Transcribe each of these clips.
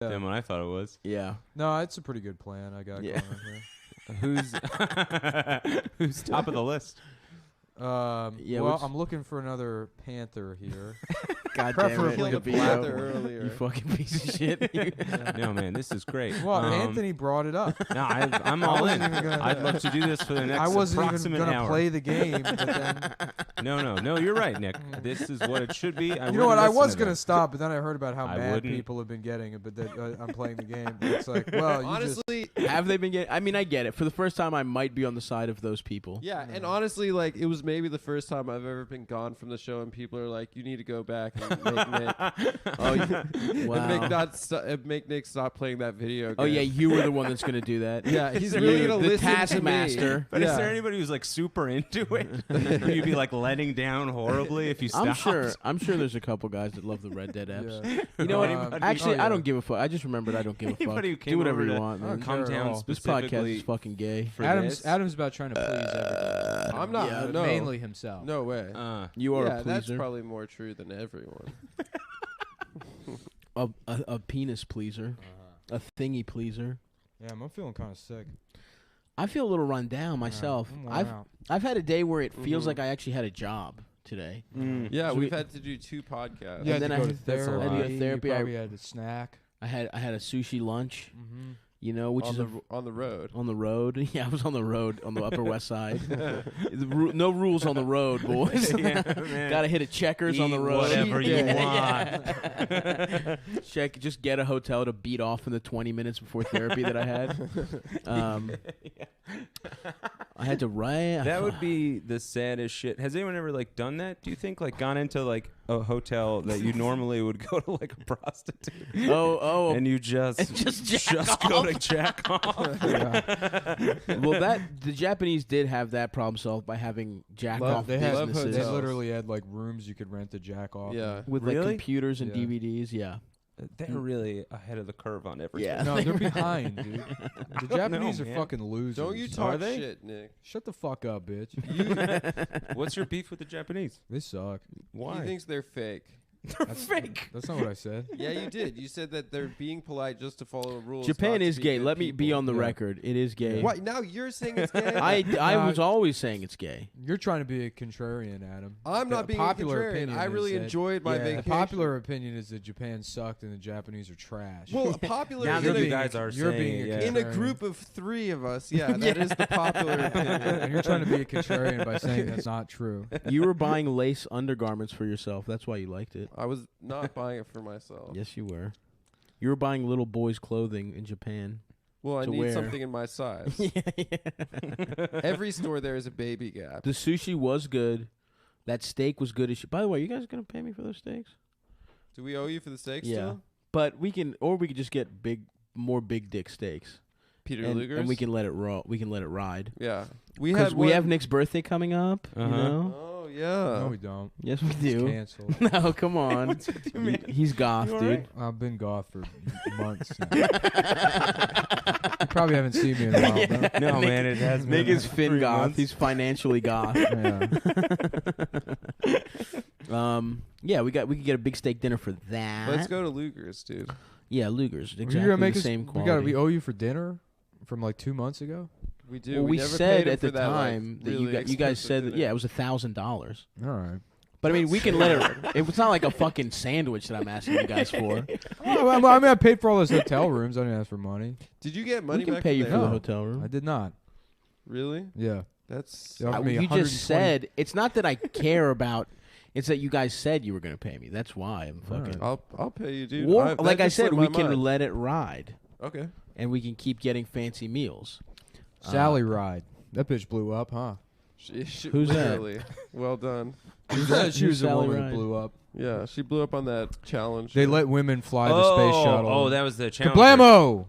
than what I thought it was. Yeah. No, it's a pretty good plan I got going here. Who's top of the list? Well, I'm looking for another Panther here. God damn it. Preferably Look a at Panther earlier. You fucking piece of shit. No, man, this is great. Well, Anthony brought it up. No, I'm all in. I'd love to do this for the next I wasn't even approximate going to hour. play the game. But then, No, you're right, Nick. This is what it should be. you know what? I was going to stop, but then I heard about how I mad wouldn't. people have been getting it, but that I'm playing the game. But it's like, well, you honestly, Have they been getting... I mean, I get it. For the first time, I might be on the side of those people. yeah, and honestly, like it was maybe the first time I've ever been gone from the show, and people are like, "You need to go back and make Nick." Wow. Make Nick stop playing that video game. Oh, yeah, you were the one that's going to do that. Yeah, he's You, really gonna the listen to taskmaster. me. But yeah. is there anybody who's like super into it? Or you'd be like letting down horribly if you stopped? I'm sure there's a couple guys that love the Red Dead apps. Yeah. You know what? Anybody- Actually, oh, yeah. I don't give a fuck. I just remembered I don't give a fuck. Anybody who came Do whatever over you to want, I don't man. care at Cumtown all. This podcast specifically is fucking gay. for Adam's this. about trying to please everybody. I'm not. Yeah, no, Mainly himself. no way. You are yeah, a that's pleaser. probably more true than everyone. A penis pleaser. A thingy pleaser. Yeah, I'm feeling kind of sick. I feel a little run down myself. I'm worn out. I've had a day where it feels Mhm. like I actually had a job today. Yeah, So we've we- had to do 2 podcasts. You And had then to I go to had- that's a lot. therapy. I had to go to therapy. You probably had a snack. I had a sushi lunch, Mm-hmm. you know, which on is the on the road. on the road. Yeah, I was on the road on the Upper West Side. No rules on the road, boys. Gotta hit a Checkers on the Eat road. whatever you Yeah. Check. Just get a hotel to beat off in the 20 minutes before therapy that I had. I had to write. That would be the saddest shit. Has anyone ever like done that? Do you think like gone into like a hotel that you normally would go to like a prostitute Oh. and you just go to jack off? Well, the Japanese did have that problem solved by having jack off They had. businesses They hotels. literally had like rooms you could rent to jack off. Yeah. with like Really? computers and Yeah. DVDs. Yeah. They're really ahead of the curve on everything. Yeah. No, they're behind, dude. The Japanese know, are man. fucking losers. Don't you Are talk they? shit, Nick. Shut the fuck up, bitch. What's your beef with the Japanese? They suck. Why? He thinks they're fake. That's fake. That's not what I said. Yeah, you did. You said that they're being polite just to follow rules. Japan not to is be gay. good Let me be people. on the Yeah. record. It is gay. What? Now you're saying it's gay? I was always saying it's gay. You're trying to be a contrarian, Adam. I'm not The being popular a contrarian. opinion I is really that- enjoyed my Yeah. The vacation. popular opinion is that Japan sucked and the Japanese are trash. Well, popular Now in, that a, you guys are you're saying being it, a yeah. in a contrarian. group of 3 of us, yeah, that is the popular opinion. And you're trying to be a contrarian by saying that's not true. You were buying lace undergarments for yourself. That's why you liked it. I was not buying it for myself. Yes, you were. You were buying little boys' clothing in Japan. Well, I To need wear. something in my size. The Every store there is a baby gap. sushi was good. That steak was good as shit. By the way, you guys gonna pay me for those steaks? Do we owe you for the steak Yeah. still? But we can just get more big dick steaks. Peter and, Luger's? and we can let it we can let it ride. Yeah. We Because had we one- have Nick's birthday coming up. You Uh-huh. know? Oh, yeah. No, we don't. Yes, we It's do. canceled. No, come on. He's goth, You dude. alright? I've been goth for months now. You probably haven't seen me in a while, bro. No, man, it has Nick been is fin 3 goth. months. He's financially goth. Yeah. Yeah, we could get a big steak dinner for that. Let's go to Luger's, dude. Yeah, Luger's. Exactly You're gonna make the us, same quality. we owe you for dinner from like 2 months ago. We do. Well, we never said paid him at the for that, like, time that really you guys expensive said that dinner. it was $1,000. All right. But I mean, we can let it. It's not like a fucking sandwich that I'm asking you guys for. I mean, I paid for all those hotel rooms. I didn't ask for money. Did you get money We can back pay from you for there? the No. hotel room. I did not. Really? Yeah. That's... They offered me You 120 just said it's not that I care about. It's that you guys said you were going to pay me. That's why I'm fucking. I'll pay you, dude. Or, that like I just said, slipped we my can mind. let it ride, Okay. and we can keep getting fancy meals. Sally Ride. That bitch blew up, huh? She Who's that? literally. Well done. She was the Sally woman Ride? that blew up. Yeah, she blew up on that challenge. They let women fly the space shuttle. Oh, that was the challenge. Kablamo!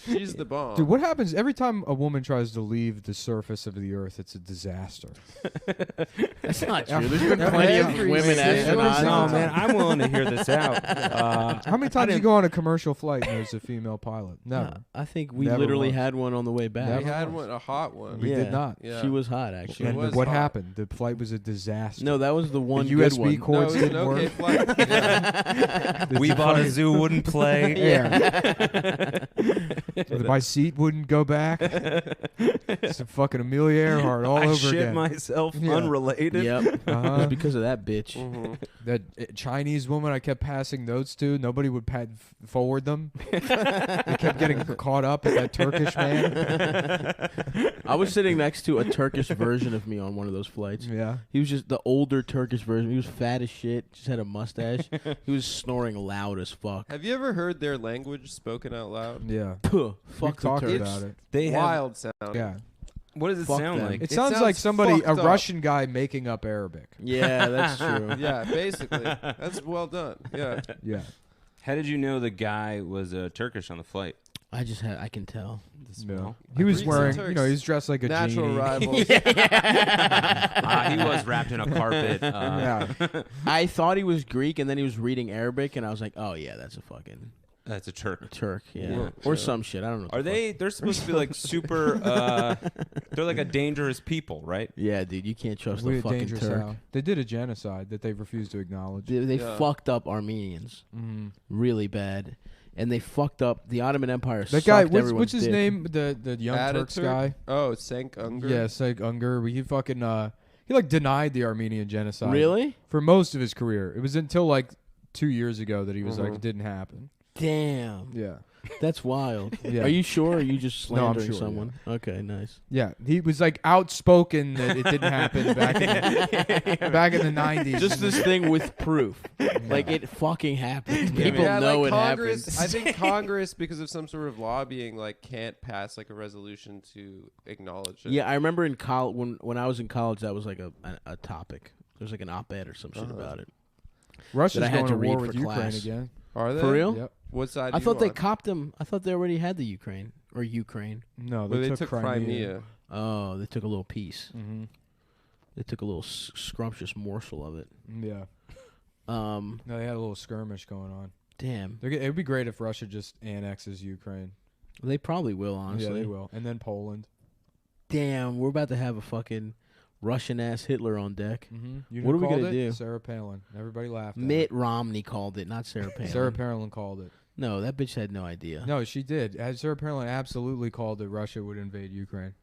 She's the bomb. Dude, what happens every time a woman tries to leave the surface of the earth? It's a disaster. That's not true. There's been plenty of Every women single astronauts. No, man, I'm willing to hear this out. How many times you go on a commercial flight and there's a female pilot? Never. I think we Never literally once. had one on the way back. We had one, a hot one. We did not. Yeah. She was hot, actually. And was what hot. happened? The flight was a disaster. No, that was the one the good USB one. No, cords it was an didn't okay work. flight. Yeah. We bought a zoo, wouldn't play. Yeah. My seat wouldn't go back. It's a fucking Amelia Earhart all I over shit again. myself, Yeah. unrelated. Yep. It Uh-huh. was because of that bitch. Mhm. That Chinese woman I kept passing notes to, nobody would forward them. They kept getting caught up at that Turkish man. I was sitting next to a Turkish version of me on one of those flights. Yeah. He was just the older Turkish version. He was fat as shit, just had a mustache. He was snoring loud as fuck. Have you ever heard their language spoken out loud? Yeah. Puh, We fuck the talked Turks. about it. They have. Wild sound. Yeah. What does it Fuck sound them. like? It It sounds sounds like somebody, a fucked up. Russian guy making up Arabic. Yeah, that's true. Yeah, basically. That's well done. Yeah. Yeah. How did you know the guy was Turkish on the flight? I can tell. The smell. He was Greeks and wearing, Turks. he was dressed like a Natural genie. rivals. He was wrapped in a carpet. Yeah. I thought he was Greek, and then he was reading Arabic, and I was like, oh, yeah, that's a fucking That's a Turk. Turk. Yeah. Yeah. Or some shit. I don't know. what Are the they? They're supposed to be like super. They're like a dangerous people, right? fuck. Yeah, dude, you can't trust We the had fucking dangerous Turk. how. They did a genocide that they refused to acknowledge. They Yeah. fucked up Armenians really bad. And they fucked up the Ottoman Empire. That guy, sucked what's everyone's his dick. name? The Young Turks Ataturk? guy. Oh, Sank Unger. Yeah, Seg Unger. He fucking he like denied the Armenian genocide. Really? For most of his career. It was until like 2 years ago that he was like, Mhm. it didn't happen. Damn. Yeah. That's wild. Yeah. Are you sure? Or are you just No, I'm slandering sure, someone? Okay, nice. Yeah, he was like outspoken that it didn't happen back in the 90s. Just this thing with proof. Like it fucking happened. Yeah, People Yeah, know like it Congress, happened. I think Congress, because of some sort of lobbying, like can't pass like a resolution to acknowledge it. Yeah, I remember in college when I was in college, that was like a topic. There was like an op-ed or some shit Uh-huh. about it. Russia's that I had going to to read war for with Ukraine class. again. Are they? For real? Yep. What side? I do you thought they on? copped them. I thought they already had the Ukraine or Ukraine. No, Well, they, took Crimea. Oh, they took a little piece. Mm-hmm. They took a little scrumptious morsel of it. Yeah. No, they had a little skirmish going on. Damn. It would be great if Russia just annexes Ukraine. They probably will, honestly. Yeah, they will. And then Poland. Damn, we're about to have a fucking Russian-ass Hitler on deck. Mm-hmm. You know What who are we called gonna it? do? Sarah Palin. Everybody laughed at Mitt Romney called it, not Sarah it. Palin. Sarah Palin called it. No, that bitch had no idea. No, she did. Sarah Palin absolutely called that Russia would invade Ukraine.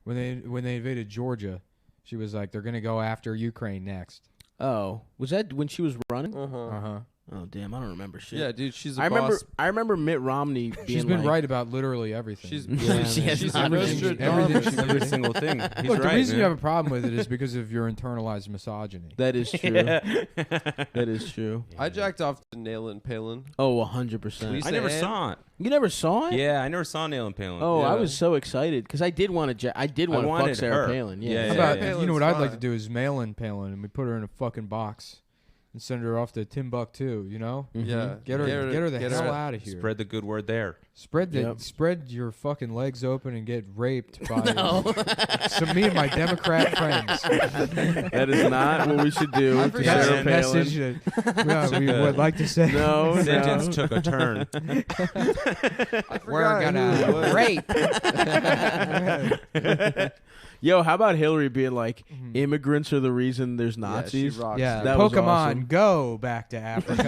When they invaded Georgia, she was like, they're going to go after Ukraine next. Oh, was that when she was running? Uh-huh. Uh-huh. Oh, damn, I don't remember shit. Yeah, dude, she's a I remember. boss. I remember Mitt Romney being She's been like, right about literally everything. She's Yeah, she has she's not a been- registered everything novice. she- Every single thing. He's Look, right, the reason you man. have a problem with it is because of your internalized misogyny. That is true. That is true. I jacked off to Nail Palin. Oh, 100%. Lisa I never Ann? saw it. You never saw it? Yeah, I never saw Nail and Palin. Oh, I Yeah. was so excited because I did want to. I did want to fuck wanted Sarah her. Palin. Yeah, Yeah. How yeah, about, yeah. you know what I'd like to Fine. do is mail in Palin and we put her in a fucking box and send her off to Timbuktu, you know? Mhm. Yeah. Get her the hell out of here. Spread the good word there. Yep. Spread your fucking legs open and get raped by No. some me and my Democrat friends. That is not what we should do I to forgot That's Sarah a that Palin. message that we would like to say. No, Sentence no. took a turn. I We're forgot who it was. rape. Yo, how about Hillary being like, Mhm. immigrants are the reason there's Yeah, she Nazis? rocks. Yeah, That was Pokemon, awesome. go back to Africa.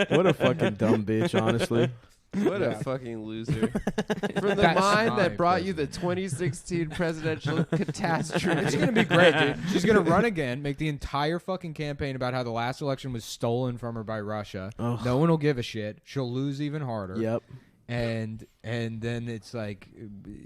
What a fucking dumb bitch, honestly. What Yeah. a fucking loser. From the That's mind my that brought you the 2016 presidential catastrophe. It's gonna be great, dude. She's gonna run again, make the entire fucking campaign about how the last election was stolen from her by Russia. Ugh. No one will give a shit. She'll lose even harder. Yep. And then it's like,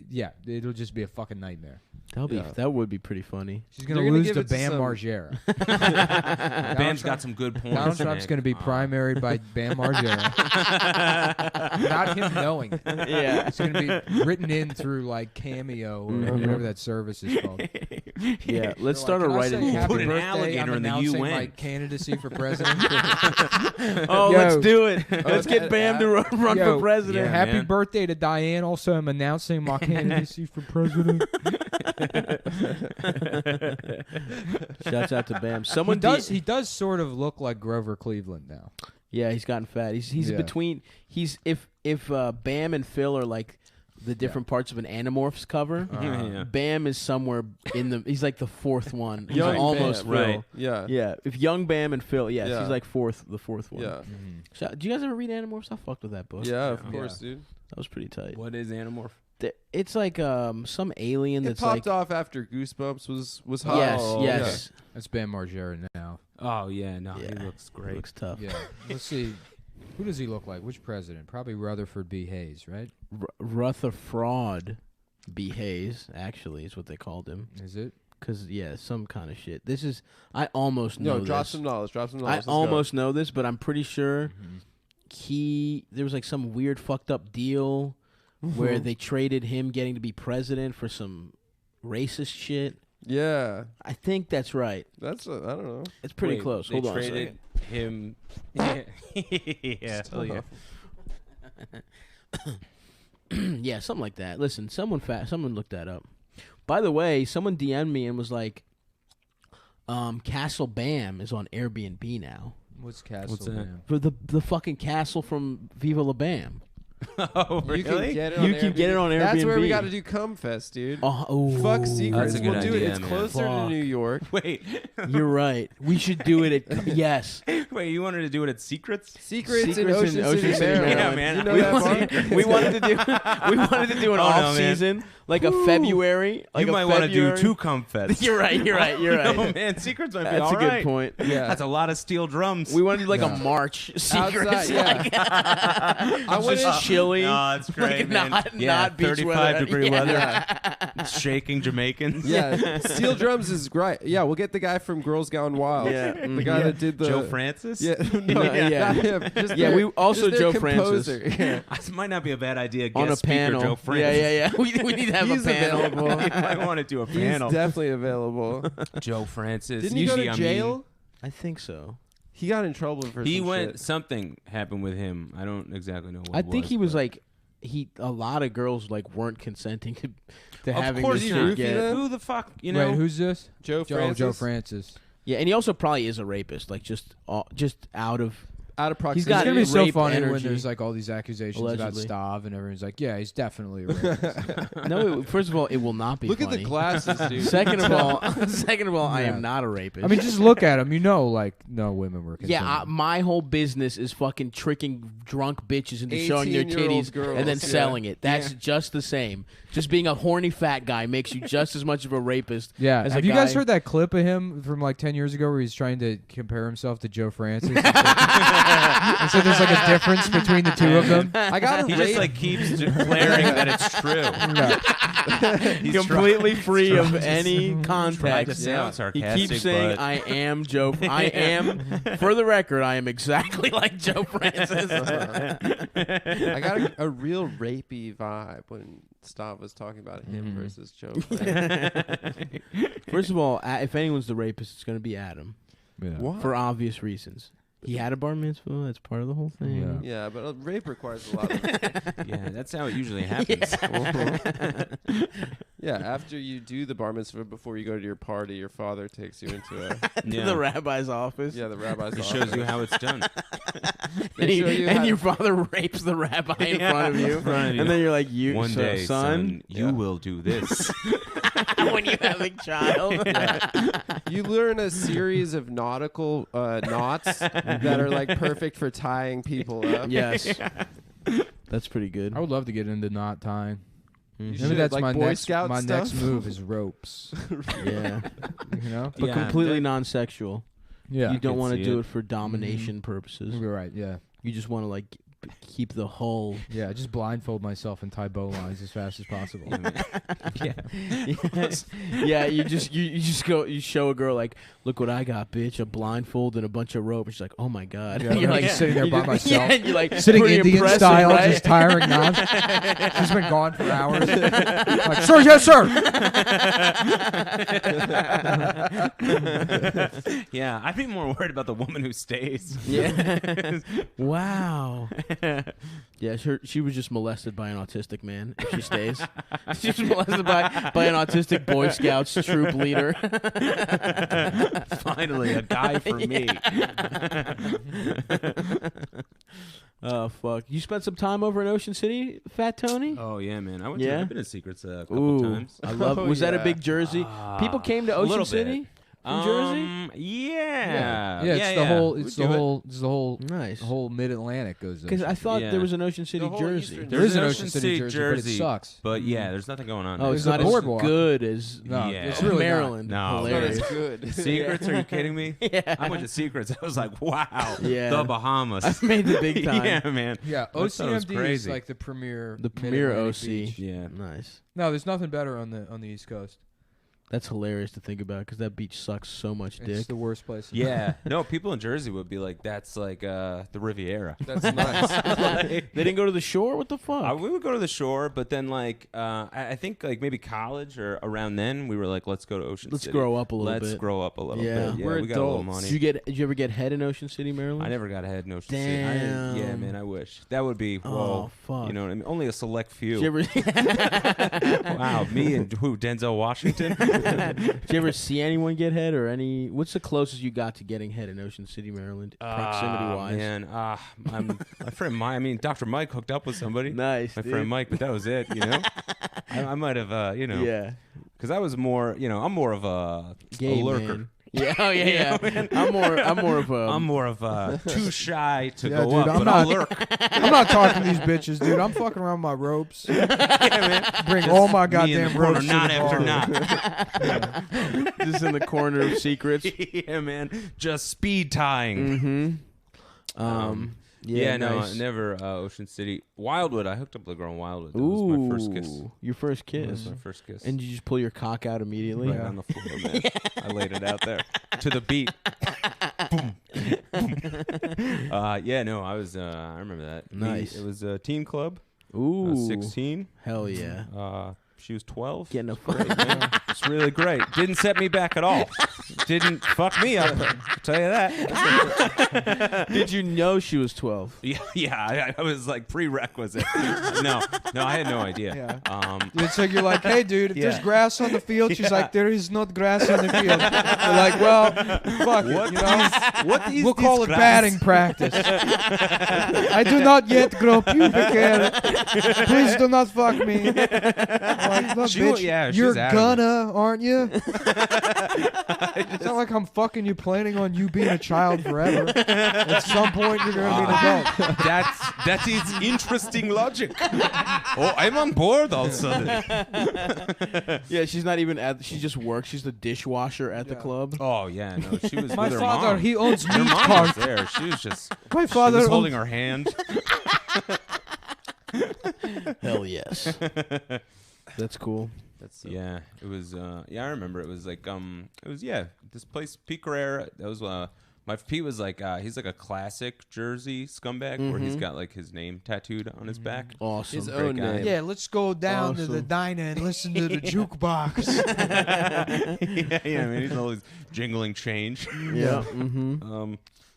yeah, it'll just be a fucking nightmare. Yeah. That would be pretty funny. She's gonna They're gonna lose give to it to Bam some- Margera. Bam's got some good points. Donald Trump's man. gonna be Come on. primaried by Bam Margera without him knowing it. Yeah. It's gonna be written in through like Cameo or whatever that service is called. Yeah, let's They're start a "Can I write-in say campaign. happy Put an birthday? alligator I'm in the announcing UN." my candidacy for president. Oh, Yo. let's do it. Let's get that Bam to run Yo, for president. Yeah, Happy man. birthday to Diane. Also, I'm announcing my candidacy for president. Shouts out to Bam. Someone He does sort of look like Grover Cleveland now. Yeah, he's gotten fat. He's Yeah. between. He's if Bam and Phil are like the different parts of an Animorphs cover. Yeah. Bam is somewhere in the. He's like the fourth one. He's Young almost Bam, Phil. right. Yeah. Yeah, if young Bam and Phil, yes, Yeah. he's like the fourth one. Yeah. Do you guys ever read Animorphs? I fucked with that book. Yeah, of Yeah. course, dude. That was pretty tight. What is Animorph? It's like some alien It that's popped like. off after Goosebumps was hot. Yes, Oh, yes. That's Bam Margera now. Oh yeah, no, Yeah. he looks great. Looks tough. Yeah. Let's see. Who does he look like? Which president? Probably Rutherford B. Hayes, right? Rutherford B. Hayes, actually, is what they called him. Is it? Because, yeah, some kind of shit. This is. I almost know No, drop this. some knowledge. Drop some knowledge. I Let's go. almost know this, but I'm pretty sure Mm-hmm. there was like some weird fucked up deal where they traded him getting to be president for some racist shit. Yeah, I think that's right. that's I don't know. It's pretty Wait, close. They Hold on a traded second. him. Yeah, yeah, hell yeah. Yeah, something like that. Listen, someone looked that up. By the way, someone DM'd me and was like, Castle Bam is on Airbnb now. What's Castle? What's that? Bam? For the fucking castle from Viva La Bam. Oh You can really? get it. You on can get it on That's where we Airbnb. got to do Cum Fest, dude. Oh, Fuck secrets. That's a good We'll do it. idea, It's man. closer to Fuck. New York. Wait, You're right. We should do it at yes. wait. You wanted to do it at Secrets? Secrets in Ocean City, Maryland. Yeah, Maryland. man. You know We that wanted, bar? we wanted to do an Oh, no, off man. season, like a February. Like You a might want to do February- 2 Cum Fests. You're right. You're right. You're right. No, man, Secrets might be That's all a good right. point. Yeah. That's a lot of steel drums. We wanted to do like Yeah. a March secrets. Outside, yeah. I wanted- just chilly. No, it's great, like man. Not beach 35 weather. degree Yeah. weather. Shaking Jamaicans. Yeah, steel drums is great. Yeah, we'll get the guy from Girls Gone Wild. Yeah, the guy that did the Joe Francis? Yeah, no, Yeah, yeah. not him. Just Yeah, their- we also just their Joe Francis. composer. Yeah. This might not be a bad idea. Guest On a speaker panel. Joe Francis. Yeah. We need to have He's a panel. available. You might want to do a He's panel. definitely available. Joe Francis. Didn't he go Usually, to I mean, jail? I think so. He got in trouble for he some went. shit. Something happened with him. I don't exactly know what. I think he was but- like a lot of girls like weren't consenting to Of having course this not. shit get. them? Who the fuck? You know. Wait, who's this? Joe Francis. Joe Francis. Yeah, and he also probably is a rapist, like just out of. Out of proximity. It's got gonna be so rape funny when energy. there's like all these accusations Allegedly. about Stav, and everyone's like, "Yeah, he's definitely a rapist." No, first of all, it will not be. Look funny. at the glasses, dude. Second of all, I Yeah. am not a rapist. I mean, just look at him. You know, like no women were. yeah, my whole business is fucking tricking drunk bitches into showing their 18-year-old titties girls, and then yeah. selling it. That's just the same. Just being a horny fat guy makes you just as much of a rapist. Yeah. as Have a you guys guy- heard that clip of him from like 10 years ago where he's trying to compare himself to Joe Francis? And so there's like a difference between the two of them. I got He a just rape. like keeps declaring that it's true. Yeah. He's completely free of trying to- any Trying to context. sound Yeah. He sarcastic. keeps saying, but "I am Joe. I am." For the record, I am exactly like Joe Francis. I got a real rapey vibe when Stav was talking about him versus Joe. First of all, if anyone's the rapist, it's going to be Adam Yeah. What? for obvious reasons. He had a bar mitzvah. That's part of the whole thing. Yeah. Yeah, but rape requires a lot of. yeah, that's how it usually happens. Yeah, after you do the bar mitzvah before you go to your party, your father takes you into a Yeah. The rabbi's office. the rabbi's He office. shows you how it's done. They show you and how- your father rapes the rabbi in front of you. In front of you. And then you're like, "You One day, son, you Yeah. will do this. when you have a child." You learn a series of nautical knots that are like perfect for tying people up. Yes. That's pretty good. I would love to get into knot tying. You Maybe should, that's like my Boy next Scout my stuff. next move is ropes. Yeah. You know? But Yeah, completely that- non-sexual. Yeah. You don't can want to see do it. it for domination purposes. You're right. Yeah. You just want to like keep the whole. Yeah, just blindfold myself and tie bow lines as fast as possible. Yeah. Yeah, you just go. You show a girl like, look what I got, bitch, a blindfold and a bunch of rope. And she's like, oh my god. Yeah, You're like sitting there by myself. Yeah, and you're like Sitting pretty Indian impressive, style, right? just tiring knots. She's been gone for hours. Like, sir, yes, sir. Yeah, I'd be more worried about the woman who stays. Yeah. Wow. Yeah, she was just molested by an autistic man. If she stays, she was molested by an autistic Boy Scouts troop leader. Finally, a guy for me. Oh fuck! You spent some time over in Ocean City, Fat Tony. Oh yeah, man. Yeah? I've been to Secrets a couple times. I love. Was that a big Jersey? People came to Ocean little City bit. from Jersey. Yeah. It's the whole. It's the whole. Nice. The whole Mid-Atlantic goes. Because I thought Yeah. there was an Ocean City, The whole Jersey. Eastern- There is an Ocean City, Jersey, but it sucks. But yeah, there's nothing going on. Oh, there. it's There's not a as boardwalk. good as No, Yeah. it's really Maryland. No, Hilarious. It's good. Secrets? Are you kidding me? Yeah. I went to Secrets. I was like, wow. Yeah. The Bahamas. I've made the big time. Yeah, man. Yeah, I thought it was OCMD is crazy. like the premier. premier Mid-Atlantic OC. beach. Yeah. Nice. No, there's nothing better on the East Coast. That's hilarious to think about because that beach sucks so much It's dick. the worst place. Yeah. No, people in Jersey would be like, that's like the Riviera. That's nice. They didn't go to the shore? What the fuck? We would go to the shore, but then like I think like maybe college or around then we were like, let's go to Ocean Let's City. grow up a little Let's bit. grow up a little Yeah. bit. Yeah, We're we got a little adults. money. Did you ever get head in Ocean City, Maryland? I never got ahead in Ocean Damn. City. Yeah, man, I wish. That would be, whoa. Oh, fuck. You know what I mean? Only a select few. Did you ever, Wow, me and who? Denzel Washington? did you ever see anyone get head or any? What's the closest you got to getting head in Ocean City, Maryland, proximity wise? Man, my friend Mike. I mean, Dr. Mike hooked up with somebody. Nice, My dude. friend Mike, but that was it. You know, I might have, you know, Yeah, because I was more, you know, I'm more of a game lurker. man. Yeah, oh yeah, yeah. I'm more of a. I'm more of a too shy to Yeah, go dude, up, I'm but I'll not- lurk. I'm not talking to these bitches, dude. I'm fucking around with my ropes. Bring all my Me in the goddamn corner, ropes. to knot the after bar. knot. just in the corner of secrets. Yeah, man, just speed tying. Mm-hmm. Yeah, no, nice. never Ocean City. Wildwood, I hooked up with a girl in Wildwood. That was my first kiss. Your first That kiss. was my first kiss. And you just pull your cock out immediately? right on the floor, man. I laid it out there to the beat. Boom. Boom. Yeah, no, I was. I remember that. Nice. It was a teen club. I Ooh. was 16. Hell yeah. She was 12. Getting a Great, man. It's really great. Didn't set me back at all. Didn't fuck me up. I'll tell you that. Did you know she was 12? Yeah. I was like prerequisite. No, I had no idea. Yeah. It's like you're like, hey, dude, if there's grass on the field, she's like, there is not grass on the field. You're like, well, fuck it, you know? What is We'll this call it grass? batting practice. I do not yet grow pubic hair. Please do not fuck me. I'm like, look, bitch, she's you're adamant. gonna, aren't you? It's not like I'm fucking you planning on you being a child forever. At some point, you're gonna be an adult. That is interesting logic. Oh, I'm on board all of a sudden. Yeah, she's not even at. She just works. She's the dishwasher at the club. Oh yeah, no, she was My with her father, mom. he owns Her meat mom cart. was there. She was just. My She father was owns holding her hand. Hell yes. That's cool. Yeah, it was. Yeah, I remember. It was like it was this place Pete Guerrero. That was my Pete was like he's like a classic Jersey scumbag where he's got like his name tattooed on his back. Awesome. His Great own guy. name. Yeah, let's go down to the Awesome. diner and listen to the jukebox. Yeah, man, he's always jingling change. Yeah. Mm-hmm.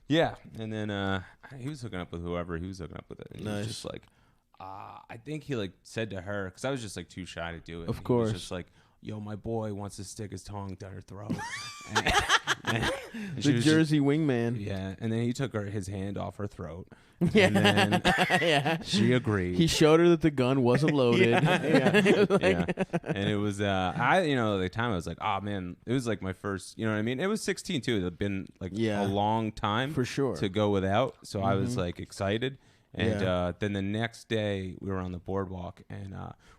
Yeah, and then he was hooking up with whoever he was hooking up with. It. And He Nice. was just like, I think he like said to her because I was just like too shy to do it. Of and course. he was just like, yo, my boy wants to stick his tongue down her throat. and she The was Jersey wingman. Just, yeah, and then he took his hand off her throat. Yeah. And then Yeah. she agreed. He showed her that the gun wasn't loaded. yeah. And it was at the time I was like, oh man, it was like my first, you know what I mean? It was 16 too. It had been like Yeah. a long time For sure. to go without. So I was like excited. And Yeah. then the next day we were on the boardwalk and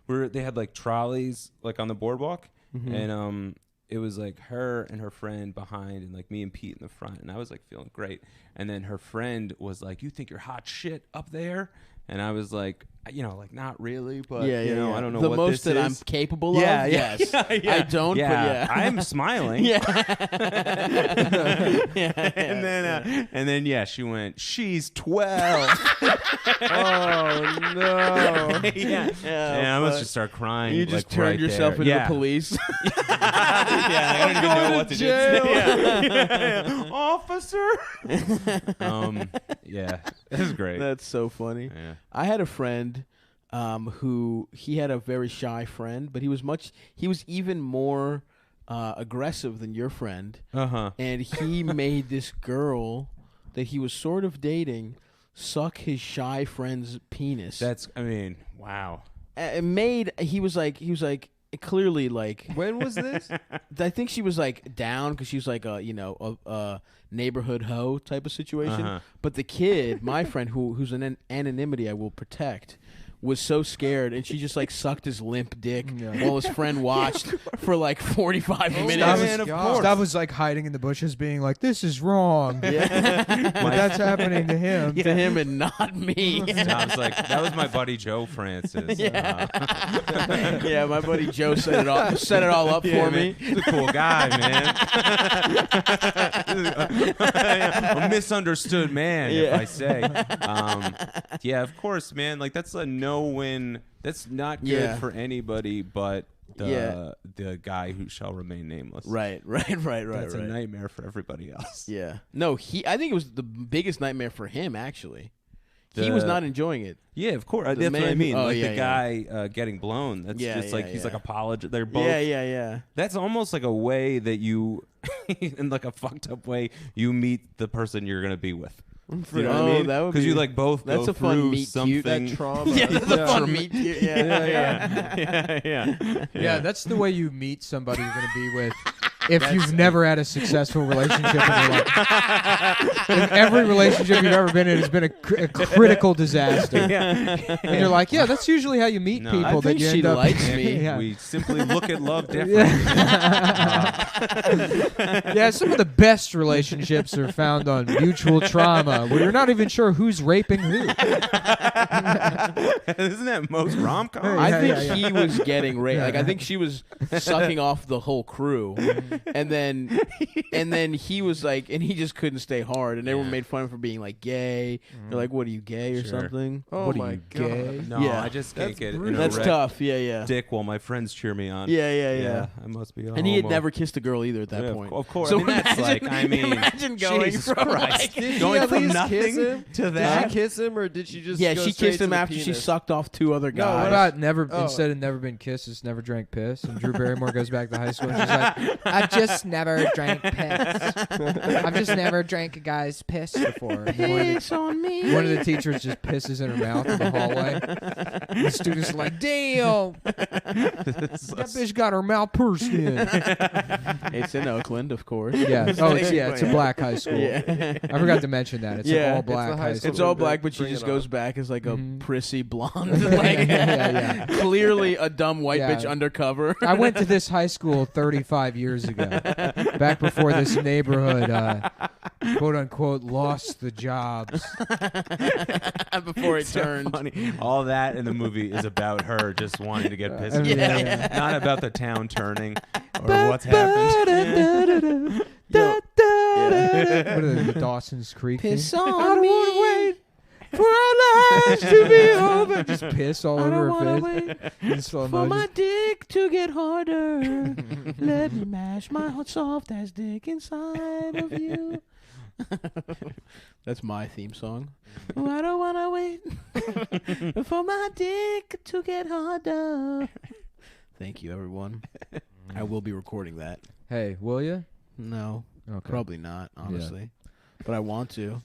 they had like trolleys like on the boardwalk and it was like her and her friend behind and like me and Pete in the front, and I was like feeling great. And then her friend was like, "You think you're hot shit up there?" And I was like, like not really, but I don't know the what most this that is. I'm capable Yeah, of. yeah, Yes, I don't. Yeah, But yeah, I'm smiling. yeah. And then she went, "She's 12." Oh no! Yeah. And I must just start crying. You just like, turned right yourself there. into the police. I don't even know what to do. Yeah. Officer. Yeah, it was great. That's so funny. Yeah. I had a friend who he had a very shy friend, but he was even more aggressive than your friend. Uh-huh. And he made this girl that he was sort of dating suck his shy friend's penis. Wow. He was like clearly like When was this? I think she was like down because she was like a neighborhood hoe type of situation. Uh-huh. But the kid, my friend, who's an anonymity I will protect, was so scared, and she just like sucked his limp dick while his friend watched for like 45 minutes. Stav was like hiding in the bushes, being like, "This is wrong." Yeah. But that's happening to him. To him and not me. I was like, that was my buddy Joe Francis. Yeah. Yeah, my buddy Joe set it all up for me. He's a cool guy, man. A misunderstood man, if I say. Yeah, of course, man. Like that's a no-win. That's not good for anybody but the guy who shall remain nameless. Right. That's a nightmare for everybody else. Yeah. No, I think it was the biggest nightmare for him, actually. He was not enjoying it. Yeah, of course. That's what I mean. The guy getting blown. That's just like he's like apologetic. They're both. Yeah. That's almost like a way that you, in like a fucked up way, you meet the person you're gonna be with. You know what I mean? Because you like both that's go a fun through meet something. cute. That trauma. Yeah, that's a fun meet cute. Yeah, that's the way you meet somebody you're going to be with. If you've never had a successful relationship in your life. If every relationship you've ever been in has been a critical disaster. And you're like, yeah, that's usually how you meet people. I that think you she end up likes me. Yeah. We simply look at love differently. Yeah, some of the best relationships are found on mutual trauma, where you're not even sure who's raping who. Isn't that most rom-coms? I think he was getting raped. Like I think she was sucking off the whole crew, and then he was like, and he just couldn't stay hard, and everyone made fun of him for being like gay. They're like, "What are you gay or something?" Oh What are my you, God. gay? No, Yeah. I just can't That's get brutal. That's erect tough. Yeah. dick while my friends cheer me on. Yeah. I must be a And he had homo. never kissed a girl either at that Yeah, point. Of course. So I mean, that's imagine going Jesus from Christ. like, Did Going she at from least nothing kiss him? to Did that. she kiss him, or did she just? yeah, go she straight kissed to him the after she penis? sucked off two other What guys. about never Oh. instead of never been kissed, it's never drank piss? And Drew Barrymore goes back to high school and she's like, I've just never drank piss. I've just never drank a guy's piss before. And It's on me. one of the teachers just pisses in her mouth in the hallway. And the students are like, damn, that bitch got her mouth pursed in. It's in Oakland, of course. Yeah. Oh, it's a black high school. Yeah. I forgot to mention that. It's Yeah. an all It's black the high high school. school. It's all black, but she Bring just it goes on. back as like a Mhm. prissy blonde, like Yeah. clearly a dumb white Yeah. bitch undercover. I went to this high school 35 years ago, back before this neighborhood, quote unquote, lost the jobs. before it So turned. funny. All that in the movie is about her just wanting to get pissed. Yeah. Not about the town turning or what's happened. Yeah. What are the Dawson's Creek? Piss thing? on I don't me. want to wait for our lives to be over. Just piss all I don't over wanna her wait face. In slow for my motion. dick to get harder. Let me mash my hot soft ass dick inside of you. That's my theme song. Oh, I don't wanna wait for my dick to get harder. Thank you, everyone. I will be recording that. Hey, will you? No, Okay. probably not, honestly. But I want to.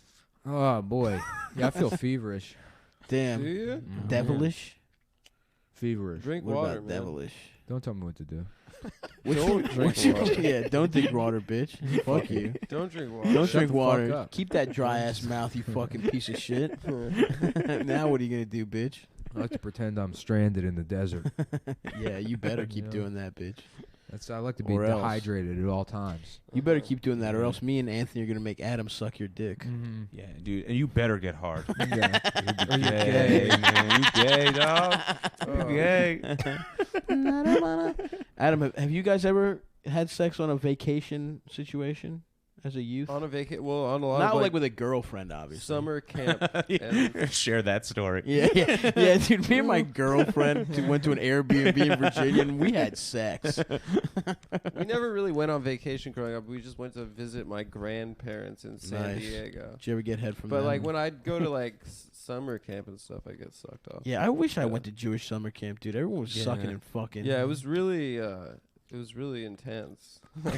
Oh boy, yeah, I feel feverish. Damn. Do you? Devilish? Feverish. Drink What water, about man. devilish? Don't tell me what to do. Don't drink water. Yeah, don't drink water, bitch. Fuck you. Don't drink water. Don't Shut drink the fuck water. up. Keep that dry ass mouth, you fucking piece of shit. Now what are you gonna do, bitch? I like to pretend I'm stranded in the desert. Yeah, you better keep Yeah. doing that, bitch. I like to be Or else. dehydrated at all times. You better keep doing that, or else me and Anthony are gonna make Adam suck your dick. Mm-hmm. Yeah, dude, and you better get hard. Yeah. You're gay, man. You gay, dog. You gay. Adam, have you guys ever had sex on a vacation situation as a youth? On a on a lot Not of like with a girlfriend, obviously. summer camp. And Share that story. Yeah, dude. Me and my girlfriend went to an Airbnb in Virginia, and we had sex. we never really went on vacation growing up. We just went to visit my grandparents in San Nice. Diego. Did you ever get head from But them? like when I'd go to like summer camp and stuff, I get sucked off. Yeah, I wish I went to Jewish summer camp, dude. Everyone was Yeah. sucking and fucking. Yeah, it was really intense. God.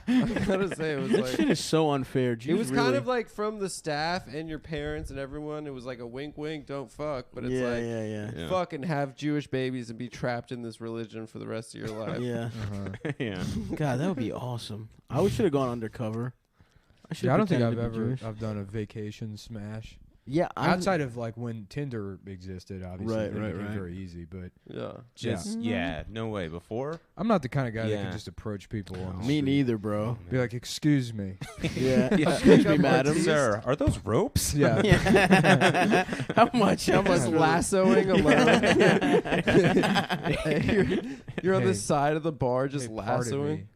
I gotta say, it was That like shit is so unfair. it Jews was really, kind of like from the staff and your parents and everyone. It was like a wink, wink, don't fuck. But it's like yeah. Yeah. fucking have Jewish babies and be trapped in this religion for the rest of your life. Yeah. Uh-huh. Yeah. God, that would be awesome. I should have gone undercover. Yeah, I don't think I've Jewish. I've done a vacation smash. Yeah, Outside of like when Tinder existed, obviously, Right, then it right, became right. very easy. But Yeah. Just no way. Before I'm not the kind of guy that Yeah. can just approach people on the Me street. neither, bro. Be like, excuse me. Yeah. Yeah. Excuse me, madam. Sir, are those ropes? Yeah. Yeah. How much? How much? Just lassoing alone. you're on Hey. the side of the bar just Hey, pardon lassoing,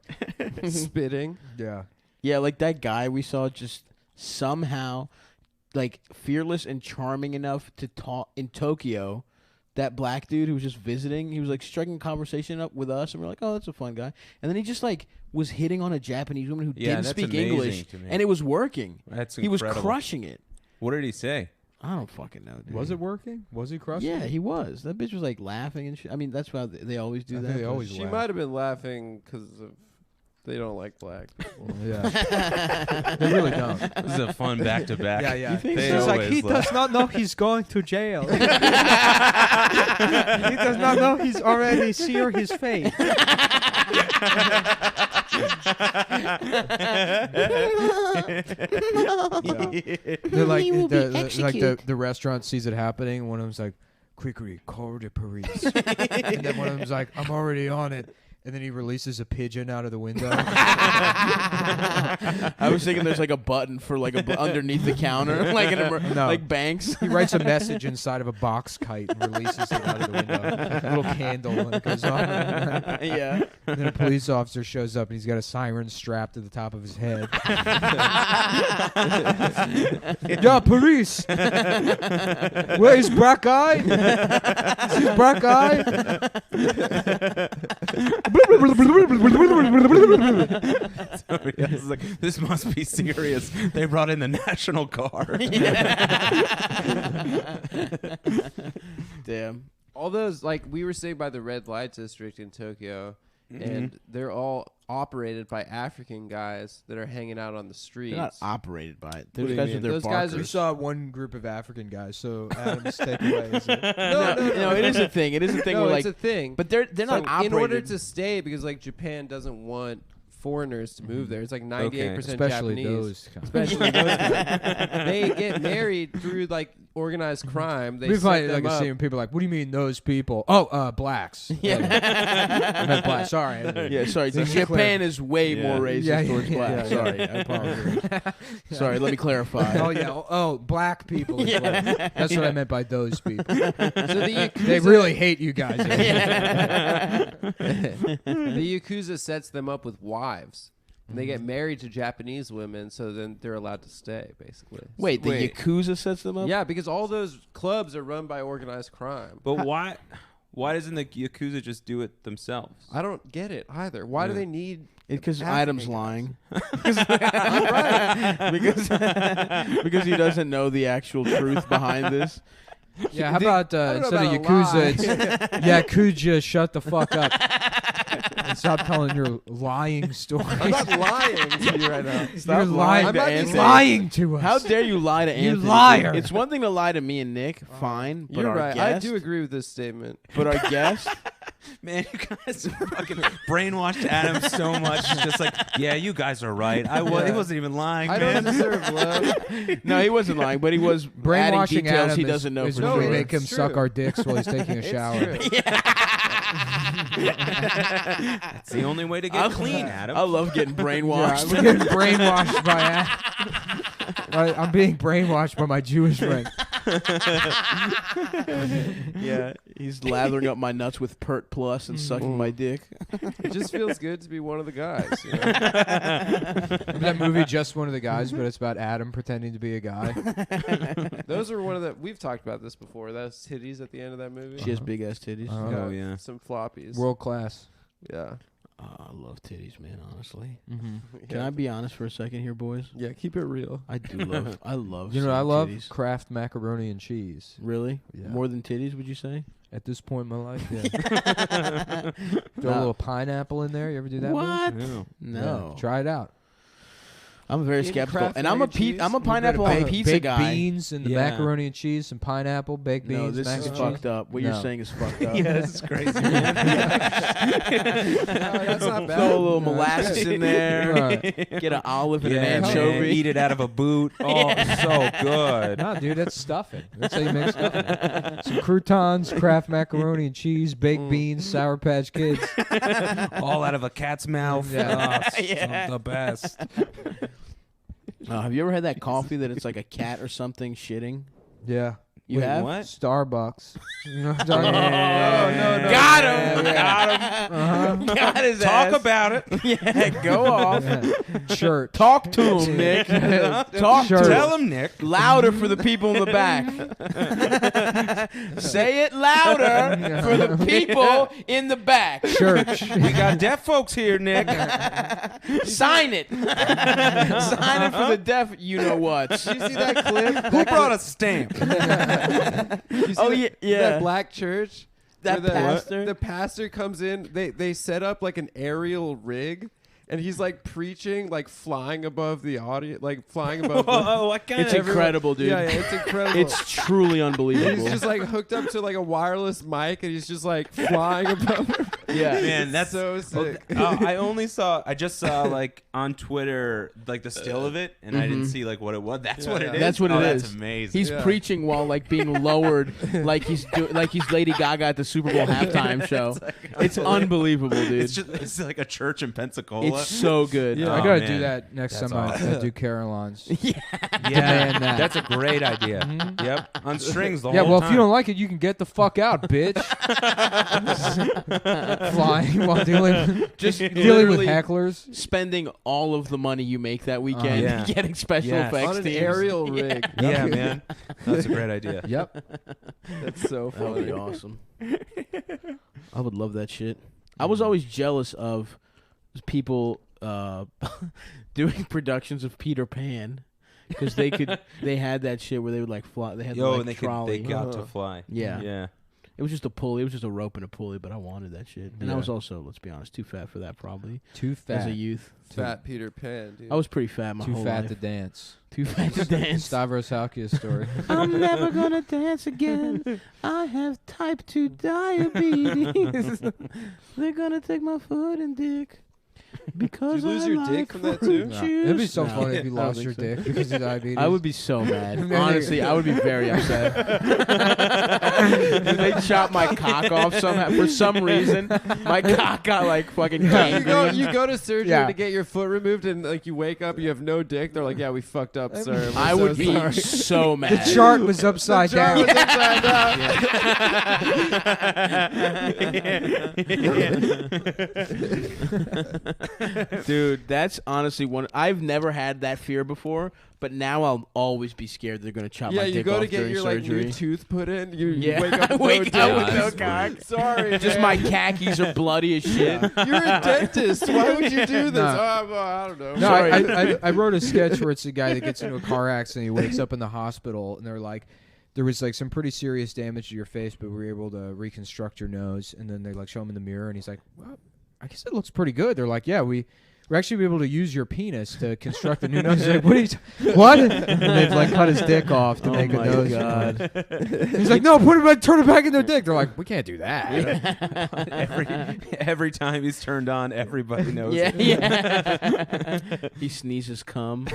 me. spitting. Yeah. Yeah, like that guy we saw just somehow, like fearless and charming enough to talk in Tokyo. That black dude who was just visiting, he was like striking conversation up with us, and we're like, "Oh, that's a fun guy." And then he just like was hitting on a Japanese woman who Yeah, didn't that's speak amazing English, to me. and it was working. That's He was incredible. crushing it. What did he say? I don't fucking know, dude. Was it working? Was he crushing? Yeah, it? he was. That bitch was like laughing and shit. I mean, that's how they always do I that. think they but- always She laugh. might have been laughing because of they don't like black people. Yeah. They really don't. This is a fun back to back. Yeah, yeah. You think They so? It's like always he laugh. does not know he's going to jail. He does not know he's already seared his fate. They're like He will be the restaurant sees it happening. One of them's like, "Quickly, call the police." And then one of them's like, "I'm already on it." And then he releases a pigeon out of the window. I was thinking there's like a button for like underneath the counter, like No. like banks. He writes a message inside of a box kite and releases it out of the window. A little candle and it goes on. Yeah. And then a police officer shows up and he's got a siren strapped to the top of his head. Yeah, police! Where is black guy? Is this black guy? It's like, this must be serious. They brought in the National Guard. Damn. All those, like, we were staying by the red light district in Tokyo, and they're all operated by African guys that are hanging out on the streets. They're not operated by it. do Those you guys mean? are their Those guys are You barkers. saw one group of African guys, so Adam's takeaway is that No, it is a thing. It is a thing No, where it's like, a thing. but they're not So operated. in order to stay, because like Japan doesn't want foreigners to move there. It's like 98% especially Japanese. those guys. Especially those guys. They get married through like organized crime. They We set find them like a up. scene when people are like, "What do you mean those people?" Oh, blacks. Yeah. I meant blacks. Sorry. Yeah, sorry. Let's be Japan clear. is way Yeah. more racist Yeah, towards yeah, blacks. yeah, Sorry, I apologize. Sorry, let me clarify. Oh yeah. Oh, black people. Is what- That's what I meant by those people. So the Yakuza, They really hate you guys. the Yakuza sets them up with wives. And they get married to Japanese women, so then they're allowed to stay, basically. Wait, the Wait. Yakuza sets them up? Yeah, because all those clubs are run by organized crime. But why doesn't the Yakuza just do it themselves? I don't get it either. Why do Yeah. they need... Because African Adam's guys? lying. because he doesn't know the actual truth behind this. Yeah. How about I don't know instead of about a lie. Yakuza, it's Yakuza, shut the fuck up. And stop telling your lying stories. I'm not lying to you right now. You're lying. I'm not You're just lying to us. How dare you lie to You Anthony? liar. It's one thing to lie to me and Nick, fine, but You're our right. I guest, do agree with this statement. but our guest, Man, you guys fucking brainwashed Adam so much. He's just like, yeah, you guys are right. He wasn't even lying, I man. don't deserve love. no, he wasn't lying, but he was adding Brainwashing details Adam he doesn't know is for when No, we sure. make him it's suck true. our dicks while he's taking a It's shower. true. That's the only way to get clean, Adam. I love getting brainwashed. Yeah, I'm getting brainwashed by I'm being brainwashed by my Jewish friend. Yeah, he's lathering up my nuts with Pert Plus and sucking my dick. It just feels good to be one of the guys. You know? That movie, Just One of the Guys, but it's about Adam pretending to be a guy. Those are one of the. We've talked about this before. Those titties at the end of that movie. She has big ass titties. Oh, yeah. Some floppies. World class. Yeah. I love titties, man. Honestly, Mm-hmm. can I be honest for a second here, boys? Yeah, keep it real. I do love. I love. You know what I seeing love? titties. Kraft macaroni and cheese. Really? Yeah. More than titties? Would you say? At this point in my life, yeah. Throw a little pineapple in there. You ever do that? What? Yeah. No. Yeah. Try it out. I'm very Eating skeptical, Kraft and mac I'm a and cheese? I'm a A pineapple Baked- on pizza baked guy. beans and the Yeah. macaroni and cheese, some pineapple, baked beans, No, this mac is and fucked cheese. up. What you're No. saying is fucked up. Yeah, this is crazy. That's not bad. Throw a little No, molasses in there. Right. Get an olive and Yeah, an man. anchovy. Eat it out of a boot. Oh, so good. No, dude, that's stuffing. That's how you make stuffing. Some croutons, Kraft macaroni and cheese, baked beans, Sour Patch Kids. All out of a cat's mouth. Yeah. Oh, it's the best. Have you ever had that coffee that it's like a cat or something shitting? Yeah. You Wait, have? what? Starbucks. You know what I'm talking Oh, about? no. Got him! Uh-huh. Got his Talk ass. about it. Yeah, go off. Yeah. Shirt. Talk to him, Nick. Talk Sure. to him. Tell him, Nick. Louder for the people in the back. Say it louder for the people in the back. Church. We got deaf folks here, Nick. Sign it. Sign it for the deaf. You know what? Did you see that clip? Who brought a stamp? Oh, yeah. That black church. That where the, pastor? The pastor comes in. They set up like an aerial rig. And he's like preaching, like flying above the audience, like flying above. Oh, what kind It's incredible, dude. Yeah, it's incredible. It's truly unbelievable. He's just like hooked up to like a wireless mic, and he's just like flying above. yeah. Man, that's so sick. I just saw like on Twitter like the still of it, and I didn't see like what it was. That's what it is. That's what oh, it that's is. amazing. He's Yeah. preaching while like being lowered, like he's Lady Gaga at the Super Bowl halftime show. It's unbelievable, dude. it's like a church in Pensacola. It's so good. Yeah, Oh, I gotta man. do that next That's time awesome. I do Caroline's. yeah, Demand that. that's a great idea. Yep, on strings the Yeah, whole well, time. if you don't like it, you can get the fuck out, bitch. Flying while dealing with literally hecklers. spending all of the money you make that weekend Yeah. getting special Yes. effects On an teams. aerial rig. yeah, man, that's a great idea. Yep. That's so That would be funny. awesome. I would love that shit. I was always jealous of people doing productions of Peter Pan because they had that shit where they would like fly. They had the, Yo, like, and they trolley. got to fly. Yeah. yeah. It was just a pulley. It was just a rope and a pulley, but I wanted that shit. And I Yeah. was also, let's be honest, too fat for that probably Too as fat. a youth. Fat Peter Pan, dude. I was pretty fat my Too whole fat life. to dance. Too fat to dance. Stavros Halkias story. I'm never gonna dance again. I have type 2 diabetes. They're gonna take my foot and dick. Because Did you lose I your like dick from that fruit too? juice. Yeah. It'd be so No, funny if you I don't lost think your so. dick because of diabetes. I would be so mad. Honestly, I would be very upset. If they chop my cock off somehow for some reason, my cock got like fucking You gangrene. you go to surgery Yeah. to get your foot removed, and like you wake up, you have no dick. They're like, "Yeah, we fucked up, sir." We're I so would be sorry." so mad. The chart was upside The chart down. was upside down. Dude, that's honestly one. I've never had that fear before, but now I'll always be scared they're gonna chop Yeah, my you dick go off to get during your like surgery. new tooth put in. You Yeah. wake up with Wake no up with dick. no cock. Sorry, Just man. my khakis are bloody as shit. You're a dentist. Why would you do this? No. Well, I don't know. No, Sorry. I wrote a sketch where it's a guy that gets into a car accident. He wakes up in the hospital, and they're like, there was like some pretty serious damage to your face, but we were able to reconstruct your nose. And then they like show him in the mirror, and he's like, well, I guess it looks pretty good. They're like, yeah, we're actually able to use your penis to construct a new nose. He's like, what? What? And they've like cut his dick off to Oh make a my nose. God. He's like, no, turn it back in their dick. They're like, we can't do that. every time he's turned on, everybody knows. Yeah, it. yeah. He sneezes cum.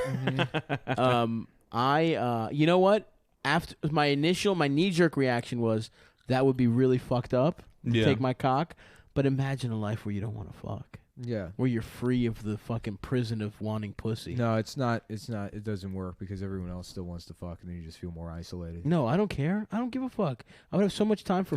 You know what? After my knee-jerk reaction was that would be really fucked up. Yeah. Take my cock. But imagine a life where you don't want to fuck. Yeah. Where you're free of the fucking prison of wanting pussy. No, it's not. It's not. It doesn't work because everyone else still wants to fuck, and then you just feel more isolated. No, I don't care. I don't give a fuck. I would have so much time for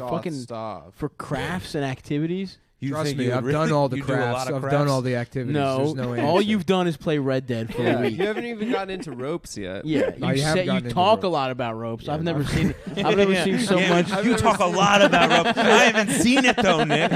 for crafts and activities. Trust me, I've done all the crafts. I've done all the activities. No, all you've done is play Red Dead for a week. You haven't even gotten into ropes yet. Yeah, you talk a lot about ropes. Yeah, I've never seen. I've never seen so much. You talk a lot about ropes. I haven't seen it though, Nick.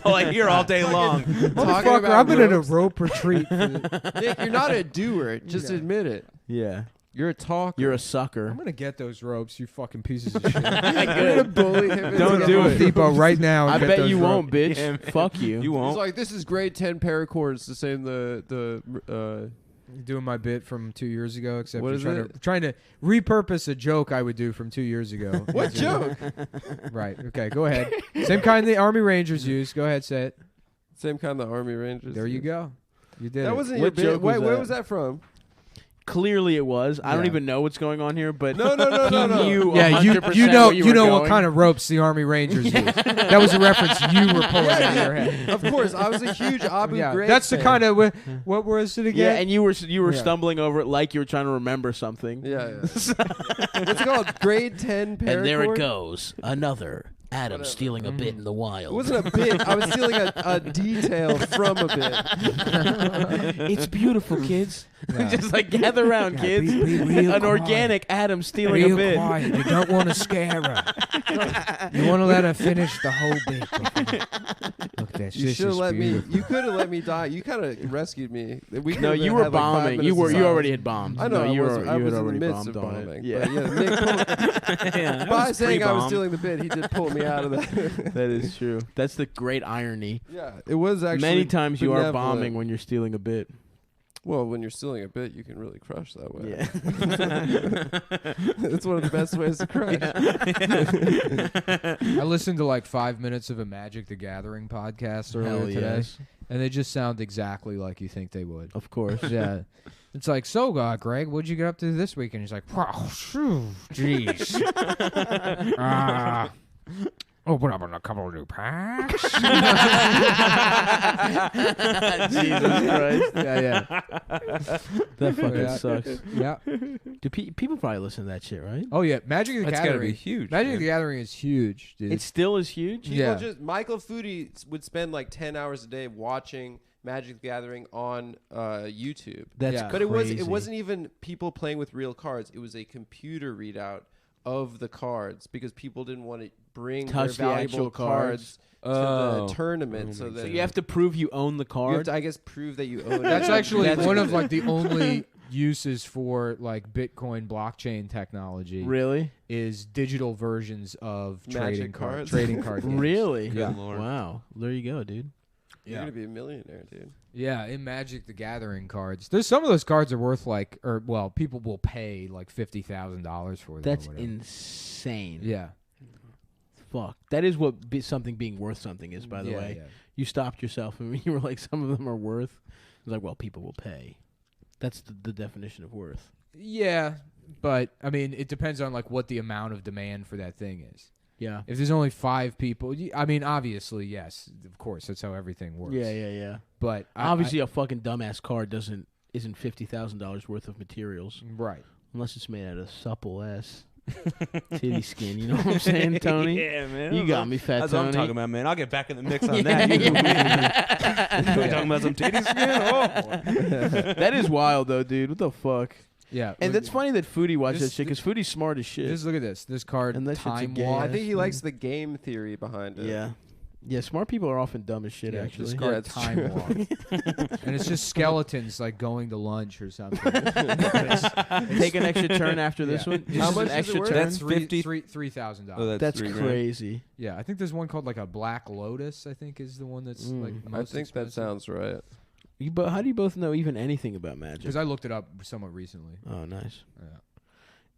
All I hear all day long. Motherfucker, I've been at a rope retreat. Nick, you're not a doer. Just admit it. Yeah. You're a talker. You're a sucker. I'm gonna get those ropes, you fucking pieces of shit. I'm gonna bully him. Don't do it, Depot, right now. I bet you won't, bitch. Yeah, Fuck you. You won't. He's like, this is grade 10 paracords to same the doing my bit from 2 years ago, except What you're is trying to repurpose a joke I would do from 2 years ago. What joke? Right. Okay. Go ahead. Same kind the Army Rangers use. Go ahead. Say it. Same kind the Army Rangers. There you go. You did. That it. wasn't What your bit. joke Wait, was where that? was that from? Clearly, it was. I don't Yeah. even know what's going on here, but No. he knew. Yeah, 100% you know where you were what going. kind of ropes the Army Rangers use. That was a reference you were pulling out of your head. Of course, I was a huge Abu Yeah, Ghraib that's the fan. kind of what was it again? Yeah, and you were Yeah. stumbling over it like you were trying to remember something. Yeah. What's it called? Grade 10 paracord? And there it goes, another Adam Whatever. stealing a bit in the wild. It wasn't a bit. I was stealing a detail from a bit. It's beautiful, kids. Yeah. Just like gather around, Yeah, kids. be real An quiet. organic Adam stealing Real a bit. quiet. You don't want to scare her. You want to let her finish the whole bit. before- Look, this. You This should have is let me. beautiful. You could have let me die. You kind of rescued me. We No, could've you had, were like, 5 bombing. You minutes were. of You silence. already had bombed. I know. No, I you was. were. I You was had in the already midst bombed of on bombing. it. Yeah. But yeah, Nick pulled, by saying I was stealing the bit, he did pull me out of that. That is true. That's the great irony. Yeah, it was actually Many times you are benevolent. bombing when you're stealing a bit. Well, when you're stealing a bit, you can really crush that way. Yeah. It's one of the best ways to crush. I listened to like 5 minutes of a Magic the Gathering podcast earlier Hell today, yes. and they just sound exactly like you think they would. Of course. Yeah. It's like, so, Greg, what'd you get up to this weekend? He's like, wow, phew, jeez. Open up on a couple of new packs. Jesus Christ. Yeah. That fucking Yeah. sucks. Yeah. Do people probably listen to that shit, right? Oh, yeah. Magic the That's gotta Gathering. be huge. Magic man. the Gathering is huge, dude. It still is huge. Yeah. Michael Foodie would spend like 10 hours a day watching Magic the Gathering on YouTube. That's Yeah. But crazy. it wasn't even people playing with real cards. It was a computer readout of the cards because people didn't want to bring Touch their the valuable actual cards. to Oh. the tournament. Oh So my that So you have to prove you own the you have card. to, I guess, prove that you own it. That's actually That's one what of it like the only uses for like Bitcoin blockchain technology Really? is digital versions of Magic trading cards? trading card games. Really? Yeah. Good Lord. Wow. There you go, dude. You're Yeah. gonna be a millionaire, dude. Yeah, in Magic the Gathering cards. There's some of those cards are worth like people will pay like $50,000 for them. That's or whatever. insane. Yeah. Fuck. That is what something being worth something is, by the Yeah, way. yeah. You stopped yourself and you were like, some of them are worth. It's like, well, people will pay. That's the definition of worth. Yeah, but I mean, it depends on like what the amount of demand for that thing is. Yeah. If there's only 5 people, I mean, obviously, yes, of course, that's how everything works. Yeah. But Obviously, a fucking dumbass card isn't $50,000 worth of materials right. unless it's made out of supple ass titty skin. You know what I'm saying, Tony? Yeah, man. You got me, fat That's Tony. what I'm talking about, man. I'll get back in the mix on Yeah, that. You yeah. talking about some titty skin? Oh, boy. That is wild, though, dude. What the fuck? Yeah. And that's funny that Foodie watches that This- shit because Foodie's smart as shit. Just look at this. This card, And that shit's a Time game. Walk. I think he likes the game theory behind it. Yeah. Yeah, smart people are often dumb as shit, Yeah, actually. this Yeah, card, it's Time true. Walk. And it's just skeletons like going to lunch or something. Take an extra turn after this Yeah. one. How Just much an is it extra worth? turn. That's $3,000. Oh, That's $3,000. crazy. Yeah, I think there's one called like a Black Lotus. I think is the one that's like I most think that sounds right. How do you both know even anything about magic? because I looked it up somewhat recently. Oh, nice. Yeah.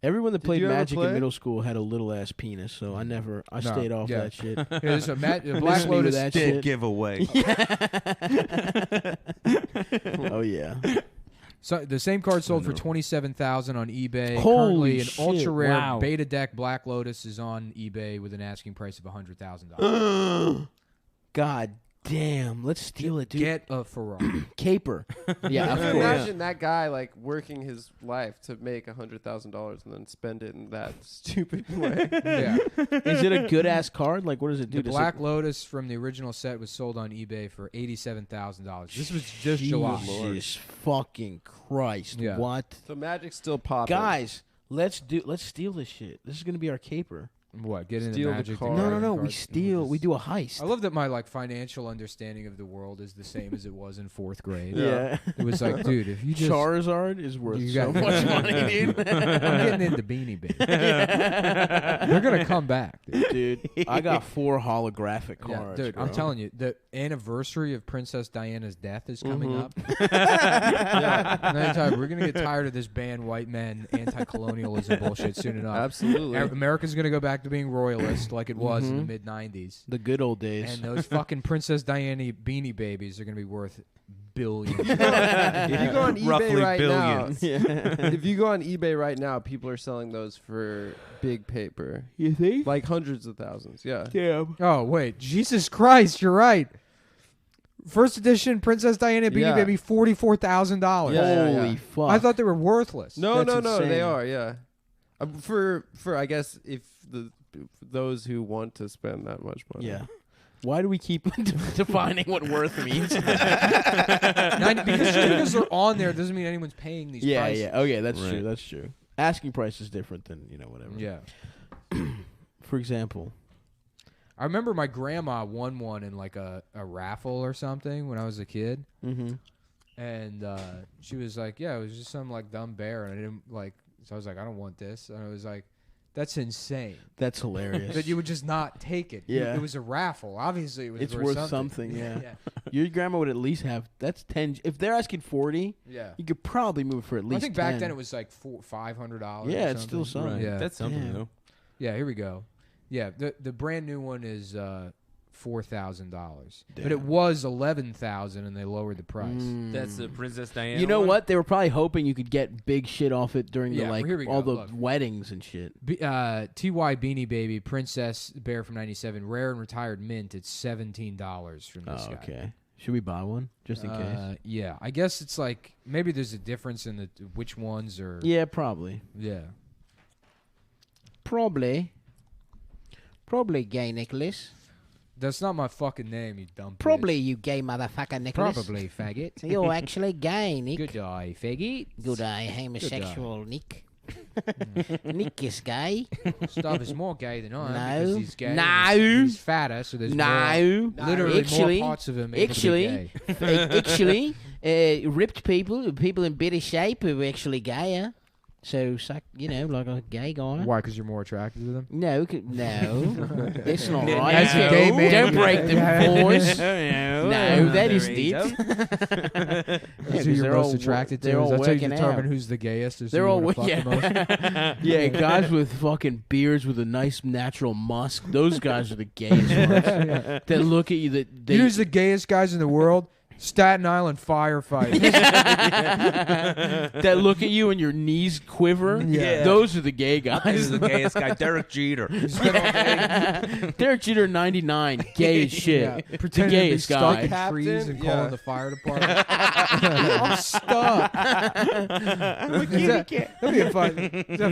Everyone that Did played you ever magic play? in middle school had a little ass penis, so I No, stayed off yeah. that shit. Yeah, there's a Black Miss me with Lotus. that Big shit. giveaway. Oh yeah. So the same card sold for know. $27,000 on eBay. Holy Currently, an shit, ultra rare wow. beta deck Black Lotus is on eBay with an asking price of $100,000. God damn. Let's steal it, dude. Get a Ferrari. Caper. Yeah, of Can you course. imagine that guy like working his life to make $100,000 and then spend it in that stupid way? Yeah. Is it a good ass card? Like, what does it do? The Black Lotus from the original set was sold on eBay for $87,000. This was just July. Jesus fucking Christ. Yeah. What? So Magic's still popping. Guys, let's steal this shit. This is gonna be our caper. What? Get into Steal the Magic? to car. get No, the we cards? steal. We do a heist. I love that my like financial understanding of the world is the same as it was in 4th grade. Yeah. It was like, dude, if you just Charizard is worth You so got- much money, dude. I'm getting into Beanie Baby. They're gonna come back, dude. Dude, I got 4 holographic Yeah, cards. dude, bro. I'm telling you, the anniversary of Princess Diana's death is coming up. And I tell you, we're gonna get tired of this ban white men anti-colonialism bullshit soon enough. Absolutely. America's gonna go back to being royalist like it was in the mid '90s, The good old days. and those fucking Princess Diana Beanie Babies are gonna be worth billions. If you go on eBay Roughly right billions. now, yeah. if you go on eBay right now, people are selling those for big paper, You think? like hundreds of thousands. Yeah. Damn. Oh wait, Jesus Christ, you're right. First edition Princess Diana Beanie Yeah. Baby, $44,000. Yeah. Holy fuck. I thought they were worthless. No, That's no, they insane. are. Yeah. For I guess if those who want to spend that much money. Yeah. Why do we keep defining what worth means? Because they're on there doesn't mean anyone's paying these yeah, prices. yeah. Okay, that's Right. true. That's true. Asking price is different than, whatever. Yeah. For example. I remember my grandma won one in like a raffle or something when I was a kid. Mm-hmm. And she was like, yeah, it was just some like dumb bear. And I didn't like, so I was like, I don't want this. And I was like, that's insane. That's hilarious. That you would just not take it. Yeah. It was a raffle. Obviously, it was It's worth worth something. something, yeah. Yeah. Your grandma would at least have, that's 10. If they're asking 40, Yeah. you could probably move it for at least I think back 10. then it was like $500. Yeah, or it's still something. something. Yeah. That's something Damn. though. Yeah, here we go. Yeah, the brand new one is $4,000, but it Damn. was $11,000, and they lowered the price. That's the Princess Diana. You know one? what? They were probably hoping you could get big shit off it during Yeah, the here we all go, the look. weddings and shit. Ty Beanie Baby Princess Bear from '97, rare and retired mint. It's $17 from this guy. Okay. Should we buy one just in case? Yeah, I guess it's like maybe there's a difference in which ones are. Yeah, probably. Yeah. Probably, gay Nicholas. That's not my fucking name, you dumb. Probably, bitch. you gay motherfucker, Nicholas. Probably, faggot. You're actually gay, Nick. Good eye, faggot. Good eye, homosexual Nick. Nick is gay. Stuff is more gay than I am No. because he's gay. No. and he's fatter, so there's No. literally Actually- more parts of him. able to be Actually, gay. ripped people in better shape are actually gayer. So, like a gay guy. Why? Because you're more attracted to them. No, no, that's not No. right. As a gay No, man, don't you- break the voice. No, that is there deep. you go. That's who you're most attracted to. They're all That's how you working determine out. who's the gayest. Is They're who you all wanna fuck the most. yeah, guys with fucking beards with a nice natural musk. Those guys are the gayest ones. That look at you. That they, Who's the gayest guys in the world? Staten Island firefighters. that look at you and your knees quiver. Yeah. Those are the gay This guys. is the gayest guy, Derek Jeter. Derek Jeter 99, gay as shit. Yeah, The pretending to be gayest stuck guy. in Captain, trees and yeah. calling the fire department. I'm stuck. That'd be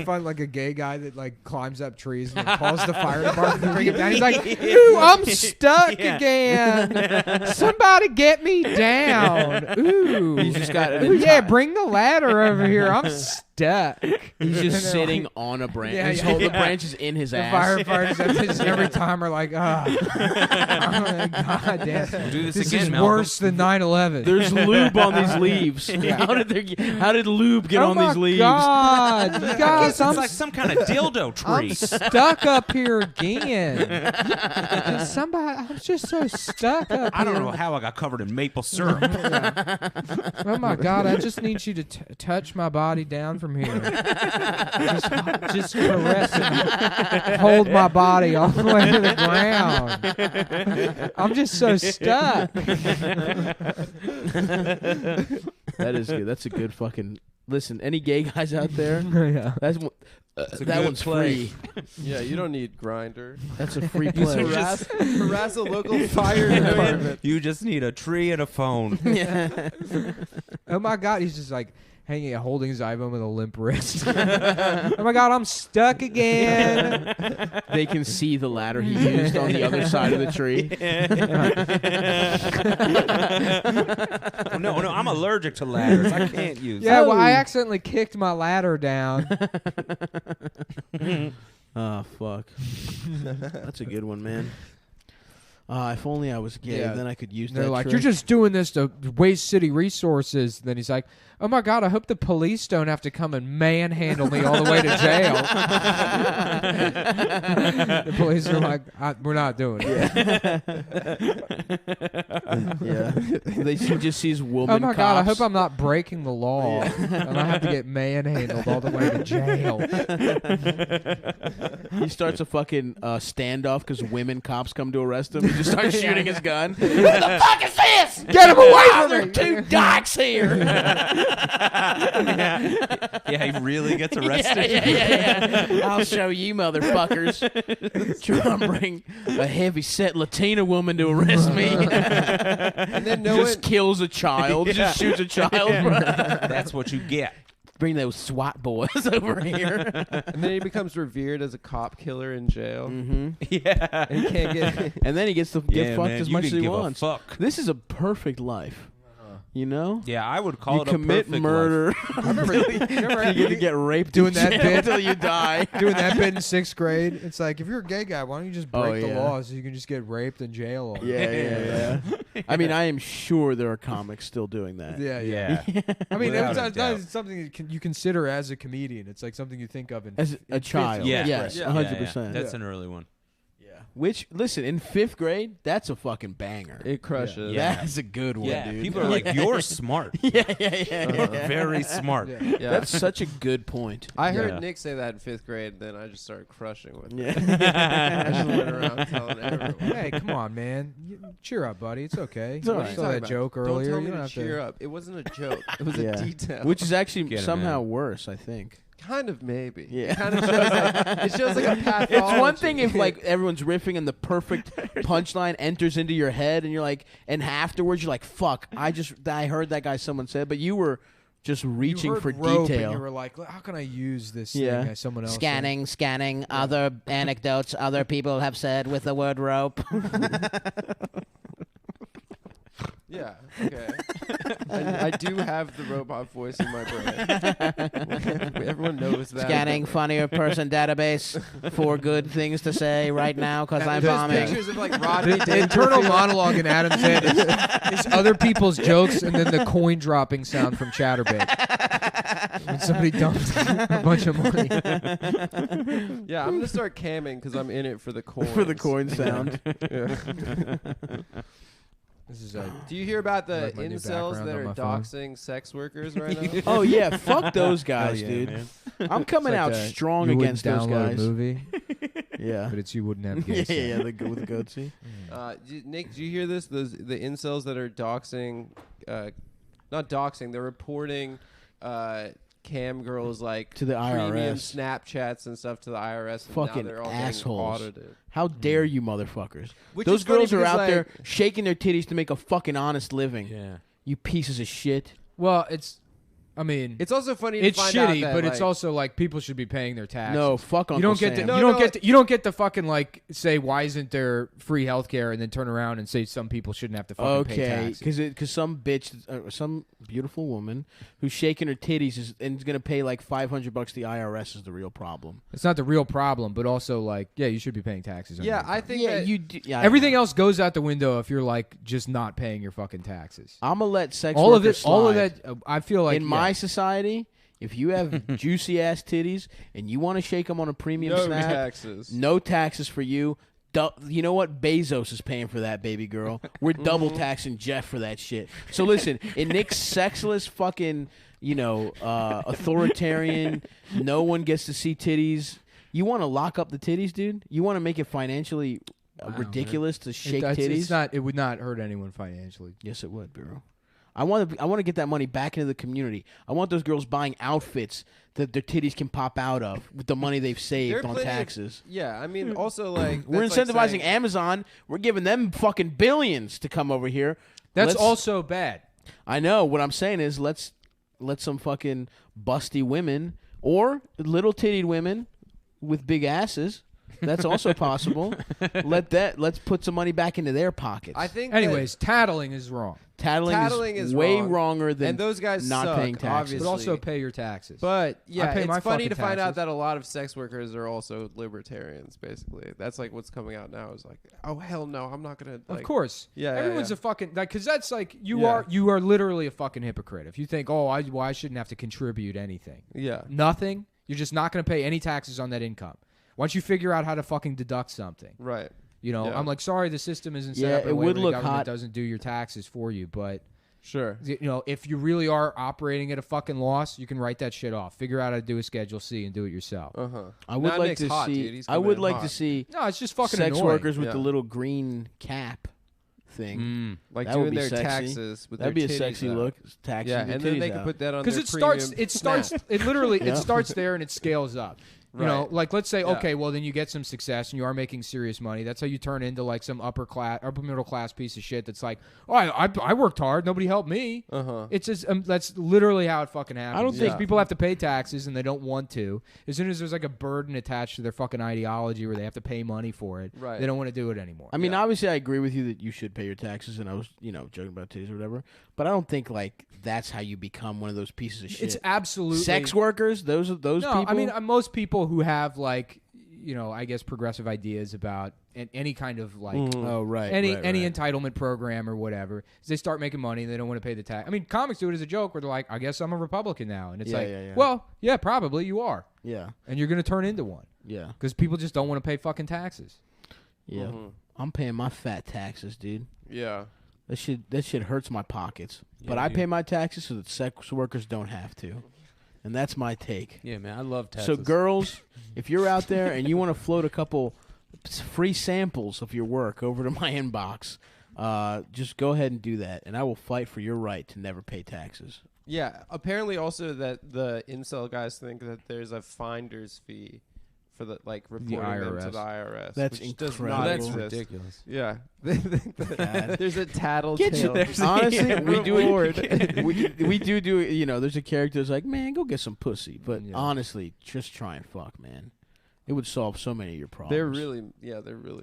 fun, like a gay guy that like climbs up trees and then calls the fire department to bring him down. He's like, "Ooh, I'm stuck again. Somebody get me down. Ooh, He's just got an Ooh, yeah, bring the ladder over here. I'm stuck." He's And just they're sitting like- on a branch. Yeah, He's yeah. holding the branches in his The ass. firefighters every time are like, God damn. We'll do this This again, is Malcolm. worse than 9/11. There's lube on these leaves. How did lube get on these leaves? God, you guys, It's I'm, like some kind of dildo I'm tree. stuck up here again. I'm just so stuck up I don't here. know how I got covered in maple syrup. Oh my God, I just need you to touch my body down from here. Just caress and hold my body all the way to the ground. I'm just so stuck. That is good. That's a good fucking. Listen, any gay guys out there? Yeah. That's It's a that good one's play. free. Yeah, you don't need Grinder. That's a free Just play. harass a local fire department. You just need a tree and a phone. Oh my God, he's just like holding his iPhone with a limp wrist. Oh my God, I'm stuck again. They can see the ladder he used on the other side of the tree. No, I'm allergic to ladders. I can't use. Yeah, well, I accidentally kicked my ladder down. Oh, fuck. That's a good one, man. If only I was gay, Yeah. then I could use They're that like, trick. you're just doing this to waste city resources. Then he's like, oh my God, I hope the police don't have to come and manhandle me all the way to jail. The police are like, we're not doing it. Yeah. He just sees woman Oh my God, I cops. hope I'm not breaking the law and I have to get manhandled all the way to jail. He starts a fucking standoff because women cops come to arrest him. He just starts shooting his gun. What the fuck is this? Get him away from There are me! two dykes here. Yeah, he really gets arrested. Yeah. I'll show you, motherfuckers. Try and bring a heavy-set Latina woman to arrest me. And then Just kills a child. Just shoots a child. That's what you get. Bring those SWAT boys over here. And then he becomes revered as a cop killer in jail. Mm-hmm. Yeah. And he can't get. And then he gets to get Yeah, fucked man, as you much as didn't he give a wants. fuck. This is a perfect life. You know? Yeah, I would call You it a commit perfect murder. I remember you You get to get raped doing that bit until you die. doing that bit in 6th grade. It's like, if you're a gay guy, why don't you just break the yeah. law so you can just get raped in jail? All Yeah. I mean, I am sure there are comics still doing that. yeah. Yeah. I mean, Without it's a not doubt. something you consider as a comedian. It's like something you think of in As a in child. Yeah. Yes, Yeah. 100%. That's an early one. Which, listen, in 5th grade, that's a fucking banger. It crushes. Yeah. That's a good one, Yeah, dude. people are like, you're smart. yeah. You're very smart. Yeah. Yeah. That's such a good point. I heard Yeah. Nick say that in 5th grade, then I just started crushing with it. Yeah. I just went around telling everyone. Hey, come on, man. Cheer up, buddy. It's okay. It's all You right. saw that joke earlier. Don't tell You me to have cheer up. It wasn't a joke. It was Yeah. a detail. Which is actually Get it, somehow man. worse, I think. kind of maybe. Yeah. It kind of shows it shows like a pathology. It's one thing if like everyone's riffing and the perfect punchline enters into your head and you're like, and afterwards you're like, fuck, I heard that guy someone said, but you were just reaching you heard for rope detail. And you were like, how can I use this Yeah. thing as someone else? Scanning, other anecdotes other people have said with the word rope. Yeah. Okay. I do have the robot voice in my brain. Everyone knows that. Scanning funnier person database. 4 good things to say right now because I'm There's bombing. pictures of like Rodney The internal monologue in Adam's head is other people's jokes and then the coin dropping sound from Chatterbait. When somebody dumped a bunch of money. Yeah, I'm gonna start camming because I'm in it for the coin. For the coin sound. Yeah. This is Do you hear about the Like my new incels background that on are my phone. doxing sex workers right now? Oh yeah, fuck those guys, yeah, dude. man. I'm coming out strong against those download guys. a movie, Yeah. but it's you wouldn't have Yeah, gay yeah, sex. with the goatee. Nick, do you hear this? The incels that are doxing, not doxing, they're reporting cam girls like To the premium IRS. Snapchats and stuff to the IRS. And Fucking now they're all assholes. getting audited. How dare you, motherfuckers? Which Those is funny girls are because, out there like, shaking their titties to make a fucking honest living. Yeah. You pieces of shit. Well, It's also funny. it's to find out shitty, that, but it's like, also like people should be paying their taxes. No, fuck You Uncle don't get to, Sam. No, you don't no, get to, you don't get to fucking like say why isn't there free healthcare and then turn around and say some people shouldn't have to fucking pay Okay, taxes. because some bitch, some beautiful woman who's shaking her titties is gonna pay like $500 to the IRS is the real problem. It's not the real problem, but also like yeah, you should be paying taxes. on Yeah, your I income. think Yeah, that you. Yeah, Everything else goes out the window if you're like just not paying your fucking taxes. I'm gonna let sex All of workers it, all of slide. that. I feel like in my society, if you have juicy ass titties and you want to shake them on a premium no snap, taxes. no taxes for you. You know what? Bezos is paying for that, baby girl. We're double taxing Jeff for that shit. So listen, in Nick's sexless fucking, authoritarian, no one gets to see titties. You want to lock up the titties, dude? You want to make it financially ridiculous to shake titties? It's not. It would not hurt anyone financially. Yes, it would, bro. I want to get that money back into the community. I want those girls buying outfits that their titties can pop out of with the money they've saved on taxes. I mean, also like we're incentivizing like saying, Amazon. We're giving them fucking billions to come over here. That's also bad. I know. What I'm saying is let's some fucking busty women or little tittied women with big asses. That's also possible. Let's put some money back into their pockets. I think. Anyways, tattling is wrong. Tattling is way wronger than and those guys not suck, paying taxes. obviously. But also pay your taxes. But yeah, pay my it's funny fucking to find out taxes. that a lot of sex workers are also libertarians. Basically, that's like what's coming out now. Is like, oh hell no, I'm not gonna. Like, of course, everyone's yeah. a fucking like because that's like you are literally a fucking hypocrite if you think I shouldn't have to contribute anything. Yeah, nothing. You're just not gonna pay any taxes on that income. Once you figure out how to fucking deduct something, right? You know, Yeah. I'm like, sorry, the system isn't set up in a way would where look the government hot. doesn't do your taxes for you, but. Sure. You know, if you really are operating at a fucking loss, you can write that shit off. Figure out how to do a Schedule C and do it yourself. I would like to see. I would like to see. No, it's just fucking sex annoying. workers with the little green cap thing. Like that would doing be their sexy. taxes with That'd their be a sexy titties look. out. Taxes Yeah, with and then they titties can out. put that on Because their it starts. It literally it starts there and it scales up. You know, Right. like let's say, Yeah. okay, well then you get some success and you are making serious money. That's how you turn into like some upper middle class piece of shit. That's like, oh, I worked hard, nobody helped me. It's just that's literally how it fucking happens. I don't think- people have to pay taxes and they don't want to. As soon as there's like a burden attached to their fucking ideology where they have to pay money for it, Right. they don't want to do it anymore. I mean, obviously, I agree with you that you should pay your taxes, and I was, joking about titties or whatever. But I don't think like that's how you become one of those pieces of shit. It's absolutely sex workers. Those people. I mean, most people who have like, I guess progressive ideas about any kind of like, any entitlement program or whatever, is they start making money and they don't want to pay the tax. I mean, comics do it as a joke where they're like, I guess I'm a Republican now, and it's well, yeah, probably you are, and you're gonna turn into one, because people just don't want to pay fucking taxes. I'm paying my fat taxes, dude. Yeah. That shit hurts my pockets. But I pay my taxes so that sex workers don't have to. And that's my take. Yeah, man, I love taxes. So girls, if you're out there and you want to float a couple free samples of your work over to my inbox, just go ahead and do that. And I will fight for your right to never pay taxes. Yeah. Apparently, also that the incel guys think that there's a finder's fee for the reporting them to the IRS. That's which incredible. Does not That's exist. ridiculous. Yeah. There's a tattletale. Honestly, we do reward. we do. There's a character that's like, man, go get some pussy. But honestly, just try and fuck, man. It would solve so many of your problems. They're really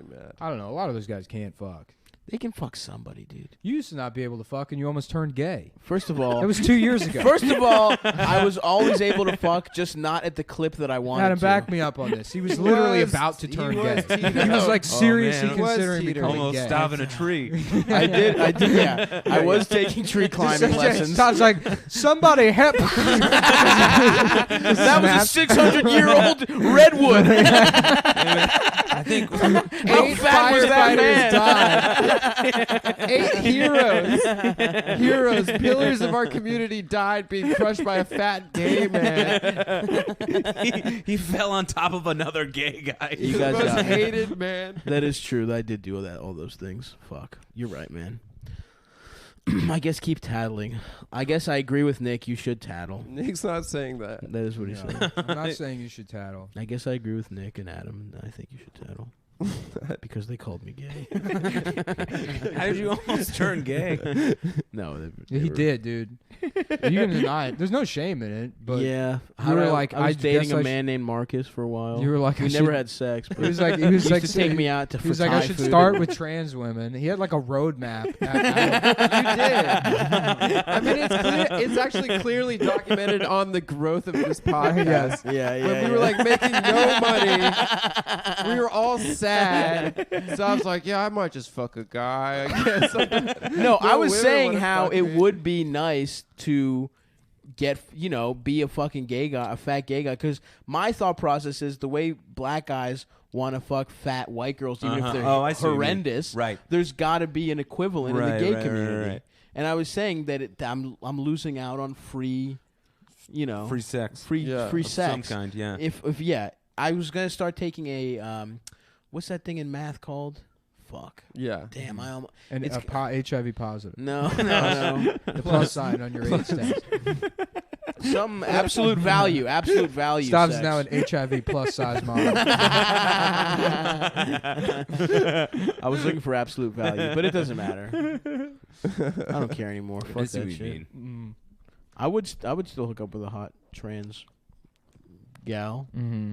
mad. I don't know. A lot of those guys can't fuck. They can fuck somebody, dude. You used to not be able to fuck, and you almost turned gay. First of all, It was 2 years ago. First of all, I was always able to fuck, just not at the clip that I wanted Adam, to. back me up on this. He was literally about to turn gay. He was like seriously man. considering He was becoming Almost gay. stopping a tree. I did, yeah. I was taking tree climbing lessons. Tom's like, somebody help. That was a 600-year-old redwood. I think How fat was that man? 8 heroes, pillars of our community died being crushed by a fat gay man. he fell on top of another gay guy. You guys Most got me. hated man. That is true. I did do all those things. Fuck. You're right, man. I guess keep tattling. I guess I agree with Nick. You should tattle. Nick's not saying that. That is what he said. I'm not saying you should tattle. I guess I agree with Nick and Adam. I think you should tattle. Because they called me gay. How did you almost turn gay? No. He did, dude. You can deny it. There's no shame in it. But yeah. you were like, I was I dating guess a I man named Marcus for a while. You were like, we I never should- had sex. But he was like, he used to take me out to. He was like, I should start with trans women. He had like a roadmap. You did. I mean, it's actually clearly documented on the growth of this podcast. Yeah. When we were like making no money, we were all sad. So I was like, yeah, I might just fuck a guy, I guess. No, I was women saying wanna how fuck it me. would be nice to get, be a fucking gay guy, a fat gay guy. Because my thought process is the way black guys want to fuck fat white girls, even if they're I see what you mean. horrendous. Right. There's got to be an equivalent in the Right, gay right, community. right. And I was saying that I'm losing out on free, Free sex. free Of sex. some kind, yeah. If I was gonna start taking a what's that thing in math called? fuck. Yeah. Damn, I almost. And It's- HIV positive. No. The plus sign on your AIDS test. Some absolute value. Stavs is sex. now an HIV plus size model. I was looking for absolute value, but it doesn't matter. I don't care anymore. Fuck I see that what you shit. mean. I would still hook up with a hot trans gal. Mm-hmm.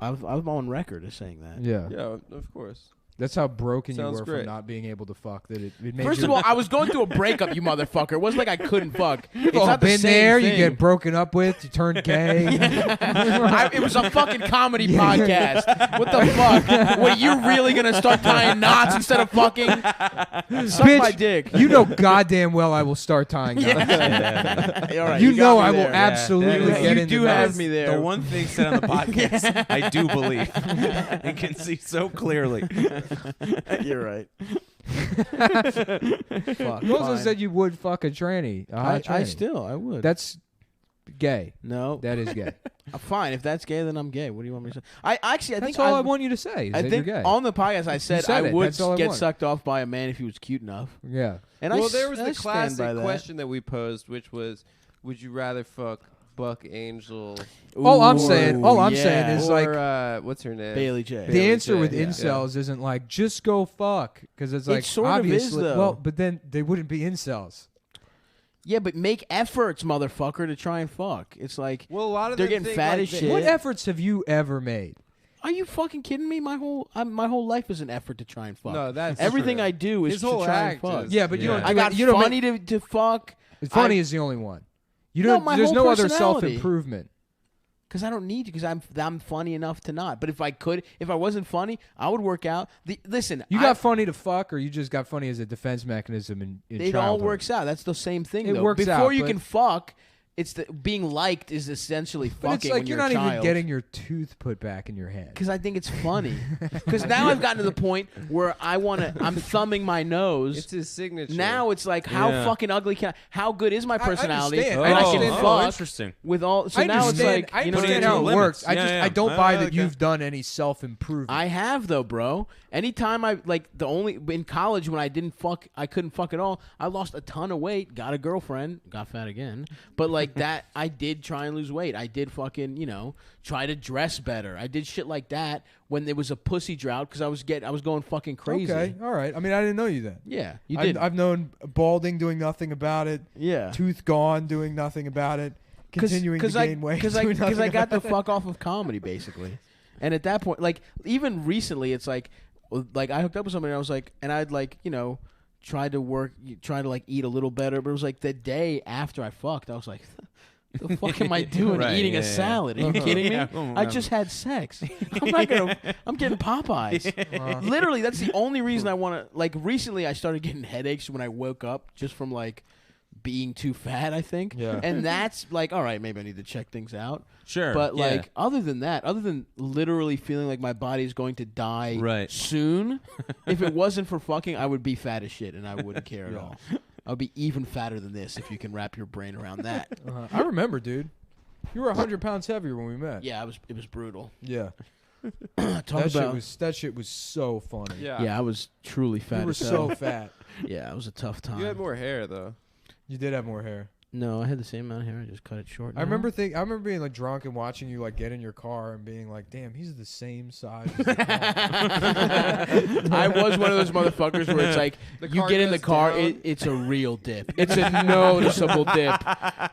I'm on record as saying that. Yeah. Yeah, of course. That's how broken you Sounds were great. from not being able to fuck. That it made First you, of all, I was going through a breakup, you motherfucker. It wasn't like I couldn't fuck. It's all not the been same there. thing. You get broken up with. You turn gay. It was a fucking comedy podcast. What the fuck? What, you really gonna start tying knots instead of fucking? Suck Bitch, my dick. You know goddamn well I will start tying knots. All right, You got know me I will there. absolutely Yeah, get you into do that. have me there. The one thing said on the podcast, I do believe, and can see so clearly. You're right. Fuck, You also fine. said you would fuck a tranny. A hot I tranny. I would. That's gay. no. That is gay. Fine. If that's gay, then I'm gay. What do you want me to say? I That's think all I want you to say. Is I that think you're gay. on the podcast I said said I it. would That's all I get want. sucked off by a man if he was cute enough. Yeah. And Well, there was I the stand by classic that. question that we posed, which was, would you rather fuck Buck Angel All I'm Ooh, saying is or like what's her name? Bailey J. the Bailey answer J, with yeah. incels isn't like just go fuck because it's It like sort of obviously is, though. well, but then they wouldn't be incels. Yeah, but make efforts, motherfucker, to try and fuck. It's like, Well, a lot of They're them getting think, fat like, as they- shit. What efforts have you ever made? are you fucking kidding me? My whole life is an effort to try and fuck. No, that's Everything true. I do is His to whole try and act fuck. is- Yeah, but you Yeah. don't. I got you don't funny to fuck Funny I- is the only one. You No, don't. my There's whole no other personality. self-improvement. because I don't need to. Because I'm funny enough to not. But if I wasn't funny, I would work out. Listen, You got funny to fuck, or you just got funny as a defense mechanism in It all childhood? works out. That's the same thing. It though. works Before out, you but- can fuck, it's being liked is essentially fucking. But it's like when you're a not even child. getting your tooth put back in your head. Because I think it's funny. Because now I've gotten to the point where I'm thumbing my nose. It's his signature. Now it's like, how Yeah. fucking ugly can how good is my personality? understand. And I Oh, can oh, fuck interesting. with all. So I now it's understand. like, I you know what understand I how mean? it works. Limits. I Yeah. I don't buy that Okay. you've done any self-improvement. I have though, bro. Anytime I in college when I couldn't fuck at all. I lost a ton of weight, got a girlfriend, got fat again. But like that, I did try and lose weight. I did fucking try to dress better. I did shit like that when there was a pussy drought because I was going fucking crazy. Okay, all right. I mean, I didn't know you then. Yeah, you did. I've known balding, doing nothing about it. Yeah. Tooth gone, doing nothing about it. Continuing to gain weight. Because doing I nothing got the about it. fuck off of comedy basically, and at that point, like even recently, it's like I hooked up with somebody, and I was like, and I'd like try to like eat a little better, but it was like the day after I fucked, I was like, the fuck am I doing Right, eating yeah, a yeah. salad? Are you kidding me? Yeah, I just had sex. I'm getting Popeyes. Literally, that's the only reason I want to. Like recently, I started getting headaches when I woke up just from like being too fat, I think. Yeah. And that's like, all right, maybe I need to check things out. Sure. But yeah. like, other than literally feeling like my body is going to die Right. soon, if it wasn't for fucking, I would be fat as shit and I wouldn't care at all. I would be even fatter than this if you can wrap your brain around that. I remember, dude. You were 100 pounds heavier when we met. Yeah, it was brutal. Yeah. Talk That shit was so funny. yeah, I was truly fat. You were as so hell. fat. Yeah, it was a tough time. You had more hair though. You did have more hair. No, I had the same amount of hair. I just cut it short. I remember being like drunk and watching you like get in your car and being like, "Damn, he's the same size." As the car." I was one of those motherfuckers where it's like The you car get in the goes car, down. it's a real dip. It's a noticeable dip,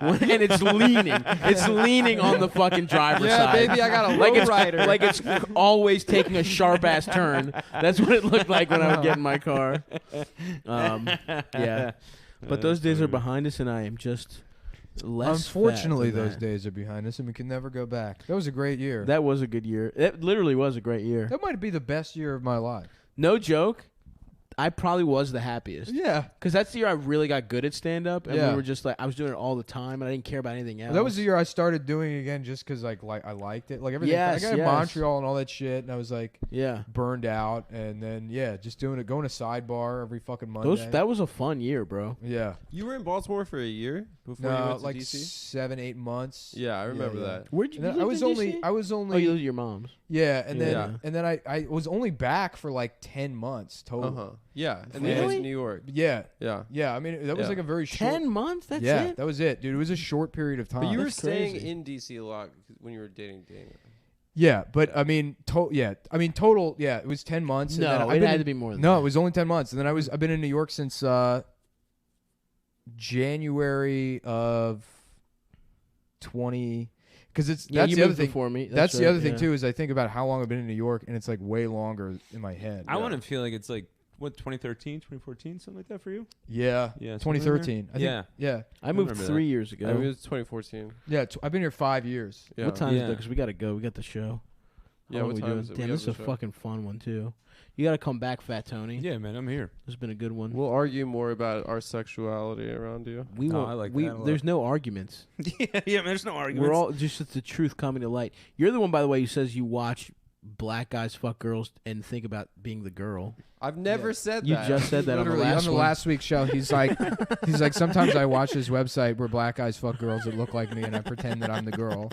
and it's leaning. It's leaning on the fucking driver's Yeah, side. baby, I got a like it's lowrider. like it's always taking a sharp ass turn. That's what it looked like when I would get in my car. Yeah, but those days are behind us, and I am just less. Unfortunately, fat than those that. days are behind us, and we can never go back. That was a great year. That was a good year. It literally was a great year. That might be the best year of my life. No joke. I probably was the happiest. Yeah. Because that's the year I really got good at stand-up, and Yeah. we were just like, I was doing it all the time, and I didn't care about anything else. That was the year I started doing it again just because like I liked it. Like everything. Yes, I got in yes. Montreal and all that shit, and I was like Yeah. burned out. And then, just doing it, going to Sidebar every fucking Monday. That was a fun year, bro. Yeah. You were in Baltimore for a year before you No, went to like DC? 7-8 months. Yeah, I remember yeah. that. Where'd you, And then you I lived was in only, DC? I was Oh, only, you lived at your mom's. yeah, and then, Yeah. and then I was only back for like 10 months total. Uh-huh. Yeah, and then Really? you went to New York. Yeah, Yeah. yeah. I mean, that was Yeah. like a very short. 10 months? That's yeah, it? that was it, dude. It was a short period of time. But you were That's staying crazy. in DC a lot when you were dating Daniel. Yeah, but I mean, total. Yeah, it was 10 months. And then No, I've it been had in- to be more than No, that. it was only 10 months, and then I've been in New York since January of 20. Because that's Yeah, you the other moved thing. before me. That's the right, other thing yeah. too. Is I think about how long I've been in New York, and it's like way longer in my head. I want to feel like it's like what 2013, 2014, something like that for you. Yeah, Yeah, somewhere in there. 2013. I think, Yeah. yeah, I moved remember 3 years ago. I mean, it was 2014. yeah. I've been here 5 years. Yeah. What time is Yeah. it? Because we got to go. We got the show. Yeah, How what long time we is doing? it? We Damn, have this is a the show. fucking fun one, too. You got to come back, Fat Tony. Yeah, man, I'm here. This has been a good one. We'll argue more about our sexuality around you. we No, won't. I like we, that a lot. there's no arguments. yeah, man, there's no arguments. We're all just the truth coming to light. You're the one, by the way, who says you watch black guys fuck girls and think about being the girl. I've never Yeah. said You that. just said that on the Literally last on the one. last week's show, he's like, sometimes I watch this website where black guys fuck girls that look like me, and I pretend that I'm the girl.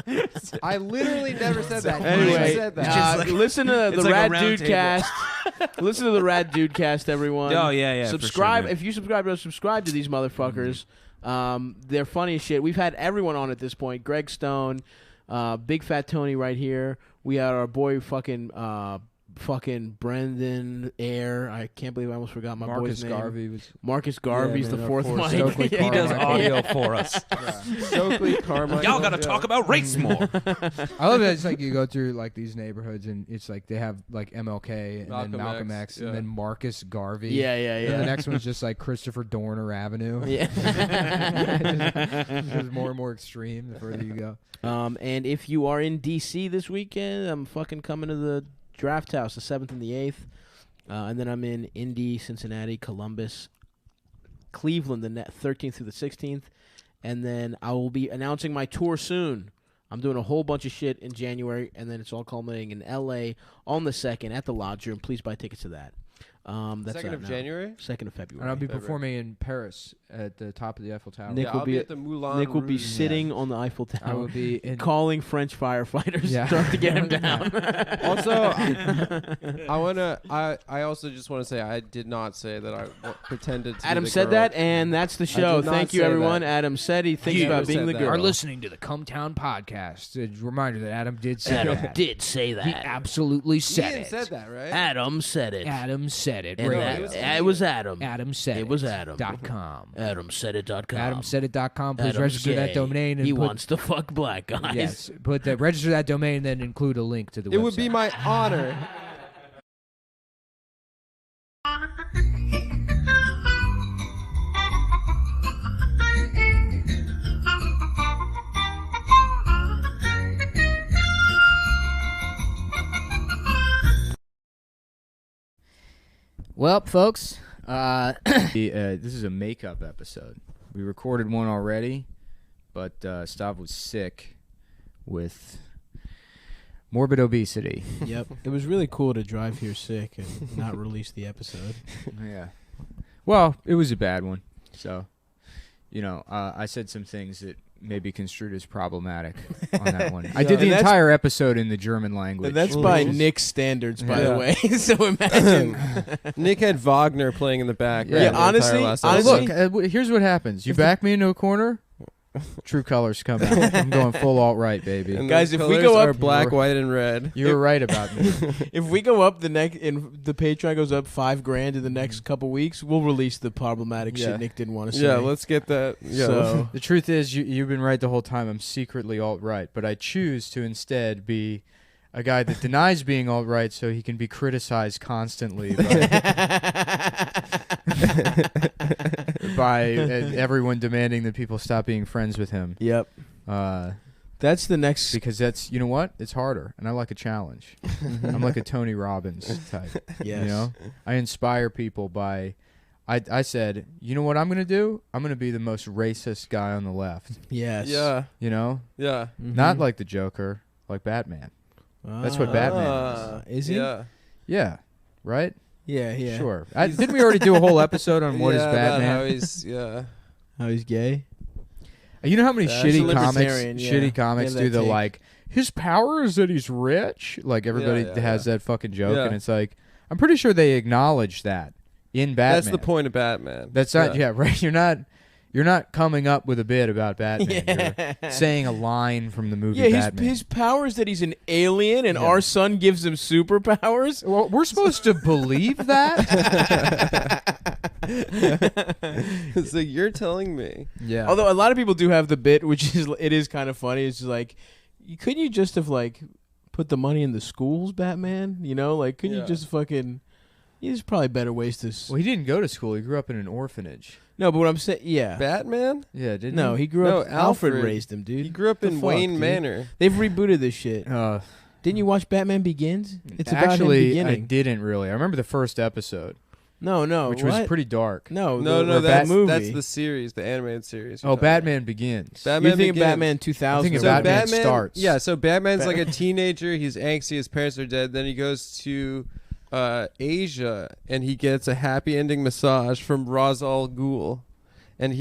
I literally never said that. Anyway, You said that. listen to the it's like a Rad round Dude table. Cast. Listen to the Rad Dude Cast, everyone. Oh yeah, for subscribe sure, man. if you subscribe to these motherfuckers. They're funny as shit. We've had everyone on at this point. Greg Stone, Big Fat Tony right here. We had our boy fucking Brendan Air. I can't believe I almost forgot my Marcus boy's name. Garvey was. Marcus Garvey's man, the of fourth course. mic. Stokely Yeah. he does Carmichael. audio for us. Stokely Carmichael. Y'all got to talk about race more. I love that it's like you go through like these neighborhoods, and it's like they have like MLK and Malcolm then Malcolm X, X, and then Marcus Garvey. Yeah, And the yeah. next one's just like Christopher Dorner Avenue. Yeah. It's more and more extreme the further you go. And if you are in DC this weekend, I'm fucking coming to the Draft House, the 7th and the 8th. And then I'm in Indy, Cincinnati, Columbus, Cleveland, the 13th through the 16th. And then I will be announcing my tour soon. I'm doing a whole bunch of shit in January, and then it's all culminating in L.A. on the 2nd at the Lodge Room. Please buy tickets to that. That's 2nd of now. January? 2nd of February. And I'll be February. performing in Paris at the top of the Eiffel Tower. Nick yeah, will I'll be be at- at the Moulin Nick will be Rouge. sitting on the Eiffel Tower. I will be in. calling French firefighters Yeah. to get him down. Also, I also just want to say I did not say that I pretended to Adam be the said girl. that, and that's the show. did not Thank you, say everyone. that. Adam said he thinks You about being said the that. girl. Are listening to the Cumtown podcast. A reminder that Adam did say Adam that. did say that. He absolutely said Ian it. said that, right? Adam said it. Adam said it. And Radio. it was Adam. Adam said it. It was Adam. .com. AdamSaidIt.com. AdamSaidIt.com. Please Adam's register that gay. domain. And He put, wants to fuck black guys. Yes, register that domain, then include a link to the It website. would be my honor. Well, folks, this is a makeup episode. We recorded one already, but Stav was sick with morbid obesity. Yep. It was really cool to drive here sick and not release the episode. Yeah. Well, it was a bad one. So, I said some things that may be construed as problematic on that one. I did the and that's- entire episode in the German language. And that's by Nick's standards, by the Yeah. way. So imagine. Nick had Wagner playing in the background. Yeah, the entire honestly- last honestly- episode. Look, here's what happens. You back me into a corner, true colors come out. I'm going full alt-right, baby. And Guys, the if we colors go up- are black, white, and red. You were right about me. If we go up the Patreon goes up $5,000 in the next couple weeks, we'll release the problematic Yeah. shit Nick didn't want to say. Yeah, let's get that. Yeah, So The truth is, you've been right the whole time. I'm secretly alt-right, but I choose to instead be a guy that denies being alt-right so he can be criticized constantly by everyone demanding that people stop being friends with him. Yep. That's the next. because that's, you know what? It's harder, and I like a challenge. I'm like a Tony Robbins type. Yes. You know, I inspire people by. I said, you know what I'm gonna do? I'm gonna be the most racist guy on the left. Yes. Yeah. You know, Yeah. not like the Joker, like Batman. That's what Batman is. He? Yeah. Yeah, right. Yeah. Yeah. Sure. Didn't we already do a whole episode on what is Yeah, about Batman? How he's, yeah. How he's gay. You know how many He's a shitty comics, libertarian, yeah. shitty comics Yeah, do that the take. like his power is that he's rich. Like everybody Yeah, has that fucking joke, Yeah. and it's like I'm pretty sure they acknowledge that in Batman. That's the point of Batman. That's not right. You're not coming up with a bit about Batman. Yeah. You're saying a line from the movie Yeah, Batman. his power is that he's an alien, and Yeah. our son gives him superpowers. Well, we're supposed to believe that. So you're telling me. Yeah. Although a lot of people do have the bit, which is it is kind of funny. It's just like, couldn't you just have like put the money in the schools, Batman? You know, like couldn't you Yeah. just fucking? There's probably better ways to. Well, he didn't go to school. He grew up in an orphanage. No, but what I'm saying, yeah. Batman? Yeah, didn't No, he grew No, up. Alfred Alfred. raised him, dude. He grew up The in fuck, Wayne dude? Manor. They've rebooted this shit. Didn't you watch Batman Begins? It's about him Actually, I beginning. didn't really. I remember the first episode, No, which what? was pretty dark. No, No, the that's movie. that's the series, the animated series. you're Oh, talking about. Batman Begins. Batman You think Begins. Batman 2000? I think it's or Batman whatever. starts. Yeah, so Batman's like a teenager. He's angsty. His parents are dead. Then he goes to Asia, and he gets a happy ending massage from Ra's al Ghul, and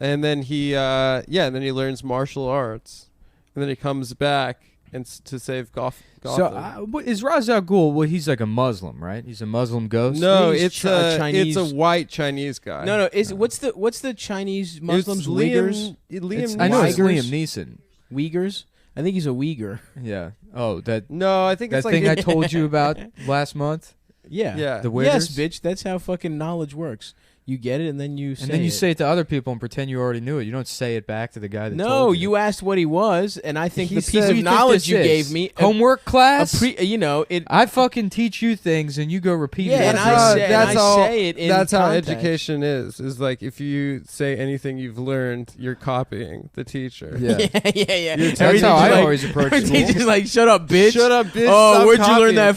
and then he and then he learns martial arts, and then he comes back and to save Gotham. So what is Ra's al Ghul? Well, he's like a Muslim, right? He's a Muslim ghost. no, He's it's Chinese. it's a white Chinese guy. No. What's the Chinese Muslims? It's Uyghurs. Liam I know it's Uyghurs? Liam Neeson. Uyghurs. I think he's a Uyghur. Yeah. Oh, that No, I think that it's thing like I told you about last month. Yeah. Yeah. The Yes, Uyghurs? bitch. That's how fucking knowledge works. You get it, and then you say And then you it. say it to other people and pretend you already knew it. You don't say it back to the guy that No, told you. you asked what he was, and I think He the said- piece What of do you think knowledge this you is? gave me, Homework class? it. I fucking teach you things and you go repeat Yeah, it. and every I time. say- that's and I all. say it in that's how context. education is like if you say anything you've learned, you're copying the teacher. Yeah. yeah. That's how I always approach He's school. just like, shut up, bitch. Shut up, bitch. Oh, Stop where'd you learn copying. that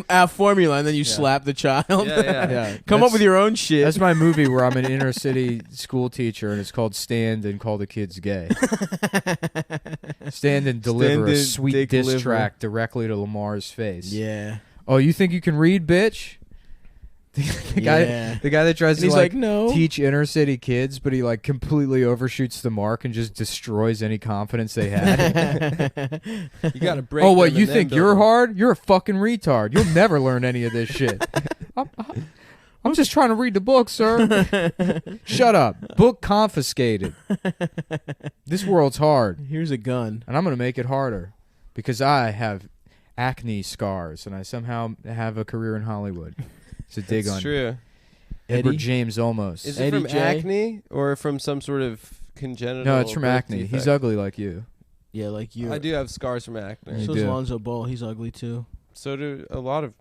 fucking formula? And then you Yeah. slap the child. Yeah, yeah. Yeah, Come that's- up with your own shit. That's my movie where I'm an inner city school teacher and it's called Stand and Call the Kids Gay. Stand and deliver Stand a and sweet dick diss liver. track directly to Lamar's face. Yeah. Oh, you think you can read, bitch? the guy that tries And to he's like like, no. teach inner city kids, but he like completely overshoots the mark and just destroys any confidence they had. You gotta break. Oh, what, them you and then think build you're them. hard? You're a fucking retard. You'll never learn any of this shit. I'm just trying to read the book, sir. Shut up. Book confiscated. This world's hard, Here's a gun. and I'm going to make it harder because I have acne scars, and I somehow have a career in Hollywood. It's a dig That's on true. Edward Eddie? James Olmos. Is it Eddie from J? acne or from some sort of congenital? No, it's from birth acne. defect? He's ugly like you. Yeah, like you. I do have scars from acne. You So's do. Lonzo Ball. He's ugly too. So do a lot of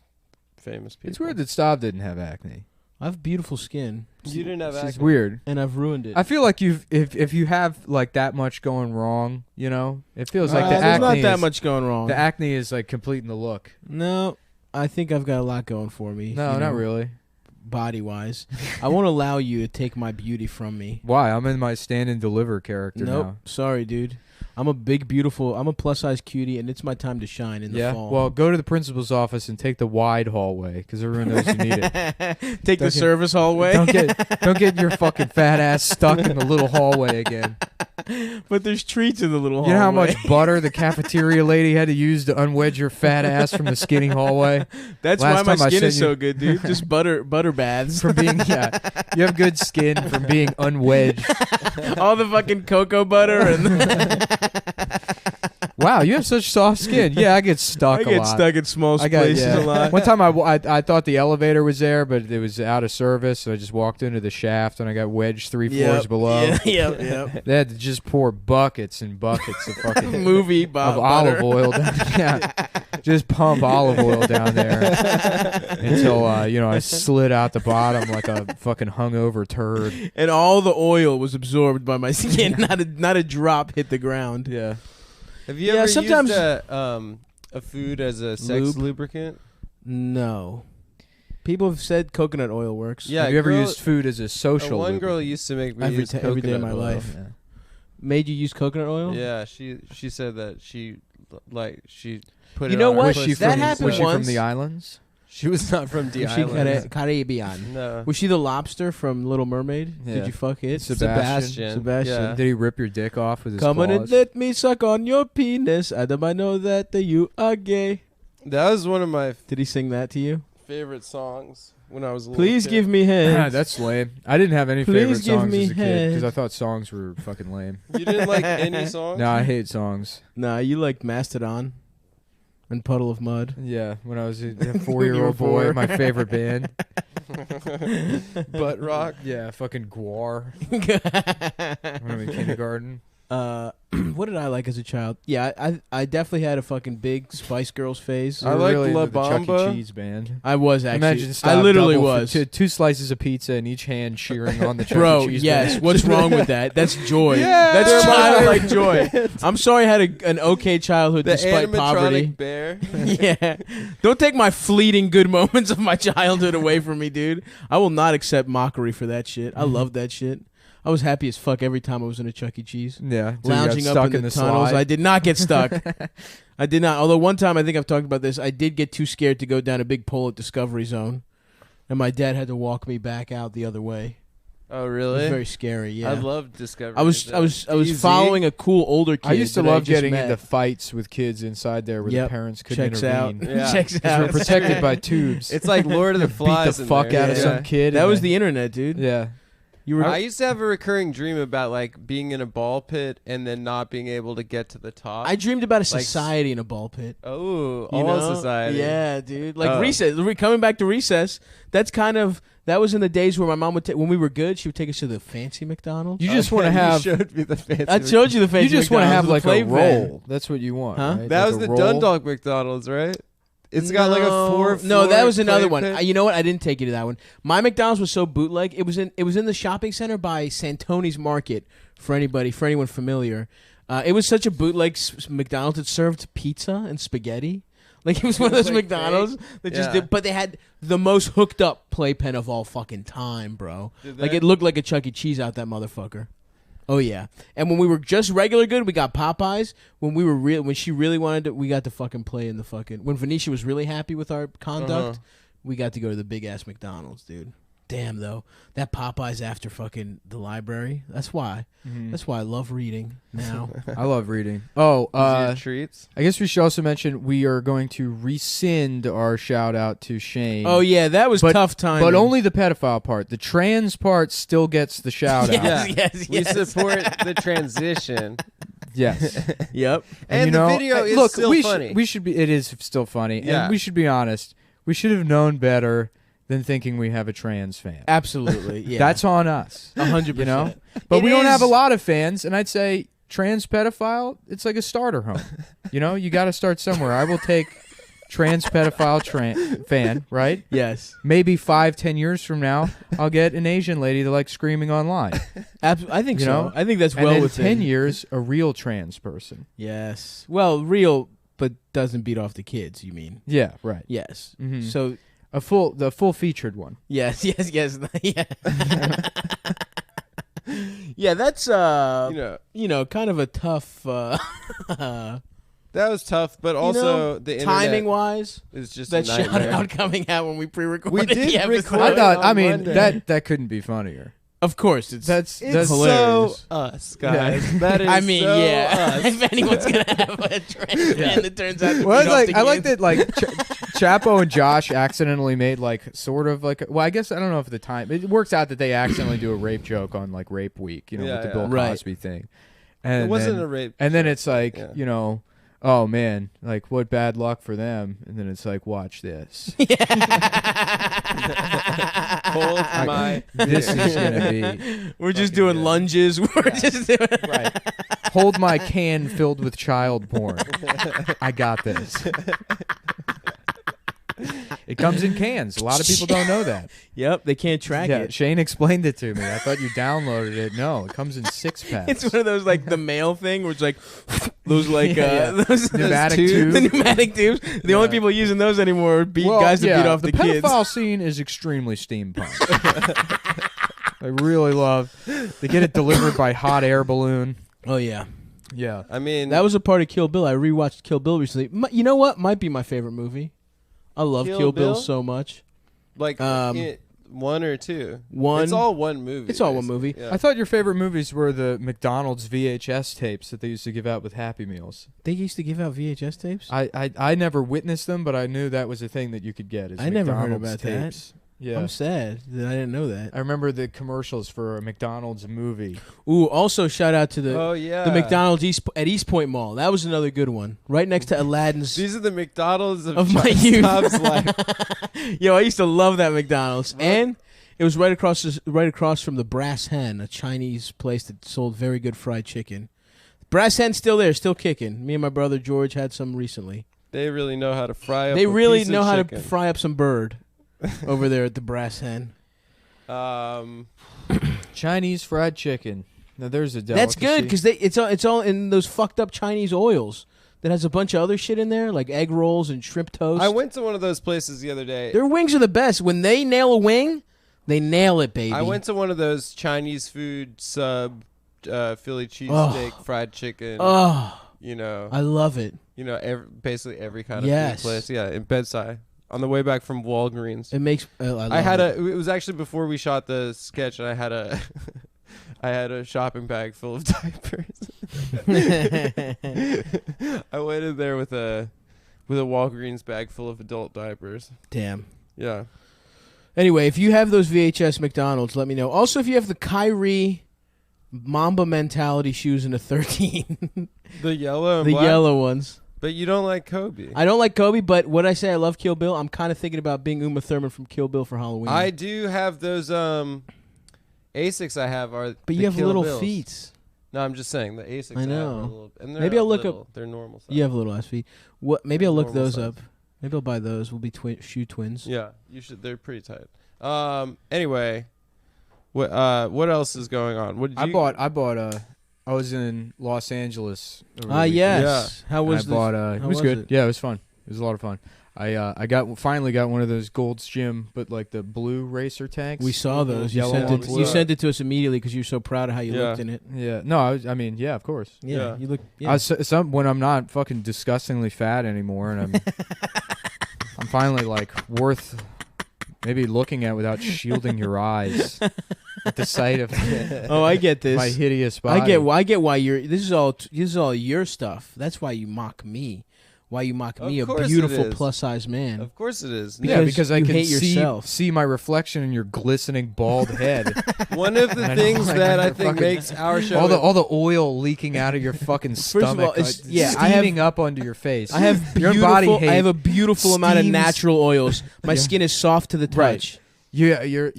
famous people. It's weird that Stav didn't have acne. I have beautiful skin, you didn't have This acne. is weird. and I've ruined it. I feel like if you have like that much going wrong, you know, it feels like the there's acne not that is, much going wrong. the acne is like completing the look. No, I think I've got a lot going for me. No, you not know, really. Body wise, I won't allow you to take my beauty from me. Why? I'm in my stand and deliver character Nope. now. Sorry, dude. I'm a big, beautiful. I'm a plus size cutie, and it's my time to shine in the Yeah. fall. Well, go to the principal's office and take the wide hallway because everyone knows you need it. Take the Don't get- service hallway. Don't get your fucking fat ass stuck in the little hallway again. But there's treats in the little hallway. You know how much butter the cafeteria lady had to use to unwedge your fat ass from the skinny hallway? That's last why my time I skin is sent you- so good, dude. Just butter baths. From being you have good skin from being unwedged. All the fucking cocoa butter and Wow, you have such soft skin. Yeah, I get stuck I a get lot. stuck in small I got places a lot. One time I thought the elevator was there, but it was out of service, so I just walked into the shaft and I got wedged 3 floors below. Yep. They had to just pour buckets and buckets of fucking Movie of butter. olive oil down. Yeah, just pump olive oil down there until I slid out the bottom like a fucking hungover turd. And all the oil was absorbed by my skin. Not a drop hit the ground. Yeah. Have you Yeah, ever sometimes- used a food as a sex Lube? lubricant? No. People have said coconut oil works. Yeah. Have you ever girl- used food as a social? One girl lubricant? used to make me Every use every day of my coconut oil. life. Yeah. Made you use coconut oil? Yeah, she said that she put You it know on what? her Was pussy. she That from? happened Was she from once. the islands? She was not from the Was she island. Caribbean? No. Was she the lobster from Little Mermaid? Yeah. Did you fuck it? Sebastian. Sebastian. Yeah. Did he rip your dick off with his Come on claws? and let me suck on your penis. Adam, I know that you are gay. That was one of my Did he sing that to you? favorite songs when I was a little Please kid. give me head. That's lame. I didn't have any Please favorite give songs me as a kid head. because I thought songs were fucking lame. You didn't like any songs? No, I hate songs. Nah, you like Mastodon and Puddle of Mud. Yeah, when I was a When you 4-year-old were boy, four. my favorite band. Butt rock. Yeah, fucking Guar. When I'm in kindergarten. What did I like as a child? Yeah, I definitely had a fucking big Spice Girls phase. I We're liked really La into the Chuck E. Bamba. Cheese band. I was actually. Imagine I stop literally double for was. two slices of pizza in each hand, cheering on the Chuck Bro, E. Cheese yes. band. What's wrong with that? That's joy. Yeah, That's they're my childlike joy. I'm sorry I had an okay childhood The despite animatronic poverty. bear. Yeah. Don't take my fleeting good moments of my childhood away from me, dude. I will not accept mockery for that shit. I love that shit. I was happy as fuck every time I was in a Chuck E. Cheese. Yeah, until you got Lounging up stuck in the the tunnels. slide. I did not get stuck. I did not. Although one time, I think I've talked about this, I did get too scared to go down a big pole at Discovery Zone. And my dad had to walk me back out the other way. Oh, It really? was very scary, yeah. I love Discovery. I was following a cool older kid. I used to that love just getting met. into fights with kids inside there where Yep. the parents couldn't Checks out. intervene. Yeah. Checks Because we're out. protected by tubes. It's like Lord of the Beat Flies. the in fuck there. out of Yeah. some kid. That and was then- the internet, dude. Yeah. You were. I used to have a recurring dream about like being in a ball pit and then not being able to get to the top. I dreamed about a Like- society in a ball pit. Oh, You all know? society. Yeah, dude. Like Oh. recess. Coming back to recess. That was in the days where my mom would take when we were good. She would take us to the fancy McDonald's. You just Oh, want to yeah, have. You showed me the fancy. I showed you the fancy. You just want to have McDonald's like with a the play van. roll. That's what you want. Huh? Right? That Like was a the roll. Dundalk McDonald's, right? It's got like a four. No, that was another play one. pit. You know what? I didn't take you to that one. My McDonald's was so bootleg. It was in the shopping center by Santoni's Market. For anyone familiar, it was such a bootleg McDonald's. It served pizza and spaghetti. Like it was one of those Like McDonald's that just Yeah. did. But they had the most hooked up playpen of all fucking time, bro. Did Like they? it looked like a Chuck E. Cheese out that motherfucker. Oh yeah. And when we were just regular good, we got Popeyes. When she really wanted it, we got to fucking play in the fucking. When Venetia was really happy with our conduct, we got to go to the big ass McDonald's, dude. Damn though, that Popeyes after fucking the library. That's why. Mhm. That's why I love reading now. I love reading. Oh, Easier treats. I guess we should also mention we are going to rescind our shout out to Shane. Oh yeah, that was But- tough time. But only the pedophile part. The trans part still gets the shout out. Yes, Yeah. yes, We yes. support the transition. Yes. Yep. And you the know, video is look, still we funny. we should be. It is still funny, Yeah. and we should be honest. We should have known better than thinking we have a trans fan. Absolutely. Yeah. That's on us. 100%. You know? But It we don't have a is- lot of fans, and I'd say trans pedophile. It's like a starter home. You know, you got to start somewhere. I will take trans pedophile fan, right? Yes. Maybe 5-10 years from now, I'll get an Asian lady that likes screaming online. I think You so. know? I think that's And well then within 10 years, a real trans person. Yes. Well, real, but doesn't beat off the kids. You mean? Yeah, right. Yes. Mhm. So The full featured one. yes, yes, yes. Yeah. Yeah, that's You know, kind of a tough that was tough, but also the internet timing wise. is just That a shout nightmare. out coming out when we pre-recorded. We did the episode. record I it thought. on I mean, Monday. that couldn't be funnier. Of course, it's That's It's hilarious. so us, guys. That is I mean, so yeah. us. If anyone's gonna have a trans fan that turns out to Well, beat off the I like kids. that. Like Chapo and Josh accidentally made like sort of like. Well, I guess I don't know if at the time it works out that they accidentally do a rape joke on like Rape Week. You know, Yeah, with the yeah. Bill Right. Cosby thing. And It wasn't then, a rape. And then it's like Yeah. you know. Oh man, like what bad luck for them. And then it's like, watch this. Hold my. This is gonna be We're just fucking doing good. lunges. We're just doing right. Hold my can filled with child porn. I got this. It comes in cans. A lot of people don't know that. Yep, they can't track Yeah, it. Shane explained it to me. I thought you downloaded it. No, it comes in 6-packs. It's one of those like the mail thing where it's like those like Yeah, yeah. those Pneumatic tubes. tube. The pneumatic tubes. The only people using those anymore are guys that beat off the kids. The pedophile scene is extremely steampunk. I really love. They get it delivered by hot air balloon. Oh yeah. Yeah. I mean, That was a part of Kill Bill. I rewatched Kill Bill recently. You know what? Might be my favorite movie. I love Kill Kill Bill Bill? so much. like one or two. One. It's all one movie. It's all one movie. basically. Yeah. I thought your favorite movies were the McDonald's VHS tapes that they used to give out with Happy Meals. They used to give out VHS tapes. I never witnessed them, but I knew that was a thing that you could get. Is I never heard McDonald's about that. tapes. Yeah. I'm sad that I didn't know that. I remember the commercials for a McDonald's movie. Ooh, also shout out to the Oh yeah. the McDonald's at East Point Mall. That was another good one. Right next to Aladdin's. These are the McDonald's Of my youth. Bob's life. Yo, I used to love that McDonald's, and it was right across from the Brass Hen, a Chinese place that sold very good fried chicken. Brass Hen's still there, still kicking. Me and my brother George had some recently. They really know how to fry up. They a really piece know of how chicken. to fry up some bird over there at the Brass Hen. Chinese fried chicken. Now there's a delicacy. That's good because it's all in those fucked up Chinese oils that has a bunch of other shit in there, like egg rolls and shrimp toast. I went to one of those places the other day. Their wings are the best. When they nail a wing, they nail it, baby. I went to one of those Chinese food sub Philly cheesesteak fried chicken. Oh, You know, I love it. basically every kind of Yes. food place. Yeah, in Bedside on the way back from Walgreens. It makes. I love It was actually before we shot the sketch, and I had a I had a shopping bag full of diapers. I went in there with a Walgreens bag full of adult diapers. Damn. Yeah. Anyway, if you have those VHS McDonald's, let me know. Also, if you have the Kyrie Mamba mentality shoes in a 13, The yellow and the black. yellow ones. But you don't like Kobe. I don't like Kobe, but what I say, I love Kill Bill. I'm kind of thinking about being Uma Thurman from Kill Bill for Halloween. I do have those Asics I have are but the you have Kill little Bills. feet. No, I'm just saying the Asics I have know. are little, and they're Maybe I'll not look little, up- they're normal size. You have little ass feet. What? Maybe I'll look Normal those size. up. Maybe I'll buy those. We'll be shoe twins. Yeah, you should. They're pretty tight. Anyway, what else is going on? What did you I was in Los Angeles. over the Ah, weekend. yes. How And was I bought it how was was good. it? Yeah, it was fun. It was a lot of fun. I finally got one of those Gold's Gym, but like the blue racer tanks. We saw those. You Yellow sent ones. it. You sent it to us immediately because you're so proud of how you Yeah. looked in it. Yeah. No, I mean, yeah, of course. Yeah, Yeah. you look. Yeah. When I'm not fucking disgustingly fat anymore, and I'm finally like worth maybe looking at without shielding your eyes at the sight of Oh, I get this. my hideous body. I get why you're. This is all your stuff. That's why you mock me. Why you mock Of me, a course it beautiful is. plus size man. Of course it is. Yeah, because because I you can hate yourself. see my reflection in your glistening bald head. One of the I know, things like, that I you're think fucking- makes our show all the oil leaking out of your fucking First of stomach, all, it's- like, yeah, I have- steaming up onto your face. I have Your beautiful. body I hate have a beautiful amount of steams- natural oils. My Yeah. skin is soft to the touch. Right. You're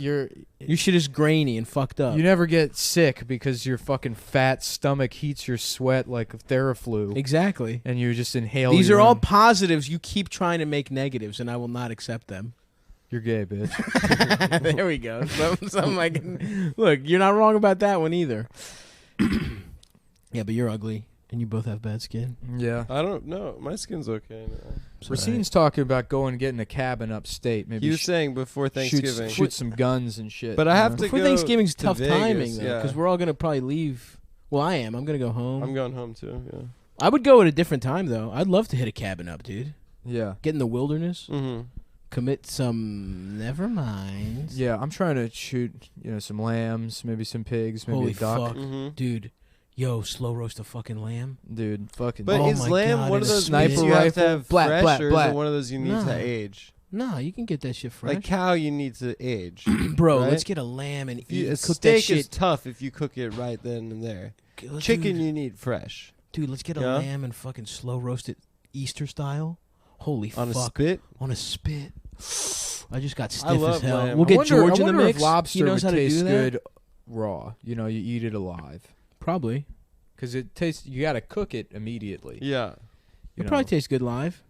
Your shit is grainy and fucked up. you never get sick because your fucking fat stomach heats your sweat like Theraflu, Exactly. and you just inhale. These your are all own- positives. You keep trying to make negatives, and I will not accept them. You're gay, bitch. There we go. Something like, look, you're not wrong about that one either. Yeah, but you're ugly, and you both have bad skin. Yeah. I don't know. My skin's okay now. Racine's talking about going and getting a cabin upstate. Maybe He was saying before Thanksgiving. shoot some guns and shit. But I you have know? to Before go Thanksgiving's to tough Vegas, timing, though, yeah. because we're all going to probably leave. Well, I am. I'm going to go home. I'm going home too. Yeah. I would go at a different time, though. I'd love to hit a cabin up, dude. Yeah. Get in the wilderness. Mm-hmm. Commit some... Never mind. Yeah, I'm trying to shoot, some lambs, maybe some pigs, maybe Holy a duck. fuck. Mm-hmm. Dude. Yo, slow roast a fucking lamb. Dude, fucking. But Oh is my lamb God, one of and a those sniper meats you have to rifle, have blat, fresh, blat, or is blat. it one of those you need No. to age? Nah, you can get that shit fresh. Like cow, you need to age. Bro, right? let's get a lamb and eat. A Cook that steak is shit. tough if you cook it right then and there. Dude, Chicken, you need fresh. Dude, let's get a Yeah? lamb and fucking slow roast it Easter style. Holy On a fuck. spit? On a spit. I just got stiff I love as hell. lamb. We'll I get wonder- George I in the wonder mix. if lobster He knows would how to taste do that. good raw. You eat it alive. Probably. Because it tastes. You got to cook it immediately. Yeah. You It probably tastes good live.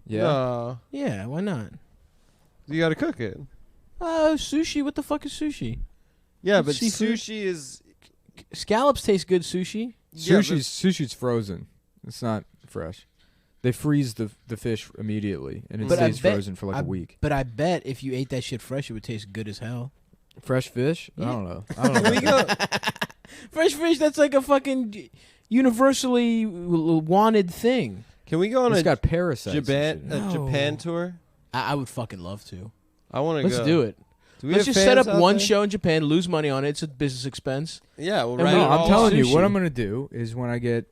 Yeah. No. Yeah, why not? You got to cook it. Sushi. What the fuck is sushi? Yeah, but Seafood? sushi is. Scallops taste good. Sushi. Sushi's frozen. It's not fresh. They freeze the fish immediately, and it But I stays bet- frozen for like a week. But I bet if you ate that shit fresh, it would taste good as hell. Fresh fish? Yeah. I don't know. I don't know. We go. Fresh fish. That's like a fucking universally wanted thing. Can we go on It's a got parasites. and Japan shit. No. Japan tour? I would fucking love to. I want to Let's go. do it. Do we Let's have just set fans up out one there? show in Japan, lose money on it. It's a business expense. Yeah, we'll And write we- it No, all I'm telling you, sushi. what I'm going to do is when I get,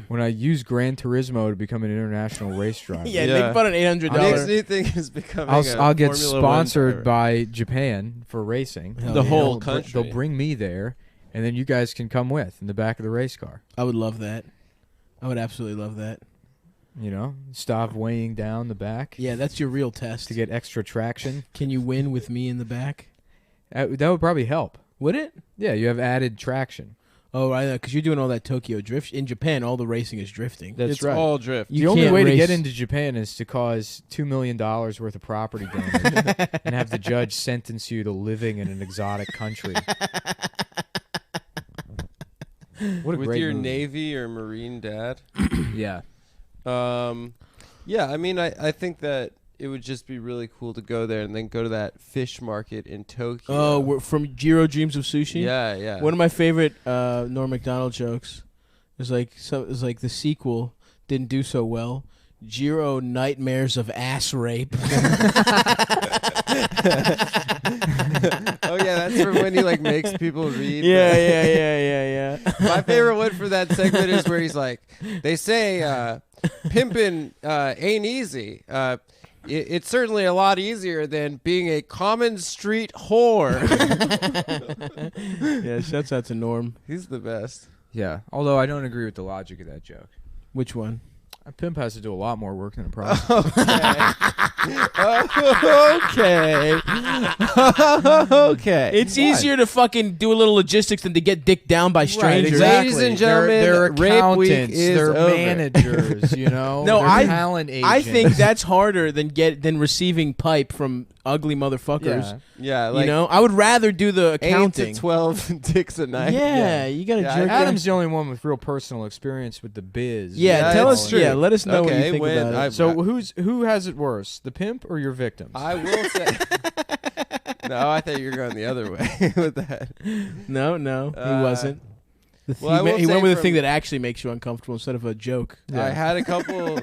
when I use Gran Turismo to become an international race driver, Yeah, Yeah. make fun of Nick's $800. new thing is becoming. I'll get Formula One sponsored driver. by Japan for racing. Hell the yeah. whole They'll country. They'll bring me there, and then you guys can come with in the back of the race car. I would love that. I would absolutely love that. You know, stop weighing down the back Yeah, that's your real test. to get extra traction. Can you win with me in the back? That would probably help. Would it? Yeah, you have added traction. Oh, right, because you're doing all that Tokyo drift. In Japan, all the racing is drifting. That's it's right. all drift. You The only can't way to race- get into Japan is to cause $2 million worth of property damage and have the judge sentence you to living in an exotic country. What a With great your movie. Navy or Marine dad. Yeah. Yeah, I mean, I think that it would just be really cool to go there and then go to that fish market in Tokyo. Oh, we're from Jiro Dreams of Sushi? yeah, yeah. One of my favorite Norm Macdonald jokes is like the sequel didn't do so well. Jiro Nightmares of Ass Rape. Oh yeah, that's from when he like makes people read. yeah. My favorite one for that segment is where he's like, they say pimping ain't easy. It's certainly a lot easier than being a common street whore. Yeah, shouts out to Norm. He's the best. Yeah. Although I don't agree with the logic of that joke. Which one? A pimp has to do a lot more work than a prostitute. Okay. Okay. It's easier to fucking do a little logistics than to get dicked down by strangers. exactly. Ladies and gentlemen, they're Rape Week accountants, is they're over. managers, you know. No, they're talent agents. I think that's harder than receiving pipe from ugly motherfuckers. Yeah, like You know, I would rather do the 8 accounting. to 12 dicks a night. Yeah, you gotta Yeah, jerk. Adam's the only one with real personal experience with the biz. Yeah, Yeah, tell it's us. true. Yeah, let us know what Okay, you think when about it. I- So who has it worse, the pimp or your victims? I will say. No, I thought you were going the other way with that. No, he wasn't. well, I will He went say with a from- thing that actually makes you uncomfortable instead of a joke. I had a couple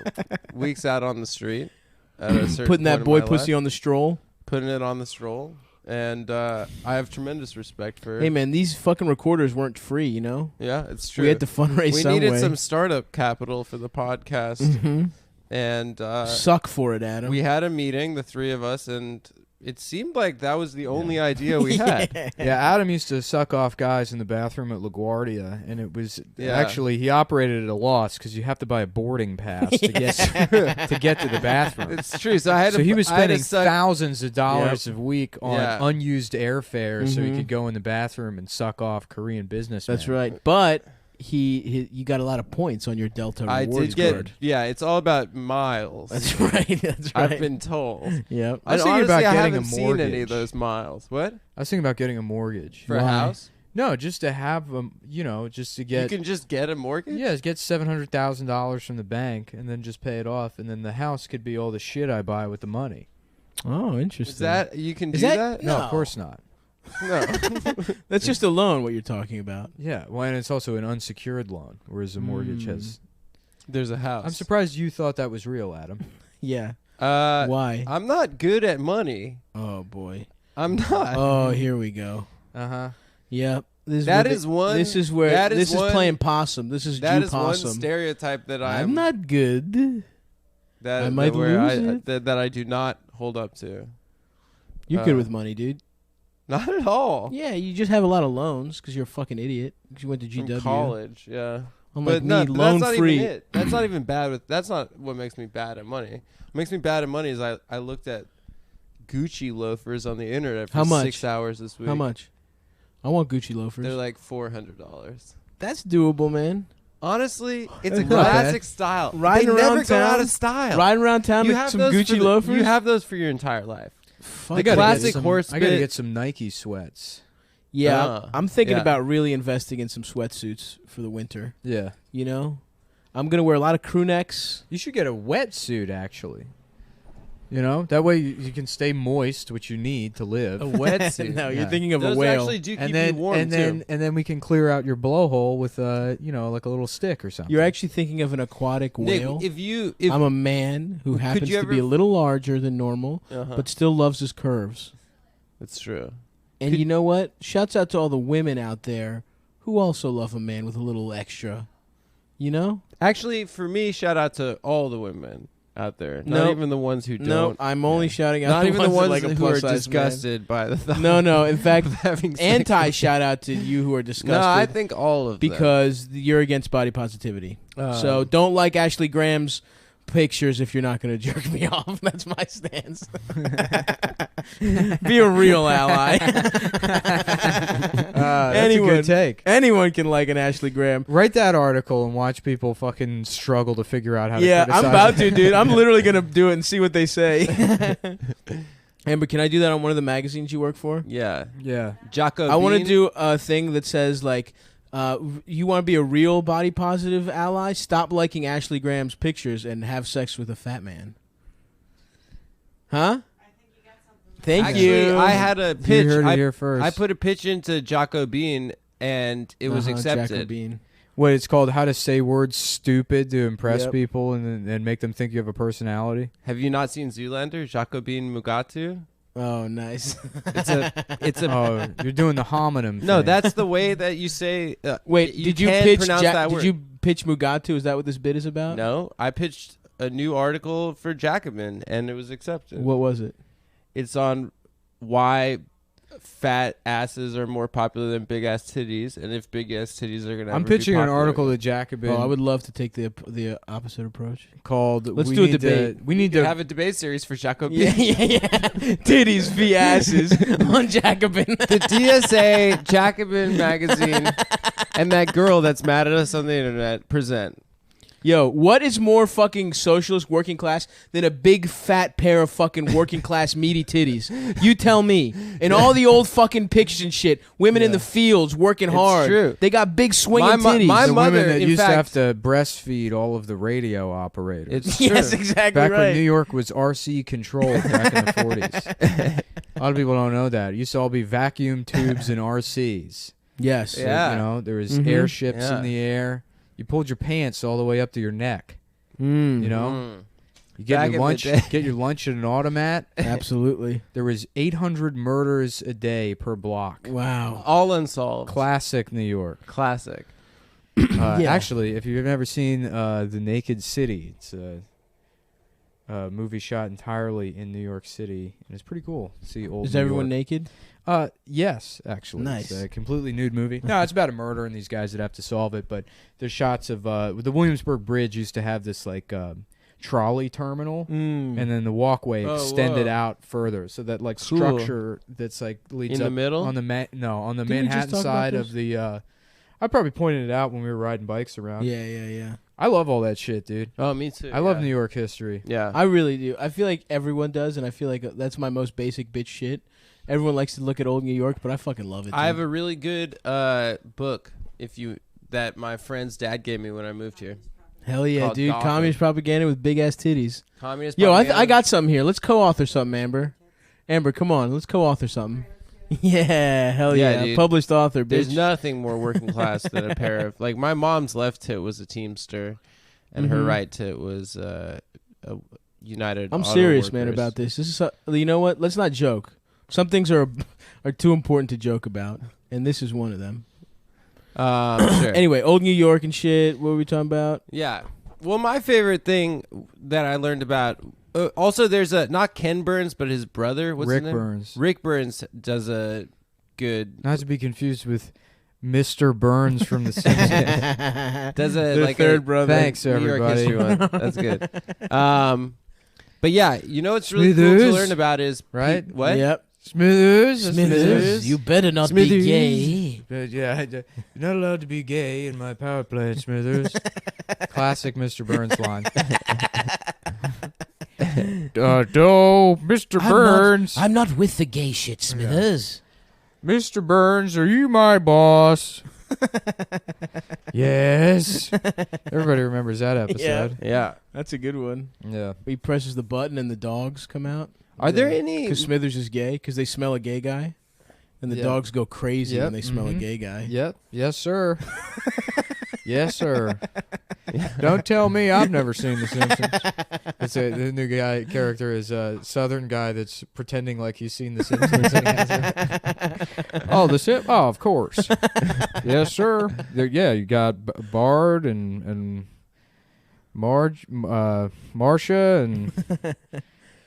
weeks out on the street. At a certain Putting that point boy in my pussy life, on the stroll. putting it on the stroll, and I have tremendous respect for. Hey man, these fucking recorders weren't free. You know, Yeah, it's true. we had to fundraise we some needed way. some startup capital for the podcast, Mhm. and Suck for it, Adam. we had a meeting, the three of us, and it seemed like that was the only idea we had. Yeah, Adam used to suck off guys in the bathroom at LaGuardia, and it was Yeah. actually he operated at a loss because you have to buy a boarding pass to get to get to the bathroom. It's true. So I had So to. he was I had to spending suck- thousands of dollars a week on Yeah. unused airfare so he Mhm. could go in the bathroom and suck off Korean businessmen. That's right. But you got a lot of points on your Delta I rewards did get. card. Yeah, it's all about miles. That's right. That's right. I've been told. Yep. I was And thinking about honestly, I getting a haven't seen any mortgage. of those miles. What I was thinking about getting a mortgage. for a Why? house? No, just to have just to You get can just get a mortgage. get $700,000 from the bank and then just pay it off, and then the house could be all the shit I buy with the money. Oh, interesting. Is that you can Is do that- that? No, No. of course not. No. That's just a loan. What you're talking about? Yeah, well, and it's also an unsecured loan, whereas a mortgage has. There's a house. I'm surprised you thought that was real, Adam. Yeah. Uh, Why? I'm not good at money. Oh boy. I'm not. Oh, here we go. Uh huh. Yep. This That where is one- This is where that is this is one- playing possum. This is That Jew is one possum. stereotype that I'm not good. That I might that where lose it. that I do not hold up to. You're good with money, dude. Not at all. Yeah, you just have a lot of loans because you're a fucking idiot. 'Cause you went to From GW. college, yeah. Unlike But me, no, loan that's not free. even it. That's not even bad with. That's not what makes me bad at money. What makes me bad at money is I looked at Gucci loafers on the internet for How much? 6 hours this week. How much? I want Gucci loafers. They're like $400. That's doable, man. Honestly, it's a That's not bad. classic style. Riding they never around go out town, of style. Riding around town You with have some those for Gucci the- loafers. You have those for your entire life. Fuck The that. classic horse I gotta bit. get some Nike sweats. Yeah, I'm thinking yeah. about really investing in some sweatsuits for the winter. Yeah. You know, I'm gonna wear a lot of crew necks. You should get a wetsuit, actually. You know, that way you can stay moist, which you need to live. A wetsuit. No, Yeah. you're thinking of Those a whale. actually do keep and then you warm and then we can clear out your blowhole with like a little stick or something. You're actually thinking of an aquatic Nick, whale. if I'm a man who Could happens you to be ever- a little larger than normal, uh-huh. but still loves his curves. That's true. And Could- you know what? Shouts out to all the women out there who also love a man with a little extra. You know? Actually, for me, shout out to all the women out there. Not Nope. even the ones who No, don't. I'm only shouting out Not even the that ones like a who are plus-size man. disgusted by the thought No. In fact, of having sex. anti shout out to you who are disgusted. No, I think all of them. because you're against body positivity. So don't like Ashley Graham's pictures if you're not going to jerk me off. That's my stance. Be a real ally. That's Anyone- a good take. Anyone can like an Ashley Graham. Write that article and watch people fucking struggle to figure out how to Yeah, criticize I'm about it. to, dude. I'm literally going to do it and see what they say. Amber, can I do that on one of the magazines you work for? Yeah. Yeah. Jocko I want to Bean. do a thing that says, like, you want to be a real body positive ally? Stop liking Ashley Graham's pictures and have sex with a fat man. Huh? Thank Actually, you. I had a pitch. You heard it I, here first. I put a pitch into Jocko Bean, and it was accepted. Jacobine. What it's called? How to say words stupid to impress Yep. people and make them think you have a personality. Have you not seen Zoolander? Jocko Bean Mugatu. Oh, nice. It's a. Oh, you're doing the homonym. No, thing. that's the way that you say. Wait, you did you can't pitch? pronounce that Did word. you pitch Mugatu? Is that what this bit is about? No, I pitched a new article for Jacobin, and it was accepted. What was it? It's on why fat asses are more popular than big ass titties, and if big ass titties are gonna. I'm ever be pitching an popular. article to Jacobin Oh, I would love to take the opposite approach. called. Let's we do a need to- debate. we need You to have a debate series for Jocko Bean. Yeah. Titties v asses on Jacobin. The DSA, Jacobin magazine, and that girl that's mad at us on the internet present. Yo, what is more fucking socialist working class than a big fat pair of fucking working class meaty titties? You tell me. And all the old fucking pictures and shit, women in the fields working It's hard. true. They got big swinging My titties. my the mother, women that in used fact, to have to breastfeed all of the radio operators. It's yes, true. exactly Back right. when New York was RC controlled back in the 40s. A lot of people don't know that. It used to all be vacuum tubes and RCs. Yes. So, Yeah. you know, there was Mhm. airships Yeah. in the air. You pulled your pants all the way up to your neck. Mm. You know, Mm. you Back get in your the lunch. day. Get your lunch at an automat. Absolutely. There was 800 murders a day per block. Wow. all unsolved. Classic New York. Classic. Yeah. Actually, if you've never seen The Naked City, it's a movie shot entirely in New York City, and it's pretty cool. to See old. Is New everyone York. naked? Yes, actually. Nice. It's a completely nude movie. No, it's about a murder and these guys that have to solve it. But there's shots of the Williamsburg Bridge used to have this like trolley terminal, and then the walkway Oh, extended whoa. out further, so that like Cool. structure that's like leads In the up middle? on the on the Didn't we just Manhattan talk about side this? of the. I probably pointed it out when we were riding bikes around. Yeah. I love all that shit, dude. Oh, me too. I love yeah. New York history. Yeah. I really do. I feel like everyone does, and I feel like that's my most basic bitch shit. Everyone likes to look at old New York, but I fucking love it. I have dude. a really good book that my friend's dad gave me when I moved here. Hell yeah, called dude. Gotham. Communist propaganda with big ass titties. Communist Yo, propaganda. I got something here. Let's co-author something, Amber. Amber, come on. Let's co-author something. Yeah, hell Yeah, yeah. dude. Published author, bitch. There's nothing more working class than a pair of like my mom's left tit was a Teamster, and her Mhm. right tit was a United. I'm Auto serious, man, Workers. about this. This is you know what? Let's not joke. Some things are too important to joke about, and this is one of them. Sure. Anyway, old New York and shit. What were we talking about? Yeah. Well, my favorite thing that I learned about. Also, there's a not Ken Burns, but his brother. What's Rick his name? Burns. Rick Burns does a good. Not to be confused with Mr. Burns from The Simpsons. Does a The like third a brother. Thanks, New York everybody. history one. That's good. But yeah, you know what's really cool to Smithers. learn about is Right? What? Yep. Smithers. You better not Smithers. be gay. Yeah, you're not allowed to be gay in my power plant, Smithers. Classic Mr. Burns line. Mr. Burns. I'm not with the gay shit, Smithers. Mr. Burns, are you my boss? Yes. Everybody remembers that episode. Yeah. That's a good one. Yeah. He presses the button and the dogs come out. Are there any? Because Smithers is gay, because they smell a gay guy. And the Yeah. dogs go crazy Yep. when they smell a Mhm. gay guy. Yep. Yes, sir. Yes, sir. Don't tell me I've never seen The Simpsons. The new guy character is a Southern guy that's pretending like he's seen The Simpsons. And he hasn't. Oh, Oh, of course. Yes, sir. Yeah, you got Bard and Marcia and.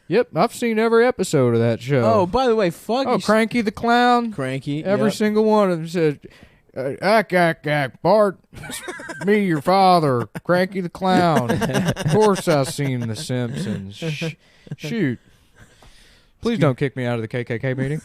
Yep, I've seen every episode of that show. Oh, by the way, fuck. Oh, Cranky the Clown. Cranky. Every yep. single one of them said, ack, Bart, me, your father, Cranky the Clown. Of course I've seen The Simpsons. Shoot. Please don't kick me out of the KKK meeting.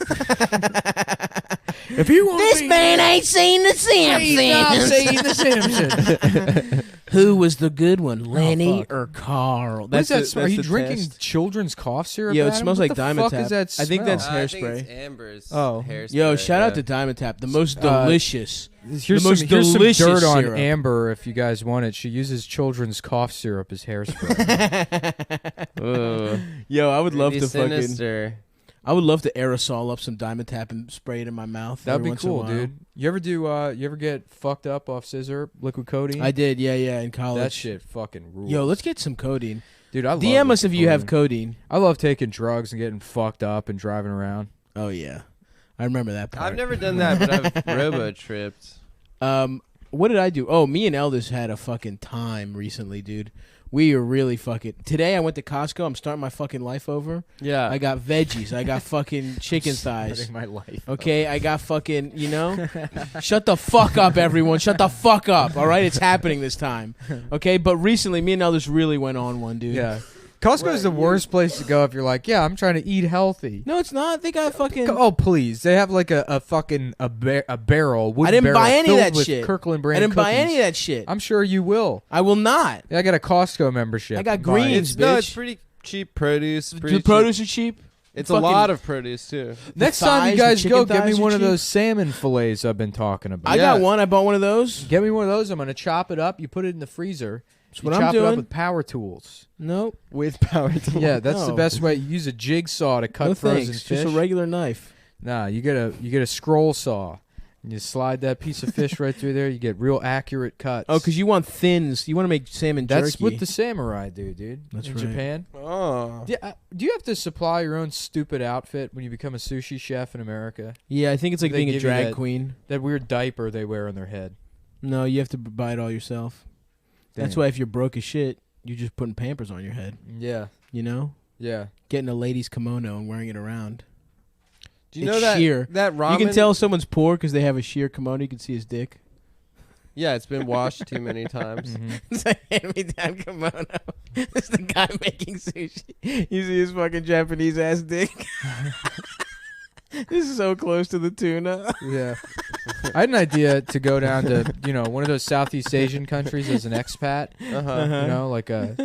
If you want This man ain't seen The Simpsons. seen The Simpsons. Who was the good one, Lenny fuck. or Carl? What is that? the- Are you the drinking test. children's cough syrup? Yo, it Adam? smells What like the Diamond fuck Tap. is that I think that's smell? I think hairspray. it's Amber's Oh. hairspray. Yo, shout out yeah. to Diamond Tap, the most Uh, delicious. Here's the most some delicious dirt on syrup. Amber if you guys want it. She uses children's cough syrup as hairspray. Ooh, Yo, I would love pretty to fucking. sinister. I would love to aerosol up some Diamond Tap and spray it in my mouth. That'd every be once in a cool, while. dude. You ever do? You ever get fucked up off scissor liquid codeine? I did, yeah, in college. That shit fucking rules. Yo, let's get some codeine. dude, I love DM us liquid if you have codeine. codeine. I love taking drugs and getting fucked up and driving around. Oh yeah, I remember that part. I've never done that, but I've robo-tripped. What did I do? Oh, me and Elders had a fucking time recently, dude. We are really fucking. Today I went to Costco. I'm starting my fucking life over. Yeah. I got veggies. I got fucking chicken thighs. Starting my life. Okay, I got fucking, shut the fuck up, everyone. Shut the fuck up, all right? It's happening this time, okay? But recently, me and Elders really went on one, dude. Yeah. Costco's the worst place to go if you're like, yeah, I'm trying to eat healthy. No, it's not. They got fucking... Oh, please. They have like a fucking barrel. I didn't buy any of that with shit. Kirkland brand I didn't buy cookies. any of that shit. I'm sure you will. I will not. Yeah, I got a Costco membership. I got I'm buying it. greens, It's, no, bitch. it's pretty cheap produce. The Pretty cheap. produce are cheap. It's a fucking- lot of produce, too. Next The time you thighs, guys the go, chicken get me thighs one are of cheap. those salmon fillets I've been talking about. I got one. I bought one of those. Get me one of those. I'm going to chop it up. You put it in the freezer. That's You what I'm chop it up doing. with power tools. Nope. With power tools. Yeah, that's the No. best way. You use a jigsaw to cut No frozen thanks. fish. Just a regular knife. Nah, you get a scroll saw. And you slide that piece of fish right through there. You get real accurate cuts. Oh, because you want thins. You want to make salmon that's jerky. what the samurai do, dude. That's in right. Japan. Oh. Do you have to supply your own stupid outfit when you become a sushi chef in America? Yeah, I think it's like They being a give you drag that- queen. That weird diaper they wear on their head. No, you have to buy it all yourself. That's Damn. why if you're broke as shit, you're just putting Pampers on your head. Yeah, You know, yeah. getting a lady's kimono and wearing it around. Do you It's know that sheer. that ramen? You can tell someone's poor because they have a sheer kimono. You can see his dick. Yeah, it's been washed too many times. Mhm. It's a hand-me-down kimono. It's the guy making sushi. You see his fucking Japanese ass dick. This is so close to the tuna. Yeah. I had an idea to go down to, one of those Southeast Asian countries as an expat. Uh-huh. Like a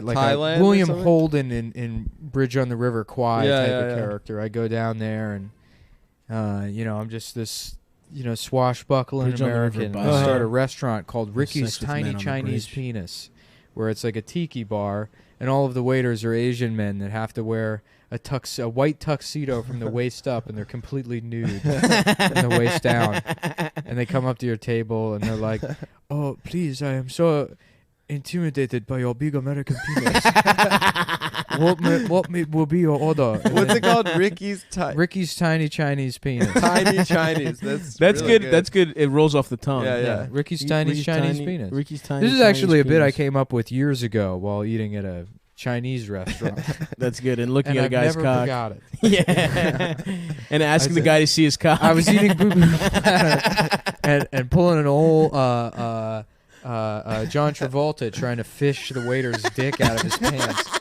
Thailand or William something? Holden in Bridge on the River Kwai Yeah, type yeah, of yeah. character. I go down there and, I'm just this, swashbuckling Bridge on the River American. Bus. I start a restaurant called Ricky's sex with Tiny men on the Chinese bridge. Penis, where it's like a tiki bar, and all of the waiters are Asian men that have to wear a white tuxedo from the waist up, and they're completely nude from the waist down. And they come up to your table, and they're like, "Oh, please, I am so intimidated by your big American penis. what will be your order?" And What's then it called? Ricky's Ricky's Tiny Chinese Penis. Tiny Chinese. That's good. really good. That's good. It rolls off the tongue. Yeah, yeah. Ricky's Tiny Chinese Penis. Ricky's tiny. This is actually a Chinese bit I penis. came up with years ago while eating at a Chinese restaurant. That's good. And looking and at a I've guy's never cock. forgot it. Yeah. And asking the guy to see his cock. I was eating boo-boo and pulling an old John Travolta trying to fish the waiter's dick out of his pants.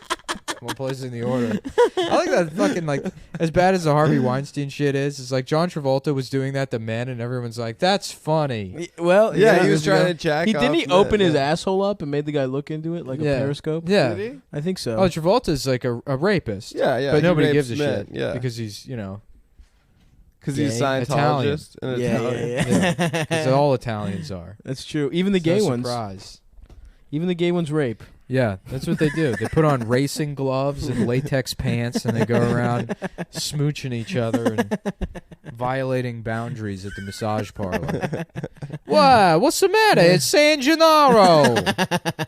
More places in the order. I like that fucking, like, as bad as the Harvey Weinstein shit is, it's like John Travolta was doing that to men, and everyone's like, that's funny. Well, Yeah, he was trying to jack off. Didn't he open his asshole up and made the guy look into it like a periscope? Yeah. Did he? I think so. Oh, Travolta's like a rapist. Yeah, yeah. But he nobody rapes gives a men, shit. Yeah. Because he's, you know, Because he's a Gay. Scientologist. And yeah, Italian. yeah. because all Italians are. That's true. Even the It's gay no ones. surprise. Even the gay ones rape. Yeah, that's what they do. They put on racing gloves and latex pants, and they go around smooching each other and violating boundaries at the massage parlor. What? What's the matter? It's San Gennaro.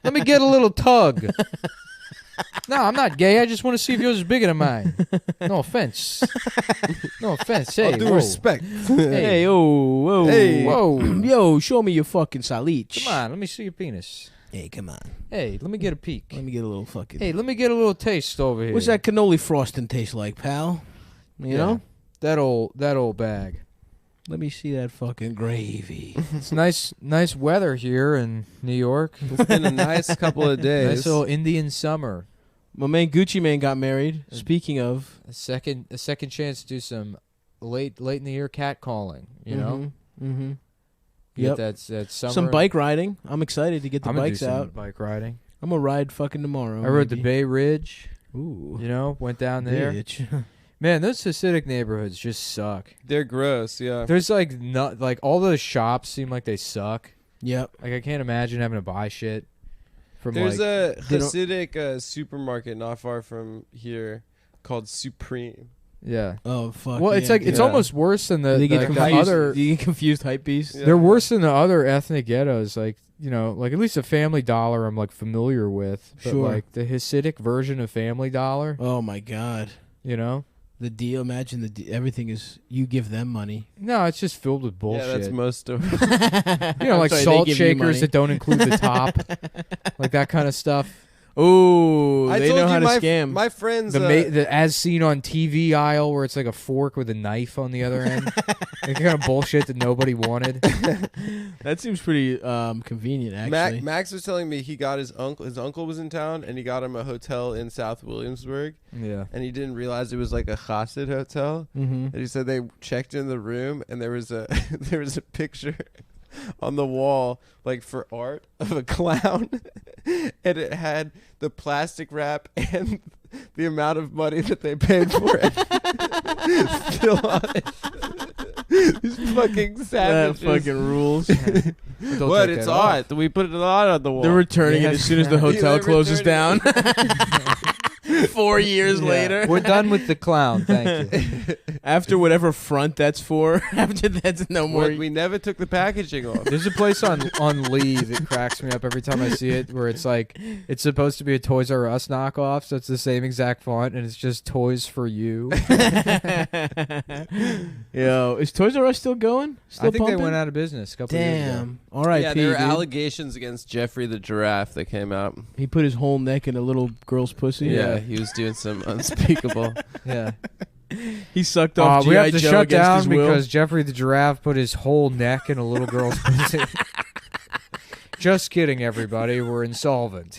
Let me get a little tug. No, I'm not gay. I just want to see if yours is bigger than mine. No offense. No offense. Hey, All due whoa. respect. Hey, whoa. Hey. Whoa. Yo, show me your fucking salich. Come on, let me see your penis. Hey, come on. Hey, let me get a peek. Let me get a little fucking. Hey, let me get a little taste over here. What's that cannoli frosting taste like, pal? You know? That old bag. Let me see that fucking gravy. It's nice weather here in New York. It's been a nice couple of days. Nice little Indian summer. My man Gucci Man got married. Speaking of, A second chance to do some late in the year cat calling. You know, Mm-hmm. Get Yep. that summer. Some bike riding. I'm excited to get the I'm gonna do bikes some out. bike riding. I'm gonna ride fucking tomorrow. I rode the maybe. Bay Ridge. Ooh. You know, went down there. Bitch. Man, those Hasidic neighborhoods just suck. They're gross, yeah. There's like all those shops seem like they suck. Yep. Like I can't imagine having to buy shit from There's like a they don't- Hasidic supermarket not far from here called Supreme. yeah. Oh fuck. Well, it's like it's Yeah. almost worse than the, They get like, the confused. other. You get confused hype beast. Yeah. They're worse than the other ethnic ghettos. Like you know, like at least a Family Dollar I'm like familiar with. But Sure. like the Hasidic version of Family Dollar, Oh my god. you know, The deal. Imagine everything is you give them money. no, it's just filled with bullshit. Yeah, that's most of you know, like Sorry, they salt give you shakers money. that don't include the top, like that kind of stuff. Ooh, I they told know how you to my, scam. my friends. The as seen on TV aisle where it's like a fork with a knife on the other end. Like kind of bullshit that nobody wanted. That seems pretty convenient, actually. Max was telling me he got his uncle. His uncle was in town, and he got him a hotel in South Williamsburg, Yeah. and he didn't realize it was like a Chassid hotel. Mm-hmm. And he said they checked in the room, and there was a there was a picture on the wall, like for art, of a clown, and it had the plastic wrap and the amount of money that they paid for it still on it. These fucking That savages. fucking rules. Don't What? take It's that off. art. We put it on the wall. They're returning it Yes. as soon as the Yeah, hotel they're closes down. returning 4 years Yeah. later. We're done with the clown. Thank you. After whatever front that's for. After that's no more. we never took the packaging off. There's a place on Lee that cracks me up every time I see it, where it's like it's supposed to be a Toys R Us knockoff, so it's the same exact font, and it's just Toys for You. Yo, is Toys R Us still going? Still I think pumping? they went out of business a couple of years ago. Damn. All right, Yeah, there were allegations against Jeffrey the giraffe that came out. He put his whole neck in a little girl's pussy. Yeah, he was doing some unspeakable. Yeah. He sucked off We G.I. have to Joe shut against down his will. because Jeffrey the giraffe put his whole neck in a little girl's pussy. Just kidding, everybody. We're insolvent.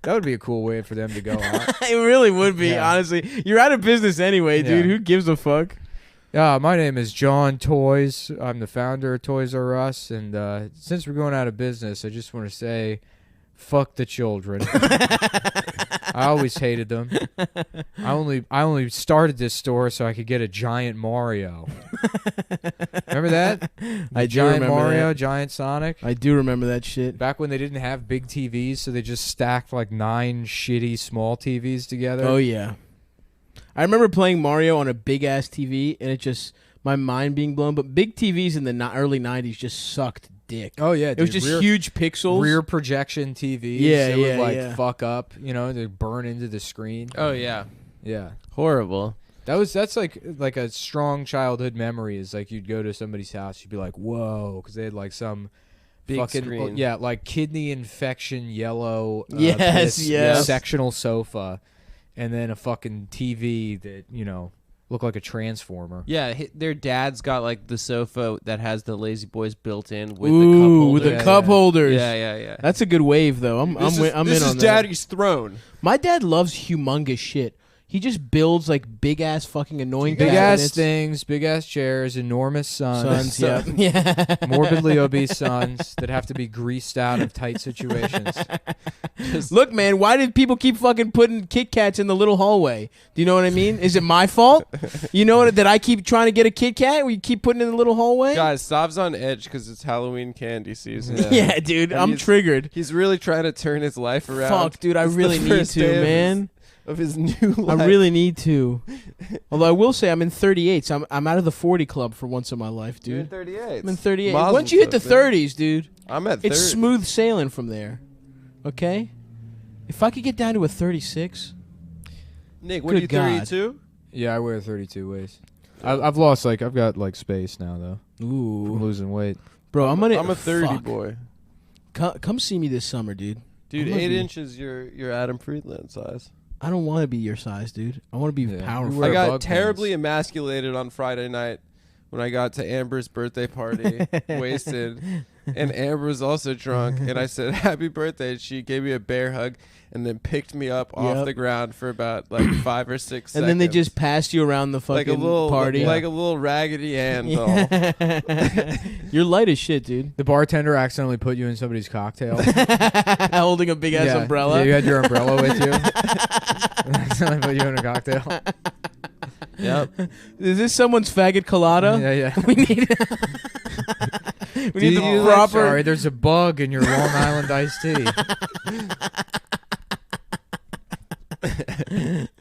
That would be a cool way for them to go out. It really would be, Yeah. honestly. You're out of business anyway, dude. Yeah. Who gives a fuck? My name is John Toys. I'm the founder of Toys R Us, and since we're going out of business, I just want to say, fuck the children. I always hated them. I only started this store so I could get a giant Mario. Remember that? I do Giant remember Mario, that. giant Sonic. I do remember that shit. Back when they didn't have big TVs, so they just stacked like 9 shitty small TVs together. Oh, yeah. I remember playing Mario on a big-ass TV, and it just, my mind being blown. But big TVs in the early 90s just sucked dick. Oh yeah, It was dude. just huge pixels. rear projection TVs. Yeah, that yeah, would like yeah. fuck up, they burn into the screen. Oh yeah, Yeah. horrible. That's like a strong childhood memory is like you'd go to somebody's house, you'd be like, "Whoa," cuz they had like some Big fucking screen. yeah, like kidney infection yellow Yes, piss yes. sectional sofa and then a fucking TV that, look like a transformer. Yeah, their dad's got like the sofa that has the Lazy Boys built in with Ooh, the cup holder. with the Yeah, cup yeah. holders. Yeah. That's a good wave, though. I'm This in is on that. Daddy's throne. My dad loves humongous shit. He just builds like big ass fucking annoying Big ass cabinets. things, big ass chairs, enormous Sons, yeah. morbidly obese sons that have to be greased out of tight situations. Look, man, why did people keep fucking putting Kit Kats in the little hallway? Do you know what I mean? Is it my fault? You know that I keep trying to get a Kit Kat? We keep putting it in the little hallway? Guys, Stav's on edge because it's Halloween candy season. Yeah, dude, And I'm he's- triggered. He's really trying to turn his life around. Fuck, dude, I It's the really need first to, day of man. Of his new life. I really need to. Although I will say I'm in 38, so I'm out of the 40 club for once in my life, You're in dude. 38. I'm in 38. Mazel Once you hit the tov, man. 30s, dude, I'm at 30. it's smooth sailing from there. Okay? If I could get down to a 36, Nick, what are you, Good God. 32? Yeah, I wear 32 waist. I've lost I've got space now though. I'm ooh, losing weight. bro, I'm a 30 fuck. boy. Come see me this summer, dude. Dude, I'm gonna 8 be- inches, you're Adam Friedland size. I don't want to be your size, dude. I want to be Yeah. powerful. Wear I got bug terribly pants. emasculated on Friday night when I got to Amber's birthday party, wasted, and Amber was also drunk, and I said, happy birthday, and she gave me a bear hug, and then picked me up off Yep. the ground for about like 5 or 6 seconds. And then they just passed you around the like fucking a little party. like a little Raggedy Ann doll. You're light as shit, dude. The bartender accidentally put you in somebody's cocktail. Holding a big ass Yeah. umbrella. Yeah, you had your umbrella with you. Accidentally put you in a cocktail. Yep. Is this someone's faggot colada? Yeah. We need. we need the Oh, proper. Sorry, there's a bug in your Long Island iced tea.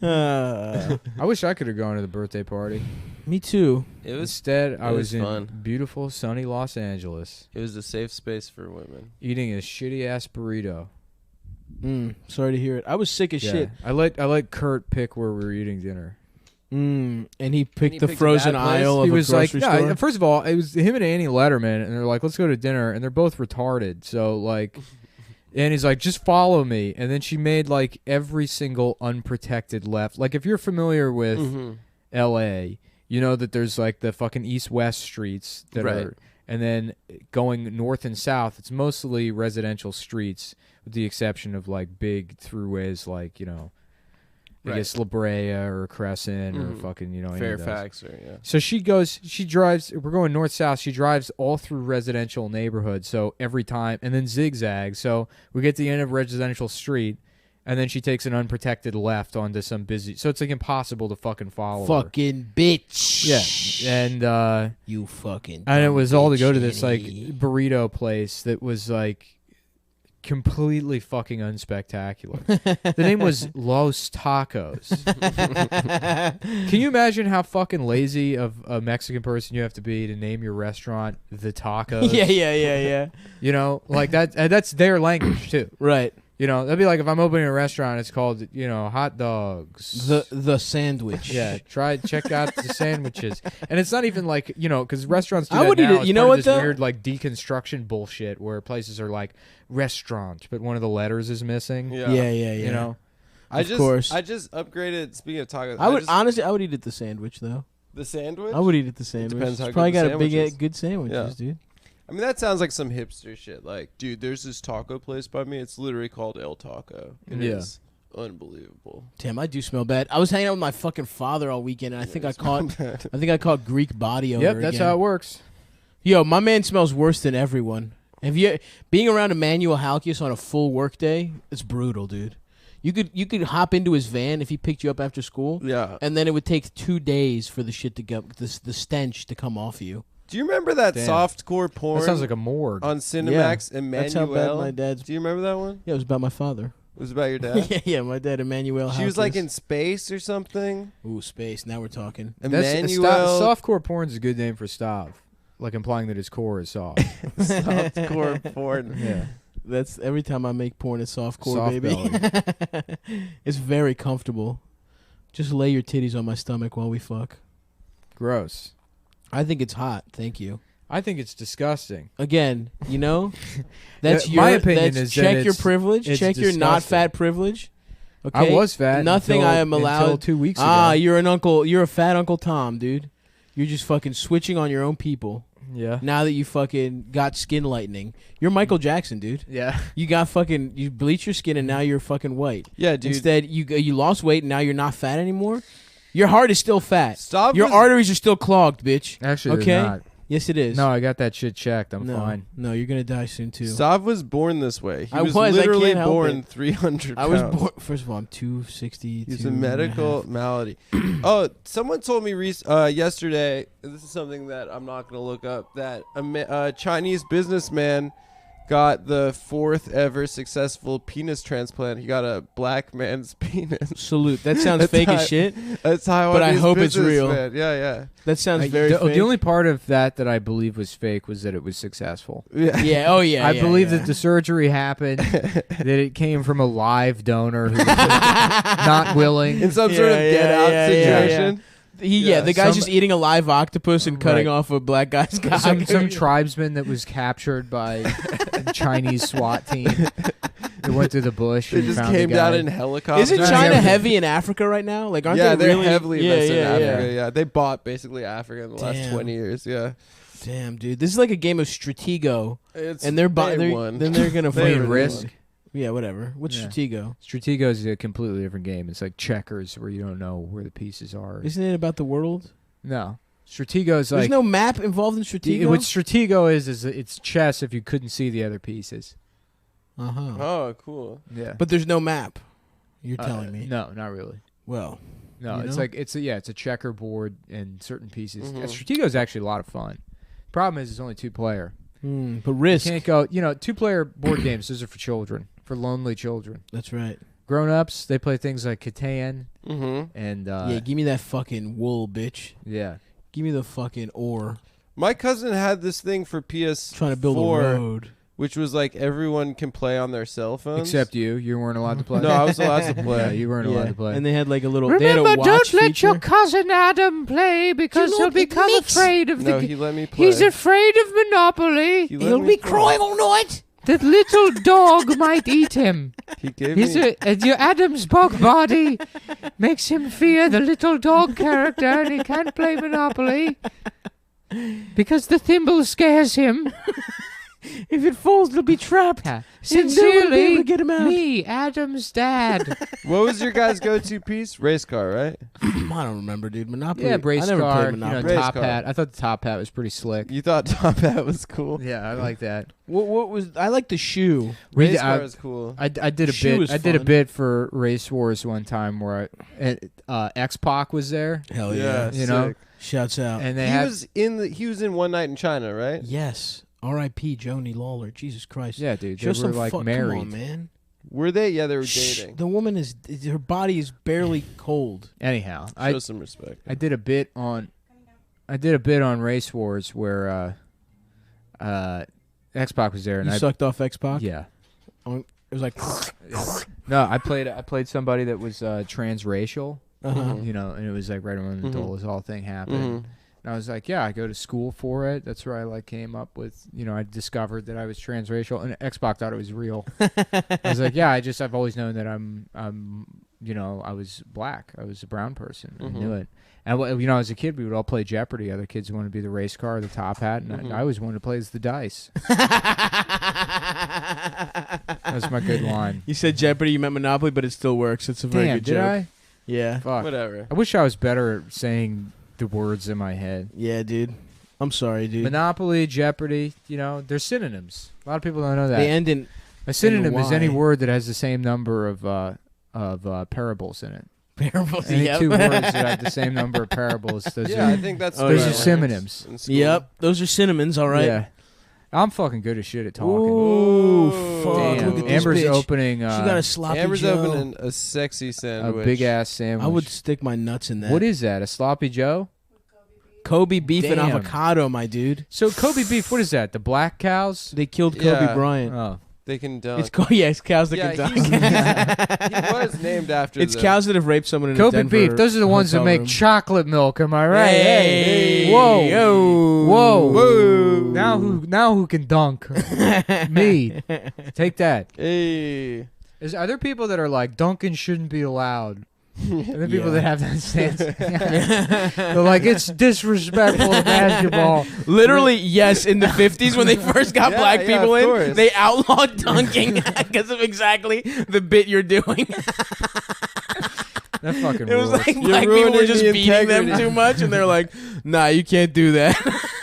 I wish I could have gone to the birthday party. Me too. It was Instead, I it was was in fun. beautiful, sunny Los Angeles it was a safe space for women. eating a shitty ass burrito. Sorry to hear it. I was sick as Yeah. shit. I let Kurt pick where we were eating dinner. And he picked he the picked a frozen bad place? aisle He of was a like, grocery store. first of all, it was him and Annie Letterman, and they're like, let's go to dinner, and they're both retarded. So like, Annie's like, just follow me, and then she made like every single unprotected left. Like if you're familiar with Mm-hmm. L.A., you know that there's like the fucking east-west streets that Right. are, and then going north and south, it's mostly residential streets, with the exception of like big throughways, like I guess La Brea or Crescent or Mhm. fucking any of those. Fairfax or yeah. So she drives, we're going north-south, she drives all through residential neighborhoods, so every time, and then zigzags, so we get to the end of residential street, and then she takes an unprotected left onto some busy, so it's like impossible to fucking follow her. fucking bitch. Yeah, and You fucking. it dumb was all to bitch, go to this like Annie. burrito place that was like completely fucking unspectacular. The name was Los Tacos. Can you imagine how fucking lazy of a Mexican person you have to be to name your restaurant The Tacos? Yeah. You know, like that. That's their language too. Right. You know, that'd be like if I'm opening a restaurant, it's called hot dogs. The sandwich. Yeah, check out the sandwiches, and it's not even like because restaurants do I that would eat now. it. It's You know part of what, this though? weird like deconstruction bullshit where places are like restaurant, but one of the letters is missing. Yeah. You know, I Of just course. I just upgraded. Speaking of tacos, I would just, honestly. I would eat at the sandwich though. the sandwich. I would eat at the sandwich. depends how It's good probably the got a sandwich is. good sandwiches, dude. I mean, that sounds like some hipster shit. Like, dude, there's this taco place by me. It's literally called El Taco. It is unbelievable. Damn, I do smell bad. I was hanging out with my fucking father all weekend, and I think I caught Greek body odor. yep, that's again. how it works. Yo, my man smells worse than everyone. Have you being around Emmanuel Halkias on a full work day? It's brutal, dude. You could hop into his van if he picked you up after school, Yeah. and then it would take 2 days for the shit to go, the stench to come off you. Do you remember that Damn. softcore porn That sounds like a morgue. on Cinemax? Emmanuel. That's how bad my dad's. Do you remember that one? Yeah, it was about my father. It was about your dad. yeah, my dad, Emmanuel. She was like Halkias. in space or something. Ooh, space. Now we're talking. Emmanuel. Softcore porn is a good name for Stav, like implying that his core is soft. Softcore porn. Yeah. That's every time I make porn, it's softcore, Soft baby. It's very comfortable. Just lay your titties on my stomach while we fuck. Gross. I think it's hot. Thank you. I think it's disgusting. Again, that's My your opinion that's is that check your it's- privilege. it's Check your not disgusting. fat privilege. Okay, I was fat. Nothing until, I am allowed. until 2 weeks ago. You're an uncle. You're a fat Uncle Tom, dude. You're just fucking switching on your own people. Yeah. Now that you fucking got skin lightening, you're Michael Jackson, dude. Yeah. You got fucking you bleach your skin and now you're fucking white. Yeah, dude. Instead, you lost weight and now you're not fat anymore. Your heart is still fat. Stav Your was- arteries are still clogged, bitch. Actually, Okay? they're not. Yes, it is. No, I got that shit checked. I'm no, fine. No, you're gonna die soon too. Stav was born this way. He I was was, I literally can't help born it. 300 I was pounds. born. First of all, I'm 260. He's a medical malady. Oh, someone told me yesterday, this is something that I'm not going to look up, that a Chinese businessman got the 4th ever successful penis transplant. He got a black man's penis. Salute. That sounds That's fake how- as shit. That's how But I hope it's real. Yeah. That sounds very fake. The only part of that I believe was fake was that it was successful. Yeah. Oh yeah. I yeah, believe yeah. that the surgery happened, that it came from a live donor who was not willing. In some sort of Yeah, get out yeah, situation. Yeah, the guy's Some- just eating a live octopus and cutting Right. off a black guy's cock. some tribesman that was captured by a Chinese SWAT team. They went through the bush. They and just found came the down guy. in helicopters. Isn't No, China yeah. heavy in Africa right now? Like, aren't Yeah, they they're really heavily invested in Africa. yeah. Yeah, they bought basically Africa in the last Damn. 20 years. Yeah, Damn, dude, this is like a game of Stratego, it's and they're they won. then they're gonna They fucking Risk. win. Yeah, whatever. What's Yeah. Stratego? Stratego is a completely different game. It's like checkers where you don't know where the pieces are. Isn't it about the world? No. Stratego is There's like no map involved in Stratego. what Stratego is it's chess if you couldn't see the other pieces. Uh-huh. Oh, cool. Yeah. But there's no map. You're telling me. No, not really. Well, No, You it's know? like it's a checkerboard and certain pieces. Mhm. Stratego is actually a lot of fun. Problem is, it's only 2-player. but You Risk. can't go. 2-player board games. Those are for children, for lonely children. That's right. Grown-ups, they play things like Catan Mm-hmm. and Yeah, give me that fucking wool, bitch. yeah. Give me the fucking ore. My cousin had this thing for PS4, Trying to build a road. which was like everyone can play on their cell phones. Except you weren't allowed to play. No, I was allowed to play. Yeah, you weren't allowed to play. And they had like a little. they had a watch feature. cousin Adam play because he'll become afraid of No, he let me play. afraid of Monopoly. He let me play. all night. That little dog might eat him. He gave me. Your Adam's bug body makes him fear the little dog character, and he can't play Monopoly because the thimble scares him. If it falls, it'll be trapped. Sincerely, get him out. me, Adam's dad. What was your guys' go-to piece? Race car, right? I don't remember, dude. Monopoly. Yeah, race I never car, played Monopoly. Race top car. hat. I thought the top hat was pretty slick. You thought Top Hat was cool. Yeah, I like that. What was? I like the shoe. Race I- car is cool. I did a Shoe bit. was I did a fun. bit for Race Wars one time where X-Pac was there, Hell Yeah, you know? sick. Shouts out. and they He had was in One Night in China, right? Yes. R.I.P. Joni Lawler. Jesus Christ. yeah, dude. Show They were some like fuck. married. Come on, man. Were they? Yeah, they were Shh, dating. the woman is. Her body is barely cold. Anyhow, Show some respect. I did a bit on Race Wars where X-Pac was there, and You sucked off X-Pac. yeah. It was like. No, I played somebody that was transracial, Uh-huh. you know, and it was like right when the Mhm. Dolezal thing happened. Mhm. And I was like, yeah, I go to school for it. That's where I like came up with, I discovered that I was transracial, and Xbox thought it was real. I was like, yeah, I've always known that I was black. I was a brown person. I knew it. And as a kid, we would all play Jeopardy. Other kids wanted to be the race car, or the top hat, and I always wanted to play as the dice. That's my good line. You said Jeopardy, you meant Monopoly, but it still works. It's a very Damn, good did joke. I? Yeah. Fuck. Whatever. I wish I was better at saying the words in my head. Yeah, dude. I'm sorry, dude. Monopoly, Jeopardy, they're synonyms. A lot of people don't know that. They end in A synonym is any Y. word that has the same number of parables in it. parables. Any Yep. two words that have the same number of parables. Those Yeah, I are, think that's. Oh, the those yeah. are right synonyms. words in school. Yep. Those are cinnamons, all right. Yeah. I'm fucking good as shit at talking. Ooh, fuck. Damn. Look at this Amber's bitch. opening She got a sloppy Amber's Joe. opening a sexy a sandwich. big ass sandwich. I would stick my nuts in that. What is that? A sloppy Joe? Kobe beef and Damn. avocado, my dude? So Kobe beef, what is that? The black cows? They killed Kobe Yeah. Bryant. Oh. They can dunk. It's cows that Yeah, can he's- dunk. he was named after. It's the, cows that have raped someone in a Kobe Denver beef. Those are the ones that hotel make room. chocolate milk. Am I right? Hey. Whoa. Yo. Whoa. Whoa. Now who can dunk? Me. Take that. Hey. Are there people that are like Duncan shouldn't be allowed? And the people that have that stance, they're like, it's disrespectful to basketball. Literally, yes. In the 50s, when they first got black people of in, course. they outlawed dunking because of exactly the bit you're doing. That fucking It was rules. like black people were ruining just the beating them integrity. too much, and they're like, nah, you can't do that.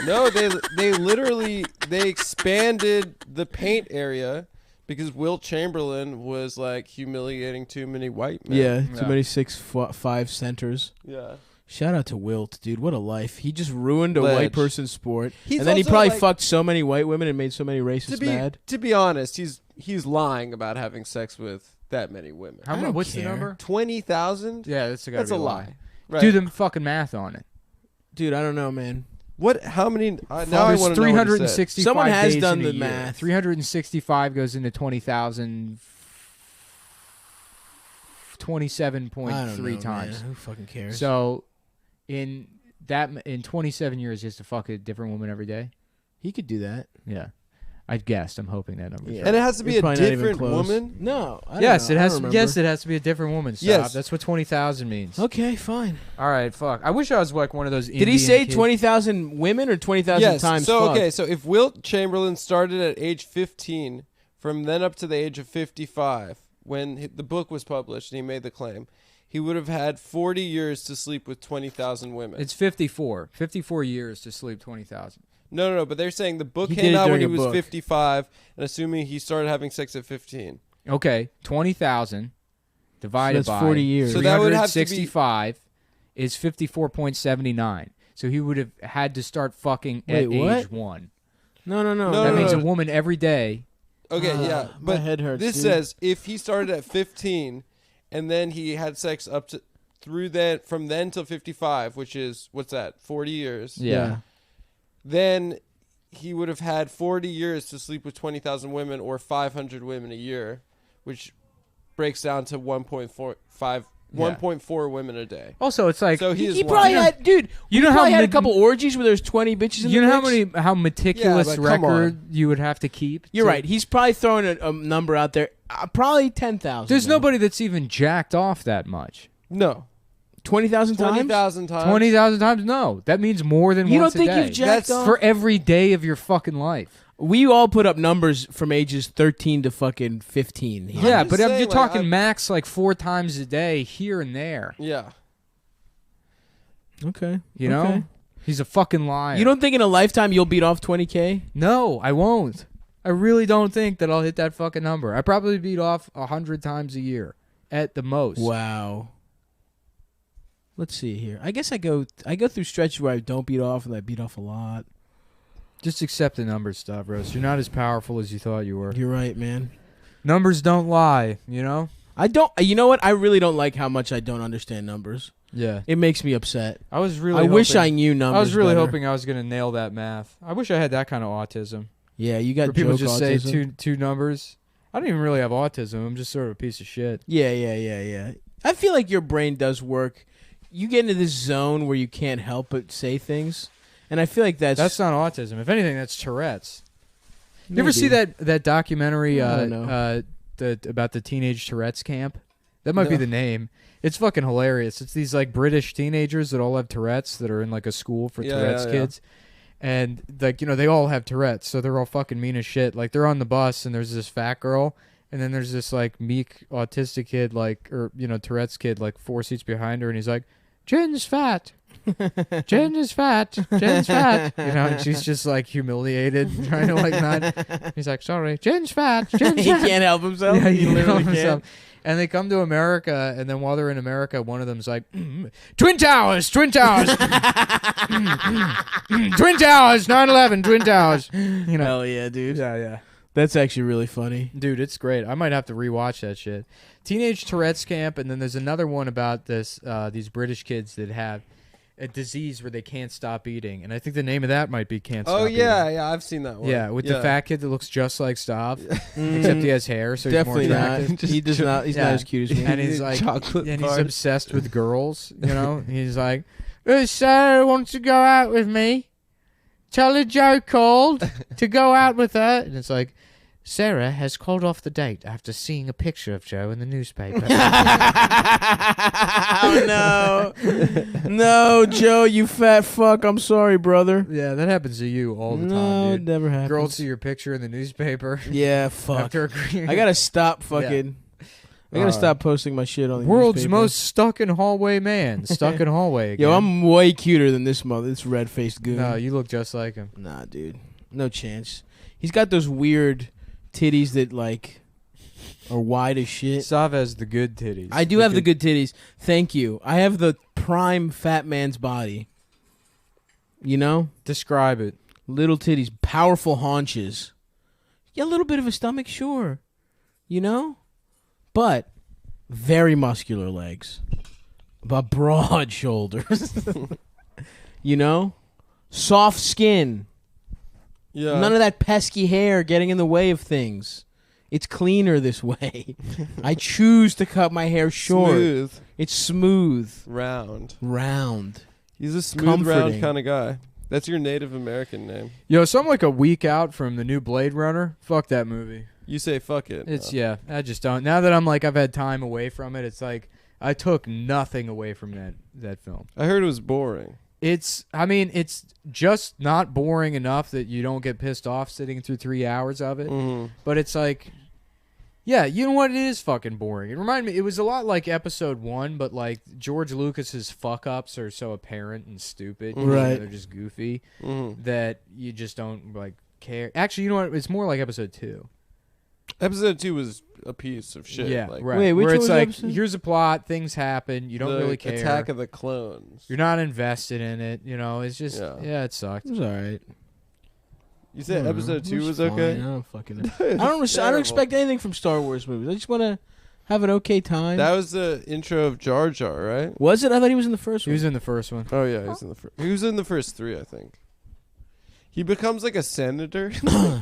No, they literally they expanded the paint area because Wilt Chamberlain was like humiliating too many white men. Yeah, Yeah. too many 6'5" centers. Yeah. Shout out to Wilt, dude. What a life. He just ruined a white Ledge. person's sport. He's And then he also, probably like- fucked so many white women and made so many racists mad. To be honest, he's lying about having sex with that many women. How I much? don't What's the care. number? 20,000? Yeah, that's That's a lie. Right. Do the fucking math on it. Dude, I don't know, man. What? How many? Now I There's want to know what he said. 365 Someone has days done in a the year. math. 365 goes into 20,000. I don't 27.3 know, times. man. Who fucking cares? So, in 27 years, he has to fuck a different woman every day. he could do that. Yeah, I guessed. I'm hoping that number. Yeah. And it has to be You're a probably not even different close. woman. No. I don't Yes, know. it I has. don't To, remember. yes, it has to be a different woman. Stop. Yes. That's what 20,000 means. Okay, fine. All right, fuck. I wish I was like one of those. Did he Indian say kids. 20,000 women or 20,000 Yes. times? So fucked? okay. So if Wilt Chamberlain started at age 15, from then up to the age of 55, when the book was published and he made the claim, he would have had 40 years to sleep with 20,000 women. It's 54. 54 years to sleep 20,000. No. But they're saying the book He did came it out when during he a was book. 55, and assuming he started having sex at 15. Okay, 20,000 divided that's by 40 years. So that would have to be- 365 is 54.79. So he would have had to start fucking at Wait, what? age 1. No. No, That no, means no. a woman every day. Okay, yeah, my but head hurts, this dude. says if he started at 15 and then he had sex up to through then from then till 55, which is what's that? 40 years. Yeah. Then he would have had 40 years to sleep with 20,000 women or 500 women a year, which breaks down to 1.4 women a day. Also, it's like So he is He lying. probably had, dude. You he know how probably had a mid- couple orgies where there's 20 bitches in you the know mix? how meticulous but come record you would have to keep. You're to- right. He's probably throwing a number out there. Probably 10,000. There's though. nobody that's even jacked off that much. No. 20,000 times. 20,000 times. 20,000 times? No, that means more than You once don't think a day. you've jacked That's off? for every day of your fucking life. We all put up numbers from ages 13 to fucking 15. here. Yeah, just but saying, you're like, talking I'm- max like 4 times a day here and there. Yeah. Okay. You know? He's a fucking liar. You don't think in a lifetime you'll beat off 20K? No, I won't. I really don't think that I'll hit that fucking number. I probably beat off 100 times a year at the most. Wow. Let's see here. I guess I go through stretches where I don't beat off and I beat off a lot. Just accept the numbers, Stavros. You're not as powerful as you thought you were. You're right, man. Numbers don't lie, you know? I don't. You know what? I really don't like how much I don't understand numbers. Yeah. It makes me upset. I was really I wish I hoping- knew numbers. I was really better. hoping I was going to nail that math. I wish I had that kind of autism. Yeah, you got Where people joke just autism. say two numbers. I don't even really have autism. I'm just sort of a piece of shit. Yeah. I feel like your brain does work. You get into this zone where you can't help but say things, and I feel like That's not autism. If anything, that's Tourette's. You ever maybe. see that documentary I don't know. about the teenage Tourette's camp? That might be No. the name. It's fucking hilarious. It's these like British teenagers that all have Tourette's that are in like a school for Yeah, Tourette's yeah. kids. And like, you know, they all have Tourette's, so they're all fucking mean as shit. Like they're on the bus and there's this fat girl and then there's this like meek autistic kid like or you know, Tourette's kid like 4 seats behind her and he's like, Jen's fat. Jen is fat. Jen's fat. You know, and she's just like humiliated, trying to like not. He's like, sorry, Jen's fat. Jen's he fat. can't help himself. Yeah, he he literally help can't. himself. And they come to America, and then while they're in America, one of them's like, Twin Towers, Twin Towers, Twin Towers, 9/11, Twin Towers. You know, Hell yeah, dude. yeah. That's actually really funny. Dude, it's great. I might have to rewatch that shit. Teenage Tourette's camp, and then there's another one about this these British kids that have a disease where they can't stop eating, and I think the name of that might be Can't Stop Oh Eating. yeah, I've seen that one. Yeah, with the fat kid that looks just like Stav, Mm, except he has hair, so definitely he's more not. attractive. He does not. He's Yeah. not as cute as me. And he's like, chocolate and he's bar. obsessed with girls. You know, he's like, Sarah wants to go out with me. Tell her Joe called to go out with her, and it's like, Sarah has called off the date after seeing a picture of Joe in the newspaper. Oh no, no, Joe, you fat fuck. I'm sorry, brother. Yeah, that happens to you all the No, time, it dude. never happens. Girls see your picture in the newspaper. Yeah, fuck. After agreeing. I gotta stop fucking. I gotta stop posting my shit on the World's newspaper. most stuck in hallway man. Stuck in hallway again. Yo, I'm way cuter than this red faced goon. No, you look just like him. Nah, dude, no chance. He's got those weird titties that like are wide as shit. Sav has the good titties. I do have the good titties. Thank you. I have the prime fat man's body. You know? Describe it. Little titties, powerful haunches. Yeah, a little bit of a stomach, sure. You know? But very muscular legs. But broad shoulders. You know? Soft skin. Yeah. None of that pesky hair getting in the way of things. It's cleaner this way. I choose to cut my hair short. Smooth. It's smooth. Round. He's a smooth, Comforting. round kind of guy. That's your Native American name. Yo, so I'm like a week out from the new Blade Runner. Fuck that movie. You say fuck it. It's I just don't. Now that I'm like I've had time away from it, it's like I took nothing away from that film. I heard it was boring. It's just not boring enough that you don't get pissed off sitting through 3 hours of it. Mm-hmm. But it's like, yeah, you know what? It is fucking boring. It reminded me. It was a lot like Episode 1, but like George Lucas's fuck ups are so apparent and stupid. Mm-hmm. Right. They're just goofy Mm-hmm. that you just don't like care. Actually, you know what? It's more like Episode 2. Episode 2 was a piece of shit. Yeah, like, right. Wait, which where one it's was like, Episode? here's a plot, things happen, you don't the really care. Attack of the Clones. You're not invested in it. You know, it's just Yeah. it sucked. It was alright. You said Episode 2 was fine. okay? I don't fucking. I don't expect anything from Star Wars movies. I just want to have an okay time. That was the intro of Jar Jar, right? Was it? I thought he was in the first He one. was in the first one. Oh yeah, he was in the first 3, I think. He becomes like a senator.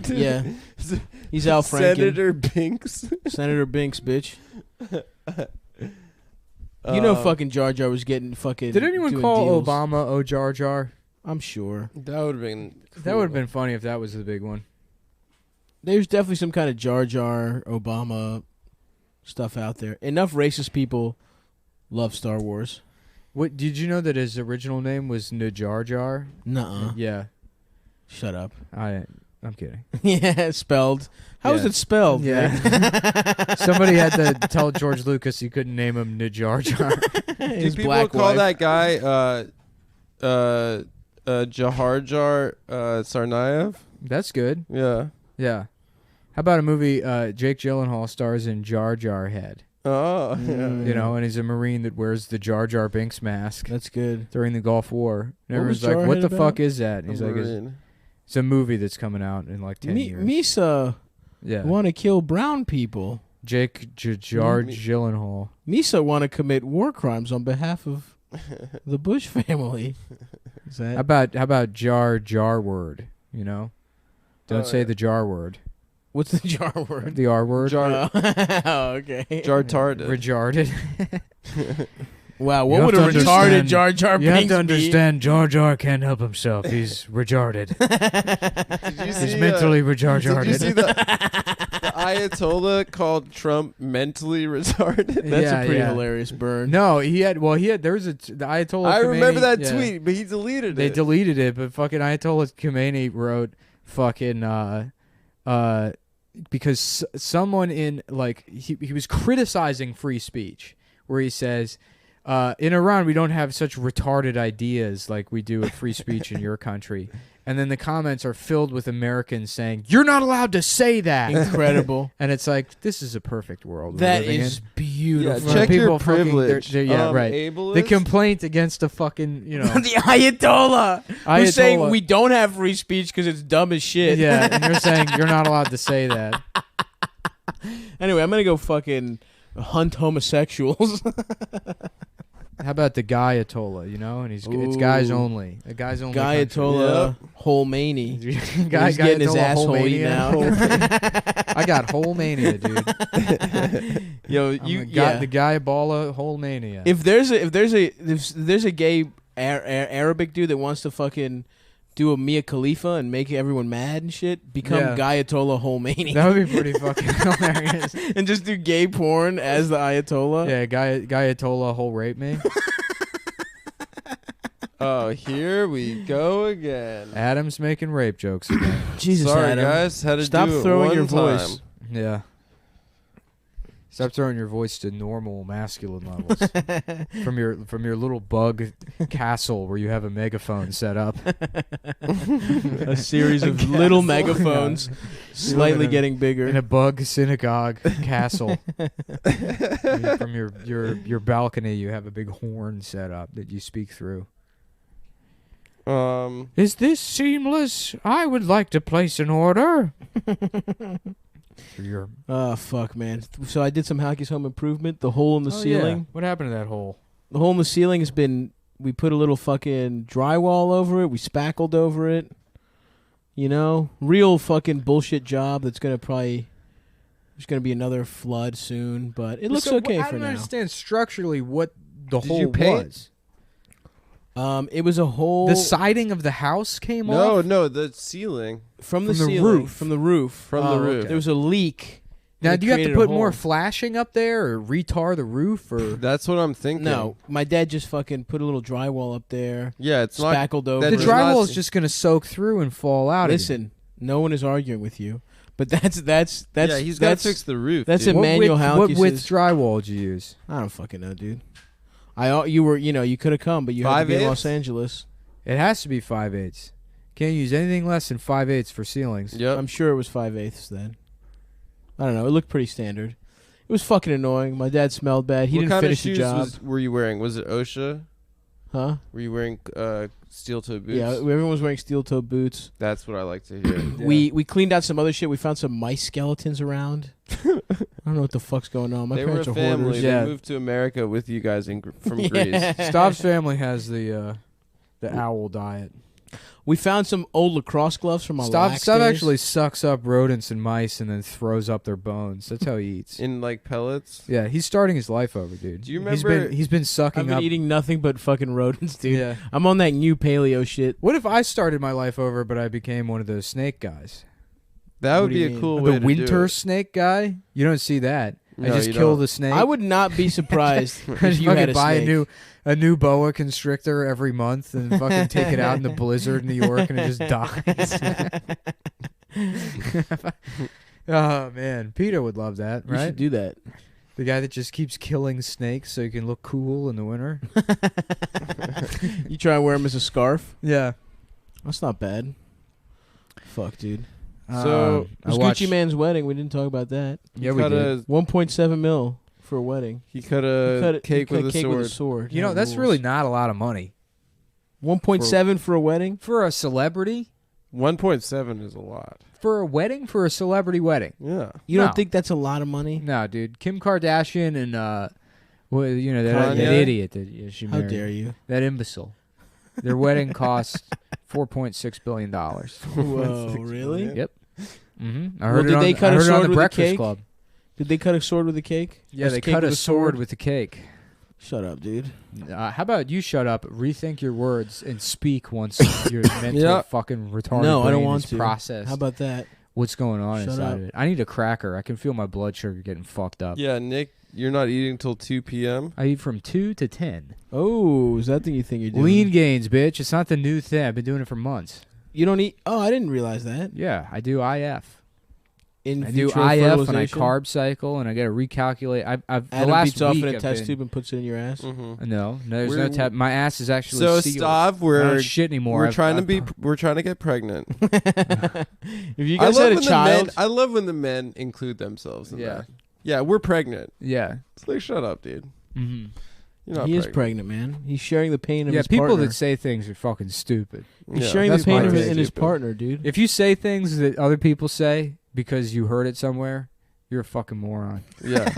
Yeah. He's Al Franken. Senator Binks. Senator Binks, bitch. You know, fucking Jar Jar was getting fucking. Did anyone doing call deals. Obama O Jar Jar? I'm sure. That would have been. Cool. That would have been funny if that was the big one. There's definitely some kind of Jar Jar Obama stuff out there. Enough racist people love Star Wars. What did you know that his original name was Najar Jar? Nuh-uh. Yeah, Shut up. I'm kidding. Yeah, spelled. How is Yeah. it spelled? Yeah. Somebody had to tell George Lucas he couldn't name him Najar Jar. Do His people black call wife. that guy Jahar Jar Tsarnaev? That's good. Yeah. Yeah. How about a movie Jake Gyllenhaal stars in Jar Jar Head? Oh, Mm. You know, and he's a Marine that wears the Jar Jar Binks mask That's good. during the Gulf War. And What was everyone's like, what Jarhead the about? fuck is that? And he's like, it's a movie that's coming out in like 10 years. Misa Yeah. want to kill brown people. Jake Jar Me- Gyllenhaal. Misa want to commit war crimes on behalf of the Bush family. Is that? How about jar word? You know, don't Oh, say yeah. the jar word. What's the jar word? The R word. Jar Oh, okay. Jar Tarded. Retarded. Wow, You what have would to a retarded understand- Jar Jar You have Binks to understand, Jar Jar can't help himself. He's retarded. Did you He's see, mentally Did you see retarded. the Ayatollah called Trump mentally retarded? That's Yeah, a pretty yeah. hilarious burn. No, he had. There was the Ayatollah. I remember Khomeini- that yeah. tweet, but he deleted They it. deleted it, but fucking Ayatollah Khomeini wrote fucking because someone in like he was criticizing free speech, where he says in Iran we don't have such retarded ideas like we do at free speech in your country. And then the comments are filled with Americans saying, "You're not allowed to say that." Incredible. And it's like, this is a perfect world. That we're living is in. Yeah, beautiful. When check people your fucking- privilege. yeah, right. Ableist? The complaint against the fucking, you know, The Ayatollah. Who's saying Ayatollah. we don't have free speech because it's dumb as shit. Yeah, and you're saying you're not allowed to say that. Anyway, I'm going to go fucking hunt homosexuals. How about the Guyatollah, you know? And it's guys Ooh. only. A guys only. Guyatollah Holmani. country. Guy, He's getting his Guyatollah asshole eaten Holmania. out. I got whole mania, dude. Yo, The Guyaballa whole mania. If there's a gay Arabic dude that wants to fucking do a Mia Khalifa and make everyone mad and shit. Become Yeah. Ayatollah Khomeini. That would be pretty fucking hilarious. And just do gay porn as the Ayatollah. Yeah, Ayatollah whole rape me. Oh, here we go again. Adam's making rape jokes again. Jesus, Sorry, Adam. guys. Had to Stop do it throwing one your time. voice. Yeah. Stop throwing your voice to normal masculine levels. from your little bug castle where you have a megaphone set up. A series of little megaphones, slightly getting bigger. In a bug synagogue castle. From your balcony you have a big horn set up that you speak through. Is this seamless? I would like to place an order. Oh, fuck, man. So I did some Hockey's Home Improvement. The hole in the ceiling. Yeah. What happened to that hole? The hole in the ceiling has been... We put a little fucking drywall over it. We spackled over it. You know? Real fucking bullshit job that's going to probably... There's going to be another flood soon, but it looks okay I for don't now. understand structurally what the Did hole you paint? was. It was a hole... The siding of the house came off? No, the ceiling. From the From the ceiling. roof. From the roof. From the roof. There was a leak. Now, and it do you have to created a put more hole. flashing up there or retar the roof? Or That's what I'm thinking. No, my dad just fucking put a little drywall up there, Yeah, it's not. spackled over. that The does it. not drywall is seem- just going to soak through and fall out. Listen, no one is arguing with you, but that's Yeah, he's got to that's fix the roof. that's dude. Emmanuel What Halkis' width drywall did you use? I don't fucking know, dude. You could have come, but you had to be in 5/8? Los Angeles. It has to be 5/8. Can't use anything less than 5/8 for ceilings. Yep. I'm sure it was 5/8 then. I don't know. It looked pretty standard. It was fucking annoying. My dad smelled bad. He What didn't kind finish of the shoes job. were you wearing? Was it OSHA? Huh? Were you wearing steel-toe boots? Yeah, everyone was wearing steel-toe boots. That's what I like to hear. We cleaned out some other shit. We found some mice skeletons around. I don't know what the fuck's going on. My They were parents a are family. hoarders. Yeah. They moved to America with you guys from Yeah. Greece. Stav's family has the owl diet. We found some old lacrosse gloves from my Stav lax days. actually sucks up rodents and mice and then throws up their bones. That's how he eats. In like pellets. Yeah, he's starting his life over, dude. Do you He's remember- been I've sucking been up. eating nothing but fucking rodents, dude. Yeah. I'm on that new paleo shit. What if I started my life over, but I became one of those snake guys? That What would do you be a mean? cool way The to winter do it. snake guy? You don't see that. I No, just you kill don't. the snake. I would not be surprised I if just you had fucking a buy snake. a new boa constrictor every month and fucking take it out in the blizzard in New York and it just dies. Oh man, Peter would love that, You right? should do that. The guy that just keeps killing snakes so he can look cool in the winter. You try and wear them as a scarf. Yeah. That's not bad. Fuck, dude. So, It was Gucci Man's wedding. We didn't talk about that. Yeah, we did. 1.7 mil for a wedding. He cut a cake with a cake sword. with a sword. You know, Yeah, that's rules. really not a lot of money 1.7 for a wedding. for a celebrity. 1.7 is a lot. For a wedding, for a celebrity wedding. Yeah. You No. don't think that's a lot of money? No, dude. Kim Kardashian and well, you know that Kanye? idiot that she How married. dare you? That imbecile. Their wedding cost $4.6 billion. Whoa, really? Yep. Mm-hmm. I Well, heard did it on, they cut I a heard it on sword the with a Breakfast cake? Club. Did they cut a sword with a cake? Yeah, Was they cake cut with a sword with the cake. Shut up, dude. How about you shut up, rethink your words, and speak once your mental Yeah. fucking retarded No, I don't brain want is to. processed. How about that? What's going on Shut inside up. of it? I need a cracker. I can feel my blood sugar getting fucked up. Yeah, Nick, you're not eating till 2 p.m. I eat from 2 to 10. Oh, is that the you think you're doing? Lean gains, bitch. It's not the new thing. I've been doing it for months. You don't eat. Oh, I didn't realize that. Yeah, I do IF. In I do vitro IF and I fertilization? carb cycle and I got to recalculate. I've the Adam last beats off week in a I've test been- tube and puts it in your ass. Mm-hmm. No, there's We're- no tap. My ass is actually So, sealed. Stav, I don't we're shit anymore. we're I've- trying to I've- be we're trying to get pregnant. If you I guys love had a when child, I love when the men include themselves in Yeah. that. Yeah, we're pregnant. Yeah. It's like, shut up, dude. Mm-hmm. You're not he is pregnant. pregnant, man. He's sharing the pain of Yeah, his people partner. that say things are fucking stupid. He's Yeah. sharing the That's pain my of it take. in his Stupid. partner, dude. If you say things that other people say because you heard it somewhere, you're a fucking moron. Yeah.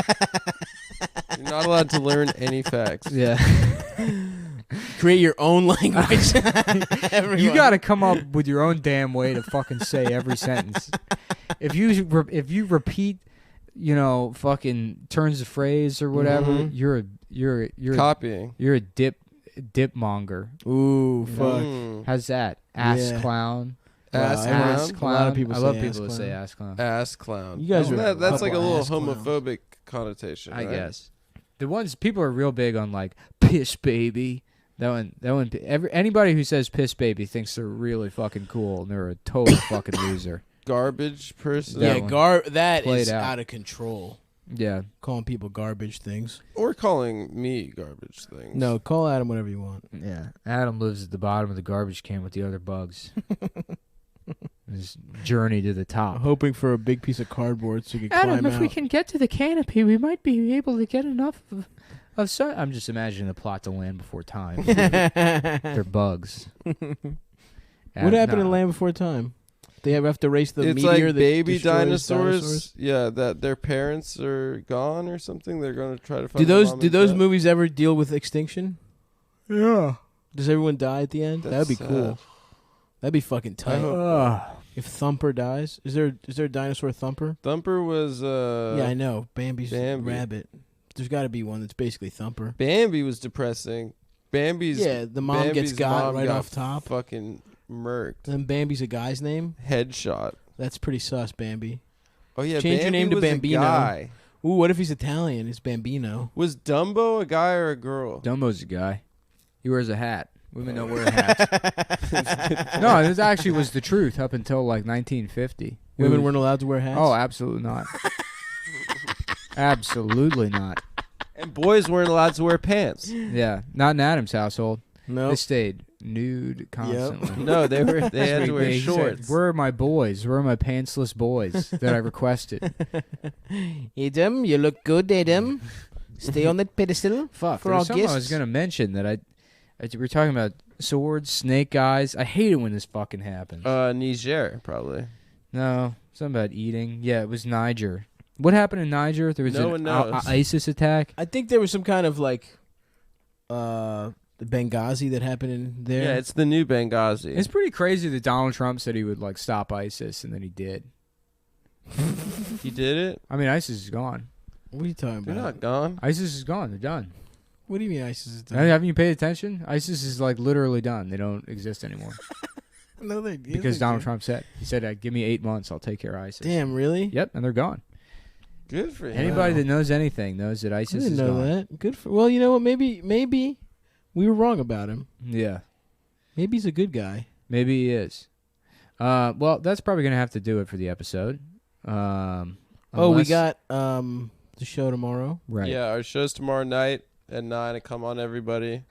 You're not allowed to learn any facts. Yeah. Create your own language. You got to come up with your own damn way to fucking say every sentence. If you repeat, fucking turns of phrase or whatever, Mhm. you're Copying. you're a dip dipmonger. Ooh, fuck. How's that? Ass Yeah. clown. Ass Ass clown. A lot of people I say love ass people that clown. say ass clown. Ass clown. You guys are that's like a couple little ass clowns. homophobic connotation. I right? guess. The ones people are real big on like piss baby. That one. Anybody who says piss baby thinks they're really fucking cool, and they're a total fucking loser. Garbage person. Yeah, one. that Played is out. out of control. Yeah. Calling people garbage things. Or calling me garbage things. No, call Adam whatever you want. Yeah. Adam lives at the bottom of the garbage can with the other bugs. His journey to the I'm top. hoping for a big piece of cardboard so you can climb out. can get to the canopy, we might be able to get enough of sun. I'm just imagining the plot to Land Before Time. They're bugs. What happened in Land Before Time? They have to race the It's meteor like that baby destroys dinosaurs. Yeah, that their parents are gone or something. They're going to try to find Do their those mom do and those dad. movies ever deal with extinction? Yeah. Does everyone die at the end? That'd be That's cool. That'd be fucking tight. hope If Thumper dies, is there a dinosaur Thumper? Thumper was Yeah, I know. Bambi's Bambi. rabbit. There's got to be one that's basically Thumper. Bambi was depressing. Bambi's Yeah, the mom Bambi's gets got mom right got off top. Fucking murked. Then Bambi's a guy's name. Headshot. That's pretty sus, Bambi. Oh yeah, Change your Bambi name to was a Bambino. guy. Ooh, what if he's Italian? It's Bambino. Was Dumbo a guy or a girl? Dumbo's a guy. He wears a hat. Women don't wear hats. No, this actually was the truth up until like 1950. Women weren't allowed to wear hats? Oh, absolutely not. Absolutely not. And boys weren't allowed to wear pants. Yeah, not in Adam's household. no. They stayed nude constantly. No, they had to wear He said, shorts. Where are my boys? Where are my pantsless boys that I requested? Adam, you look good, Adam. Stay on that pedestal. Fuck. For There our was something I was guests. going to mention that we were talking about swords, snake eyes. I hate it when this fucking happens. Niger, probably. No, something about eating. Yeah, it was Niger. What happened in Niger? There was No an one knows. ISIS attack. I think there was some kind of like the Benghazi that happened in there. Yeah, it's the new Benghazi. It's pretty crazy that Donald Trump said he would like stop ISIS, and then he did. He did it. I mean, ISIS is gone. What are you talking They're about? not gone. ISIS is gone. They're done. What do you mean ISIS is done? Haven't you paid attention? ISIS is like literally done. They don't exist anymore No, they because Donald Trump said give me 8 months, I'll take care of ISIS. Damn, really? Yep, and they're gone. Good for him. Anybody that knows anything knows that I ISIS didn't is know gone. that. Good for. Well, you know what? Maybe we were wrong about him. Yeah, Maybe he's a good guy. maybe he is. Well, that's probably gonna have to do it for the episode. Oh, we Unless- got the show tomorrow. right. Yeah, our show's tomorrow night at 9. Come on, everybody.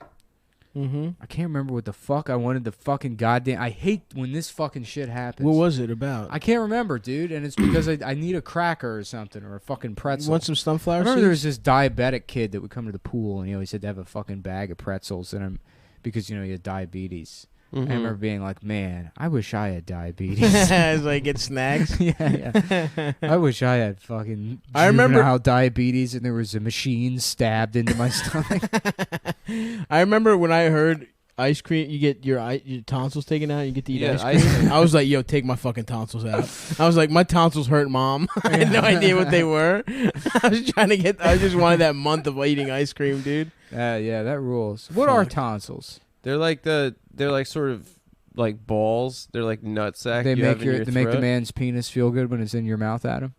Mm-hmm. I can't remember what the fuck I wanted to fucking goddamn. I hate when this fucking shit happens. What was it about? I can't remember, dude, and it's because I need a cracker or something or a fucking You pretzel. want some I sunflower remember there was seeds? this diabetic kid that would come to the pool and he always had to have a fucking bag of pretzels and because he had diabetes. Mhm. I remember being like, man, I wish I had diabetes. It's like get snacks. yeah. I wish I had fucking I remember- juvenile diabetes and there was a machine stabbed into my stomach. I remember when I heard ice cream, you get your tonsils taken out, you get to eat Yeah, ice ice cream. I was like, yo, take my fucking tonsils out. I was like, my tonsils hurt, Mom. I had no idea what they were. I was I just wanted that month of eating ice cream, dude. Yeah, that rules. What are Fuck. tonsils? They're like sort of like balls. They're like nutsack. They you have in your make the throat. man's penis feel good when it's in your mouth, Adam.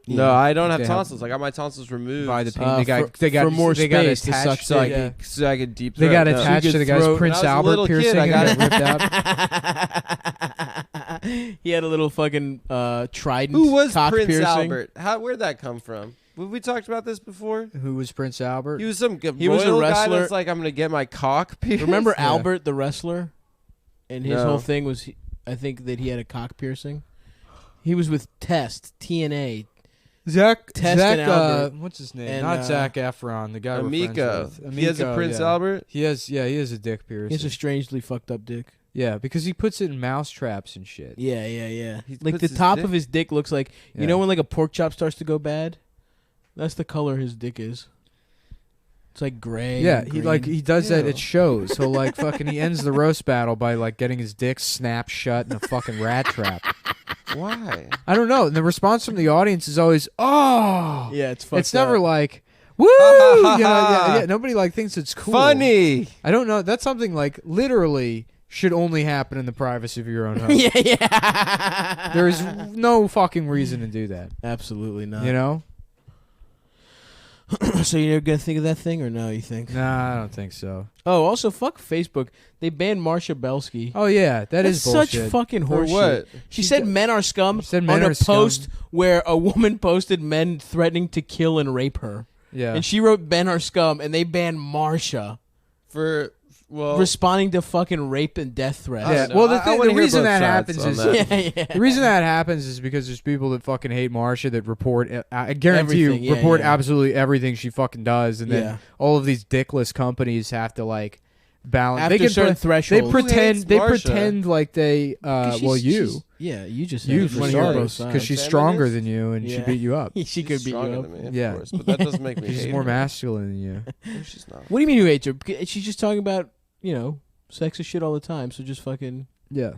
No, Yeah. I don't have They have- tonsils. I got my tonsils removed. By the Uh, penis. They got for more they got space to attached suck to so I the- Yeah. could so I could deep. They throat. got No. attached to the guy's throat- Prince When I was a Albert little kid, piercing I and got got ripped out. He had a little fucking trident. Who was cock Prince piercing. Albert? Where'd that come from? We talked about this before. Who was Prince Albert? He was some He was a royal guy wrestler. that's like, I'm gonna get my cock pierced. Remember Yeah. Albert the wrestler? And his No. whole thing was, I think that he had a cock piercing. He was with Test, TNA. Zach. Test and Albert. What's his name? And, Not Zach Efron. The guy we're Amico. friends with. He has a Amico, Prince yeah. Albert. He has a dick He piercing. has a strangely fucked up dick. Yeah, because he puts it in mouse traps and shit. Yeah. He Like puts the his top dick- of his dick looks like, Yeah. you know when like a pork chop starts to go bad? That's the color his dick is. It's like gray. Yeah, and he does that Ew. at shows. He'll like fucking he ends the roast battle by like getting his dick snapped shut in a fucking rat trap. Why? I don't know. And the response from the audience is always, "Oh." Yeah, it's fucked It's never up. like, Woo! You know, yeah, nobody like thinks it's cool. Funny. I don't know. That's something like literally should only happen in the privacy of your own home. yeah. There is no fucking reason to do that. Absolutely not. You know? So you're never gonna think of that thing, or no? You think? Nah, I don't think so. Oh, also, fuck Facebook. They banned Marsha Belsky. Oh yeah, That's is bullshit. such fucking For horseshit. what? She said men are scum said men on are a scum. post where a woman posted men threatening to kill and rape her. Yeah. And she wrote men are scum, and they banned Marsha For responding to fucking rape and death threats. Yeah. know. Well, I wanna the hear reason both that sides happens on is that. yeah. the reason that happens is because there's people that fucking hate Marsha that report. I guarantee Everything, you, yeah, report yeah. absolutely everything she fucking does, and then Yeah. all of these dickless companies have to like balance. After they can certain thresholds. They pretend. hates They Marsha? pretend like they. 'Cause Well, you. she's- Yeah, you just You said for one of your starters, both sides. because she's Feminist? stronger than you and she Yeah. beat you up. She could beat you stronger up. than me, of Yeah. course, but that doesn't make me She's hate more her. masculine than you. No, she's not. What do you mean who hates her? She's just talking about, sexist shit all the time. So just fucking. Yeah.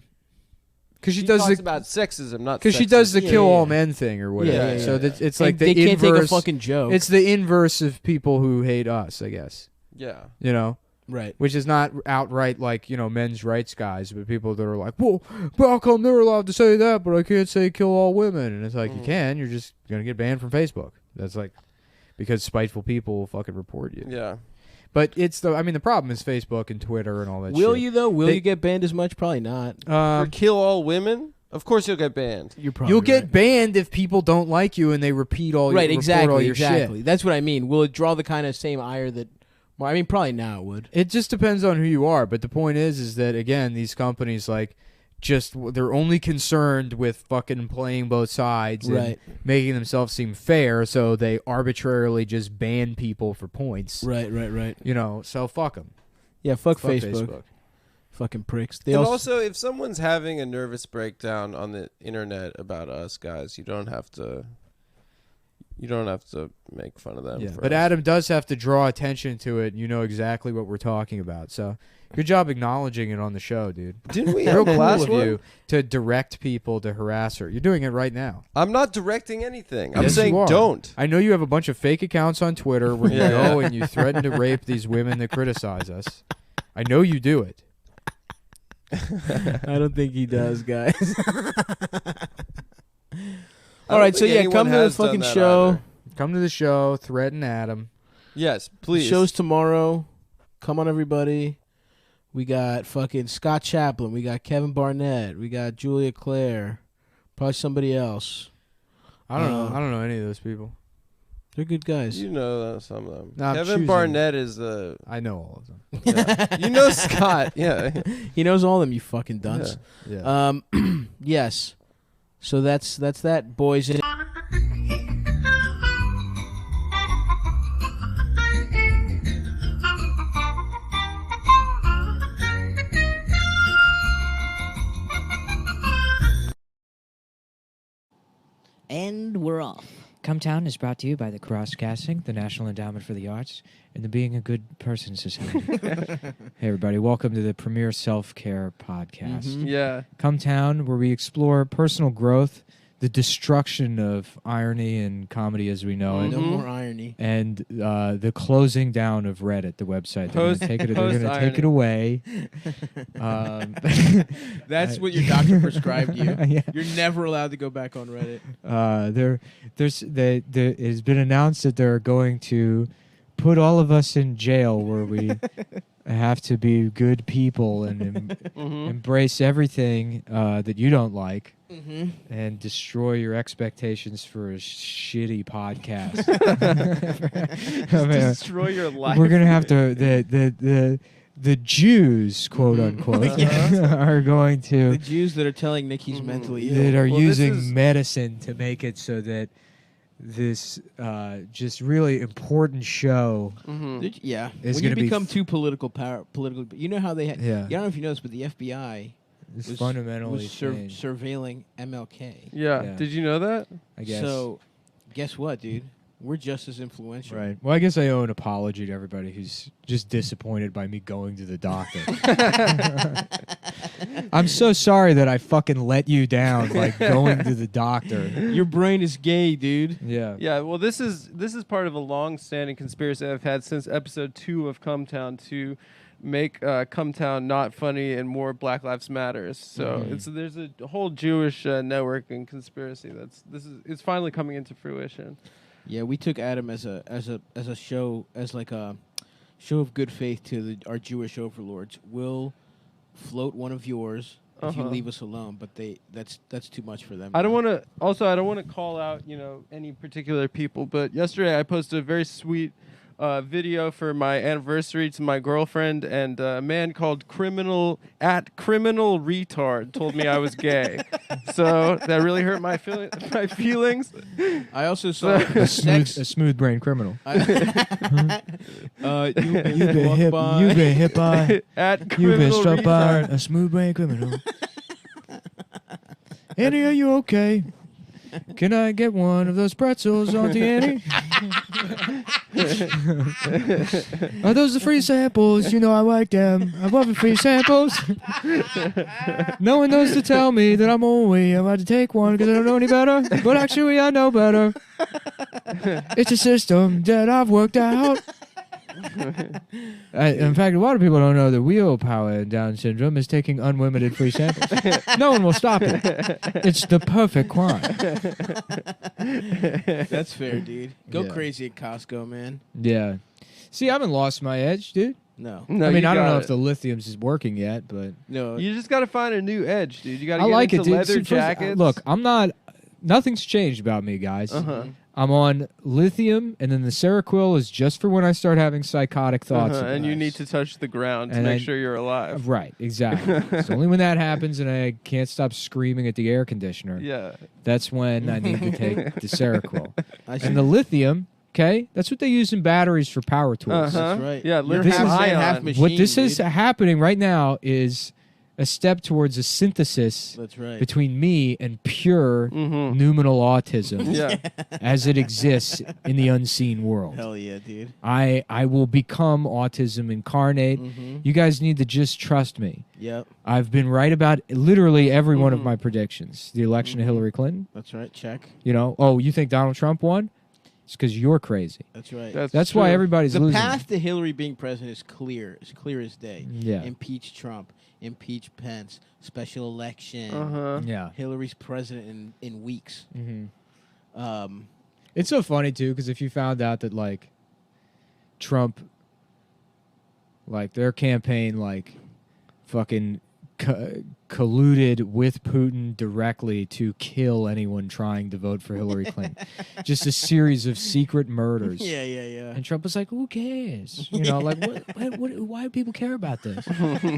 Because She she does talks the. about sexism, not Because she does the Yeah, kill yeah, all yeah. men thing or whatever. Yeah, yeah, So yeah. that it's And like the they can't inverse. take a fucking joke. It's the inverse of people who hate us, I guess. Yeah. You know, right. which is not outright like men's rights guys, but people that are like, well, but how come they're allowed to say that, but I can't say kill all women? And it's like you can. You're just gonna get banned from Facebook. That's like because spiteful people will fucking report you. Yeah. But it's the problem is Facebook and Twitter and all that. Will shit. you though? Will They- you get banned as much? Probably not. For kill all women? Of course you'll get banned. You're probably You'll right. get banned if people don't like you and they repeat all right. your Exactly. report all your Exactly. shit. That's what I mean. Will it draw the kind of same ire that? Well, I mean, probably now it would. It just depends on who you are, but the point is that again, these companies they're only concerned with fucking playing both sides Right. and making themselves seem fair, so they arbitrarily just ban people for points. Right. So fuck them. Yeah. Fuck Facebook. Fucking pricks. They And also. also, if someone's having a nervous breakdown on the internet about us guys, you don't have to make fun of them. Yeah, for but us. Adam does have to draw attention to it, and you know exactly what we're talking about. So, good job acknowledging it on the show, dude. Didn't we Real have the cool last of one? you to direct people to harass her. You're doing it right now. I'm not directing anything. I'm Yes, saying you are. don't. I know you have a bunch of fake accounts on Twitter where you Yeah, go yeah. and you threaten to rape these women that criticize us. I know you do it. I don't think he does, guys. I All don't right, so think yeah, anyone come to the has done fucking that show. either. Come to the show, threaten Adam. Yes, The please. show's tomorrow. Come on, everybody. We got fucking Scott Chaplin. We got Kevin Barnett. We got Julia Claire. Probably somebody else. I don't know. I don't know any of those people. They're good guys. You know some of them. No, I'm Kevin choosing- Barnett is the. I know all of them. Yeah. You know Scott. Yeah. He knows all of them, you fucking dunce. Yeah. Yes. So that's that, boys. And we're off. Cumtown is brought to you by the Crosscasting, the National Endowment for the Arts, and the Being a Good Person Society. Hey, everybody. Welcome to the premier self-care podcast. Yeah. Cumtown, where we explore personal growth, the destruction of irony and comedy as we know it, No more irony. and the closing down of Reddit, the website. They're going to take Post-irony. it away. That's what your doctor prescribed you. Yeah. You're never allowed to go back on Reddit. There it has been announced that they're going to put all of us in jail where we have to be good people and embrace everything that you don't like and destroy your expectations for a shitty podcast. I mean, Destroy your life. we're gonna have to the Jews, quote unquote, are going The to Jews that are telling Nick he's mentally ill. that are Well, this using is- medicine to make it so that this just really important show Yeah, It's when you gonna be become too political, you know how they had. Yeah. I don't know if you know this, but the FBI is was fundamentally was changed. surveilling MLK. Yeah. Yeah. Did you know that? I guess. So, guess what, dude? We're just as influential. Right. Well, I guess I owe an apology to everybody who's just disappointed by me going to the doctor. I'm so sorry that I fucking let you down, like going to the doctor. Your brain is gay, dude. Yeah. Yeah, well, this is part of a long-standing conspiracy I've had since episode 2 of Cumtown to make Cumtown not funny and more Black Lives Matters. So there's a whole Jewish network and conspiracy it's finally coming into fruition. Yeah, we took Adam as a show, as like a show of good faith to our Jewish overlords. We'll float one of yours if you leave us alone, but that's too much for them. I don't want to call out, any particular people, but yesterday I posted a very sweet video for my anniversary to my girlfriend, and a man called Criminal Retard told me I was gay. So that really hurt my feelings. I also saw A smooth brain criminal. You've You've been hit by. At You've been Criminal struck by Retard. a smooth brain criminal. Annie, are you okay? Can I get one of those pretzels, Auntie Annie? Are those the free samples? You know I like them. I love the free samples. No one knows to tell me that I'm only allowed to take one because I don't know any better. But actually, I know better. It's a system that I've worked out. In fact, a lot of people don't know that real power in Down syndrome is taking unlimited free samples. No one will stop it. It's the perfect crime. That's fair, dude. Go Yeah. crazy at Costco, man. Yeah. See, I haven't lost my edge, dude. No, No, I mean, you I don't got know it. if the lithium's is working yet, but no. You just got to find a new edge, dude. You got to I get like into it, dude. leather See, first- jackets. Look, nothing's changed about me, guys. Uh-huh. I'm on lithium, and then the Seroquel is just for when I start having psychotic thoughts. And you need to touch the ground to And make I- sure you're alive. Right, exactly. It's only when that happens and I can't stop screaming at the air conditioner. Yeah. That's when I need to take the Seroquel. I see. And the lithium, okay, that's what they use in batteries for power tools. Uh-huh. That's right. Yeah, You're lithium half man, ion. half machine. What this is dude. happening right now is a step towards a synthesis That's right. between me and pure Mm-hmm. numinal autism Yeah. as it exists in the unseen world. Hell yeah, dude. I will become autism incarnate. Mm-hmm. You guys need to just trust me. Yep. I've been right about literally every one of Mhm. my predictions. The election of Hillary Clinton, That's right. Check. you think Donald Trump won? It's because you're crazy. That's right. That's why true. everybody's The losing. path to Hillary being president is clear as day. Yeah. Impeach Trump. Impeach Pence. Special election. Uh-huh. Yeah. Hillary's president in weeks. hmm Um, It's so funny too, because if you found out that like Trump, like their campaign, like fucking colluded with Putin directly to kill anyone trying to vote for Hillary Clinton, just a series of secret murders. yeah, yeah, yeah. And Trump was like, "Who cares? You know, like why do people care about this?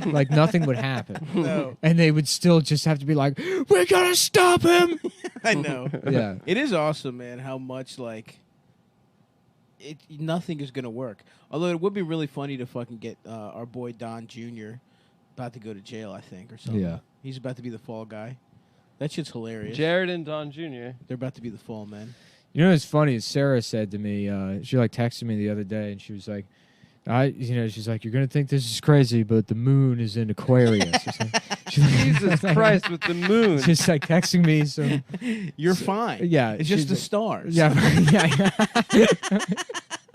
Like nothing would happen." No, And they would still just have to be like, "We gotta stop him." I know. Yeah. It is awesome, man, how much, like, nothing is going to work. Although it would be really funny to fucking get our boy Don Jr. about to go to jail, I think, or something. Yeah. He's about to be the fall guy. That shit's hilarious. Jared and Don Jr. They're about to be the fall men. You know what's funny is Sarah said to me, she like texted me the other day, and she was like, she's like, "You're gonna think this is crazy, but the moon is in Aquarius." She's like, Jesus Christ with the moon. She's like texting me some. You're fine. Yeah, It's just she's the like- stars. Yeah, yeah,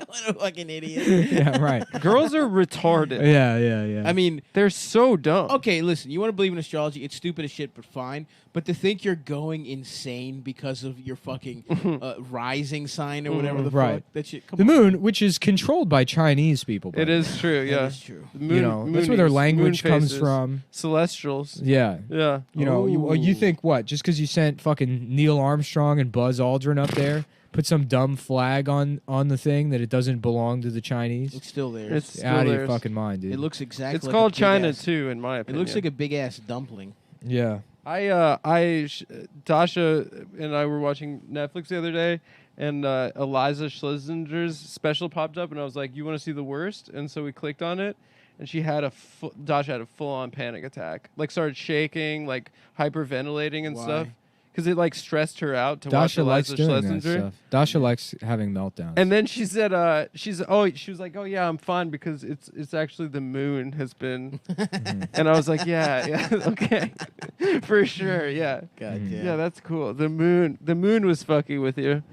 What a fucking idiot. yeah, right. Girls are retarded. Yeah. I mean, They're so dumb. okay, listen, you want to believe in astrology, it's stupid as shit, but fine. But to think you're going insane because of your fucking rising sign or whatever the Right. fuck, that shit, come the on. moon, which is controlled by Chinese people, by It the way. is true, That yeah. is true. The moon, You know, that's where their moonies, language moon comes faces, from. Celestials. Yeah. Yeah. You know, you Ooh. think what? Just because you sent fucking Neil Armstrong and Buzz Aldrin up there, put some dumb flag on the thing that it doesn't belong to the Chinese? It's still there. It's still Out of your theirs. fucking mind, dude. It looks exactly It's like called a big China ass- too, in my It opinion. looks like a big ass dumpling. yeah. Dasha and I were watching Netflix the other day, and Eliza Schlesinger's special popped up, and I was like, "You want to see the worst?" And so we clicked on it, and she had Dasha had a full-on panic attack, like started shaking, like hyperventilating and Why? stuff, because it like stressed her out to Dasha watch likes Eliza doing that Schlesinger. stuff. Dasha likes having meltdowns. And then she said, she was like, oh yeah, I'm fine because it's actually the moon has been, and I was like, yeah, okay, for sure, yeah, God damn. yeah, that's cool. The moon was fucking with you.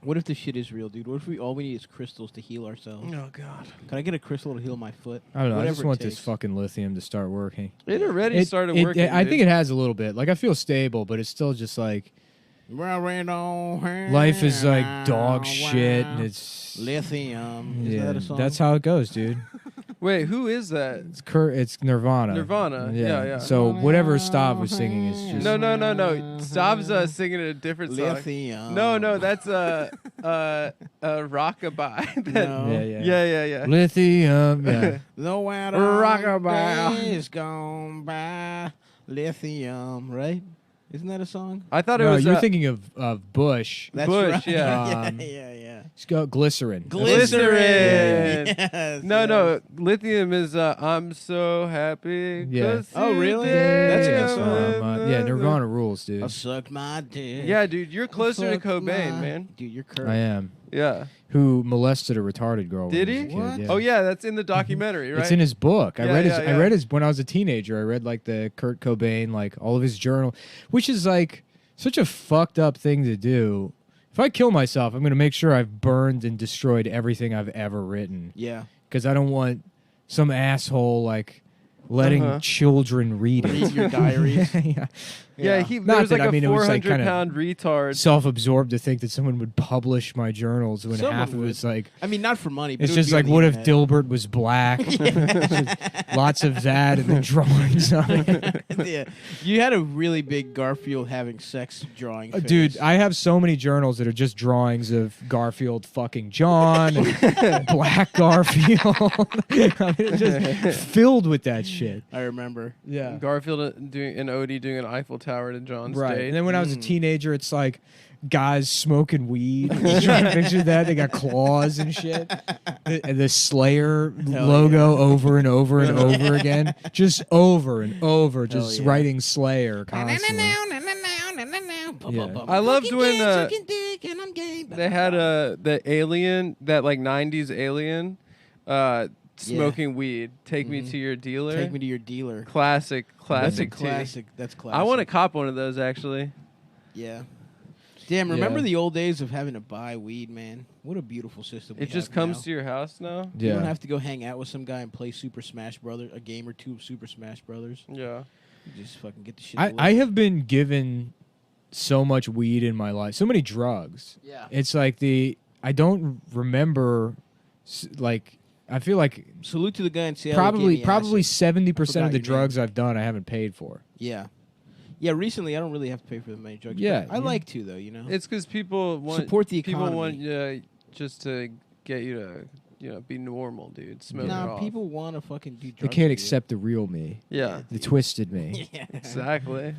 What if this shit is real, dude? What if all we need is crystals to heal ourselves? Oh god, Can I get a crystal to heal my foot? I don't know. I Whatever just it want this takes. fucking lithium to start working. it already started working. I dude. think it has a little bit. Like I feel stable, but it's still just like life Life is like dog shit, and it's lithium. Is yeah. that a song? That's how it goes, dude. Wait, who is that? It's Nirvana. Nirvana. Yeah. So whatever Stav was singing is just No. Stav's singing a different song. lithium. No, that's rockabye. No. Yeah. lithium. Yeah. No matter Rockabye. days gone by, lithium, right? Isn't that a song? I thought it No, was you're thinking of Bush. That's Bush, right. yeah. yeah. It's got glycerin. Glycerin. Yes, No. Lithium is I'm so happy. Yeah. 'cause Oh, really? today That's a good I'm song. in Yeah, the- Nirvana rules, dude. I sucked my dick. Yeah, dude, you're closer to Fuck Cobain, my- man. Dude, you're cursed. I am. Yeah. Who molested a retarded girl? Did when he? he was a kid, What? yeah. Oh yeah, that's in the documentary, right? It's in his book. I Yeah, read his. yeah, I yeah. read his when I was a teenager. I read like the Kurt Cobain, like all of his journal, which is like such a fucked up thing to do. If I kill myself, I'm gonna make sure I've burned and destroyed everything I've ever written, Yeah. because I don't want some asshole like letting children read it. Read your diaries. Yeah. Yeah, Yeah. there was that, like I mean, a it was, like, 400-pound retard. Self-absorbed to think that someone would publish my journals when Someone half of would. it's like. I mean, not for money. But It's it would just be on like, the what if internet. Dilbert was black? Lots of that and the drawings on it. Yeah. You had a really big Garfield having sex drawing. Phase. Dude, I have so many journals that are just drawings of Garfield fucking John and Black Garfield. I mean, it's just filled with that shit. I remember. Yeah. Garfield and Odie doing an Eiffel Tower to John's Right. date. And then when I was a teenager, it's like guys smoking weed. You trying to picture that? They got claws and shit. The Slayer logo over and over and over again. Just over and over. Just yeah. writing Slayer constantly. Yeah. I loved when they they had the alien, that like 90s alien, smoking weed. Take me to your dealer. Take me to your dealer. Classic That's a tee. classic. That's classic. I want to cop one of those actually. Yeah. Damn, remember Yeah. the old days of having to buy weed, man? What a beautiful system. It just comes to your house now. You don't Yeah. have to go hang out with some guy and play Super Smash Brothers, a game or two of Super Smash Brothers. Yeah. You just fucking get the shit. I have been given so much weed in my life, so many drugs. Yeah. It's like I don't remember, like, I feel like Salute to the guy in Seattle. who gave probably me 70% forgot of the your name. drugs I've done I haven't paid for. acid. Yeah. Yeah, recently I don't really have to pay for that many drugs. Yeah, but I yeah. like to though, you know. It's because people want Support the People want economy. just to get you to be normal, dude. Smoke it Nah, off. people want to fucking do drugs. They can't with accept the real me, Yeah. the twisted me. you. Yeah. Exactly.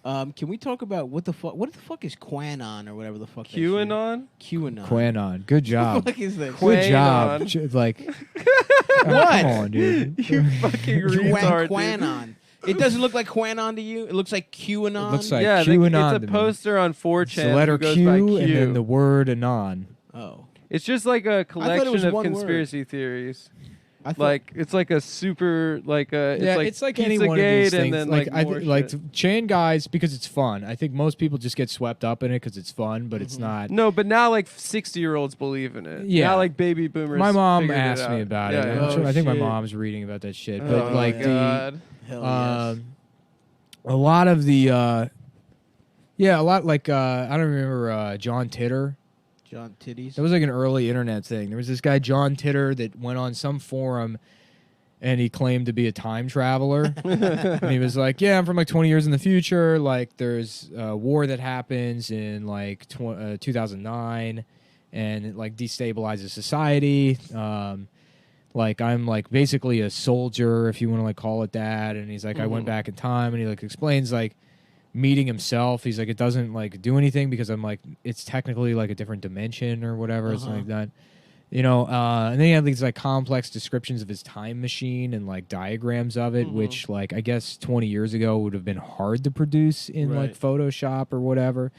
Can we talk about what the fuck is QAnon or whatever the fuck? that shit is? QAnon? QAnon. Qanon, good What job. the fuck is that? Good job. Qanon. Like, What? Come on, dude. You fucking retard, dude. QAnon. It doesn't look like QAnon to you. It looks like QAnon. It looks like Yeah, QAnon it's to a me. poster on 4chan. It's the letter who goes Q by and Q. then the word anon. Oh. It's just like a was collection of one word. conspiracy theories. I thought, Like it's like a super it's like any one of these Pizzagate and things. then like I more like shit. chain guys because it's fun. I think most people just get swept up in it because it's fun, but Mm-hmm. it's not. No, but now like 60-year-olds believe in it. Yeah. Now like baby boomers. My mom figured asked me out. about Yeah, it. yeah. I'm sure- I think my shit. mom's reading about that shit. Oh But like my God. hell the, yes. a lot of the, a lot like I don't remember John Titter. John Titties. That was like an early internet thing. There was this guy John Titter that went on some forum and he claimed to be a time traveler. And he was like, yeah, I'm from like 20 years in the future. Like there's a war that happens in like 2009 and it like destabilizes society. Like I'm like basically a soldier, if you want to like call it that. And he's like, I went back in time, and he like explains like meeting himself. He's like, it doesn't like do anything because I'm like, it's technically like a different dimension or whatever, or something like that. You know, and then he had these like complex descriptions of his time machine and like diagrams of it, which like I guess 20 years ago would have been hard to produce in like Photoshop or whatever.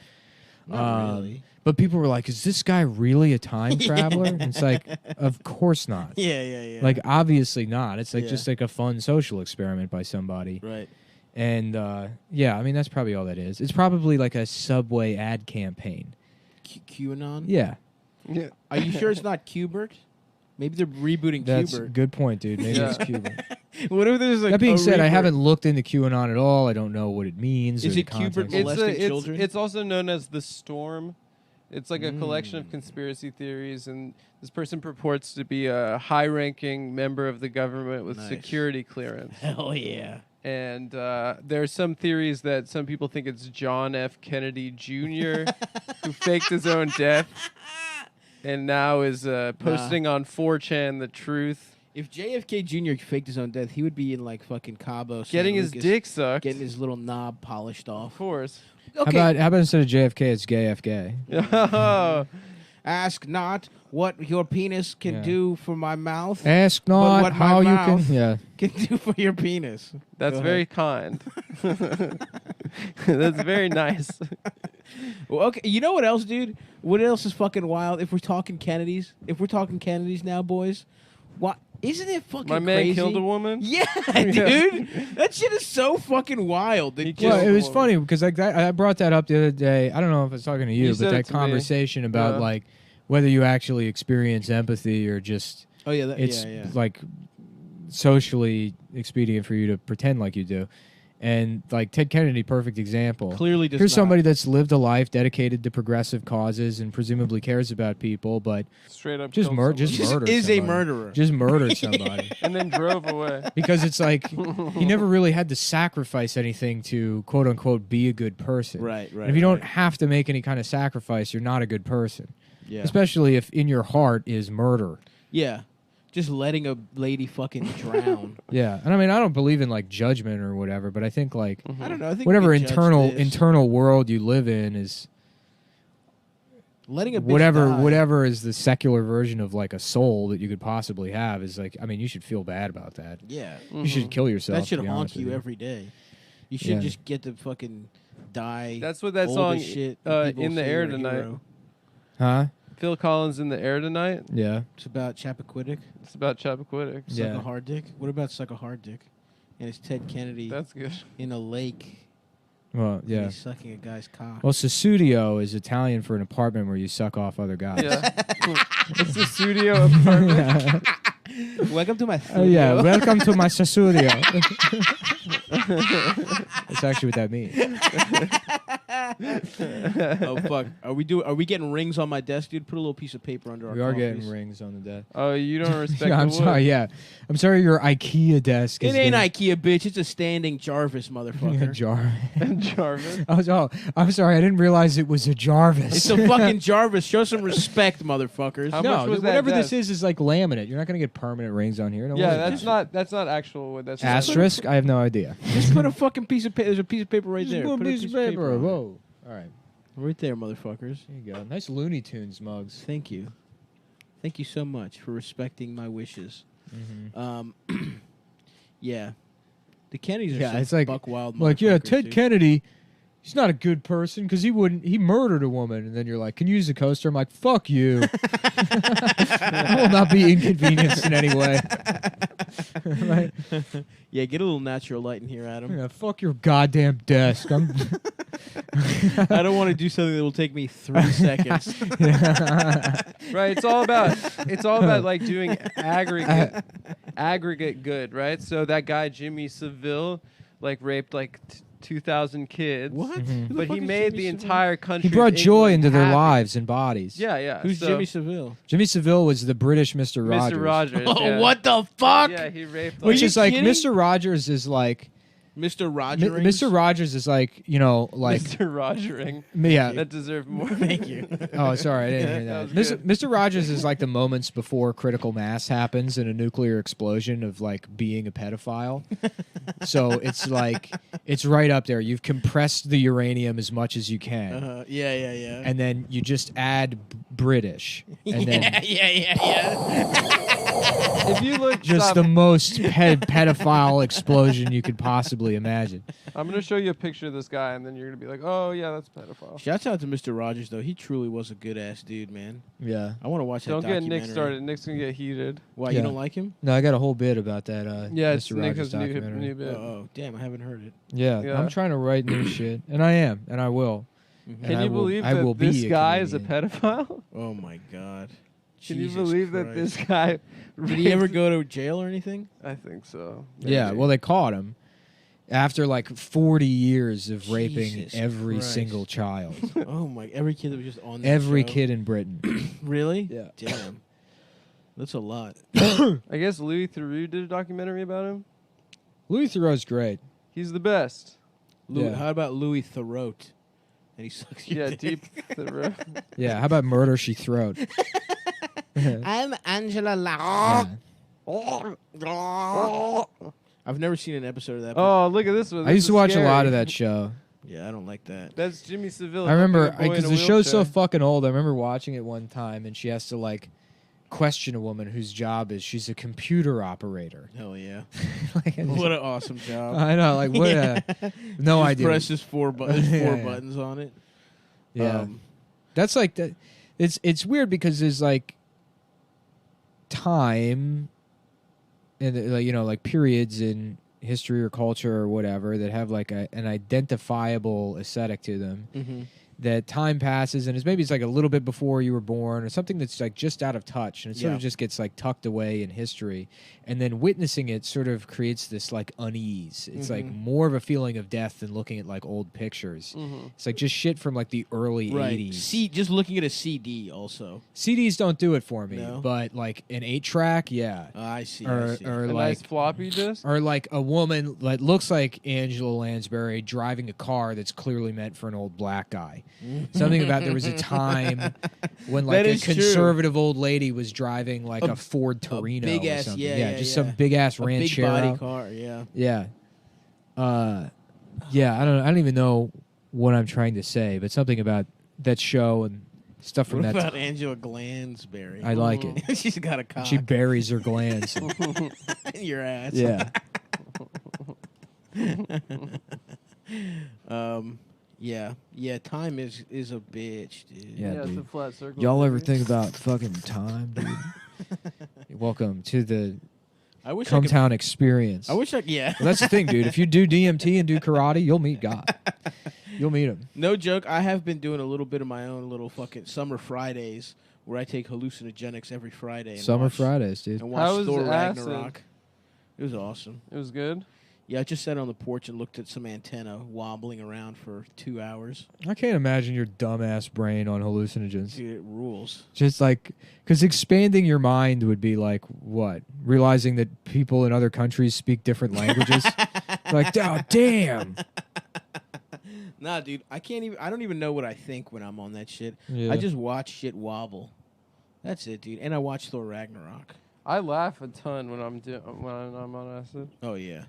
Not really. But people were like, "Is this guy really a time traveler?" And it's like, of course not. Yeah. Like obviously not. It's like Yeah. just like a fun social experiment by somebody. Right. And yeah, I mean that's probably all that is. It's probably like a Subway ad campaign. QAnon. Yeah. Yeah. Are you sure it's not Qbert? Maybe they're rebooting That's a Qbert. good point, dude. Maybe Yeah. it's Cuban. What if there's like That being a said, I rebirth? haven't looked into QAnon at all. I don't know what it means. Is or it the Qbert context. molesting children? It's also known as the Storm. It's like a collection of conspiracy theories, and this person purports to be a high-ranking member of the government with Nice. security clearance. Hell yeah. And there are some theories that some people think it's John F. Kennedy Jr. who faked his own death and now is posting on 4chan the truth. If JFK Jr. faked his own death, he would be in like fucking Cabo, San Getting his Lucas, dick sucked. getting his little knob polished Of off. course. Okay. How about instead of JFK, it's GayFK? Ask not what your penis can Yeah. do for my mouth. Ask But not what my how you mouth can. Yeah. Can do for your penis. That's Go very ahead. kind. That's very nice. Well, okay, you know what else, dude? What else is fucking wild? If we're talking Kennedys now, boys. What isn't it fucking My man crazy? killed a woman? Yeah, dude. That shit is so fucking wild. He It killed Well, just- it was woman. funny because like that, I brought that up the other day. I don't know if I was talking to you, You but said that it to me. conversation about Yeah. like whether you actually experience empathy or just Oh yeah, it's yeah. like socially expedient for you to pretend like you do. And like Ted Kennedy, perfect example. Clearly does Here's not. somebody that's lived a life dedicated to progressive causes and presumably cares about people, but Straight up just killed murdered someone. is a somebody. murderer. Just murdered somebody. And then drove away. Because it's like he never really had to sacrifice anything to quote unquote be a good person. Right. And if you don't have to make any kind of sacrifice, you're not a good person. Yeah. Especially if in your heart is murder. Yeah. Just letting a lady fucking drown. Yeah. And I mean, I don't believe in like judgment or whatever, but I think like I don't know. I think whatever we can judge this. internal world you live in is letting a bitch die. whatever is the secular version of like a soul that you could possibly have is like, I mean, you should feel bad about that. Yeah. You should kill yourself. That should to be haunt honest with you every day. You should Yeah. just get to fucking die. That's what that old song as shit, and people In the say Air you're a Tonight. hero. Huh? Phil Collins in the Air Tonight. Yeah. It's about Chappaquiddick. It's about Chappaquiddick. Suck Yeah. a hard dick. What about suck a hard dick? And it's Ted Kennedy That's good. in a lake. Well, and yeah. He's sucking a guy's cock. Well, Susudio is Italian for an apartment where you suck off other guys. Yeah. It's the studio apartment. Welcome to my. Oh yeah, welcome to my Susudio. That's actually what that means. Oh fuck! Are we getting rings on my desk, dude? Put a little piece of paper under our. We are coffees. getting rings on the desk. Oh, you don't respect Yeah, I'm the wood. sorry. Yeah, I'm sorry. Your IKEA desk It is ain't getting- IKEA, bitch. It's a standing Jarvis, a motherfucker. jar. Jarvis. I'm sorry. I didn't realize it was a Jarvis. It's a fucking Jarvis. Show some respect, motherfuckers. How no, much was that whatever desk? this is like laminate. You're not gonna get permanent rings on here. Don't Yeah, worry. that's not actual wood. That's Asterisk. I have no idea. Just put a fucking piece of paper. There's a piece of paper right there. Just Put a a piece of paper. on it. Whoa. All right. Right there, motherfuckers. There you go. Nice Looney Tunes mugs. Thank you. Thank you so much for respecting my wishes. Yeah. The Kennedys are Yeah, some it's like- buck wild Like, yeah, motherfuckers, Ted dude. Kennedy, he's not a good person because he murdered a woman. And then you're like, can you use the coaster? I'm like, fuck you. I will not be inconvenienced in any way. Right? Yeah, get a little natural light in here, Adam. Yeah, fuck your goddamn desk. I'm I don't want to do something that will take me 3 seconds. right. It's all about like doing aggregate good, right? So that guy Jimmy Seville like raped like 2,000 kids. What? Mhm. Who the But fuck he is made Jimmy the Savile? entire country. He brought of joy England into their happy. lives and bodies. Yeah, yeah. Who's so, Jimmy Seville? Jimmy Seville was the British Mr. Rogers. Mr. Rogers. Oh, yeah. what the fuck? Yeah, he raped. Which you is like, kidding? Mr. Rogers is like Mr. Roger. Mr. Rogers is like, you know, like Mr. Rogering. yeah. That deserved more. Thank you. Oh, sorry, I didn't hear that. was good. Mr. Rogers is like the moments before critical mass happens in a nuclear explosion of like being a pedophile. So it's like it's right up there. You've compressed the uranium as much as you can, Yeah. and then you just add British, and then yeah. If you look, just the most pedophile explosion you could possibly imagine. I'm gonna show you a picture of this guy, and then you're gonna be like, "Oh yeah, that's a pedophile." Shouts out to Mr. Rogers though. He truly was a good ass dude, man. Yeah. I want to watch that. Don't get documentary. Nick started. Nick's gonna get heated. Why Yeah. you don't like him? No, I got a whole bit about that. Yeah, it's Mr. Nick Rogers has a documentary. new bit. Oh, damn! I haven't heard it. Yeah, Yeah. I'm trying to write new shit, and I am, and I will. Mhm. Can I you will- believe I will that be this a guy is a comedian. pedophile? Oh my god. Can you Jesus believe that Christ. this guy? Did he ever go to jail or anything? I think so. Yeah, Maybe. well, they caught him after like 40 years of raping Jesus every Christ. single child, Oh my! Every kid that was just on that every show? kid in Britain. Really? Yeah. Damn. That's a lot. I guess Louis Theroux did a documentary about him. Louis Theroux's great. He's the best. Louis, Yeah. How about Louis Theroux? And he sucks your Yeah, dick. deep Theroux. Yeah, how about Murder She Throat? I'm Angela La. Yeah. I've never seen an episode of that. Oh, look at this one. I used to watch a lot of that show. Yeah, I don't like that. That's Jimmy Seville. I remember helping a boy in because a the show's so wheelchair. fucking old. I remember watching it one time, and she has to like question a woman whose job is she's a computer operator. Hell yeah. Like, What an awesome job. I know, like what? No Just idea. Press just four buttons, Yeah, four yeah. buttons on it. Yeah, that's like that. It's weird because there's like time, and like you know like periods in history or culture or whatever that have like an identifiable aesthetic to them. Mm-hmm. That time passes and it's like a little bit before you were born or something that's like just out of touch and it sort Yeah. of just gets like tucked away in history, and then witnessing it sort of creates this like unease. It's like Mhm. more of a feeling of death than looking at like old pictures. Mhm. It's like just shit from like the early Right. 80s. Just looking at a CD also. CDs don't do it for me, No? but like an 8-track, yeah. I see. Or, I see. or A like nice floppy disk. or like a woman that looks like Angela Lansbury driving a car that's clearly meant for an old black guy. Something about there was a time when like That a is true. conservative old lady was driving like a Ford Torino big or ass- something. yeah, just yeah. some big ass a big ranchero. body car. Yeah. Yeah. Yeah, I don't even know what I'm trying to say, but something about that show and stuff from What that. about Angela Glansberry? I like it. She's got a cock She buries her glands. in your ass. Yeah. Yeah. Time is a bitch, dude. Yeah, it's a dude. flat circle. Y'all ever baby. think about fucking time, dude? Welcome to the I wish I could. Cumtown experience. I wish I. Yeah. Well, that's the thing, dude. If you do DMT and do karate, you'll meet God. You'll meet him. No joke. I have been doing a little bit of my own little fucking summer Fridays where I take hallucinogenics every Friday. And Summer watch, Fridays, dude. And How watch was Thor the acid? Ragnarok. It was awesome. It was good. Yeah, I just sat on the porch and looked at some antenna wobbling around for 2 hours. I can't imagine your dumbass brain on hallucinogens. Dude, it rules. Just like, because expanding your mind would be like, what? Realizing that people in other countries speak different languages? Like, oh, damn. Nah, dude, I don't even know what I think when I'm on that shit. Yeah. I just watch shit wobble. That's it, dude. And I watch Thor Ragnarok. I laugh a ton when I'm on acid. Oh, yeah.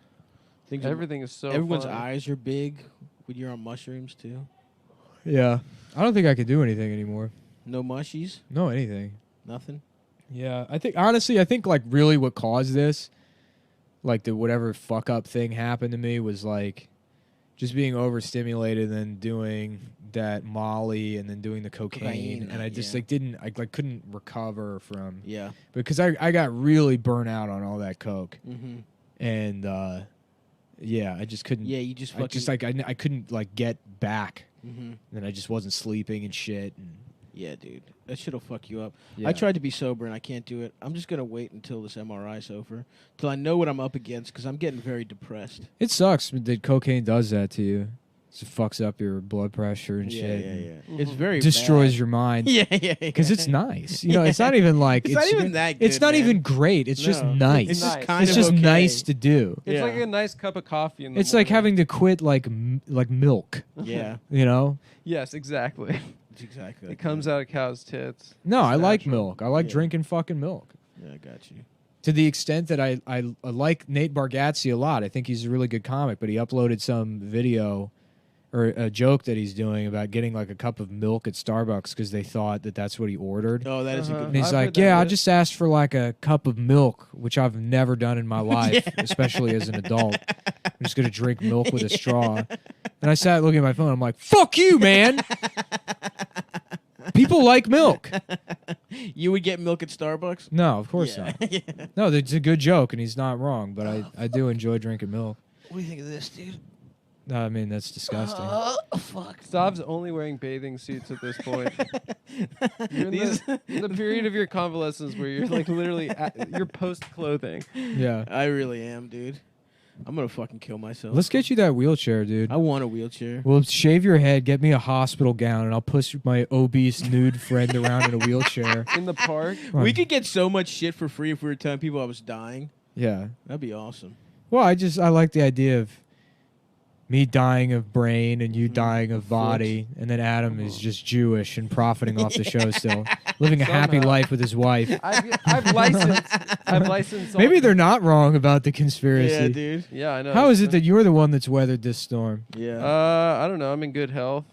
Everything is so. Everyone's fun. eyes are big when you're on mushrooms, too. Yeah. I don't think I could do anything anymore. No mushies? No, anything. Nothing? Yeah, I think honestly, like really what caused this, like the whatever fuck up thing happened to me was like just being overstimulated and then doing that Molly and then doing the cocaine, and I just yeah. I couldn't recover from Yeah. because I got really burnt out on all that coke Mm-hmm. and yeah, I just couldn't. Yeah, you just I fucking... just like I couldn't like get back, Mm-hmm. and I just wasn't sleeping and shit. And Yeah, dude. That shit'll fuck you up. yeah. I tried to be sober and I can't do it. I'm just going to wait until this MRI's over, till I know what I'm up against, because I'm getting very depressed. It sucks that cocaine does that to you. It fucks up your blood pressure and Yeah, shit. yeah, and yeah. It's very destroys bad. your mind. Yeah, yeah, Because it's nice. You know, it's not even like It's not even that It's good, not man. even great. It's just No. nice. It's just Nice. kind It's of just okay. nice to do. It's Yeah. like a nice cup of coffee in the It's like morning. having to quit like milk. Yeah, You know? Yes, exactly. it's exactly. It comes out of cow's tits. No, I like natural. milk. I like Yeah. drinking fucking milk. Yeah, I got you. To the extent that I like Nate Bargatze a lot. I think he's a really good comic, but he uploaded some video or a joke that he's doing about getting like a cup of milk at Starbucks because they thought that that's what he ordered. Oh, that is a Uh-huh. good. And he's I've like, heard that yeah, I bit. just asked for like a cup of milk, which I've never done in my life, especially as an adult. I'm just going to drink milk with a straw. And I sat looking at my phone. I'm like, fuck you, man. People like milk. You would get milk at Starbucks? No, of course Yeah. not. No, it's a good joke, and he's not wrong, but I do enjoy drinking milk. What do you think of this, dude? No, I mean, that's disgusting. Oh, fuck. Stav's only wearing bathing suits at this point. You're in These- the period of your convalescence where you're like literally you're post clothing. Yeah. I really am, dude. I'm gonna fucking kill myself. Let's get you that wheelchair, dude. I want a wheelchair. Well, shave your head, get me a hospital gown, and I'll push my obese nude friend around in a wheelchair. In the park. We could get so much shit for free if we were telling people I was dying. Yeah. That'd be awesome. Well, I like the idea of me dying of brain and you dying of body, and then Adam is just Jewish and profiting off the show still, living a happy Somehow. life with his wife. I've licensed. all- Maybe they're not wrong about the conspiracy. Yeah, dude. Yeah, I know. How is it that you're the one that's weathered this storm? Yeah, I don't know. I'm in good health,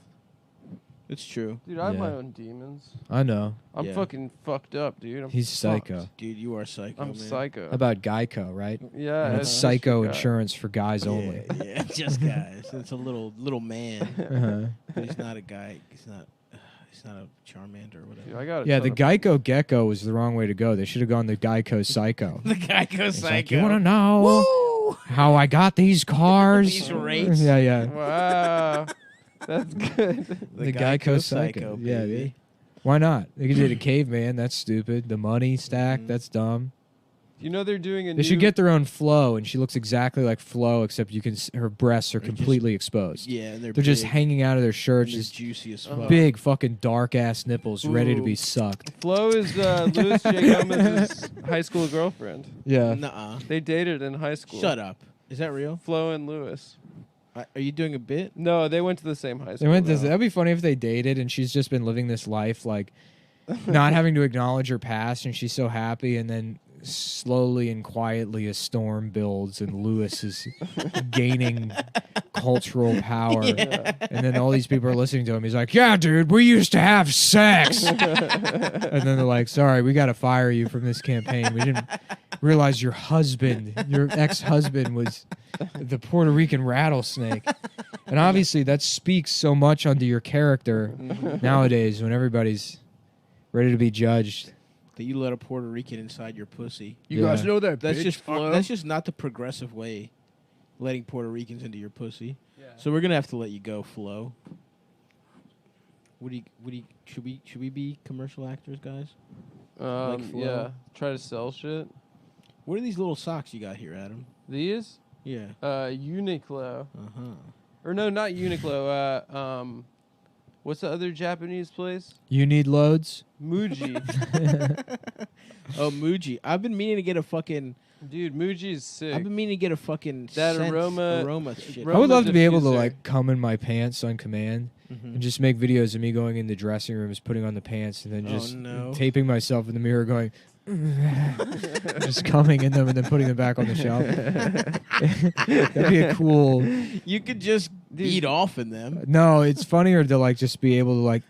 it's true. dude. I have my Yeah. own demons. I know. I'm Yeah. fucking fucked up, dude. I'm He's fucked. psycho. Dude, you are psycho. I'm man. psycho. How about Geico, right? Yeah, That's it's psycho just a guy. insurance for guys only. Yeah, yeah, just guys. It's a little man. Uh-huh. But he's not a guy. He's not a Charmander or Dude, whatever. I got a Yeah, ton the of- Geico Gecko was the wrong way to go. They should have gone the Geico Psycho. The guy goes It's psycho. like, you want to know Woo! how I got these cars? These rates? Yeah, yeah. Wow, that's good. The Geico Psycho. Yeah, baby. dude. Why not? They could do the caveman. That's stupid. The money stack. Mhm. That's dumb. You know they're doing a They new. should get their own Flo, and she looks exactly like Flo, except you can. Her breasts are They're just- completely exposed. Yeah, and They're just big, hanging out of their and shirts, they're just juicy as Uh-huh. fuck. big fucking dark ass nipples, ready to Ooh. be sucked. Flo is Louis J. Gomez's high school girlfriend. Yeah. Nuh-uh. They dated in high school. Shut up. Is that real? Flo and Louis. Are you doing a bit? No, they went to the same high They school. went this. though. That'd be funny if they dated, and she's just been living this life like not having to acknowledge her past, and she's so happy, and then slowly and quietly a storm builds, and Lewis is gaining cultural power, and then all these people are listening to him. He's like, "Yeah, dude, we used to have sex," and then they're like, "Sorry, we got to fire you from this campaign. We didn't realize your husband, your ex-husband, was the Puerto Rican rattlesnake." And obviously, that speaks so much onto your character nowadays when everybody's ready to be judged. That you let a Puerto Rican inside your pussy. You guys know that? That's just not the progressive way. Letting Puerto Ricans into your pussy. So we're gonna have to let you go, Flo. Should we be commercial actors, guys? Like Flo? Yeah. Try to sell shit. What are these little socks you got here, Adam? These? Yeah. Uniqlo. Uh-huh. Or no, not Uniqlo. What's the other Japanese place? You need loads? Muji. Oh, Muji. I've been meaning to get a fucking. Dude, Muji's sick. I've been meaning to get a fucking That scent, aroma shit. I would love to be able to diffuser. like come in my pants on command Mhm. and just make videos of me going in the dressing rooms, putting on the pants, and then Oh, just no. taping myself in the mirror going, just coming in them and then putting them back on the shelf. That'd be a cool. You could just eat off in them. No, it's funnier to like just be able to like.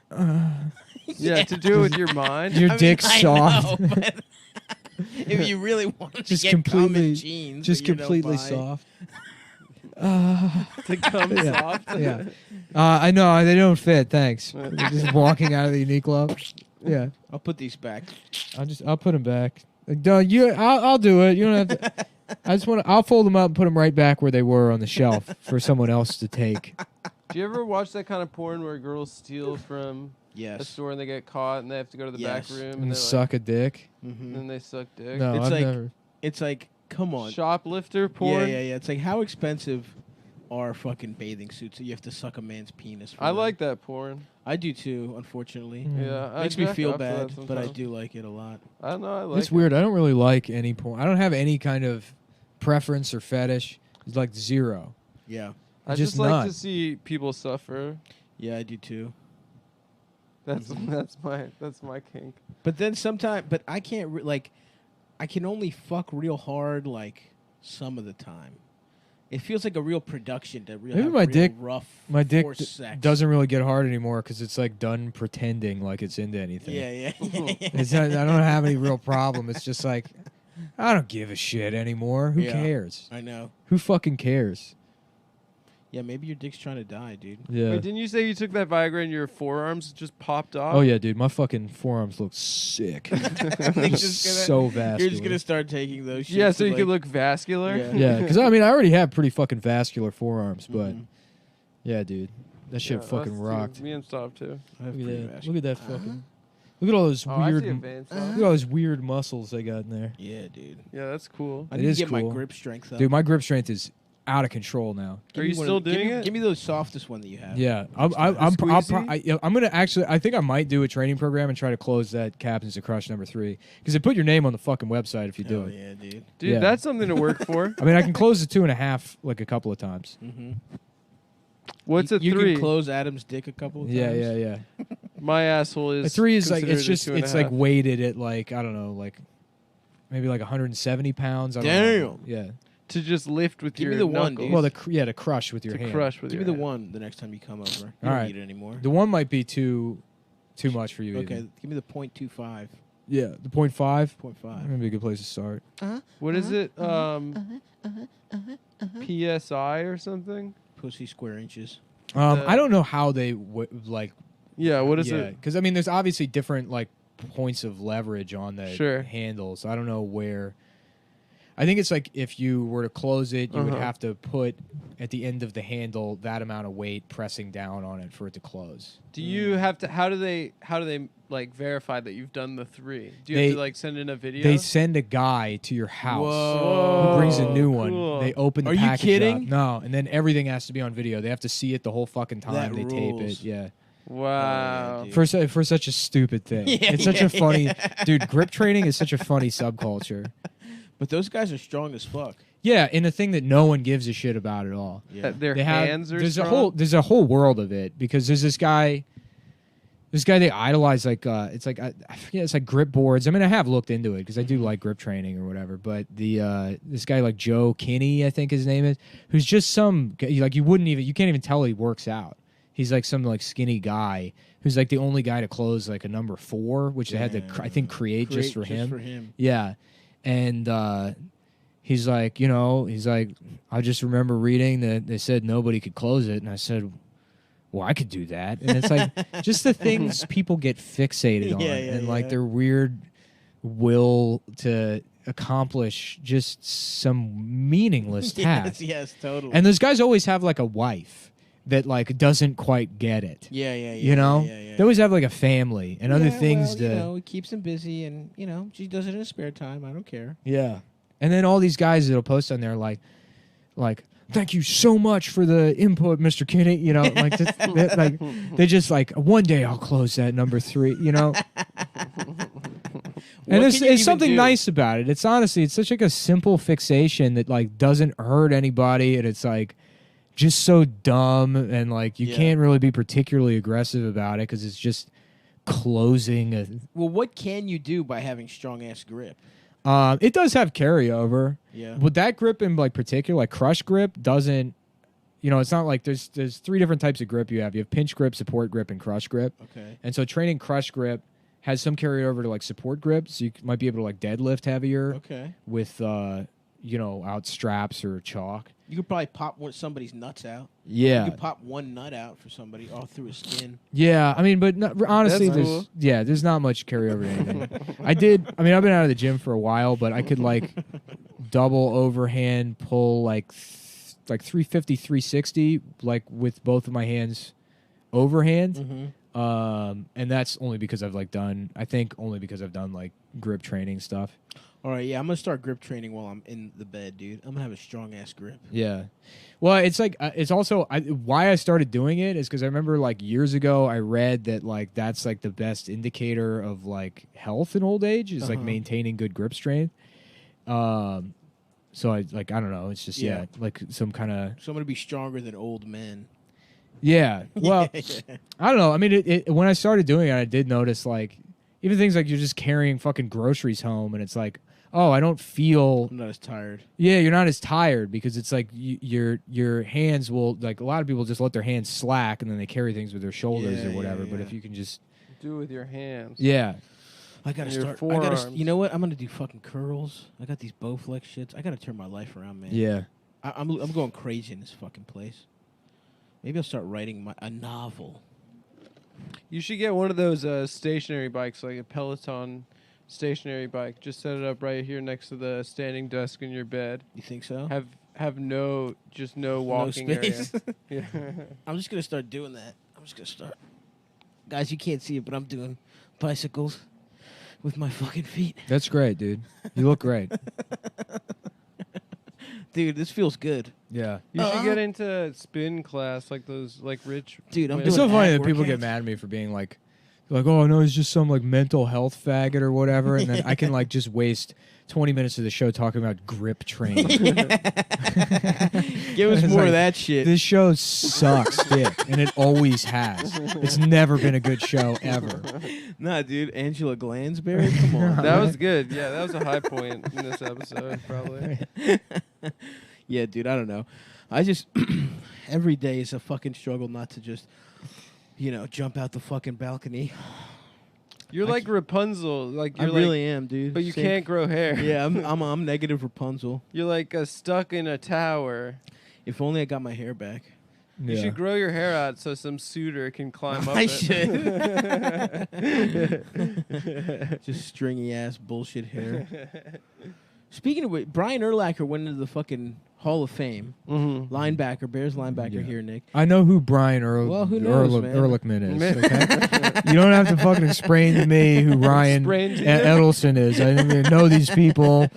Yeah, to do it with your mind. Your dick's soft. Know, but if you really want to Just get completely- common jeans, Just that you don't completely buy- soft. To come Yeah. soft. Yeah. I know they don't fit. Thanks. You're just walking out of the Uniqlo. Yeah. I'll put these back. I'll put them back. Like, I'll do it. You don't have to. I just want to. I'll fold them up and put them right back where they were on the shelf for someone else to take. Do you ever watch that kind of porn where girls steal from a Yes. store and they get caught and they have to go to the Yes. back room And and they're suck a dick. like, Mm-hmm. and then they suck dick? No, It's I've like- never. It's like, come on. Shoplifter porn. Yeah. It's like, how expensive are fucking bathing suits. So you have to suck a man's penis. For I them. like that porn. I do too. Unfortunately, Yeah, I makes me jack feel off to that bad, but I sometimes. do like it a lot. I don't know. I like It's it. weird. I don't really like any porn. I don't have any kind of preference or fetish. It's like zero. Yeah, I just just like none. to see people suffer. yeah, I do too. That's that's my kink. But then sometimes, but I can't like, I can only fuck real hard like some of the time. It feels like a real production to really Maybe have my real dick- rough. My dick forced sex. doesn't really get hard anymore because it's like done pretending like it's into anything. Yeah. It's not, I don't have any real problem. It's just like, I don't give a shit anymore. Who Yeah. cares? I know. Who fucking cares? Yeah, maybe your dick's trying to die, dude. Yeah. Wait, didn't you say you took that Viagra and your forearms just popped off? Oh yeah, dude. My fucking forearms look sick. So vascular. You're just gonna start taking those. Yeah, shits so to, you could look vascular. Yeah. Yeah, because I mean, I already have pretty fucking vascular forearms, but Mhm. yeah, dude, that shit Yeah, fucking us too. rocked. Me and Stav too. I have Look pretty at that. vascular- Look at that fucking. Look at all those Oh, weird. I see a vein. Look at all those weird muscles they got in there, Yeah, dude. Yeah, that's cool. I It need is to get my cool. grip strength up. dude. My grip strength is out of control now. Give Are me you one still of- give doing me- it? Give me the softest one that you have. Yeah, I'm gonna actually. I think I might do a training program and try to close that Captains to Crush #3 because they put your name on the fucking website if you do Hell it. yeah, dude. Dude, Yeah. that's something to work for. I mean, I can close the 2.5 like a couple of times. Mm-hmm. What's a you 3? can close Adam's dick a couple of Yeah, times. yeah. My asshole A is. 3 is like considered it's a just 2.5. it's like weighted at like I don't know like maybe like 170 pounds. I don't know. Yeah. to just lift with Give your me the one, knuckles. dude. Well, to crush with your to hand. crush with Give me your the hand. one the next time you come over. You All don't right. need it anymore. The one might be too much for you. Okay, even. give me the 0.25. Yeah, the 0.5. 0.5. Maybe a good place to start. What is it? PSI or something? Pussy square inches. I don't know how they like. Yeah. What is it? Because I mean, there's obviously different like points of leverage on the Sure. handle. So I don't know where. I think it's like if you were to close it, you would have to put at the end of the handle that amount of weight pressing down on it for it to close. Do you have to? How do they like verify that you've done the 3? Do you have to like send in a video? They send a guy to your house Whoa. who brings a new one. Cool. They open the Are you package kidding? up. No, and then everything has to be on video. They have to see it the whole fucking time. That They tape it. rules. Yeah. Wow. dude. For such a stupid thing. Yeah, It's such a funny dude, grip training is such a funny subculture. But those guys are strong as fuck. Yeah, in a thing that no one gives a shit about at all. Yeah. Their They have hands are there's strong? a whole world of it because there's this guy they idolize like it's like I forget, it's like grip boards. I mean, I have looked into it because I do like grip training or whatever. But the this guy like Joe Kinney, I think his name is, who's just some like you can't even tell he works out. He's like some like skinny guy who's like the only guy to close like a number 4, which they had to I think create just for him. Yeah, and he's like, I just remember reading that they said nobody could close it, and I said, well, I could do that. And it's like just the things people get fixated on, and like their weird will to accomplish just some meaningless task. Yes, totally. And those guys always have like a wife that like doesn't quite get it. yeah. You know, Yeah. they always have like a family and other things well, to. You know, it keeps him busy, and she does it in her spare time. I don't care. Yeah. And then all these guys that'll post on there like, thank you so much for the input, Mr. Kinney. They just like one day I'll close that number 3. And there's something nice about it. It's honestly, it's such like a simple fixation that like doesn't hurt anybody, and it's like just so dumb, and like you can't really be particularly aggressive about it because it's just closing a. Well, what can you do by having strong ass grip? It does have carryover. Yeah. But that grip in like particular, like crush grip, doesn't. It's not like there's 3 different types of grip you have. You have pinch grip, support grip, and crush grip. Okay. And so training crush grip has some carryover to like support grip, so you might be able to like deadlift heavier Okay. with out straps or chalk. You could probably pop somebody's nuts out. Yeah. You could pop one nut out for somebody all through his skin. Yeah, I mean, but honestly, That's cool. there's not much carryover to anything. I've been out of the gym for a while, but I could like double overhand pull like 350, 360, like with both of my hands overhand. Mm-hmm. And that's only because I've done like grip training stuff. All right, yeah, I'm gonna start grip training while I'm in the bed, dude. I'm gonna have a strong ass grip. Yeah. Well, it's like it's also why I started doing it is because I remember like years ago I read that like that's like the best indicator of like health in old age is like maintaining good grip strength. So I don't know. It's just like some kind of. So I'm gonna be stronger than old men. Yeah. Well, I don't know. I mean, when I started doing it, I did notice like even things like you're just carrying fucking groceries home, and it's like. Oh, I don't feel. I'm not as tired. Yeah, you're not as tired because it's like your hands will like a lot of people just let their hands slack and then they carry things with their shoulders or whatever. But if you can just do it with your hands. Yeah. I gotta start. You know what? I'm gonna do fucking curls. I got these Bowflex shits. I gotta turn my life around, man. Yeah. I'm going crazy in this fucking place. Maybe I'll start writing a novel. You should get one of those stationary bikes, like a Peloton stationary bike. Just set it up right here next to the standing desk in your bed. You think so? Have no walking area. Yeah. I'm just gonna start doing that. I'm just gonna start. Guys, you can't see it, but I'm doing bicycles with my fucking feet. That's great, dude. You look great. Dude, this feels good. Yeah. You should get into spin class, like those like rich. Dude, I'm It's doing so funny ab that people workouts. get mad at me for being like, oh no, he's just some like mental health faggot or whatever, and then I can like just waste 20 minutes of the show talking about grip training. Give us It's more like, of that shit. This show sucks dick, and it always has. It's never been a good show ever. Nah, dude, Angela Glansberry, come on. That was good. Yeah, that was a high point in this episode, probably. Yeah, dude, I don't know. I just every day is a fucking struggle not to just, jump out the fucking balcony. You're like Rapunzel, like I you're really am, dude. but you Same- can't grow hair. Yeah, I'm negative Rapunzel. You're like stuck in a tower. If only I got my hair back. You should grow your hair out so some suitor can climb up I it. should. Just stringy ass bullshit hair. Speaking of which, Brian Urlacher went into the fucking Hall of Fame. Mm-hmm. Linebacker, Bears linebacker here, Nick. I know who Brian Well, who knows, man? Ehrlichman is. Okay? You don't have to fucking explain to me who Ryan Edelson is. I didn't even know these people.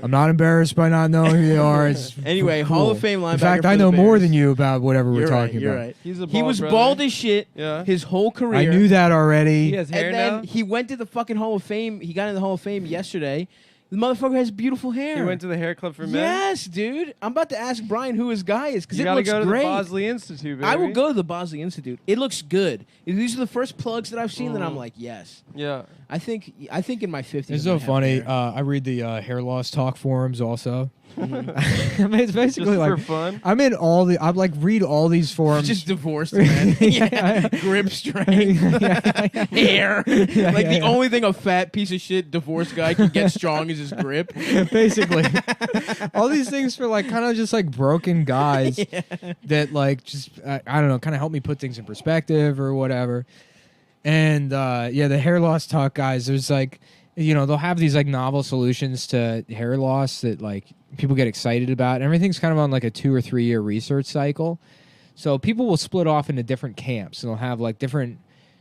I'm not embarrassed by not knowing who they are. It's Anyway, cool. Hall of Fame linebacker. In fact, for I the know more Bears. than you about whatever we're You're talking right, you're about. right. He's a He was brother. bald as shit Yeah. his whole career. I knew that already. He has hair And then now. he went to the fucking Hall of Fame. He got in the Hall of Fame yesterday. The motherfucker has beautiful hair. He went to the hair club for men. Yes, dude. I'm about to ask Brian who his guy is because You it gotta looks go to great. the Bosley Institute, baby. I will go to the Bosley Institute. It looks good. These are the first plugs that I've seen that I'm like, yes. Yeah. I think in my 50s. It's I so might have funny. hair. I read the hair loss talk forums also. I mean, it's basically Just like for fun. I'm in all the. I'm like read all these forums. Just divorced, man. Yeah. Grip strength, hair. Like the only thing a fat piece of shit divorced guy can get strong is his grip. Basically, all these things for like kind of just like broken guys that like just I don't know, kind of help me put things in perspective or whatever. And the hair loss talk guys, there's like, they'll have these like novel solutions to hair loss that like people get excited about. And everything's kind of on like a 2 or 3 year research cycle. So people will split off into different camps and they'll have like different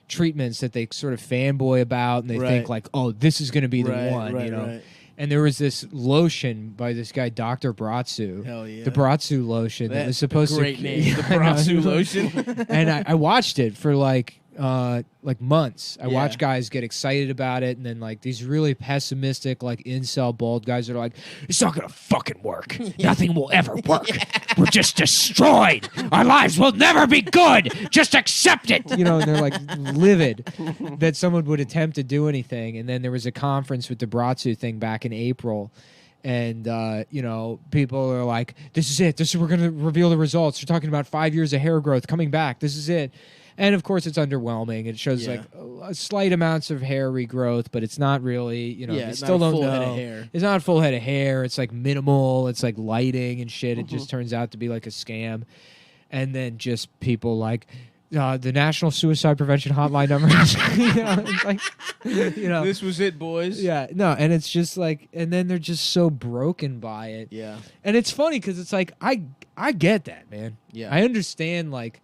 treatments that they sort of fanboy about and they think like, oh, this is going to be the one, Right. And there was this lotion by this guy, Dr. Bratsu. Hell yeah. The Bratsu lotion that was supposed great to name. The I know. Bratsu lotion. And I watched it for like months. I Yeah. watched guys get excited about it, and then like these really pessimistic, like incel bald guys that are like, "It's not gonna fucking work. Nothing will ever work. We're just destroyed. Our lives will never be good. Just accept it." And they're like livid that someone would attempt to do anything. And then there was a conference with the Bratsu thing back in April. And, people are like, this is it. We're going to reveal the results. You're talking about 5 years of hair growth coming back. This is it. And, of course, it's underwhelming. It shows, slight amounts of hair regrowth, but it's not really, they it's still not a don't full know. head of hair. It's not a full head of hair. It's, like, minimal. It's, like, lighting and shit. It just turns out to be, like, a scam. And then just people, like... the National Suicide Prevention Hotline number. It's like, This was it, boys. yeah, no, and it's just like, and then they're just so broken by it. Yeah. And it's funny because it's like, I get that, man. Yeah. I understand, like,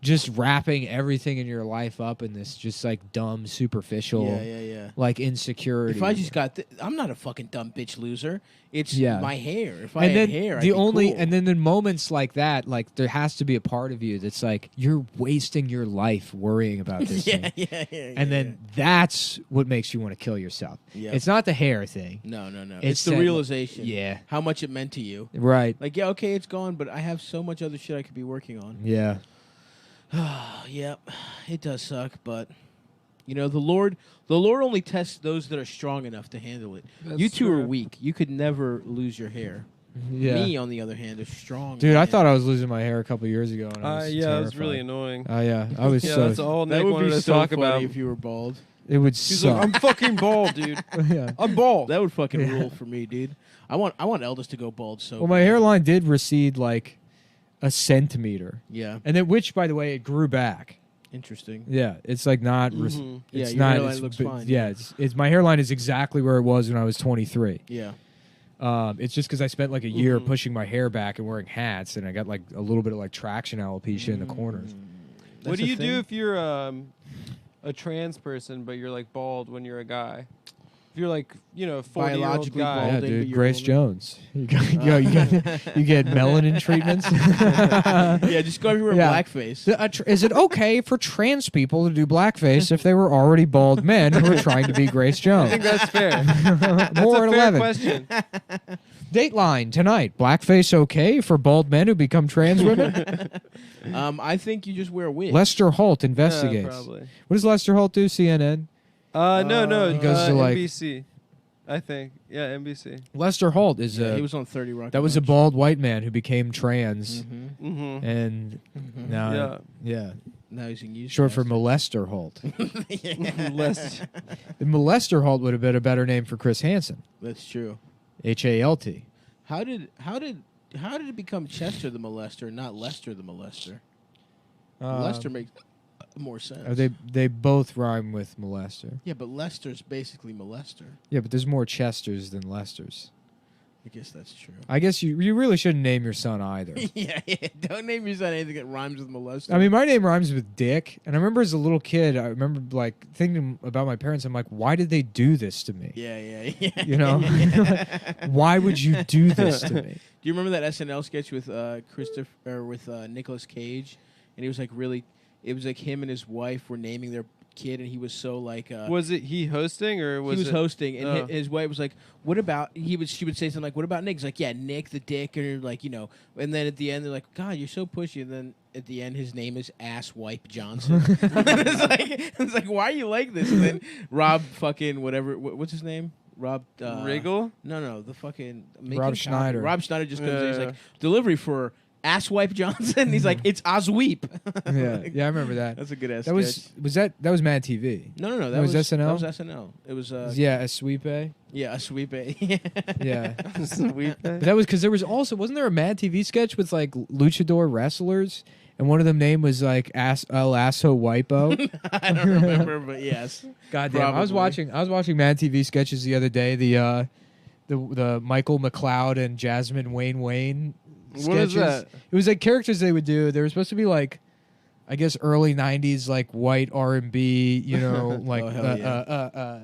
just wrapping everything in your life up in this just like dumb, superficial, Yeah. like insecurity. If I just got, I'm not a fucking dumb bitch loser. It's Yeah. my hair. If I had hair, I'd the be only cool. and then in moments like that, like there has to be a part of you that's like you're wasting your life worrying about this thing. yeah. And then that's what makes you want to kill yourself. Yeah. It's not the hair thing. No. It's It's the that- realization. Yeah. How much it meant to you. Right. Like, yeah, okay, it's gone, but I have so much other shit I could be working on. Yeah. Yep, it does suck, but you know the Lord only tests those that are strong enough to handle it. You two are weak. You could never lose your hair. Yeah. Me, on the other hand, is strong. Dude, I man. thought I was losing my hair a couple years ago. And I was Yeah, it was really terrified. annoying. Oh yeah, I was Yeah, so. that's all that Nick would wanted be to so talk funny about. if you were bald. It would He's suck. like, I'm fucking bald, dude. yeah. I'm bald. That would fucking rule for me, dude. I want Eldest to go bald. So Well, my hairline did recede like a centimeter, yeah, and then which, by the way, it grew back. interesting. Yeah, it's like not. Mhm. Yeah, It's your not. hairline It's, looks but- fine, Yeah, yeah. it's my hairline is exactly where it was when I was 23. Yeah, It's just because I spent like a year pushing my hair back and wearing hats, and I got like a little bit of like traction alopecia in the corners. What That's do a you do thing? if you're a trans person but you're like bald when you're a guy? If you're like, 40-year-old Biologically guy. bald. Yeah, but dude, you're Grace a woman. Jones. You get melanin treatments. yeah, just go everywhere Yeah. blackface. Is it okay for trans people to do blackface if they were already bald men who are trying to be Grace I Jones? think that's fair. That's More a at fair 11. question. Dateline tonight. Blackface okay for bald men who become trans women? I think you just wear a wig. Lester Holt investigates. Probably. What does Lester Holt do? CNN? No. He goes to, like- NBC. I think. Yeah, NBC. Lester Holt is Yeah, he was on 30 Rock. that was a bald white man who became trans, Mm-hmm. and now yeah, Now he's in use. short for molester Holt. Less. The molester Holt would have been a better name for Chris Hansen. That's true. HALT. How did it become Chester the molester, not Lester the molester? Lester makes more sense. They both rhyme with molester. Yeah, but Lester's basically molester. Yeah, but there's more Chesters than Lesters. I guess that's true. I guess you really shouldn't name your son either. yeah. Don't name your son anything that rhymes with molester. I mean, my name rhymes with Dick, and I remember as a little kid, I remember like thinking about my parents. I'm like, why did they do this to me? yeah. You know, why would you do this to me? Do you remember that SNL sketch with Nicolas Cage, and he was like it was like him and his wife were naming their kid, and he was so like. Was it he hosting or was he was it? hosting, and Oh. his wife was like, "What about?" She would say something like, "What about Nick?" He's like, "Yeah, Nick the Dick," or like And then at the end, they're like, "God, you're so pushy." And then at the end, his name is Ass Wipe Johnson. it's like, why are you like this? And then Rob fucking whatever, what's his name? Rob Riggle? No, the fucking Rob Schneider. Rob Schneider just comes in. He's Yeah. like, "Delivery for Ass Wipe Johnson." He's like, "It's Osweep." Yeah, I remember that. That's a good ass. That was Mad TV. No, that was was SNL? That was SNL. It was Yeah, a sweep A. yeah, a sweep A. Yeah, Sweet. but that was because there was also wasn't there a Mad TV sketch with like luchador wrestlers, and one of them name was like El Asso Wipo. I don't remember, but yes. Goddamn, I was Probably. watching Mad TV sketches the other day. The Michael McLeod and Jasmine Wayne sketches. What is that? It was like characters they would do. They were supposed to be like, I guess early '90s like white R&B, like Oh, hell yeah.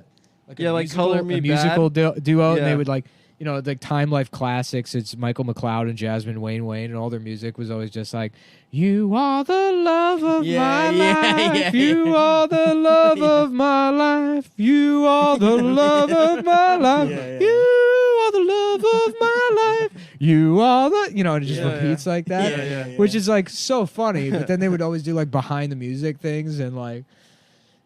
like Yeah, like Color Me a musical duo, and Yeah. they would like. Like Time Life classics. It's Michael McLeod and Jasmine Wayne, and all their music was always just like, "You are the love of my life. You are the love of my life. You are the love of my life. You are the love of my life. You are the," and it just repeats like that, Yeah. which is like so funny. But then they would always do like behind the music things and like.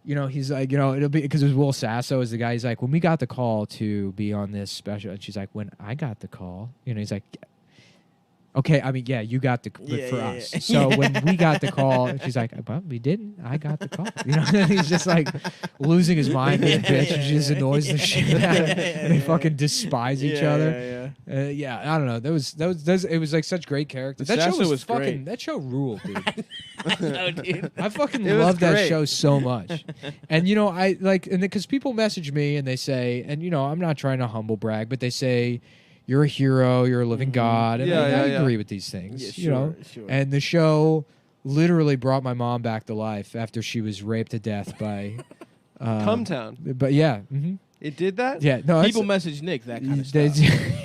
He's like, it'll be because it was Will Sasso as the guy. He's like, when we got the call to be on this special, and she's like, when I got the call, he's like, okay, I mean, yeah, you got the but Yeah, for yeah, us. yeah. So when we got the call, and she's like, but we didn't. I got the call. And he's just like losing his mind, being a bitch, and she just annoys the shit out of him. And they fucking despise each other. Yeah, I don't know. That was it was like such great characters. That show Sasso was great. fucking. That show ruled, dude. No, dude. I fucking It was love that great. show so much. And I like, and because people message me and they say, and I'm not trying to humble brag, but they say, you're a hero, you're a living god, and Yeah, I yeah, yeah. agree with these things, Yeah, sure. And the show literally brought my mom back to life after she was raped to death by. Cumtown. But yeah. Mm-hmm. It did that? Yeah, no, People message Nick that kind of stuff.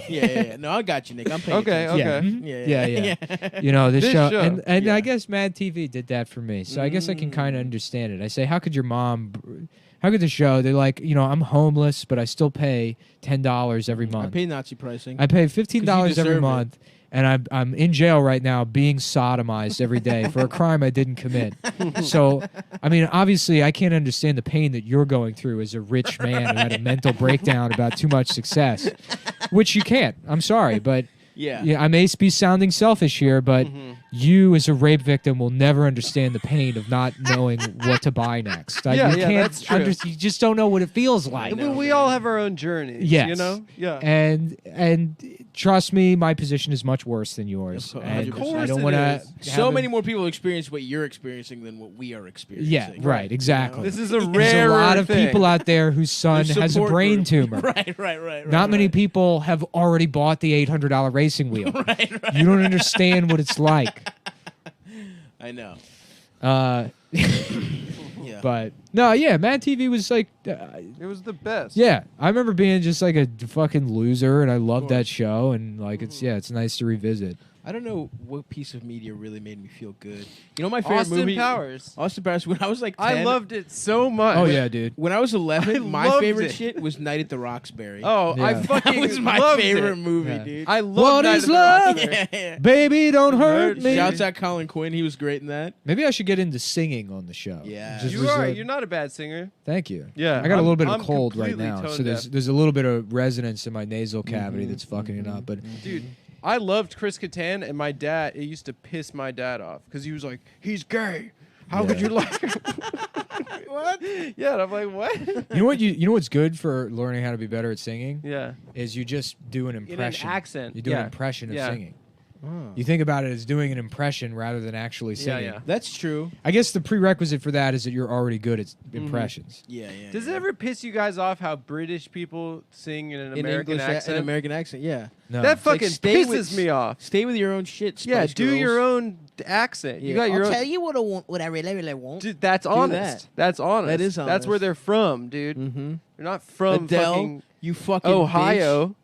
yeah. No, I got you, Nick. I'm paying Okay, attention. okay. Yeah. You know, this show. And Yeah. I guess Mad TV did that for me. So I guess I can kind of understand it. I say, how could the show, they're like, you know, I'm homeless, but I still pay $10 every month. I pay Nazi pricing. I pay $15 every deserve it. month. And I'm in jail right now being sodomized every day for a crime I didn't commit. So, I mean, obviously, I can't understand the pain that you're going through as a rich man who had a mental breakdown about too much success, which you can't. I'm sorry, but Yeah. I may be sounding selfish here, but you as a rape victim will never understand the pain of not knowing what to buy next. You can't that's true. you just don't know what it feels like. We all have our own journeys. Yes. You know? Yeah. And trust me, my position is much worse than yours. Of And course I don't it want to. is. So many more people experience what you're experiencing than what we are experiencing. Yeah, right, exactly. This is a There's rare a lot of thing. people out there whose son There's has a support brain group. tumor. Right. Not many people have already bought the $800 racing wheel. Right. You don't understand what it's like. I know. Yeah. But no, yeah, Mad TV was like, It was the best. yeah, I remember being just like a fucking loser, and I loved course. that show, and like it's nice to revisit. I don't know what piece of media really made me feel good. You know, my favorite Austin movie. Powers. Austin Powers. When I was like 10, I loved it so much. Oh yeah, dude. When I was 11, I my loved favorite it. shit was Night at the Roxbury. Oh, I Yeah. fucking that was my loved favorite it. movie, Yeah. dude. I love What Night is at the love? Roxbury. yeah. Baby, don't hurt me. Shouts out Colin Quinn. He was great in that. Maybe I should get into singing on the show. Yeah. Just You was, are. You're not a bad singer. Thank you. Yeah, I got a little bit I'm of cold right completely now, so tone there's deaf. there's a little bit of resonance in my nasal cavity that's fucking it up. But Dude, I loved Chris Kattan, and my dad, it used to piss my dad off because he was like, he's gay. How could Yeah. you like him? What? Yeah, and I'm like, what? you know what's good for learning how to be better at singing Yeah. is you just do an In an impression. accent. You do yeah. an impression of Yeah. singing. You think about it as doing an impression rather than actually singing. yeah. That's true. I guess the prerequisite for that is that you're already good at impressions. Yeah. Does it ever piss you guys off how British people sing in an in American English accent? an American accent? Yeah. No. That It's like, fucking stay pisses with- me off. Stay with your own shit. Yeah, Spice do Girls. your own accent. You Yeah. got your I'll own. tell you what I want, what I really, really want. Dude, that's honest. that. That's honest. That is That's where honest. they're from, dude. Mm-hmm. They're not from Adele, fucking you fucking Ohio. bitch.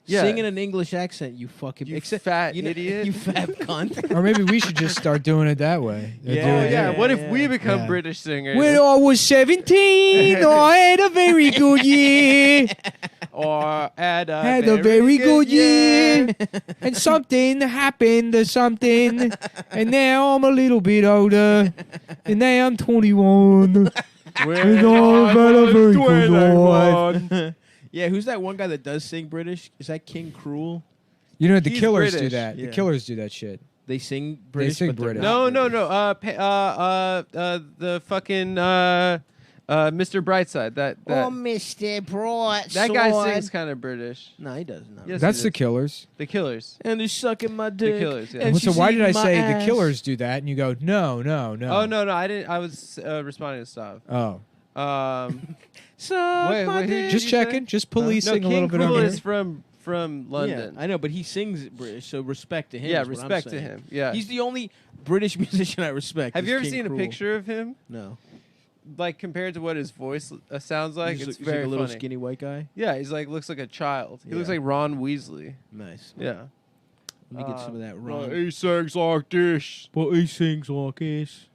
Yeah. Sing in an English accent, you fucking You fat you know- idiot. You fat cunt. Or maybe we should just start doing it that way. Yeah, Do Oh it. yeah. What if yeah. we become Yeah. British singers? When I was 17, I had a very good year. or Had a very good year. And something happened or something. And now I'm a little bit older. And now I'm 21. And I've had a very good life. Yeah, who's that one guy that does sing British? Is that King Cruel? You know, the He's Killers do British. that. Yeah. The Killers do that shit. They sing British. sing but they're British. not No. British. The fucking Mr. Brightside. That Oh, Mr. Brightside. that guy sings kind of British. No, he doesn't. Yes, That's he the does. Killers. The Killers. And he's sucking my dick. Killers, yeah. and Well, so she's why did I eating my say ass. the Killers do that? And you go, no. Oh no, I didn't. I was responding to stuff. Oh. Suck Wait, my who dick. did Just you say? checking. Just No, policing a little King bit Cruel over is here. from London. Yeah, I know, but he sings British, so respect to him. Yeah, is what I'm respect to saying. him. Yeah. He's the only British musician I respect. Have is you ever King seen Cruel. a picture of him? No. Like compared to what his voice sounds like, He's it's like very a little funny. skinny white guy. Yeah, he's like looks like a child. He looks Yeah. like Ron Weasley. Nice. Yeah. Let me get some of that Ron. He sings like this. But he sings like this.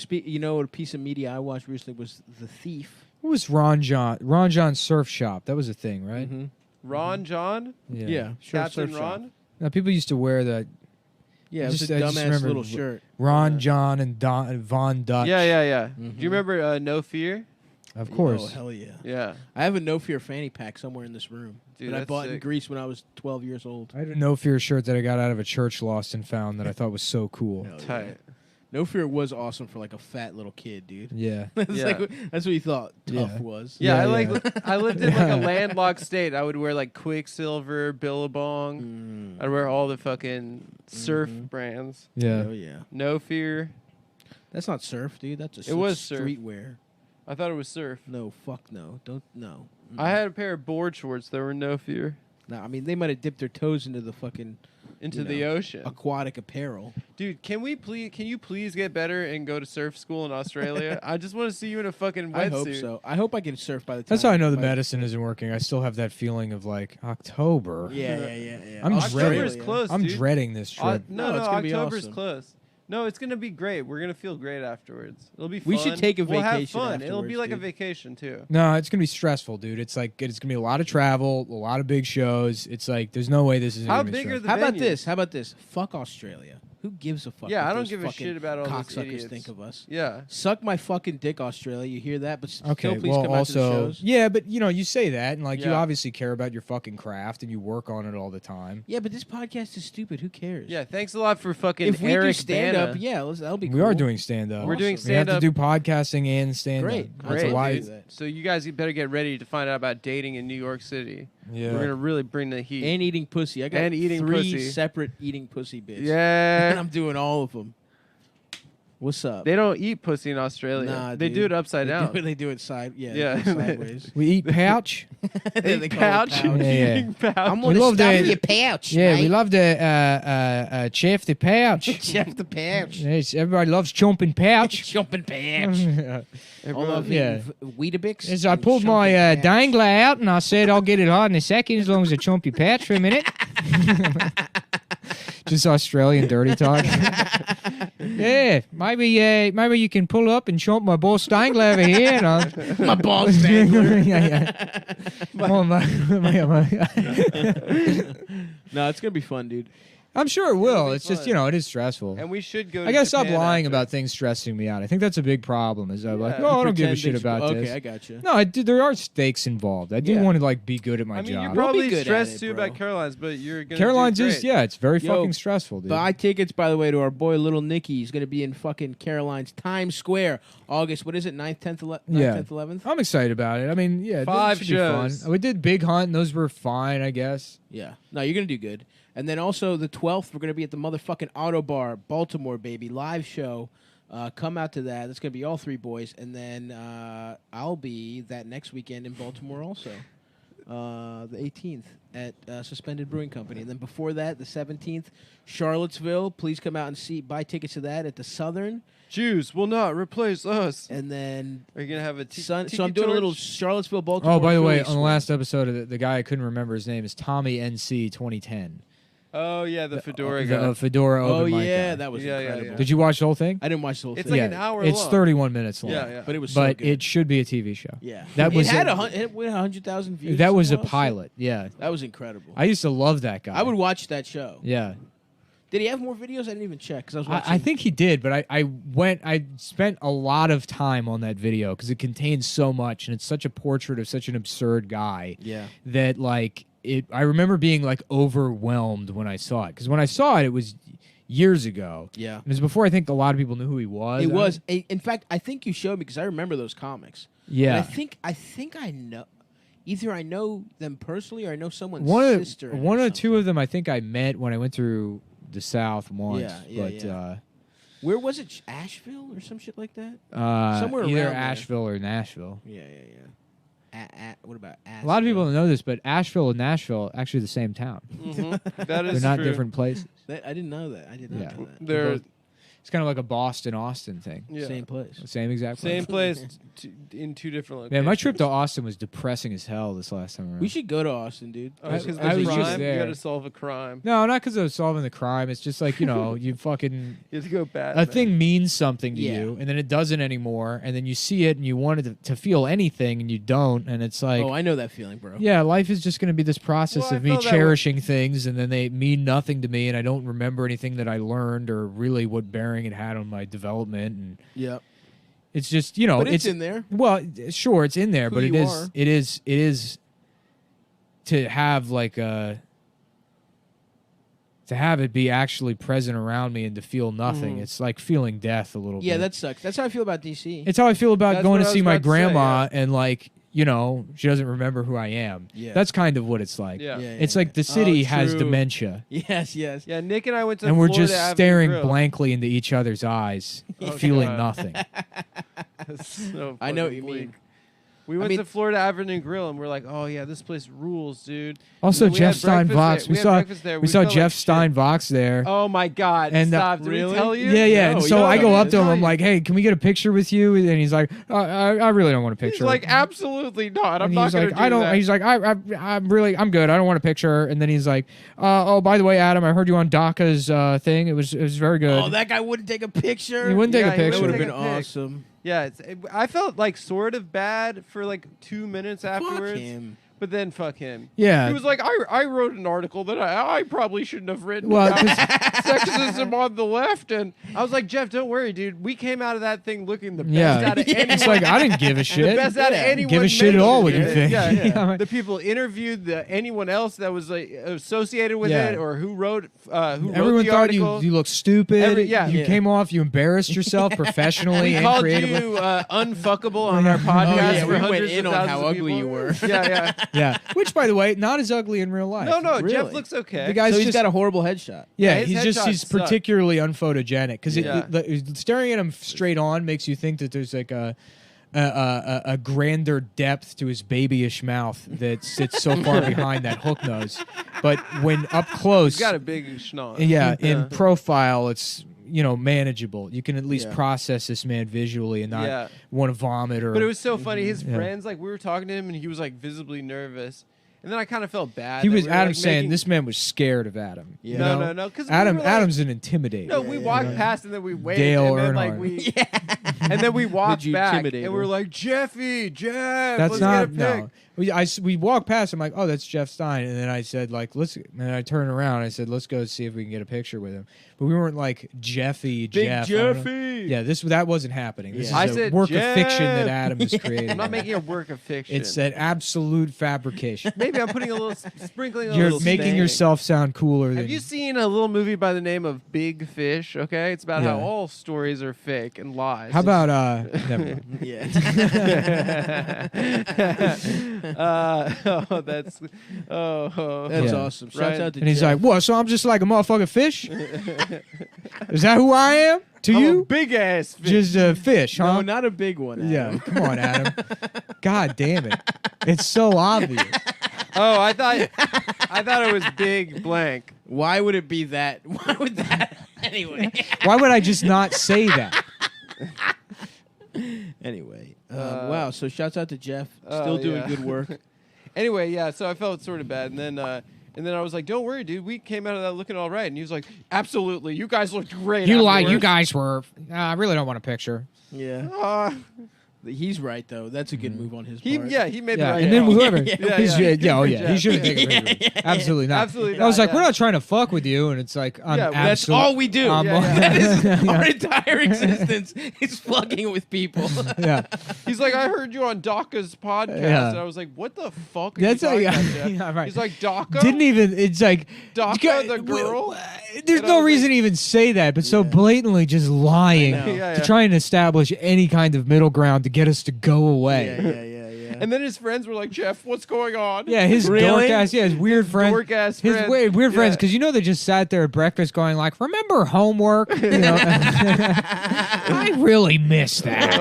You know what a piece of media I watched recently was The Thief. What was Ron John Surf Shop? That was a thing, right? Mm-hmm. Ron John, Yeah. Captain Surf Ron. Shop. Now, people used to wear that Yeah, it was Just- a I just dumbass remember little v- shirt. Ron John and Von Dutch. Yeah. Mhm. Do you remember No Fear? Of course. Oh, hell yeah. Yeah. I have a No Fear fanny pack somewhere in this room Dude, that I that's bought in sick. Greece when I was 12 years old. I had a No Fear shirt that I got out of a church lost and found that I thought was so cool. Hell yeah. Tight. No Fear was awesome for like a fat little kid, dude. Yeah. That's, Yeah. like, that's what you thought tough Yeah. was. Yeah, Yeah, I like. yeah. I lived in like Yeah. a landlocked state. I would wear like Quicksilver, Billabong. Mm. I'd wear all the fucking surf Mhm. brands. Yeah. Oh yeah. No Fear. That's not surf, dude. That's It was surf. streetwear. I thought it was surf. No, fuck no. Don't no. I had a pair of board shorts that were No Fear. No, I mean they might have dipped their toes into the fucking into the ocean. aquatic apparel. Dude, can you please get better and go to surf school in Australia? I just want to see you in a fucking wetsuit. I hope so. I hope I can surf by the time. That's how I know the by- medicine isn't working. I still have that feeling of like October. Yeah. I'm October's dreading- close, I'm dude. dreading this trip. No, it's gonna be October's awesome. close. No, it's gonna be great. We're gonna feel great afterwards. It'll be fun. We should take a We'll have vacation fun. It'll be afterwards, like a dude. vacation too. No, it's gonna be stressful, dude. It's gonna be a lot of travel, a lot of big shows. It's like there's no way this is. How gonna be big are stressful. the How about venues? this? How about this? Fuck Australia. Who gives a fuck? Yeah, what I don't those give a fucking shit about all those cocksuckers idiots. think of us. Yeah. Suck my fucking dick, Australia. You hear that? But Okay, still, please well, come out to the also, shows. yeah, but you say that, and like you Yeah. obviously care about your fucking craft, and you work on it all the time. Yeah, but this podcast is stupid. Who cares? Yeah. Thanks a lot for fucking If we Eric do stand Bana. up, that'll be. We cool. are doing stand up. We're doing We have to stand-up. do podcasting and stand up. Great. That's Great, a why. dude. So you guys better get ready to find out about dating in New York City. Yeah. We're gonna really bring the heat. And eating pussy. I got And eating 3 pussy. separate eating pussy bits. And Yeah. I'm doing all of them. What's up? They don't eat pussy in Australia. Nah, they dude. do it upside down. They do it side. Yeah. Yeah. They do it sideways. We eat pouch. They Eat call it pouch. pouch. Yeah. Eating pouch. I'm We gonna love stuff that. your pouch. Yeah, we mate. love the chef the pouch. Chef the pouch. Yes, everybody loves chomping pouch. Jumping pouch. All of Yeah. Weetabix. As I and pulled my jumping pouch. dangler out and I said I'll get it hard in a second as long as I chomp your pouch for a minute. Just Australian dirty talk. Yeah, maybe you can pull up and chomp my boss dangler over here. And I'll... My balls dangler. yeah. Oh, my. No, it's gonna be fun, dude. I'm sure it will. be It's just, fun. it is stressful. And we should go. I to gotta stop Japan lying after. about things stressing me out. I think that's a big problem. Is I'm like, Yeah. oh, I don't give a Pretend shit things- about okay, this. I got you. No, there are stakes involved. I do Yeah. want to like be good at my I mean, job. you're We'll be probably good at stressed it, too bro. about Caroline's, but you're gonna. Caroline's do is great. it's very Yo, fucking stressful, dude. Buy tickets, by the way, to our boy Little Nicky. He's gonna be in fucking Caroline's Times Square, August. What is it? 9th, 10th, 11th, Yeah. 10th, 11th. I'm excited about it. I mean, yeah, 5 it should be fun. shows. We did Big Hunt, and those were fine, I guess. Yeah. No, you're gonna do good. And then also the 12th, we're gonna be at the motherfucking Auto Bar, Baltimore, baby, live show. Come out to that. That's gonna be all 3 boys, and then I'll be that next weekend in Baltimore also, the 18th at Suspended Brewing Company, and then before that, the 17th, Charlottesville. Please come out and buy tickets to that at the Southern, Jews will not replace us. and then Are you gonna have a so I'm tiki doing a little torch? Charlottesville, Baltimore. Oh, by the way, Philly on the swing. last episode of the guy I couldn't remember his name is Tommy NC 2010. Oh yeah, the fedora The guy. Fedora Oh open mic yeah, guy. that was Yeah, yeah, incredible. yeah. Did you watch the whole thing? I didn't watch the whole It's thing. like an hour It's long. 31 minutes long. Yeah, yeah. but it was so But good. it should be a TV show. Yeah, That was it had a- it went 100,000 views. That was a some wild shit. pilot. Yeah. That was incredible. I used to love that guy. I would watch that show. Yeah. Did he have more videos? I didn't even check because I was watching. I think he did, but I spent a lot of time on that video because it contains so much and it's such a portrait of such an absurd guy Yeah. that like I remember being like overwhelmed when I saw it because when I saw it, it was years ago. Yeah. It was before I think a lot of people knew who he was. It was. In fact, I think you showed me because I remember those comics. Yeah. And I think I know. Either I know them personally or I know someone's One sister. or two of them I think I met when I went through the South once. Yeah, yeah. Where was it? Asheville or some shit like that? Somewhere either around there. Asheville or Nashville. Yeah. What about Asheville? A lot of people don't know this, but Asheville and Nashville are actually the same town. That They're is not true. different places. I didn't know that. I did not Yeah. know that. They're It's kind of like a Boston Austin thing. yeah. Same place. Same exact place. Same place in 2 different locations. Man, my trip to Austin was depressing as hell this last time around. We should go to Austin, dude. Oh, because I was crime. just You there. got to solve a crime. No, not because I was solving the crime. It's just like, you fucking... You have to go bad. A thing means something to Yeah. you, and then it doesn't anymore, and then you see it, and you wanted to feel anything, and you don't, and it's like... Oh, I know that feeling, bro. yeah, life is just going to be this process Well, I of me felt that cherishing things, and then they mean nothing to me, and I don't remember anything that I learned or really what bearing it had on my development, and Yeah. it's just But it's in there. Well, sure, it's in there, Who but you are. it is to have like a to have it be actually present around me and to feel nothing. It's like feeling death a little Yeah, bit. that sucks. That's how I feel about DC. It's how I feel about That's going what to I see was my about to say, grandma and like, she doesn't remember who I am. Yeah. That's kind of what it's like. Yeah. It's like the city has true. dementia. Yes. Yeah, Nick and I went to And we're Florida just Avenue staring Grill. blankly into each other's eyes, Oh, feeling God. nothing. That's so I know what fucking you bleak. mean. We went to Florida Avenue Grill and we're like, oh yeah, this place rules, dude. Also, And then Jeff Stein Vox. We saw Jeff Stein Vox there. Oh my God! And, stop! Did we tell you? Yeah. No, and so yeah, I go up to him. tell I'm you. like, "Hey, can we get a picture with you?" And he's like, "I really don't want a He's picture." like, absolutely not. I'm and not he's gonna like, do "I don't." that. He's like, I'm good. I don't want a picture." And then he's like, "Oh, by the way, Adam, I heard you on DACA's thing. It was very good." Oh, that guy wouldn't take a picture. He wouldn't take a Yeah, he picture. That would have Take been a pic. awesome. Yeah, I felt like sort of bad for like 2 minutes afterwards. Fuck him. But then fuck him. Yeah. He was like, I wrote an article that I probably shouldn't have written Well, about 'cause- sexism on the left. And I was like, Jeff, don't worry, dude. We came out of that thing looking the best Yeah. out of anyone. It's like I didn't give a the shit. best out of Yeah. anyone. Give a shit at all what you mentioned it. think. Yeah, Yeah. The people interviewed, anyone else that was associated with Yeah. it, or who wrote Everyone the thought article. you looked stupid. Yeah. You Yeah. came off. You embarrassed yourself professionally We and called creatively. you unfuckable on our podcast. yeah, for we went hundreds in of on thousands how of ugly people. you were. Yeah. Yeah. Which, by the way, not as ugly in real life. No, Really? Jeff looks okay. The guy's So he's just got a horrible headshot. Yeah, his he's headshot sucked. particularly unphotogenic because Yeah. staring at him straight on makes you think that there's like a grander depth to his babyish mouth that sits so far behind that hook nose. But when up close, He's got a big schnoz. yeah, in profile, it's manageable. You can at least Yeah. process this man visually and not Yeah. want to vomit or. But it was so funny. His Yeah. friends, like, we were talking to him, and he was like visibly nervous. And then I kind of felt bad. he that was we were, Adam like, saying making- this man was scared of Adam. Yeah. No, because Adam's an intimidator. No, we walked past and then we waved, Dale and then like Earnhardt. and then we walked you back, intimidate and we were her? like, Jeff, That's let's not get a pic. no. We walked past. I'm like, oh, that's Jeff Stein, and then I said like, let's. And I turned around. I said, let's go see if we can get a picture with him. But we weren't like Jeffy, Big Jeff. I don't know. Jeffy. Yeah, that wasn't happening. This Yeah. I is a said work of fiction Jeff. that Adam has created. I'm not making a work of fiction. It's an absolute fabrication. Maybe I'm putting a little sprinkling. A You're little making stain. yourself sound cooler than Have you seen a little movie by the name of Big Fish? Okay, it's about how Yeah. all stories are fake and lies. How about never mind. Yeah. That's That's Yeah. awesome. Shouts Right. out to And he's Jeff. like, what? So I'm just like a motherfucking fish? Is that who I am to I'm a you? big ass fish. Just a fish, huh? No, not a big one. Adam. Yeah, come on, Adam. God damn it. It's so obvious. Oh, I thought it was big blank. Why would it be that? Why would that? Anyway. Why would I just not say that? Anyway. Wow. So shouts out to Jeff. Oh, Still doing yeah. good work. Anyway, yeah. So I felt sort of bad, and then I was like, "Don't worry, dude. We came out of that looking all right." And he was like, "Absolutely, you guys looked great." You afterwards." guys were. I really don't want a picture. Yeah. He's right though. That's a good move on his part. He made the Yeah, right and then call. whoever. Yeah, he's- yeah. yeah, oh yeah, Yeah. he shouldn't take a picture. Absolutely not. Absolutely I was not, like, yeah. we're not trying to fuck with you, and it's like, I'm Yeah, That's all we do. I'm- Yeah, That is Yeah. our entire existence is fucking with people. Yeah, He's like, "I heard you on DACA's podcast," Yeah. and I was like, "What the fuck?" Are that's you like, talking about, Jeff? yeah, right. He's like, "DACA." Didn't even. It's like DACA, the girl. There's And I no was reason to even say that, but so blatantly just lying I know. Yeah, to yeah. try and establish any kind of middle ground to get us to go away. Yeah. And then his friends were like, "Jeff, what's going on?" Yeah, his Really? dork ass, his weird friends. dork ass His friends. weird friends, Yeah. because they just sat there at breakfast going like, "Remember homework?" You know? I really miss that.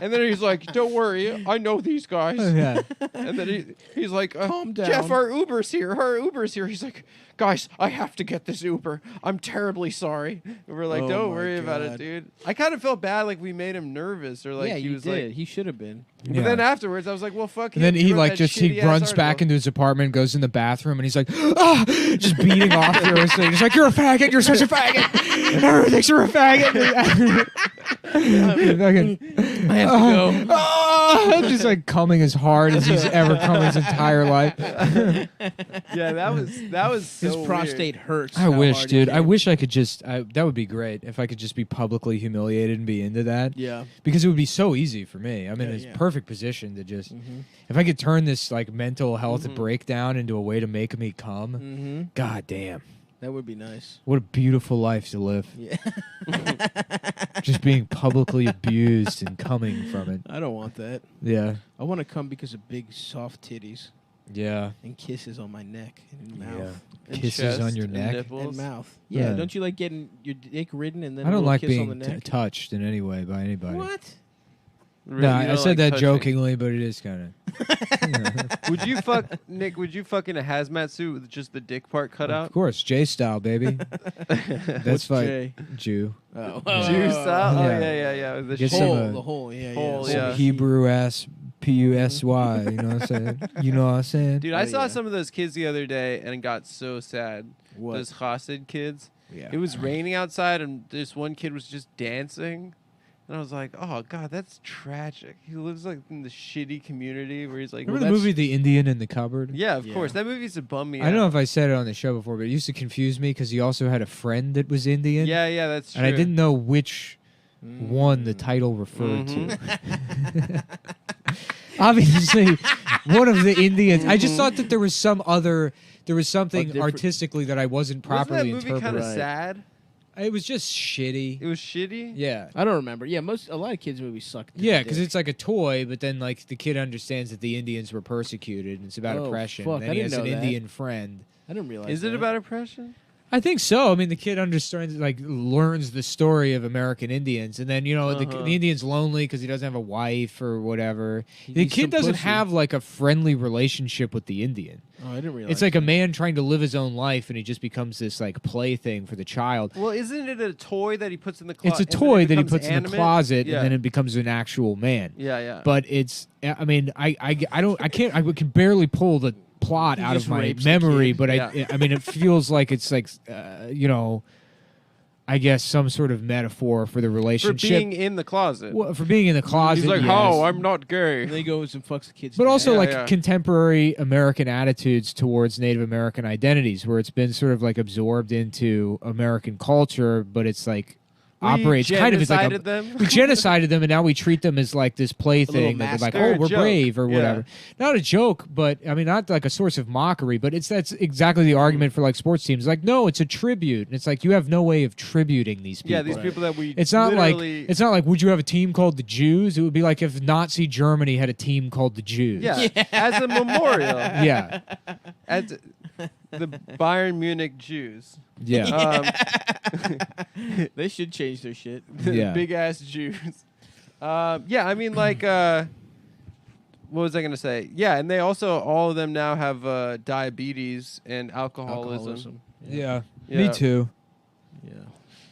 And then he's like, "Don't worry, I know these guys." Yeah. And then he's like, Calm down. Jeff, our Uber's here. Our Uber's here." He's like, "Guys, I have to get this Uber. I'm terribly sorry." And we're like, Oh "Don't my worry about it, God. dude." I kind of felt bad, like we made him nervous, or like yeah, he you was did. like. He should have been. But Yeah. then afterwards, I was like, "Well, fuck." And then him. he wrote like that just he shitty-ass runs back article. into his apartment, goes in the bathroom, and he's like, ah, just beating off furiously. He's like, "You're a faggot. You're such a faggot. Everyone thinks you're a faggot." Fucking, I have to go. just like coming as hard as he's ever come his entire life. Yeah, that was His so prostate hurts. I how wish, hard dude. he I hit. wish I could just. That would be great if I could just be publicly humiliated and be into that. Yeah. Because it would be so easy for me. I'm in Yeah, this yeah. perfect position to just. Mm-hmm. If I could turn this like mental health Mhm. breakdown into a way to make me come, Mm-hmm. god damn, That would be nice. what a beautiful life to live. Yeah. Just being publicly abused and coming from it. I don't want that. Yeah, I want to come because of big soft titties yeah. and kisses on my neck and mouth. Yeah. And Kisses on chest your and neck. nipples. And mouth. Yeah. Yeah. Don't you like getting your dick ridden and then I a don't little like kiss on being the neck? touched in any way by anybody. What? Really, No, you I don't said like that touching. jokingly, but it is kind of. Would you fuck Nick? Would you fuck in a hazmat suit with just the dick part cut Of out? course, J style, baby. That's What's like J? Jew. Oh. Juice out? Oh Yeah. yeah. The Get shit. some, Hole, the hole, yeah, Hole, yeah. yeah. Hebrew ass Pusy. You know what I'm saying? You know what I'm saying? Dude, Oh, I saw yeah. some of those kids the other day and got so sad. What? Those Chassid kids. Yeah. It was raining outside and this one kid was just dancing. And I was like, oh, God, that's tragic. He lives like in the shitty community where he's like, Remember the movie The Indian in the Cupboard? Yeah, of Yeah. course. That movie used to bum me I don't know out. if I said it on the show before, but it used to confuse me because he also had a friend that was Indian. Yeah, that's true. And I didn't know which one Mm. the title referred Mm-hmm. to. Obviously, one of the Indians. I just thought that there was something different- artistically that I wasn't properly Wasn't that movie kind of interpreting. sad? It was just shitty. It was shitty? Yeah. I don't remember. Yeah, a lot of kids' movies suck. Yeah, because it's like a toy, but then like the kid understands that the Indians were persecuted, and it's about Oh, oppression. fuck, And then I he didn't has an know that. Indian friend. I didn't realize. Is it that. about oppression? I think so. I mean, the kid understands, like, learns the story of American Indians, and then the Indian's lonely because he doesn't have a wife or whatever. He The needs kid some doesn't pussy. have like a friendly relationship with the Indian. Oh, I didn't realize. It's like a that. man trying to live his own life, and he just becomes this like plaything for the child. Well, isn't it a toy that he puts in the closet? It's a toy that he puts in the closet, Yeah. and then it becomes an actual man. Yeah. But it's, I mean, I can barely pull the plot He out of just my rapes the memory, kid. but Yeah. I mean, it feels like it's like, I guess some sort of metaphor for the For relationship. being in the closet. Well, for being in the closet. He's like, yes. oh, I'm not gay. And then he goes and fucks the kids. But also Yeah, like yeah. contemporary American attitudes towards Native American identities, where it's been sort of like absorbed into American culture, but it's like operates kind of as like genocided them. we genocided them, and now we treat them as like this plaything that they're like, mascot. They're oh, a we're joke. brave or Yeah. whatever. Not a joke, but I mean, not like a source of mockery, but that's exactly the argument for like sports teams. Like, no, it's a tribute, and it's like you have no way of tributing these people. Yeah, these people that we It's not like literally- would you have a team called the Jews? It would be like if Nazi Germany had a team called the Jews. Yeah, as a memorial. Yeah. As the Bayern Munich Jews. Yeah. They should change their shit. The Yeah. big ass Jews. Yeah, I mean, like, what was I gonna say? Yeah, and they also all of them now have diabetes and alcoholism. Yeah. Yeah. Me too. Yeah.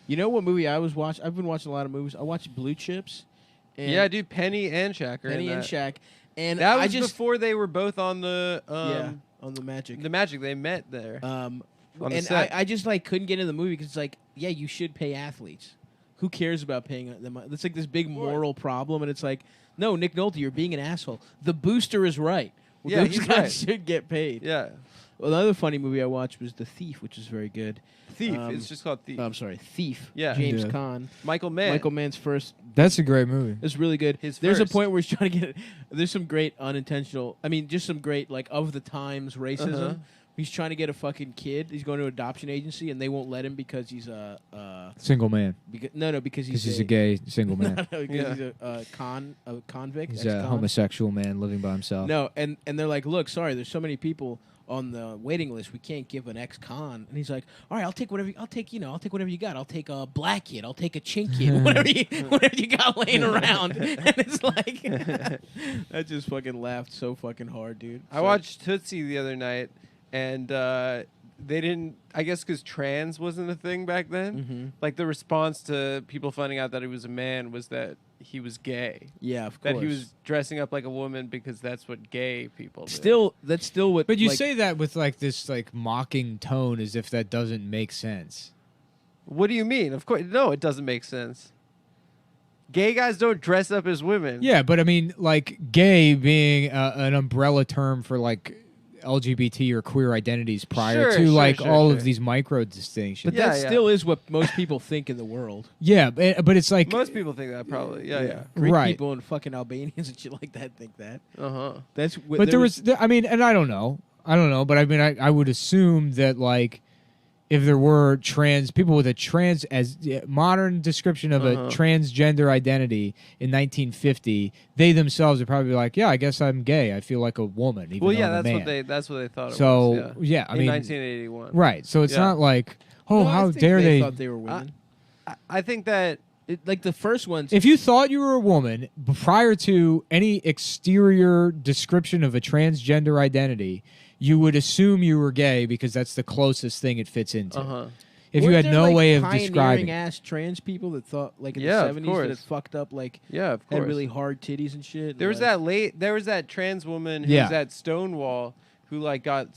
You know what movie I was watching? I've been watching a lot of movies. I watched Blue Chips. And Yeah, dude, Penny and Shaq are Penny in and that. Shaq. And That I was just before they were both on the on the Magic. the Magic. They met there. Um, On the and set. I just like couldn't get in the movie because it's like, yeah, you should pay athletes. Who cares about paying them? It's like this big moral problem, and it's like, no, Nick Nolte, you're being an asshole. The booster is right. Yeah, Those he's guys right. should get paid. Yeah, Well, another funny movie I watched was The Thief, which is very good. Thief. Um, It's just called Thief. I'm sorry, Thief. Yeah. James Yeah. Caan. Michael Mann. Michael Mann's first. That's a great movie. It's really good. His There's first. a point where he's trying to get. There's some great unintentional. I mean, just some great like of the times racism. Uh-huh. He's trying to get a fucking kid. He's going to an adoption agency, and they won't let him because he's a. Single man. Because Because he's a gay single man. No, because Yeah. he's a convict. He's a ex-con. homosexual man living by himself. No, and they're like, look, sorry, there's so many people on the waiting list. We can't give an ex-con. And he's like, all right, I'll take whatever. I'll take whatever you got. I'll take a black kid. I'll take a chink kid. whatever you got laying around. And it's like, I just fucking laughed so fucking hard, dude. I watched Tootsie the other night, and they didn't. I guess because trans wasn't a thing back then. Mhm. Like the response to people finding out that he was a man was that he was gay. Yeah, of That course. he was dressing up like a woman because that's what gay people do. still. That's still what. But you like, say that with like this like mocking tone as if that doesn't make sense. What do you mean? Of course, no, it doesn't make sense. Gay guys don't dress up as women. Yeah, but I mean, like gay being an umbrella term for like LGBT or queer identities prior Sure, to sure, like sure, all sure. of these micro distinctions. But Yeah, that yeah. still is what most people think in the world. Yeah, but it's like Most people think that probably. Yeah. Greek Right. people and fucking Albanians and shit like that think that. Uh huh. That's. but I mean, and I don't know, but I mean, I would assume that like if there were trans people with a trans as modern description of a transgender identity in 1950, they themselves would probably be like, yeah, I guess I'm gay. I feel like a woman. Even Well, though yeah, I'm a that's what man. they thought. So it was, yeah, I in mean, 1981. right. So it's Yeah. not like, oh, No, I how think dare they they? thought they were women. I think that Like the first ones. If you thought you were a woman prior to any exterior description of a transgender identity, you would assume you were gay because that's the closest thing it fits into. If you Weren't had there, no like, way of pioneering describing. ass trans people that thought like in Yeah, the of 70s that course. it fucked up like Yeah, of course. had really hard titties and shit. There was like, that trans woman who Yeah. was at Stonewall who like got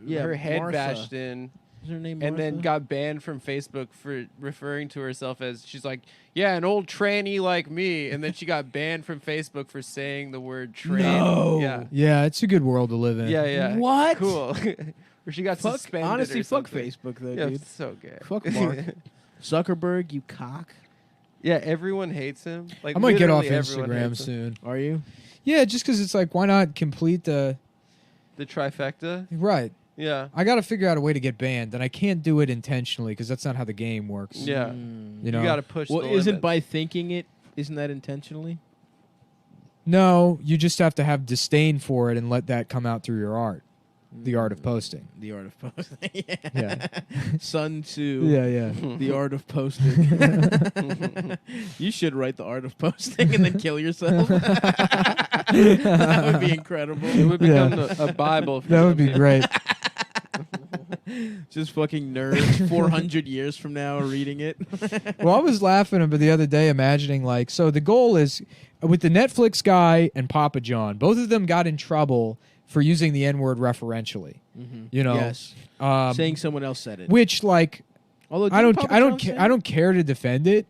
her head Martha. bashed in. Is her name And then Martha? got banned from Facebook for referring to herself as, she's like, yeah, an old tranny like me. And then she got banned from Facebook for saying the word tranny. No. Yeah. Yeah, it's a good world to live in. Yeah, yeah. What? Cool. Where she got Fuck, suspended. honestly, or fuck something. Facebook though, Yeah, dude. it's so gay. Fuck Mark Zuckerberg, you cock. Yeah, everyone hates him. Like I might get off literally everyone Instagram hates him. soon. Are you? Yeah, just because it's like, why not complete the The trifecta. right? Yeah. I got to figure out a way to get banned, and I can't do it intentionally because that's not how the game works. Yeah. Mm. You know. You got to push. Well, the isn't limits. by thinking it? Isn't that intentionally? No, you just have to have disdain for it and let that come out through your art. The art of posting. The art of posting. Yeah. Sun Tzu. Yeah, yeah. The art of posting. You should write the art of posting and then kill yourself. That would be incredible. It would become a Bible. For That would be some great. Just fucking nerds 400 years from now are reading it. Well, I was laughing about the other day, imagining like, so the goal is with the Netflix guy and Papa John, both of them got in trouble for using the N-word referentially. You know, Yes. Saying someone else said it. which like Although I didn't don't, Papa I don't, John say I don't care to defend it,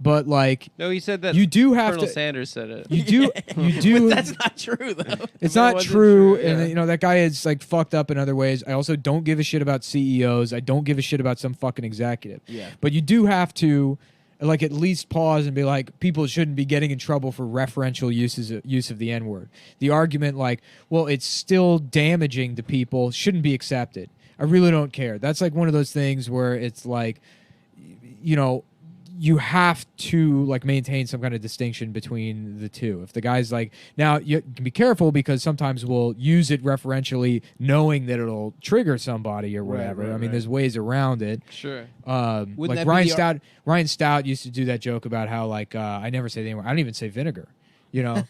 but like No, he said that. you do have Colonel to. Sanders said it. You do, you do. But that's not true, though. It's But not it wasn't true, true, and yeah. you know that guy is like fucked up in other ways. I also don't give a shit about CEOs. I don't give a shit about some fucking executive. Yeah. But you do have to, like, at least pause and be like, people shouldn't be getting in trouble for referential use of the N word. The argument, like, well, it's still damaging to people, shouldn't be accepted. I really don't care. That's like one of those things where it's like, you know, you have to like maintain some kind of distinction between the two. If the guy's like, now you can be careful because sometimes we'll use it referentially knowing that it'll trigger somebody or whatever. right, I mean, right. there's ways around it. Sure. Wouldn't Like that Ryan be the Ryan Stout used to do that joke about how like I never say the name. I don't even say vinegar. You know,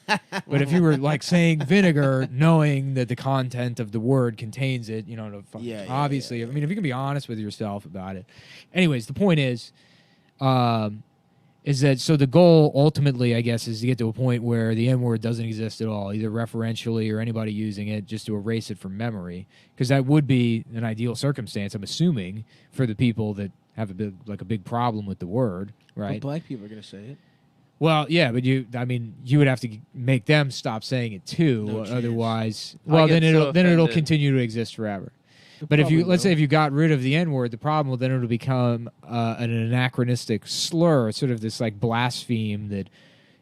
but if you were like saying vinegar, knowing that the content of the word contains it, you know, obviously, I mean, if you can be honest with yourself about it. Anyways, the point is that so the goal ultimately, I guess, is to get to a point where the N word doesn't exist at all, either referentially or anybody using it, just to erase it from memory, because that would be an ideal circumstance, I'm assuming, for the people that have a big problem with the word, right? But black people are going to say it. Well, yeah, but you would have to make them stop saying it too, No chance. otherwise. I Well, get then so it'll offended. continue to exist forever. They'll But if you probably let's say will. if you got rid of the N word, the problem then it'll become an anachronistic slur, sort of this like blaspheme that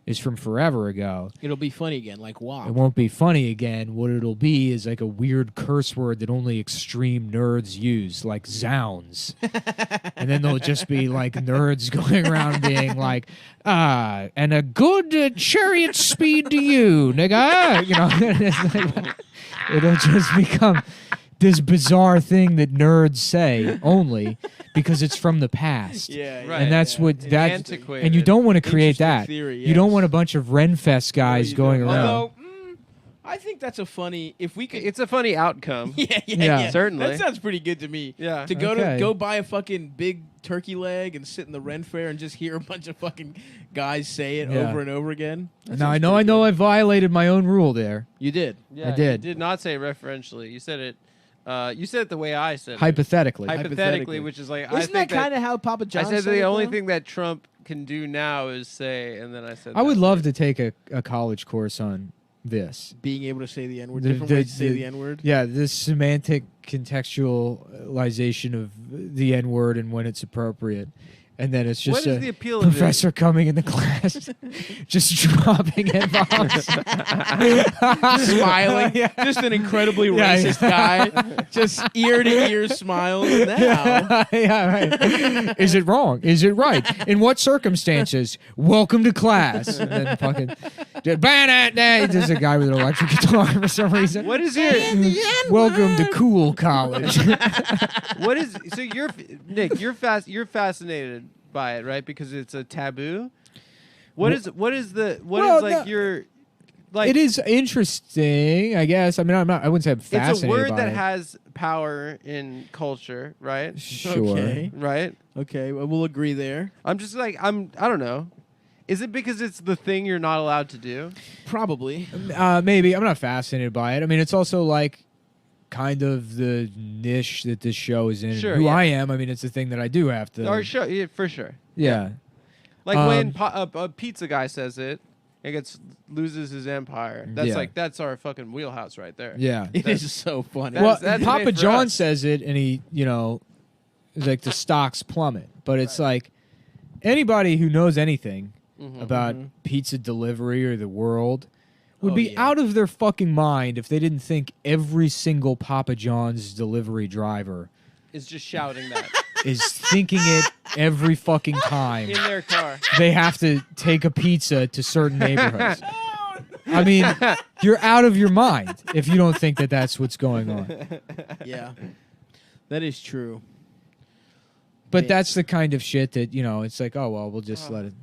is from forever ago. It'll be funny again, like wow. It won't be funny again. What it'll be is like a weird curse word that only extreme nerds use, like zounds. And then there'll just be like nerds going around being like, and a good chariot speed to you, nigga. You know, it's like, it'll just become this bizarre thing that nerds say only because it's from the past. Yeah, Right. And that's what An that antiquated. and you don't want to create Interesting that. theory, You don't yes. want a bunch of Renfest guys you going don't. around. Although, I think that's a funny. If we could, It's a funny outcome. Yeah. Certainly. That sounds pretty good to me. Yeah. To Okay. go buy a fucking big turkey leg and sit in the Ren Fair and just hear a bunch of fucking guys say it Yeah. over and over again. That Now I sounds know pretty good. I violated my own rule there. You did. Yeah, did. You did not say referentially. You said it. You said it the way I said it. Hypothetically. Hypothetically, which is like I Isn't think that kind of how Papa John I said said the it, only though? thing that Trump can do now is say, and then I said. I would that love word. to take a college course on this. being able to say the N word, The- different the- ways to say the- the N word. Yeah, this semantic contextualization of the N word and when it's appropriate. And then it's just What is a the appeal of professor coming into class, just dropping N-bombs. Smiling, just an incredibly Yeah, racist guy, just ear to ear smiles. Now, Yeah, right. Is it wrong? Is it right? In what circumstances? Welcome to class. And then fucking, there's a guy with an electric guitar for some reason. What is your? Welcome to cool college. What is? So you're Nick. You're fascinated by it, right? Because it's a taboo. What is like no, your like? it is interesting, I guess. I mean, I wouldn't say I'm fascinated It's a word by that it. has power in culture, right? Sure. Okay. Right. Okay, well, we'll agree there. I'm just like I don't know. Is it because it's the thing you're not allowed to do? Probably. Maybe. I'm not fascinated by it. I mean, it's also like kind of the niche that this show is in. Sure, Who yeah. I am. I mean, it's a thing that I do have to. Or show, yeah, for sure. Yeah. Like when a pizza guy says it, and loses his empire. That's Yeah. like that's our fucking wheelhouse right there. Yeah. It is so funny. That- Well, that's Papa made for John us. says it, and he, it's like the stocks plummet. But it's like anybody who knows anything about pizza delivery or the world would Oh, be yeah. out of their fucking mind if they didn't think every single Papa John's delivery driver Is just shouting that is thinking it every fucking time in their car. they have to take a pizza to certain neighborhoods. I mean, you're out of your mind if you don't think that that's what's going on. Yeah. That is true. But Man. that's the kind of shit that, it's like, oh, well, we'll just let it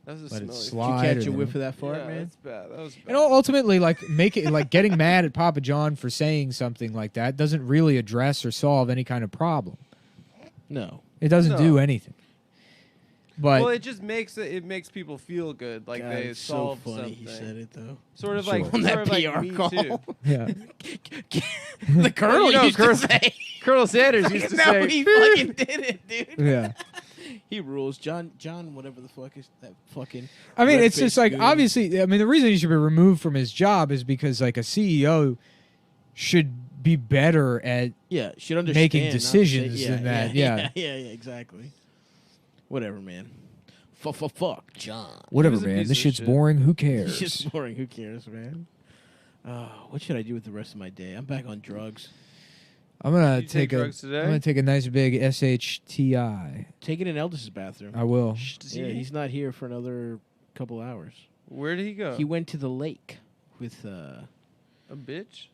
That was a let it smelly. Did you slide. catch or a whiff whatever. of that fart, Yeah, man? that's bad. That was bad. And ultimately, like, make it like getting mad at Papa John for saying something like that doesn't really address or solve any kind of problem. No. It doesn't No. do anything. But Well, it just makes people feel good, like God, they it's so solved funny something. he said it, though. Sort of Sure. like On that sort of like PR me call. too. yeah, The Colonel you know, used Colonel- to say. Colonel Sanders used to No, say, he fucking did it, dude. yeah. He rules. John, whatever the fuck is that fucking... I mean, it's red-faced just like goon. obviously. I mean, the reason he should be removed from his job is because like a CEO should be better at Yeah, should understand. making not to say- decisions than that, yeah. Yeah, exactly. Whatever, man. Fuck, John. whatever, was a man. piece This of shit's shit. boring. Who It's cares? just boring. Who cares, man? What should I do with the rest of my day? I'm back on drugs. I'm gonna You take take a. drugs today? I'm gonna take a nice big SHTI. Take it in Eldis's bathroom. I will. Yeah, he's not here for another couple hours. Where did he go? He went to the lake with a bitch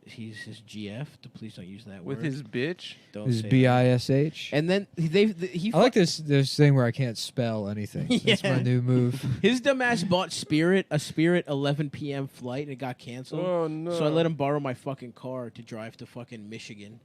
he's his GF. Please don't use that with word. his bitch. Don't This is say BISH. that. And then he I like this thing where I can't spell anything. That's Yeah. my new move. his dumbass bought a Spirit 11 p.m. flight and it got canceled. Oh no! So I let him borrow my fucking car to drive to fucking Michigan.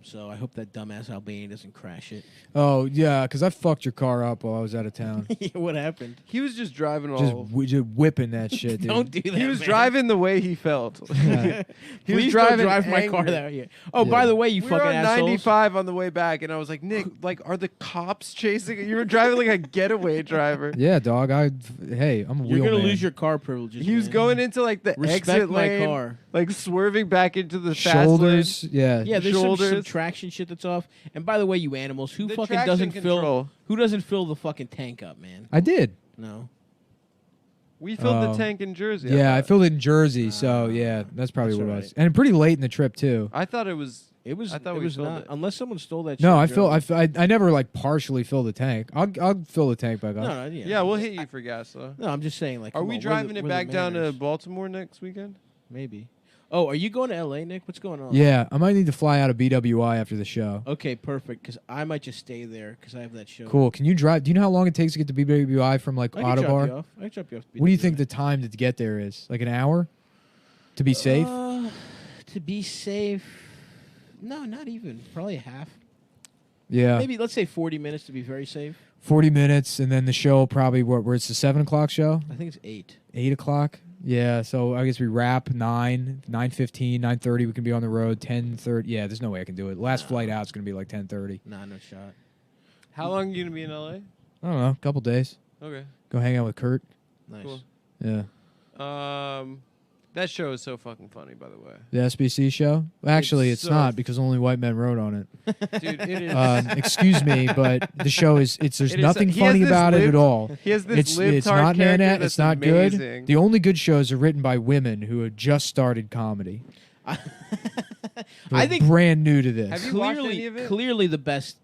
So I hope that dumbass Albanian doesn't crash it. Oh yeah, because I fucked your car up while I was out of town. What happened? He was just driving just, all. just whipping that shit, dude. Don't do that. He was man. driving the way he felt. Yeah. He was Please driving don't drive my car angry. that way. Oh, Yeah. by the way, you We were fucking on assholes. 95 on the way back, and I was like, Nick, like, are the cops chasing you? You were driving like a getaway driver. Yeah, dog. Hey, I'm a You're wheel gonna man. lose your car privileges. He was man. going into like the Respect exit my lane, car. like swerving back into the shoulders. Yeah. Yeah, there's some shoulders. traction shit that's off. And by the way, you animals, who The fucking traction doesn't control. fill the fucking tank up, man? I did. No. We filled the Oh. tank in Jersey. Yeah, I thought. filled it in Jersey, so yeah, that's probably That's what it all was. And pretty late in the trip too. I thought it was. It was. I thought it we was filled not it. unless someone stole that. No, shit, I never like partially fill the tank. I'll fill the tank back up. No, yeah. Yeah, we'll hit you for gas though. No, I'm just saying. Like, Are come we on, driving we're it the back down to manners. Baltimore next weekend? Maybe. Oh, are you going to L.A., Nick? What's going on? Yeah, I might need to fly out of BWI after the show. Okay, perfect. Because I might just stay there because I have that show. Cool. Can you drive? Do you know how long it takes to get to BWI from like I can drop you Autobar? off. I can drop you off. to What do you BWI. think the time to get there is? Like an hour? To be safe? To be safe. No, not even. Probably a half. Yeah. Maybe let's say 40 minutes to be very safe. 40 minutes, and then the show probably where it's the 7 o'clock show? I think it's 8. 8 o'clock? Yeah, so I guess we wrap 9:15, 9:30. We can be on the road 10:30. Yeah, there's no way I can do it. Last flight out is going to be like 10:30. Nah, no shot. How long are you gonna be in LA? I don't know, a couple days. Okay. Go hang out with Kurt. Nice. Cool. Yeah. That show is so fucking funny, by the way. The SBC show? Actually, it's so not because only white men wrote on it. Dude, it is. Excuse me, but the show is there's It is- nothing he has funny this about it lib- at all. He has this libtard It's not character Nanette, that's it's not amazing. good. The only good shows are written by women who have just started comedy. I They're think brand new to this. Have you watched any of it? clearly the best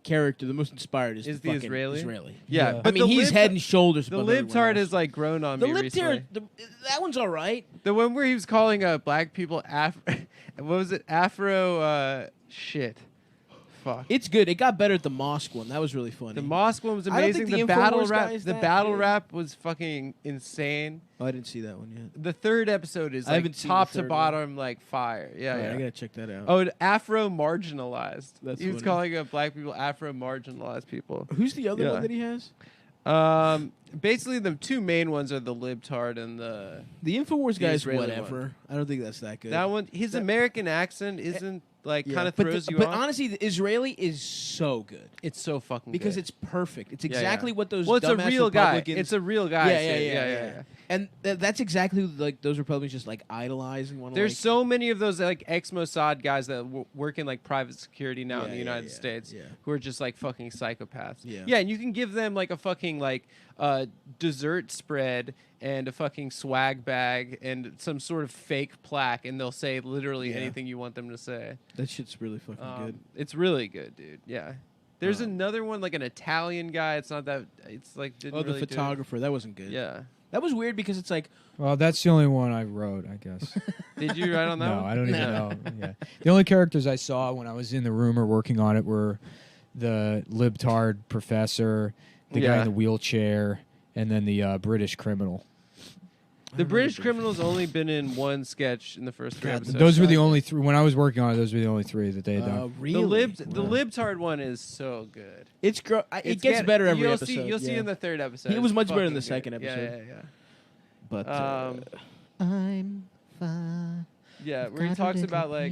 character, the most inspired is Is the the fucking Israeli? Yeah. Yeah, I mean, he's head and shoulders The above everyone libtard else. has like grown on The me recently. libtard. That one's all right. The one where he was calling black people what was it? Afro shit. fuck. It's good. It got better at the mosque one. That was really funny. The mosque one was I don't amazing. think The the battle Infowars rap, guy is the that battle good. rap was fucking insane. Oh, I didn't see that one yet. The third episode is I like haven't seen top the to third bottom, like fire. Yeah, Alright, yeah. I gotta check that out. Oh, and Afro marginalized. That's he was funny. calling black people Afro marginalized people. Who's the other Yeah. one that he has? Basically, the two main ones are the libtard and the The Infowars guy is Israeli whatever. one. I don't think that's that good. that one. His American accent isn't like Yeah, kind of but throws you But off. honestly, the Israeli is so good It's so fucking because good. it's perfect. It's Yeah, exactly yeah. what those. Well, it's a dumbass real guy. Republicans- It's a real guy. Yeah, saying- yeah. And that's exactly who, like those Republicans just like idolize and want to. There's so many of those like ex-Mossad guys that work in like private security now in the Yeah, United yeah, States yeah. who are just like fucking psychopaths. Yeah. and you can give them like a fucking like dessert spread and a fucking swag bag and some sort of fake plaque, and they'll say literally Yeah. anything you want them to say. That shit's really fucking good. It's really good, dude. Yeah. There's another one like an Italian guy. It's not that. It's like didn't Oh, the really do it. photographer. That wasn't good. Yeah. That was weird because it's like Well, that's the only one I wrote, I guess. Did you write on that No, one? I don't even know. Yeah. The only characters I saw when I was in the room or working on it were the libtard professor, the guy Yeah. in the wheelchair, and then the British criminal. The British criminal's only been in one sketch in the first three God, episodes. Those were the only three. When I was working on it, those were the only three that they had done. really. The libtard one is so good. It It's gets better every you'll episode. See, you'll see yeah. in the third episode. It was It's much better in fucking the good. second episode. Yeah. But I'm fine. Yeah, where he talks about like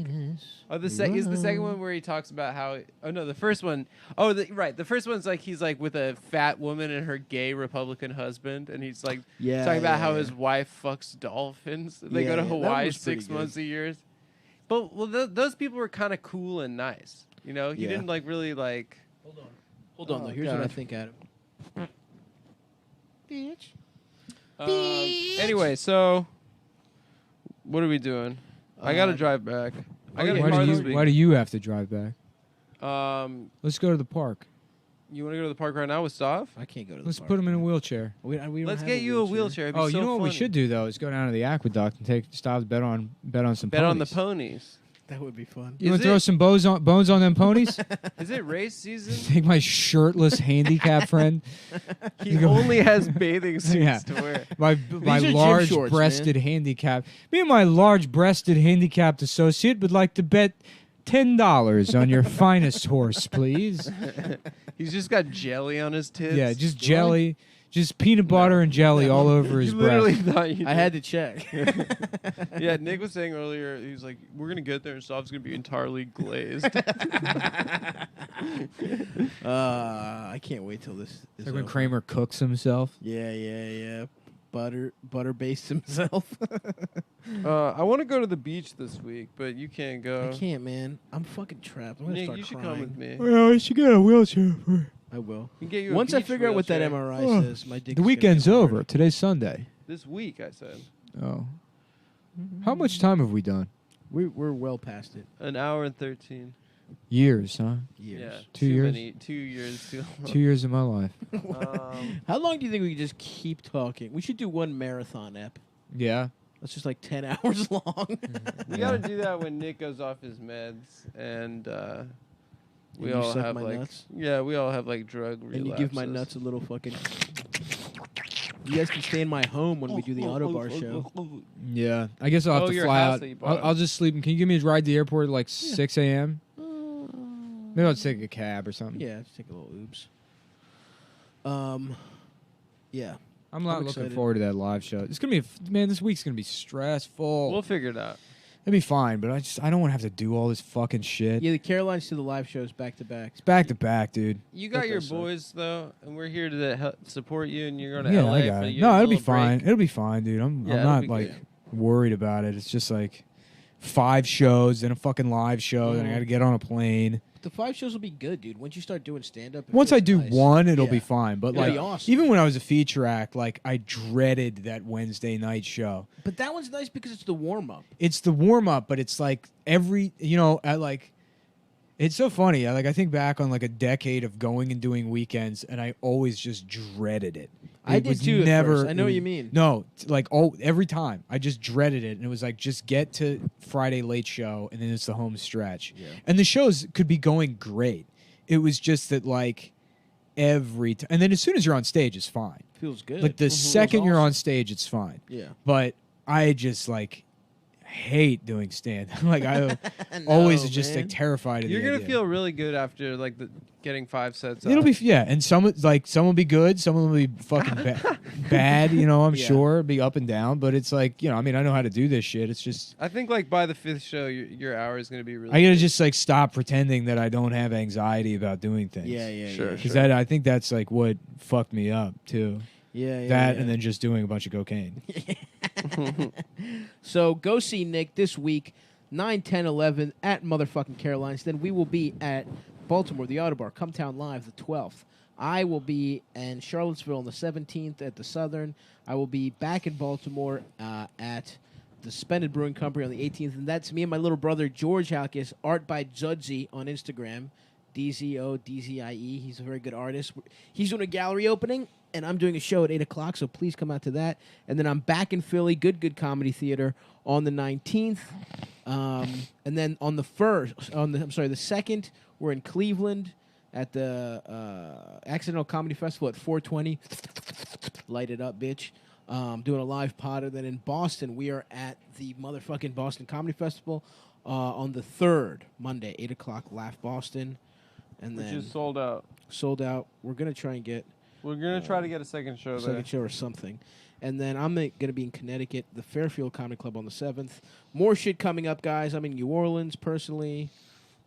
is the second one where he talks about how the first one the first one's like he's like with a fat woman and her gay Republican husband, and he's like yeah, talking about yeah, how yeah. his wife fucks dolphins. They Yeah, go to yeah, that Hawaii was pretty 6 good. months a year. But those people were kind of cool and nice. You know, he Yeah. didn't like really like. Hold on, Oh, though. Here's what I God. think, Adam. Bitch. Anyway, so what are we doing? I gotta drive back. I got a why, car do this you, week. why do you have to drive back? Let's Let's go to the park. You want to go to the park right now with Stav? I can't go to the Let's park. put him in a wheelchair. We don't Let's have get you a wheelchair. It'd be Oh, so you know what we funny. should do though is go down to the aqueduct and take Stav's bet on some Bet on the ponies. ponies. That would be fun. You want Is to throw it- some bones on them ponies? Is it race season? Take my shirtless handicap friend, He only has bathing suits Yeah. to wear. my are gym large-breasted handicap. Me and my large-breasted handicapped associate would like to bet $10 on your finest horse, please. He's just got jelly on his tits. Yeah, just jelly, just peanut butter and jelly all over his You literally breast. thought you I had to check. Yeah, Nick was saying earlier, he was like, we're going to get there and Stav's going to be entirely glazed. I can't wait till this is It's like when over. Kramer cooks himself. Yeah. Butter based himself. I want to go to the beach this week, but you can't go. I can't, man. I'm fucking trapped. I'm gonna Nick, start you should crying. come with me. Well, I should get a wheelchair. I will. We can get you a Once I beach figure out what that wheelchair. MRI Oh, says, my dick. The is gonna weekend's get hard. over. Today's Sunday. This week, I said. Oh. How much time have we done? We're well past it. An hour and 13. Years, huh? Years. Yeah. 2 too years? Many, 2 years too long. 2 years of my life. How long do you think we could just keep talking? We should do one marathon ep. Yeah. That's just like 10 hours long. We got to do that when Nick goes off his meds and we you all suck have my like nuts? yeah, we all have like drug relapses. And you give my nuts a little fucking. You guys can stay in my home when we do the Autobar show. Yeah. I guess I'll have Oh, to your fly house out. that you bought. I'll just sleep. Can you give me a ride to the airport at like 6 a.m.? Maybe I'll take a cab or something. Yeah, just take a little oops. Yeah. I'm not I'm looking excited. forward to that live show. It's gonna be man. This week's gonna be stressful. We'll figure it out. It'll be fine, but I don't want to have to do all this fucking shit. Yeah, the Carolines to the live shows back to back. It's back to back, dude. You got That your does suck. boys though, and we're here to help support you. And you're going to Yeah, LA I got for it. your No, it'll be little fine. break. It'll be fine, dude. I'm Yeah, it'll not be like good. worried about it. It's just like 5 shows, then a fucking live show, then I Mhm. got to get on a plane. The 5 shows will be good, dude. Once you start doing stand up. Once I do one, it'll be fine. But It'll like, be awesome. even when I was a feature act, like I dreaded that Wednesday night show. But that one's nice because it's the warm up. It's the warm up, but it's like every, at like, It's so funny. I think back on like a decade of going and doing weekends, and I always just dreaded it. I It did was too. Never. At first. I know it what was- you mean. No, every time I just dreaded it, and it was like just get to Friday late show, and then it's the home stretch. Yeah. And the shows could be going great. It was just that like every time, and then as soon as you're on stage, it's fine. Feels good. Like the Feels second you're awesome. on stage, it's fine. Yeah. But I just like hate doing stand. Like I No, always just man. like terrified of You're the gonna idea. feel really good after like getting 5 sets. It'll out. be and some will be good, some will be fucking bad. You know, I'm Yeah. sure, be up and down. But it's like I mean, I know how to do this shit. It's just I think like by the 5th show, your hour is gonna be really. I gotta good. just like stop pretending that I don't have anxiety about doing things. Yeah. Sure, Because I think that's like what fucked me up too. Yeah. That and then just doing a bunch of cocaine. So go see Nick this week, 9, 10, 11 at motherfucking Caroline's. Then we will be at Baltimore, the Autobar, Cumtown Live, the 12th. I will be in Charlottesville on the 17th at the Southern. I will be back in Baltimore at the Suspended Brewing Company on the 18th. And that's me and my little brother, George Halkis, Art by Judzy on Instagram. DZODZIE. He's a very good artist. He's doing a gallery opening, and I'm doing a show at 8 o'clock, so please come out to that. And then I'm back in Philly, Good Comedy Theater, on the 19th. And then on the 2nd, we're in Cleveland at the Accidental Comedy Festival at 420. Light it up, bitch. Doing a live pod. And then in Boston, we are at the motherfucking Boston Comedy Festival on the 3rd, Monday, 8 o'clock, Laugh Boston. And which then is sold out. sold out. We're going to try and get We're gonna try to get a second show there. second show or something. And then I'm going to be in Connecticut, the Fairfield Comedy Club on the 7th. More shit coming up, guys. I'm in New Orleans, personally.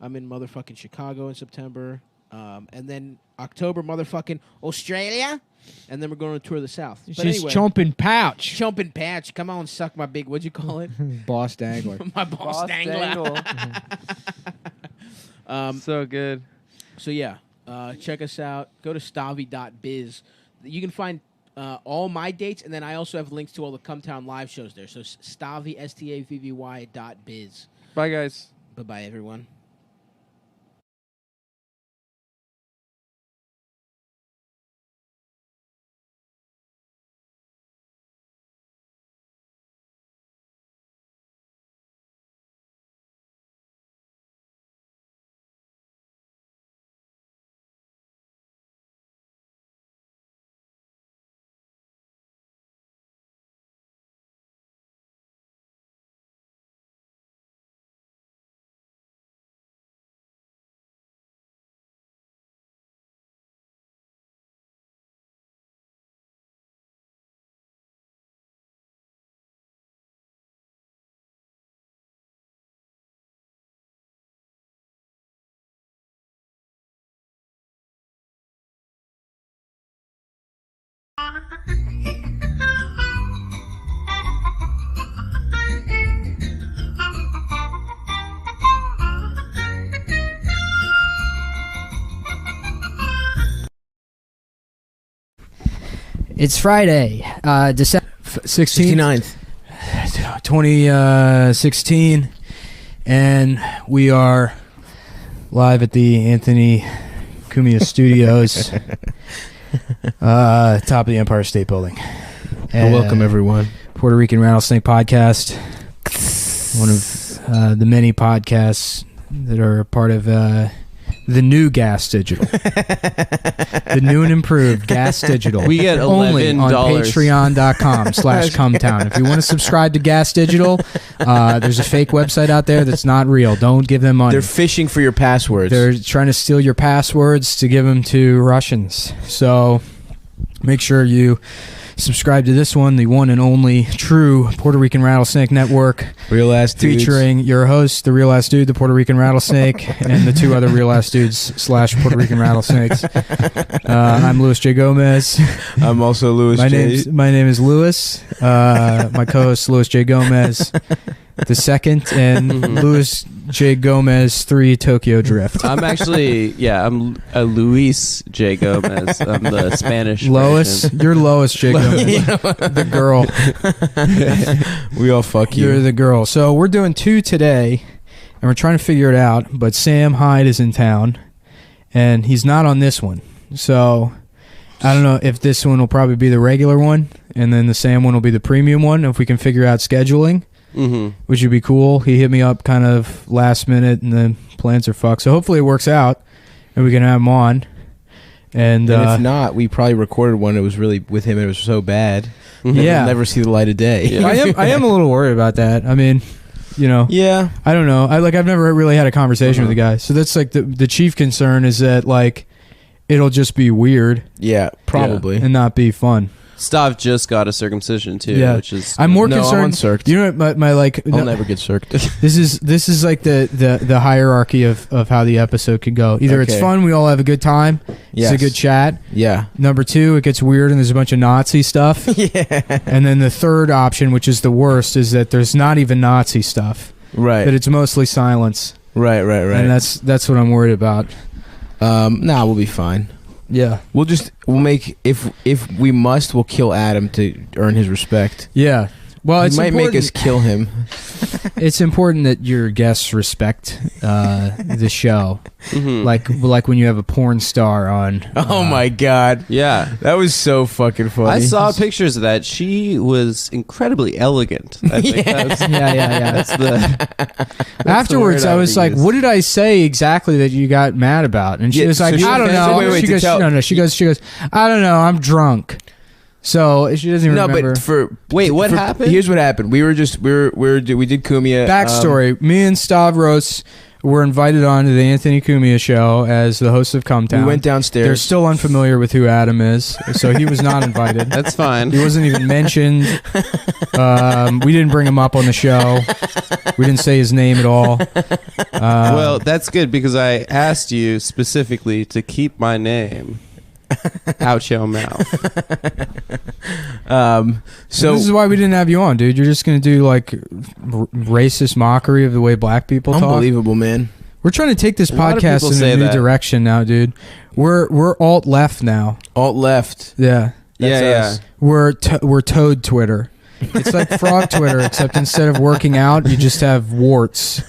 I'm in motherfucking Chicago in September. And then October, motherfucking Australia. And then we're going to tour the South. It's But just anyway, chomping pouch. Chomping patch. Come on, suck my big, what'd you call it? Boss dangler. My boss Boss dangler. So good. So yeah, check us out. Go to stavi.biz. You can find all my dates, and then I also have links to all the Cumtown live shows there. So Stavi, STAVVY.biz. Bye, guys. Bye-bye, everyone. It's Friday, December 16th, 2016, and we are live at the Anthony Cumia Studios, top of the Empire State Building. Welcome, everyone. Puerto Rican Rattlesnake Podcast, one of the many podcasts that are a part of the new Gas Digital. The new and improved Gas Digital. We get only on $11. patreon.com/cumtown. If you want to subscribe to Gas Digital, there's a fake website out there that's not real. Don't give them money. They're fishing for your passwords. They're trying to steal your passwords to give them to Russians. So make sure you subscribe to this one, the one and only true Puerto Rican Rattlesnake Network, Real ass dudes. featuring your host, the Real Ass Dude, the Puerto Rican Rattlesnake, and the two other Real Ass Dudes / Puerto Rican Rattlesnakes. I'm Louis J. Gomez. I'm also Louis My J. name is Louis. My co-host Louis J. Gomez the second, and Louis J. Gomez 3 Tokyo Drift. I'm actually, I'm a Luis J. Gomez. I'm the Spanish Lois, version. you're Lois J. Gomez, the girl. We all fuck you. You're the girl. So we're doing 2 today. and we're trying to figure it out. But Sam Hyde is in town, and he's not on this one. So I don't know if this one will probably be the regular one, and then the Sam one will be the premium one. If we can figure out scheduling, which would be cool. He hit me up kind of last minute, and the plans are fucked. So hopefully it works out, and we can have him on. And if not, we probably recorded one. It was really with him. It was so bad. Yeah, it'll never see the light of day. Yeah. I am a little worried about that. I mean, you know, yeah, I don't know. I've never really had a conversation with the guy, so that's like the chief concern is that like it'll just be weird. Yeah, probably, and not be fun. Stav just got a circumcision too, which is I'm more no, concerned. I'm you know what my like I'll never get circed. This is like the hierarchy of how the episode could go. Either it's fun, we all have a good time, it's a good chat. Yeah. Number 2, it gets weird and there's a bunch of Nazi stuff. Yeah. And then the third option, which is the worst, is that there's not even Nazi stuff. Right. That it's mostly silence. Right. And that's what I'm worried about. Nah, we'll be fine. Yeah. We'll make if we must, we'll kill Adam to earn his respect. Yeah. Well, it it's might important. make us kill him. It's important that your guests respect the show, like when you have a porn star on. Oh my God! Yeah, that was so fucking funny. I saw pictures of that. She was incredibly elegant. I think yeah. That's the. Afterwards, I was like, "What did I say exactly that you got mad about?" And she was like, "I don't know." She goes, "I don't know. I'm drunk." So she doesn't even remember. But what happened? Here's what happened. We did Cumia. Backstory: me and Stavros were invited on to the Anthony Cumia show as the host of Cumtown. We went downstairs. They're still unfamiliar with who Adam is, so he was not invited. That's fine. He wasn't even mentioned. We didn't bring him up on the show. We didn't say his name at all. Well, that's good because I asked you specifically to keep my name out your mouth. So this is why we didn't have you on, dude. You're just gonna do like racist mockery of the way black people talk. Unbelievable, man. We're trying to take this podcast in a new direction now, dude. We're alt left now. Alt left. Yeah. Yeah. We're Toad Twitter. It's like frog Twitter, except instead of working out, you just have warts.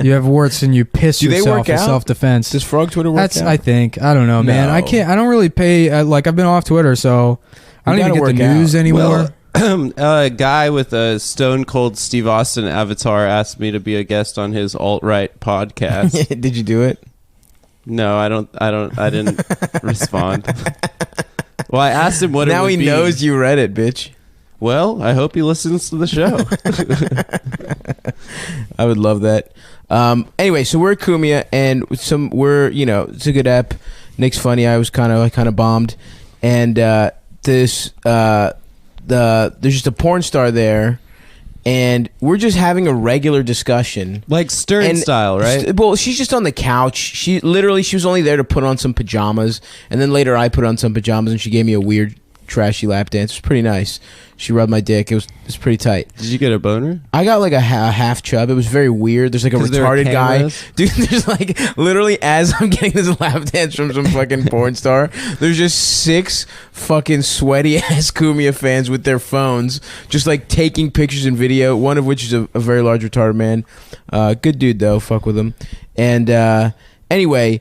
You have warts and you piss yourself in self-defense. Does frog Twitter work out? I think. I don't know, man. I don't really pay. I've been off Twitter, so I don't even get the news anymore. Well, a guy with a Stone Cold Steve Austin avatar asked me to be a guest on his alt-right podcast. Did you do it? No, I didn't respond. Well, I asked him what it would be. Now he knows you read it, bitch. Well, I hope he listens to the show. I would love that. Anyway, so we're at Cumia, and it's a good app. Nick's funny. I was kind of bombed, and there's just a porn star there, and we're just having a regular discussion, like Stern style, right? Well, she's just on the couch. She was only there to put on some pajamas, and then later I put on some pajamas, and she gave me a weird, trashy lap dance. It was pretty nice. She rubbed my dick. It was pretty tight. Did you get a boner? I got like a half chub. It was very weird. There's like a retarded guy. Dude, there's like literally as I'm getting this lap dance from some fucking porn star, there's just 6 fucking sweaty ass Cumia fans with their phones just like taking pictures and video, one of which is a very large retarded man. Good dude though. Fuck with him. And anyway,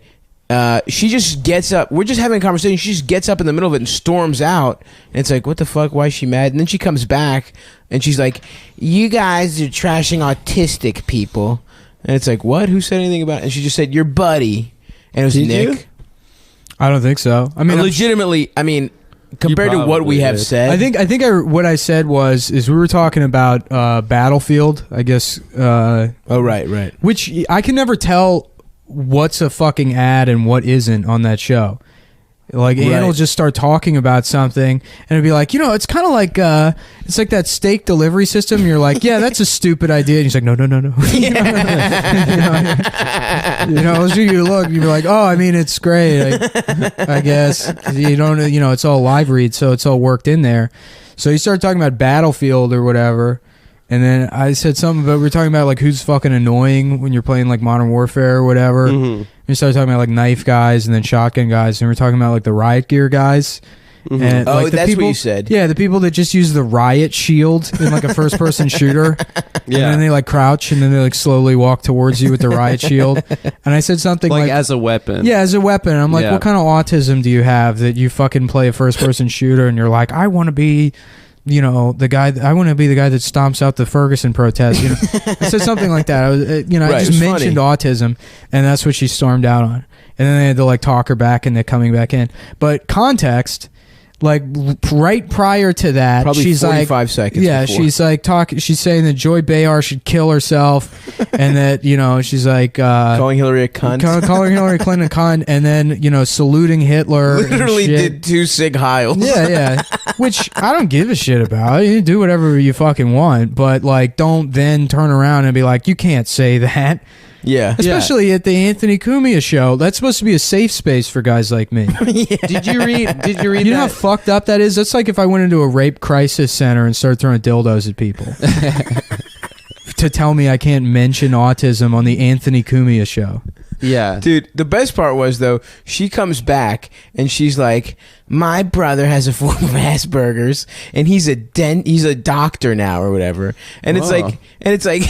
she just gets up. We're just having a conversation. She just gets up in the middle of it and storms out. And it's like, what the fuck? Why is she mad? And then she comes back and she's like, you guys are trashing autistic people. And it's like, what? Who said anything about it? And she just said, your buddy. And it was Nick. I don't think so. I mean, legitimately, compared to what we have said. I think what I said is we were talking about Battlefield, I guess. Oh, right. Which I can never tell what's a fucking ad and what isn't on that show. Like, Ann will just start talking about something, and it'll be like, it's kind of like, it's like that steak delivery system. You're like, yeah, that's a stupid idea. And he's like, no. You look, you'd be like, oh, I mean, it's great, I guess. You don't, it's all live read, so it's all worked in there. So you start talking about Battlefield or whatever, and then I said something about, we were talking about like who's fucking annoying when you're playing like Modern Warfare or whatever. We started talking about like knife guys and then shotgun guys, and we're talking about like the riot gear guys. And, Oh, like, the that's people, what you said. Yeah, the people that just use the riot shield in like a first-person shooter, and then they like crouch and then they like slowly walk towards you with the riot shield. And I said something like as a weapon. yeah, as a weapon. And I'm like, Yeah. what kind of autism do you have that you fucking play a first-person shooter and you're like, I want to be, you know, the guy. I want to be the guy that stomps out the Ferguson protest. You know, I said something like that. I was, you know, Right, I it just was mentioned autism, and that's what she stormed out on. And then they had to like talk her back, and they're coming back in. But context. Like right prior to that, Probably she's 45 like, seconds. yeah, before. she's like talking. She's saying that Joy Behar should kill herself, and that she's like calling Hillary a cunt. calling Hillary Clinton a cunt, and then saluting Hitler. Literally and shit. did 2 Sig Heils. Yeah, which I don't give a shit about. You do whatever you fucking want, but like, don't then turn around and be like, you can't say that. Yeah. Especially at the Anthony Cumia show. That's supposed to be a safe space for guys like me. Did you read You know how fucked up that is? That's like if I went into a rape crisis center and started throwing dildos at people. To tell me I can't mention autism on the Anthony Cumia show. Yeah. Dude, the best part was, though, she comes back and she's like, my brother has a form of Asperger's and he's a doctor now or whatever. And it's like,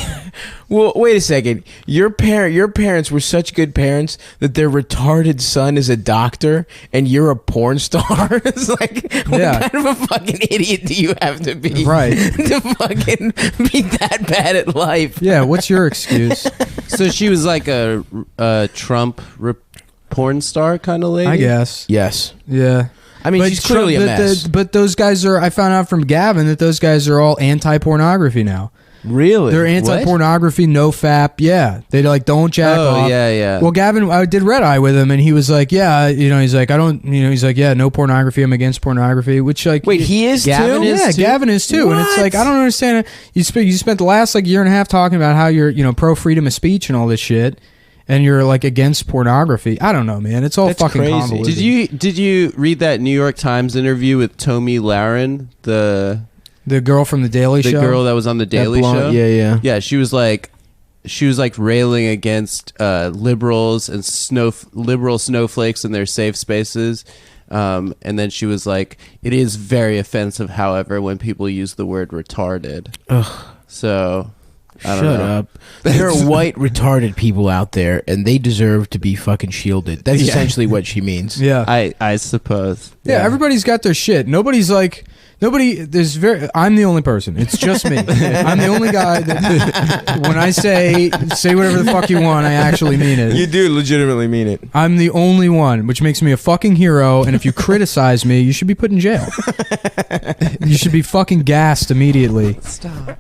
well, wait a second. Your parents were such good parents that their retarded son is a doctor and you're a porn star. It's like, what kind of a fucking idiot do you have to be? Right. To fucking be that bad at life. Yeah, what's your excuse? So she was like a Trump porn star kind of lady? I guess. Yes. Yeah. I mean, she's clearly a mess. But those guys are, I found out from Gavin that those guys are all anti-pornography now. Really? They're anti-pornography, no fap. Yeah. They like don't jack off. Oh, yeah. Well, Gavin, I did Red Eye with him and he was like, yeah, he's like, I don't, he's like, yeah, no pornography. I'm against pornography, which like. Wait, he is Gavin too? is Yeah, too? Gavin is too. And it's like, I don't understand. You spent the last like year and a half talking about how you're, pro freedom of speech and all this shit. And you're like against pornography. I don't know, man. It's all That's fucking crazy. convoluted. Did you read that New York Times interview with Tomi Lahren, the girl from the Daily Show? The girl that was on the Daily Show? Yeah. Yeah, she was like railing against liberals and liberal snowflakes in their safe spaces. And then she was like, it is very offensive, however, when people use the word retarded. Ugh. So I don't Shut know. up. There are white retarded people out there, and they deserve to be fucking shielded. That's essentially what she means. Yeah. I suppose. Yeah, everybody's got their shit. Nobody's like I'm the only person. It's just me. I'm the only guy that when I say whatever the fuck you want, I actually mean it. You do legitimately mean it. I'm the only one, which makes me a fucking hero, and if you criticize me, you should be put in jail. You should be fucking gassed immediately. Stop.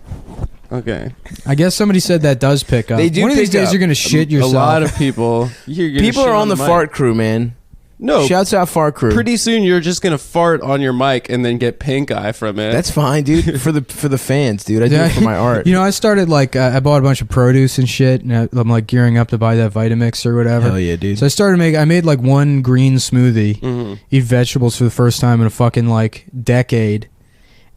Okay. I guess somebody said that does pick up. They do One of these pick days up. you're gonna shit yourself. A lot of people. People are on the fart crew, man. No. Shouts out fart crew. Pretty soon you're just gonna fart on your mic and then get pink eye from it. That's fine, dude. for the fans, dude. I do it for my art. I started like I bought a bunch of produce and shit, and I'm like gearing up to buy that Vitamix or whatever. Hell yeah, dude. So I made like one green smoothie, eat vegetables for the first time in a fucking like decade.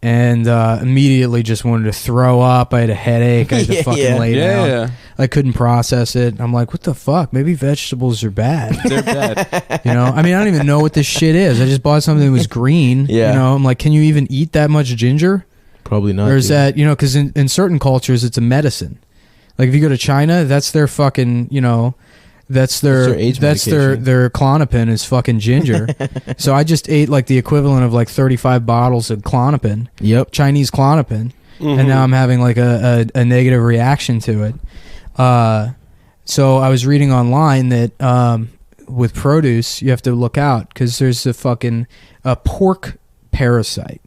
And immediately just wanted to throw up. I had a headache. I had to fucking lay down. Yeah. I couldn't process it. I'm like, what the fuck? Maybe vegetables are bad. They're bad. I mean, I don't even know what this shit is. I just bought something that was green. Yeah. I'm like, can you even eat that much ginger? Probably not. Or is dude. that, because in certain cultures, it's a medicine. Like if you go to China, that's their fucking, that's their AIDS that's medication. their Klonopin is fucking ginger. So I just ate like the equivalent of like 35 bottles of Klonopin. Yep. Chinese Klonopin. And now I'm having like a negative reaction to it. So I was reading online that with produce, you have to look out because there's a pork parasite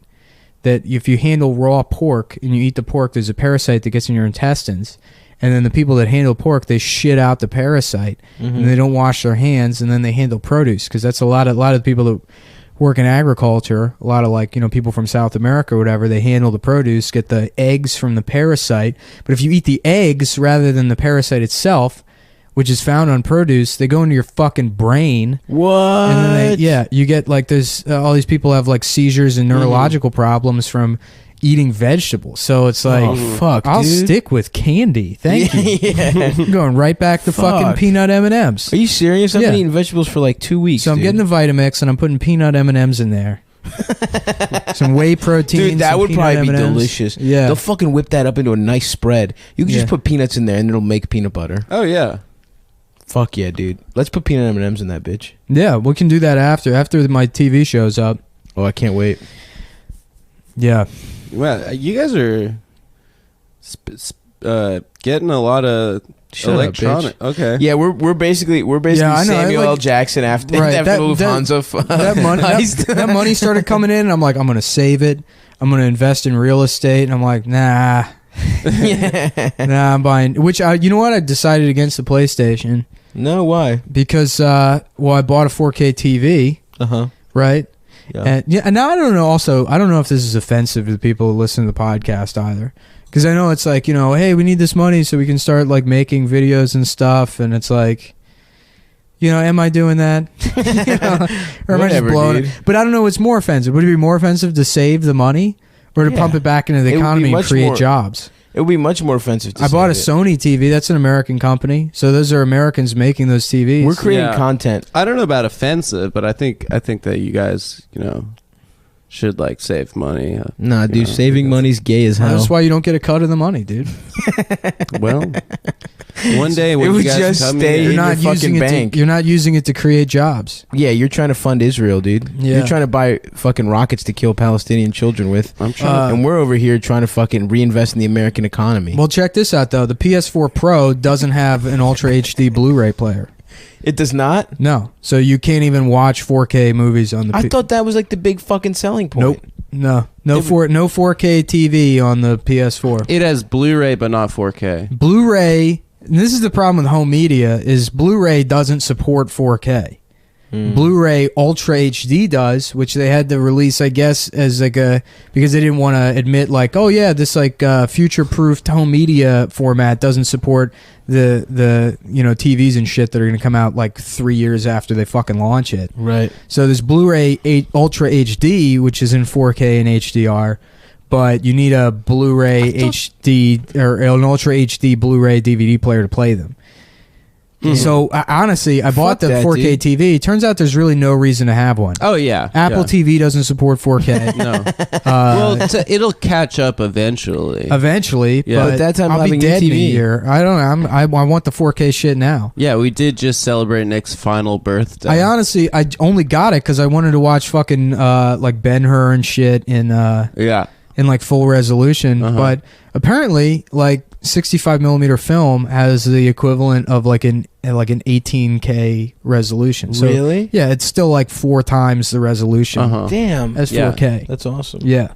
that if you handle raw pork and you eat the pork, there's a parasite that gets in your intestines. And then the people that handle pork, they shit out the parasite, and they don't wash their hands, and then they handle produce because that's a lot of the people that work in agriculture. A lot of people from South America or whatever, they handle the produce, get the eggs from the parasite. But if you eat the eggs rather than the parasite itself, which is found on produce, they go into your fucking brain. What? And then you get like there's all these people have like seizures and neurological problems from eating vegetables. So it's like, fuck, I'll dude. stick with candy. Thank you. I'm going right back to fucking Fuck. peanut M&Ms. Are you serious? I've been Yeah. eating vegetables for like 2 weeks. So I'm dude. getting the Vitamix and I'm putting peanut M&Ms in there. Some whey protein. Dude, that some would peanut probably be M&Ms. delicious. Yeah. They'll fucking whip that up into a nice spread. You can Yeah. just put peanuts in there and it'll make peanut butter. Oh yeah. Fuck yeah, dude. Let's put peanut M&Ms in that bitch. Yeah, we can do that after my TV show's up. Oh, I can't wait. Yeah. Well, you guys are getting a lot of Shut up, electronic. Okay. Yeah, we're basically Yeah, I know, Samuel like- L. Jackson after Right, after that- Lufthansa. That money, that money started coming in, and I'm like, I'm gonna save it. I'm gonna invest in real estate, and I'm like, nah, nah, I'm buying. Which you know what? I decided against the PlayStation No, why? because I bought a 4K TV, right? Yeah. And now I don't know. Also, I don't know if this is offensive to the people who listen to the podcast either. Because I know it's like, hey, we need this money so we can start like making videos and stuff, and it's like, am I doing that? Or am I just Whatever, blowing dude. it? But I don't know what's more offensive. Would it be more offensive to save the money or to Yeah. pump it back into the It would be economy and much create more- jobs? It would be much more offensive to I bought a save it. Sony TV. That's an American company, so those are Americans making those TVs. We're creating Yeah. content. I don't know about offensive, but I think that you guys, should like save money. Nah, dude, know, saving because- money's gay as hell. That's why you don't get a cut of the money, dude. Well, one day when It you would guys just come stay in, in You're not your using fucking it. bank. You're not using it to create jobs. Yeah, you're trying to fund Israel, dude. Yeah. You're trying to buy fucking rockets to kill Palestinian children with. I'm trying. And we're over here trying to fucking reinvest in the American economy. Well, check this out though. The PS4 Pro doesn't have an Ultra HD Blu-ray player. It does not? No, so you can't even watch 4K movies on the. I thought that was like the big fucking selling point. Nope. No 4K TV on the PS4. it has Blu-ray, but not 4K. Blu-ray. And this is the problem with home media: is Blu-ray doesn't support 4K. Blu-ray Ultra HD does, which they had to release, I guess, as like because they didn't want to admit like, oh yeah, this like future-proofed home media format doesn't support the TVs and shit that are gonna come out like 3 years after they fucking launch it. Right. So there's Blu-ray Ultra HD, which is in 4K and HDR, but you need a Blu-ray HD or an Ultra HD Blu-ray DVD player to play them. So honestly, I bought the that, 4K TV. Turns out there's really no reason to have one. Oh yeah, Apple TV doesn't support 4K. No. Well, it'll catch up eventually. Eventually, Yeah. but But that time I'll be having new dead in a TV. year. I don't know. I want the 4K shit now. Yeah, we did just celebrate Nick's final birthday. I honestly, I only got it because I wanted to watch fucking like Ben-Hur and shit in yeah. like full resolution. But apparently, like 65 millimeter film has the equivalent of like an 18K resolution. So Really? yeah, it's still like 4 times the resolution Damn. as Yeah. 4K. That's awesome. Yeah,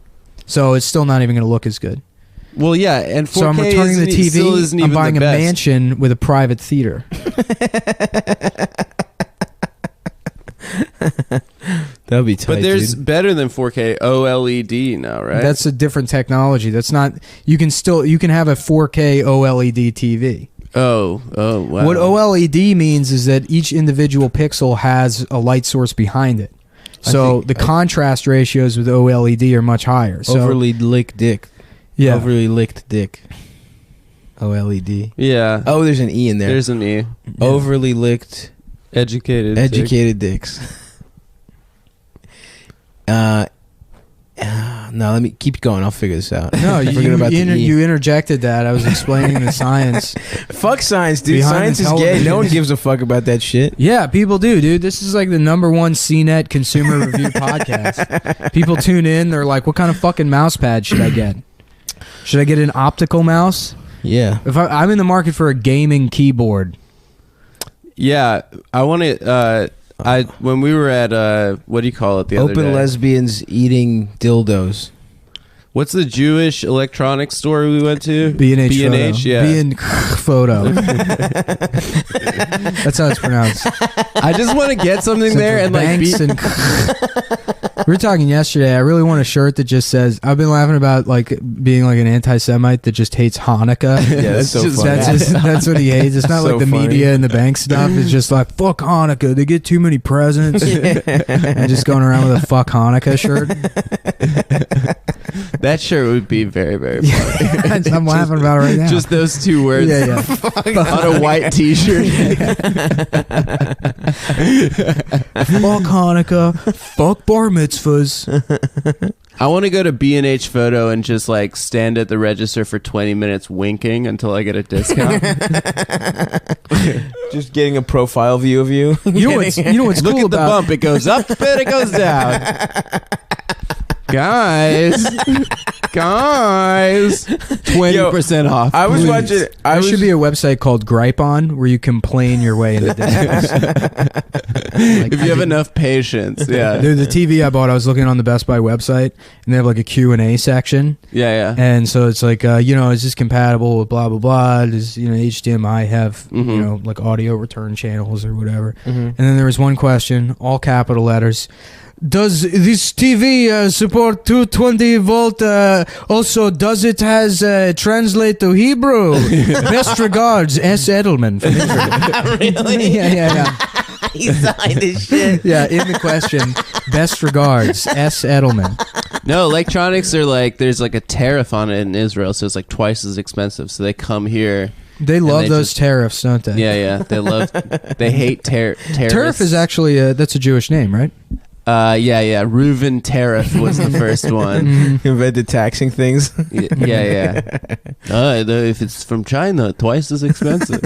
so it's still not even going to look as good. Well, yeah, and 4K So I'm returning the still TV. isn't I'm even buying the a best. mansion with a private theater. That'll be tight, But there's dude. better than 4K OLED now, right? That's a different technology. That's not. You can have a 4K OLED TV. oh wow. What OLED means is that each individual pixel has a light source behind it. So the contrast ratios with OLED are much higher. So Overly licked dick. yeah, Overly licked dick. OLED. Yeah. Oh, there's an E in there. There's an E. Overly licked, Educated. educated dicks. No, let me keep going. I'll figure this out. no, Forget about the E. you interjected that. I was explaining the science. Fuck science, dude. Behind Science the is gay. television. No one gives a fuck about that shit. Yeah, people do, dude. This is like the #1 CNET consumer review podcast. People tune in. They're like, "What kind of fucking mouse pad should I get? Should I get an optical mouse? Yeah. If I'm in the market for a gaming keyboard." Yeah, I want to. When we were at what do you call it the other Open day? lesbians eating dildos. What's the Jewish electronics store we went to? B&H Photo. B&H, yeah. B&H Photo. That's how it's pronounced. I just want to get something there and like Banks be. and we were talking yesterday. I really want a shirt that just says, I've been laughing about like being like an anti-Semite that just hates Hanukkah. Yeah, that's so funny. That's what he hates. It's not So like the funny. media and the bank stuff. It's just like, fuck Hanukkah. They get too many presents. And just going around with a fuck Hanukkah shirt. That shirt would be very, very funny. I'm laughing about it right now. Just those two words yeah, yeah. on a white T-shirt. Fuck Hanukkah. Fuck bar mitzvah. mitzvahs. I want to go to B&H Photo and just like stand at the register for 20 minutes winking until I get a discount. Just getting a profile view of you. You know what's Look cool at the about bump. It goes up and it goes down. Guys, 20% off. I was please. watching. there should be a website called Gripe On where you complain your way into discounts. If you have enough patience. Yeah. Dude, the TV I bought, I was looking on the Best Buy website, and they have like a Q&A section. Yeah. And so it's like, is this compatible with blah, blah, blah? Does, HDMI have, like audio return channels or whatever? And then there was one question, all capital letters. Does this TV support 220 volt? Also, does it has translate to Hebrew? Best regards, S. Edelman from Israel. Really? Yeah. He signed his shit. Yeah, in the question, best regards, S. Edelman. No, electronics are like, there's like a tariff on it in Israel, so it's like twice as expensive. So they come here. They love they those just- tariffs, don't they? Yeah. They hate terrorists. Tariff is actually, that's a Jewish name, right? Yeah. Reuven Tariff was the first one. Invented taxing things. Yeah. If it's from China, twice as expensive.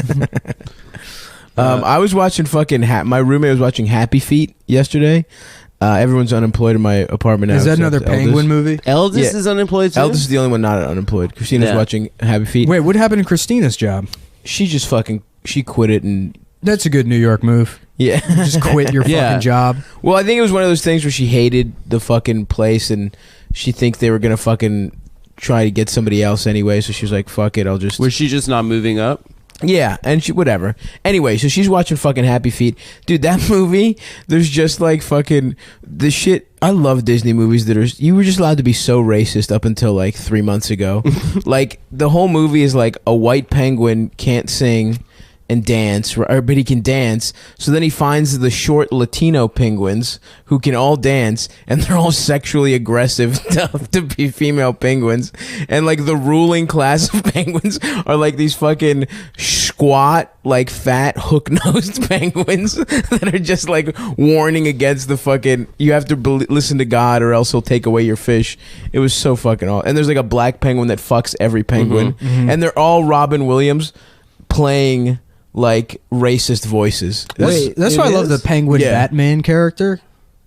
I was watching fucking. My roommate was watching Happy Feet yesterday. Everyone's unemployed in my apartment now. Is that except another Penguin Eldest. movie? Eldest Yeah. is unemployed too? Eldest is the only one not unemployed. Christina's Yeah. watching Happy Feet. Wait, what happened to Christina's job? She just she quit it and That's a good New York move. yeah. Just quit your Yeah. fucking job. Well, I think it was one of those things where she hated the fucking place and she think they were gonna fucking try to get somebody else anyway. So she was like, "Fuck it, I'll just." Was she just not moving up? Yeah, and she whatever. Anyway, so she's watching fucking Happy Feet. Dude, that movie, there's just like fucking the shit. I love Disney movies that are you were just allowed to be so racist up until like 3 months ago. Like the whole movie is like a white penguin can't sing and dance, but he can dance. So then he finds the short Latino penguins who can all dance, and they're all sexually aggressive to be female penguins. And like the ruling class of penguins are like these fucking squat, like fat, hook-nosed penguins that are just like warning against the fucking, you have to listen to God or else he'll take away your fish. It was so fucking awesome. And there's like a black penguin that fucks every penguin. And they're all Robin Williams playing like racist voices. That's why I love the Penguin Yeah. Batman character.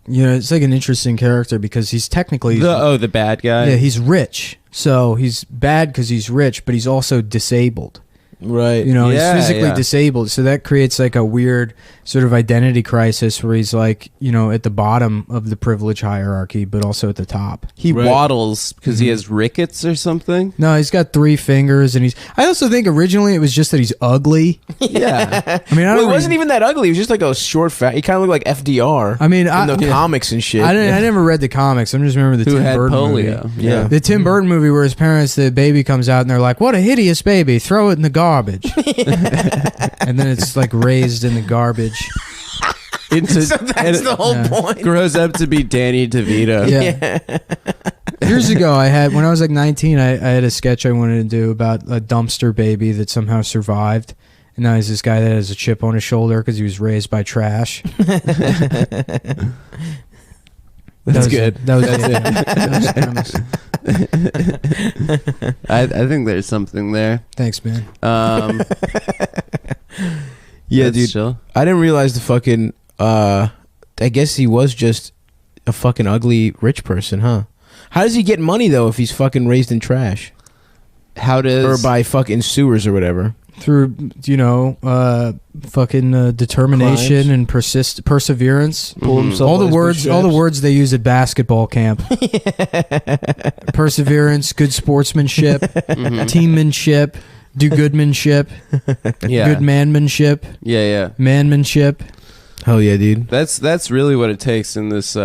It's like an interesting character because he's technically The bad guy? yeah, he's rich. So he's bad because he's rich, but he's also disabled. Right. He's Yeah, physically yeah. disabled. So that creates like a weird sort of identity crisis where he's like, at the bottom of the privilege hierarchy, but also at the top. He Right. waddles because he has rickets or something. No, he's got 3 fingers, and I also think originally it was just that he's ugly. Yeah. I mean, I Well, don't. he wasn't even that ugly. He was just like a short fat. He kind of looked like FDR. I mean, in the comics and shit. I never read the comics. I just remember the Who Tim had Burton polio. movie. Yeah. The Tim Burton movie where his parents, the baby comes out and they're like, "What a hideous baby! Throw it in the garbage." And then it's like raised in the garbage. So that's the whole point. Grows up to be Danny DeVito. Yeah. Years ago, when I was like 19, I had a sketch I wanted to do about a dumpster baby that somehow survived. And now he's this guy that has a chip on his shoulder because he was raised by trash. That's good. That was the premise. I think there's something there. Thanks, man. Yeah, That's dude. chill. I didn't realize the fucking. I guess he was just a fucking ugly rich person, huh? How does he get money though if he's fucking raised in trash How does or by fucking sewers or whatever? Through, fucking determination and perseverance. Pull himself All the on his words, bootstraps? they use at basketball camp. Perseverance, good sportsmanship, teammanship, do-goodmanship, yeah. good manmanship, Yeah. manmanship. Hell yeah, dude. That's really what it takes in this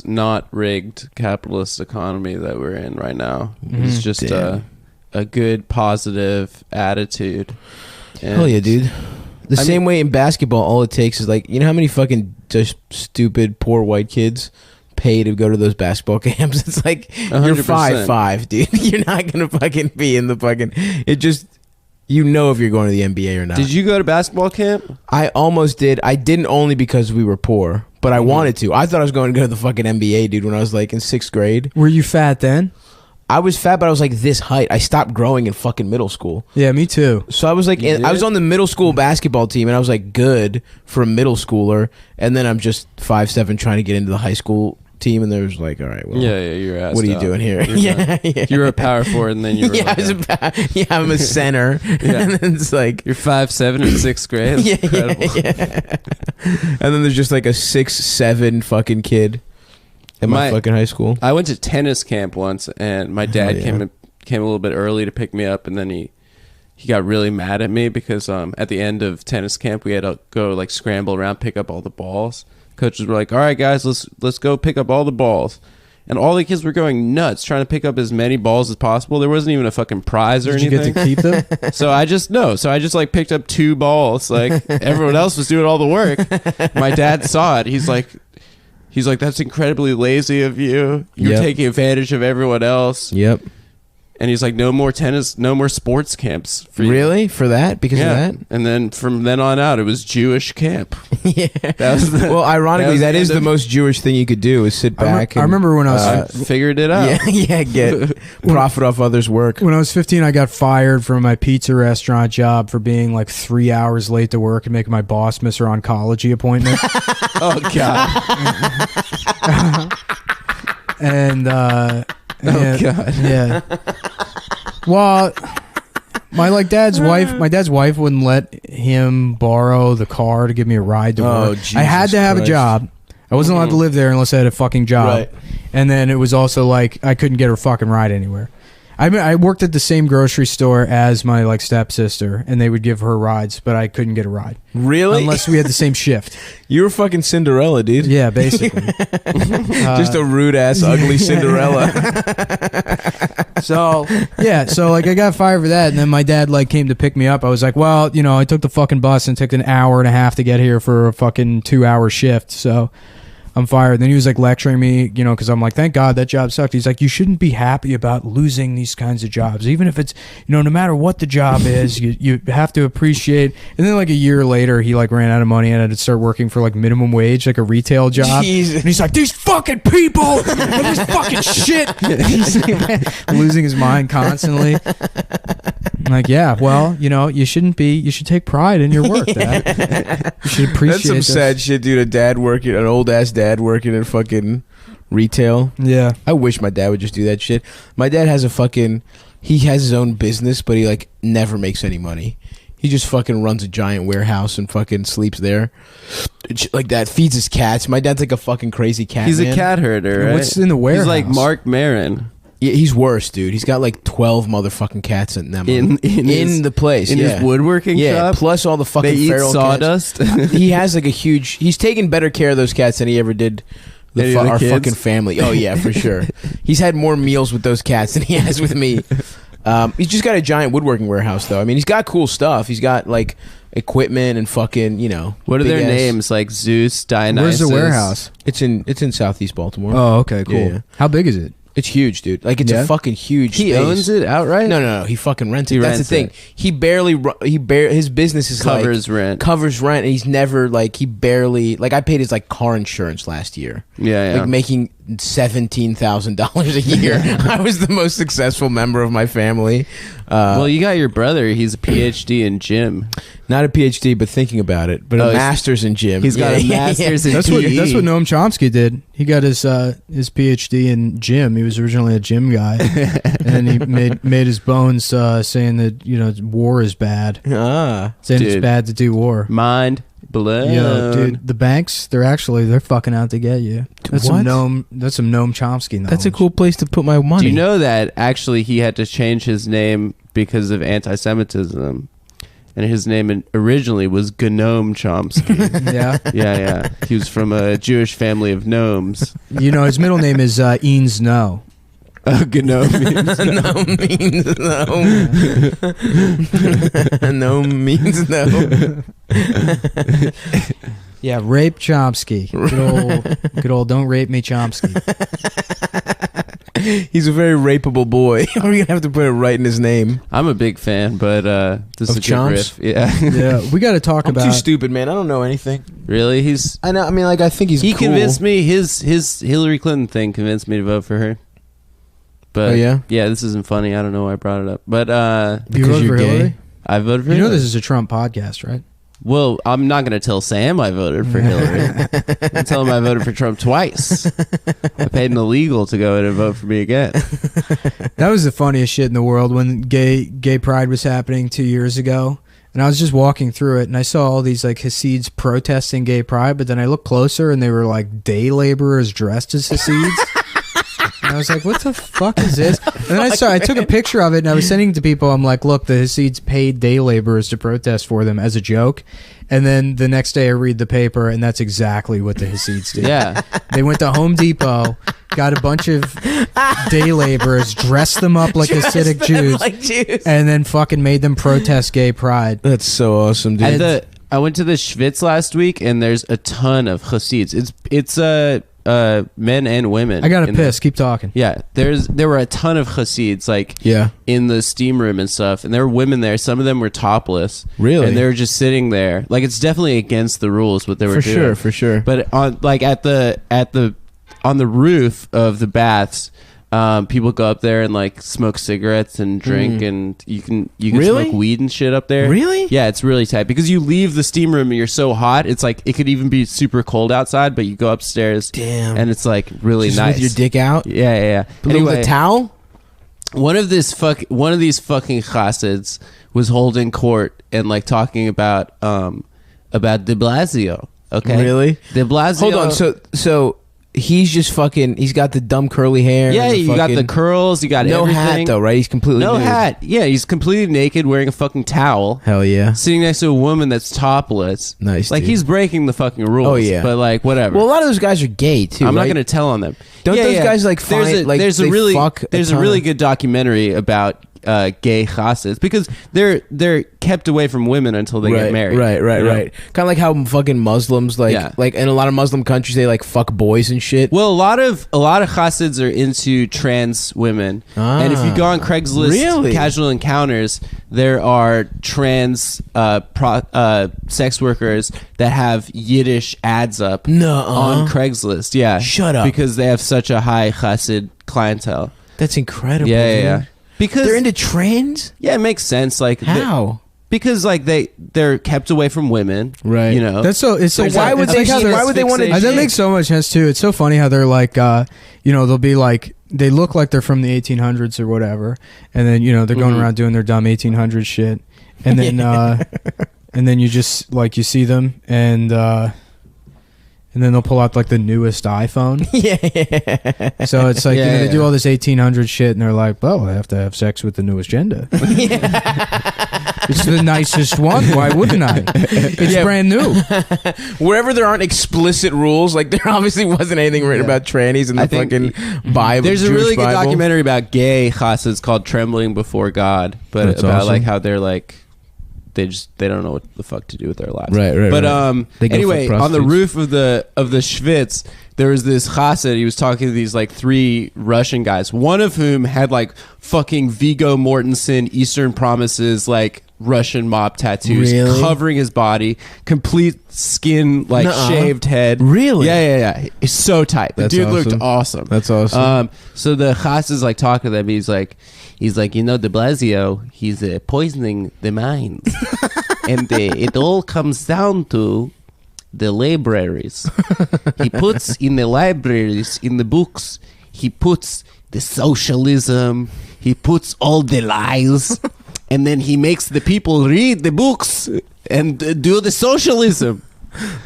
not rigged capitalist economy that we're in right now. It's just Damn. a good positive attitude. Hell yeah, And- dude. The I same way in basketball, all it takes is like, you know how many fucking just stupid poor white kids pay to go to those basketball camps? It's like you're 100%. 5'5", dude. You're not gonna fucking be in the fucking. You know if you're going to the NBA or not. Did you go to basketball camp? I almost did. I didn't only because we were poor, but I wanted to. I thought I was going to go to the fucking NBA, dude, when I was like in 6th grade. Were you fat then? I was fat, but I was like this height. I stopped growing in fucking middle school. Yeah, me too. So I was like, I was on the middle school basketball team, and I was like good for a middle schooler. And then I'm just 5'7", trying to get into the high school team, and there's like, all right, well, You're asked what are you out. doing here? Yeah. You were a power forward, and then you were I'm a center. And then it's like you're 5'7" in 6th grade. That's incredible. And then there's just like a 6'7" fucking kid in my fucking high school. I went to tennis camp once, and my dad came a little bit early to pick me up, and then he got really mad at me because at the end of tennis camp we had to go like scramble around, pick up all the balls. Coaches were like, all right guys, let's go pick up all the balls, and all the kids were going nuts trying to pick up as many balls as possible. There wasn't even a fucking prize or anything. Did you get to keep them? So I just like picked up 2 balls. Like everyone else was doing all the work. My dad saw it. He's like, that's incredibly lazy of you. You're taking advantage of everyone else. Yep. And he's like, no more tennis, no more sports camps for you. Really? For that? Because of that? And then from then on out, it was Jewish camp. Yeah. That was Well, ironically, that is the most Jewish thing you could do, is sit back. I remember when I was figured it out. Yeah, get profit off others' work. when I was 15, I got fired from my pizza restaurant job for being like 3 hours late to work and making my boss miss her oncology appointment. Oh God. And Oh God. yeah. Well, my dad's wife wouldn't let him borrow the car to give me a ride to work. I had Jesus to have a Christ. job. I wasn't allowed to live there unless I had a fucking job. Right. And then it was also like I couldn't get her fucking ride anywhere. I worked at the same grocery store as my like stepsister, and they would give her rides, but I couldn't get a ride Really? unless we had the same shift. You were fucking Cinderella, dude. Yeah, basically. Just a rude ass, ugly Cinderella. So like I got fired for that, and then my dad like came to pick me up. I was like, well, I took the fucking bus and took an hour and a half to get here for a fucking 2-hour shift, so I'm fired. Then he was like lecturing me, because I'm like, thank God that job sucked. He's like, you shouldn't be happy about losing these kinds of jobs, even if it's, no matter what the job is, you have to appreciate. And then like a year later, he like ran out of money and had to start working for like minimum wage, like a retail job. Jesus. And he's like, these fucking people and this fucking shit. He's losing his mind constantly. I'm like, yeah, well, you shouldn't be. You should take pride in your work, Dad. You should appreciate. That's some this. sad shit, dude. An old ass dad working in fucking retail. Yeah. I wish my dad would just do that shit. My dad has he has his own business, but he like never makes any money. He just fucking runs a giant warehouse and fucking sleeps there. Like that, feeds his cats. My dad's like a fucking crazy cat He's man. a cat herder, right? What's in the warehouse? He's like Mark Maron. Yeah, he's worse, dude. He's got like 12 motherfucking cats in them In the place. In his woodworking shop? Plus all the fucking They eat feral sawdust? cats. He has like he's taken better care of those cats than he ever did Any of the our kids? fucking family. Oh yeah, for sure. He's had more meals with those cats than he has with me. He's just got a giant woodworking warehouse though. I mean, he's got cool stuff. He's got like equipment and fucking, What are their big-ass- names? Like Zeus, Dionysus? Where's the warehouse? It's in Southeast Baltimore. Oh, okay, cool. Yeah. How big is it? It's huge, dude. Like it's a fucking huge He space. owns it outright? No. He fucking rents it. He That's rents the thing. it. His business is Covers like, rent. Covers rent, and he's never like he barely like I paid his like car insurance last year. Yeah. Like making $17,000 a year. I was the most successful member of my family. Well, you got your brother. He's a PhD in gym. Not a PhD, but thinking about it. But a master's in gym. He's got a master's in That's PE. what Noam Chomsky did. He got his PhD in gym. He was originally a gym guy, and he made his bones saying that war is bad. Saying it's Dude. bad to do war. Mind blown. Yo, dude, the banks they're fucking out to get you. That's What? some Noam Chomsky knowledge. That's a cool place to put my money. Do you know that actually he had to change his name because of anti-Semitism? And his name originally was Gnome Chomsky. Yeah. Yeah. He was from a Jewish family of gnomes. His middle name is Eanes No. Gnome means No means no. No means no. Yeah, rape Chomsky. Good old don't rape me Chomsky. He's a very rapeable boy. We're gonna have to put it right in his name. I'm a big fan, but this Of is a good Chomps? riff. Yeah. Yeah, we got to talk I'm about. too stupid, man. I don't know anything. Really? I know. I mean, like, I think he's. He cool. convinced me. His Hillary Clinton thing convinced me to vote for her. But Oh, yeah? yeah, this isn't funny. I don't know why I brought it up. But You Because voted you're for gay. Hillary? I voted for You know Hillary. this is a Trump podcast, right? Well, I'm not going to tell Sam I voted for Hillary. I'm tell him I voted for Trump twice. I paid an illegal to go in and vote for me again. That was the funniest shit in the world when gay pride was happening 2 years ago. And I was just walking through it and I saw all these like Hasids protesting gay pride, but then I looked closer and they were like day laborers dressed as Hasids. And I was like, what the fuck is this? And then I took a picture of it and I was sending it to people. I'm like, look, the Hasids paid day laborers to protest for them as a joke. And then the next day I read the paper and that's exactly what the Hasids did. Yeah. They went to Home Depot, got a bunch of day laborers, dressed them up like Hasidic Jews, Like Jews. and then fucking made them protest gay pride. That's so awesome, dude. I went to the Schwitz last week, and there's a ton of Hasids. It's men and women. I got to in there. piss. Keep talking. Yeah, there were a ton of Hasids like Yeah. in the steam room and stuff, and there were women there. Some of them were topless, Really? and they were just sitting there. Like it's definitely against the rules what they were doing. For sure. But on like on the roof of the baths, people go up there and like smoke cigarettes and drink, and you can Really? smoke weed and shit up there. Really? Yeah, it's really tight because you leave the steam room and you're so hot. It's like it could even be super cold outside, but you go upstairs, Damn. and it's like really Just nice. with your dick out? Yeah. With a towel? One of these fucking chassids was holding court and like talking about De Blasio. Okay, Really? De Blasio. Hold on. So he's just fucking. He's got the dumb curly hair. yeah, and you got the fucking- curls. You got no everything. hat though, right? He's completely No nude. hat. Yeah, he's completely naked, wearing a fucking towel, Hell yeah. sitting next to a woman that's topless. Nice. Like dude. he's breaking the fucking rules. Oh, yeah. But like whatever. Well, a lot of those guys are gay too. I'm right? not gonna tell on them. Don't those guys like there's find a, like there's they a really fuck there's a a ton really of- good documentary about gay chassids because they're kept away from women until they get married. Right. you know? Kind of like how fucking Muslims like Yeah. like in a lot of Muslim countries they like fuck boys and shit. Well, a lot of chassids are into trans women, and if you go on Craigslist Really? casual encounters, there are trans sex workers that have Yiddish ads up No, on Craigslist. Yeah, Shut up. because they have such a high chassid clientele. That's incredible. Yeah, dude. yeah. Because They're into trans. yeah, it makes sense. Like How? because like they're kept away from women, Right. You know, That's so. It's so. There's why would it's they? like how they're- Why would they want to? fixation. That makes so much sense too. It's so funny how they're like, they'll be like, they look like they're from the 1800s or whatever, and then they're going around doing their dumb 1800s shit, and then and then you just like you see them and then they'll pull out like the newest iPhone. Yeah. So it's like Yeah, they yeah. do all this 1800 shit, and they're like, well, I have to have sex with the newest gender. It's the nicest one. Why wouldn't I? It's Yeah. brand new. Wherever there aren't explicit rules, like there obviously wasn't anything written about trannies in the I think- fucking Bible. There's a Jewish really good Bible. documentary about gay chassids called "Trembling Before God," but That's about awesome. like how they're like they don't know what the fuck to do with their lives. Right, right, But right. They go anyway, fuck on the prostitutes. roof of the Schwitz, there was this chassid. He was talking to these like 3 Russian guys, one of whom had like fucking Viggo Mortensen Eastern Promises like Russian mob tattoos Really? covering his body, complete skin like Nuh-uh. shaved head. Really? Yeah. It's so tight. The That's dude looked awesome. awesome. That's awesome. So the chas is like talking to them. He's like, De Blasio, he's poisoning the minds, and it all comes down to the libraries. He puts in the libraries, in the books, he puts the socialism, he puts all the lies, and then he makes the people read the books and do the socialism.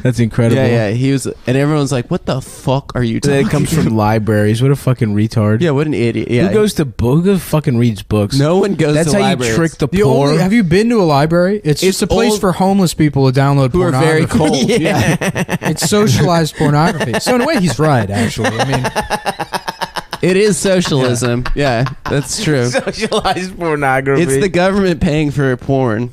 That's incredible. Yeah. He was, and everyone's like, "What the fuck are you talking?" That comes from libraries. What a fucking retard. Yeah, what an idiot. Yeah, Who fucking reads books? no one goes That's to how libraries. you trick the The poor. only, have you been to a library? It's just a place old- for homeless people to download who are very pornography. cold. Yeah. It's socialized pornography. So in a way, he's right. Actually, I mean, It is socialism. Yeah, that's true. Socialized pornography. It's the government paying for porn.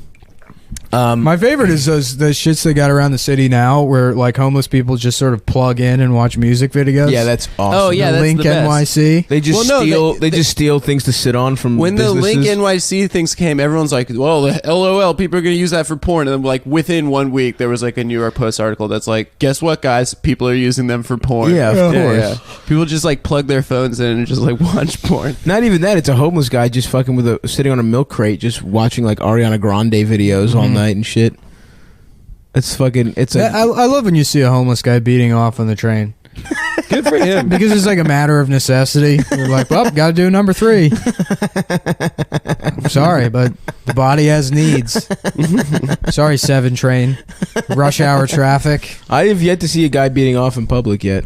My favorite is the shits they got around the city now, where like homeless people just sort of plug in and watch music videos. Yeah, that's awesome. Oh, yeah, The that's Link the best. NYC. They just Well, no, steal. they- They just steal things to sit on from When the businesses. Link NYC things came, everyone's like, well, the LOL, people are going to use that for porn. And then, like, within 1 week, there was, like, a New York Post article that's like, guess what, guys? People are using them for porn. Yeah, of course. People just, like, plug their phones in and just, like, watch porn. Not even that. It's a homeless guy just fucking with sitting on a milk crate, just watching like Ariana Grande videos all night and shit. It's fucking. It's a. I love when you see a homeless guy beating off on the train. Good for him. Because it's like a matter of necessity. You're like, well, gotta do number 3. I'm sorry, but the body has needs. Sorry, 7 train. Rush hour traffic. I have yet to see a guy beating off in public yet.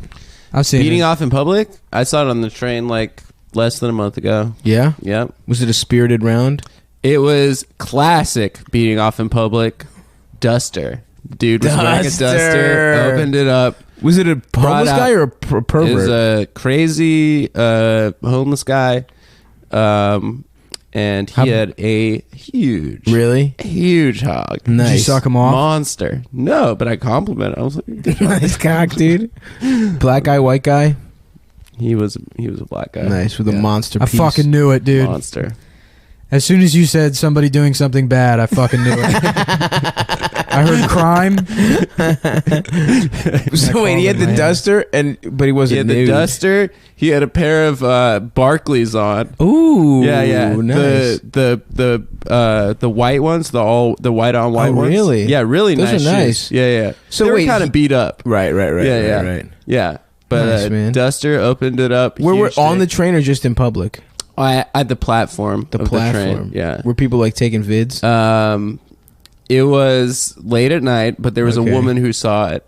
I've seen Beating it. off in public? I saw it on the train, like, less than a month ago. Yeah. Yep. Was it a spirited round? It was classic beating off in public. Duster. Dude was wearing a Duster. duster, opened it up. Was it a homeless out- guy or a pervert? It was a crazy homeless guy. And he had a huge hog. Nice. Did you suck him off? Monster. No, but I complimented him. I was like, good job. Nice cock, dude. Black guy, white guy. He was a black guy. Nice with a monster I piece. fucking knew it, dude. Monster. As soon as you said somebody doing something bad, I fucking knew it. I heard crime. So wait, he had the Man. duster, but he wasn't He had nude. the duster. He had a pair of Barclays on. Ooh, Yeah. nice. The white ones, the white on white Oh, ones. really? Yeah, really Those are nice. nice. Shoes. Yeah. So they wait, were kind he- of beat up. Right. Yeah. Right. Yeah. But Nice, man. duster opened it up. Where we're huge on the thing. train or just in public? At the platform. The of platform. The train. Yeah. Were people like taking vids? It was late at night, but there was Okay. a woman who saw it,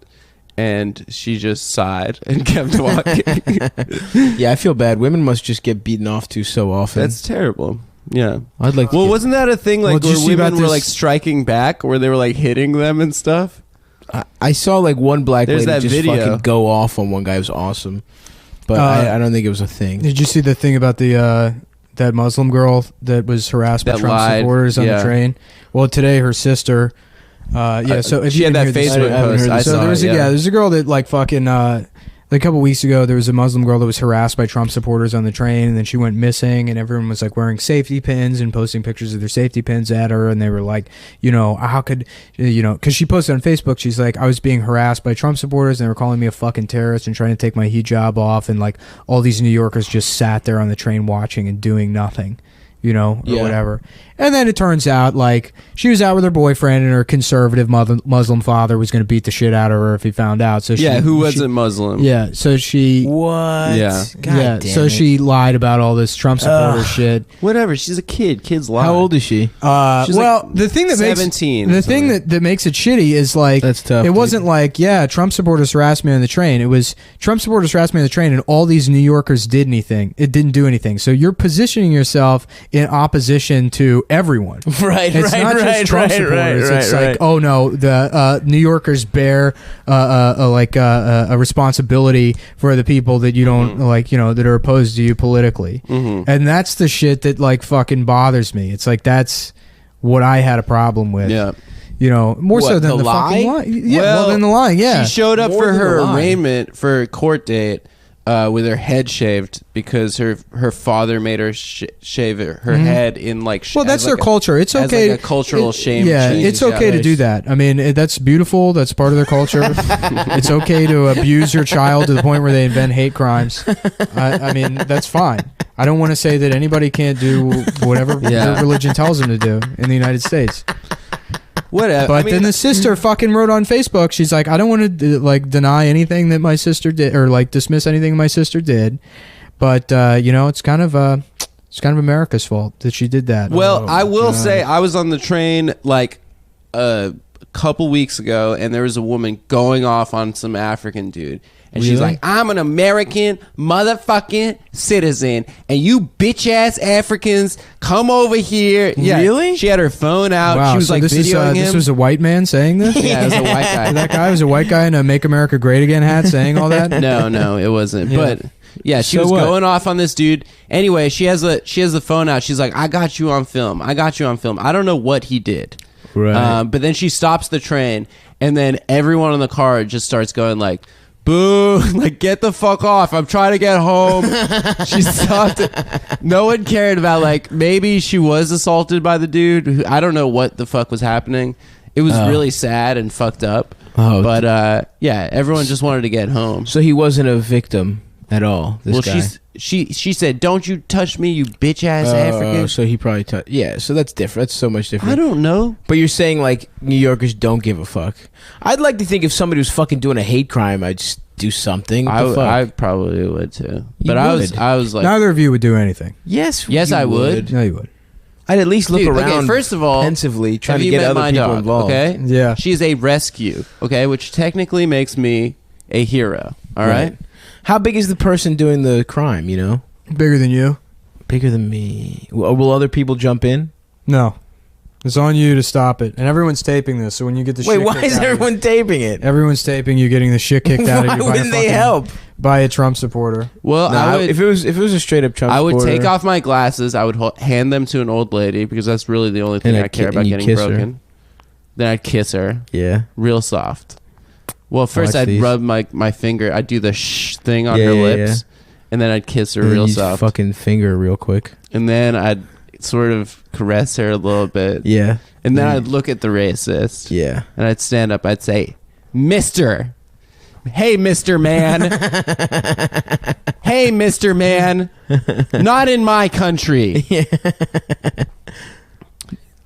and she just sighed and kept walking. Yeah, I feel bad. Women must just get beaten off too so often. That's terrible. Yeah. I'd like. Well, to wasn't that a thing like Well, did you where see about women were this- like striking back, where they were like hitting them and stuff? I saw like one black There's lady that just video. fucking go off on one guy. It was awesome, but I don't think it was a thing. Did you see the thing about the that Muslim girl that was harassed by That Trump lied, supporters on yeah. the train? Well, today her sister. So if she you had didn't that hear this- Facebook I haven't post. heard I this. So saw there was it, there's a girl that like fucking a couple weeks ago there was a Muslim girl that was harassed by Trump supporters on the train, and then she went missing, and everyone was like wearing safety pins and posting pictures of their safety pins at her, and they were like, how could because she posted on Facebook, she's like, I was being harassed by Trump supporters and they were calling me a fucking terrorist and trying to take my hijab off, and like all these New Yorkers just sat there on the train watching and doing nothing. Or Yeah. whatever. And then it turns out, like, she was out with her boyfriend, and her conservative Muslim father was going to beat the shit out of her if he found out. So Yeah, she, who wasn't Muslim? Yeah, so she... What? Yeah. God yeah, damn so it. she lied about all this Trump supporter shit. Whatever. She's a kid. Kids lie. How old is she? She's Well, like the thing that 17 or makes... The thing something. that makes it shitty is, like... That's tough. It dude. wasn't like, yeah, Trump supporters harassed me on the train. It was Trump supporters harassed me on the train, and all these New Yorkers did anything. It didn't do anything. So you're positioning yourself in opposition to everyone. Right. It's not just Trump supporters. It's like, oh no, the New Yorkers bear a responsibility for the people that you don't like, that are opposed to you politically, and that's the shit that like fucking bothers me. It's like that's what I had a problem with. Yeah. More so What, than the the fucking lie? lie. Yeah, well, than the lying. Yeah, She showed up More for than her a lie. arraignment for a court date with her head shaved because her father made her shave her head in like. well, that's their culture. It's as okay. like a cultural shame. Yeah, change. it's okay to do that. I mean, that's beautiful. That's part of their culture. It's okay to abuse your child to the point where they invent hate crimes. I mean, that's fine. I don't want to say that anybody can't do whatever their religion tells them to do in the United States. Whatever. But then the sister fucking wrote on Facebook. She's like, I don't want to like deny anything that my sister did or like dismiss anything my sister did. But it's kind of America's fault that she did that. Well, Oh, I will God. say I was on the train like a couple weeks ago, and there was a woman going off on some African dude. And she's Really? like, I'm an American motherfucking citizen, and you bitch ass Africans come over here. Yeah, Really? She had her phone out. Wow, She was so like this videoing him. This was a white man saying this? Yeah, it was a white guy. That guy was a white guy in a "Make America Great Again" hat saying all that. No, it wasn't. Yeah. But yeah, she So was what? going off on this dude. Anyway, she has the phone out. She's like, I got you on film. I don't know what he did. Right. But then she stops the train, and then everyone in the car just starts going like, boo, like, get the fuck off. I'm trying to get home. She stopped it. No one cared about, like, maybe she was assaulted by the dude. I don't know what the fuck was happening. It was really sad and fucked up. Oh, But, yeah, everyone just wanted to get home. so he wasn't a victim at all. This guy. She said, don't you touch me, you bitch-ass African. So he probably yeah. So that's different. That's so much different. I don't know. But you're saying like New Yorkers don't give a fuck. I'd like to think if somebody was fucking doing a hate crime, I'd just do something. What the fuck? I probably would too. You But would. I was like, Neither of you would do anything. yes, Yes, you I would. No, you would. I'd at least look dude, around. okay, first of all, pensively trying have to you get met other my people dog, involved. Okay, Yeah. she's a rescue. Okay, which technically makes me a hero. All right. How big is the person doing the crime? You know, Bigger than you? bigger than me. Will other people jump in? No. It's on you to stop it. And everyone's taping this, so when you get the Wait, shit why kicked is out of you- everyone taping it? Everyone's taping you getting the shit kicked out of Why you by a wouldn't they fucking- help? by a Trump supporter. Well, Nah, I would. if it was a straight up Trump I would supporter, take off my glasses. I would hand them to an old lady because that's really the only thing And I care about and you getting kiss her. broken. Then I'd kiss her, Yeah. real soft. Well, first Watch I'd these. rub my finger. I'd do the shh thing on Yeah, her yeah, lips, and then I'd kiss her And then real you soft. fucking finger real quick. And then I'd sort of caress her a little bit. Yeah. And then Mm. I'd look at the racist. Yeah. And I'd stand up. I'd say, Mister. Hey, Mr. Man. Hey, Mr. Man. Not in my country.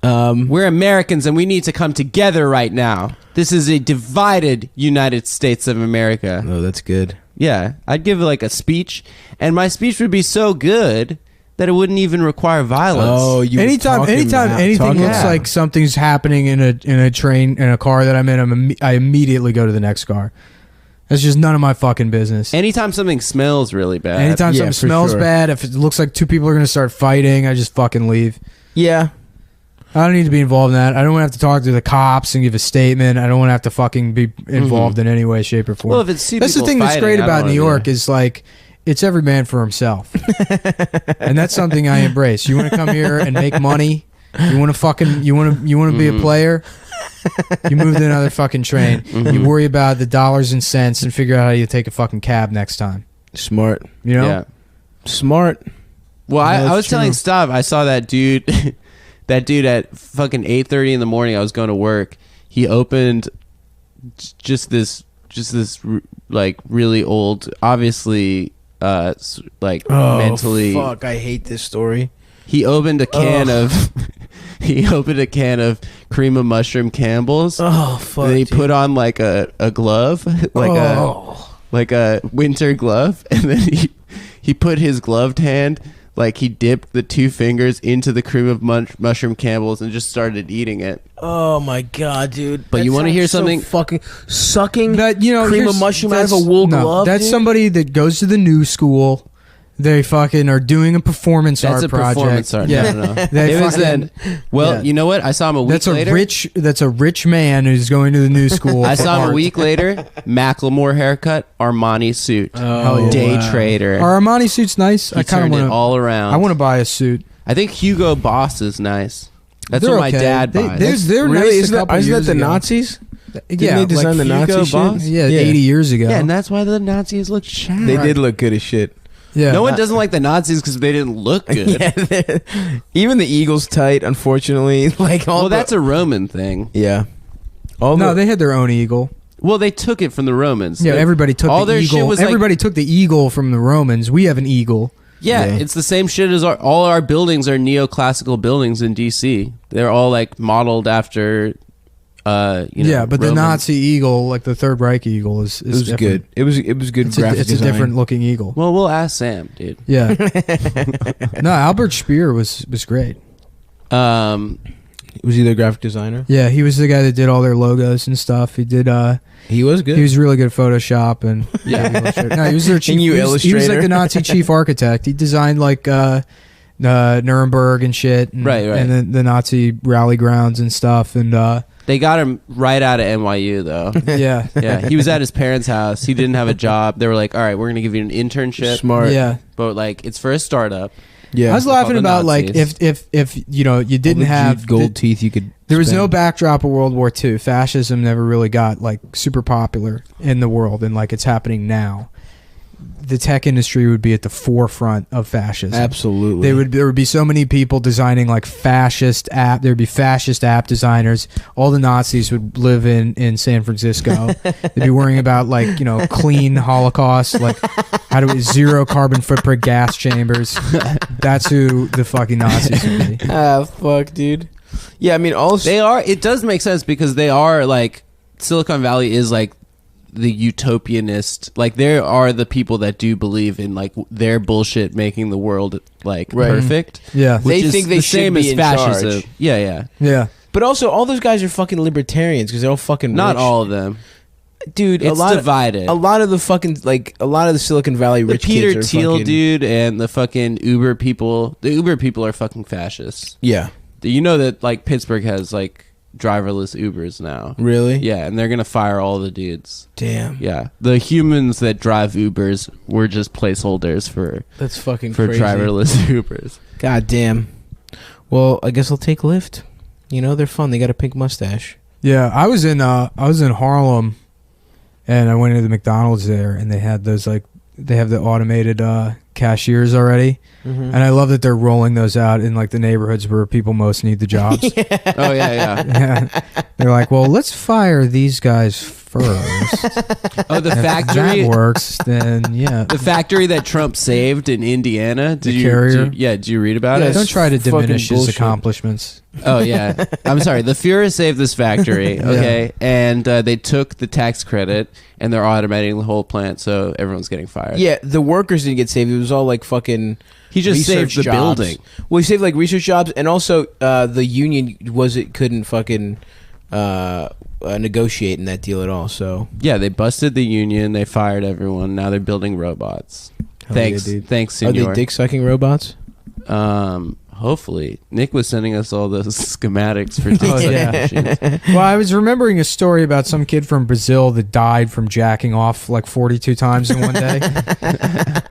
We're Americans and we need to come together right now. This is a divided United States of America. Oh, that's good. Yeah. I'd give like a speech, and my speech would be so good that it wouldn't even require violence. Oh, you Anytime anything looks about- like something's happening in a train in a car that I'm in, I immediately go to the next car. That's just none of my fucking business. Anytime something smells really bad. Anytime Yeah, something for smells sure. bad, if it looks like two people are gonna start fighting, I just fucking leave. Yeah. I don't need to be involved in that. I don't want to have to talk to the cops and give a statement. I don't want to have to fucking be involved in any way, shape, or form. Well, if it's two That's the people thing that's fighting, great I don't about wanna New be York there. is like it's every man for himself, and that's something I embrace. You want to come here and make money. You want to be a player. You move to another fucking train. You worry about the dollars and cents and figure out how you take a fucking cab next time. Smart. You know? Yeah. Smart. Well, No, I that's was telling true. Stav, I saw that dude, that dude at fucking 8:30 in the morning. I was going to work. He opened just this like really old, obviously, like mentally. Fuck, I hate this story. He opened a can of, he opened a can of cream of mushroom Campbell's. Oh fuck. And then he dude. put on like a glove, like a winter glove, and then he put his gloved hand, like he dipped the two fingers into the cream of mushroom Campbell's and just started eating it. Oh my god, dude. But That you wanna sounds hear so something? fucking sucking That cream of mushroom out of a wool glove? That's dude? somebody that goes to the new school. They fucking are doing a performance That's art a project. performance art. Yeah. No, no. They It was fucking- then. Well, yeah. you know what? I saw him a week That's later. a rich man who's going to the new school. I for saw him a art. week later. Macklemore haircut, Armani suit, Hell yeah. day Wow. trader. Our Armani suit's nice. He I kind of turned it want to. all around. I want to buy a suit. I think Hugo Boss is nice. That's They're what my okay. dad They- buys. they're really? nice Isn't a that, couple isn't years that the ago. Nazis? Yeah, they design the Hugo Nazi Boss? shit? Yeah, Yeah. 80 years ago. Yeah, and that's why the Nazis look shag. They did look good as shit. yeah. No one doesn't like the Nazis because they didn't look good. Yeah, even the Eagles tight, unfortunately. Like all Well, the- that's a Roman thing. yeah. All No, the, they had their own eagle. Well, they took it from the Romans. Yeah, They- everybody took all the their shit eagle. was like- Everybody took the eagle from the Romans. We have an eagle. Yeah, Yeah. it's the same shit as all our buildings are neoclassical buildings in D.C. They're all like modeled after, Yeah, but the Roman- Nazi eagle, like the Third Reich eagle, is it was different. good. It was good It's, graphic it's a design. different looking eagle. Well, we'll ask Sam, dude. Yeah. No, Albert Speer was great. Was he the graphic designer? Yeah, he was the guy that did all their logos and stuff. He did. He was good. He was really good at Photoshop and no, he was their chief. you he was like illustrator? the Nazi chief architect. He designed like Nuremberg and shit, and, Right. and then the Nazi rally grounds and stuff. And They got him right out of NYU though. yeah, Yeah, he was at his parents' house. He didn't have a job. They were like, "All right, we're gonna give you an internship, Smart. yeah. but like it's for a startup." Yeah. I was laughing the about like Nazis. if you know you All didn't the have gold the, teeth you could. There was no backdrop of World War II. Fascism never really got like super popular in the world, and like it's happening now. The tech industry would be at the forefront of fascism. Absolutely. There would be so many people designing like fascist app. There'd be fascist app designers. All the Nazis would live in San Francisco. They'd be worrying about like, you know, clean Holocaust, like how do we zero carbon footprint gas chambers. That's who the fucking Nazis would be. Ah, fuck, dude. Yeah, I mean, also They are. It does make sense because they are like Silicon Valley is like the utopianist. Like there are the people that do believe in like their bullshit making the world like perfect. Yeah. They think they the should same be as in fascism. charge. Yeah. Yeah. But also, all those guys are fucking libertarians because they're all fucking Not rich. all of them. Dude, It's divided. A lot of the fucking a lot of the Silicon Valley The rich Peter kids are Thiel fucking, dude and the fucking Uber people. The Uber people are fucking fascists. Yeah, You know that like Pittsburgh has like driverless Ubers now. really? Yeah, and they're gonna fire all the dudes. Damn, Yeah, the humans that drive Ubers were just placeholders for that's fucking for crazy. driverless Ubers. God damn. Well, I guess I'll take Lyft. You know, they're fun. They got a pink mustache. Yeah. I was in Harlem, and I went into the McDonald's there, and they had those like they have the automated cashiers already. Mm-hmm. And I love that they're rolling those out in like the neighborhoods where people most need the jobs. Oh yeah. Yeah. They're like, well, let's fire these guys first. Oh, the If factory. that works, then yeah. The factory that Trump saved in Indiana. Did you? carrier? Did you read about Yeah, it? Don't try to fucking diminish his bullshit. accomplishments. Oh yeah. I'm sorry. The Fuhrer saved this factory. Okay, and they took the tax credit and they're automating the whole plant, so everyone's getting fired. Yeah, the workers didn't get saved. It was all like fucking. He just saved research the jobs. building. Well, he saved like research jobs, and also the union couldn't fucking negotiate in that deal at all. So Yeah, they busted the union. They fired everyone. Now they're building robots. Hell yeah, Thanks, dude. thanks, Are they senor. dick sucking robots? Hopefully, Nick was sending us all those schematics for dick Oh, sucking yeah. machines. Well, I was remembering a story about some kid from Brazil that died from jacking off like 42 times in one day,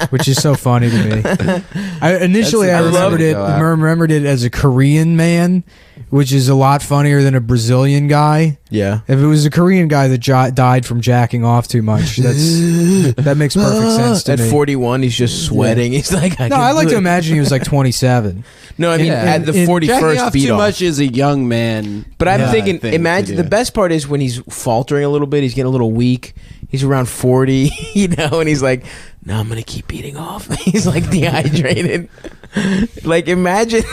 which is so funny to me. I remembered it as a Korean man, which is a lot funnier than a Brazilian guy. Yeah. If it was a Korean guy that died from jacking off too much, that makes perfect sense to At me. 41, he's just sweating. He's like, I like to imagine he was like 27. No, I mean Yeah. at the In- 41st Jacking off beat too off. much is a young man. But I'm thinking, thing to imagine do. the best part is when he's faltering a little bit. He's getting a little weak. He's around 40, you know, and he's like, "No, I'm gonna keep beating off." He's like dehydrated. Like imagine.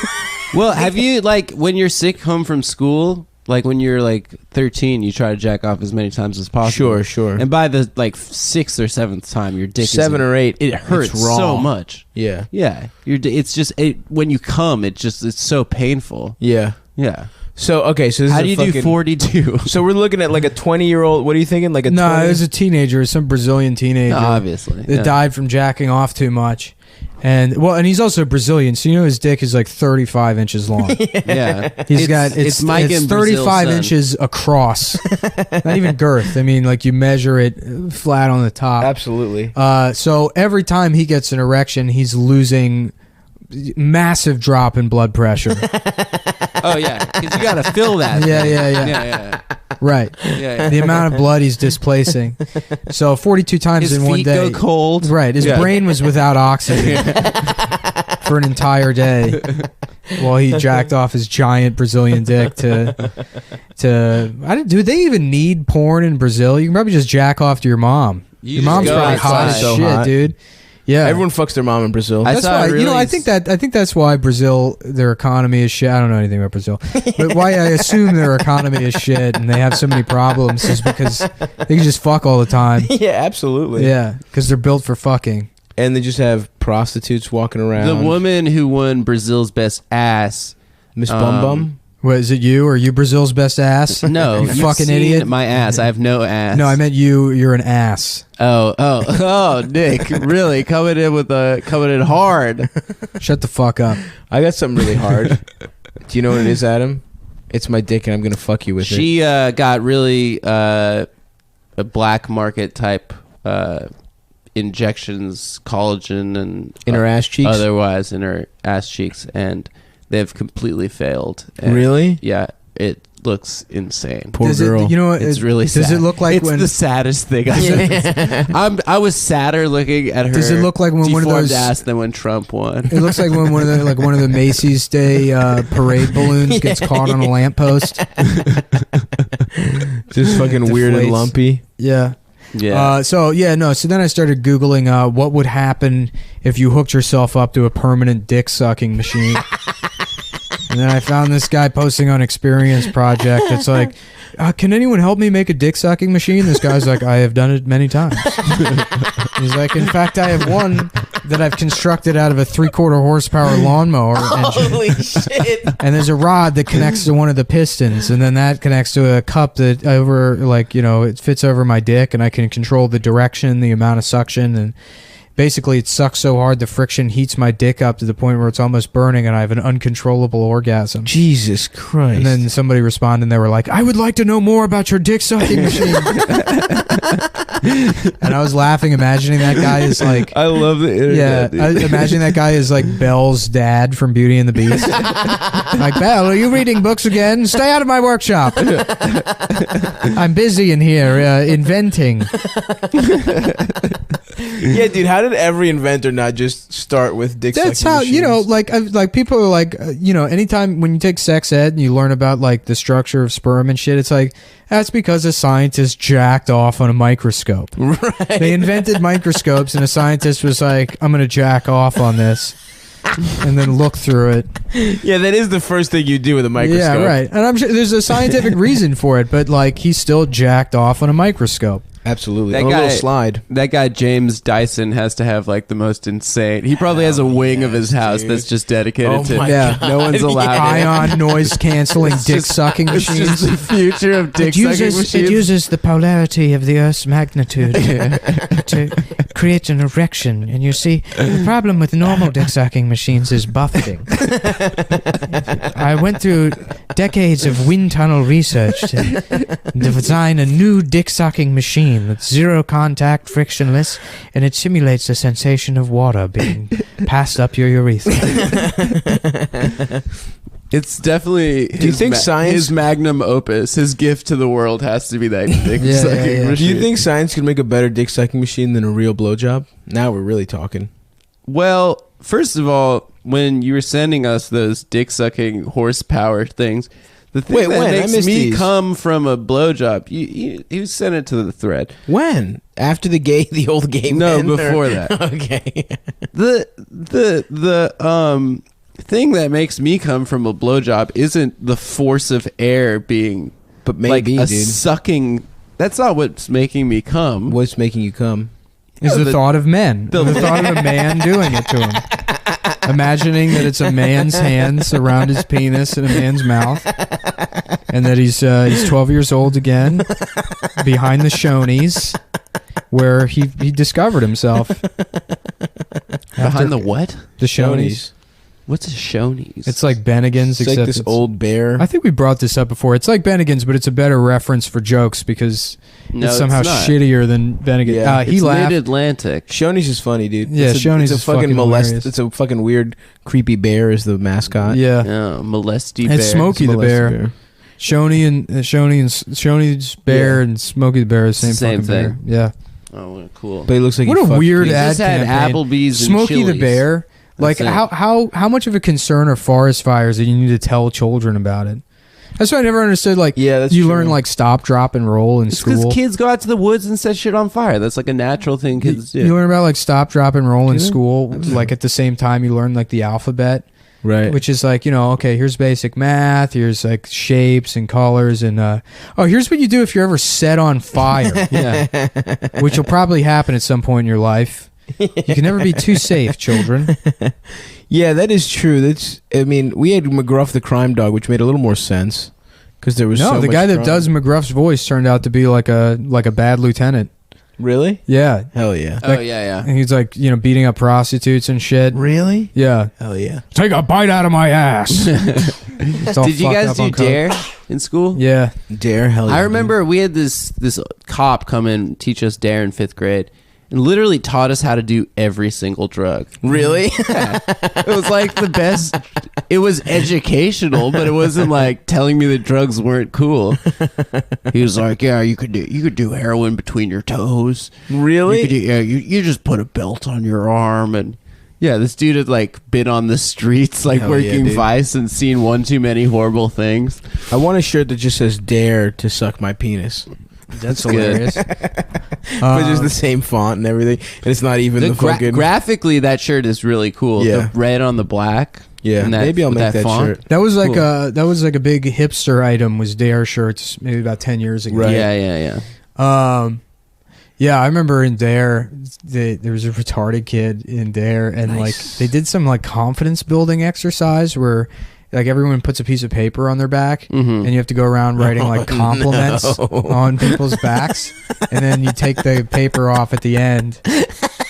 Well, have you like when you're sick home from school, like when you're like 13, you try to jack off as many times as possible. Sure. And by the like 6th or 7th time, your dick 7 or 8. it hurts it's raw. so much. Yeah. Yeah, it's just when you come, it's so painful. Yeah. Yeah. So okay, so this How is do a you do fucking- 42? So we're looking at like a 20-year-old. What are you thinking? Like a No, 20? it was a teenager, some Brazilian teenager. Obviously. that died from jacking off too much. And he's also Brazilian, so you know his dick is like 35 inches long. Yeah. It's Mike in Brazil's 35 son. inches across. Not even girth. I mean, like you measure it flat on the top. Absolutely. So every time he gets an erection, he's losing massive drop in blood pressure. Oh yeah, because you gotta fill that. Yeah, thing. yeah, yeah. yeah. Right. Yeah. The amount of blood he's displacing. So 42 times His in one feet day. go cold. Right. His Yeah. brain was without oxygen for an entire day while he jacked off his giant Brazilian dick do they even need porn in Brazil? You can probably just jack off to your mom. You Your just mom's go probably hot as outside. So shit, hot. dude. Yeah. Everyone fucks their mom in Brazil. I That's saw why a really I think that's why Brazil, their economy is shit. I don't know anything about Brazil, but why I assume their economy is shit and they have so many problems is because they can just fuck all the time. Yeah, absolutely. Yeah, because they're built for fucking. And they just have prostitutes walking around. The woman who won Brazil's best ass. Miss Bum Bum. What, is it you? Are you Brazil's best ass? No, You you've fucking seen idiot. My ass. I have no ass. No, I meant you. You're an ass. Oh, Nick, really coming in hard. Shut the fuck up. I got something really hard. Do you know what it is, Adam? It's my dick, and I'm gonna fuck you with it. She got really a black market type injections, collagen and In her ass cheeks? otherwise in her ass cheeks, and they've completely failed. And Really? Yeah. looks insane. Poor Does girl. it, you know, It's really does sad. it look like it's when the saddest thing I was sadder looking at her Does it look like when one of deformed those- ass than when Trump won. it looks like when one of the Macy's Day parade balloons gets caught on a lamppost? Just fucking weird and Deflates. lumpy. Yeah. Yeah. So then I started Googling what would happen if you hooked yourself up to a permanent dick sucking machine. And then I found this guy posting on Experience Project. It's like, can anyone help me make a dick sucking machine? This guy's like, I have done it many times. He's like, in fact, I have one that I've constructed out of a 3/4 horsepower lawnmower engine. Holy shit. And there's a rod that connects to one of the pistons, and then that connects to a cup that it fits over my dick, and I can control the direction, the amount of suction, and basically it sucks so hard the friction heats my dick up to the point where it's almost burning, and I have an uncontrollable orgasm. Jesus Christ. And then somebody responded, and they were like, I would like to know more about your dick sucking machine. And I was laughing, imagining that guy is like, I love the internet. yeah, imagine that guy is like Belle's dad from Beauty and the Beast. Like, Belle, are you reading books again? Stay out of my workshop. I'm busy in here inventing. Yeah, dude, how did every inventor not just start with dick That's sucking how, machines? like people are like, anytime when you take sex ed and you learn about like the structure of sperm and shit, it's like, that's because a scientist jacked off on a microscope. Right. They invented microscopes, and a scientist was like, I'm going to jack off on this. And then look through it. Yeah, that is the first thing you do with a microscope. Yeah, right. And I'm sure there's a scientific reason for it, but like he still jacked off on a microscope. Absolutely. That On a guy- little slide. That guy James Dyson has to have like the most insane. He probably has a wing of his house dude. that's just dedicated Oh to. my Yeah. God. No one's allowed. in. Ion noise canceling dick sucking It's machines. just the future of dick sucking machines. uses the polarity of the Earth's magnitude to create an erection. And you see, the problem with normal dick sucking machines is buffeting. I went through decades of wind tunnel research to design a new dick sucking machine that's zero contact, frictionless, and it simulates the sensation of water being passed up your urethra. It's definitely. Do you think science- his magnum opus, his gift to the world, has to be that dick Yeah, sucking yeah, yeah. Do machine? you think science could make a better dick sucking machine than a real blowjob? Now we're really talking. Well, first of all, when you were sending us those dick sucking horsepower things, the thing Wait, that when? I makes missed me these. come from a blowjob, you sent it to the thread. When? After the old gay No, men, or- before that. Okay. The thing that makes me come from a blowjob isn't the force of air being But maybe, like a dude. sucking. That's not what's making me come. What's making you come? Is No, the the- thought of men. The thought of a man doing it to him. Imagining that it's a man's hands around his penis and a man's mouth. And that he's 12 years old again, behind the Shoney's, where he discovered himself. Behind the what? The Shoney's. What's a Shoney's? It's like Bennigan's, It's except like this it's- old bear. I think we brought this up before. It's like Bennigan's, but it's a better reference for jokes because No, it's somehow not. shittier than Bennigan. Yeah. He It's laughed. Mid-Atlantic. Shoney's is funny, dude. Yeah, it's Shoney's it's is fucking hilarious. It's a fucking weird, creepy bear is the mascot. Yeah. No, molesty It's bear. Smokey the Molested bear. Shoney's bear Yeah. and Smokey the bear are the same, Same fucking bear. thing. Yeah. Oh, cool. But he looks like What he a fucked weird people. He ad just had campaign. Applebee's and Smokey the Chili's. bear. Like That's it. how much of a concern are forest fires that you need to tell children about it? That's why I never understood. Like, Yeah, that's you true. learn like stop, drop, and roll in It's because school. kids go out to the woods and set shit on fire. That's like a natural thing kids do. You learn about like stop, drop, and roll in Do they? school. Like at the same time, you learn like the alphabet, Right. which is like, okay, here's basic math. Here's like shapes and colors, and here's what you do if you're ever set on fire. Yeah. Which will probably happen at some point in your life. You can never be too safe, children. Yeah, that is true. I mean, we had McGruff the crime dog, which made a little more sense because there was No, so the much guy that crime. does McGruff's voice turned out to be like a bad lieutenant. Really? Yeah, Hell yeah. Oh, yeah. and he's like beating up prostitutes and shit. Really? Yeah, Hell yeah. take a bite out of my ass. It's all Did you fucked guys up do on coke. Dare in school? Yeah, Dare? Hell yeah. I dude. remember we had this cop come in teach us Dare in 5th grade, and literally taught us how to do every single drug. Really? Yeah. It was like the best. It was educational, but it wasn't like telling me that drugs weren't cool. He was like, "Yeah, you could do heroin between your toes. Really? You just put a belt on your arm and." Yeah, this dude had like been on the streets, like Hell yeah, working dude. Vice and seen one too many horrible things. I want a shirt that just says "Dare to suck my penis." That's good. hilarious. But just the same font and everything, and it's not even the fucking. Graphically, that shirt is really cool. Yeah. The red on the black. Yeah, and maybe I'll with make that font. shirt. That was like Cool. a big hipster item was Dare shirts maybe about 10 years ago. Right. Yeah. Yeah, I remember in Dare, there was a retarded kid in Dare, and like they did some like confidence building exercise where like everyone puts a piece of paper on their back, and you have to go around writing like compliments on people's backs, and then you take the paper off at the end.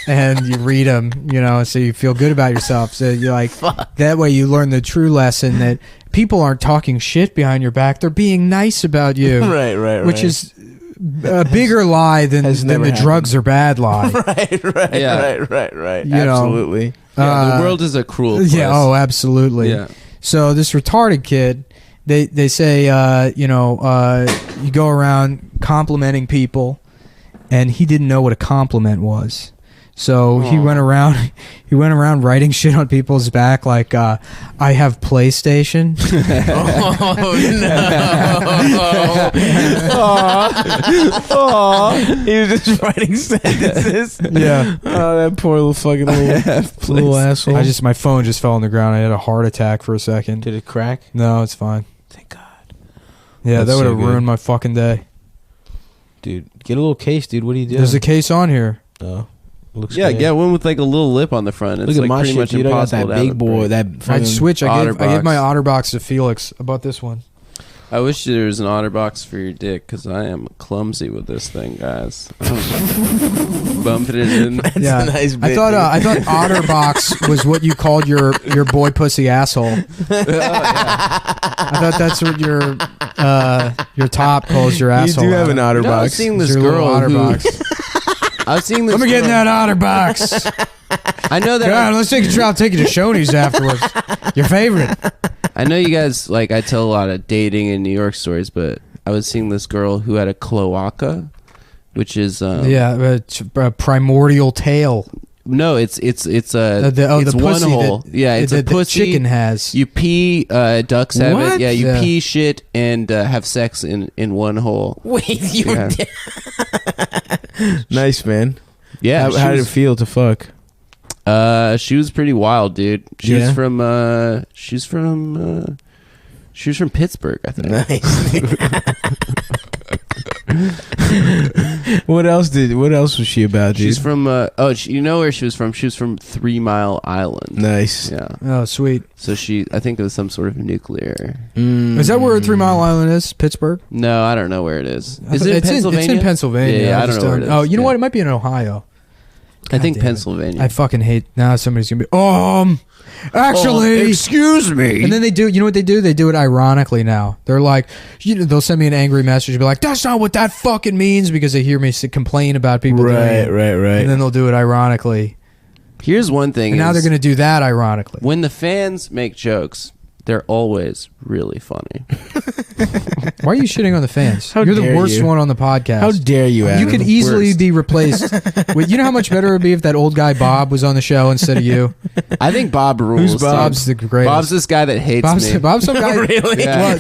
And you read them, you know, so you feel good about yourself. So you're like, that way you learn the true lesson that people aren't talking shit behind your back; they're being nice about you. Right. Which is a bigger lie than the drugs are bad lie. right. Yeah. Right. You know, Absolutely. Yeah, the world is a cruel place. Yeah. Oh, absolutely. Yeah. So this retarded kid, they say, you go around complimenting people, and he didn't know what a compliment was. So he went around writing shit on people's back like, I have PlayStation. He was just writing sentences. Yeah. Oh, that poor little fucking little asshole. My phone just fell on the ground. I had a heart attack for a second. Did it crack? No, it's fine. Thank God. Yeah, That's that would so have good. ruined my fucking day. Dude, get a little case, dude. What are you doing? There's a case on here. Oh, looks Yeah, good. get one with like a little lip on the front. It's Look at like my pretty shit, much dude. I got impossible that to have big it boy. break. That I'd switch. I gave OtterBox. my OtterBox to Felix about this one. I wish there was an OtterBox for your dick because I am clumsy with this thing, guys. Bumping it in. That's Yeah. a nice bit, I thought OtterBox was what you called your boy pussy asshole. I thought that's what your top calls your You asshole. do have an Adam. You know, I was OtterBox. seeing It's this your little girl who, OtterBox. I was seeing this Let me get in girl- that OtterBox. I know that God, let's take a trip. I'll take you to Shoney's afterwards. Your favorite. I know you guys, like, I tell a lot of dating in New York stories, but I was seeing this girl who had a cloaca, which is a primordial tail. no, it's the it's pussy one hole. Yeah, it's a the pussy. chicken has. You pee, ducks have What? it. Yeah, you Yeah. pee, shit, and have sex in one hole. Wait, you Yeah. Nice, man. Yeah, How did it feel to fuck? she was pretty wild, dude. She was Yeah? from Pittsburgh, I think. Nice. What else was she about, dude? She's from you know where she was from? She was from 3 Mile Island. Nice. Yeah. Oh, sweet. So I think it was some sort of nuclear. Is that where 3 Mile Island is? Pittsburgh? No, I don't know where it is. I Is thought- it in it's Pennsylvania? It's in Pennsylvania. Yeah, I just don't know where it is. Oh, you know Yeah. what? It might be in Ohio. I think God damn it. Pennsylvania. I fucking hate. Now somebody's gonna be. Actually. excuse me. And then they do. You know what they do? They do it ironically now. They're like, they'll send me an angry message and be like, "That's not what that fucking means," because they hear me complain about people doing it. Right. And then they'll do it ironically. Here's one thing. And now they're is gonna do that ironically. when the fans make jokes, they're always really funny. Why are you shitting on the fans? How You're the dare worst you. one on the podcast. How dare you, Adam? You could easily Worst. be replaced. With, you know how much better it would be if that old guy Bob was on the show instead of you? I think Bob rules. Who's Bob? Bob's the greatest. Bob's this guy that hates me. Bob's some guy. Really? Yeah.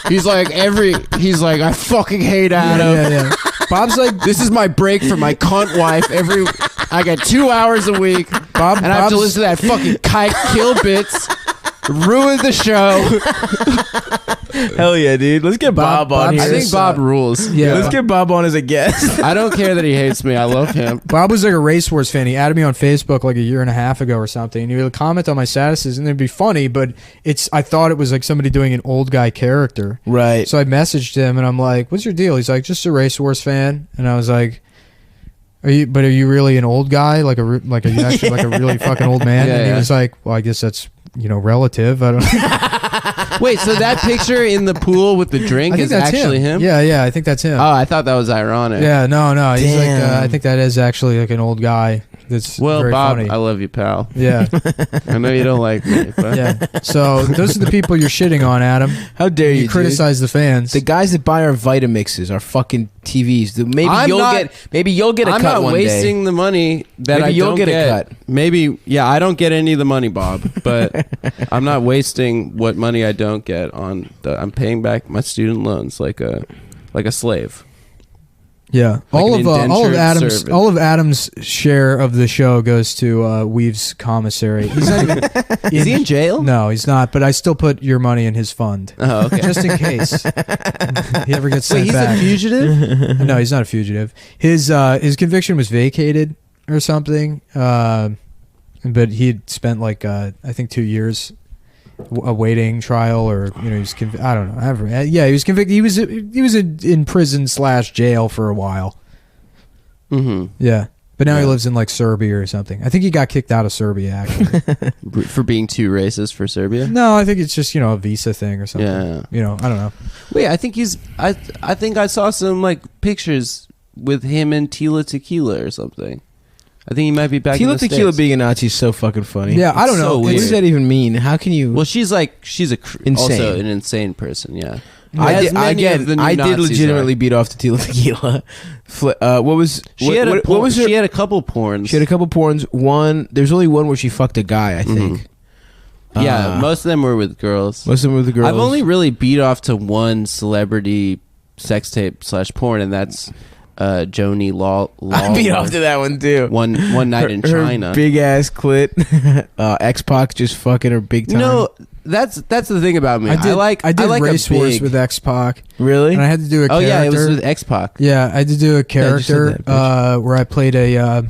He's like I fucking hate Adam. Yeah. Bob's like This is my break from my cunt wife. I got 2 hours a week, Bob. and I have to Bob's- listen to that fucking kike kill bits, ruin the show. Hell yeah, dude. Let's get Bob on here. I think Bob rules. Yeah. Let's get Bob on as a guest. I don't care that he hates me. I love him. Bob was like a Race Wars fan. He added me on Facebook like a year and a half ago or something. And he would comment on my statuses, and it'd be funny, but I thought it was like somebody doing an old guy character. Right. So I messaged him, and I'm like, "What's your deal?" He's like, "Just a Race Wars fan." And I was like, "Are you really an old guy? Like are you actually like a really fucking old man?" Yeah, and he yeah. was like, "Well, I guess that's relative. I don't." Wait, so that picture in the pool with the drink I think is that's actually him? Yeah, I think that's him. Oh, I thought that was ironic. Yeah, no. He's like, Damn. I think that is actually like an old guy. That's Well, very Bob, funny. I love you, pal. Yeah, I know you don't like me, but yeah. So those are the people you're shitting on, Adam. How dare you You criticize the fans. The guys that buy our Vitamixes, our fucking TVs. Maybe I'm you'll not- get. Maybe you'll get a I'm cut not one wasting day. the money that Maybe I you'll don't get a cut. Maybe, yeah, I don't get any of the money, Bob, but I'm not wasting what money I don't get on. I'm paying back my student loans like a slave. Yeah, Like all an of indentured servant. Adam's share of the show goes to Weave's commissary. He's not even. Is he in jail? No, he's not. But I still put your money in his fund, Oh, okay. just in case he ever gets sent Wait, he's back. a fugitive? No, he's not a fugitive. His conviction was vacated or something. But he had spent like I think 2 years awaiting trial, or he was I don't know. Yeah, he was convicted. He was in prison / jail for a while. Mm-hmm. Yeah, but now he Yeah. lives in like Serbia or something. I think he got kicked out of Serbia actually. For being too racist for Serbia? No, I think it's just a visa thing or something. Yeah. I don't know. Wait, I think I think I saw some like pictures with him and Tila Tequila or something. I think he might be back in Tila the Tequila States. being a Nazi is so fucking funny. Yeah, I don't so know. What does that even mean? How can you? Well, she's also Insane. an insane person. Yeah. I As did, many of the new I did Nazis legitimately are. beat off to Tila Tequila. What was She had what was her? She had a couple porns. She had a couple porns. One, there's only one where she fucked a guy. I think. Yeah, most of them were with girls. Most of them were the girls. I've only really beat off to one celebrity sex tape / porn, and that's Joni Law. I beat off to that one too. one night in Her China. big ass clit. X-Pac just fucking her big time. No, that's the thing about me. I did I did like Race a Wars big, with X-Pac, really? and I had to do a Oh character. yeah, it was with X-Pac. Yeah, I had to do a character that, where I played a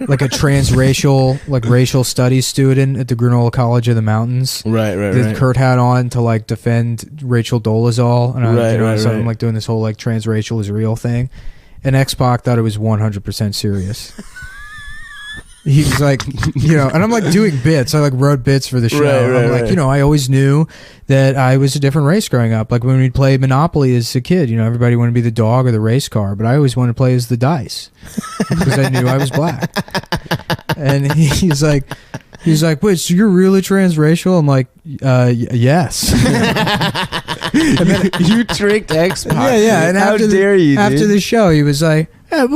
like a transracial racial studies student at the Granola College of the Mountains. Right. The Kurt hat on to like defend Rachel Dolezal, and so I'm like doing this whole like transracial is real thing, and X-Pac thought it was 100% serious. He was like, and I'm like doing bits. I like wrote bits for the show. I'm like, I always knew that I was a different race growing up. Like when we'd play Monopoly as a kid, everybody wanted to be the dog or the race car, but I always wanted to play as the dice because I knew I was black. And he's like, wait, so you're really transracial? I'm like, yes. And then you tricked X-Pac. Yeah. And How dare you, after dude? the show, he was like, yeah,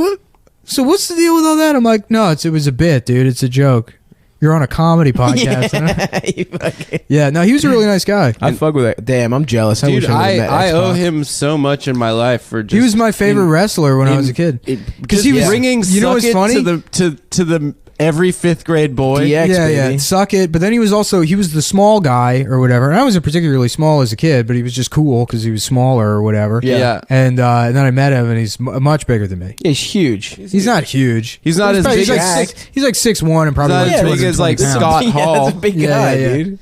so what's the deal with all that? I'm like, no, it was a bit, dude. It's a joke. You're on a comedy podcast. Yeah, no, he was a really nice guy. I fuck with that. Damn, I'm jealous. I Dude, wish I would've met I owe X-Pac. him so much in my life for just. He was my favorite wrestler when I was a kid. Because he was bringing You know what's Suck It funny? to the every 5th grade boy. DX, Yeah, baby. suck it. But then he was the small guy or whatever. And I wasn't particularly small as a kid, but he was just cool because he was smaller or whatever. Yeah. And then I met him, and he's much bigger than me. Yeah, he's huge. He's not huge. He's not as probably- big he's like as- he's like 6'1" and probably He's like not as big as, 220 like, pounds. Scott Yeah, Hall. that's a big Yeah, guy, yeah. dude.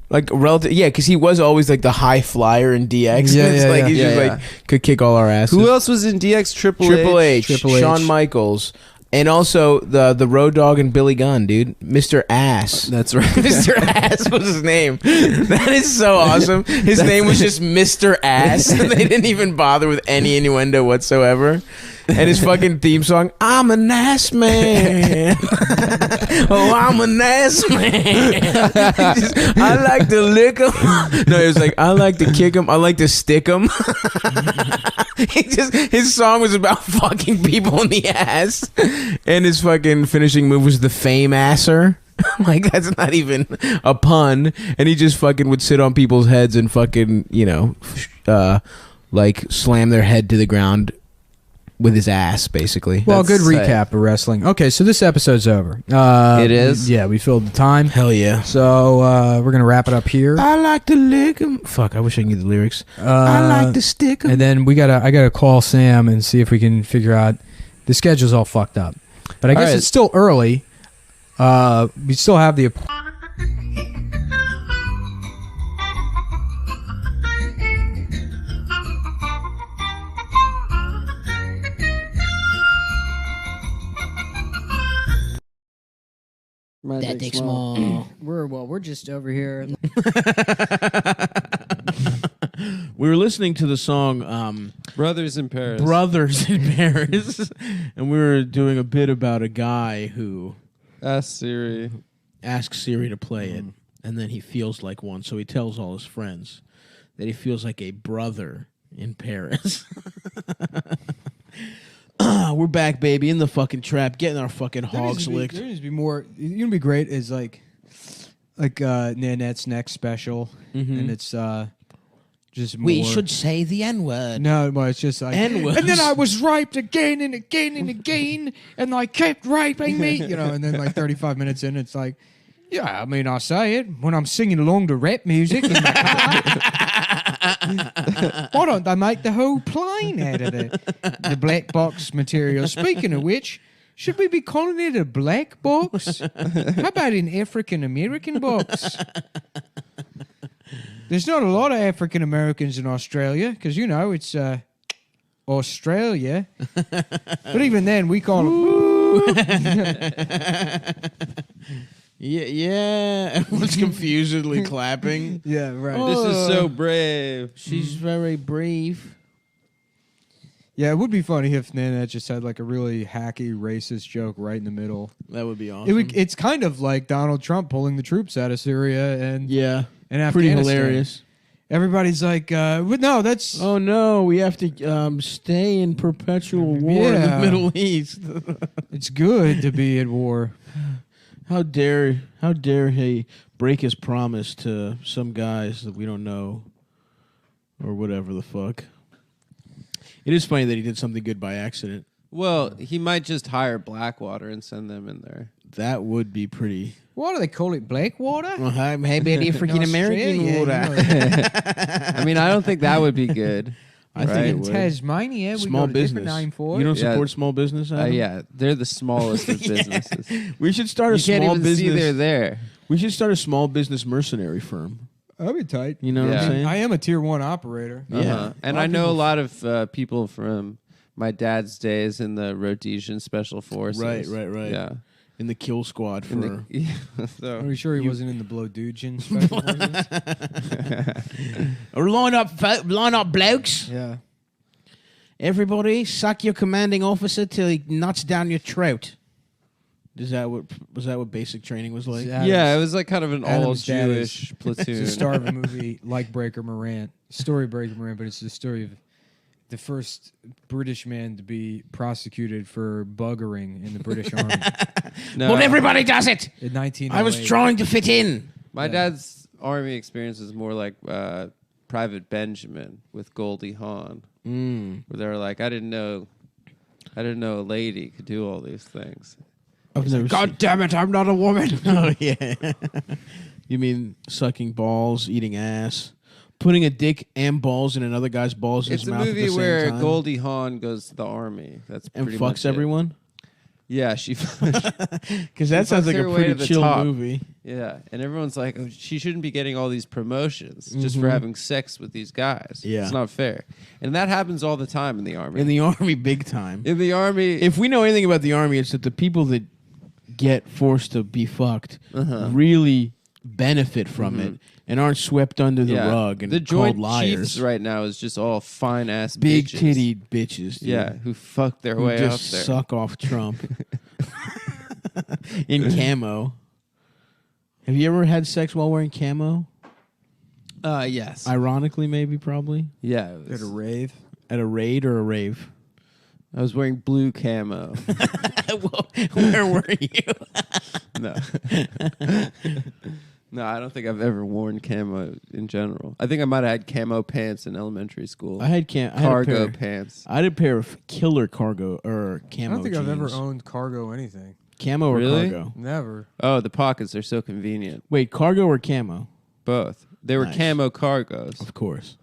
Like relative, yeah, because he was always like the high flyer in DX. Yeah, It's yeah, like yeah. he's just Yeah, like could kick all our asses. Who else was in DX? Triple H, Triple H. Shawn Michaels, and also the Road Dogg and Billy Gunn, dude. Mr. Ass. That's right. Mr. Ass was his name. That is so awesome. His name was just Mr. Ass. They didn't even bother with any innuendo whatsoever. And his fucking theme song, I'm an ass man. Oh, I'm an ass man. I like to lick him. No, it was like, I like to kick him. I like to stick him. His song was about fucking people in the ass. And his fucking finishing move was the fame asser. Like, that's not even a pun. And he just fucking would sit on people's heads and fucking, like slam their head to the ground with his ass, basically. Well, That's good sick. recap of wrestling. Okay, so this episode's over. It is? Yeah, we filled the time. Hell yeah. So we're gonna wrap it up here. I like to lick him. Fuck, I wish I could get the lyrics. I like to stick him. And then I gotta call Sam and see if we can figure out. The schedule's all fucked up, but I guess right. it's still early. We still have the. That dick small. We're just over here. We were listening to the song Brothers in Paris. Brothers in Paris, and we were doing a bit about a guy who Ask Siri. asks Siri to play it, and then he feels like one, so he tells all his friends that he feels like a brother in Paris. We're back, baby, in the fucking trap, getting our fucking hogs licked. There needs to be more. You know, be great is like Nanette's next special, and it's just more. We should say the N-word. No, well, it's just like N-words. And then I was raped again and again and again, and they kept raping me, you know. And then like 35 minutes in, it's like, yeah, I mean, I say it when I'm singing along to rap music in my car. Why don't they make the whole plane out of the black box material? Speaking of which, should we be calling it a black box? How about an African American box? There's not a lot of African Americans in Australia because, you know, it's Australia. But even then, we call them. Yeah. Everyone's confusedly clapping. Yeah, right. This is so brave. She's very brave. Yeah, it would be funny if Nanette just had like a really hacky racist joke right in the middle. That would be awesome. It's kind of like Donald Trump pulling the troops out of Syria and Afghanistan. Pretty hilarious. Everybody's like, but no, that's... Oh, no, we have to stay in perpetual war in the Middle East. It's good to be at war. How dare he break his promise to some guys that we don't know or whatever the fuck. It is funny that he did something good by accident. Well, he might just hire Blackwater and send them in there. That would be pretty... Why do they call it black water? Well, maybe the African American water. I mean, I don't think that would be good. I think it In would. Tasmania, Small we got a business. different name for it. You don't Yeah. support small business? Adam? Yeah, they're the smallest of businesses. We should start a You can't small even business. see they're there. We should start a small business mercenary firm. That'd be tight. You know what Yeah. I'm saying? I am a tier 1 operator. Yeah. And I know a lot of people from my dad's days in the Rhodesian Special Forces. Right. Yeah. In the kill squad for... So Are you sure he wasn't in the Blowdugian special forces? Or line up, blokes. Yeah. Everybody, suck your commanding officer till he nuts down your throat. Was that what basic training was like? Yeah, it was like kind of an Adam's dad all-Jewish platoon. It's the star of a movie like Breaker Morant. Story of Breaker Morant, but it's the story of the first British man to be prosecuted for buggering in the British Army No, But everybody does it. in 1908. I was trying to fit in. my dad's army experience is more like Private Benjamin with Goldie Hawn, where they were like, I didn't know a lady could do all these things. God damn it, I'm not a woman. Oh, yeah. You mean sucking balls, eating ass, putting a dick and balls in another guy's balls in It's his a mouth movie at the same where time? Goldie Hawn goes to the army. That's And pretty much fucks it. everyone? Yeah, she. Because that sounds like her a way to pretty the chill top. movie. Yeah, and everyone's like, oh, she shouldn't be getting all these promotions just for having sex with these guys. Yeah. It's not fair. And that happens all the time in the army. In the Army, big time. In the army, If we know anything about the Army, it's that the people that get forced to be fucked really benefit from it and aren't swept under the rug and the called Joint liars. Chiefs right now is just all fine ass Big bitches. tittied bitches. Dude, Yeah, who fuck their who way up just there. suck off Trump in camo. Have you ever had sex while wearing camo? Yes. Ironically, maybe, probably. Yeah. it At a was- rave. At a raid or a rave? I was wearing blue camo. Where were you? No. No, I don't think I've ever worn camo in general. I think I might have had camo pants in elementary school. I had cargo pants. I had a pair of killer cargo or camo I don't think I've ever jeans. owned cargo anything. Camo or Really? cargo? Never. Oh, the pockets are so convenient. Wait, cargo or camo? Both. They were Nice. camo cargos. Of course.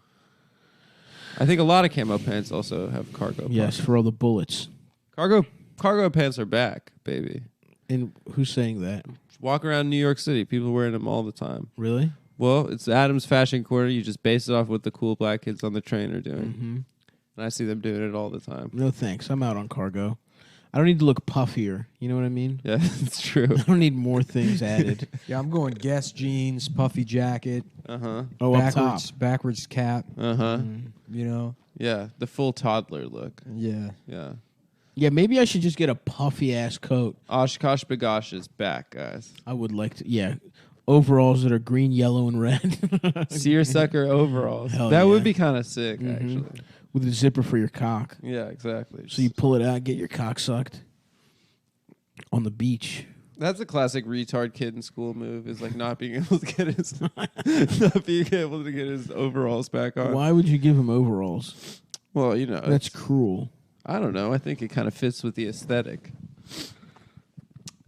I think a lot of camo pants also have cargo. Yes, pockets. for all the bullets. Cargo pants are back, baby. And who's saying that? Walk around New York City, people wearing them all the time. Really? Well, it's Adam's Fashion Corner. You just base it off what the cool black kids on the train are doing. Mm-hmm. And I see them doing it all the time. No thanks. I'm out on cargo. I don't need to look puffier. You know what I mean? Yeah, it's true. I don't need more things added. Yeah, I'm going Guess jeans, puffy jacket, Uh-huh. Oh, up top. backwards cap. Uh-huh. You know. Yeah, the full toddler look. Yeah. Yeah. Yeah, maybe I should just get a puffy ass coat. Oshkosh Bagosh is back, guys. I would like to. Yeah, overalls that are green, yellow, and red. Seersucker overalls. Hell that yeah. would be kind of sick, Mhm. actually. With a zipper for your cock. Yeah, exactly. So you pull it out, get your cock sucked on the beach. That's a classic retard kid in school move. Is like not being able to get his not being able to get his overalls back on. Why would you give him overalls? Well, you know, That's cruel. I don't know. I think it kind of fits with the aesthetic.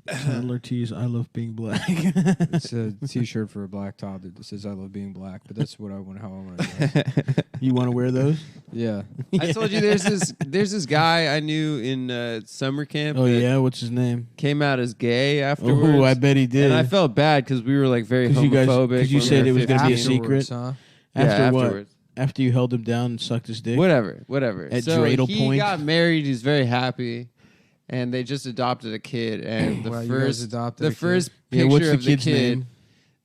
Toddler tees. I love being black. It's a T-shirt for a black top that says "I love being black," but that's what I want. How I want to dress. You want to wear those? Yeah. I told you there's this guy I knew in summer camp. Oh that yeah. What's his name? came out as gay afterwards. Oh, I bet he did. And I felt bad because we were like very 'Cause you guys- homophobic. 'cause you when said we it were was gonna be a 15. secret. Huh? After what? Afterwards. After you held him down and sucked his dick. Whatever. At so Dreidel he Point? got married. He's very happy, and they just adopted a kid. And the Wow, you guys first, adopted a the kid? first Yeah, picture what's the of the kid's kid name?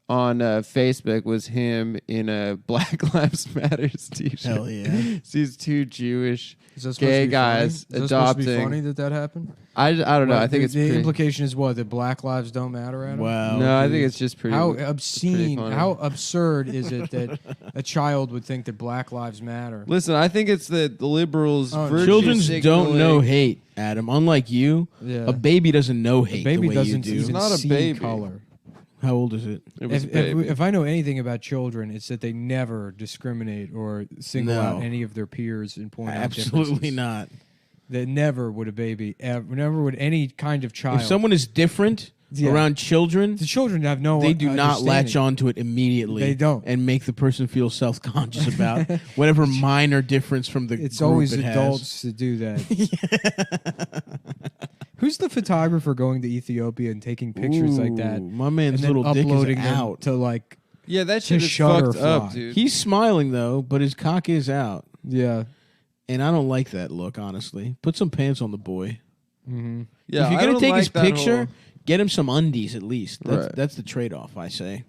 on Facebook was him in a Black Lives Matters t-shirt. Hell yeah. It's these two Jewish Is that supposed gay to be guys funny? Is that supposed to be adopting. funny that happened? I don't know. What, I think the, it's the pretty. implication is what, that black lives don't matter, Adam? Wow. No, I think dude. it's just pretty. How pretty obscene, funny. how absurd is it that a child would think that black lives matter? Listen, I think it's the liberals. Oh, virtue Children don't signaling- know hate, Adam. Unlike you, Yeah. a baby doesn't know A hate baby the way doesn't you do. even not a see baby. color. How old is it? It was If, a baby. if I know anything about children, it's that they never discriminate or single No. out any of their peers and point out Absolutely differences. not. That never would a baby, never would any kind of child. If someone is different Yeah. around children, the children have no they do not latch understanding. onto it immediately. They don't. And make the person feel self-conscious about whatever minor difference from the It's group always it has. adults to do that. Who's the photographer going to Ethiopia and taking pictures like that? Ooh, my man's And then little dick uploading is them out. to like, Yeah, that shit is Shutterfly. fucked up, dude. He's smiling though, but his cock is out. yeah. And I don't like that look, honestly. Put some pants on the boy. Mm-hmm. yeah, if you're I gonna don't take like his that picture, whole- get him some undies at least. That's, Right. that's the trade-off, I say.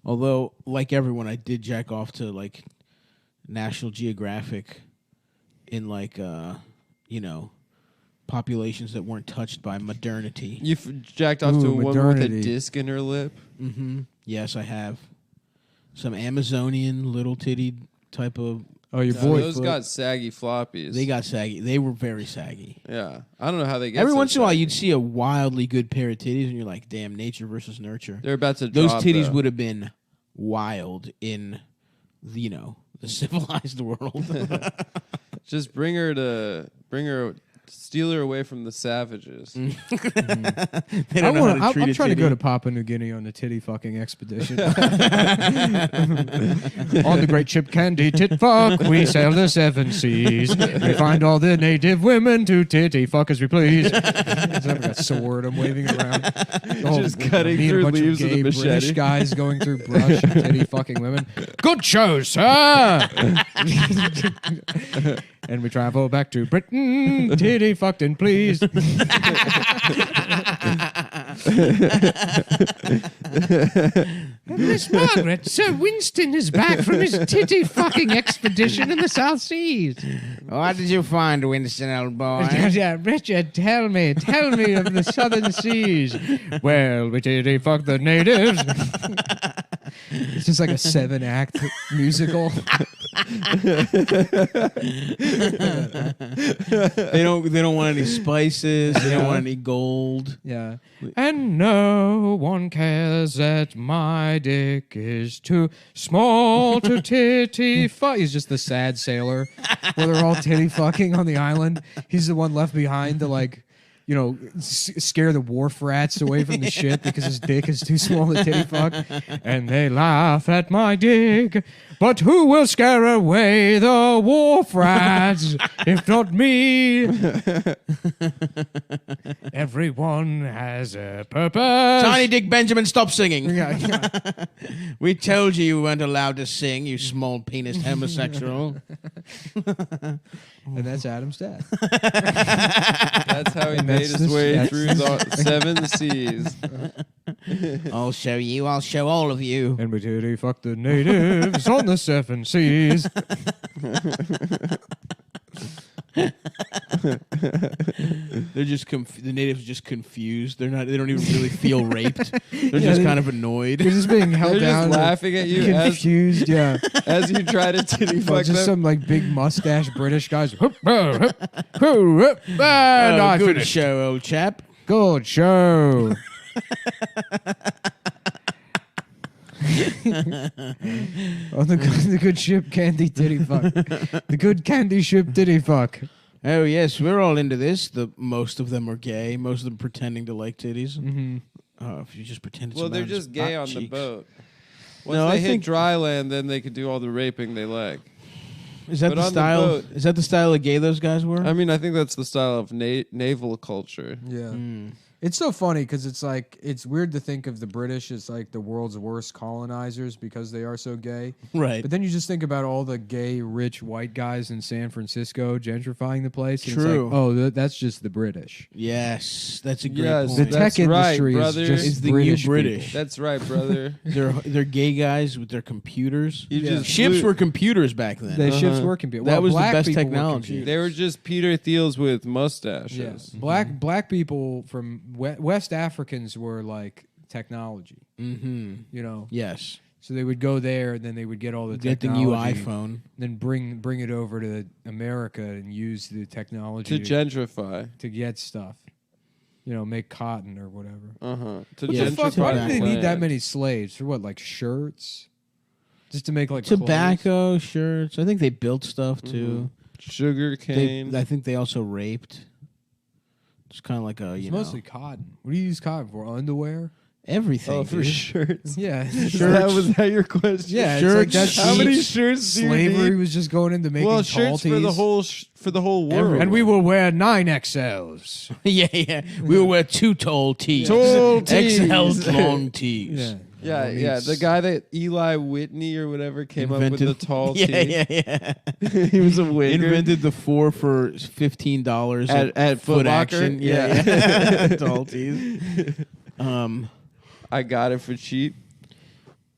Although, like everyone, I did jack off to like National Geographic in like populations that weren't touched by modernity. You jacked off to a Ooh, woman with a modernity. disc in her lip. Mm-hmm. Yes, I have some Amazonian little titty type of. Oh, your No, boy. those got saggy floppies. They got saggy. They were very saggy. Yeah, I don't know how they get. Every so once in a while, saggy. you'd see a wildly good pair of titties, and you're like, "Damn, nature versus nurture." They're about to. Those drop, titties though. would have been wild in, the civilized world. Just bring her, steal her away from the savages. They don't know how to treat I'm a trying to go titty. to Papua New Guinea on a titty fucking expedition. On the great ship Candy Tit Fuck, we sail the seven seas. We find all the native women to titty fuck as we please. I've got a sword I'm waving around. Just cutting me and a through bunch leaves of with a gay machete. British guys going through brush and titty fucking women. Good show, sir. And we travel back to Britain, titty fucked and pleased. Miss Margaret, Sir Winston is back from his titty fucking expedition in the South Seas. What did you find, Winston, old boy? Yeah, Richard, tell me of the Southern Seas. Well, we titty fucked the natives. It's just like a 7-act musical. They don't want any spices. They don't want any gold. Yeah. And no one cares that my dick is too small to titty fuck. He's just the sad sailor where they're all titty fucking on the island. He's the one left behind to scare the wharf rats away from the ship because his dick is too small to titty fuck. And they laugh at my dick. But who will scare away the wharf rats if not me? Everyone has a purpose. Tiny Dick Benjamin, stop singing. Yeah. We told you weren't allowed to sing, you small penis homosexual. And that's Adam's dad. That's how he And made that's his the- way that's- through the 7 seas. I'll show you. I'll show all of you. And we titty fuck the natives on the 7 seas. They're just the natives are just confused. They're not. They don't even really feel raped. They're Yeah, just they- kind of annoyed. They're just being held They're down. just laughing at you as, confused, yeah. as you try to titty Well, fuck just them. some like big mustache British guys. And Oh, I good finished. show, old chap. Good show. Oh, the good ship candy titty fuck. The good candy ship titty fuck. Oh yes, we're all into this. Most of them are gay. Most of them pretending to like titties. Mm-hmm. If you just pretend. It's Well, they're around just his gay butt on the cheeks. boat. Once No, they I hit think- dry land, then they could do all the raping they like. Is that But the on the style? boat- Is that the style of gay those guys were? I mean, I think that's the style of naval culture. Yeah. Mm. It's so funny because it's like it's weird to think of the British as like the world's worst colonizers because they are so gay. Right. But then you just think about all the gay, rich white guys in San Francisco gentrifying the place. And True. It's like, oh, that's just the British. Yes, that's a great Yes, point. The that's tech right, industry brother. is just It's the British new British. people. That's right, brother. They're gay guys with their computers. You just Ships flew- were computers back then. The ships Uh-huh. were computer. That was the black best people were technology. computers. They were just Peter Thiels with mustaches. Yeah. Black people from West Africans were like technology, Mm-hmm. you know. Yes. So they would go there, and then they would get all the Get the technology, new iPhone. then bring it over to America and use the technology To gentrify. to get stuff. You know, make cotton or whatever. To What Yeah, the fuck? gentrify. Why do they the need that land. many slaves for? What, like shirts? Just to make like clothes? Tobacco, shirts. I think they built stuff too. Sugar cane. I think they also raped. It's kind of like a It's you know mostly cotton. What do you use cotton for? Underwear? everything. Oh, for dude. shirts. Yeah, Was that your question? yeah. Shirts, it's like that's How many sheets, shirts do you slavery need? was just going into making Well, shirts for the talties. whole world. Everyone. And we will wear 9XLs. yeah. We will wear 2 tall tees. Tall tees. XL long tees. Yeah. Yeah, Well, yeah. it's- The guy that Eli Whitney or whatever came up with the tall yeah, tee. yeah. He was a wigger. Invented the 4 for $15 At Foot Foot Locker? Action. Yeah. Yeah. Tall tees. I got it for cheap.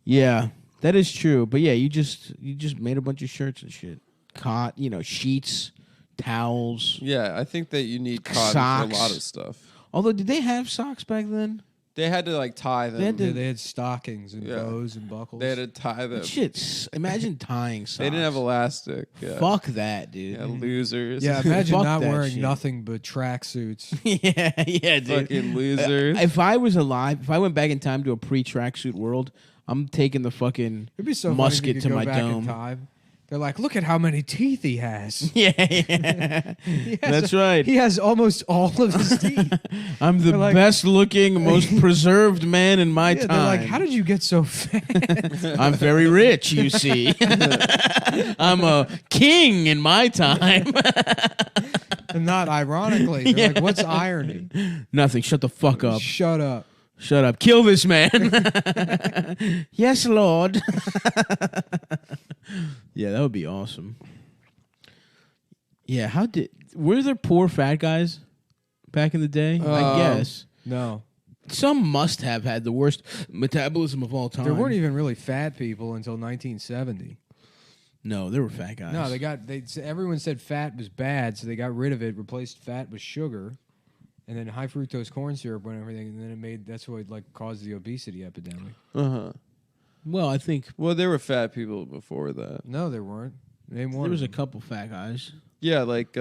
Yeah, that is true. But yeah, you just made a bunch of shirts and shit. Sheets, towels. Yeah, I think that you need cotton Socks. for a lot of stuff. Although, did they have socks back then? They had to like tie them. They had Yeah, they had stockings and Yeah. bows and buckles. They had to tie them. Shit, imagine tying socks. They didn't have elastic. Yeah. Fuck that, dude. Yeah, losers. yeah, imagine Fuck not that wearing shit. nothing but tracksuits. yeah, dude. Fucking losers. If I was alive, if I went back in time to a pre-tracksuit world, I'm taking the fucking It'd be so musket funny if you to could go my back dome. in time. They're like, look at how many teeth he has. Yeah, He has that's right. He has almost all of his teeth. I'm the They're like- best-looking, most preserved man in my Yeah, time. they're like, how did you get so fat? I'm very rich, you see. I'm a king in my time. And not ironically. They're like, what's irony? Nothing. Shut the fuck up. Shut up. Shut up. Kill this man. Yes, Lord. Yeah, that would be awesome. Yeah, were there poor fat guys back in the day? I guess. No. Some must have had the worst metabolism of all time. There weren't even really fat people until 1970. No, there were fat guys. No, everyone said fat was bad, so they got rid of it, replaced fat with sugar, and then high fructose corn syrup and everything, and then that's what caused the obesity epidemic. Well, I think Well, there were fat people before that. No, there weren't. Name one. there was a of them. couple fat guys. Yeah, like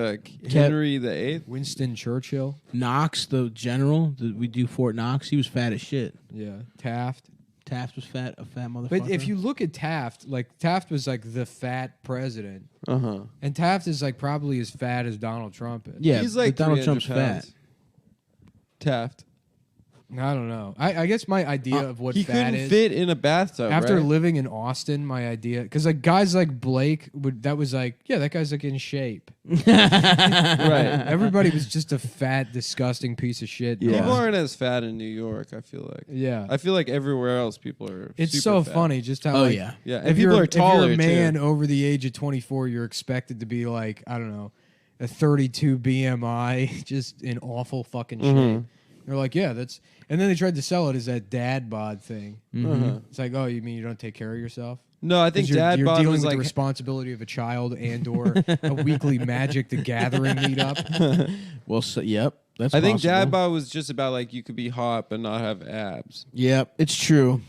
Henry the Eighth. Winston Churchill. Knox, the general, we do Fort Knox. He was fat as shit. Yeah. Taft. Taft was a fat motherfucker. But if you look at Taft, like Taft was like the fat president, Uh-huh. and Taft is like probably as fat as Donald Trump is. yeah, He's like but Donald 300 Trump's pounds. fat. Taft. I don't know. I guess my idea of what He fat couldn't is fit in a bathtub. after right? living in Austin, my idea because like guys like Blake that was like, yeah, that guy's like in shape. Right. Everybody was just a fat, disgusting piece of shit. Yeah. People aren't as fat in New York, I feel like. Yeah. I feel like everywhere else people are It's super so fat. funny just how Oh like, yeah. Yeah, and if people you're, are taller if you're a man too. over the age of 24, you're expected to be like, I don't know, a 32 BMI, just in awful fucking shape. They're like, yeah, that's. And then they tried to sell it as that dad bod thing. It's like, oh, you mean you don't take care of yourself? No, I think dad you're bod dealing was with like the responsibility of a child and/or a weekly Magic the Gathering meetup. Well, so, yep. That's I think possible. dad bod was just about like you could be hot but not have abs. Yep, it's true.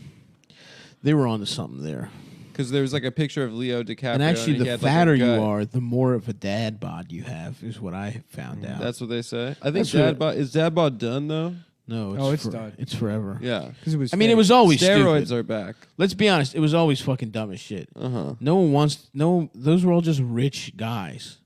They were onto something there. Because there was like a picture of Leo DiCaprio. And actually, he the had, like, a fatter you gut. are, the more of a dad bod you have, is what I found out. That's what they say. I think That's dad what- bod is dad bod done though. No, it's done. It's forever. Yeah. Because it was. I mean, it fake. was always Steroids stupid. are back. Let's be honest, it was always fucking dumb as shit. No one wants. No, those were all just rich guys.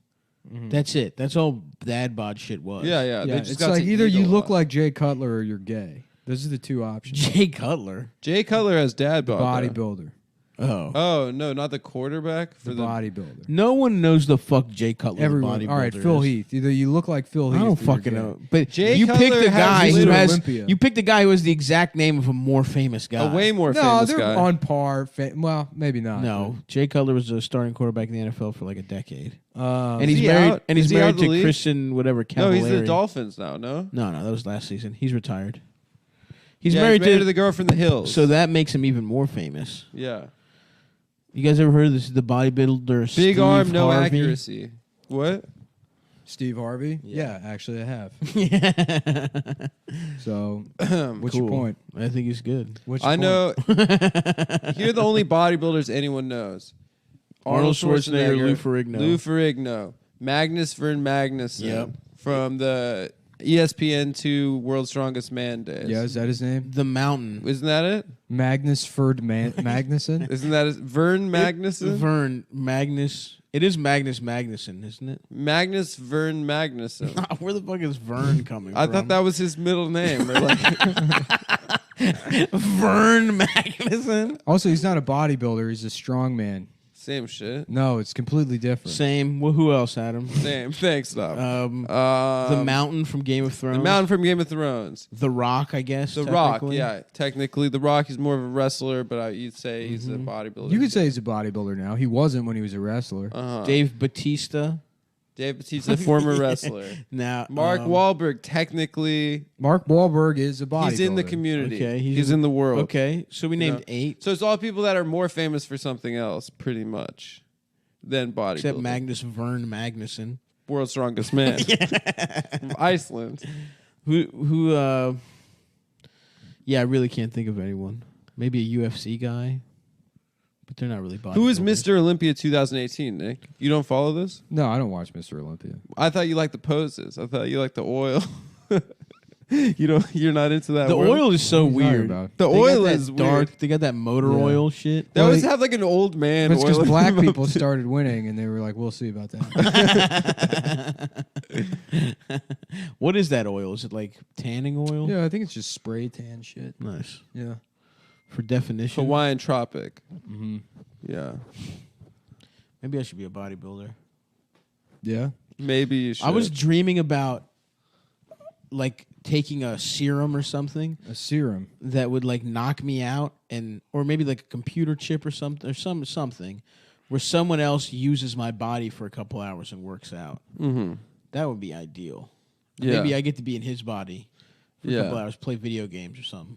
That's it. That's all dad bod shit was. Yeah. Yeah, They just it's got like to either eat a you look lot. like Jay Cutler or you're gay. Those are the two options. Jay Cutler. Jay Cutler has dad bod. though. Bodybuilder. Oh. Oh no, not the quarterback for The the. bodybuilder. No one knows the fuck Jay Cutler. Everyone. The All right, bodybuilder Phil is. Heath. Either you look like Phil Heath. I don't or you're fucking gay. know. But Jay you picked Cutler the guy has who Little has. Olympia. You picked the guy who has the exact name of a more famous guy. A way more No, famous they're guy. on par. Well, maybe not. No, Jay Cutler was a starting quarterback in the NFL for like a decade, and Is he's he married. out? And Is he's he out married of the to league? Christian whatever. No, he's the Cavallari. Dolphins now. No. No, that was last season. He's retired. He's Yeah, married to the girl from the hills. so that makes him even more famous. Yeah. You guys ever heard of this? The bodybuilder Big Steve arm, no Harvey? accuracy. What? Steve Harvey? Yeah, actually, I have. Yeah. So, what's your Cool. point? I think he's good. What's your I point? know. Here are the only bodybuilders anyone knows: Arnold Schwarzenegger, Lou Ferrigno. Lou Ferrigno, Magnus Vern Magnuson Yep. from the ESPN2 World's Strongest Man days. Yeah, is that his name? The Mountain. Isn't that it? Magnus Ferd Magnuson? Isn't that it? Vern Magnuson? Vern Magnus. It is Magnus Magnuson, isn't it? Magnus Vern Magnuson. Where the fuck is Vern coming I from? thought that was his middle name. Or like, Vern Magnuson. Also, he's not a bodybuilder. He's a strongman. same shit. No, it's completely different. Same. Well, who else, Adam? Same. Thanks, though. The Mountain from Game of Thrones. The Mountain from Game of Thrones. The Rock, I guess. The Rock, technically. yeah. Technically, The Rock is more of a wrestler, but you'd say he's a bodybuilder. You could say he's a bodybuilder now. He wasn't when he was a wrestler. Dave Bautista. Dave Bautista, former wrestler. Now Mark Wahlberg, technically, Mark Wahlberg is a bodybuilder. he's in the community. Okay, he's in the world. Okay, so we named 8. So it's all people that are more famous for something else, pretty much, than bodybuilding. Except Magnus Vern Magnuson. World's strongest man. From Iceland. Who yeah, I really can't think of anyone. Maybe a UFC guy. But they're not really bodybuilders. Who is Mr. Olympia 2018, Nick? You don't follow this? No, I don't watch Mr. Olympia. I thought you liked the poses. I thought you liked the oil. You're not into that. The world? oil is so What are you talking weird. about? The They got oil that is dark. weird. They got that motor Yeah. oil shit. They Well, always they- have like an old man. That's because oil black them people up. started winning, and they were like, "We'll see about that." What is that oil? Is it like tanning oil? Yeah, I think it's just spray tan shit. Nice. Yeah. For definition. Hawaiian Tropic. Mm-hmm. Yeah. Maybe I should be a bodybuilder. Yeah. Maybe you should. I was dreaming about like taking a serum or something A serum. that would like knock me out, and or maybe like a computer chip or something, or something where someone else uses my body for a couple hours and works out. Mm-hmm. That would be ideal. Yeah. Maybe I get to be in his body for a Yeah. couple hours, play video games or something.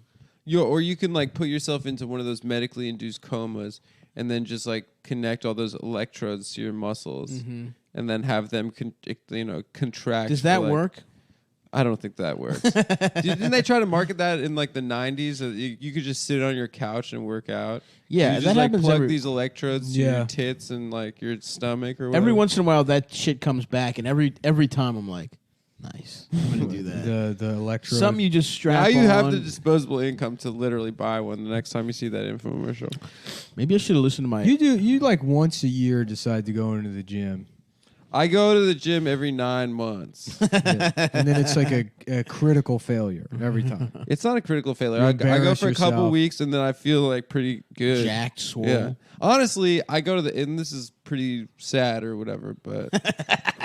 Or you can like put yourself into one of those medically induced comas and then just like connect all those electrodes to your muscles and then have them contract. Does that for, like- work? I don't think that works. Didn't they try to market that in like the 90s? That you could just sit on your couch and work out. Yeah, you just that like happens plug every- these electrodes to Yeah. your tits and like your stomach or whatever. Every once in a while, that shit comes back, and every time I'm like, nice. I'm gonna do that. The electrode. Something you just strap Now you on. have the disposable income to literally buy one the next time you see that infomercial. Maybe I should have listened to my. You like once a year decide to go into the gym. I go to the gym every 9 months. Yeah. And then it's like a critical failure every time. It's not a critical failure. You I go embarrass for a couple yourself. weeks and then I feel like pretty good. jacked, swole. Yeah. Honestly, I go to the and this is pretty sad or whatever, but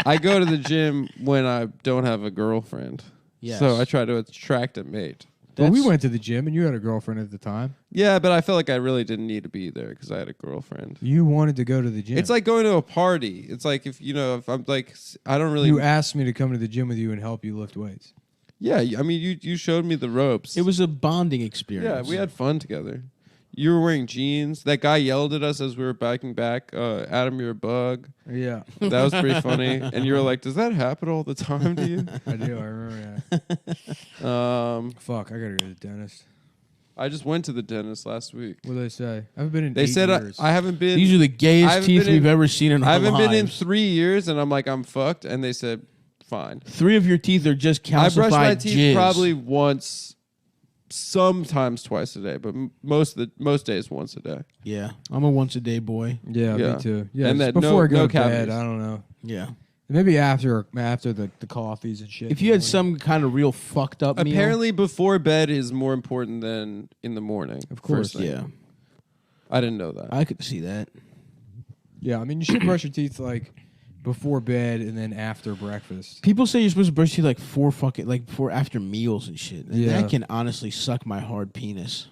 I go to the gym when I don't have a girlfriend. Yes. So I try to attract a mate. Well, we went to the gym, and you had a girlfriend at the time. Yeah, but I felt like I really didn't need to be there because I had a girlfriend. You wanted to go to the gym. It's like going to a party. It's like if I'm like, I don't really. You asked me to come to the gym with you and help you lift weights. Yeah, I mean, you showed me the ropes. It was a bonding experience. Yeah, we had fun together. You were wearing jeans. That guy yelled at us as we were biking back. Adam, you're a bug. Yeah. That was pretty funny. And you were like, does that happen all the time to you? I do. I remember that. Fuck, I gotta go to the dentist. I just went to the dentist last week. What did they say? I haven't been in They 8 said years. I haven't been. These are the I gayest haven't teeth been we've in- ever seen in our I haven't lives. been in 3 years, and I'm like, I'm fucked. And they said, fine. 3 of your teeth are just calcified I brush my teeth jizz. probably once, sometimes twice a day, but most days once a day. Yeah, I'm a once a day boy. Yeah, Yeah. me too. Yeah, And just that before I go no to bed, cavities. I don't know. Yeah. Maybe after the coffees and shit. If you had some kind of real fucked up meal, Apparently, before bed is more important than in the morning. Of course, first thing. yeah, I didn't know that. I could see that. Yeah, I mean, you should brush your teeth like before bed and then after breakfast. People say you're supposed to brush your teeth like before after meals and shit. And Yeah. that can honestly suck my hard penis.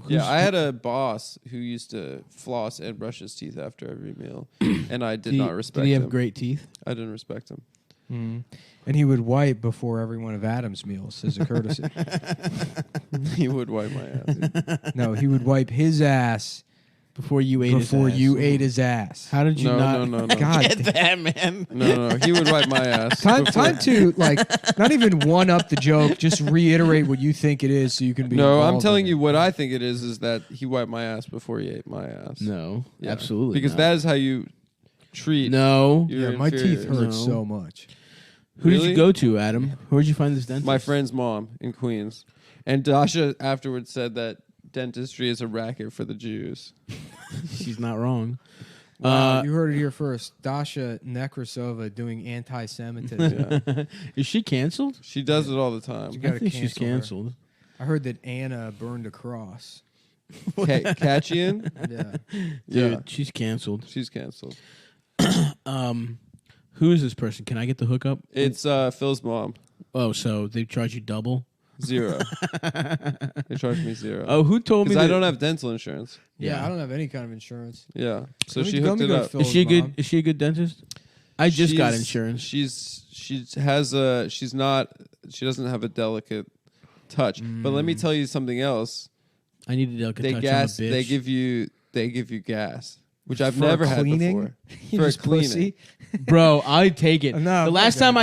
Yeah, I had a boss who used to floss and brush his teeth after every meal, and I did not respect Did he him. have great teeth? I didn't respect him. And he would wipe before every one of Adam's meals as a courtesy. He would wipe my ass. No, he would wipe his ass Before you ate before his ass. you ate his ass. How did you No, not no, no, no. God, get that, man? No, he would wipe my ass. time before- to like not even one up the joke, just reiterate what you think it is, so you can be. No, I'm involved telling in you it. what I think it is that he wiped my ass before he ate my ass. No, Yeah. absolutely Because not. that is how you treat No. your Yeah, my teeth inferiors. hurt No. so much. Who did Really? you go to, Adam? Where'd you find this dentist? My friend's mom in Queens. And Dasha afterwards said that dentistry is a racket for the Jews. She's not wrong. Wow, you heard it here first. Dasha Nekrasova doing anti-Semitism. Yeah. Is she canceled? She does it all the time. You I gotta think she's cancel her. canceled. I heard that Anna burned a cross. Catchian? Yeah. Dude, Yeah. she's canceled. She's canceled. Who is this person? Can I get the hookup? It's Phil's mom. Oh, so they charge you double? 0. They charged me 0. Oh, who told me Because I that- don't have dental insurance. Yeah, I don't have any kind of insurance. Yeah. So Let me- she let hooked me it go to up. Phil's Is she a good? mom. Is she a good dentist? I just got She's- insurance. She doesn't have a delicate touch. But let me tell you something else. I need a delicate They touch gas. on a bitch. They give you gas, which I've For never had cleaning? before. You For just cleaning. pussy? Bro, I take it. No, the last fuck time that.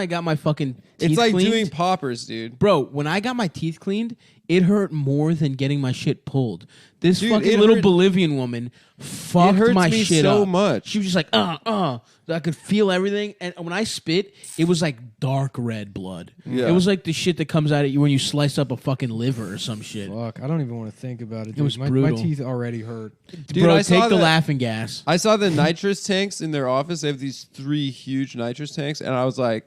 I got my fucking teeth It's like cleaned, doing poppers, dude. bro, when I got my teeth cleaned, it hurt more than getting my shit pulled. This Dude, fucking it little hurt- Bolivian woman fucked It hurts my me shit so up. much. She was just like, I could feel everything, and when I spit, it was like dark red blood. Yeah. It was like the shit that comes out at you when you slice up a fucking liver or some shit. Fuck, I don't even want to think about it. It was dude. My brutal. teeth already hurt. Dude, Bro, I saw take the that- laughing gas. I saw the nitrous tanks in their office. They have these 3 huge nitrous tanks, and I was like,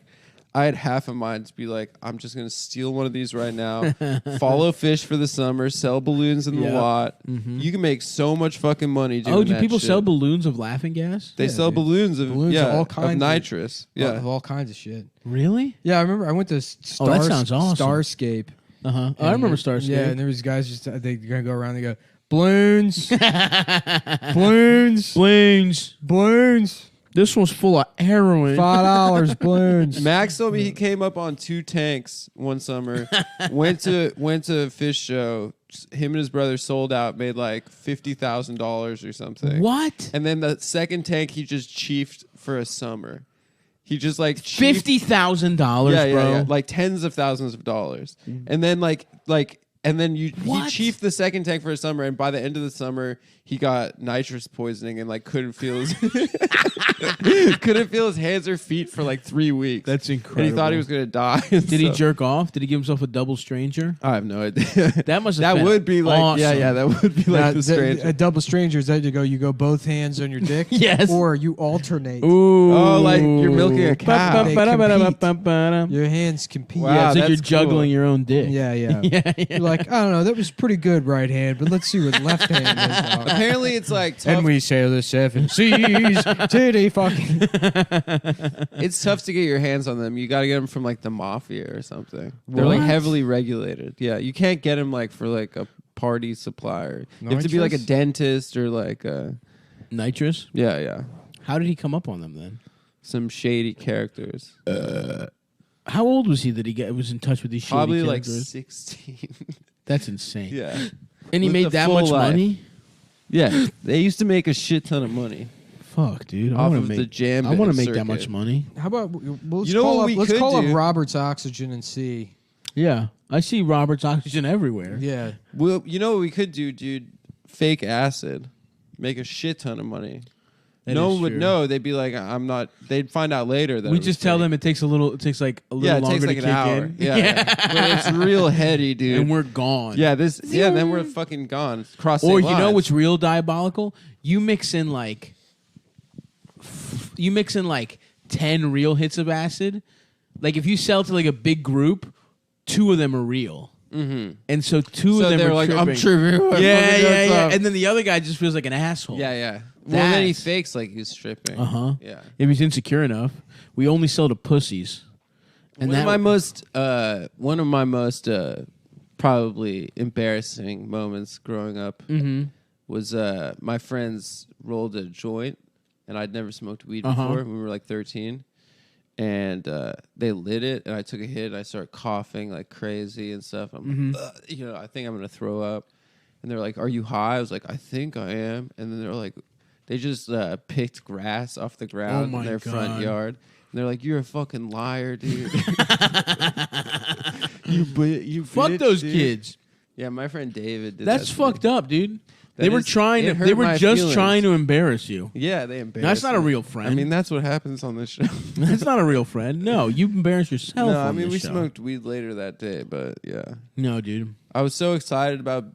I had half of mine to be like, I'm just gonna steal one of these right now, follow fish for the summer, sell balloons in the Yep. lot. You can make so much fucking money doing Oh, do that people shit. sell balloons of laughing gas? They Yeah, sell dude. balloons of Balloons of all kinds of of- nitrous. Yeah, Of all kinds of shit. Really? Yeah, I remember I went to Oh, that sounds awesome. Starscape. Uh-huh. Oh, I remember Starscape. Yeah, and there was guys just they're gonna go around. They go balloons, balloons, Balloons. balloons. This one's full of heroin. $5 balloons. Max told me he came up on 2 tanks one summer. went to a fish show. Him and his brother sold out, made like $50,000 or something. What? And then the second tank he just chiefed for a summer. He just like chiefed- $50,000, yeah, bro. yeah, like tens of thousands of dollars. And then and then he What? chiefed the second tank for a summer, and by the end of the summer he got nitrous poisoning and like couldn't feel his hands or feet for like 3 weeks. That's And incredible. he thought he was gonna die. Did he jerk off? Did he give himself a double stranger? I have no idea. That must have that been would be like awesome. yeah, that would be like the strange. A double stranger is that you go both hands on your dick, Yes. or you alternate. Ooh. Oh, like you're milking a cow. They Ba-ba-ba-ba-ba-ba-ba. Your hands compete. Wow. Yeah, it's like you're that's juggling cool. your own dick. Yeah, yeah. yeah, yeah. You're like, I don't know, that was pretty good right hand, but let's see what left hand is. dog." apparently it's like tough. And we sail the 7 seas to the fucking. It's tough to get your hands on them. You got to get them from like the mafia or something. They're like What? heavily regulated. Yeah, you can't get them like for like a party supplier. You have to be like a Nitrous? dentist or like a Nitrous? yeah. How did he come up on them then? Some shady characters. How old was he that he was in touch with these shady Probably like characters? 16. That's insane. Yeah. And he With made the that full much life. money? Yeah, they used to make a shit ton of money Fuck, dude. I off want of to the make. jam. I want to make circuit. that much money. How about let's You know call what up, we let's could call do? up Robert's Oxygen and see. Yeah, I see Robert's Oxygen everywhere. Yeah. Well, you know what we could do, dude? Fake acid, make a shit ton of money. That no is one would true. know. They'd be like, "I'm not." They'd find out later that We it was just tell fake. them it takes like a little Yeah, it longer takes like to an kick hour. in. Yeah, but it's real heady, dude. And we're gone. yeah, then we're fucking gone. Cross. Or state you know lines. what's real diabolical? You mix in like 10 real hits of acid. Like if you sell to like a big group, 2 of them are real. Mm-hmm. And so 2 So of them they're are like, tripping. I'm tripping. Yeah. And then the other guy just feels like an asshole. Yeah. Well, then he That's- fakes like he's stripping. Uh-huh. Yeah. If he's insecure enough. We only sell to pussies. And One of my most probably embarrassing moments growing up Mhm. was my friends rolled a joint, and I'd never smoked weed Uh-huh. before. We were like 13, and they lit it, and I took a hit, and I started coughing like crazy and stuff. I'm, I think I'm gonna throw up. And they're like, "Are you high?" I was like, "I think I am." And then they're like, they just picked grass off the ground my in their front God. yard. And they're like, "You're a fucking liar, dude." you Fuck bitch, those dude. kids. Yeah, my friend David did That's that to me. fucked up, dude. That They were is- trying it to. hurt They were my just feelings. trying to embarrass you. Yeah, they embarrassed That's not a me. real friend. I mean, that's what happens on this show. That's not a real friend. No, you embarrass yourself. No, on I mean, this we show. smoked weed later that day, but yeah. No, dude. I was so excited about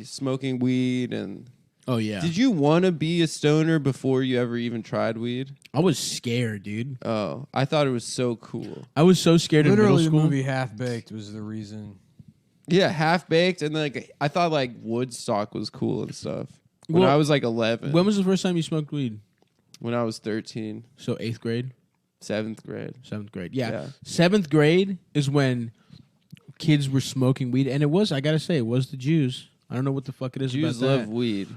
smoking weed. And Oh yeah. did you want to be a stoner before you ever even tried weed? I was scared, dude. Oh, I thought it was so cool. I was so scared in Literally, middle the school. movie Half Baked was the reason. Yeah, half baked, and like I thought like Woodstock was cool and stuff. When Well, I was like 11. When was the first time you smoked weed? When I was 13, So 8th grade, 7th grade. 7th grade. Yeah. Yeah. 7th grade is when kids were smoking weed, and it was. I gotta say, it was the Jews. I don't know what the fuck it is Jews about love that. weed.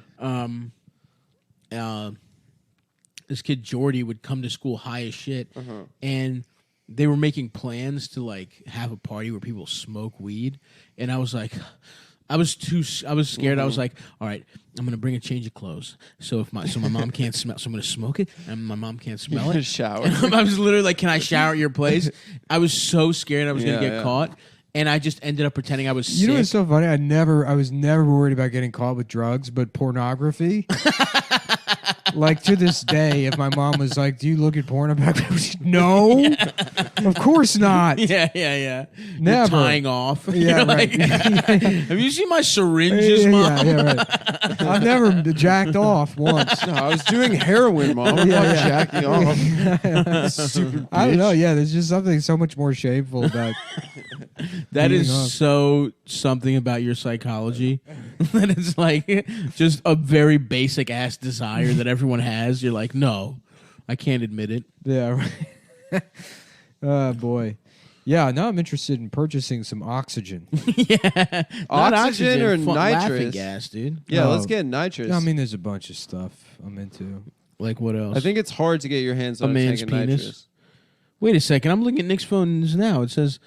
This kid Jordy would come to school high as shit, Uh-huh. and they were making plans to like have a party where people smoke weed, and I was like, I was scared. I was like, all right, I'm gonna bring a change of clothes. So my mom can't smell. So I'm gonna smoke it, and my mom can't smell it. Shower. And I was literally like, can I shower at your place? I was so scared I was gonna Yeah, get yeah. caught, and I just ended up pretending I was You know sick. what's so funny? I was never worried about getting caught with drugs, but pornography. Like to this day, if my mom was like, "Do you look at porn?" I'm like, "No, of course not." Yeah. Never. You're tying off. Yeah, You're right. have you seen my syringes, mom? Yeah, right. I've never jacked off once. No, I was doing heroin, mom. I'm not jacking off. Stupid I don't bitch. know. Yeah, there's just something so much more shameful about. That Beating is off. so something about your psychology that it's like just a very basic ass desire that everyone has. You're like, no, I can't admit it. Yeah. Right. Oh boy. Yeah. Now I'm interested in purchasing some oxygen. Yeah, not Oxygen or laughing nitrous? gas, dude. Yeah, Oh. let's get nitrous. I mean, there's a bunch of stuff I'm into. Like what else? I think it's hard to get your hands A on a man's tank of penis? nitrous. Wait a second. I'm looking at Nick's phones now. It says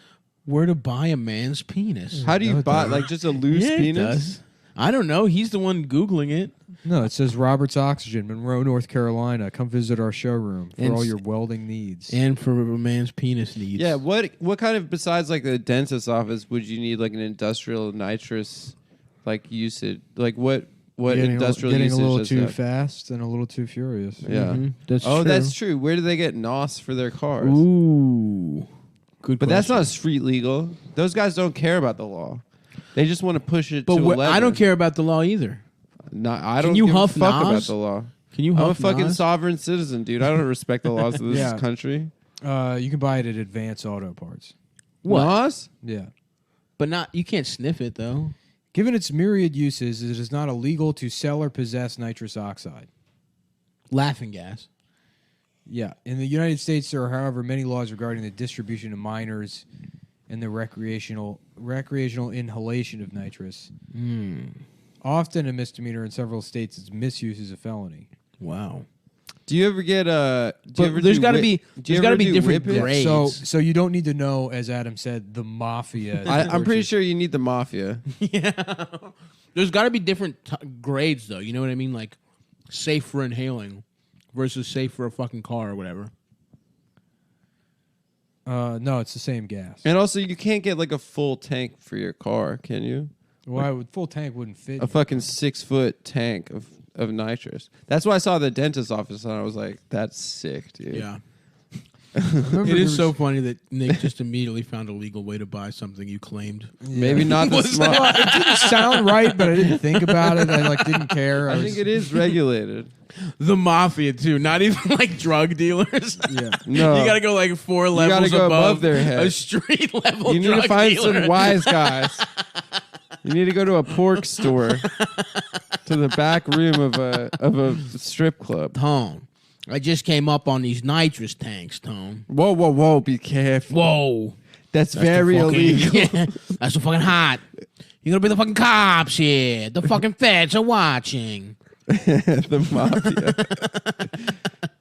where to buy a man's penis. How do you No, it buy doesn't. like just a loose Yeah, it penis? does. I don't know. He's the one Googling it. No, it says Robert's Oxygen, Monroe, North Carolina. Come visit our showroom for And all s- your welding needs. And for a man's penis needs. Yeah, what kind of besides like the dentist's office would you need like an industrial nitrous like usage? Like what industrial getting usage a little does too that? fast and a little too furious. Yeah. Mhm. That's Oh, true. that's true. Where do they get NOS for their cars? Ooh. Good But that's question. not street legal. Those guys don't care about the law. They just want to push it But to 11. I don't care about the law either. I don't you give huff a fuck Nas? about the law. Can you I'm a huff fucking Nas? sovereign citizen, dude. I don't respect the laws of this Yeah. country. You can buy it at Advance Auto Parts. What? NOS? Yeah. But not you can't sniff it though. Given its myriad uses, it is not illegal to sell or possess nitrous oxide. Laughing gas. Yeah. In the United States, there are, however, many laws regarding the distribution to minors and the recreational inhalation of nitrous. Often a misdemeanor in several states, its misuse is a felony. Wow. Do you ever get There's got to be different grades. So you don't need to know, as Adam said, the mafia. I'm pretty sure you need the mafia. Yeah. There's got to be different grades, though. You know what I mean? Like safe for inhaling versus safe for a fucking car or whatever. No, it's the same gas. And also, you can't get like a full tank for your car, can you? Why would full tank wouldn't fit? A fucking 6-foot tank of nitrous. That's why I saw the dentist's office and I was like, that's sick, dude. Yeah. It is so funny that Nick just immediately found a legal way to buy something you claimed. Maybe not the smart. Well, it didn't sound right, but I didn't think about it. I didn't care. I think it is regulated. The mafia too, not even like drug dealers. Yeah. No. You got to go like 4 levels gotta go above their head. a street level. You need drug to find dealer. some wise guys. You need to go to a pork store, to the back room of a strip club. Tone. I just came up on these nitrous tanks, Tone. Whoa! Be careful. Whoa. That's very illegal. Yeah, that's so fucking hot. You're gonna be the fucking cops here. The fucking feds are watching. The mafia.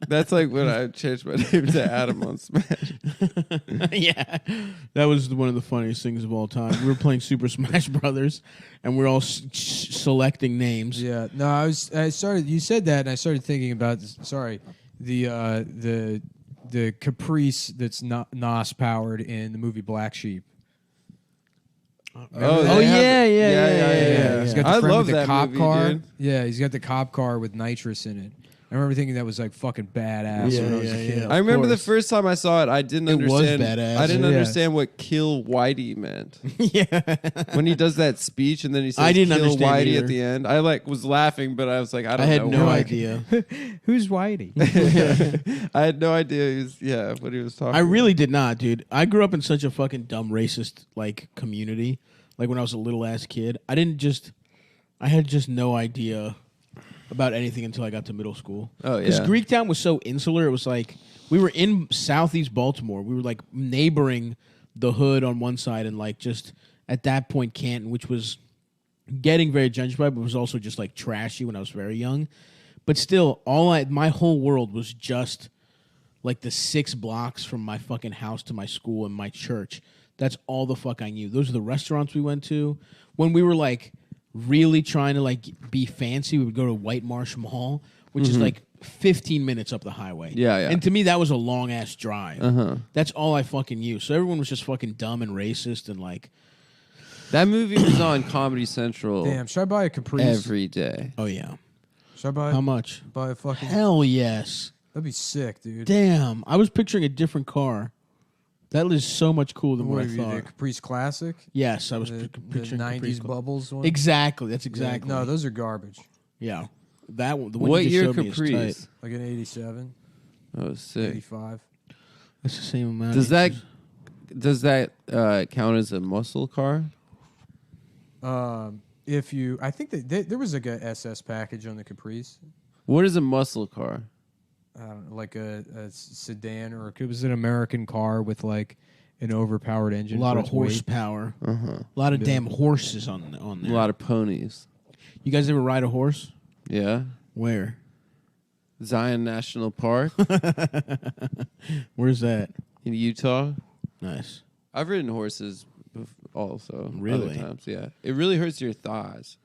That's like when I changed my name to Adam on Smash. Yeah, that was one of the funniest things of all time. We were playing Super Smash Brothers, and we're all selecting names. Yeah. No, I started. You said that, and I started thinking about. The Caprice that's not NOS powered in the movie Black Sheep. Yeah. He's got the I friend love with the that cop movie, car. dude. Yeah, he's got the cop car with nitrous in it. I remember thinking that was like fucking badass when I was a kid. I remember the first time I saw it, I didn't It was understand. badass. I didn't Yeah. understand what "kill Whitey" meant. Yeah. When he does that speech and then he says I didn't "kill understand Whitey" either. at the end, I was laughing, but I was like, I I had don't know. no why. idea. Who's Whitey? I had no idea. What he was talking. I really did not, dude. I grew up in such a fucking dumb racist like community. Like when I was a little ass kid, I had just no idea about anything until I got to middle school. Oh, Because yeah. Greektown was so insular. It was like we were in southeast Baltimore. We were like neighboring the hood on one side and like just at that point Canton, which was getting very gentrified, but was also just like trashy when I was very young. But still, my whole world was just like the 6 blocks from my fucking house to my school and my church. That's all the fuck I knew. Those are the restaurants we went to. When we were like really trying to like be fancy, we would go to White Marsh Mall, which is like 15 minutes up the highway. Yeah. And to me, that was a long ass drive. Uh-huh. That's all I fucking knew. So everyone was just fucking dumb and racist and like, That movie was on Comedy Central Damn, should I buy a Caprice? every day. oh yeah, Should I buy? how much? Buy a fucking. Hell yes. That'd be sick, dude. Damn, I was picturing a different car. That is so much cooler than what I The thought. Caprice Classic? Yes, I was The picturing 90s Caprice Car. bubbles one? Exactly. That's Yeah, exactly. no, those are garbage. Yeah, that one. The one What you just year showed me is Caprice? tight. Like an 87, Oh, sick. 85. That's the same amount. Does that count as a muscle car? I think that there was like a SS package on the Caprice. What is a muscle car? I don't know, like a sedan, or it was an American car with like an overpowered engine. a lot for of its weight. horsepower? Uh-huh. A lot of damn horses on A there. lot of ponies. You guys ever ride a horse? Yeah. Where? Zion National Park Where's that? in Utah. Nice. I've ridden horses also. Really? Other times, yeah. It really hurts your thighs.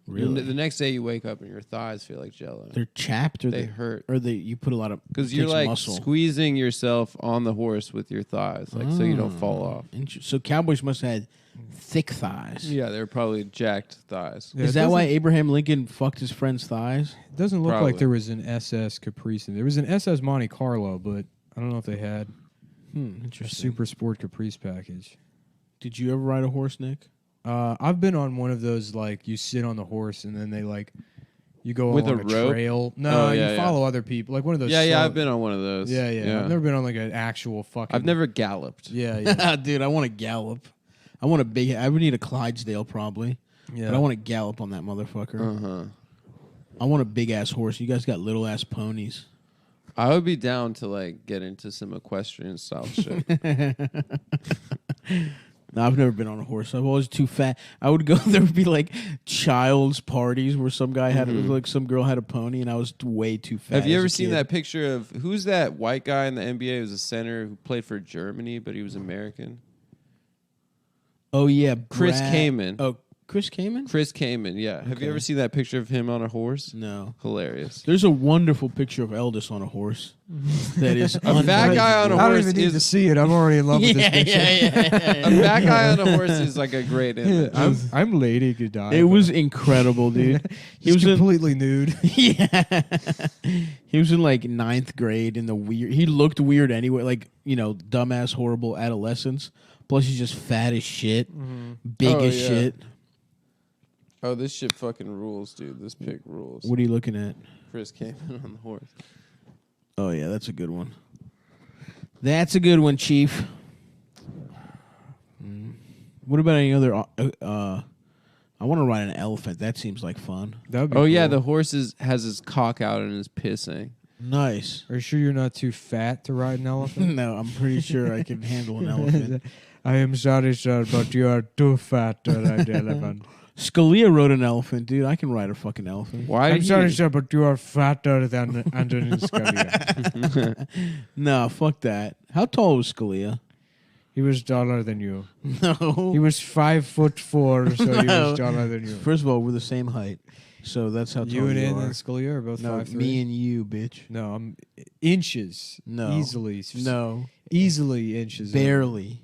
Really? The next day you wake up and your thighs feel like jello. They're chapped, or They hurt. or you put a lot of Because it you're takes like muscle. squeezing yourself on the horse with your thighs, like so you don't fall off. So cowboys must have had thick thighs. Yeah, they're probably jacked thighs. Yeah, Is it that why doesn't- Abraham Lincoln fucked his friend's thighs? It doesn't look Probably. like there was an SS Caprice in there. Was an SS Monte Carlo, but I don't know if they had a Interesting. Super Sport Caprice package. Did you ever ride a horse, Nick? I've been on one of those, like, you sit on the horse and then they, like, you go With along a a rope? No, Oh, yeah, you follow other people. Like one of those. Yeah, slow- I've been on one of those. Yeah. I've never been on, like, an actual fucking. I've never galloped. Yeah. Dude, I want to gallop. I want a big. I would need a Clydesdale probably. But I want to gallop on that motherfucker. I want a big ass horse. You guys got little ass ponies. I would be down to like get into some equestrian style shit. No, I've never been on a horse. I've always too fat. I would go. There would be like child's parties where some guy had like some girl had a pony, and I was way too fat. Have you as ever a seen kid. that picture of who's that white guy in the NBA? He was a center who played for Germany, but he was American. Oh yeah, Chris Kaman. Oh, Chris Kaman. Chris Kaman, yeah. Have you ever seen that picture of him on a horse? No. Hilarious. There's a wonderful picture of Eldest on a horse. That is A fat guy on a I don't horse even need to is see it. I'm already in love with this picture. a fat guy on a horse is like a great image. I'm Lady Godiva. It was incredible, dude. He was completely nude. Yeah. He was in like 9th grade in the weird. He looked weird anyway, like, you know, dumbass, horrible adolescence. Plus, he's just fat as shit, big Oh, as yeah. shit. Oh, this shit fucking rules, dude. This pic rules. What are you looking at? Chris Kaman on the horse. Oh, yeah, that's a good one. That's a good one, Chief. What about any other... I want to ride an elephant. That seems like fun. That would be Oh, yeah, cool. the horse has his cock out and is pissing. Nice. Are you sure you're not too fat to ride an elephant? No, I'm pretty sure I can handle an elephant. I am sorry, sir, but you are too fat to ride an elephant. Scalia rode an elephant, dude. I can ride a fucking elephant. Why I'm did sorry, you... sir, but you are fatter than Antonin Scalia. No, fuck that. How tall was Scalia? He was taller than you. No. He was 5'4", so he No. was taller than you. First of all, we're the same height. So that's how tall You and you Antonin are. Scalia are both No, 5'3". me and you, bitch. No, I'm inches. No. Easily. No. Easily inches. Barely.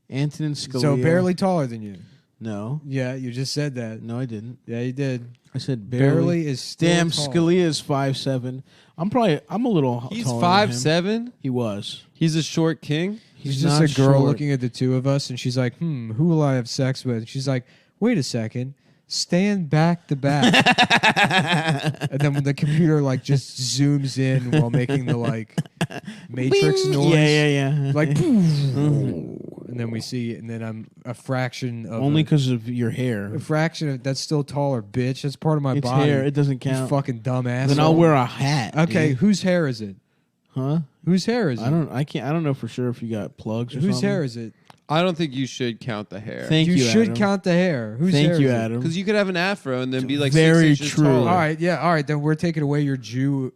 Antonin Scalia. So barely taller than you. No. Yeah, you just said that. No, I didn't. Yeah, you did. I said barely. Barely is still Damn, tall. Scalia is 5'7". I'm a little He's taller than him. 5'7"? He was. He's a short king? He's not just a girl short. looking at the two of us, and she's like, who will I have sex with? And she's like, wait a second. Stand back to back. And then when the computer like just zooms in while making the like Matrix noise. Yeah. Like, and then we see it, and then I'm a fraction of Only because of your hair. a fraction of that's still taller, bitch. That's part of my It's body. hair. It doesn't You count. fucking dumbass. Then I'll wear a hat. Okay, dude. whose hair is it? Huh? Whose hair is it? I don't know for sure if you got plugs or Whose something. hair is it? I don't think you should count the hair. Thank you, should Adam. count the hair. Whose hair Thank you, is it? Adam. Because you could have an afro and then be like Very 6 inches true. taller. All right, yeah, all right. Then we're taking away your Jew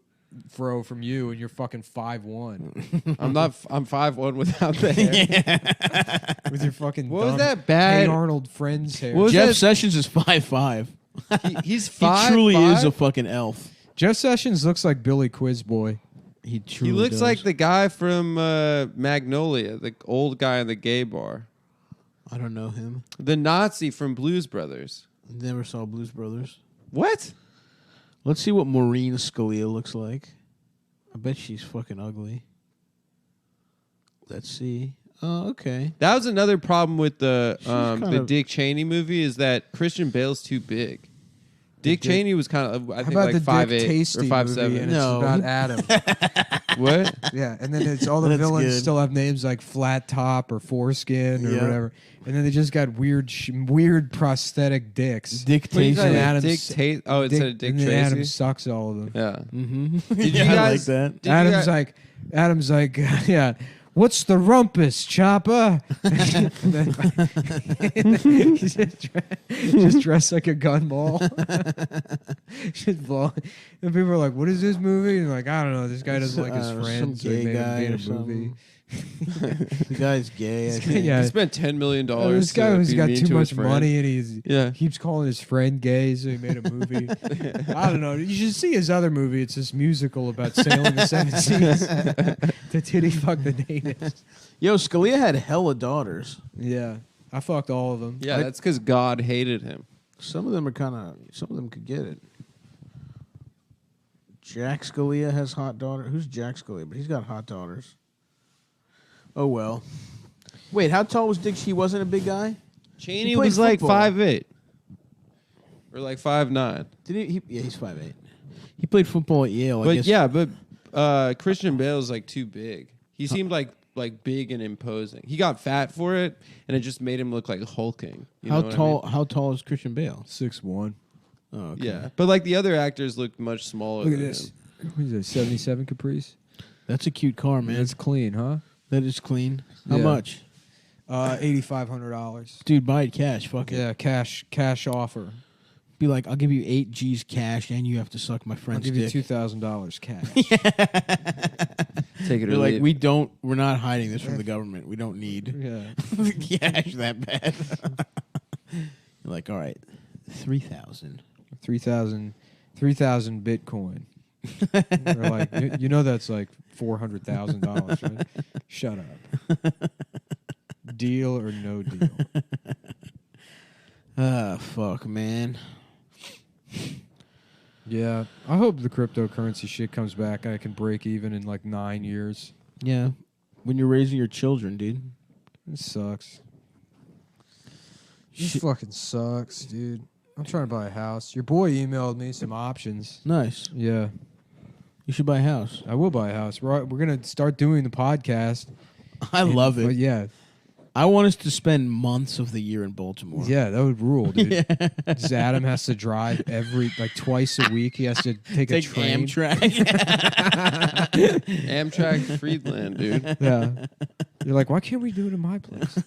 fro from you, and you're fucking 5'1" I'm not. I'm 5'1" without the hair. with your fucking. What was dumb that Hey bad? Arnold friend's hair. What was Jeff that- Sessions is 5'5". He's He 5'5". truly is a fucking elf. Jeff Sessions looks like Billy Quizboy. He He truly looks does. like the guy from Magnolia, the old guy in the gay bar, I don't know him. the Nazi from Blues Brothers. Never saw Blues Brothers. What? Let's see what Maureen Scalia looks like. I bet she's fucking ugly. Let's see. Oh, okay. That was another problem with the kind of- Dick Cheney movie is that Christian Bale's too big. Dick Cheney was kind of I How think about like the 5'8" Dick or Tasty movie, 5'7". and No. it's about Adam. What? Yeah, and then it's all the That's villains good. still have names like Flat Top or Foreskin or Yeah. whatever, and then they just got weird prosthetic dicks. Dick What do you Tasty. call it? Adam's- Dick Tate. Oh, it said Dick and then Adam Tracy. sucks all of them. Yeah. Mm-hmm. Did you I like guys- that? Did you Adam's guys- like, yeah. What's the rumpus, Chopper? And then he's just dressed like a gunball. Just blow. And people are like, "What is this movie?" And like, I don't know. This guy doesn't like his Some friends. so he gay made guy a or movie. something. The guy's gay. I This guy- think. yeah. He spent $10 million. Oh, this guy to who's be got mean too to much his friend. money and he Yeah. keeps calling his friend gay, so he made a movie. I don't know. You should see his other movie. It's this musical about sailing the seven seas to titty fuck the natives. Yo, Scalia had hella daughters. Yeah, I fucked all of them. Yeah, that's because God hated him. Some of them are kind of. Some of them could get it. Jack Scalia has hot daughter. Who's Jack Scalia? But he's got hot daughters. Oh well. Wait, how tall was Dick? He wasn't a big guy. Cheney He played was like football. 5'8". Or like 5'9". Did he? Yeah, he's 5'8". He played football at Yale. I But guess. yeah, but Christian Bale's like too big. He seemed like like big and imposing. He got fat for it, and it just made him look like hulking. You know what I mean? How tall is Christian Bale? 6'1". Oh, okay. Yeah, but like the other actors looked much smaller. Look at than this. him. What is it? 77 Caprice. That's a cute car, man. It's clean, huh? That is clean. How Yeah. much? $8,500. Dude, buy it cash. Fuck it. Yeah, cash offer. Be like, I'll give you 8 G's cash, and you have to suck my I'll friend's give you dick. $2,000 cash. Take it or They're like, leave. we're not hiding this from the government. We don't need Yeah. cash that bad. You're like, all right, 3,000. 3,000 Bitcoin. They're like, you know that's like $400,000, right? Shut up. Deal or no deal? Ah, fuck, man. Yeah, I hope the cryptocurrency shit comes back. I can break even in like 9 years. Yeah, when you're raising your children, dude. It sucks. It fucking sucks, dude. I'm trying to buy a house. Your boy emailed me some options. Nice. Yeah, You should buy a house. I will buy a house. We're gonna start doing the podcast. I love But it. yeah, I want us to spend months of the year in Baltimore. yeah, that would rule, dude. Yeah. Just Adam has to drive twice a week. He has to take a train. Amtrak. Amtrak Friedland, dude. Yeah, you're like, why can't we do it in my place?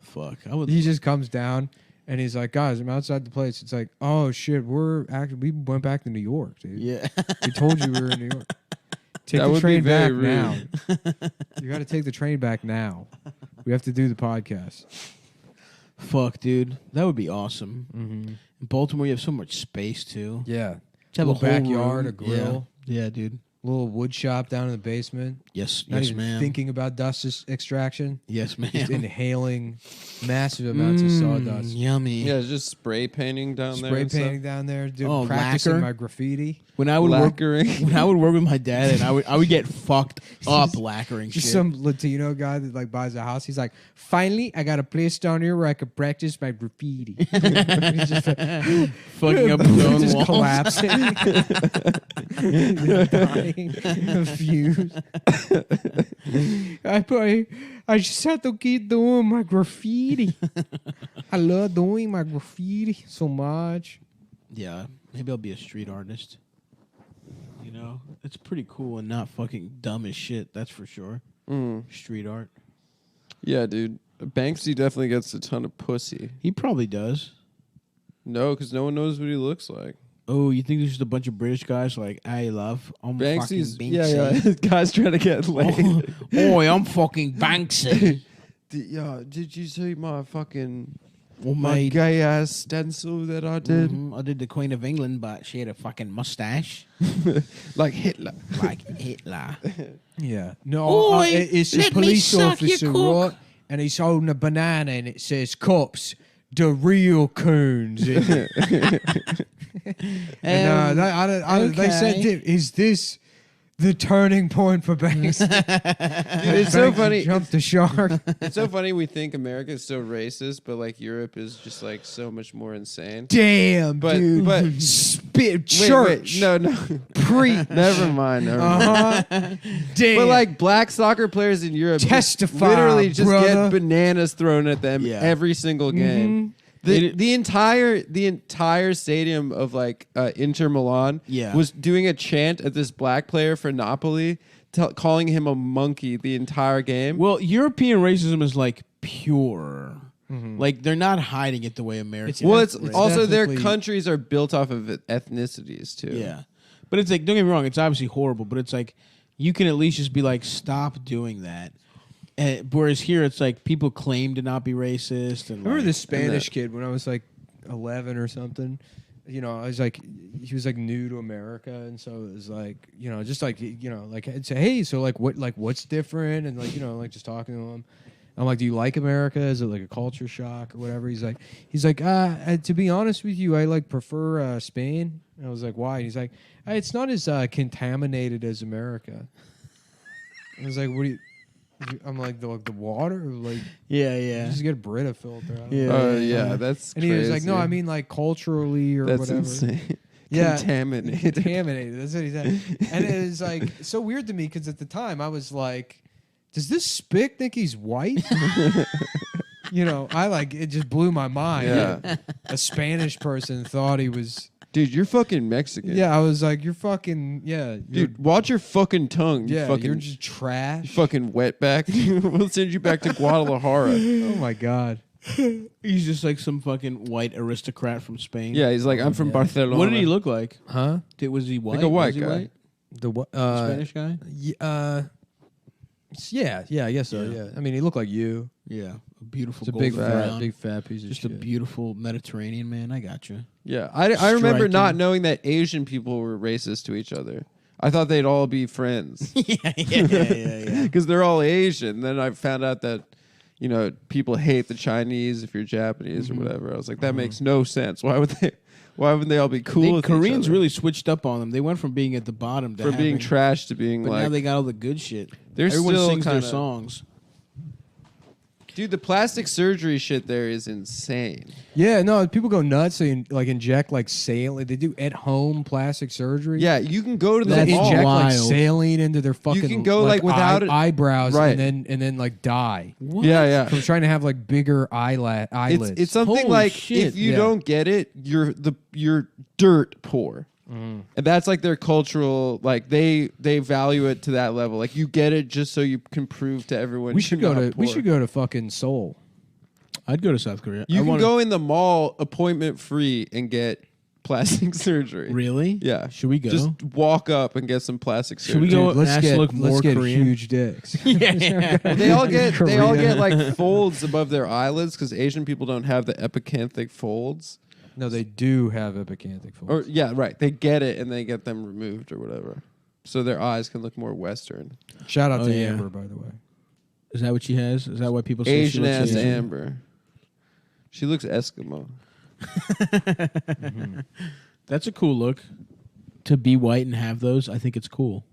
Fuck. I would. He just comes down and he's like, guys, I'm outside the place. It's like, oh shit, we went back to New York, dude. Yeah. We told you we were in New York. Take That the would be train very back rude. now. You got to take the train back now. We have to do the podcast. Fuck, dude. That would be awesome. Mm-hmm. In Baltimore, you have so much space too. Yeah, Just have little a whole backyard, room. a grill, Yeah, dude. little wood shop down in the basement. Yes, Not yes, even ma'am. thinking about dust extraction. Yes, ma'am. Just inhaling massive amounts of sawdust. Yummy. Yeah, just spray painting down there. Spray and stuff. painting down there, dude. Oh, Practicing lacquer? my graffiti. When I would work, Lacquering. when I would work with my dad, and I would get fucked up lacquering shit. Just some Latino guy that like buys a house. He's like, finally, I got a place down here where I could practice my graffiti. He's just like, fucking up his own just walls. collapsing, dying, confused. I just have to keep doing my graffiti. I love doing my graffiti so much. Yeah, maybe I'll be a street artist. You know, it's pretty cool and not fucking dumb as shit. That's for sure. Street art. Yeah, dude. Banksy definitely gets a ton of pussy. He probably does. No, because no one knows what he looks like. Oh, you think there's just a bunch of British guys like, I love, I'm Banksy's, fucking yeah, Banksy. yeah. Guys trying to get laid. Oi, I'm fucking Banksy. Did you see my fucking Well, my mate. gay ass stencil that I did? I did the Queen of England, but she had a fucking mustache. Like Hitler. Like Hitler. Yeah. No, Oi, it's a let me police suck your officer, cock. right? And he's holding a banana and it says, cops, the real coons. And they said, okay. is this the turning point for Banks? Dude, it's so funny. Jump the shark. It's so funny we think America is so racist, but like Europe is just like so much more insane. Damn, But- dude. but- Spit Wait, church. no. Preach. Never mind. Uh-huh. Damn. But like black soccer players in Europe just Testify, literally just brother. get bananas thrown at them Yeah. every single game. The entire stadium of like Inter Milan Yeah. was doing a chant at this black player for Napoli, calling him a monkey the entire game. Well, European racism is like pure. Like they're not hiding it the way Americans. Well, it's Right. also their ethnically- countries are built off of ethnicities too. Yeah. But it's like, don't get me wrong, it's obviously horrible, but it's like, you can at least just be like, stop doing that. Whereas here, it's like, people claim to not be racist. And I remember like, this Spanish kid when I was like 11 or something. You know, I was like, he was like new to America, and so it was like, you know, just like, you know, like I'd say, hey, so like what's different, and like, you know, like just talking to him. I'm like, do you like America? Is it like a culture shock or whatever? He's like, to be honest with you, I like prefer Spain. And I was like, why? And he's like, it's not as contaminated as America. I was like, what do you? I'm like, the water, like, Yeah, you yeah. just get a Brita filter. I don't Yeah. know. Yeah, that's And he was like, crazy. no, I mean like culturally or that's whatever. insane. Yeah. Contaminated. Contaminated. That's what he said. And it was like so weird to me because at the time I was like, does this spick think he's white? You know, it just blew my mind. Yeah. A Spanish person thought he was. Dude, you're fucking Mexican. Yeah, I was like, you're fucking. Yeah. Dude, watch your fucking tongue. You Yeah, fucking, you're just trash. you fucking wetback. We'll send you back to Guadalajara. Oh my god. He's just like some fucking white aristocrat from Spain. Yeah, he's like, I'm from Barcelona. What did he look like? Huh? Was he white? Like a white Was he guy. white? The what? Spanish guy? Yeah, I guess so. Yeah. Yeah. I mean, he looked like you. Yeah, a beautiful. It's a big golden fat, brown. big fat piece of Just shit. a beautiful Mediterranean man. I got you. Yeah, I remember Striking. not knowing that Asian people were racist to each other. I thought they'd all be friends yeah. because they're all Asian. Then I found out that, you know, people hate the Chinese if you're Japanese or whatever. I was like, that makes no sense. Why would they? Why wouldn't they all be cool? With Koreans each other? really switched up on them. They went from being at the bottom to from being having- trash to being but like. now they got all the good shit. They're Everyone still sings their kinda- songs. Dude, the plastic surgery shit there is insane. Yeah, no, people go nuts. They like inject like saline. They do at home plastic surgery. Yeah, you can go to the They That's mall. inject like wild. saline into their fucking. can go, like, without it- eyebrows, Right. and then like die Yeah. from trying to have like bigger eyelids. It's something Holy like shit. if you Yeah. don't get it, you're dirt poor. And that's like their cultural, like they value it to that level. Like you get it just so you can prove to everyone. we should you're go not to we poor. should go to fucking Seoul. I'd go to South Korea. You I can wanna- go in the mall appointment free and get plastic surgery. Really? Yeah. Should we go? Just walk up and get some plastic surgery. Should we go? Dude, let's Ask get look more let's get Korean? huge dicks. They all get Korea. like folds above their eyelids because Asian people don't have the epicanthic folds. No, they do have epicanthic folds. Or yeah, right. They get it and they get them removed or whatever, so their eyes can look more Western. Shout out Oh, to yeah. Amber, by the way. Is that what she has? Is that why people say Asian she looks ass Asian? Amber. She looks Eskimo. That's a cool look. To be white and have those, I think it's cool.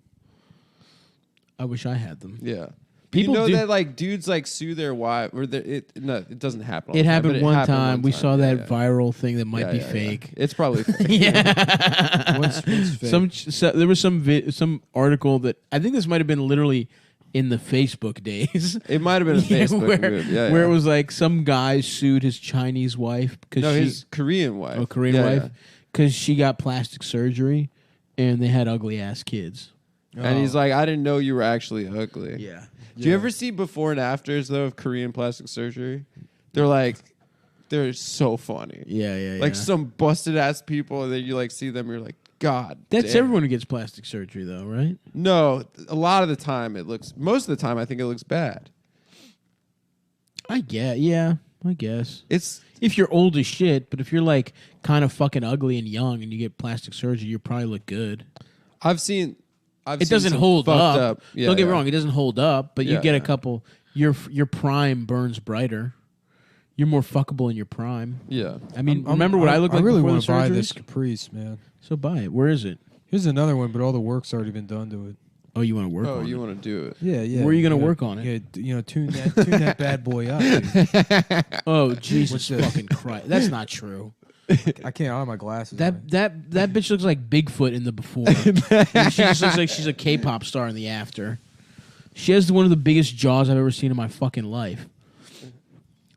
I wish I had them. Yeah. People you know do- that like dudes like sue their wife or it doesn't happen. all It the time, happened but one happened time. We saw Yeah, that yeah. viral thing that might Yeah, be yeah, yeah. fake. It's probably fake. Yeah. What's fake? There was some article that I think this might have been literally in the Facebook days. It might have been a Facebook where, move. Yeah, where yeah. it was like some guy sued his Chinese wife because no, she his Korean wife. Korean Yeah, wife yeah. because she got plastic surgery and they had ugly ass kids. And he's like, I didn't know you were actually ugly. Yeah. Do you ever see before and afters though of Korean plastic surgery? They're so funny. Yeah. Like some busted ass people, and then you like see them, you're like, God. That's damn. everyone who gets plastic surgery though, right? No, a lot of the time most of the time I think it looks bad. I guess. It's If you're old as shit, but if you're like kind of fucking ugly and young and you get plastic surgery, you probably look good. I've seen It doesn't some hold fucked up. Yeah, Don't get me yeah. wrong, it doesn't hold up, but you Yeah, get a yeah. couple. Your prime burns brighter. You're more fuckable in your prime. Yeah. I mean, remember what I look like I really before want the to buy surgery? this Caprice, man. So buy it. Where is it? Here's another one, but all the work's already been done to it. Oh, you want to work Oh, on you it? want to do it? Yeah, yeah. Where are you gonna gotta- work on it? Tune that bad boy up. Dude. Oh, Jesus What's this? fucking Christ. That's not true. I can't. I have my glasses. on. That bitch looks like Bigfoot in the before. And she just looks like she's a K-pop star in the after. She has one of the biggest jaws I've ever seen in my fucking life.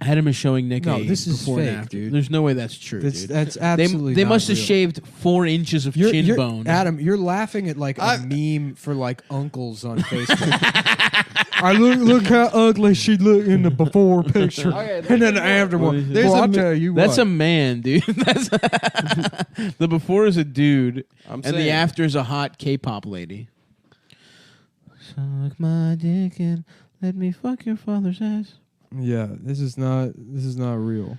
I had him in showing Nick. No, a this is before and fake, after. dude. There's no way that's true, dude. That's absolutely. They not must have real. shaved 4 inches of chin You're- bone. Adam, you're laughing at like a meme for like uncles on Facebook. I look how ugly she looked in the before picture, and then the after one. There's Well, a I'll mi- tell you That's what. a man, dude. That's the before is a dude, I'm and the saying. after is a hot K-pop lady. Suck my dick and let me fuck your father's ass. Yeah, this is not real.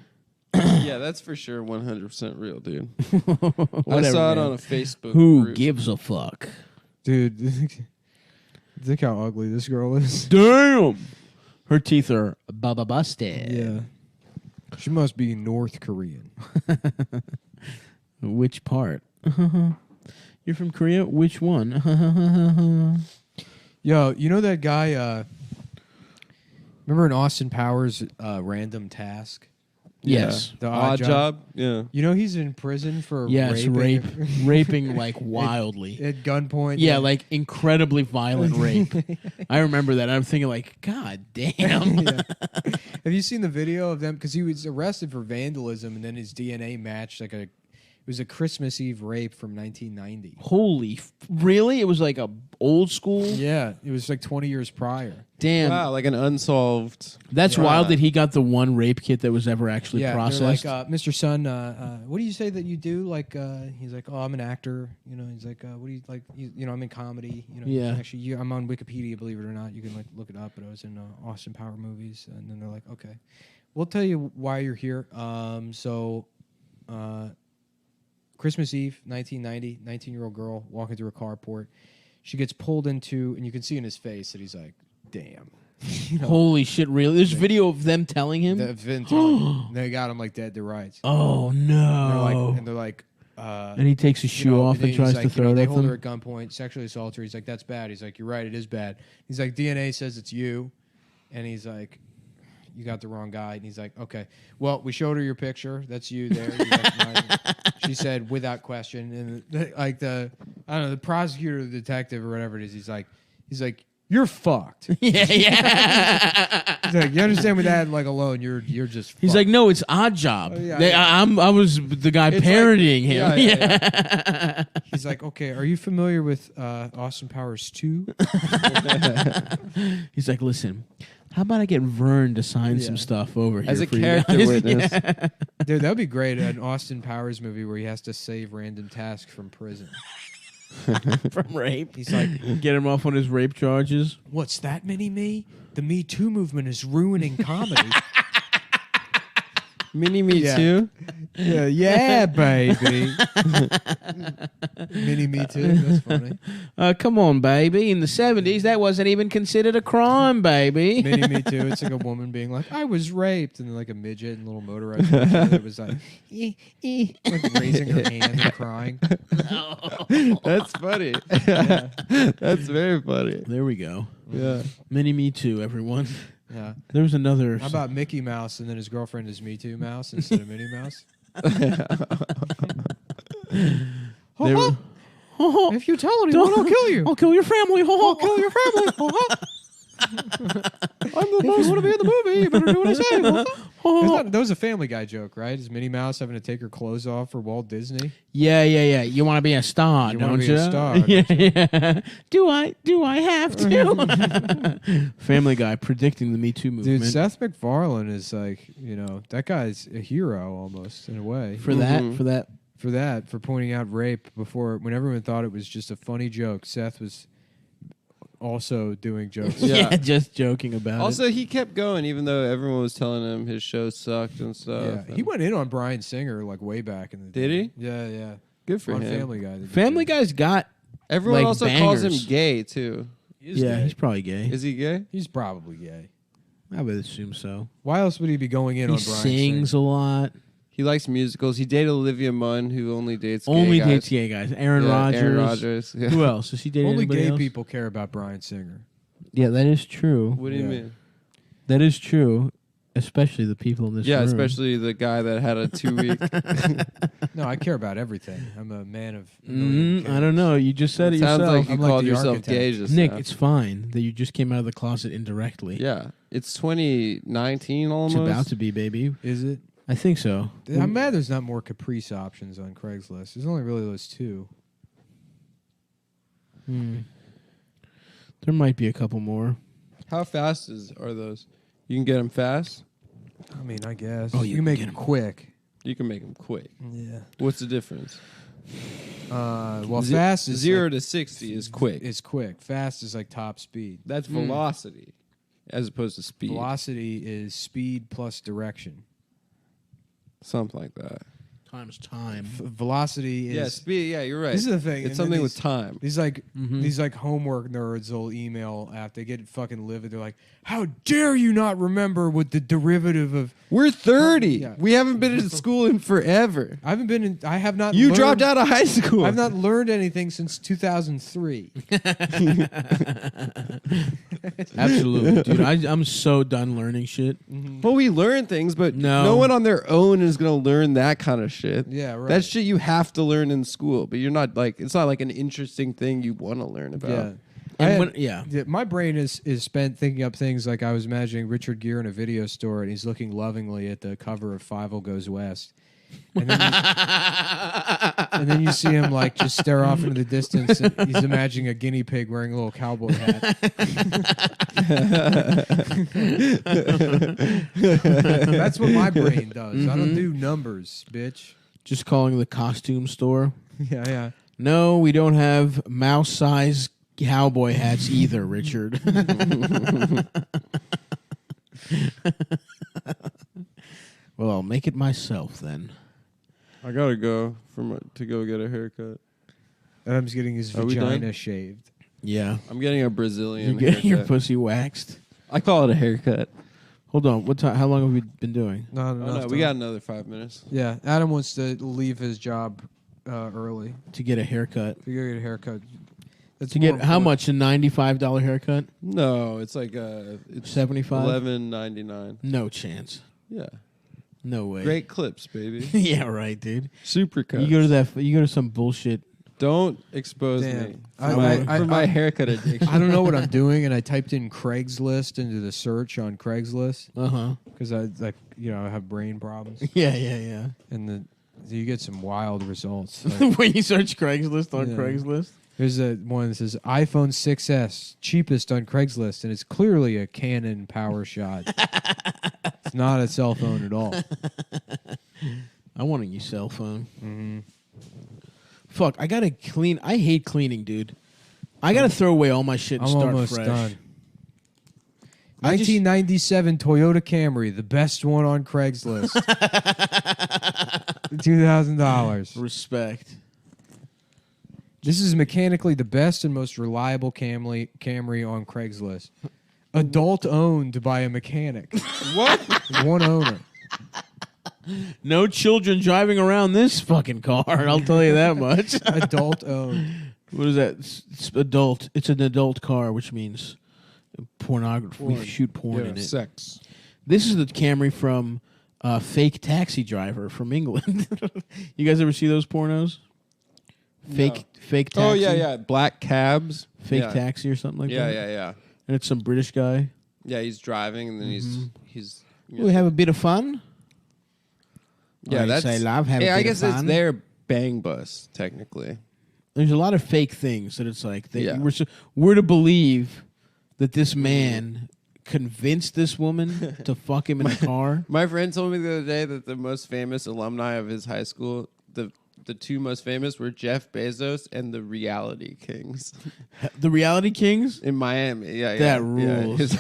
Yeah, that's for sure 100% real, dude. I Whatever, saw it man. on a Facebook Who group. gives a fuck? Dude, look how ugly this girl is. Damn. Her teeth are baba busted. Yeah. She must be North Korean. Which part? You're from Korea? Which one? Yo, you know that guy, remember in Austin Powers Random Task? Yes. The Odd Job. Yeah. You know he's in prison for Yes, raping like wildly. at gunpoint. Yeah, like incredibly violent rape. I remember that. I'm thinking like, God damn. Yeah. Have you seen the video of them? Because he was arrested for vandalism, and then his DNA matched like it was a Christmas Eve rape from 1990. Holy, really? It was like a old school? Yeah, it was like 20 years prior. Damn. Wow, like an unsolved. That's wild that he got the one rape kit that was ever actually Yeah, processed. they're like, Mr. Sun, what do you say that you do? Like, he's like, oh, I'm an actor. You know, he's like, what do you like? You know, I'm in comedy. You know, Yeah. Actually, I'm on Wikipedia. Believe it or not, you can like look it up. But I was in Austin Power movies, and then they're like, okay, we'll tell you why you're here. Christmas Eve, 1990, 19-year-old girl walking through a carport. She gets pulled into, and you can see in his face that he's like, damn. You know, Holy shit, really? There's video of them telling him? they got him like dead to rights. Oh, no. And they're like, and he takes his shoe off and he's tries like, to throw it they at hold them. her at gunpoint, sexually assault her. He's like, that's bad. He's like, you're right, it is bad. He's like, DNA says it's you. And he's like, you got the wrong guy. And he's like, okay. Well, we showed her your picture. That's you there. She said, without question. And like the prosecutor or the detective or whatever it is, he's like, you're fucked. Yeah. He's like, you understand with that like alone, you're just He's fucked. like, no, it's Odd Job. Oh, yeah, I was the guy It's parodying like- him. yeah. He's like, okay, are you familiar with Austin Powers 2? He's like, listen, how about I get Vern to sign some stuff over here As a for you character guys? witness. Yeah. Dude, that would be great. An Austin Powers movie where he has to save random tasks from prison. From rape. He's like, Get him off on his rape charges. what's that, Mini-Me? The Me Too movement is ruining comedy. Mini-Me Yeah. too? yeah, baby. Mini-Me Too, that's funny. Come on, baby. In the 70s, that wasn't even considered a crime, baby. Mini-Me Too, it's like a woman being like, I was raped, and then like a midget and a little motorized version it was like, like raising her hand and crying. That's funny. That's very funny. There we go. Yeah. Mini Me Too, everyone. Yeah. There was another. How about Mickey Mouse and then his girlfriend is Me Too Mouse instead of Minnie Mouse? They were- If you tell anyone, I'll kill you. I'll kill your family. I'll kill your family. I'm the most want to be in the movie. You better do what I say. That was a Family Guy joke, right? Is Minnie Mouse having to take her clothes off for Walt Disney? Yeah. You want to be a star, You don't wanna you? be a star, Yeah. Do I have to? Family Guy predicting the Me Too movement. Dude, Seth MacFarlane is like, that guy's a hero almost in a way. for that. For pointing out rape when everyone thought it was just a funny joke, Seth was also doing jokes. Yeah, just joking about it. Also, he kept going even though everyone was telling him his show sucked and stuff. Yeah, he went in on Bryan Singer like way back in the day. Did he? Yeah. Good for On him. Family Guy. Family Guy's got. Everyone like, also calls him bangers. gay too. Yeah, he's probably gay. Is he gay? He's probably gay. I would assume so. Why else would he be going in He on Bryan sings Singer? a lot. He likes musicals. He dated Olivia Munn, who only dates Only gay guys. dates gay guys. Aaron Yeah, Rodgers. Aaron Rodgers. Yeah. Who else? Does he date Only anybody gay else? people care about Bryan Singer. Yeah, that is true. What do you Yeah. mean? That is true. Especially the people in this Yeah, room. especially the guy that had a 2-week. No, I care about everything. I'm a man of. I don't know. You just said it Sounds yourself. like you I'm like called the yourself architect. gay just Nick, now. it's fine that you just came out of the closet indirectly. Yeah, it's 2019 almost. It's about to be, baby. Is it? I think so. I'm mad there's not more Caprice options on Craigslist. There's only really those two. There might be a couple more. How fast are those? You can get them fast. I mean, I guess. Oh, you you can can make get them 'em. quick. You can make them quick. Yeah. What's the difference? Well, fast is 0 like, to 60 is quick. Is quick. Fast is like top speed. That's velocity, as opposed to speed. Velocity is speed plus direction. Something like that. times time. Velocity is. Yeah, speed. Yeah, you're right. This is the thing. It's and then something these- with time. These like homework nerds will email after they get fucking livid. They're like, "How dare you not remember what the derivative of?" We're 30. Yeah. We haven't been in school in forever. I haven't been in. I have not. You learned, dropped out of high school. I've not learned anything since 2003. Absolutely, dude. I'm so done learning shit. Well, we learn things, but No. no one on their own is going to learn that kind of shit. Yeah, right. That's shit you have to learn in school, but you're not like, it's not like an interesting thing you want to learn about. Yeah. And Yeah, my brain is spent thinking up things like I was imagining Richard Gere in a video store and he's looking lovingly at the cover of 50 Goes West. And then you see him like just stare off into the distance and he's imagining a guinea pig wearing a little cowboy hat. That's what my brain does. I don't do numbers, bitch. Just calling the costume store. Yeah. No, we don't have mouse-sized cowboy hats either, Richard. Well, I'll make it myself then. I got to go to go get a haircut. Adam's getting his Are we vagina done? shaved. Yeah. I'm getting a You're Brazilian getting your haircut. pussy waxed. I call it a haircut. Hold on. What time? How long have we been doing? Not Oh, enough no, we time. got another 5 minutes. Yeah, Adam wants to leave his job early To get a haircut. to go get a haircut. That's To more get how important. much? A $95 haircut? No, it's like it's 75? $11.99. No chance. Yeah, No way. great clips, baby. Yeah, right, dude. Super cuts. You go to some bullshit. Don't expose Damn. me I- for my haircut addiction. I don't know what I'm doing, and I typed in Craigslist into the search on Craigslist Uh-huh. because I I have brain problems, Yeah. and you get some wild results. Like, When you search Craigslist on Yeah. Craigslist. there's a one that says iPhone 6s cheapest on Craigslist, and it's clearly a Canon Power Shot. It's not a cell phone at all. I want a new cell phone. Mm-hmm. Fuck, I gotta clean. I hate cleaning, dude. I gotta throw away all my shit and I'm start almost fresh. done. I just- 1997 Toyota Camry, the best one on Craigslist. $2,000. Respect. This is mechanically the best and most reliable Camry on Craigslist. Adult owned by a mechanic. What? One owner. No children driving around this fucking car. I'll tell you that much. Adult owned. What is that? It's adult. It's an adult car, which means pornography. We shoot porn in it. Sex. This is the Camry from Fake Taxi Driver from England. You guys ever see those pornos? Fake Taxi. Oh yeah. Black cabs. Fake yeah. Taxi or something like that. Yeah. And it's some British guy. Yeah, he's driving and then Mm-hmm. he's. We have a bit of fun. Yeah, I that's. say love, have a I bit guess of it's fun. their bang bus technically. There's a lot of fake things that it's like Yeah. we're to believe that this man convinced this woman to fuck him in the car. My friend told me the other day that the most famous alumni of his high school, the two most famous were Jeff Bezos and the Reality Kings The Reality Kings. in Miami. Yeah, That yeah. rules. His-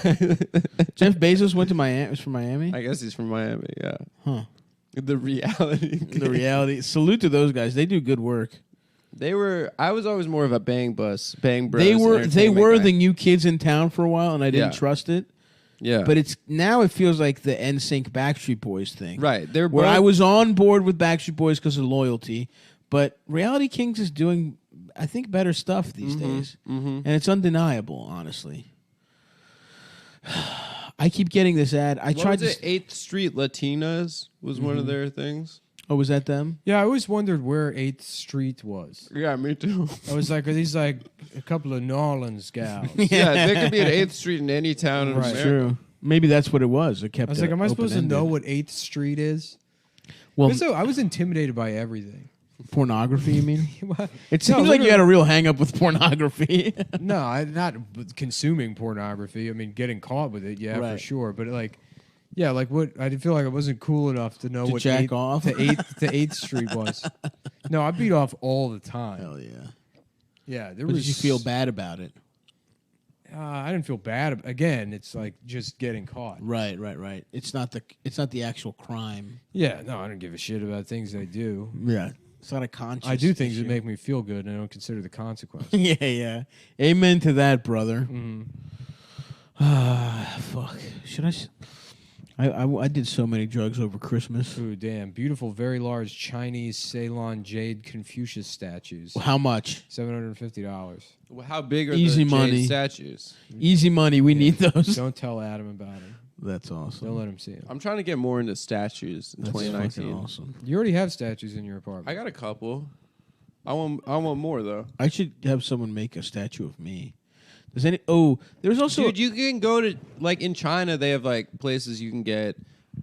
Jeff Bezos went to Miami. Was from Miami. I guess he's from Miami. Yeah. Huh. The Reality. The Reality. Salute to those guys. They do good work. They were. I was always more of a bang bros. They were entertainment the guy. new kids in town for a while, and I didn't Yeah. trust it. Yeah. But it's now it feels like the NSYNC Backstreet Boys thing, right. They're Where both, I was on board with Backstreet Boys because of loyalty, but Reality Kings is doing, I think, better stuff these days, and it's undeniable. Honestly, I keep getting this ad. I What tried was to. it? 8th Street Latinas was one of their things. Oh, was that them? Yeah, I always wondered where 8th Street was. Yeah, me too. I was like, are these like a couple of New Orleans gals? Yeah, there could be an 8th Street in any town in Right. America. True. Maybe that's what it was. It kept. I was like, it am I supposed to open-ended. know what 8th Street is? Well, So I was intimidated by everything. pornography. You mean? What? It seems like you had a real hang up with pornography. No, not consuming pornography. I mean, getting caught with it, yeah, for Right. sure. But like, yeah, like what? I did feel like I wasn't cool enough to know To what jack off? to 8th Street was. No, I beat off all the time. Hell yeah. Yeah, there But was. did you feel bad about it? I didn't feel bad. Again, it's like just getting caught. Right. It's not the actual crime. Yeah, no, I don't give a shit about things I do. Yeah. It's not a conscious I do things issue. that make me feel good, and I don't consider the consequence. Yeah. Amen to that, brother. Fuck. Should I did so many drugs over Christmas. Ooh, damn. Beautiful, very large Chinese Ceylon jade Confucius statues. How much? $750. Well, how big are Easy the money. jade statues? Easy money. We need those. Don't tell Adam about them. That's awesome. Don't let him see them. I'm trying to get more into statues in That's 2019. fucking awesome. You already have statues in your apartment. I got a couple. I want more though. I should have someone make a statue of me. Does any? Oh, there's also. Dude, you can go to like in China. They have like places you can get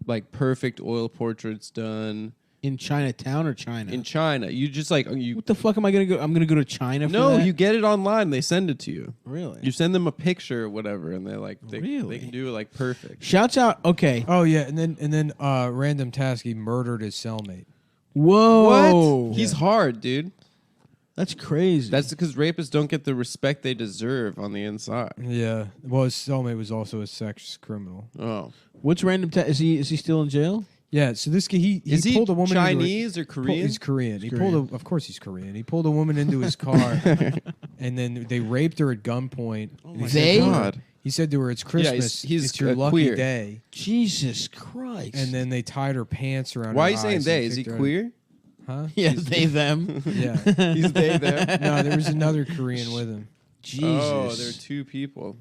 like perfect oil portraits done. In Chinatown or China? In China, you just like you. What the fuck am I gonna go? I'm gonna go to China for No, that? you get it online. They send it to you. Really? You send them a picture or whatever, and they're like, they Really? can do it like perfect. Shouts out. Okay. Oh yeah, and then random task. He murdered his cellmate. Whoa. What? He's hard, dude. That's crazy. That's because rapists don't get the respect they deserve on the inside. Yeah. Well, his cellmate was also a sex criminal. Oh, What's random? Is he still in jail? Yeah. So this guy, he is he pulled a woman Chinese or into Korean? he's Korean. He Korean. pulled of course he's Korean. He pulled a woman into his car, and then they raped her at gunpoint. Oh And he my said to her- God. He said to her, "It's Christmas. he's it's your lucky queer. day." Jesus Christ. And then they tied her pants around. Why are her you saying eyes they? and Is he kicked her out. queer? Huh? yeah, they them. Yeah. He's they them. No, there was another Korean with him. Jesus. Oh, there are two people.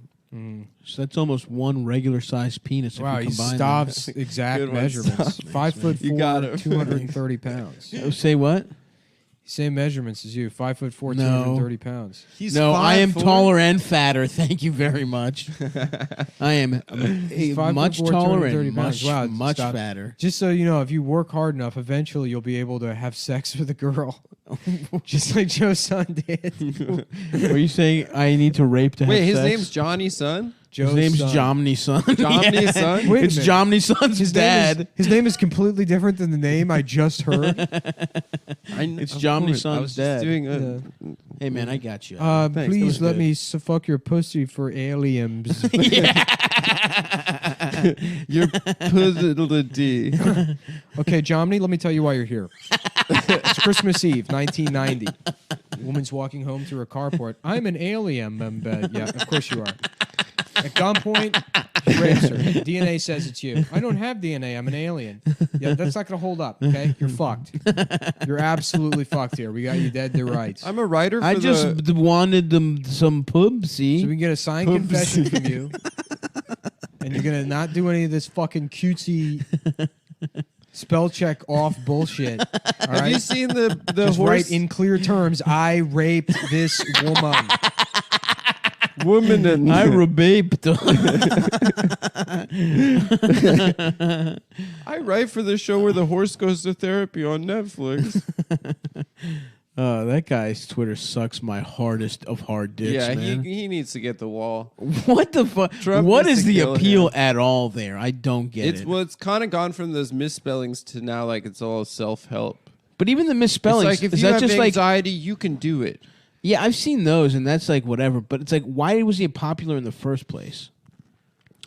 So that's almost one regular sized penis. Wow, if he you combine stops exact Good one, measurements. Stavs. 5'4", You got him. 230 pounds. them. Say what? Same measurements as you. 5'4", No. 230 pounds. He's No, I am 5'4"? taller and fatter. Thank you very much. I am He's 5'4", much taller 230 and pounds. much, Wow, much stop. fatter. Just so you know, if you work hard enough, eventually you'll be able to have sex with a girl. Just like Joe's son did. Are you saying I need to rape to Wait, have his sex? name's Johnny Son? Joe's His name's son. Jomny Son. Jomny Son? Wait a It's minute. Jomny Son's His dad. Name is, his name is completely different than the name I just heard. It's Of Jomny course, I Son's was dad. just doing Yeah. Hey man, I got you. Thanks, that Please was let good. me fuck your pussy for aliens. You're puzzled D. Okay, Jomny, let me tell you why you're here. It's Christmas Eve, 1990. Woman's walking home through a carport. I'm an alien. Yeah, of course you are. At gunpoint, he rapes her. DNA says it's you. I don't have DNA. I'm an alien. Yeah, that's not going to hold up, okay? You're fucked. You're absolutely fucked here. We got you dead to rights. I'm a writer for I just wanted them some pubsy. So we can get a signed confession from you. And you're going to not do any of this fucking cutesy spell check off bullshit. All Have right? you seen the Just horse write in clear terms, I raped this woman. woman and I rebaped. I write for the show where the horse goes to therapy on Netflix. That guy's Twitter sucks my hardest of hard dicks, Yeah, man. he needs to get the wall. What the fuck? Trump What needs is to the kill appeal him. at all there? I don't get It's it. well, it's kind of gone from those misspellings to now like it's all self-help. But even the misspellings, It's like if is you that have just like anxiety, you can do it. yeah, I've seen those and that's like whatever. But it's like, why was he popular in the first place?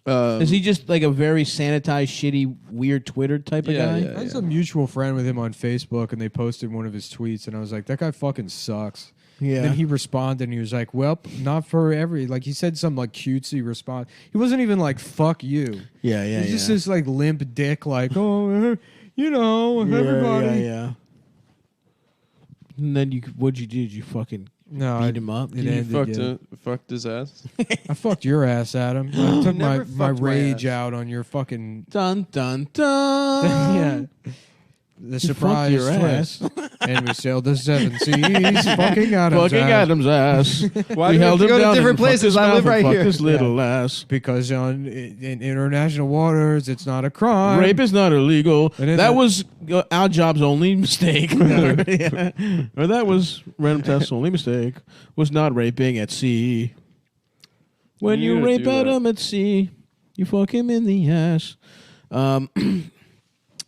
Is he just like a very sanitized, shitty, weird Twitter type of Yeah, guy? yeah. I had a mutual friend with him on Facebook, and they posted one of his tweets, and I was like, that guy fucking sucks. Yeah. Then he responded, and he was like, well, not for every... Like, he said some, like, cutesy response. He wasn't even like, fuck you. Yeah, yeah, He's just yeah. this, like, limp dick, like, oh, you know, everybody... Yeah, yeah. And then what'd you do? Did you fucking No, beat him up? It You ended, fucked his ass. I fucked your ass, Adam. I took my Never fucked my rage ass. out on your fucking... Dun dun dun. yeah. The You fucked surprise your twist. ass. And we sailed the seven seas, fucking Adam's Fucking ass. Adam's ass. Why we do we have held to him go to down different and fucked places? his I mouth live and right fucked here. His little ass. Because in international waters, it's not a crime. Rape is not illegal. And then That the- was our job's only mistake. Yeah. Or that was Random Test's only mistake. Was not raping at sea. When You you gotta rape do that. Adam at sea, you fuck him in the ass.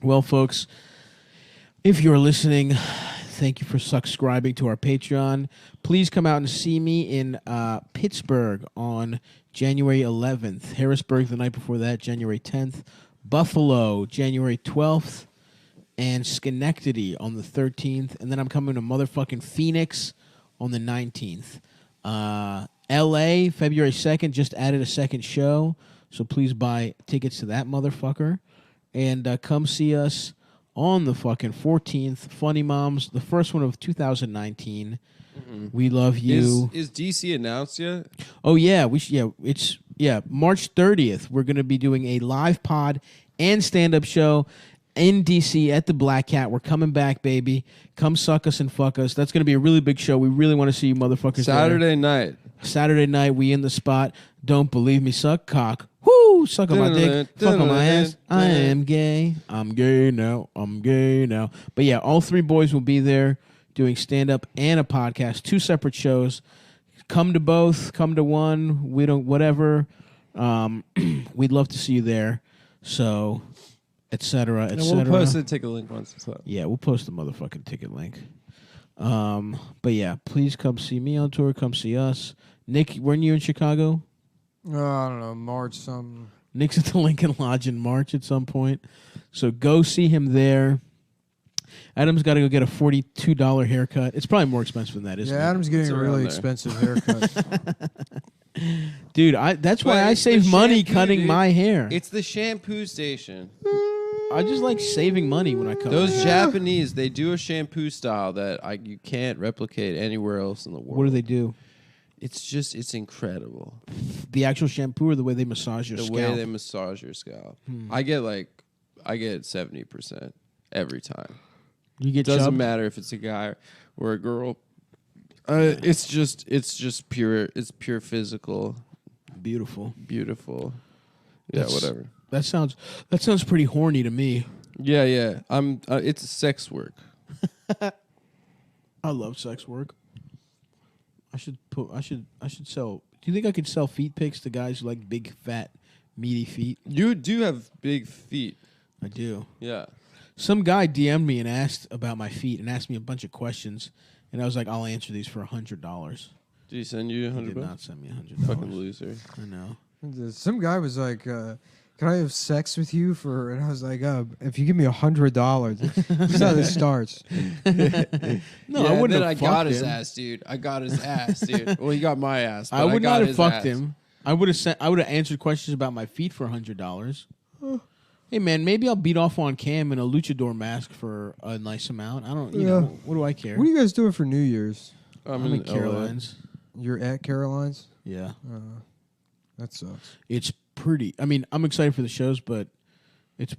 Well, folks, if you're listening, Thank you for subscribing to our Patreon. Please come out and see me in Pittsburgh on January 11th. Harrisburg the night before that, January 10th. Buffalo, January 12th. And Schenectady on the 13th. And then I'm coming to motherfucking Phoenix on the 19th. L.A., February 2nd, just added a second show. So please buy tickets to that motherfucker. And come see us on the fucking 14th. Funny Moms, the first one of 2019. We love you. Is DC announced yet? Oh, yeah. It's March 30th. We're going to be doing a live pod and stand-up show in DC at the Black Cat. We're coming back, baby. Come suck us and fuck us. That's going to be a really big show. We really want to see you motherfuckers Saturday night. Saturday night, we in the spot. Don't believe me, suck cock. Woo! Suck on my dick. Fuck on my ass. I am gay. I'm gay now. I'm gay now. But yeah, all three boys will be there doing stand-up and a podcast. 2 separate shows. Come to both. Come to one. We don't, whatever. We'd love to see you there. So, et cetera, et cetera. We'll post a ticket link once it's up. Yeah, we'll post the motherfucking ticket link. But yeah, please come see me on tour. Come see us. Nick, weren't you in Chicago? I don't know, March something. Nick's at the Lincoln Lodge in March at some point. So go see him there. Adam's got to go get a $42 haircut. It's probably more expensive than that, isn't it? Adam's getting a really expensive haircut. Dude, that's why I save money cutting my hair. It's the shampoo station. I just like saving money when I cut Those my hair. Japanese, they do a shampoo style that you can't replicate anywhere else in the world. What do they do? It's incredible. The actual shampoo or the way they massage your The scalp? way they massage your scalp. I get 70% every time. You get Doesn't chubbed? matter if it's a guy or a girl. It's just pure. It's pure physical. Beautiful. Beautiful. That's- Whatever. That sounds pretty horny to me. Yeah. It's sex work. I love sex work. I should sell. Do you think I could sell feet pics to guys who like big, fat, meaty feet? You do have big feet. I do. Yeah. Some guy DM'd me and asked about my feet and asked me a bunch of questions, and I was like, I'll answer these for $100. Did he send you He $100? did not send me $100. Fucking loser. I know. Some guy was like, can I have sex with you for? And I was like, if you give me $100, this is how this starts. No, I wouldn't then have I fucked got his him. ass, dude. I got his ass, dude. Well, he got my ass. But I would got not have his fucked ass. him. I would have answered questions about my feet for $100. Hey man, maybe I'll beat off on Cam in a luchador mask for a nice amount. I don't. You know, what do I care? What are you guys doing for New Year's? I'm in Caroline's. You're at Caroline's? Yeah, That sucks. it's pretty. I mean, I'm excited for the shows, but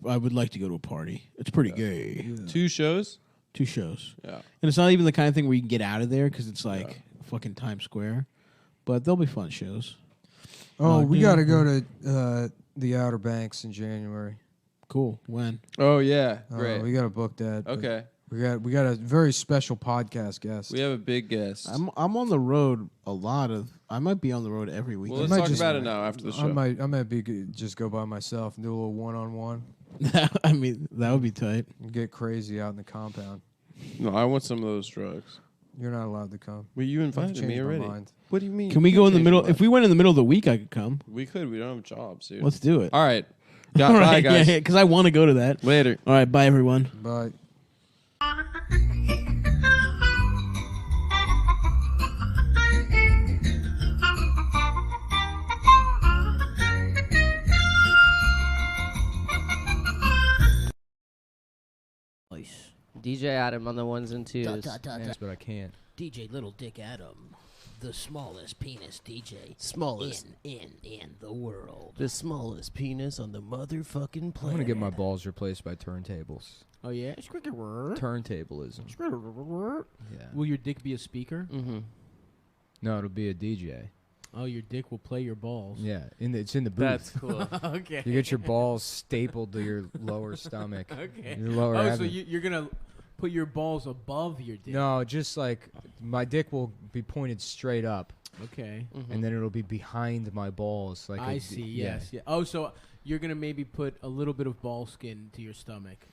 I would like to go to a party. It's pretty gay. 2 shows? 2 shows. Yeah. And it's not even the kind of thing where you can get out of there because it's like fucking Times Square. But they'll be fun shows. Oh, No, we dude. got to go to the Outer Banks in January. Cool. When? Oh, yeah. Great. We got to book that. but Okay. We got a very special podcast guest. We have a big guest. I'm on the road a lot of. I might be on the road every Well, weekend. let's talk just- about it now after the show. I might just go by myself and do a little one-on-one I mean, that would be tight. and get crazy out in the compound. No, I want some of those drugs. You're not allowed to come. Well, you I've invited changed me my already. mind. What do you mean? Can we You go in the change middle? your If we went in the middle of the week, I could come. We could. We don't have jobs, dude. Let's do it. All right. Yeah, All bye, right, guys. yeah, because I want to go to that. Later. All right, bye everyone. But DJ Adam on the ones and twos. Yes, but I can't. DJ Little Dick Adam, the smallest penis DJ Smallest. in the world. The smallest penis on the motherfucking planet. I'm gonna get my balls replaced by turntables. Oh yeah. Turntablism. Yeah. Will your dick be a speaker? Mm-hmm. No, it'll be a DJ. Oh, your dick will play your balls. Yeah, it's in the booth. That's cool. Okay. You get your balls stapled to your lower stomach. Okay. Your lower Oh, so abdomen. you're gonna put your balls above your dick. No, just like my dick will be pointed straight up, Okay. and then it'll be behind my balls. Like I see. Yes. Yeah. Oh, so you're gonna maybe put a little bit of ball skin to your stomach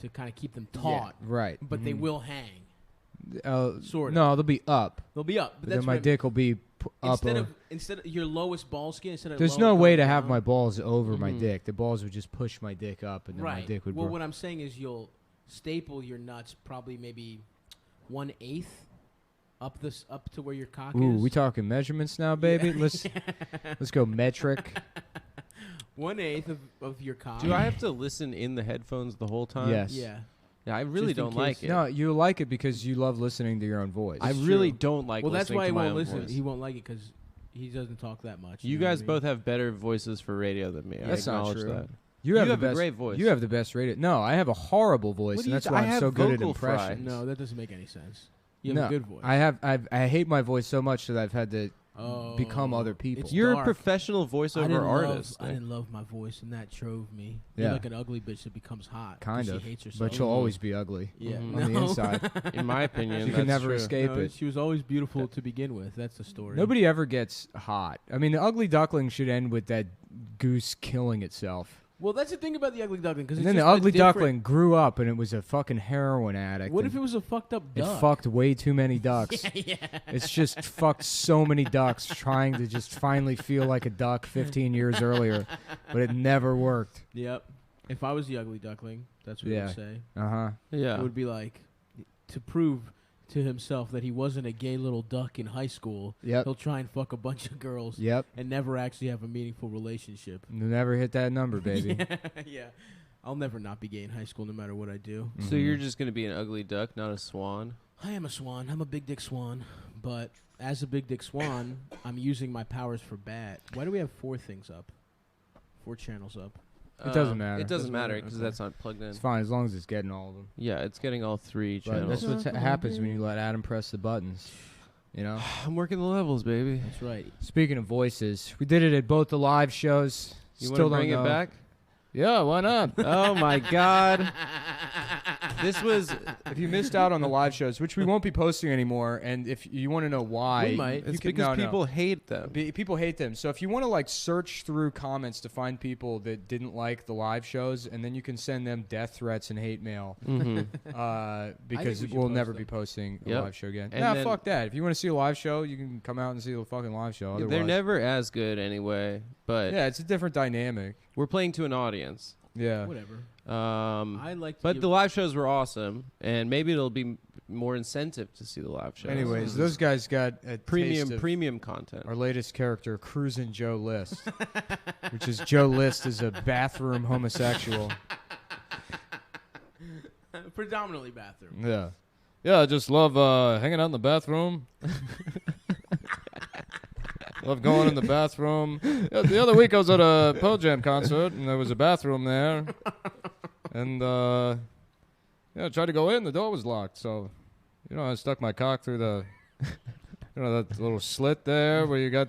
to kind of keep them taut, Right. but they will hang. Sort of. No, they'll be up. They'll be up. But But that's then my what I dick will be up. instead of your lowest ball skin. Instead of There's low no way going to have down. my balls over my dick. The balls would just push my dick up, and then Right. my dick would. Well, what I'm saying is you'll staple your nuts probably maybe 1/8 up to where your cock Ooh, is. we talking measurements now, baby? Let's go metric. 1/8 of your cock. Do I have to listen in the headphones the whole time? Yes. Yeah. Yeah, I really Just in don't like case. it. No, you like it because you love listening to your own voice. I It's really true. don't like Well, that's listening why to he my won't own listen. voice. He won't like it because he doesn't talk that much. You know what guys I mean? both have better voices for radio than me. That's I not acknowledge true. that. You have, have the a best, great voice. You have the best radio. No, I have a horrible voice, What do and you that's th- why I I'm have so good at vocal fry. impressions. No, that doesn't make any sense. You No, have a good voice. I hate my voice so much that I've had to Oh, become other people. it's You're a dark. professional voiceover artist. I didn't love my voice, and that drove me. Yeah. You're like an ugly bitch that becomes hot. 'cause Kind she of, hates herself. but you'll always be ugly Yeah, Mhm. on the No. inside. In my opinion, You can that's never true. escape No, it. she was always beautiful to begin with. That's the story. Nobody ever gets hot. I mean, the ugly duckling should end with that goose killing itself. Well, that's the thing about the ugly duckling. Because And then the ugly duckling grew up, and it was a fucking heroin addict. What and if it was a fucked up it duck? fucked way too many ducks. yeah. It's just fucked so many ducks trying to just finally feel like a duck 15 years earlier, but it never worked. Yep. If I was the ugly duckling, that's what I Yeah. would say. Uh-huh. Yeah. It would be like to prove to himself that he wasn't a gay little duck in high school. Yep. He'll try and fuck a bunch of girls Yep. and never actually have a meaningful relationship. You'll never hit that number, baby. yeah. I'll never not be gay in high school no matter what I do. So you're just going to be an ugly duck, not a swan? I am a swan. I'm a big dick swan. But as a big dick swan, I'm using my powers for bad. Why do we have 4 things up? 4 channels up. It doesn't matter. It doesn't matter matter? because Okay. that's not plugged in. It's fine as long as it's getting all of them. Yeah, it's getting all 3 But channels. that's what happens when you let Adam press the buttons. You know? I'm working the levels, baby. That's right. Speaking of voices, we did it at both the live shows. You Still want to bring don't it know. back? Yeah, why not? Oh my God! This was. If you missed out on the live shows, which we won't be posting anymore, and if you want to know why, We might. you It's can- because no, people hate them. People hate them. So if you want to like search through comments to find people that didn't like the live shows, and then you can send them death threats and hate mail, because we should we'll post never them. be posting a Yep. live show again. And Nah, then- fuck that. If you want to see a live show, you can come out and see the fucking live show. They're Otherwise- never as good anyway, but Yeah, it's a different dynamic. we're playing to an audience. Yeah. Whatever. Um, I like to but give- the live shows were awesome, and maybe it'll be more incentive to see the live shows. Anyways, those guys got a premium taste of premium content. our latest character, Cruisin' Joe List, which is Joe List is a bathroom homosexual. Predominantly bathroom. Yeah. Yeah, I just love hanging out in the bathroom. Love going in the bathroom. Yeah, the other week I was at a Pearl Jam concert, and there was a bathroom there. And, I tried to go in. The door was locked. So, I stuck my cock through the, that little slit there where you got,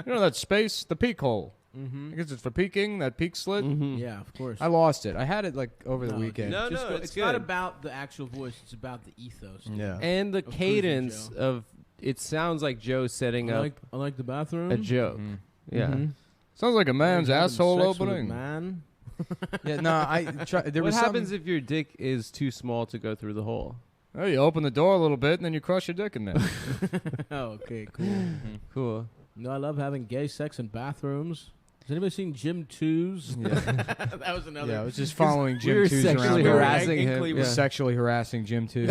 that space, the peek hole. Mm-hmm. I guess it's for peeking, that peek slit. Mhm. Yeah, of course. I lost it. I had it, like, over the weekend. No, Just go- it's it's not good. about the actual voice. It's about the ethos. dude. Yeah. And the Of Cruisin' cadence Joe. of it sounds like Joe setting I up like the bathroom. a joke. Mhm. Yeah. Mhm. Sounds like a man's Having asshole sex with a opening. Man. Yeah, no, I try, there What was happens something- if your dick is too small to go through the hole? Oh, you open the door a little bit and then you crush your dick in there. Oh, okay, cool. Cool. No, I love having gay sex in bathrooms. Has anybody seen Jim 2's? Yeah. That was another. Yeah, I was just following we Jim were 2's sexually around. harassing in him. Cleveland. Yeah. Sexually harassing Jim 2.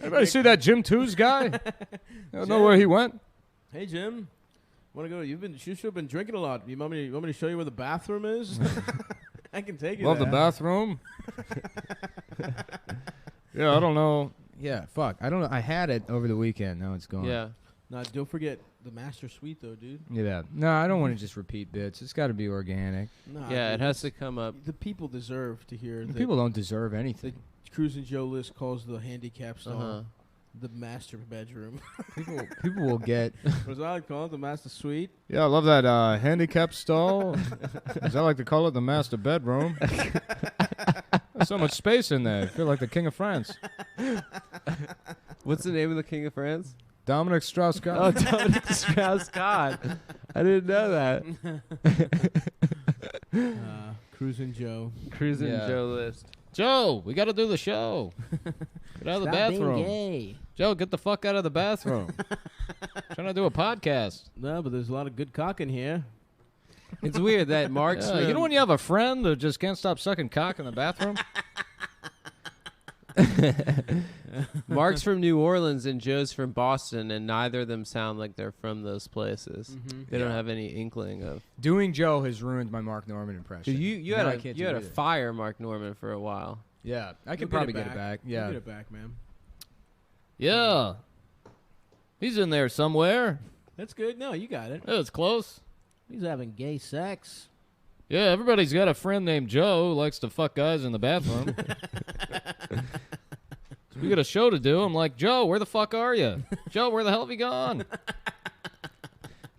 Everybody see that Jim 2's guy? I don't know where he went. Hey, Jim. Want to go? You should have been drinking a lot. You want me to show you where the bathroom is? I can take you Love the there. bathroom. Yeah, I don't know. Yeah, fuck. I don't know. I had it over the weekend. Now it's gone. Yeah. Now, don't forget the master suite, though, dude. Yeah. No, I don't want to just repeat bits. It's got to be organic. Nah, Yeah, dude, it has to come up. The people deserve to hear that People don't deserve anything. Cruisin' Joe List calls the handicap stall Uh-huh. the master bedroom. People will get. Was I call it the master suite? Yeah, I love that handicap stall. As I like to call it, the master bedroom. There's so much space in there. I feel like the king of France. What's the name of the King of France? Dominic Strauss-Kahn. Oh, Dominic Strauss-Kahn. I didn't know that. Cruisin' Joe. Cruising Yeah. Joe List. Joe, we got to do the show. Get out of the bathroom. Gay. Joe, get the fuck out of the bathroom. Trying to do a podcast. No, but there's a lot of good cock in here. It's weird that Mark's. You know when you have a friend who just can't stop sucking cock in the bathroom? Mark's from New Orleans and Joe's from Boston, and neither of them sound like they're from those places. Mm-hmm. They don't have any inkling of. Doing Joe has ruined my Mark Norman impression. You Now I had can't you do had either. a fire Mark Norman for a while. Yeah, I You'll could probably get it back. You'll Yeah. get it back, man. Yeah. He's in there somewhere. That's good. No, you got it. Yeah, it's close. He's having gay sex. Yeah, everybody's got a friend named Joe who likes to fuck guys in the bathroom. So we got a show to do. I'm like, Joe, where the fuck are you? Joe, where the hell have you gone?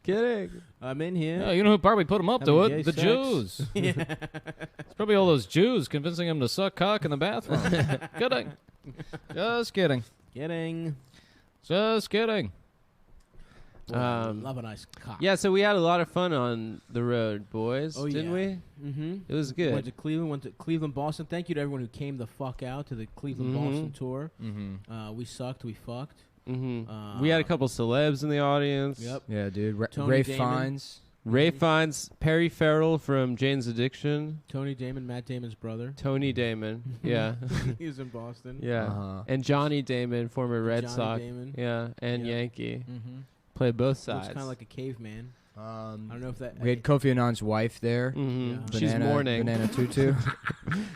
Kidding. I'm in here. Yeah, you know who probably put him up to Having it? gay The sex. Jews. It's probably all those Jews convincing him to suck cock in the bathroom. Kidding. Just kidding. Getting. Just kidding. Love a nice cock. Yeah, so we had a lot of fun on the road, boys. Oh, didn't yeah. we? Mm-hmm. It was good. Went to Cleveland, Boston. Thank you to everyone who came the fuck out to the Cleveland, Boston tour. Mm-hmm. We sucked. We fucked. Mm-hmm. We had a couple celebs in the audience. Yep. Yeah, dude. Tony Ray Damon. Fiennes. Ray Fiennes, Perry Farrell from Jane's Addiction, Tony Damon, Matt Damon's brother. Tony Damon, yeah, He was in Boston. yeah, Uh-huh. and Johnny Damon, former Red Johnny Sox, Damon. yeah, and Yep. Yankee, Mm-hmm. played both Looks sides. kind of like a caveman. I don't know if that. We had Kofi Annan's wife there. Mhm. Yeah. She's mourning. Banana Tutu.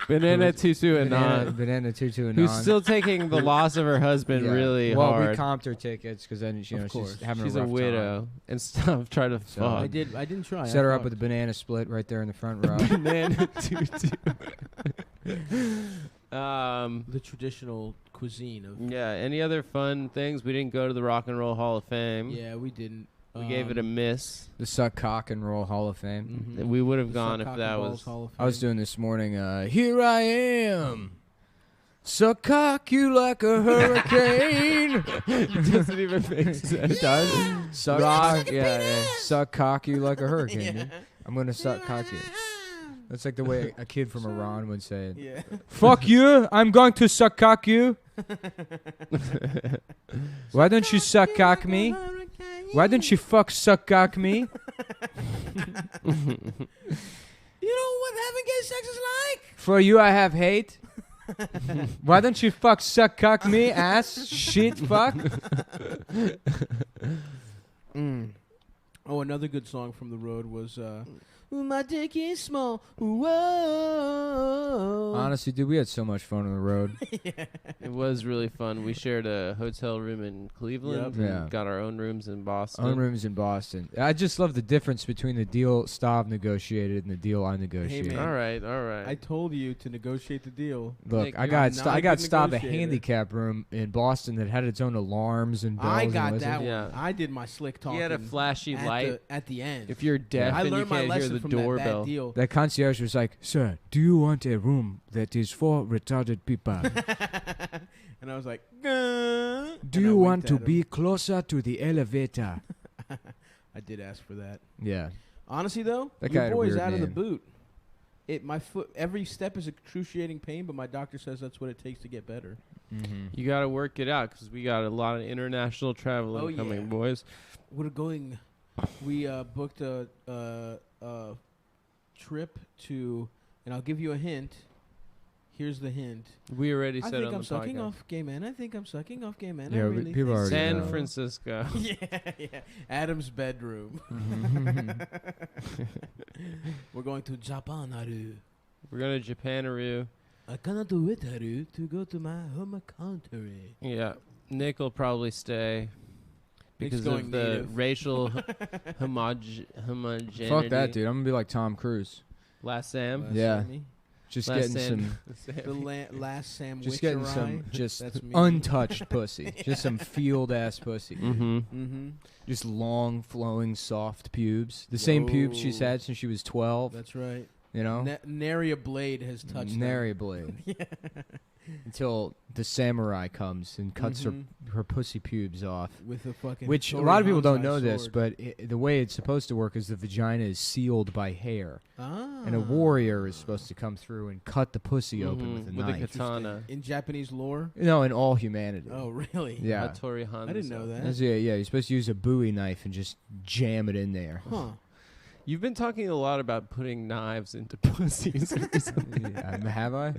Banana Tutu and Banana Tutu and who's still taking the loss of her husband really well, hard. we comped her tickets because then Of course. she's having She's a a rough widow time. and stuff. Trying to So- fuck. I didn't try. Set I her up fucked. with a banana split right there in the front row. Banana Tutu. the traditional cuisine of. Yeah. Any other fun things? We didn't go to the Rock and Roll Hall of Fame. Yeah, we didn't. We gave it a miss. The Suck Cock and Roll Hall of Fame. Mhm. We would have The gone Suck if Cock that and was. Balls Hall of I was Fame. doing this morning. Here I am. Suck cock you like a hurricane. Doesn't even make sense. It does. Suck Rock, cock, yeah. suck cock you like a hurricane. Dude. I'm gonna suck cock you. That's like the way a kid from Iran would say it. Yeah. Fuck you! I'm going to suck cock you. Why don't you suck cock me? Why don't you fuck suck cock me? You know what having gay sex is like? For you I have hate. Why don't you fuck suck cock me, ass shit fuck? Oh, another good song from the road was "My Dick Is Small." Whoa. Honestly, dude, we had so much fun on the road. It was really fun. We shared a hotel room in Cleveland. Yep. and Yeah. Got our own rooms in Boston. Own rooms in Boston. I just love the difference between the deal Stav negotiated and the deal I Hey, negotiated. man. All right. I told you to negotiate the deal. Look, Nick, I you're got not a I got good Stav a negotiator. handicap room in Boston that had its own alarms and bells I and got whistles. that Yeah. one. I did my slick talking. He had a flashy at light. at the end. If you're deaf I and you learned my can't hear lesson the from doorbell. that bad deal. That concierge was like, "Sir, do you want a room that is for retarded people? And I was like, "Gah." Do And I you winked want to at him. be closer to the elevator?" I did ask for that. Yeah. Honestly, though, That guy your had a boy's weird out of the name. boot. My foot, every step is excruciating pain, but my doctor says that's what it takes to get better. Mm-hmm. You got to work it out because we got a lot of international traveling Oh, coming, yeah. boys. We're going. We booked a trip to, and I'll give you a hint. Here's the hint. We already I said think on I'm the sucking podcast. off gay men. I think I'm sucking off gay men. Yeah, I we- really people think already so. San know. Francisco. yeah. Adam's bedroom. We're going to Japan, Haru. We're going to Japanaroo. I cannot do it, Haru, to go to my home country. Yeah. Nick will probably stay Nick's because going of the native. racial homogeneity. Fuck that, dude. I'm gonna be like Tom Cruise. Last Sam. Last Yeah. Sammy. Just Last getting Sam. some, The last Sam just getting Witcherai. some, just That's me. untouched pussy. Just some field ass pussy. Mm-hmm. Mm-hmm. Just long, flowing, soft pubes. The same pubes she's Whoa. had since she was 12. That's right. You know, Nary a blade has touched nary a blade. Until the samurai comes and cuts Mhm. her pussy pubes off. With a fucking. Which a Thor lot of people don't Hanzai know this, sword. but the way it's supposed to work is the vagina is sealed by hair. Ah. And a warrior is supposed to come through and cut the pussy open with a with knife. a katana. In Japanese lore. No, in all humanity. Oh, really? Yeah. Hattori Hanzo. I didn't know that. Yeah, you're supposed to use a Bowie knife and just jam it in there. Huh. You've been talking a lot about putting knives into pussies. Have I?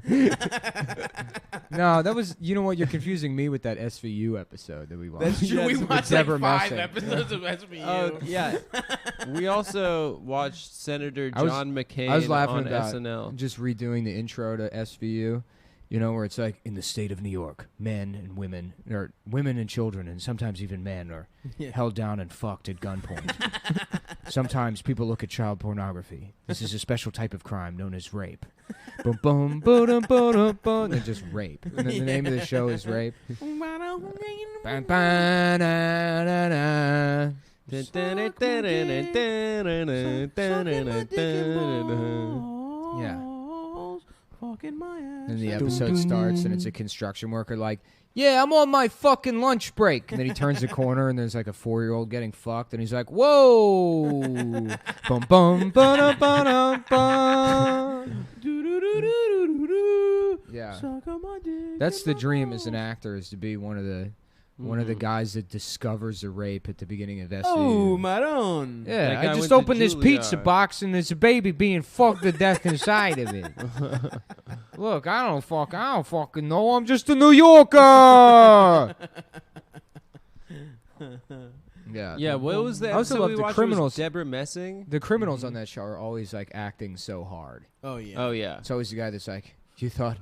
No, that was. You know what? You're confusing me with that SVU episode that we watched. That's true. We With watched Deborah like 5 Messing. episodes of SVU. Oh yeah. We also watched Senator John McCain I was laughing on about SNL. just redoing the intro to SVU. You know, where it's like, in the state of New York, men and women, or women and children, and sometimes even men, are held down and fucked at gunpoint. Sometimes people look at child pornography. This is a special type of crime known as rape. Boom, boom, boom, boom, boom, boom, and just rape. And then the name of the show is Rape. Ba, ba, na, na, na. Yeah. Fucking my ass. And the episode starts, and it's a construction worker like, yeah, I'm on my fucking lunch break. And then he turns the corner, and there's like a 4-year-old getting fucked, and he's like, whoa. Bum, bum, ba-da, ba-da, ba. Yeah. That's the dream as an actor, is to be one of the guys that discovers a rape at the beginning of SVU. Oh, Maron. Yeah, That I guy just went to opened this pizza Juilliard. box and there's a baby being fucked to death inside of it. Look, I don't fucking know. I'm just a New Yorker. Yeah. Yeah, what was that? I also episode love we the watched? criminals. Deborah Messing. The criminals on that show are always like acting so hard. Oh, yeah. Oh yeah. It's always the guy that's like, you thought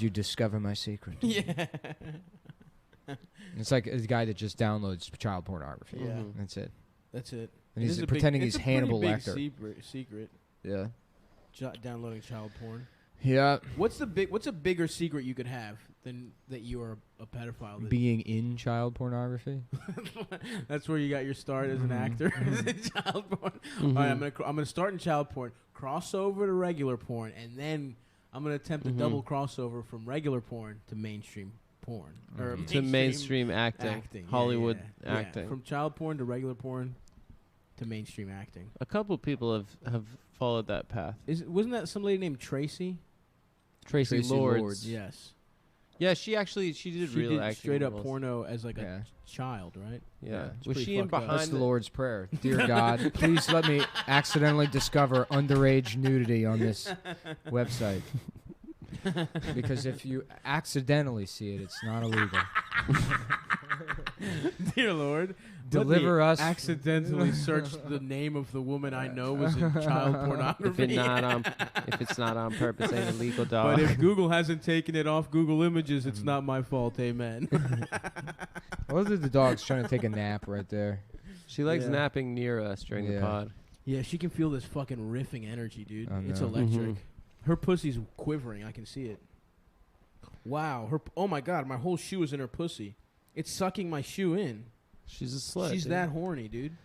you'd discover my secret. Yeah. It's like a guy that just downloads child pornography. Yeah. That's it. That's it. And It he's is a pretending big, he's it's a pretty Hannibal big Lecter. Secret. Yeah. Downloading child porn. Yeah. What's a bigger secret you could have than that you are a pedophile? That Being in child pornography. That's where you got your start as an actor. Child porn. All right, I'm gonna start in child porn, cross over to regular porn, and then I'm gonna attempt a double crossover from regular porn to mainstream porn or To mainstream acting, yeah, Hollywood yeah. acting. From child porn to regular porn to mainstream acting. A couple people have followed that path. Wasn't that some lady named Tracy? Tracy Lords. Yes. Yeah, she did real acting straight up roles. porno as like Yeah. a child, right? Yeah. it's Was pretty she in fucked up. That's behind the Lord's Prayer. Dear God, please let me accidentally discover underage nudity on this website. Because if you accidentally see it, it's not illegal. Dear Lord, Deliver let me us. accidentally search the name of the woman I know was in child pornography. if it's not on purpose, ain't illegal, dog. But if Google hasn't taken it off Google Images, it's not my fault. Amen. What if the dog's trying to take a nap right there? She likes Yeah. napping near us during the Yeah. pod. Yeah, she can feel this fucking riffing energy, dude. I It's know. electric. Her pussy's quivering. I can see it. Wow. Oh my God, my whole shoe is in her pussy. It's sucking my shoe in. She's a slut. She's dude. that horny, dude.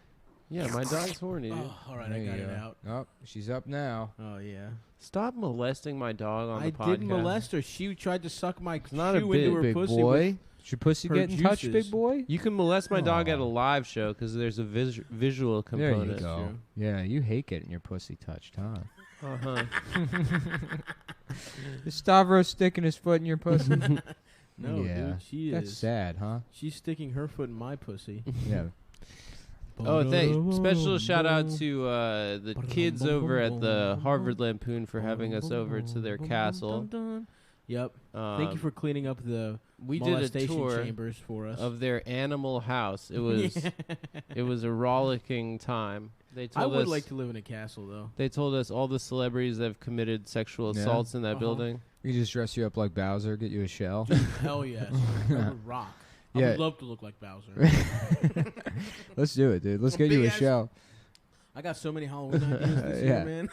Yeah, my dog's horny, dude. Oh, all right, There I got you it go. out. Oh, she's up now. Oh yeah. Stop molesting my dog on I the podcast. didn't molest her. She tried to suck my not a shoe bit, into her Big pussy. boy. Is your pussy her getting touched, juices. big boy? You can molest my dog at a Aw. live show because there's a visual There component. you go. true. Yeah, you hate getting your pussy touched, huh? Uh-huh. Is Stavros sticking his foot in your pussy? No, Yeah. dude. She That's is. sad, huh? She's sticking her foot in my pussy. Yeah. Oh, special shout out to the kids over at the Harvard Lampoon for having us over to their castle. Yep. Thank you for cleaning up the we did a molestation tour chambers for us. of their animal house. It was it was a rollicking time. They I told would us like to live in a castle, though. they told us all the celebrities that have committed sexual Yeah. assaults in that Uh-huh. building. We can just dress you up like Bowser, get you a shell. Hell yes. I would rock. I Yeah. would love to look like Bowser. Let's do it, dude. Let's get Big you a ass- shell. I got so many Halloween ideas this Yeah. year, man.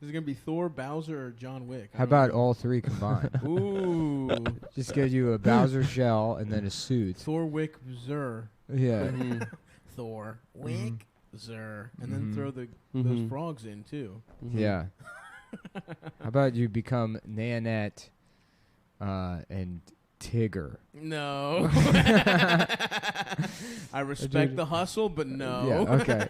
Is it going to be Thor, Bowser, or John Wick? I How don't about know. all three combined? Ooh. Just get you a Bowser shell and then a suit. Thor, Wick, Zer. Yeah. Mhm. Thor, Wick, Zer. And then Mhm. throw those Mhm. frogs in, too. Mhm. Yeah. How about you become Nanette and Tigger. No. I respect the hustle, but no. Yeah, okay.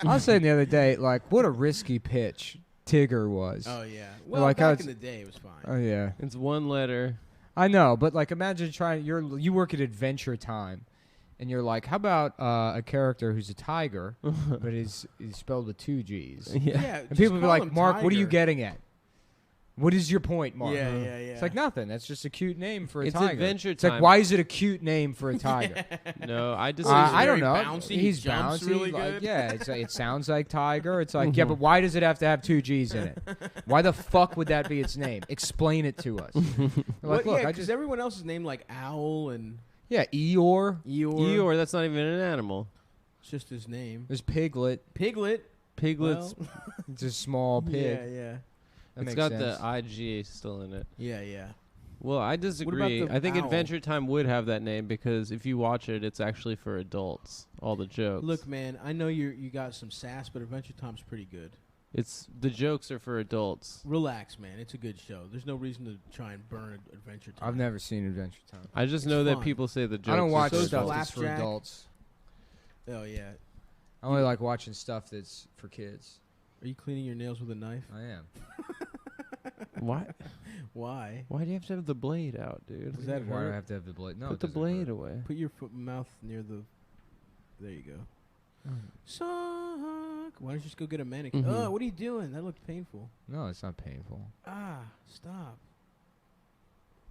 I was saying the other day, like, what a risky pitch Tigger was. Oh, yeah. Well, Like, back in the day, it was fine. Oh, yeah. It's one letter. I know, but, like, imagine you work at Adventure Time, and you're like, how about a character who's a tiger, but he's spelled with 2 G's? Yeah. And people will be like, Mark, what are you getting at? What is your point, Mark? Yeah. It's like nothing. That's just a cute name for a It's tiger. Adventure It's Time. like, why is it a cute name for a tiger? No, I just. I don't know. bouncy. He's He jumps bouncy. really like, good. yeah, it sounds like tiger. It's like, yeah, but why does it have to have 2 G's in it? Why the fuck would that be its name? Explain it to us. Like, look, because everyone else is named like Owl and Eeyore. Eeyore, that's not even an animal. It's just his name. There's Piglet. Piglet. Piglets. Well, It's a small pig. yeah. That It's makes got sense. the IG still in it. Yeah. Well, I disagree. the I think owl? Adventure Time would have that name because if you watch it, it's actually for adults. All the jokes. Look, man, I know you got some sass, but Adventure Time's pretty good. It's the jokes are for adults. Relax, man. It's a good show. There's no reason to try and burn Adventure Time. I've never seen Adventure Time. I just It's know that fun. people say the jokes. I don't are watch for stuff adults. that's for Flapjack. adults. Oh yeah. I only like watching stuff that's for kids. Are you cleaning your nails with a knife? I am. Why? Why? Why do you have to have the blade out, dude? Does that Why do I hurt? have to have the blade? No, Put it the doesn't blade hurt. away. Put your mouth near the. There you go. Suck. Why don't you just go get a manicure? Mhm. Oh, what are you doing? That looked painful. No, it's not painful. Stop.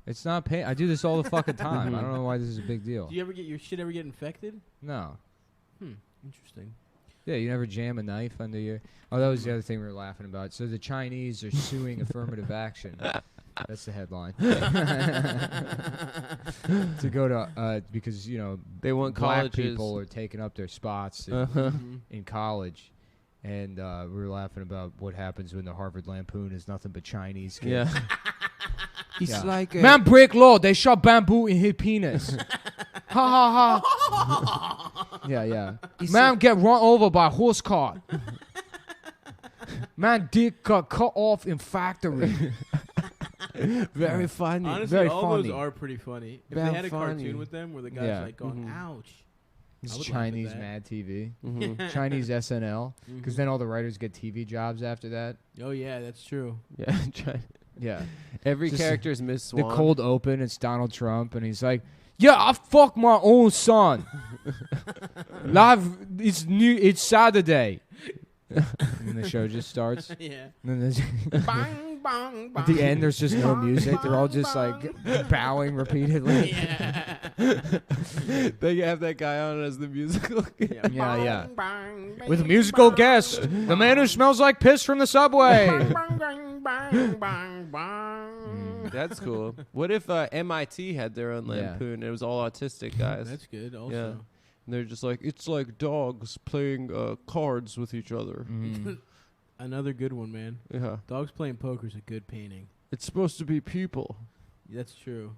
It's not pain. I do this all the fucking time. I don't know why this is a big deal. Do you ever get your shit infected? No. Interesting. Yeah, you never jam a knife under your. Oh, that was the other thing we were laughing about. So the Chinese are suing affirmative action. That's the headline. To go to because They want black colleges. people are taking up their spots in college, and we were laughing about what happens when the Harvard Lampoon is nothing but Chinese kids. Yeah. It's Yeah. like man break law. They shot bamboo in his penis. Ha ha ha. Yeah. Man get run over by horse cart. Man dick got cut off in factory. Very funny. Honestly, Very all funny. those are pretty funny. If Very they had a funny. cartoon with them where the guy's Yeah. like going, Mhm. ouch. This I is would laugh at Chinese that. Mad TV. Mhm. Chinese SNL. Because then all the writers get TV jobs after that. Oh, yeah, that's true. Yeah. Yeah. Every Just character is Miss The Swan. cold open, it's Donald Trump, and he's like, yeah, I fuck my own son. Live, it's Saturday. And then the show just starts. Yeah. And then there's Bang, bang, at the end, there's just no music. They're all just like bowing repeatedly. Yeah. They have that guy on as the musical. Yeah. With a musical guest, the man who smells like piss from the subway. That's cool. What if MIT had their own Yeah. lampoon and it was all autistic guys? That's good also. Yeah. And they're just like, it's like dogs playing cards with each other. Another good one, man. Yeah. Dogs Playing Poker is a good painting. It's supposed to be people. That's true.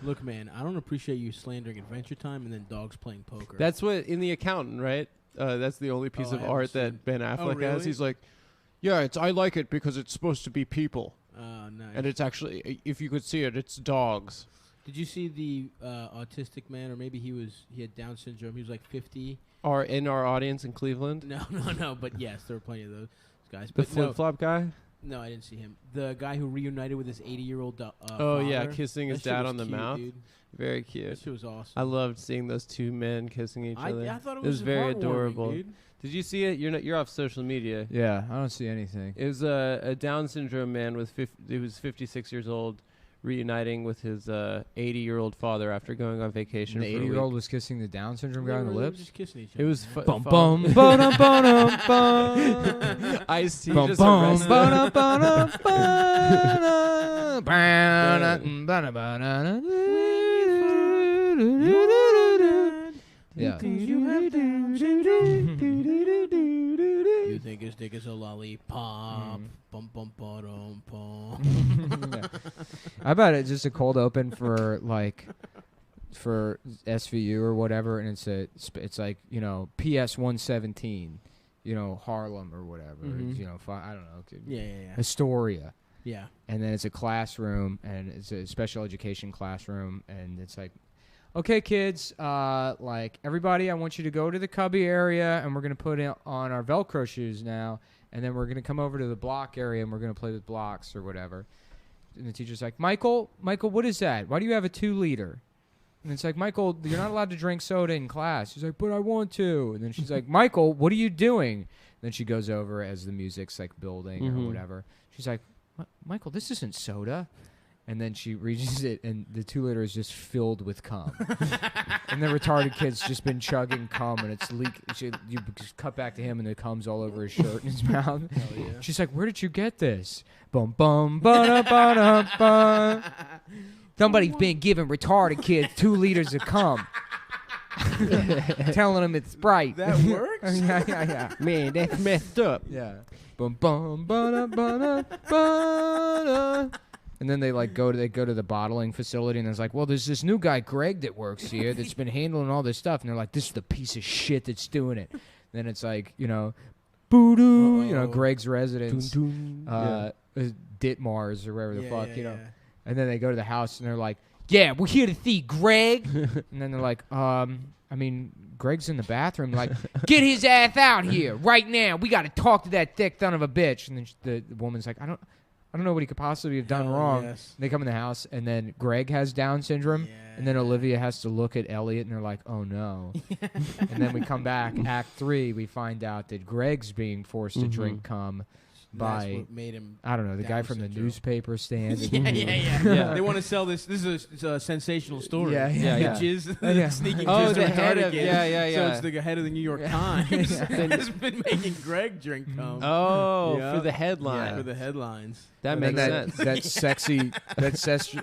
Look, man, I don't appreciate you slandering Adventure Time and then Dogs Playing Poker. That's what, in The Accountant, right? That's the only piece Oh, of I art haven't that Ben Affleck really? has. He's like, yeah, I like it because it's supposed to be people. Oh, nice. And it's actually, if you could see it, it's dogs. Did you see the autistic man, or maybe he had Down syndrome? He was like 50. Are in our audience in Cleveland. No. But yes, there were plenty of those guys. The But flip-flop guy? no, I didn't see him. The guy who reunited with his 80-year-old Oh, yeah, father. kissing his That shit dad was on the cute, mouth. Dude. Very That cute. shit was awesome. I loved seeing those two men kissing each other. I thought it was was very heartwarming, adorable. dude. Did you see it? You're off social media. Yeah, I don't see anything. It was a Down syndrome man with he was 56 years old, reuniting with his 80-year-old father after going on vacation. And the for a 80-year-old week. was kissing the Down syndrome They guy on the were lips. just kissing each It other. was man. Bum bum ba-dum, ba-dum, bum. Ice-T Bum just bum arrested. ba-dum, ba-dum, ba-dum, ba-dum, ba-dum, ba-dum. Yeah. You think his dick is a lollipop? Bum bum ba-dum bum. Yeah. How about it just a cold open for SVU or whatever, and it's like PS 117, Harlem or whatever. Mhm. I don't know. Yeah. Astoria. Yeah. And then it's a classroom, and it's a special education classroom, and it's like, okay, kids, like everybody, I want you to go to the cubby area, and we're gonna put on our Velcro shoes now, and then we're gonna come over to the block area, and we're gonna play with blocks or whatever. And the teacher's like, Michael, what is that? Why do you have a 2-liter? And it's like, Michael, you're not allowed to drink soda in class. He's like, but I want to. And then she's like, Michael, what are you doing? And then she goes over as the music's like building or whatever. She's like, Michael, this isn't soda. And then she reaches it, and the 2-liter is just filled with cum. And the retarded kid's just been chugging cum, and it's leaking. You just cut back to him, and the cum's all over his shirt and his mouth. Hell yeah. She's like, where did you get this? Bum, bum, ba-da-ba-da-ba. Somebody's been giving retarded kids 2 liters of cum. Telling them it's Sprite. That works? Yeah. Man, that's messed up. Yeah. Bum, bum, ba-da-ba-da-ba-da. And then they go to the bottling facility, and it's like, well, there's this new guy, Greg, that works here that's been handling all this stuff. And they're like, this is the piece of shit that's doing it. Then it's like, boo-doo, Greg's residence, Ditmars or wherever the fuck, Yeah. And then they go to the house, and they're like, yeah, we're here to see Greg. And then they're like, Greg's in the bathroom. Like, get his ass out here right now. We got to talk to that thick son of a bitch. And then the woman's like, I don't know what he could possibly have done wrong. Yes. They come in the house, and then Greg has Down syndrome, and then Olivia has to look at Elliot, and they're like, oh, no. And then we come back, Act 3, we find out that Greg's being forced to drink cum That's by, what made him I don't know, the guy Down from the syndrome. newspaper stand. Yeah. They want to sell this. This is a sensational story. Yeah. Jizz, Yeah. sneaking Oh, jizz the to head retarded of kids. yeah. So it's the head of the New York Times has been making Greg drink cum. Oh, Yeah. for the headline. Yeah, for the headlines. That And makes then sense. that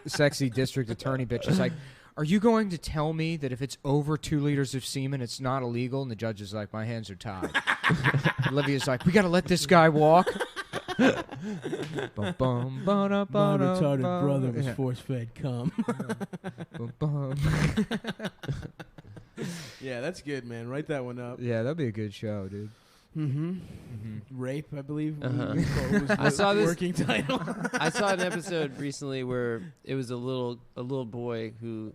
sexy district attorney bitch is like, are you going to tell me that if it's over 2 liters of semen, it's not illegal? And the judge is like, my hands are tied. Olivia's like, we got to let this guy walk. My retarded brother was force-fed cum. Yeah, that's good, man. Write that one up. Yeah, that'd be a good show, dude. Rape, I believe. Uh-huh. Was I saw this working title. I saw an episode recently where it was a little boy who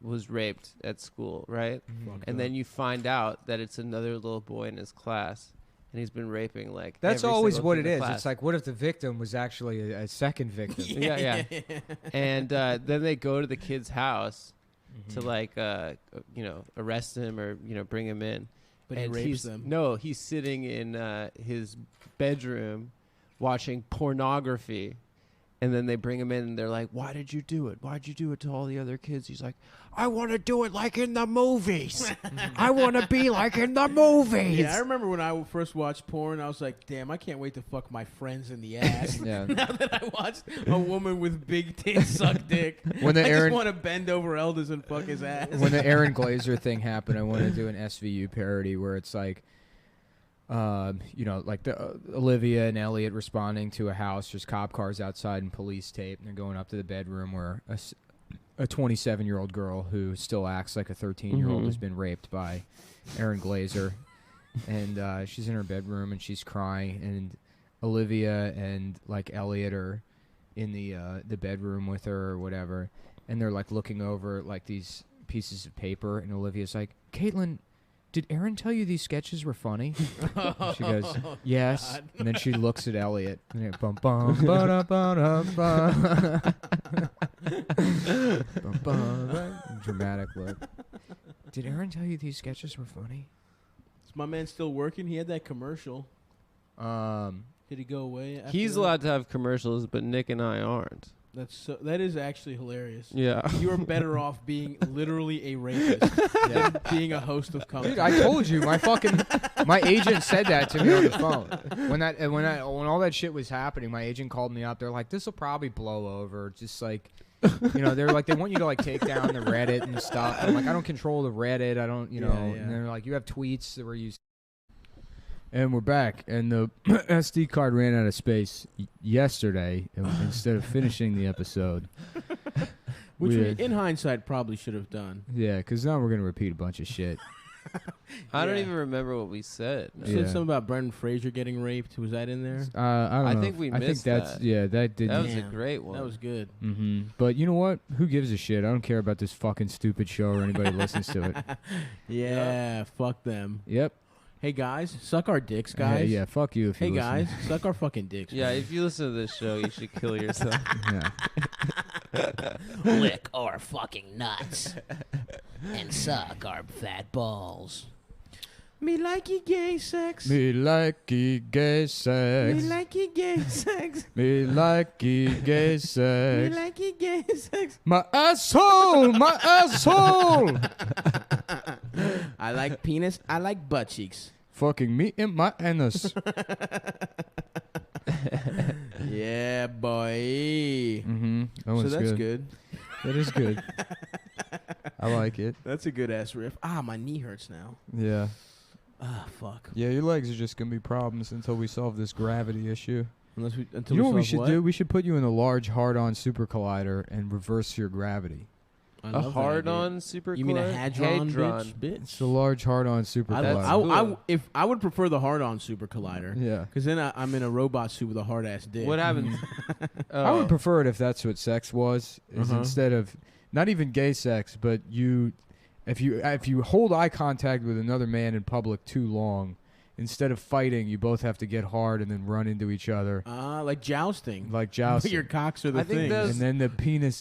was raped at school, right? And then you find out that it's another little boy in his class, and he's been raping like. That's every always single what kid it in is. the class. It's like, what if the victim was actually a second victim? Yeah. And then they go to the kid's house to arrest him or bring him in. But he and rapes them. No, he's sitting in his bedroom watching pornography. And then they bring him in, and they're like, why did you do it? Why'd you do it to all the other kids? He's like, I want to do it like in the movies. I want to be like in the movies. Yeah, I remember when I first watched porn, I was like, damn, I can't wait to fuck my friends in the ass. Yeah. Now that I watched a woman with big tits suck dick, When the I Aaron- just want to bend over elders and fuck his ass. When the Aaron Glazer thing happened, I wanted to do an SVU parody where it's like, Olivia and Elliot responding to a house. There's cop cars outside and police tape, and they're going up to the bedroom where a 27-year-old girl who still acts like a 13-year-old has been raped by Aaron Glazer, and she's in her bedroom and she's crying, and Olivia and like Elliot are in the bedroom with her or whatever, and they're like looking over like these pieces of paper, and Olivia's like, Caitlin, did Aaron tell you these sketches were funny? She goes, yes. God. And then she looks at Elliot. And bum, bum, ba-da-ba-da-ba. Bum, bum. Dramatic look. Did Aaron tell you these sketches were funny? Is my man still working? He had that commercial. Did he go away? He's allowed to have commercials, but Nick and I aren't. That is actually hilarious. Yeah. You are better off being literally a rapist than being a host of comedy. Dude, I told you, my agent said that to me on the phone. When all that shit was happening, my agent called me up. They're like, this will probably blow over. Just like, they're like, they want you to like take down the Reddit and stuff. I'm like, I don't control the Reddit. I don't, And they're like, you have tweets that were used. And we're back, and the SD card ran out of space yesterday instead of finishing the episode. Which we, in hindsight, probably should have done. Yeah, because now we're going to repeat a bunch of shit. I don't even remember what we said. You said something about Brendan Fraser getting raped. Was that in there? I don't know. I think we missed I think that's that. yeah. That did. That was a great one. That was good. But you know what? Who gives a shit? I don't care about this fucking stupid show or anybody listens to it. Yeah, fuck them. Yep. Hey guys, suck our dicks, guys. Yeah, fuck you if you Hey listen. guys, suck our fucking dicks. Yeah, man. if you listen to this show, you should kill yourself. Yeah. Lick our fucking nuts and suck our fat balls. Me likey gay sex. Me likey gay sex. Me likey gay sex. Me likey gay Me sex. likey gay sex. My asshole, my asshole. I like penis. I like butt cheeks. Fucking me in my anus. Yeah, boy. That So one's that's good. good. That is good. I like it. That's a good ass riff. Ah, my knee hurts now. Yeah. Ah, fuck. Yeah, your legs are just gonna be problems until we solve this gravity issue. Until You know what we solve should do? We should put you in a large hard-on super collider and reverse your gravity. I A love that hard-on idea. super You mean a collider? hadron, Hadron. bitch? It's a large hard-on super collider. If I would prefer the hard-on super collider. Yeah. Because then I'm in a robot suit with a hard-ass dick. What happens? I would prefer it if that's what sex was, is instead of not even gay sex, but if you hold eye contact with another man in public too long, instead of fighting, you both have to get hard and then run into each other. Like jousting. Like jousting. But your cocks are the thing. And then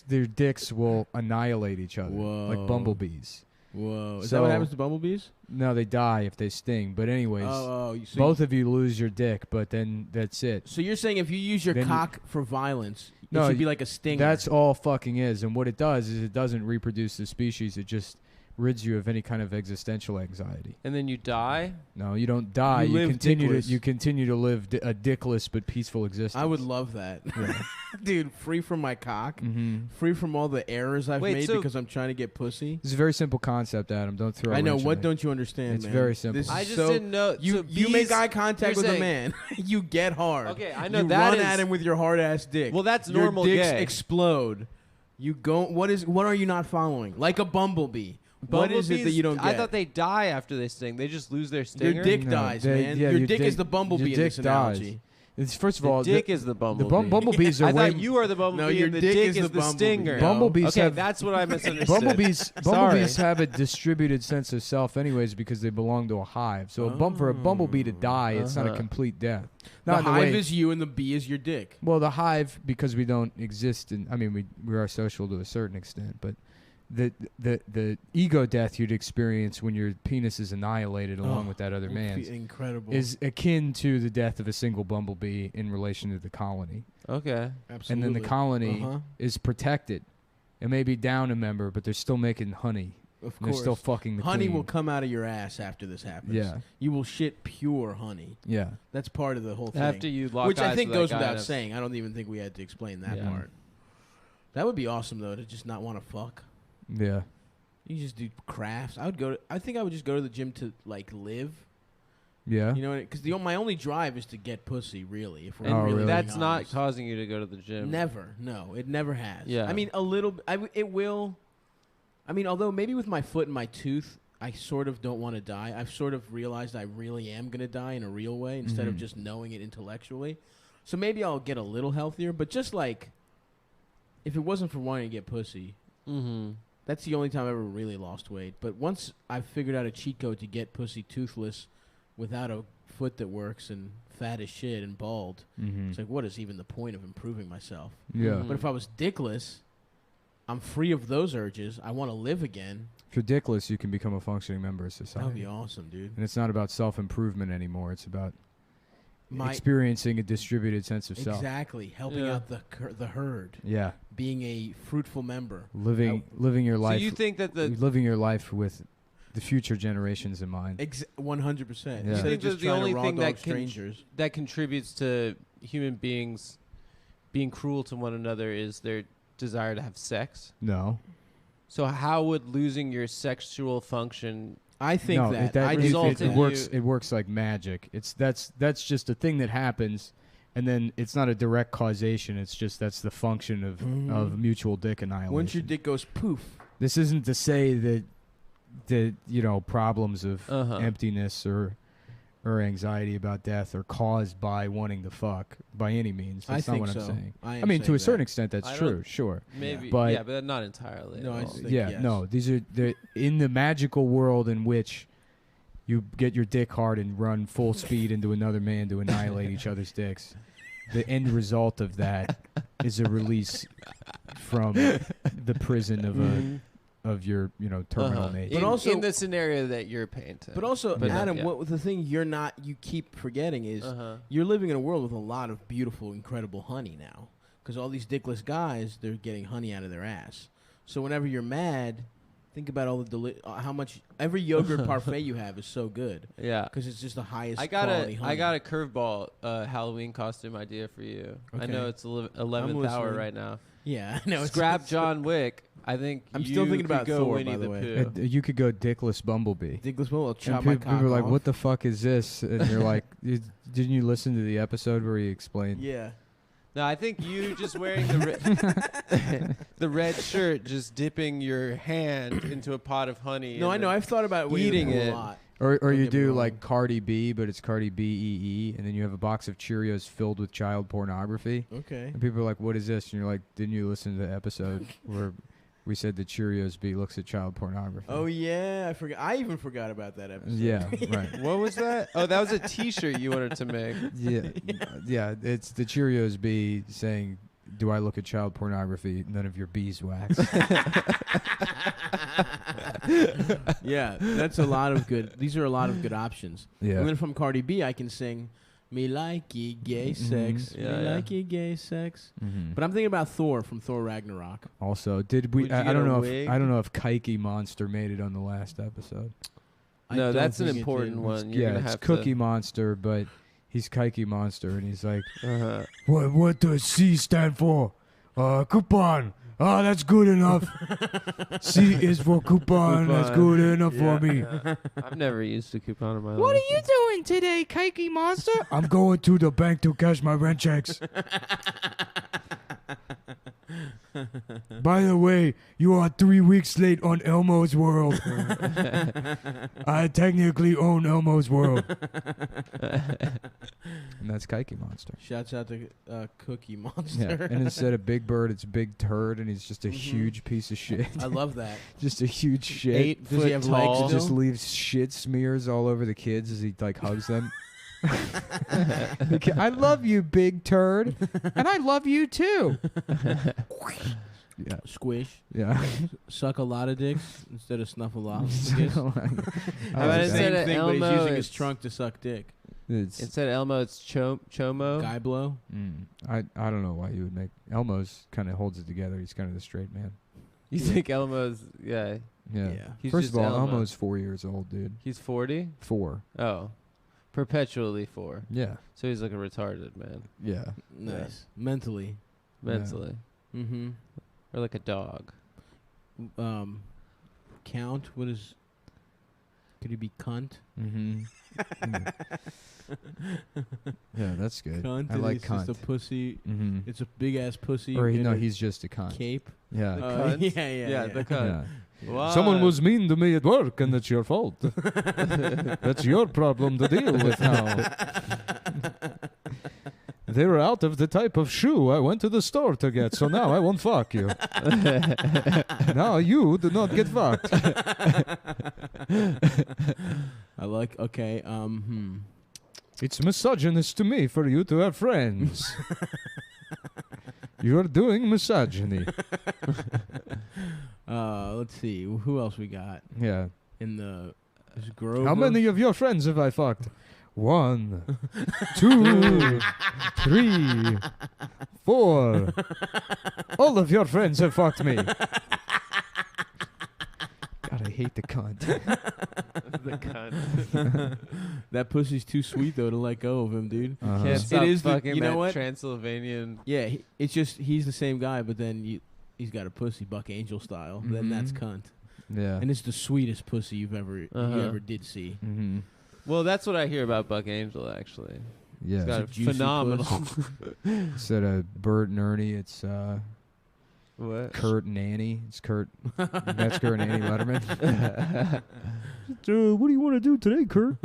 their dicks will annihilate each other. Whoa. Like bumblebees. Whoa. Is that what happens to bumblebees? No, they die if they sting. But anyways, so both of you lose your dick, but then that's it. So you're saying if you use your Then cock for violence, No, it should be like a stinger. That's all fucking is. And what it does is it doesn't reproduce the species. It just rids you of any kind of existential anxiety. And then you die? No, you don't die. You live You continue to live a dickless but peaceful existence. I would love that. Yeah. Dude, free from my cock. Free from all the errors I've made so- because I'm trying to get pussy. It's a very simple concept, Adam. Don't throw. I know. wrench What in it. don't you understand, It's man? very simple. This is I just so- didn't know. You so you make bees- eye contact you're with a saying- man. You get hard. Okay, I know you that run is- at him with your hard ass dick. Well, that's your normal dicks gay. explode. You go. What are you not following? Like a bumblebee. What is it that Bumblebees, you don't get? I thought they die after they sting. They just lose their stinger. Your dick dies, man. yeah, your dick is the bumblebee your in this dick dies. analogy. It's first of The all, dick is the bumblebee. bumblebees are I way. thought you are the bumblebee. No, your and the dick dick is is the the bumblebee. stinger. No. Bumblebees okay, have that's what I misunderstood. Bumblebees Sorry. have a distributed sense of self, anyways, because they belong to a hive. So for a bumblebee to die, it's not a complete death. The Not in the hive way- is you and the bee is your dick. Well, the hive, because we don't exist, I mean, we are social to a certain extent, but the ego death you'd experience when your penis is annihilated along with that other man's incredible. is akin to the death of a single bumblebee in relation to the colony. Okay. Absolutely. And then the colony is protected. It may be down a member, but they're still making honey. Of And they're course. still fucking the honey queen. will come out of your ass after this happens. Yeah. You will shit pure honey. Yeah. That's part of the whole thing. After you lock Which I eyes think with that goes guy without and- saying. I don't even think we had to explain that Yeah. part. That would be awesome though, to just not want to fuck. Yeah. You just do crafts. I think I would just go to the gym to like live. Yeah. You know, because my only drive is to get pussy. Really, if we're And really that's being not honest. causing you to go to the gym. Never. No, it never has. Yeah. I mean, a little. It will. I mean, although maybe with my foot and my tooth, I sort of don't want to die. I've sort of realized I really am going to die in a real way instead of just knowing it intellectually. So maybe I'll get a little healthier. But just like, if it wasn't for wanting to get pussy, that's the only time I ever really lost weight. But once I figured out a cheat code to get pussy toothless without a foot that works and fat as shit and bald, it's like, what is even the point of improving myself? Yeah. But if I was dickless, I'm free of those urges. I want to live again. If you're dickless, you can become a functioning member of society. That would be awesome, dude. And it's not about self-improvement anymore. It's about My- experiencing a distributed sense of self. Exactly. Helping out the herd. Yeah. Being a fruitful member. Living your life. So you think that living your life with the future generations in mind. 100%. Yeah. Instead You of think just that the trying only to raw thing dog that strangers. that contributes to human beings being cruel to one another is their desire to have sex? No. So how would losing your sexual function? I think no, that. that I really- result it in works. you- It works like magic. That's just a thing that happens, and then it's not a direct causation. It's just that's the function of mutual dick annihilation. Once your dick goes poof. This isn't to say that the problems of emptiness or anxiety about death are caused by wanting to fuck by any means. That's not what I'm saying. I mean, to a certain extent, that's true. Sure, maybe, but not entirely. No, I think no. These are in the magical world in which you get your dick hard and run full speed into another man to annihilate each other's dicks. The end result of that is a release from the prison of your terminal nature. But also in the scenario that you're painting. But also, Adam, what the thing you keep forgetting is you're living in a world with a lot of beautiful, incredible honey now. Because all these dickless guys, they're getting honey out of their ass. So whenever you're mad, think about all the how much every yogurt parfait you have is so good. Yeah, because it's just the highest quality honey. I got a curveball Halloween costume idea for you. Okay. I know it's 11th hour right now. Yeah, I know. Scrap John Wick. I think I'm still thinking about Thor, Winnie by the the way. You could go Dickless Bumblebee. Dickless Bumblebee. Chop my cock people are like, off. "What the fuck is this?" And you're like, "Didn't you listen to the episode where he explained?" Yeah. No, I think you just wearing the the red shirt, just dipping your hand into a pot of honey. No, I know. I've thought about eating it a lot. Or you do like Cardi B, but it's Cardi B-E-E, and then you have a box of Cheerios filled with child pornography. Okay. And people are like, "What is this?" And you're like, "Didn't you listen to the episode where we said that Cheerios B looks at child pornography?" Oh yeah, I forgot. I even forgot about that episode. Yeah, right. What was that? Oh, that was a T-shirt you wanted to make. Yeah. It's the Cheerios B saying, "Do I look at child pornography? None of your beeswax." Yeah, that's a lot of good. These are a lot of good options. Yeah. And then from Cardi B, I can sing, "Me like ye gay sex, me like ye gay sex." But I'm thinking about Thor from Thor Ragnarok. Also, did we? Would you I get don't a know. wig? I don't know if Kike Monster made it on the last episode. No, that's an think it important did. one. You're Yeah, gonna it's have Cookie Monster, but he's Kike Monster, and he's like, to. What does C stand for? Coupon. Oh, that's good enough. C is for coupon. That's good enough for me. I've never used a coupon in my life. What are you doing today, Kike Monster? I'm going to the bank to cash my rent checks. By the way, you are 3 weeks late on Elmo's World. I technically own Elmo's World. And that's Kike Monster. Shouts out to Cookie Monster. Yeah, and instead of Big Bird, it's Big Turd, and he's just a huge piece of shit. I love that. Just a huge shit. 8 Does he have tall. legs? Just leaves shit smears all over the kids as he like hugs them. I love you, Big Turd, and I love you too. Yeah, Squish. yeah. Suck a lot of dicks instead of snuffle-off. How about It's the instead same of thing, but he's Elmo, using his it's- trunk to suck dick. Instead of Elmo, it's Chomo. Guy blow. I don't know why you would make Elmo's kind of holds it together. He's kind of the straight man. You think Elmo's? Yeah. Yeah. He's First just of all, Elmo. Elmo's 4 years old, dude. He's 40. 4. Oh, perpetually 4. Yeah. So he's like a retarded man, Yeah. Nice. Mentally. mentally, Mm-hmm. or like a dog. Count. What is? Could he be cunt? Mm-hmm. Yeah, that's good. Cunt. I like It's cunt. just a pussy. Mm-hmm. It's a big ass pussy. Or in a he's just a cunt. cape. Yeah. cunt? Yeah. the cunt. Yeah. Why? Someone was mean to me at work, and it's your fault. That's your problem to deal with now. They were out of the type of shoe I went to the store to get, so now I won't fuck you. Now you do not get fucked. I like. Okay. It's misogynist to me for you to have friends. You are doing misogyny. Let's see. Who else we got Yeah. in the? Is Grover? How many of your friends have I fucked? 1, 2, 3, 4. All of your friends have fucked me. God, I hate the cunt. the cunt. That pussy's too sweet though to let go of him, dude. Uh-huh. Can't stop It is the- fucking you know that what? Transylvanian. Yeah, it's just he's the same guy, but then he's got a pussy, Buck Angel style. Then that's Mhm. cunt, Yeah. and it's the sweetest pussy you Uh-huh. ever did see. Mm-hmm. Well, that's what I hear about Buck Angel. Actually, he's Yeah. got a It's a juicy phenomenal. Instead of Bert and Ernie, it's What? Kurt and Annie. It's Kurt. That's Kurt and Annie Letterman. What do you want to do today, Kurt?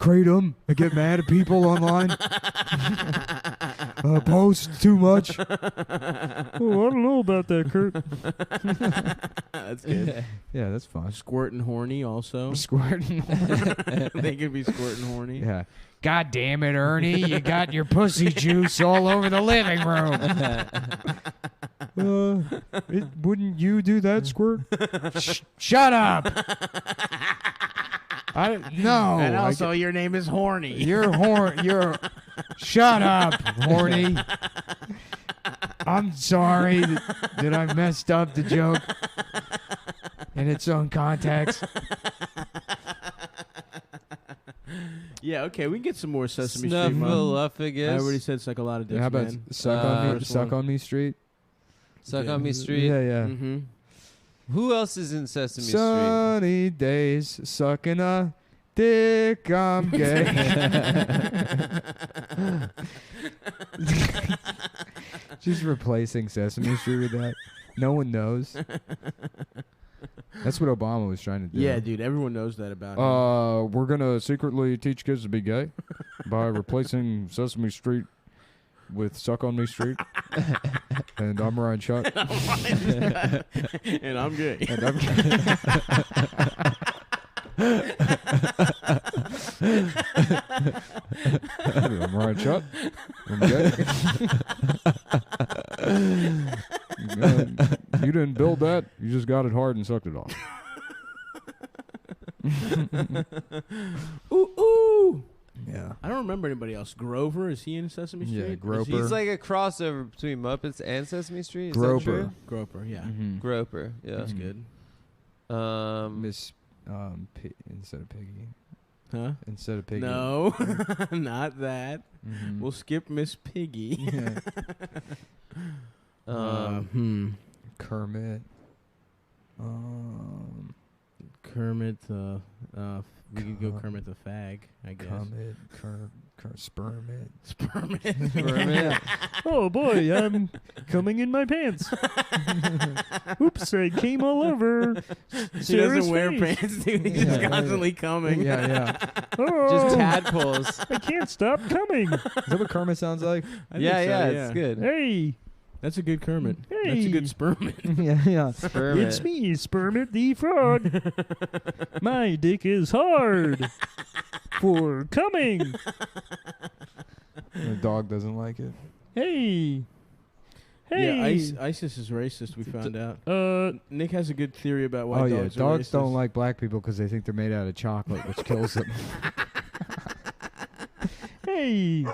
Kratom. I get mad at people online. Post too much. I don't know about that, Kurt. That's good. Yeah, that's fun. Squirtin' horny also. Squirting. They could be squirtin' horny. Yeah. God damn it, Ernie. You got your pussy juice all over the living room. Wouldn't you do that, Squirt? Shut up. No. And also, your name is Horny. You're shut up, horny. I'm sorry that I messed up the joke in its own context. Yeah, okay, we can get some more Sesame Street. Snuffleupagus. I already said suck a lot of dicks, How about man. suck on me, street? Suck on me, street. Yeah, yeah. Mm-hmm. Who else is in Sesame Street? Sunny days, sucking a dick, I'm gay. Just replacing Sesame Street with that. No one knows. That's what Obama was trying to do. Yeah, dude, everyone knows that about him. We're going to secretly teach kids to be gay by replacing Sesame Street with Suck on Me Street. And I'm Ryan Shutt. And I'm gay. And I'm gay. I'm Ryan Shutt. I'm gay. You didn't build that. You just got it hard and sucked it off. Ooh, ooh. Yeah. I don't remember anybody else. Grover, is he in Sesame Street? Yeah, Groper. He's like a crossover between Muppets and Sesame Street. Is that Groper. true? Groper, yeah. Mm-hmm. Groper. Yeah. That's good. Miss instead of Piggy. Huh? Instead of Piggy. No, not that. Mm-hmm. We'll skip Miss Piggy. Yeah. Kermit. Kermit the we could go Kermit the fag, I guess. Spermit. Spermit. Oh boy, I'm coming in my pants. Oops, I came all over. She doesn't wear pants, dude. He's just constantly coming. Yeah, yeah. Just tadpoles. I can't stop coming. Is that what Kermit sounds like? Yeah, so, it's good. Hey. That's a good Kermit. Hey. That's a good Spermit. Yeah, yeah. Spermit. It's me, Spermit the Frog. My dick is hard for coming. The dog doesn't like it. Hey. Hey. Yeah, ISIS is racist, we found out. Nick has a good theory about why dogs are dogs racist. don't like black people because they think they're made out of chocolate, which kills them. Hey.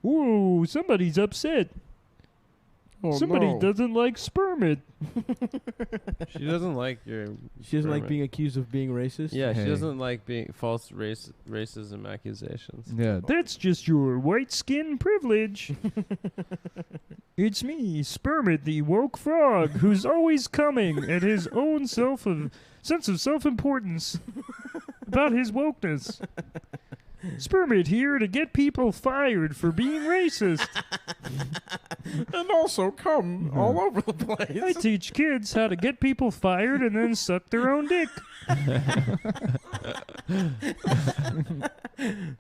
Ooh, somebody's upset. Oh, Somebody no. doesn't like Spermit. She doesn't like your. She doesn't like Spermit. being accused of being racist? Yeah, Hey. she doesn't like being false racism accusations. Yeah, that's just your white skin privilege. It's me, Spermit, the woke frog, who's always coming at his own sense of self-importance about his wokeness. Spermit here to get people fired for being racist. And also come all over the place. I teach kids how to get people fired and then suck their own dick.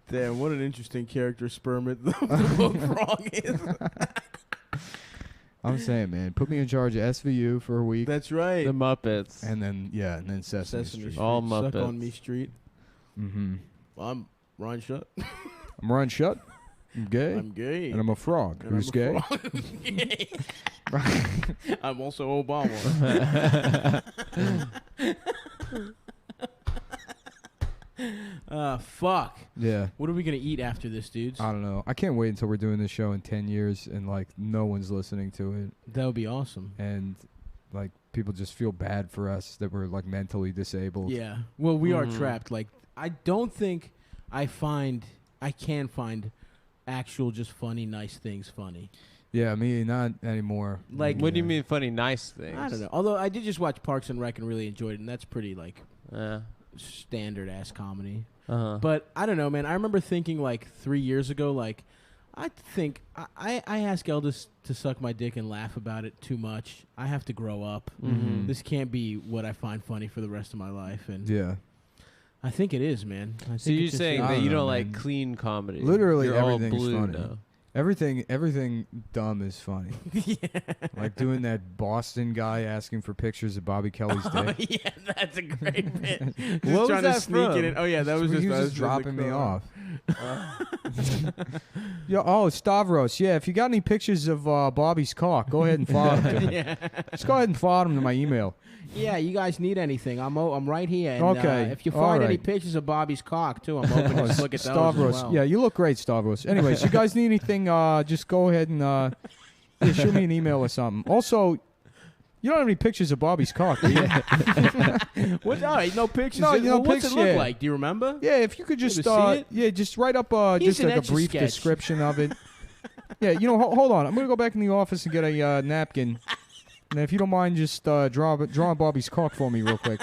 Damn, what an interesting character Spermit the woke frog is. I'm saying, man, put me in charge of SVU for a week. That's right. The Muppets. And then Sesame Street. All Suck Muppets. on Me Street. Mm-hmm. I'm Ron Shutt. I'm Ryan Shutt. I'm gay. I'm gay. And I'm a frog. And Who's I'm a gay? frog who's gay. I'm also Obama. Fuck. Yeah. What are we gonna eat after this, dudes? I don't know. I can't wait until we're doing this show in 10 years and, like, no one's listening to it. That would be awesome. And, like, people just feel bad for us that we're, like, mentally disabled. Yeah. Well, we are trapped. Like, I don't think I can find actual just funny, nice things funny. Yeah, me, not anymore. Like, What do you mean funny, nice things? I don't know. Although I did just watch Parks and Rec and really enjoyed it, and that's pretty, like, Yeah. standard ass comedy. Uh-huh. But I don't know, man. I remember thinking like 3 years ago, like, I think I ask Eldest to suck my dick and laugh about it too much. I have to grow up. Mm-hmm. This can't be what I find funny for the rest of my life. And Yeah. I think it is, man. I So think you're it's just- saying I that don't you know, don't like man. clean comedy? Literally You're all everything's blue funny. now. Everything dumb is funny. Like doing that Boston guy asking for pictures of Bobby Kelly's Oh, dick. yeah, that's a great bit. Just What was trying to that sneak from? it in. Oh yeah, that was he just was us just in the dropping me car. off. Yeah. Oh, Stavros. Yeah, if you got any pictures of Bobby's cock, go ahead and forward them to me. Yeah. Just go ahead and forward them to my email. Yeah, you guys need anything? I'm right here. And, Okay, if you all find any right. pictures of Bobby's cock too, I'm open to just look at those Stavros. as well. Yeah, you look great, Stavros. Anyways, you guys need anything? Just go ahead and shoot me an email or something. Also, you don't have any pictures of Bobby's cock, do you? What? All right, no pictures. No, no what's it pics, look yeah. like? Do you remember? Yeah, if you could just to see it? just write up He's just an like a brief Etch-a-Sketch. description of it. Yeah, hold on. I'm gonna go back in the office and get a napkin. And if you don't mind, just draw Bobby's cock for me real quick.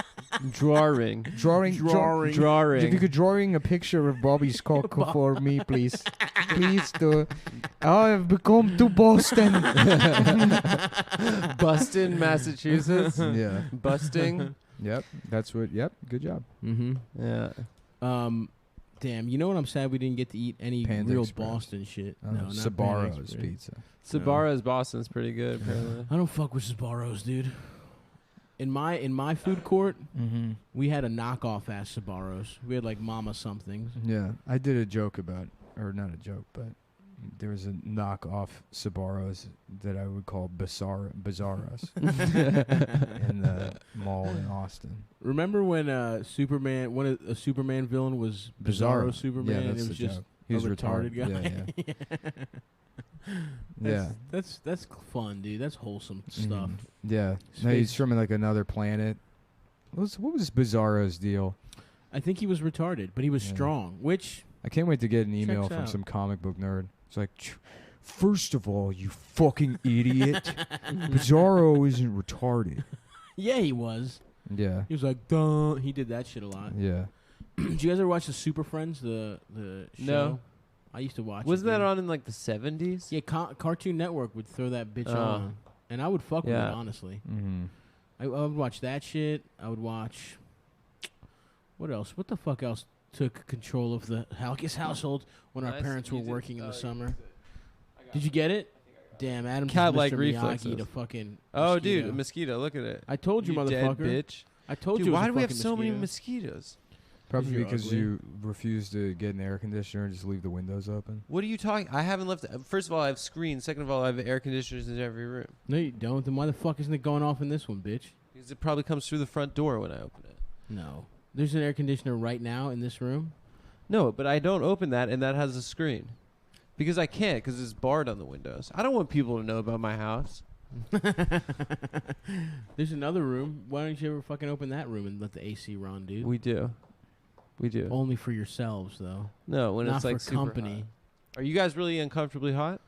Drawing. Drawing. If you could drawing a picture of Bobby's cock for me, please. Please do. I have become to Boston. Boston, Massachusetts. Yeah. Busting. Yep. That's what. Yep. Good job. Mm-hmm. Yeah. Damn. You know what? I'm sad we didn't get to eat any Panda real Express. Boston shit. No, not Panda Sbarro's Express. pizza. Sbarro's Boston's pretty good, apparently. I don't fuck with Sbarro's, dude. In my food court, Mm-hmm. we had a knockoff ass Sbarro's. We had like Mama somethings. Yeah, I did a joke about, or not a joke, but there was a knockoff Sbarro's that I would call Bizarros in the mall in Austin. Remember when a Superman villain was Bizarro Superman? Yeah, and that's it was the just joke. He was a retarded retarded. guy. Yeah. That's fun, dude. That's wholesome stuff. Yeah. No, he's Space. from like another planet. What was Bizarro's deal? I think he was retarded, but he was Yeah. strong. Which I can't wait to get an email Checks from out. some comic book nerd. It's like, first of all, you fucking idiot, Bizarro isn't retarded. yeah, he was. Yeah. He was like, duh. He did that shit a lot. Yeah. Did you guys ever watch the Super Friends? The show? No. I used to watch. Wasn't it, that dude. on in like the 70s? Yeah, Cartoon Network would throw that bitch Oh. on, and I would fuck with Yeah. it honestly. Mm-hmm. I would watch that shit. I would watch. What else? What the fuck else took control of the Halkis household when our Nice. parents were You did- working in the you summer? Did you get it? Damn, Adam. Cat-like Mr. reflexes. Miyagi to fucking. Oh, mosquito. dude, a mosquito. Look at it. I told you, dead motherfucker. bitch. I told Dude, you. It was why a do we have fucking so many mosquito. mosquitoes? Probably you're because ugly. you refuse to get an air conditioner and just leave the windows open. What are you talking? I haven't left. First of all, I have screens. Second of all, I have air conditioners in every room. No, you don't. Then why the fuck isn't it going off in this one, bitch? Because it probably comes through the front door when I open it. No. There's an air conditioner right now in this room. No, but I don't open that, and that has a screen. Because I can't, because it's barred on the windows. I don't want people to know about my house. There's another room. Why don't you ever fucking open that room and let the AC run, dude? We do. We do. Only for yourselves, though. No, when Not it's like for super company. hot. Are you guys really uncomfortably hot?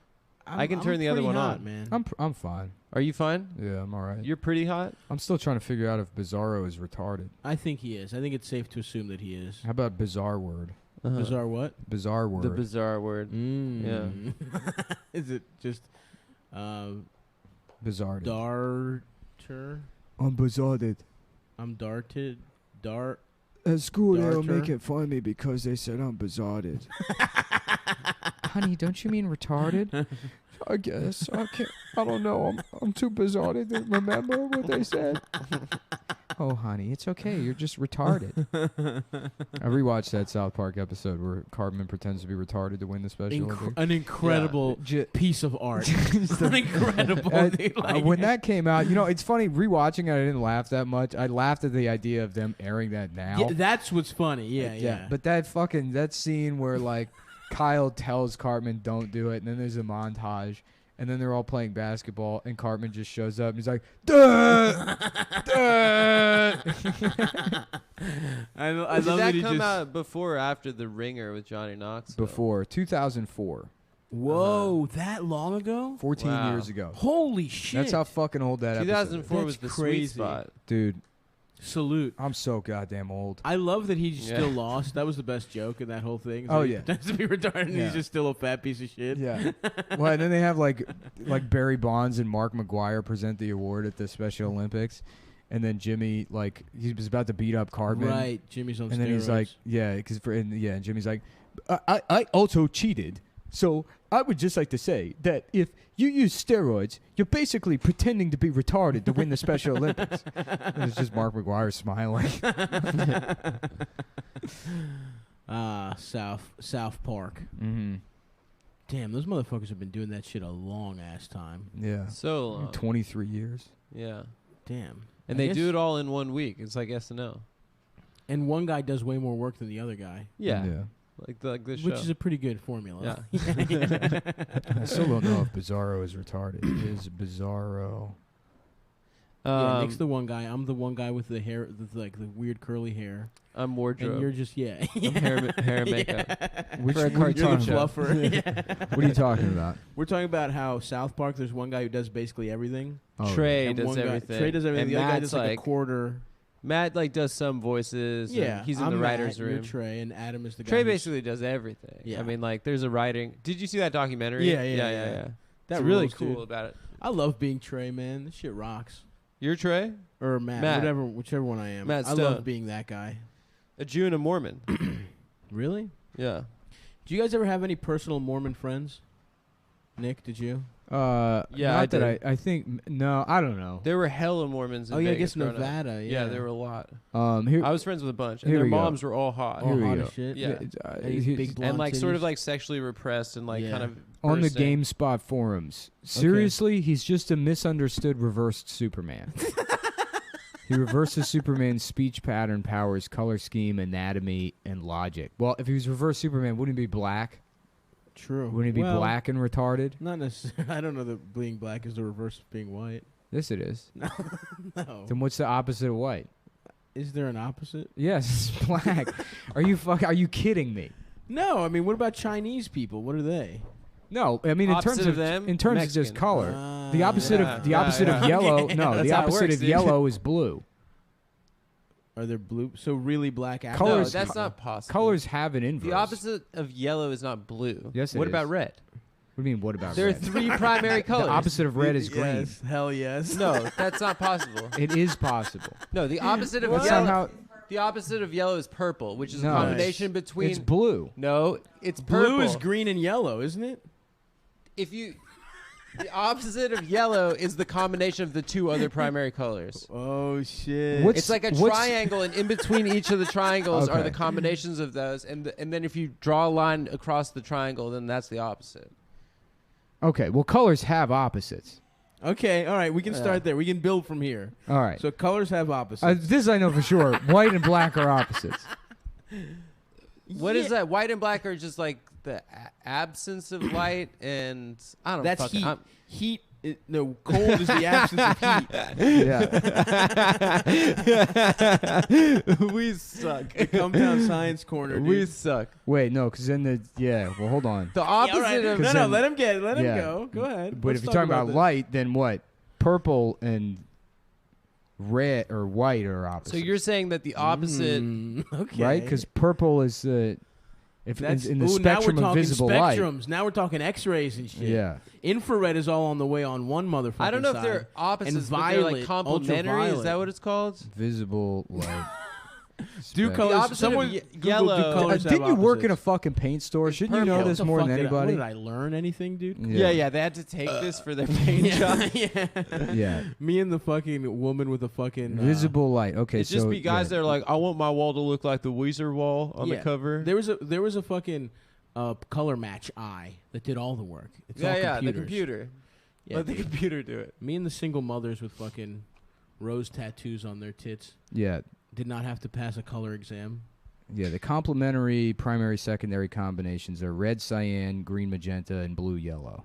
I can I'm turn the other pretty one hot, on. man. I'm fine. Are you fine? Yeah, I'm all right. You're pretty hot? I'm still trying to figure out if Bizarro is retarded. I think he is. I think it's safe to assume that he is. How about bizarre word? Bizarre what? Bizarre word. The bizarre word. Mm. Yeah. Is it just Bizarre. darter? I'm bizarred. I'm darted. Dart. At school, they were making fun of me because they said I'm bizarred. Honey, don't you mean retarded? I guess I can't. I don't know. I'm too bizarred to remember what they said. Oh, honey, it's okay. You're just retarded. I rewatched that South Park episode where Cartman pretends to be retarded to win the Special Olympics. An incredible piece of art. An incredible. dude, like- When that came out, you know, it's funny. Rewatching it, I didn't laugh that much. I laughed at the idea of them airing that now. Yeah, that's what's funny. Yeah. But that scene where like Kyle tells Cartman don't do it, and then there's a montage, and then they're all playing basketball, and Cartman just shows up and he's like, duh, duh. I Did love that that he come just. out before or after The Ringer with Johnny Knoxville? Before 2004, Whoa, that long ago? 14 Wow. years ago. Holy shit! That's how fucking old that episode is. 2004 was That's the sweet crazy. spot. Dude. Salute. I'm so goddamn old. I love that he still lost. That was the best joke in that whole thing. Oh, he yeah. pretends to be retarded and Yeah. he's just still a fat piece of shit. Yeah. Well, and then they have like Barry Bonds and Mark McGuire present the award at the Special Olympics, and then Jimmy he was about to beat up Cartman. Right. Jimmy's on And steroids. then he's like, and Jimmy's like, I also cheated. So I would just like to say that if you use steroids, you're basically pretending to be retarded to win the Special Olympics. And it's just Mark McGuire smiling. South Park. Mm-hmm. Damn, those motherfuckers have been doing that shit a long ass time. Yeah. So long. 23 years. Yeah. Damn. And I they guess- do it all in 1 week. It's like SNL. And one guy does way more work than the other guy. Yeah. Yeah. Like this Which show. is a pretty good formula. Yeah. I still don't know if Bizarro is retarded. Is Bizarro? Yeah, Nick's the one guy. I'm the one guy with the hair, the weird curly hair. I'm wardrobe. And you're just I'm hair and makeup. Which For a what are you cartoon talking show. about? What are you talking about? We're talking about how South Park, there's one guy who does basically everything. Oh, Trey And does one guy- everything. Trey does everything. And The other guy Matt's does like a quarter. Matt does some voices. and Yeah, he's in I'm the Matt, writer's you're room. Trey, and Adam is the guy. Trey who's- basically does everything. Yeah. I mean, there's a writing. Did you see that documentary? Yeah. That That really rules, cool dude. about it. I love being Trey, man. This shit rocks. You're Trey? Or Matt. Whichever one I am. Matt I Stone. love being that guy. A Jew and a Mormon. Really? Yeah. Do you guys ever have any personal Mormon friends? Nick, did you? Yeah, not I that did. I think no, I don't know. There were hella Mormons in Oh, yeah, I Vegas guess growing up. Nevada. Yeah, there were a lot. Here, I was friends with a bunch, and here their we go. moms were all hot. Here we hot go. as shit. Yeah. Big blonde And sort of titties. sexually repressed and Yeah. kind of on the bursting. GameSpot forums. Seriously, he's just a misunderstood reversed Superman. He reverses Superman's speech pattern, powers, color scheme, anatomy, and logic. Well, if he was reverse Superman, wouldn't he be black? True. Wouldn't he be Well, black and retarded? Not necessarily. I don't know that being black is the reverse of being white. Yes, it is. No. Then what's the opposite of white? Is there an opposite? Yes, it's black. Are you kidding me? No, I mean, what about Chinese people? What are they? No, I mean in Opposite terms of them, in terms of just Mexican. color. The opposite yeah, of the yeah, opposite yeah. of yellow. Okay. No, That's the how it opposite works, of dude. yellow is blue. Are there blue? So really black apples? Colors- No, that's not possible. Colors have an inverse. The opposite of yellow is not blue. Yes, it What is. about red? What do you mean? What about There are red? 3 primary colors. The opposite of red is green. Yes, hell yes. No, that's not possible. It is possible. No, the opposite of But yellow. somehow The opposite of yellow is purple, which is No. a combination between. it's blue. No, it's purple. Blue is green and yellow, isn't it? If you, the opposite of yellow is the combination of the 2 other primary colors. Oh shit! What's- It's like a what's- triangle, and in between each of the triangles are Okay. the combinations of those, and then if you draw a line across the triangle, then that's the opposite. Okay, well, colors have opposites. Okay, all right, we can Yeah. start there. We can build from here. All right. So colors have opposites. This I know for sure. White and black are opposites. What is that? White and black are just like the absence of light, and I don't. That's fucking- heat. I'm- Heat. No, cold is the absence of heat. Yeah. We suck. The Cumtown Science Corner. Dude. We suck. Wait, no, because then well, hold on. The Yeah, all opposite right. of No, then- let him get it. Let him Yeah. go. Go ahead. But Let's if you're talk talking about this. light, then what? Purple and red or white are opposites. So you're saying that the opposite. Okay. right? Because purple is the if That's in the ooh, now we're spectrum of talking visible spectrums. Now we're talking X-rays and shit. light. Yeah. Infrared is all on the way on one motherfucking I don't know if side. they're opposites, And but they're like violet, complementary. Is ultraviolet. that what it's called? Visible light. Do Spec- colors? opposite of Someone ye- yellow- Google, do colors have Didn't you work in a opposites? fucking paint store? Shouldn't you know purple. this What the more fuck than did I- anybody? What did I learn? Anything, dude? Yeah, they had to take this for their paint job. yeah. Yeah. Me and the fucking woman with the fucking Visible light. Okay, It's so just be guys yeah. that are like, I want my wall to look like the Weezer wall on the Yeah. cover. There was a fucking color match eye that did all the work. It's all the computers. computer. Yeah, Let the dude. computer do it. Me and the single mothers with fucking rose tattoos on their tits Yeah. did not have to pass a color exam. Yeah, the complementary primary secondary combinations are red cyan, green magenta, and blue yellow.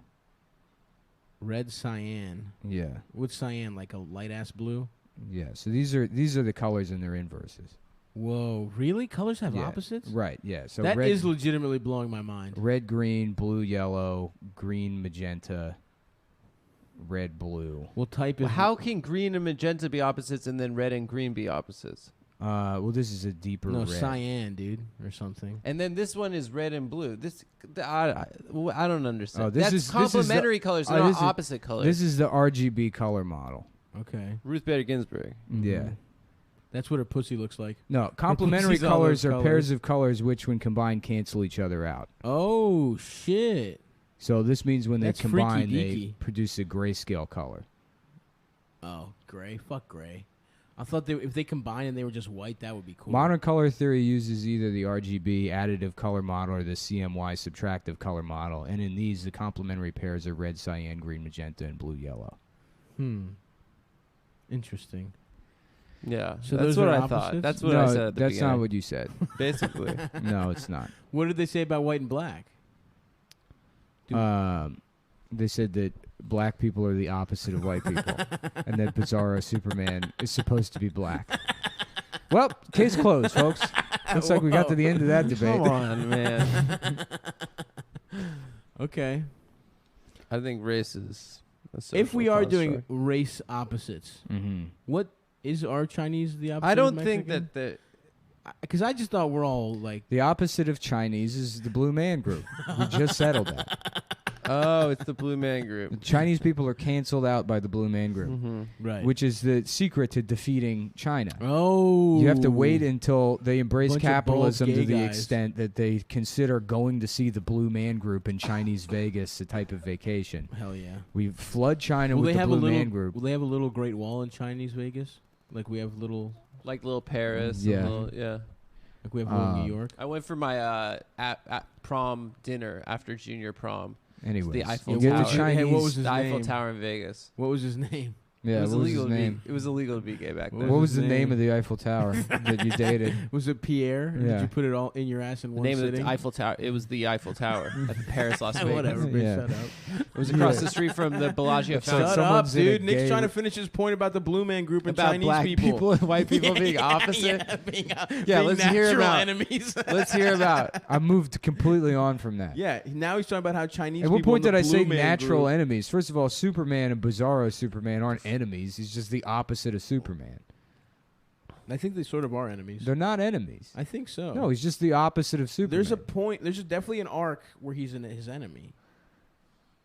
Red cyan. Yeah. What's cyan? Like a light ass blue? Yeah. So these are the colors and their inverses. Whoa, really? Colors have Yeah. opposites? Right, yeah. So That red, is legitimately blowing my mind. red, green, blue, yellow, green, magenta. red, blue. Well, type is How can green and magenta be opposites and then red and green be opposites? Well, this is a deeper no red. cyan, dude, or something. And then this one is red and blue. I don't understand. Oh, this That's is complementary colors, oh, not this is- opposite colors. This is the RGB color model. Okay. Ruth Bader Ginsburg. Yeah. That's what her pussy looks like. No, complementary pussy's all colors those are pairs of colors which, when combined, cancel each other out. Oh shit. So this means when That's they combine, freaky they deaky. produce a grayscale color. Oh, gray. Fuck gray. I thought if they combined and they were just white, that would be cool. Modern color theory uses either the RGB additive color model or the CMY subtractive color model, and in these, the complementary pairs are red, cyan, green, magenta, and blue, yellow. Interesting. Yeah, So that's those what are I opposites? thought. That's what no, I said at the that's beginning. not what you said. Basically. No, it's not. What did they say about white and black? They said that black people are the opposite of white people, and that Bizarro Superman is supposed to be black. Well, case closed, folks. Looks like we got to the end of that debate. Come on, man. Okay. I think race is a If we social are doing construct. race opposites, Mm-hmm. what is our Chinese the opposite? I don't of think Mexican? that Because I just thought we're all like. The opposite of Chinese is the Blue Man Group. We just settled that. Oh, it's the Blue Man The Group. Chinese people are canceled out by the Blue Man Group, Mm-hmm. Right. which is the secret to defeating China. Oh. You have to wait until they embrace Bunch of bald capitalism to gay the guys. extent that they consider going to see the Blue Man Group in Chinese Vegas a type of vacation. Hell yeah. We flood China Will with they the have Blue a little? Man Group. Will they have a little Great Wall in Chinese Vegas? Like we have little. Like little Paris. Yeah. And little, yeah. Like we have little New York. I went for my at prom dinner after junior prom. Anyways, the Eiffel you get Tower. the Chinese. Hey, what was his The Eiffel name? Tower in Vegas. What was his name? yeah, it was what was his illegal name? it was illegal to be gay back What then. What was was his the name name? of the Eiffel Tower that you dated? Was it Pierre? Yeah. Did you put it all in your ass in The one name of sitting? the Eiffel Tower. It was the Eiffel Tower at Paris, Las Vegas. Whatever, bitch. Yeah. Shut up. It was across the street from the Bellagio So Fountain. Shut up, someone's in a dude. Nick's gay- trying to finish his point about the Blue Man Group and About Chinese black people and white people being opposite. Yeah, being, Yeah, let's hear natural about- enemies. Let's hear about. I moved completely on from that. Yeah, now he's talking about how Chinese. At what people point in did the I say Blue Man natural Group- enemies? First of all, Superman and Bizarro Superman aren't enemies. He's just the opposite of Superman. I think they sort of are enemies. They're not enemies. I think so. No, he's just the opposite of Superman. There's a point. There's definitely an arc where he's his enemy.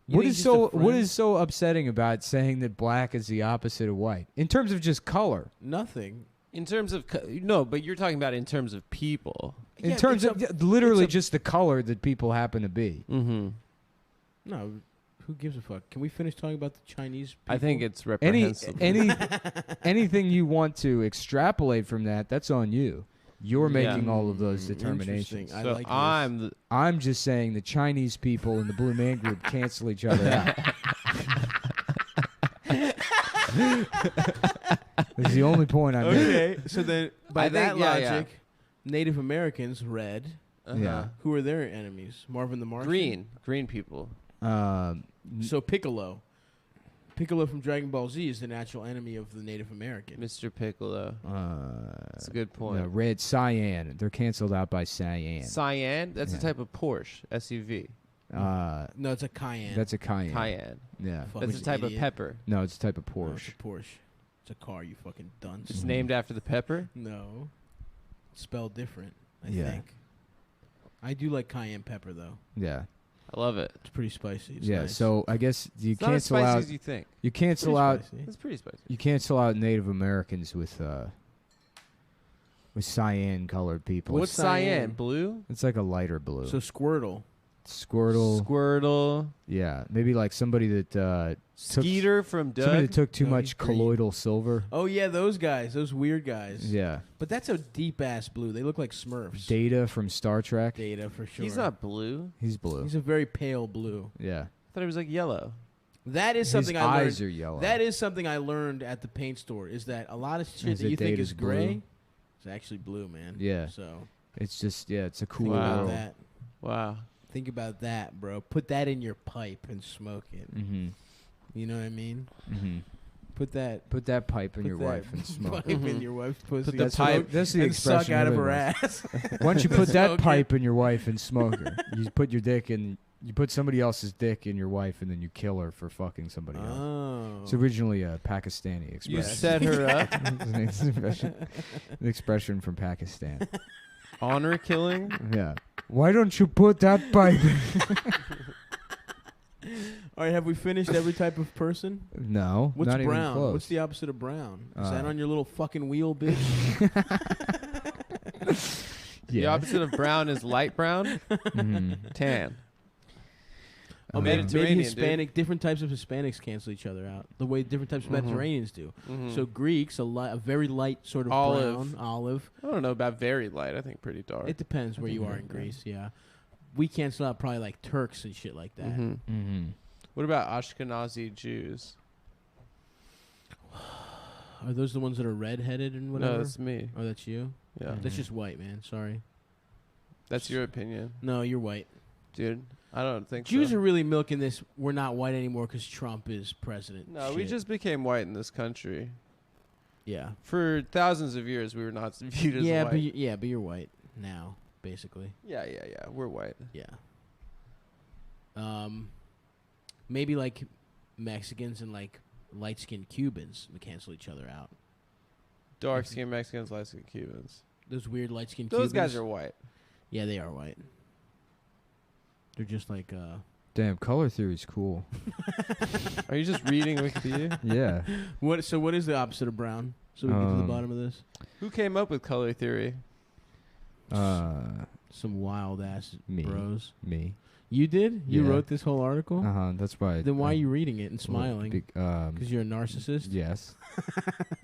You What think is he's just a what friend? is so upsetting about saying that black is the opposite of white in terms of just color? Nothing. In terms of no, but you're talking about in terms of people. In Yeah, terms it's of literally it's a- just the color that people happen to be. Mm-hmm. No, who gives a fuck? Can we finish talking about the Chinese? I think people? it's Any reprehensible. anything you want to extrapolate from that, that's on you. You're Yeah. making all of those determinations. Interesting. I so like this. I'm the, I'm just saying the Chinese people and the Blue Man Group cancel each other out. That's the only point I made. Okay, so then by I that think- yeah, yeah. logic, Native Americans, red. Yeah. Who are their enemies? Marvin the Martian. green people. So Piccolo. Piccolo from Dragon Ball Z is the natural enemy of the Native American. Mr. Piccolo. That's a good no, point. red cyan. They're canceled out by cyan. Cyan. That's Yeah. a type of Porsche SUV. No, it's a Cayenne. That's a cayenne. Cayenne. Yeah. Fucking That's a type idiot. of pepper. No, it's a type of No, Porsche. it's a Porsche. It's a car, you fucking dunce. It's named after the pepper. No. It's spelled different, I Yeah. think. I do like cayenne pepper, though. Yeah. I love it. It's pretty spicy. It's Yeah. nice. So I guess you It's not as cancel spicy out. as you think. You cancel Pretty out. spicy. It's pretty spicy. You cancel out Native Americans with cyan colored people. What's What's cyan? cyan? Blue? It's like a lighter blue. So Squirtle. Squirtle. Squirtle. Yeah, maybe like somebody that took Skeeter from somebody Doug. that took too No, much he's green. colloidal silver. Oh, yeah, those guys. Those weird guys. Yeah, But that's a deep-ass blue. They look like Smurfs. Data from Star Trek. Data, for sure. He's not blue. He's blue. He's a very pale blue. Yeah, I thought he was like yellow. That is his something I eyes learned. are yellow. That is something I learned at the paint store. Is that a lot of shit Is that it you think Data's is gray blue? is actually blue, man. Yeah. So It's just it's a cool think about world. that. Wow. Think about that, bro. Put that in your pipe and smoke it. Mm-hmm. You know what I mean? Mm-hmm. Put that. Put that pipe in put your that wife and smoke. pipe in your wife's pussy. the and pipe- smoke That's the and suck expression. out of of her it. ass. Why don't you put that Smoke it. pipe in your wife and smoke her? You put your dick in You put somebody else's dick in your wife and then you kill her for fucking somebody else. Oh. It's originally a Pakistani expression. You set her up. An expression from Pakistan. Honor killing. Yeah. Why don't you put that pipe? All right, have we finished every type of person? No. What's not even brown? close. What's the opposite of brown? Is that on your little fucking wheel, bitch? The opposite of brown is light brown. Tan. Oh, maybe Mediterranean, Hispanic. Different types of Hispanics cancel each other out. The way different types of Mediterraneans do. So Greeks, a very light sort of brown, olive. I don't know about very light. I think pretty dark. It depends where you are in Greece. Yeah, we cancel out probably like Turks and shit like that. What about Ashkenazi Jews? Are those the ones that are red-headed and whatever? No, that's me. Oh, that's you? Yeah. That's just white, man. Sorry. That's your opinion. No, you're white. Dude, I don't think Jews so. are really milking this. We're not white anymore because Trump is president. No, we shit. just became white in this country. Yeah. For thousands of years, we were not viewed as white. But you're white now, basically. Yeah. We're white. Yeah. Maybe like Mexicans and like light-skinned Cubans would cancel each other out. Dark-skinned Mexicans, light-skinned Cubans. Those weird light-skinned Those Cubans. guys are white. Yeah, they are white. They're just like Damn, color theory's cool. Are you just reading Wikipedia? Yeah. what is the opposite of brown? So we can get to the bottom of this. Who came up with color theory? Some wild ass Me. bros. Me. You did? You Yeah. wrote this whole article? That's why. Then why are you reading it and smiling? Because you're a narcissist? Yes.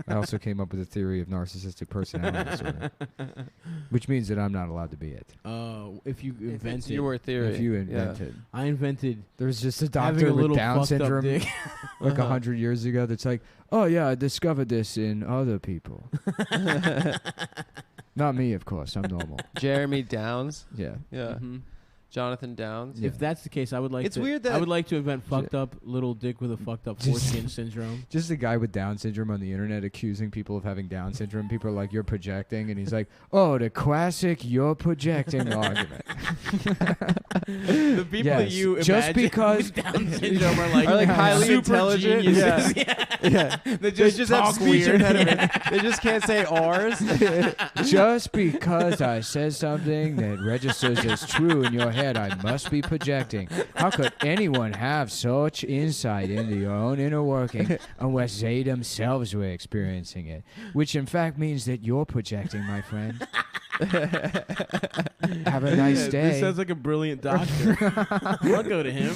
I also came up with a theory of narcissistic personality disorder, which means that I'm not allowed to be it. Oh, if you It's invented. your theory. If you invented. I invented There's just a having doctor a with little Down fucked up syndrome dick. like 100 years ago that's like, oh yeah, I discovered this in other people. Not me, of course. I'm normal. Jeremy Downs. Yeah. Yeah. Mhm. Jonathan Downs. Yeah. If that's the case, I would like It's to. weird that- I would like to invent fucked up little dick with a fucked up foreskin syndrome. Just a guy with Down syndrome on the internet accusing people of having Down syndrome. People are like, you're projecting. And he's like, oh, the classic you're projecting argument. The people that Yes, you just imagine because with Down syndrome are like highly super intelligent. geniuses. Yeah. They They just just have talk speech weird. impediment. They just can't say R's. Just because I said something that registers as true in your head, I must be projecting. How could anyone have such insight into your own inner working unless they themselves were experiencing it? Which in fact means that you're projecting, my friend. Have a nice This day. sounds like a brilliant doctor. I'll go to him.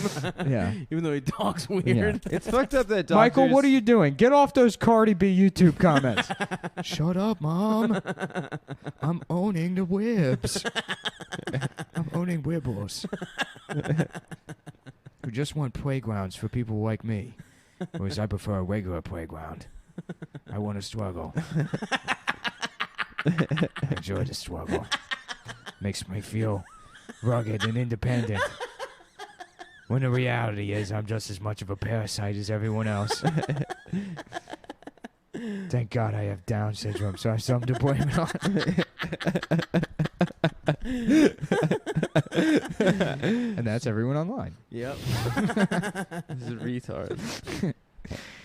Yeah. Even though he talks weird. It's fucked up that doctors... Michael, what are you doing? Get off those Cardi B YouTube comments. Shut up, Mom. I'm owning the wibs. I'm owning wibbles. We just want playgrounds for people like me. Whereas I prefer a regular playground. I want to struggle. I enjoy the struggle. Makes me feel rugged and independent. When the reality is I'm just as much of a parasite as everyone else. Thank God I have Down syndrome, so I have something to blame it on. And that's everyone online. Yep. This is a retard.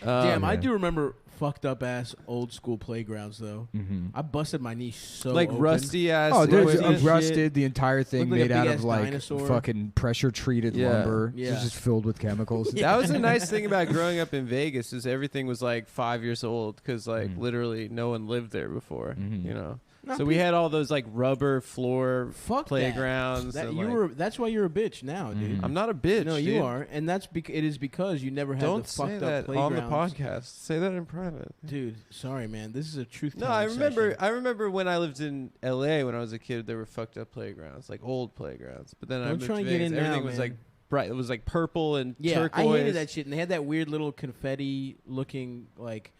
Damn, I yeah. do remember fucked up ass old school playgrounds though. Mm-hmm. I busted my knee so Like open. rusty ass. Oh, there's equipment. rusted, the entire thing Looked like a made out big-ass of like dinosaur. fucking pressure treated Yeah. lumber. Yeah. It's just filled with chemicals. That was a nice thing about growing up in Vegas is everything was like 5 years old because like literally no one lived there before, you know. Not So we had all those like rubber floor Fuck playgrounds. That and, you like- were. That's why you're a bitch now, dude. I'm not a bitch. No, you dude. are, and that's it is because you never had Don't the fucked say up that playgrounds. on the podcast. Say that in private. Dude. Sorry, man. This is a truth. No, I remember when I lived in LA when I was a kid. There were fucked up playgrounds, like old playgrounds. But then I Don't moved try to and get Vegas. in Everything now, was man. like bright. It was like purple and Yeah, turquoise. I hated that shit, and they had that weird little confetti-looking like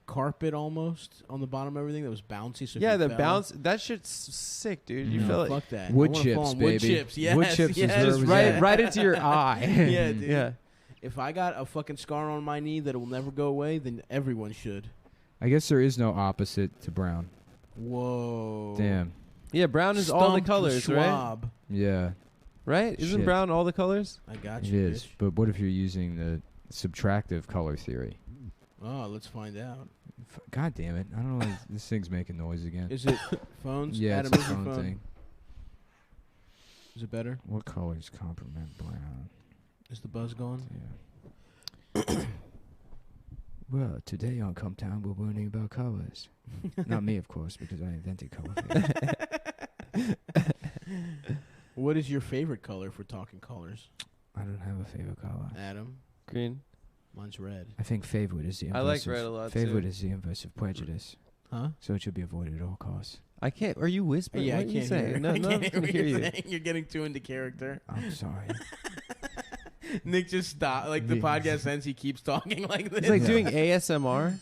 carpet almost on the bottom of everything that was bouncy. So if Yeah, you the fell- bounce. That shit's sick, dude. You No, feel it. fuck that. Wood I wanna chips, fall on baby. Wood chips, yes, Wood chips is yes. where it Just was right, at. right into your eye. Yeah, dude. Yeah. If I got a fucking scar on my knee that will never go away, then everyone should. I guess there is no opposite to brown. Whoa. Damn. Yeah, brown is all the Stumped colors, right? Schwab. Yeah. Right? Isn't Shit. brown all the colors? I got It you. is. Bitch. But what if you're using the subtractive color theory? Oh, let's find out. God damn it! I don't know. This thing's making noise again. Is it phones? Yeah, Adam, it's a is your phone thing. Is it better? What colors complement brown? Is the buzz gone? Yeah. Well, today on Cumtown, we're learning about colors. Not me, of course, because I invented color theory. What is your favorite color if we're talking colors? I don't have a favorite color. Adam? Green. Mine's red. I think favorite is the I inverse. like red a lot, Favorite too. is the inverse of prejudice, Huh? so it should be avoided at all costs. I can't. Are you whispering? Yeah, what I are you can't saying? hear. No, I no, can't I hear can what hear you're you. saying. You're getting too into character. I'm sorry. Nick just stopped. Like the Yeah. podcast ends, he keeps talking like this. It's like Yeah. doing ASMR.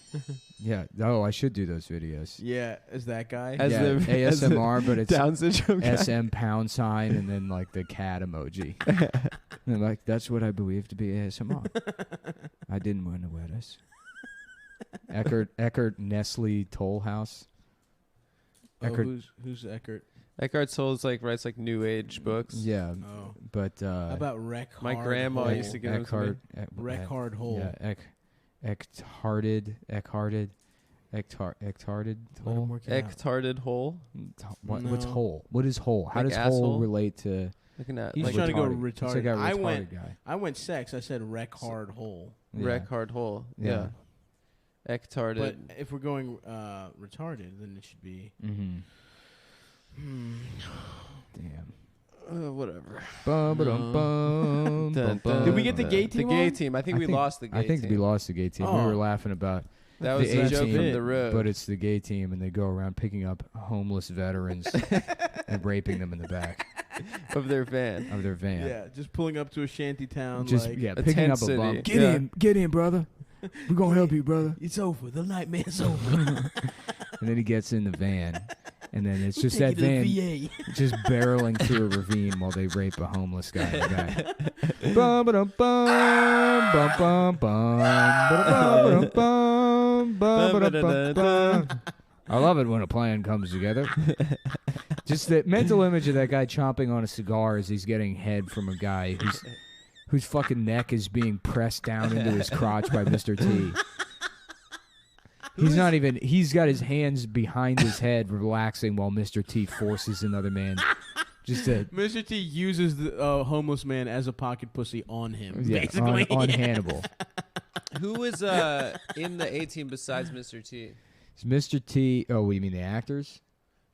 Yeah. Oh, I should do those videos. Yeah, is that guy? As yeah, the- as the ASMR, but it's Down syndrome guy. SM # and then like the cat emoji. And like that's what I believe to be ASMR. I didn't want to wear this. Eckert Nestle Toll House. Oh, Eckert, who's Eckert? Eckhart Tolle writes like new age books. yeah, Oh. but How about Wreck my Hard grandma Hole? used to give them to me. Wreck Hard Hole. Yeah, Eckharded Hole. Let him work it out. Ectarted hole. What's No. hole? What is hole? How Like does asshole? hole relate to? Looking at He's like trying to go retarded? It's like retarded. a I retarded went. guy. I went sex. I said Wreck Hard Hole. Yeah. wreck hard hole. Yeah. Ectarted. But if we're going retarded, then it should be. Mm-hmm. Damn. Whatever. Did we get the gay team The gay on? team. I think we lost the gay I think team. we lost the gay team. We Oh. were laughing about That was the the A joke team, from the road. but it's the gay team, and they go around picking up homeless veterans and raping them in the back of their van. of their van. Yeah, just pulling up to a shanty town. Just like, yeah, a picking tent up a bum. city. Get in, brother. We're gonna help you, brother. It's over. The nightmare's over. And then he gets in the van, and then it's just Take that it to van the VA. just barreling through a ravine while they rape a homeless guy in the back. Bum, ba-dum, bum, bum, bum, bum, ba-da-bum, ba-dum, bum, ba-da-bum, bum. I love it when a plan comes together. Just the mental image of that guy chomping on a cigar as he's getting head from a guy whose fucking neck is being pressed down into his crotch by Mr. T. He's not even. He's got his hands behind his head, relaxing, while Mr. T forces another man. Just to Mr. T uses the homeless man as a pocket pussy on him. yeah, basically. on Hannibal. Who was in the A team besides Mr. T? It's Mr. T. Oh, you mean the actors?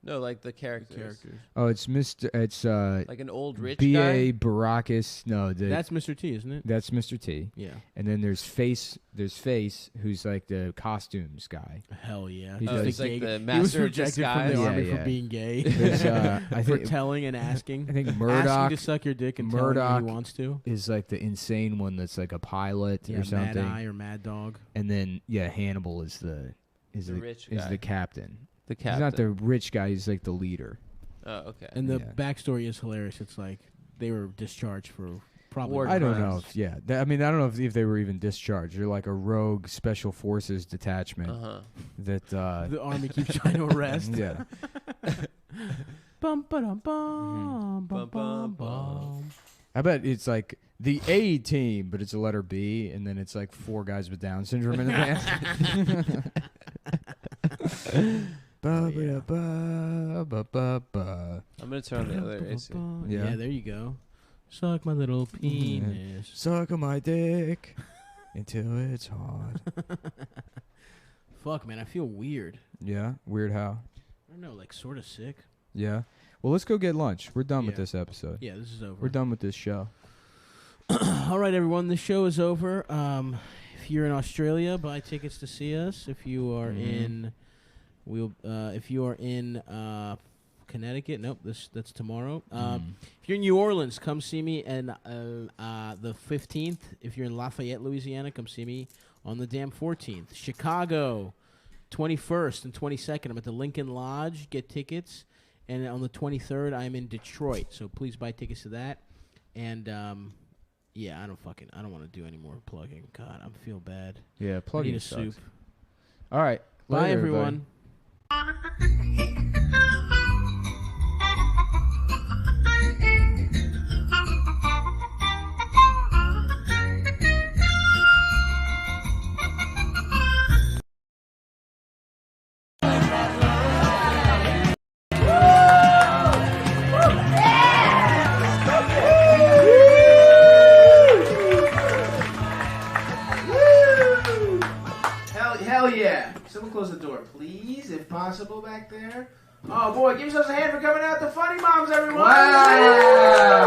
No, like the characters. Oh, it's Mr. It's Like an old rich B.A. guy. Baracus. No, That's Mr. T, isn't it? that's Mr. T. Yeah. And then there's Face. There's Face, who's like the costumes guy. Hell yeah. He Just does. a He's like gay the guy. He was master of rejected from disguise. the Yeah, army yeah. for being gay. There's I For think telling and asking. I think Asking Murdoch to suck your dick and telling Murdoch you he wants to. is like the insane one that's like a pilot Yeah, or something. Mad Eye or Mad Dog. And then Hannibal is the rich is guy. the captain. The He's captain. not the rich guy. He's like the leader. Oh, okay. And the Yeah. backstory is hilarious. It's like they were discharged for probably. War I don't crimes. know if I mean I don't know if they were even discharged. They're like a rogue special forces detachment that The army keeps trying to arrest. yeah. Bum ba dum bum bum bum Bum, bum, bum. I bet it's like the A team, but it's a letter B, and then it's like 4 guys with Down syndrome in the band. Ba, ba, ba, ba, ba, ba. I'm gonna turn on the other AC. Yeah. Yeah, there you go. Suck my little penis. Suck on my dick until it's hard. Fuck, man, I feel weird. Yeah, weird how. I don't know, like sort of sick. Yeah. Well, let's go get lunch. We're done with Yeah. this episode. Yeah, this is over. We're done with this show. All right, everyone, the show is over. If you're in Australia, buy tickets to see us. If you are in, if you are in Connecticut, nope, that's tomorrow. If you're in New Orleans, come see me. And the 15th, if you're in Lafayette, Louisiana, come see me on the damn 14th. Chicago, 21st and 22nd. I'm at the Lincoln Lodge. Get tickets. And on the 23rd, I'm in Detroit. So please buy tickets to that. And yeah, I don't want to do any more plugging. God, I feel bad. Yeah, I plugging need a sucks. soup. All right. Bye, Later, everyone. everybody. Hell yeah. Someone close the door, please, if possible, back there. Oh, boy, give yourselves a hand for coming out. The Funny Moms, everyone. Wow.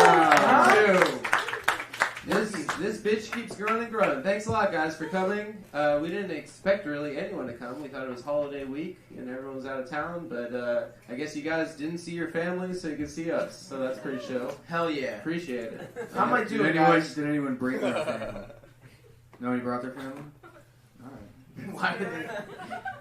This bitch keeps growing and growing. Thanks a lot, guys, for coming. We didn't expect really anyone to come. We thought it was holiday week and everyone was out of town, but I guess you guys didn't see your families, so you can see us. So that's pretty chill. Hell yeah. Appreciate it. How am I doing, guys? Did anyone bring their family? Nobody brought their family? All right.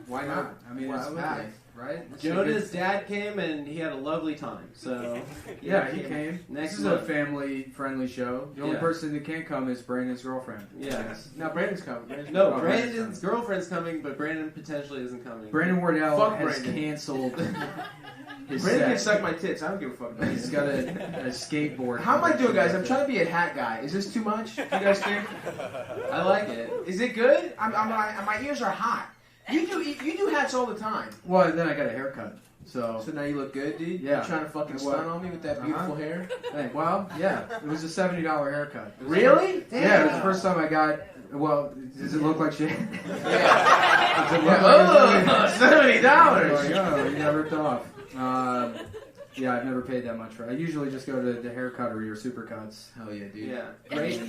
Why not? I mean, it's packed, right? Jonah's dad came and he had a lovely time. So yeah, he came. Next This is month. a family-friendly show. The only person that can't come is Brandon's girlfriend. Yes. Now, Brandon's coming. No, Brandon's girlfriend's coming, but Brandon potentially isn't coming. Brandon Wardell Fuck has Brandon. canceled his Brandon can set. suck my tits. I don't give a fuck about He's it. got a skateboard. How am I doing, guys? I'm trying to be a hat guy. Is this too much? Do you guys think? I like it. Is it good? My ears are hot. You do hats all the time. Well, then I got a haircut. So now you look good, dude. Yeah. You're trying to fucking What? stun on me with that beautiful hair. Hey, well, yeah, it was a $70 haircut. Really? Damn. Yeah, it was the first time I got. Well, does it look like shit? Yeah. Does it look like $70. Oh, you got ripped off. Yeah, I've never paid that much for it. I usually just go to the haircuttery or Supercuts. Hell yeah, dude. Yeah. Great.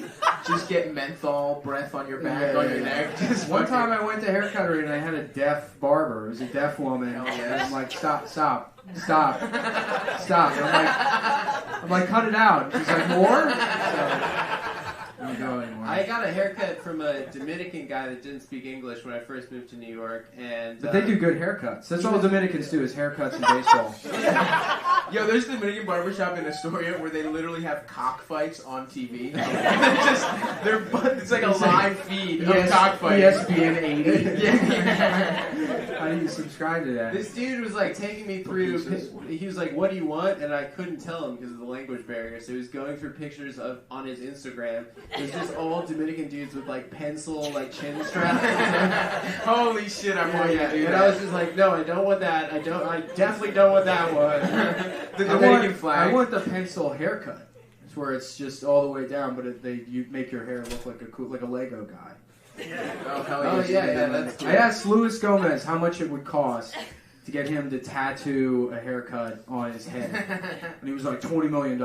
Just get menthol breath on your back, Yeah, on yeah, your yeah. neck. Just One fucking- time I went to haircuttery and I had a deaf barber. It was a deaf woman. Hell And yes. I'm like, stop. And I'm like, cut it out. And she's like, more? So, I don't go anymore. I got a haircut from a Dominican guy that didn't speak English when I first moved to New York, and But they do good haircuts. That's all Dominicans do is haircuts and baseball. Yo, there's the Dominican barbershop in Astoria where they literally have cockfights on TV. It's like a live feed of cockfights. ESPN 80. Yeah. How do you subscribe to that? this dude was like taking me through. He was like, "What do you want?" And I couldn't tell him because of the language barrier. So he was going through pictures on his Instagram. It was just all Dominican dudes with like pencil, like chin straps. Holy shit, I want you to do And that. I was just like, "No, I don't want that. I definitely don't want that one." The Dominican flag. I want the pencil haircut. It's where it's just all the way down, but you make your hair look like a Lego guy. Oh, hell Oh, yeah. yeah, that's cool. I asked Luis Gomez how much it would cost to get him to tattoo a haircut on his head, and he was like $20 million.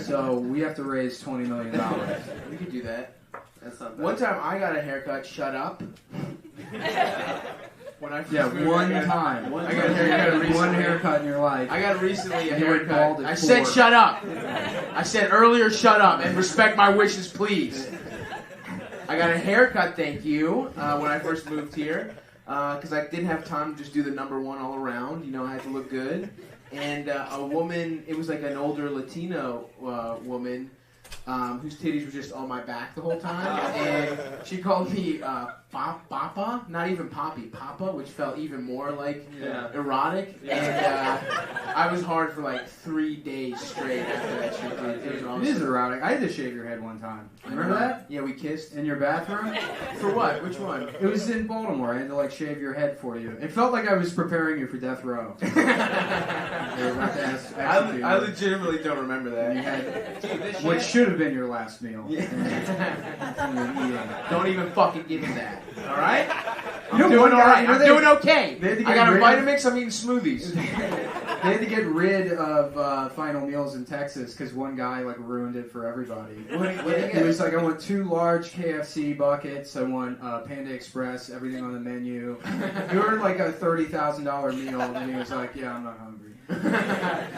So we have to raise $20 million. We could do that. That's not bad. One time I got a haircut, shut up. When I first moved, One I got- time. I got a haircut recently. One haircut in your life. I got recently a You went bald haircut. at I said 4. shut up. I said earlier shut up and respect my wishes, please. I got a haircut, thank you, when I first moved here. Because I didn't have time to just do the number one all around. You know, I had to look good. And a woman, it was like an older Latino woman, whose titties were just on my back the whole time. And she called me Papa, not even Poppy, Papa, which felt even more like erotic. And I was hard for like 3 days straight after that shit, dude. It was awesome. It is erotic. I had to shave your head one time. Remember that? Yeah, we kissed. In your bathroom? For what? Which one? It was in Baltimore. I had to like shave your head for you. It felt like I was preparing you for death row. They were about to execute you. I legitimately don't remember And you that. had what should have been your last meal. Yeah. And you were eating. Don't even fucking give me that. All right? I'm You know, doing one all guy- right. you know I'm they- doing okay. they had to I get got a rid of- Vitamix. I'm eating smoothies. They had to get rid of Final Meals in Texas because one guy like ruined it for everybody. It was like, I want 2 large KFC buckets. I want Panda Express, everything on the menu. You ordered like a $30,000 meal, and he was like, "Yeah, I'm not hungry."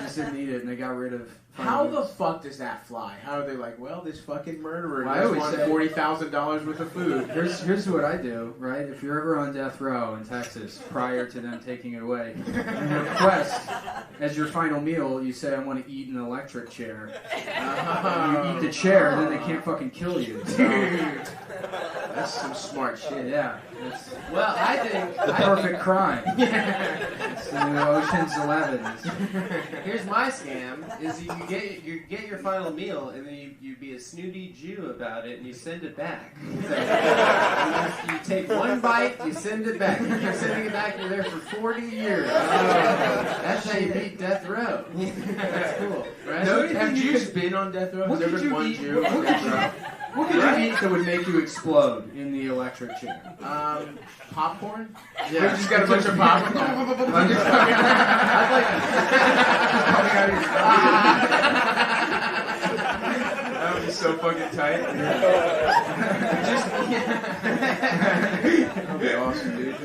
Just didn't eat it, and they got rid of. Final How the Meals. fuck does that fly? How are they like, well, this fucking murderer Well, I just always won say- $40,000 worth of food. Here's what I do, right? If you're ever on death row in Texas, prior to them taking it away, you request as your final meal, you say, "I want to eat an electric chair." You eat the chair, and then they can't fucking kill you. So, That's some smart shit. yeah, it's Well, I think the perfect crime. It's the new Ocean's 11. here's my scam: is you get your final meal, and then you be a snooty Jew about it, and you send it back. So you take one bite, you send it back. You keep sending it back, you're there for 40 years. That's how you beat death row. That's cool. Right? No, have Jews been on death row? Has there been one Jew on death row? What could you eat that would make you explode in the electric chair? Popcorn? Yeah. You just got a bunch of popcorn. I'd like That would be so fucking tight. That'd be awesome, dude.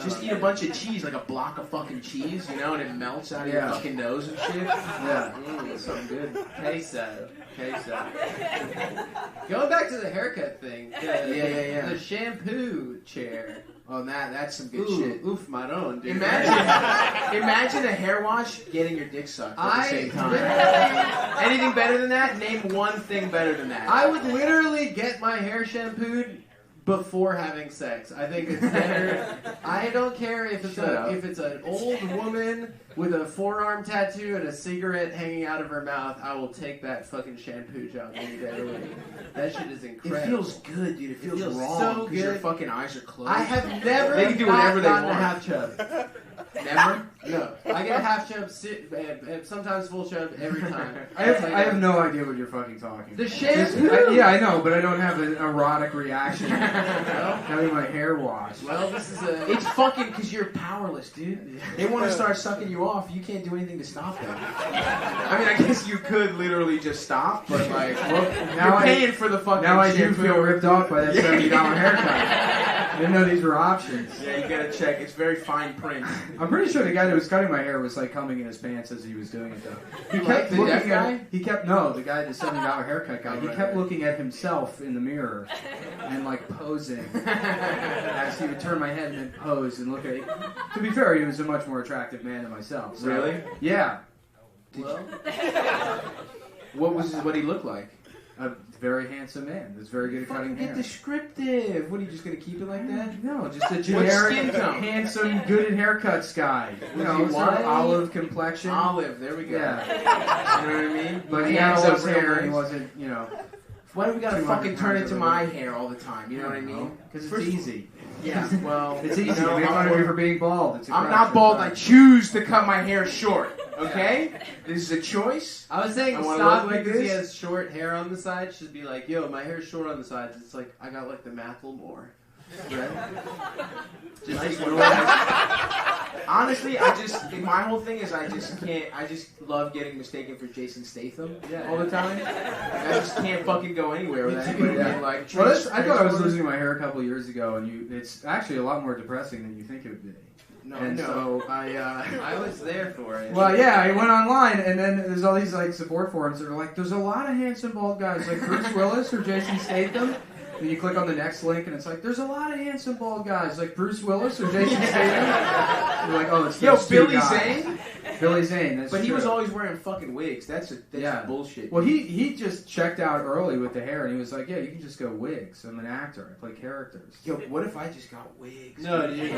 Just eat a bunch of cheese, like a block of fucking cheese, you know, and it melts out of your fucking nose and shit. Yeah. That's something good. Queso. Queso. Going back to the haircut thing. Yeah. The shampoo chair. Oh, that's some good shit. Oof, my own, dude. Imagine a hair wash getting your dick sucked at the same time. Anything better than that? Name one thing better than that. I would literally get my hair shampooed before having sex. I think it's better. I don't care if it's an old woman with a forearm tattoo and a cigarette hanging out of her mouth. I will take that fucking shampoo job any day of the week. That shit is incredible. It feels good, dude. It feels wrong so because your good. fucking eyes are closed. I have never They can do whatever they gotten want. a half chub. Never? No, I get a half chub, sometimes full chub every time. I have no idea what you're fucking talking about. The shampoo? Yeah, I know, but I don't have an erotic reaction having my hair washed. Well, this is It's fucking because you're powerless, dude. They want to start sucking you off. You can't do anything to stop them. I mean, I guess you could literally just stop, but like, you're paying for the fucking Now I do shampoo. feel ripped off by that $70 haircut. I didn't know these were options. Yeah, you gotta check. It's very fine print. I'm pretty sure the guy that was cutting my hair was like coming in his pants as he was doing it though. He Like kept the looking deaf at guy? He kept no, the guy, the $70 haircut guy. He right, kept right. looking at himself in the mirror and like posing as he would turn my head and then pose and look at it. To be fair, he was a much more attractive man than myself. So, Really? Yeah. What he looked like? A very handsome man. That's very good at cutting Get hair. descriptive. What are you just gonna keep it like that? No, just a What generic, skin tone? handsome, good at haircuts guy. You know, he sort of white? olive complexion. Olive. There we go. Yeah. You know what I mean? But he had all his hair and he wasn't, you know. Why do we gotta 200 fucking turn pounds into of my it. hair all the time? You know what I mean? Because it's easy. Yeah, well, It's easy. you know, Make fun of me for being bald. It's a I'm crap not show. bald. I choose to cut my hair short. Okay, this is a choice. I was saying I wanna stop look like because he this. has short hair on the sides. Should be like, yo, my hair's short on the sides. It's like, I got like the Macklemore. Right? Just like, what do I honestly, my whole thing is I just love getting mistaken for Jason Statham all the time. Like, I just can't fucking go anywhere with anybody being like. Well, I thought I was losing my hair a couple years ago, and it's actually a lot more depressing than you think it would be. So I was there for it. Well, yeah, I went online, and then there's all these like support forums that are like, "There's a lot of handsome bald guys like Bruce Willis or Jason Statham." And you click on the next link, and it's like, "There's a lot of handsome bald guys like Bruce Willis or Jason Statham." You're like, "Oh, it's those two Billy guys." Zane. Billy Zane. That's But he true. was always wearing fucking wigs. That's bullshit. Well, he just checked out early with the hair, and he was like, "Yeah, you can just go wigs. I'm an actor. I play characters." Yo, what if I just got wigs? No, dude.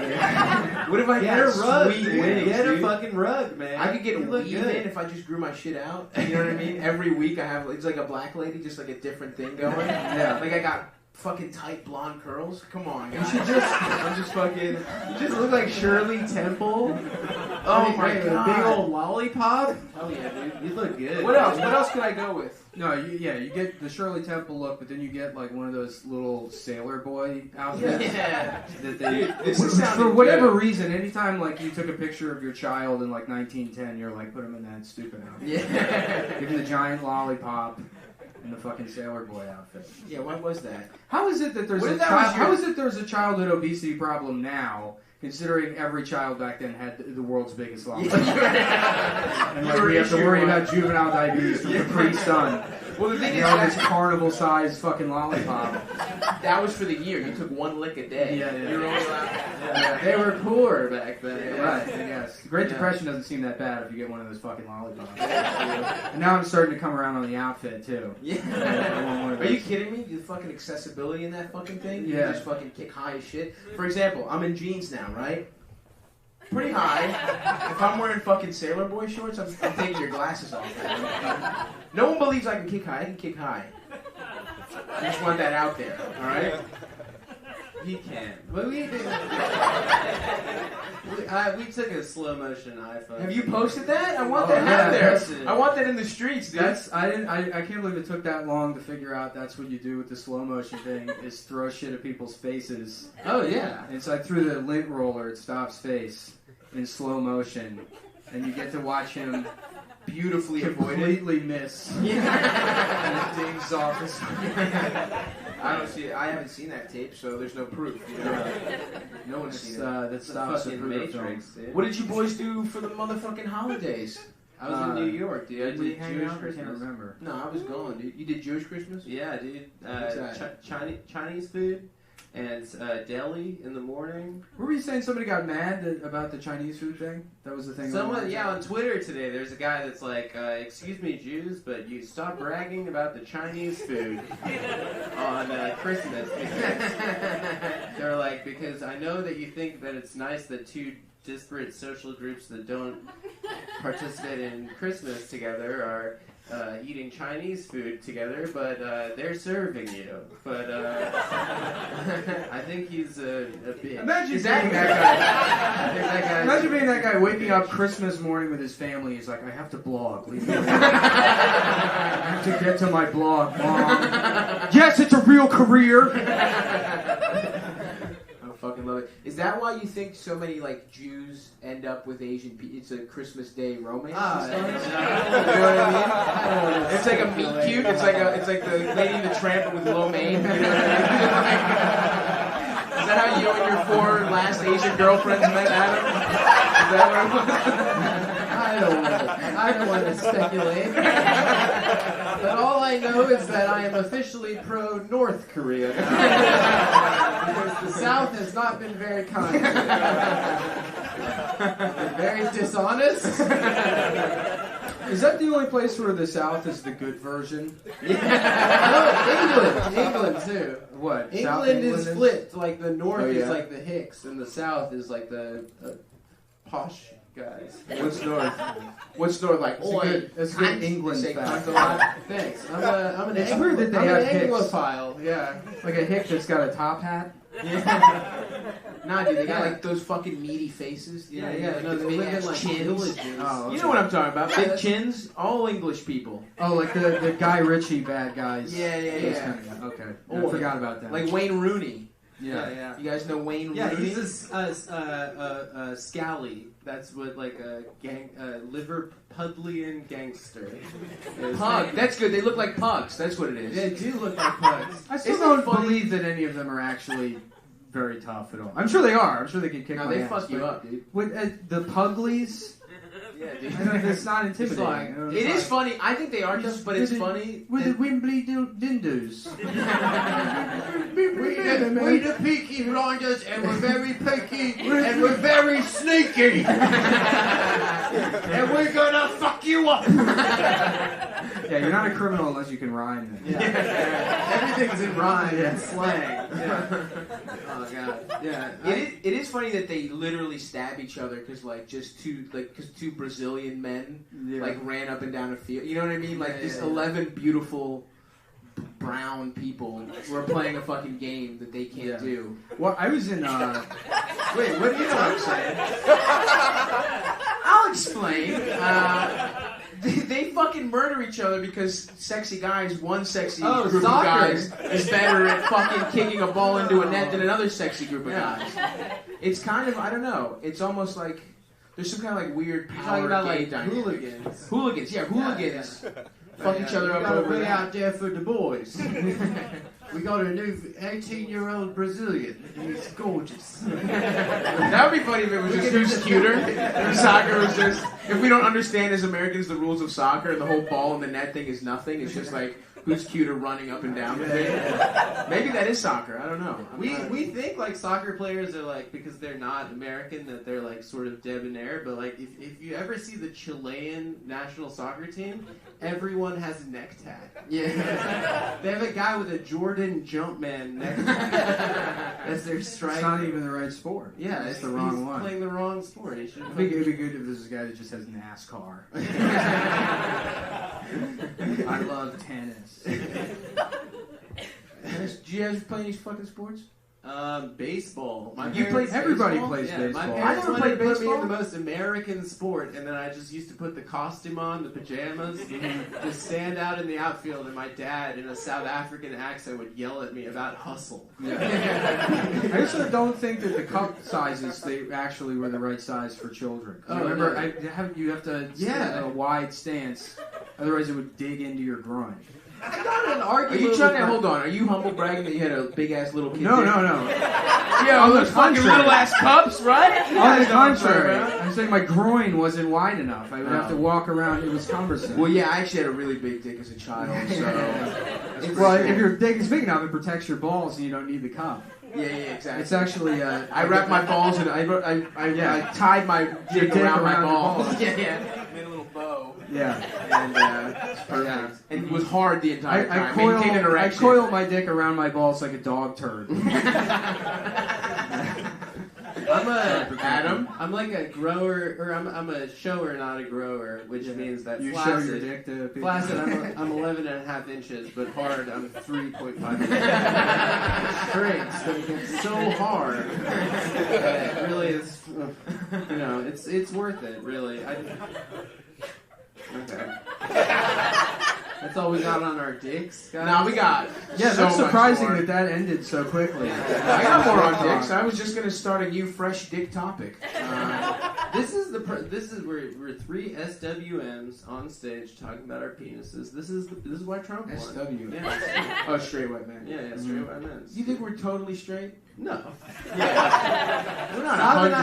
What if I Get got a rug, sweet dude. wigs, Get dude? a fucking rug, man. I could get a You look weave good. in if I just grew my shit out. You know what I mean? Every week I have, it's like a black lady, just like a different thing going. Yeah. Like I got fucking tight blonde curls. Come on, guys. I'm just fucking. You just look like Shirley Temple. Oh my With God. a big old lollipop. Hell yeah, dude. You look good. What else? What else could I go with? No, you get the Shirley Temple look, but then you get like one of those little sailor boy outfits. Yeah. That they, Dude, this is sounding for whatever good. reason, anytime like you took a picture of your child in like 1910, you're like, put him in that stupid outfit. Yeah. Give him the giant lollipop and the fucking sailor boy outfit. Yeah. What was that? How is it that there's What a if that was your- how is it there's a childhood obesity problem now? Considering every child back then had the world's biggest lollipop. And like, we have to worry about juvenile diabetes from Capri Sun. Well, the thing You is, know, this carnival-sized fucking lollipop. that was for the year. You took one lick a day. Yeah, yeah. You were only allowed. Yeah. They were poor back then. Yeah. Right, I guess. The Great Depression doesn't seem that bad if you get one of those fucking lollipops. And now I'm starting to come around on the outfit, too. Yeah. I want one of Are you those. kidding me? The fucking accessibility in that fucking thing? You Yeah. can just fucking kick high as shit. For example, I'm in jeans now, right? Pretty high. If I'm wearing fucking Sailor Boy shorts, I'm taking your glasses off. No one believes I can kick high. I can kick high. I just want that out there, alright? He can. But we took a slow motion iPhone. Have you posted that? I want Oh, that yeah, out there. posted it. I want that in the streets, dude. I can't believe it took that long to figure out that's what you do with the slow motion thing is throw shit at people's faces. Oh yeah. And so I threw the lint roller at Stop's face in slow motion, and you get to watch him Beautifully avoided. completely miss. And it dings off his I don't see it. I haven't seen that tape, so there's no proof. You know? No one's seen it. That's Stop's fucking Zapruder film. Matrix, dude. What did you boys do for the motherfucking holidays? I was in New York, dude. I did did hang Jewish out I can't Christmas. remember. No, I was gone, dude. You did Jewish Christmas? Yeah, dude. What's that? Chinese food and deli in the morning. Were we saying somebody got mad about the Chinese food thing? That was the thing. Someone, yeah, on Twitter today, there's a guy that's like, excuse me, Jews, but you stop bragging about the Chinese food on Christmas. They're like, because I know that you think that it's nice that two disparate social groups that don't participate in Christmas together are eating Chinese food together, but they're serving you. But I think he's a bitch. Imagine Is being that that guy. Imagine being that guy waking up Christmas morning with his family. He's like, I have to blog. Leave me alone. I have to get to my blog, Mom. Yes, it's a real career. I fucking love it. Is that why you think so many like Jews end up with Asian people? It's a Christmas Day romance. Ah, and stuff? You know what I mean? It's like a meet cute. It's like the Lady and the Tramp with lo mein. You know what I mean? Is that how you and your 4 last Asian girlfriends met, Adam? Is that what I don't want to speculate. But all I know is that I am officially pro North Korea now. Because the South has not been very kind. They're very dishonest. Is that the only place where the South is the good version? No, England too. What? England, South is flipped. Like the North Oh, yeah? is like the Hicks, and the South is like the posh guys. What's North? What's North like? That's good England Say fact. cunt a lot. Thanks. I'm an It's weird that they I'm have an Hicks. Anglophile. Yeah. Like a hick that's got a top hat. Nah, dude, they got like those fucking meaty faces. You know, Yeah. No, like they the big live in ass like chins. villages. Oh, You know what I'm talking about? Yeah, Big that's- chins, all English people. Oh, like the Guy Ritchie bad guys. Yeah. Okay. I Oh, forgot about that. Like Wayne Rooney. Yeah. You guys know Wayne Yeah, Rooney? he's a scally. That's what like a Liverpudlian gangster. is. Pug. That's good. They look like pugs. That's what it is. They do look like pugs. I still Isn't don't it funny? believe that any of them are actually very tough at all. I'm sure they are. I'm sure they can kick No, my they ass. fuck you but up, dude. With the Puglies, Yeah, dude. it's not intimidating. like- It is funny. I think they are tough, but it's funny. With the Wimbley Dindus. We the Peaky Blinders, and we're very picky, and we're very sneaky, and we're gonna fuck you up. Yeah, you're not a criminal unless you can rhyme. Everything's in rhyme Yeah. and slang. Yeah. Oh god. Yeah. It is funny that they literally stab each other because two Brazilian men like ran up and down a field. You know what I mean? Like this 11 beautiful brown people were playing a fucking game that they can't do. Well, I was in. Wait, what do you know what I'm saying? I'll explain. They fucking murder each other because one sexy group of soccer. guys is better at fucking kicking a ball into a net than another sexy group of guys. It's kind of, I don't know, it's almost like there's some kind of like weird You're power talking about game like dynamic. hooligans. Hooligans, hooligans. Fuck each other We up gotta over be that. out there for the boys. We got a new 18-year-old Brazilian. He's gorgeous. That would be funny if it was just who's cuter. If soccer was just, if we don't understand as Americans the rules of soccer and the whole ball in the net thing is nothing, it's just like who's cuter running up and down the thing. Maybe that is soccer. I don't know. We think like soccer players are like, because they're not American, that they're like sort of debonair, but like if you ever see the Chilean national soccer team, everyone has a neck tat. Yeah. They have a guy with a Jordan Jumpman neck tat as their striker. It's not even the right sport. Yeah, it's the wrong he's one. playing the wrong sport. He should I think it'd be good if this is a guy that just has NASCAR. I love tennis. Do you guys play any fucking sports? Baseball. Everybody plays My baseball. parents I never wanted played to put me in baseball. the most American sport, and then I just used to put the costume on, the pajamas, to stand out in the outfield, and my dad, in a South African accent, would yell at me about hustle. Yeah. I also don't think that the cup sizes they actually were the right size for children. Remember, no. you have to sit in a wide stance, otherwise it would dig into your groin. I got an Are argument. you trying to hold on? Are you humble bragging that you had a big ass little kid? No. Yeah, On the those fucking contrary. little ass cups, right? On the contrary, I'm saying my groin wasn't wide enough. I would have to walk around. It was cumbersome. Well, yeah, I actually had a really big dick as a child, so. Well, if your dick is big enough, it protects your balls, and you don't need the cup. Yeah, exactly. It's actually. I wrapped my balls and I tied my dick around my balls. Yeah. Made a little bow. Yeah. And it's perfect. Yeah. And it was hard the entire time. I coiled my dick around my balls like a dog turd. I'm like a grower, or I'm a shower, not a grower, which means that you flaccid, show your dick to people. Flaccid, I'm 11 and a half inches, but hard, I'm 3.5 inches. Straight, so it gets so hard. It really is, it's worth it, really. Okay. That's all we got on our dicks, guys? Nah, we got. Yeah, so that's surprising much more. that ended so quickly. I got more on dicks. I was just gonna start a new fresh dick topic. This is we're three SWMs on stage talking about our penises. This is why Trump won. SW. Yeah. Oh, straight white men. Yeah, straight white men. You think we're totally straight? No. Yeah. We're not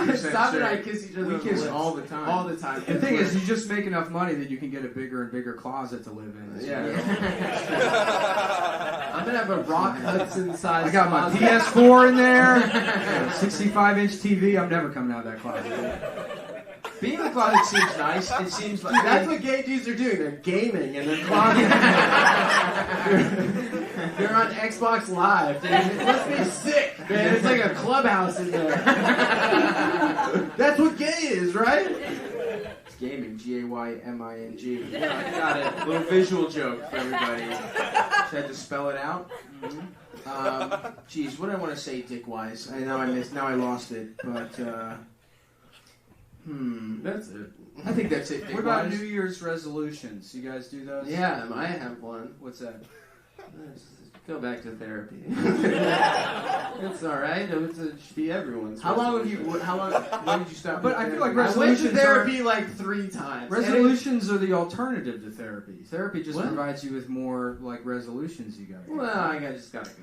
100% Stop straight. and I kiss each other. We on the kiss lips. all the time. All the time. The thing is, you just make enough money that you can get a bigger and bigger closet to live in. Yeah. I'm gonna have a Rock Hudson size. I got my closet. PS4 in there, 65-inch TV. I'm never coming out of that closet. Being in the closet seems nice. It seems like That's what gay dudes are doing. They're gaming in their closet. They're on Xbox Live. Dude. It must be sick, man. It's like a clubhouse in there. That's what gay is, right? It's gaming. GAYMING. Yeah, got it. Little visual joke for everybody. Just had to spell it out. Geez, what do I want to say, dick-wise? Now I lost it. But That's it. I think that's it. What about dick-wise. New Year's resolutions? You guys do those? Yeah, I have one. What's that? Go back to therapy. It's all right. It should be everyone's. How long resolution. when did you stop? But I feel like I went to resolutions therapy like 3 times. Resolutions are the alternative to therapy. Therapy just What? provides you with more like resolutions. You got. Well, I just gotta go.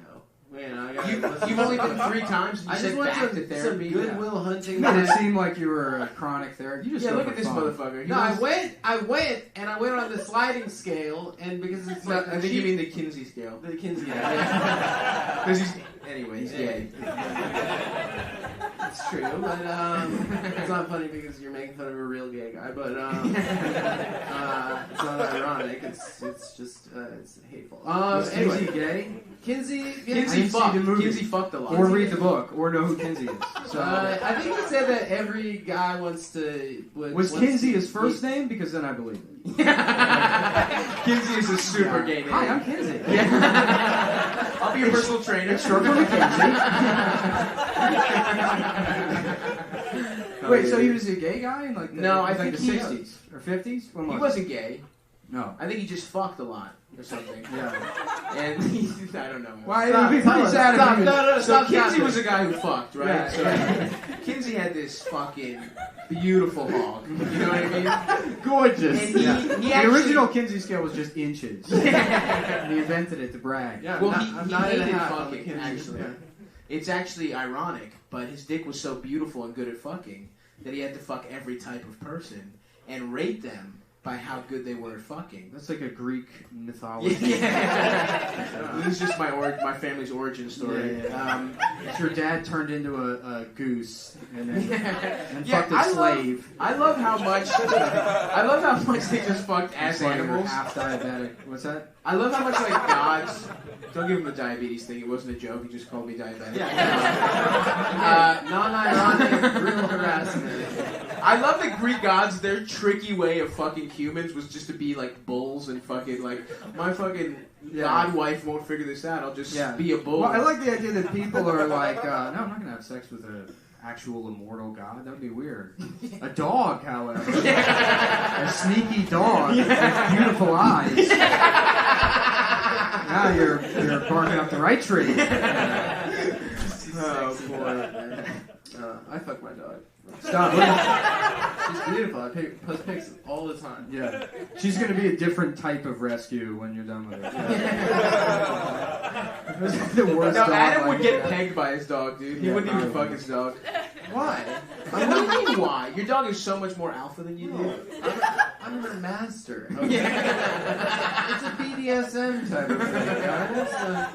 You've only been 3 times. And you I said just went back to to therapy. some Goodwill Hunting. Made it seem like you were a chronic therapist. You just Yeah, go look for at this fun. motherfucker. No, I went on the sliding scale, and because it's like I think you mean the Kinsey scale. the Kinsey. Yeah. Because he's gay. It's true, but it's not funny because you're making fun of a real gay guy. But it's not ironic. It's just it's hateful. Was Anyway, Kinsey gay? Kinsey fucked. Kinsey fucked a lot. Or read the book, or know who Kinsey is. So, I think he said that every guy wants to. was Kinsey his first name? Because then I believe it. Kinsey is a super gay name. Hi, I'm Kinsey. I'll be your personal trainer. Short for McKenzie. Wait, so he was a gay guy in like the, No, I like think the he- 60s or 50s? When He was wasn't gay. No. I think he just fucked a lot or something. Yeah. And I don't know. Why? Stop, It would be pretty sad if he was... So Kinsey was a guy who fucked, right? Yeah, So Kinsey had this fucking beautiful hog. You know what I mean? Gorgeous. And he The actually, original Kinsey scale was just inches. He invented it to brag. Yeah, Well, I'm he not in a hated half on fucking, McKinsey. actually. Yeah. It's actually ironic, but his dick was so beautiful and good at fucking that he had to fuck every type of person and rate them by how good they were at fucking. That's like a Greek mythology. Yeah. This is just my family's origin story. Yeah. Your dad turned into a goose and then and Yeah, fucked a slave. I love how much they just fucked as That's why you're animals. half diabetic. What's that? I love how much like gods. Don't give him the diabetes thing. It wasn't a joke. He just called me diabetic. Non-ironic, real harassment. I love that Greek gods, their tricky way of fucking humans was just to be like bulls and fucking like, my fucking god wife won't figure this out, I'll just be a bull. Well, I like the idea that people are like, no, I'm not going to have sex with an actual immortal god. That would be weird. A dog, however. A sneaky dog with beautiful eyes. Now you're barking up the right tree. Oh, boy. I fuck my dog. Stop. She's beautiful. I post pics all the time. Yeah. She's going to be a different type of rescue when you're done with her. The worst No, dog Adam I would could get have. pegged by his dog, dude. He Yeah, wouldn't even probably. fuck his dog. Why? What do you mean why? Your dog is so much more alpha than you do. I'm her master. Okay. It's a BDSM type of thing, guys.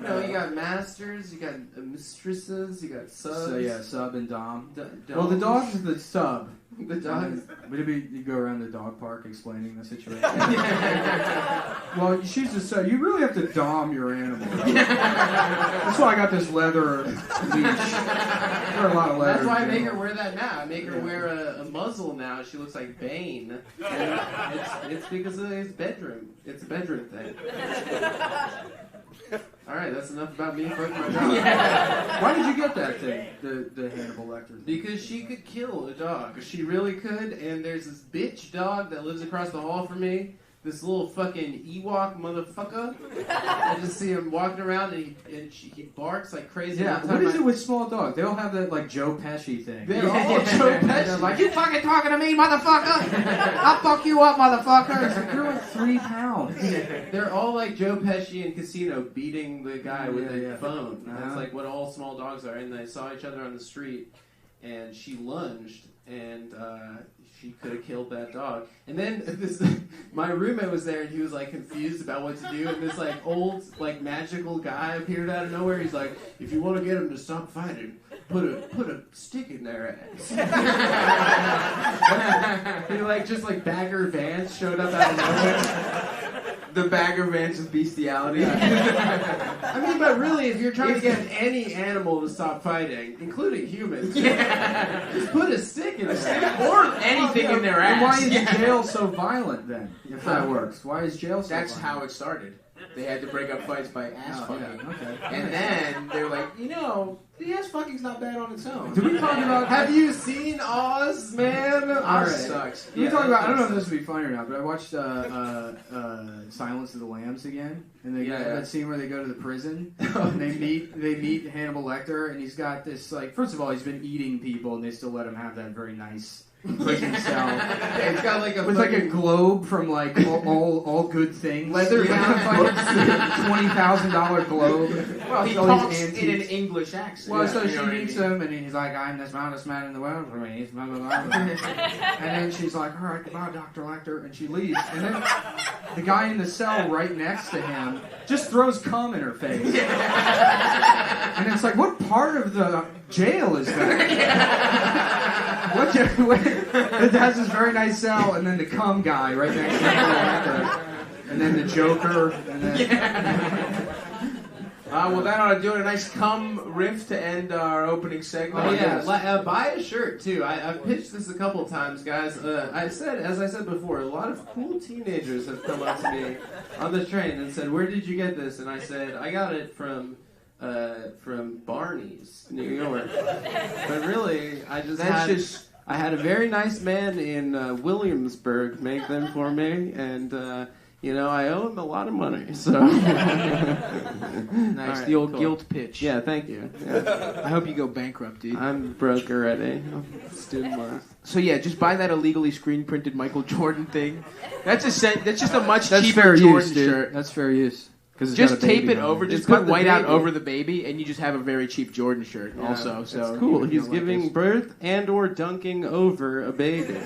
You know, you got masters, you got mistresses, you got subs. So yeah, sub and dom. Dom. Well, the dog's the sub. The dog. Would it be you go around the dog park explaining the situation? Well, she's the sub. You really have to dom your animal. That's why I got this leather leash. There are a lot of leather. That's why I in make general. her wear that now. I make her wear a muzzle now. She looks like Bane. And it's because of his bedroom. It's a bedroom thing. All right, that's enough about me fucking my dog. Why did you get that thing? The Hannibal Lecter thing? Because she could kill a dog. She really could. And there's this bitch dog that lives across the hall from me. This little fucking Ewok motherfucker. I just see him walking around and he barks like crazy. Yeah, Every what time is it with small dogs? They all have that like Joe Pesci thing. They're all Joe Pesci. Like, you fucking talking to me, motherfucker? I'll fuck you up, motherfucker. It's like, you're like 3 pounds. They're all like Joe Pesci in Casino beating the guy with the phone. Uh-huh. That's like what all small dogs are. And they saw each other on the street, and she lunged, and she could have killed that dog. And then my roommate was there, and he was like confused about what to do. And this like old like magical guy appeared out of nowhere. He's like, if you want to get him to stop fighting, put a stick in their ass. He like just like Bagger Vance showed up out of nowhere. The Bagger Vance of bestiality. I mean, but really, if you're trying to get any animal to stop fighting, including humans, just put a stick in there. Or anything in their ass. And why is jail so violent then? If that works, why is jail so That's violent? how it started. They had to break up fights by ass fucking. Yeah, okay. And then they were like, the ass fucking's not bad on its own. Did we talk about? Have you seen Oz, man? Oz sucks. Did we talk about? I don't know if this would be funny or not, but I watched Silence of the Lambs again, and they got that scene where they go to the prison and they meet Hannibal Lecter, and he's got this like. First of all, he's been eating people, and they still let him have that very nice prison cell. It's got like a With like a globe from like all good things. Leather bound $20,000 globe. Well, he All talks these in an antiques. English accent. Well, so You she know what I meets mean? him, and he's like, I'm the smartest man in the world for me. Blah, blah, blah, blah. And then she's like, all right, goodbye, Dr. Lecter, and she leaves. And then the guy in the cell right next to him just throws cum in her face. And it's like, what part of the jail is that? It has this very nice cell, and then the cum guy right next to Dr. Lecter. And then the Joker, and then... Well, that ought to do it. A nice cum riff to end our opening segment. Oh yeah, buy a shirt too. I've pitched this a couple of times, guys. As I said before, a lot of cool teenagers have come up to me on the train and said, "Where did you get this?" And I said, "I got it from Barney's, New York." But really, I had a very nice man in Williamsburg make them for me, and I owe him a lot of money. So Nice, All right, the old cool. guilt pitch. Yeah, thank you. Yeah. I hope you go bankrupt, dude. I'm broke already. Student loans. So yeah, just buy that illegally screen printed Michael Jordan thing. That's just a much That's cheaper fair Jordan use, dude. shirt. That's fair use. Just tape it over. Just put the whiteout baby. over the baby, and you just have a very cheap Jordan shirt. Yeah, also, so that's cool. you He's know, giving like birth and/or dunking over a baby.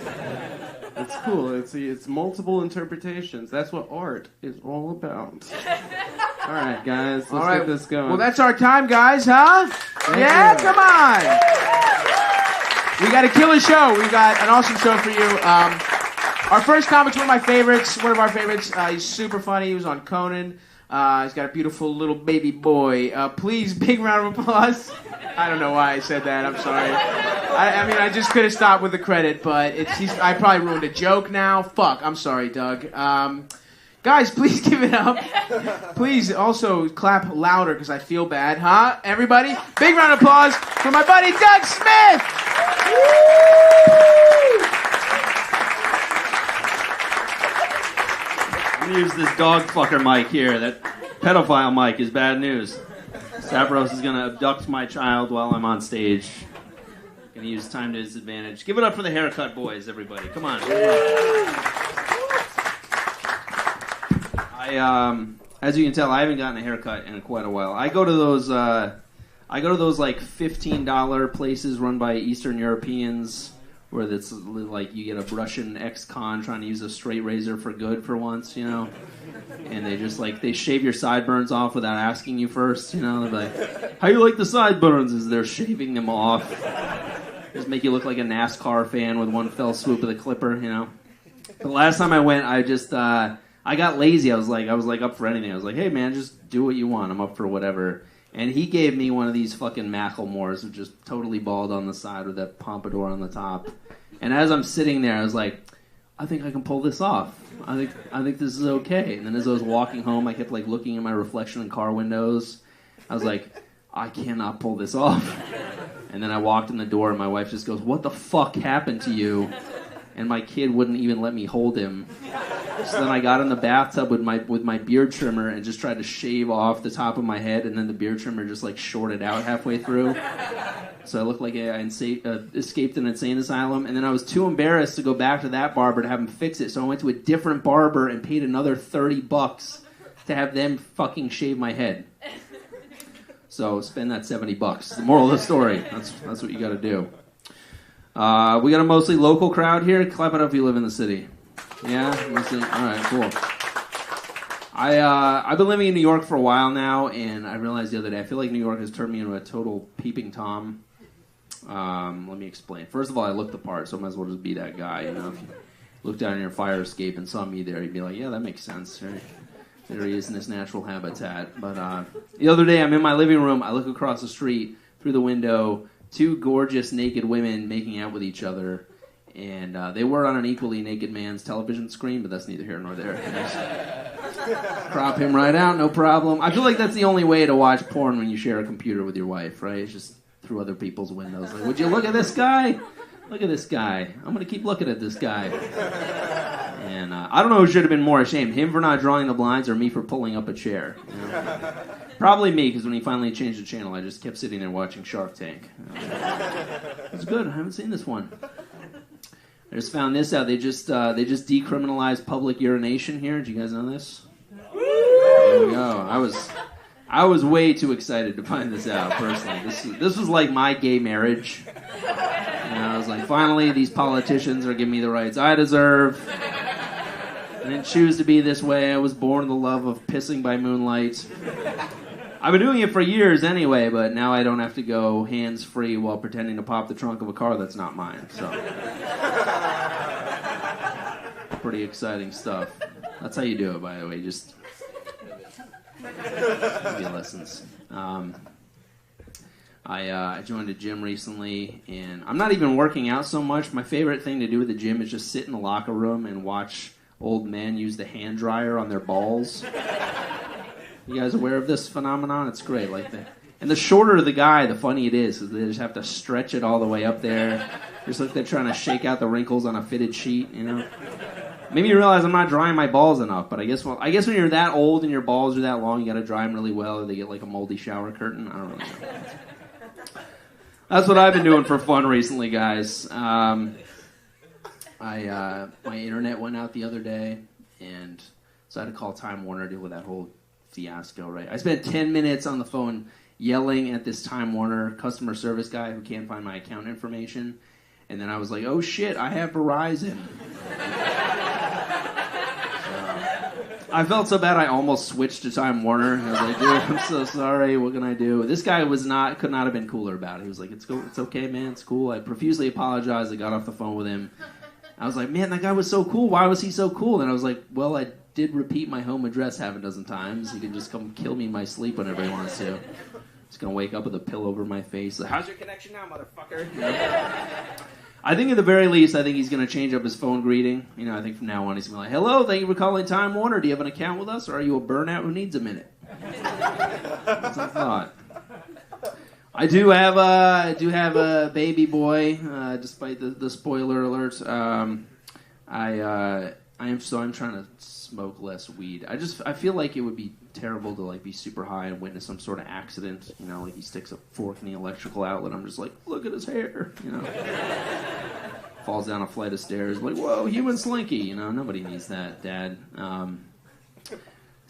It's cool. It's multiple interpretations. That's what art is all about. All right, guys, let's get this going. Well, that's our time, guys, huh? Yeah, come on. We got a killer show. We got an awesome show for you. Our first comic's one of my favorites. One of our favorites. He's super funny. He was on Conan. He's got a beautiful little baby boy. Please, big round of applause. I don't know why I said that. I'm sorry. I mean, I just could have stopped with the credit, but I probably ruined a joke now. Fuck, I'm sorry, Doug. Guys, please give it up. Please also clap louder because I feel bad, huh? Everybody, big round of applause for my buddy Doug Smith. I'm gonna use this dog fucker mic here. That pedophile mic is bad news. Stavros is gonna abduct my child while I'm on stage. Gonna use time to his advantage. Give it up for the haircut boys, everybody. Come on. As you can tell, I haven't gotten a haircut in quite a while. I go to those like $15 places run by Eastern Europeans, where it's like you get a Russian ex-con trying to use a straight razor for good for once, you know, and they shave your sideburns off without asking you first, you know. They're like, "How you like the sideburns?" As they're shaving them off, just make you look like a NASCAR fan with one fell swoop of the clipper, you know. The last time I went, I got lazy. I was like up for anything. I was like, "Hey man, just do what you want. I'm up for whatever." And he gave me one of these fucking Macklemores, which is totally bald on the side with that pompadour on the top. And as I'm sitting there, I was like, I think I can pull this off. I think this is okay. And then as I was walking home, I kept like looking at my reflection in car windows. I was like, I cannot pull this off. And then I walked in the door, and my wife just goes, "What the fuck happened to you?" And my kid wouldn't even let me hold him. So then I got in the bathtub with my beard trimmer and just tried to shave off the top of my head, and then the beard trimmer just like shorted out halfway through. So I looked like I escaped an insane asylum, and then I was too embarrassed to go back to that barber to have him fix it. So I went to a different barber and paid another $30 to have them fucking shave my head. So spend that $70. The moral of the story. That's what you got to do. We got a mostly local crowd here. Clap it up if you live in the city. Yeah? Mostly? All right, cool. I've been living in New York for a while now, and I realized the other day, I feel like New York has turned me into a total peeping Tom. Let me explain. First of all, I look the part, so I might as well just be that guy. You know, if you looked down in your fire escape and saw me there, you'd be like, yeah, that makes sense. Right? There he is in his natural habitat. But the other day, I'm in my living room. I look across the street through the window. Two gorgeous naked women making out with each other, and they were on an equally naked man's television screen, but that's neither here nor there. Crop him right out, no problem. I feel like that's the only way to watch porn when you share a computer with your wife, right? It's just through other people's windows. Like, would you look at this guy? Look at this guy. I'm going to keep looking at this guy. And I don't know who should have been more ashamed, him for not drawing the blinds or me for pulling up a chair. You know? Probably me, because when he finally changed the channel, I just kept sitting there watching Shark Tank. It's good. I haven't seen this one. I just found this out. They just decriminalized public urination here. Did you guys know this? There we go. I was way too excited to find this out personally. This was like my gay marriage. And I was like, finally, these politicians are giving me the rights I deserve. I didn't choose to be this way. I was born the love of pissing by moonlight. I've been doing it for years anyway, but now I don't have to go hands-free while pretending to pop the trunk of a car that's not mine. So, pretty exciting stuff. That's how you do it, by the way. Just give you lessons. I joined a gym recently, and I'm not even working out so much. My favorite thing to do at the gym is just sit in the locker room and watch old men use the hand dryer on their balls. You guys aware of this phenomenon? It's great. And the shorter the guy, the funny it is, because they just have to stretch it all the way up there. Just like they're trying to shake out the wrinkles on a fitted sheet, you know. Maybe you realize I'm not drying my balls enough, but I guess when you're that old and your balls are that long, you got to dry them really well, or they get like a moldy shower curtain. I don't really know. That's what I've been doing for fun recently, guys. My internet went out the other day, and so I had to call Time Warner to deal with that whole fiasco, right? I spent 10 minutes on the phone yelling at this Time Warner customer service guy who can't find my account information, and then I was like, oh shit, I have Verizon. I felt so bad I almost switched to Time Warner. I was like, dude, I'm so sorry, what can I do? This guy could not have been cooler about it. He was like, it's okay, man, it's cool. I profusely apologized. I got off the phone with him. I was like, man, that guy was so cool. Why was he so cool? And I was like, well, I did repeat my home address half a dozen times. He can just come kill me in my sleep whenever he wants to. He's gonna wake up with a pillow over my face. Like, how's your connection now, motherfucker? You know? I think at the very least, I think he's gonna change up his phone greeting. You know, I think from now on he's gonna be like, "Hello, thank you for calling Time Warner. Do you have an account with us, or are you a burnout who needs a minute?" That's a thought. I do have a baby boy, despite the spoiler alerts. I'm trying to smoke less weed. I feel like it would be terrible to like be super high and witness some sort of accident. You know, like he sticks a fork in the electrical outlet. I'm just like, look at his hair. You know, falls down a flight of stairs. Like, whoa, human slinky. You know, nobody needs that, Dad.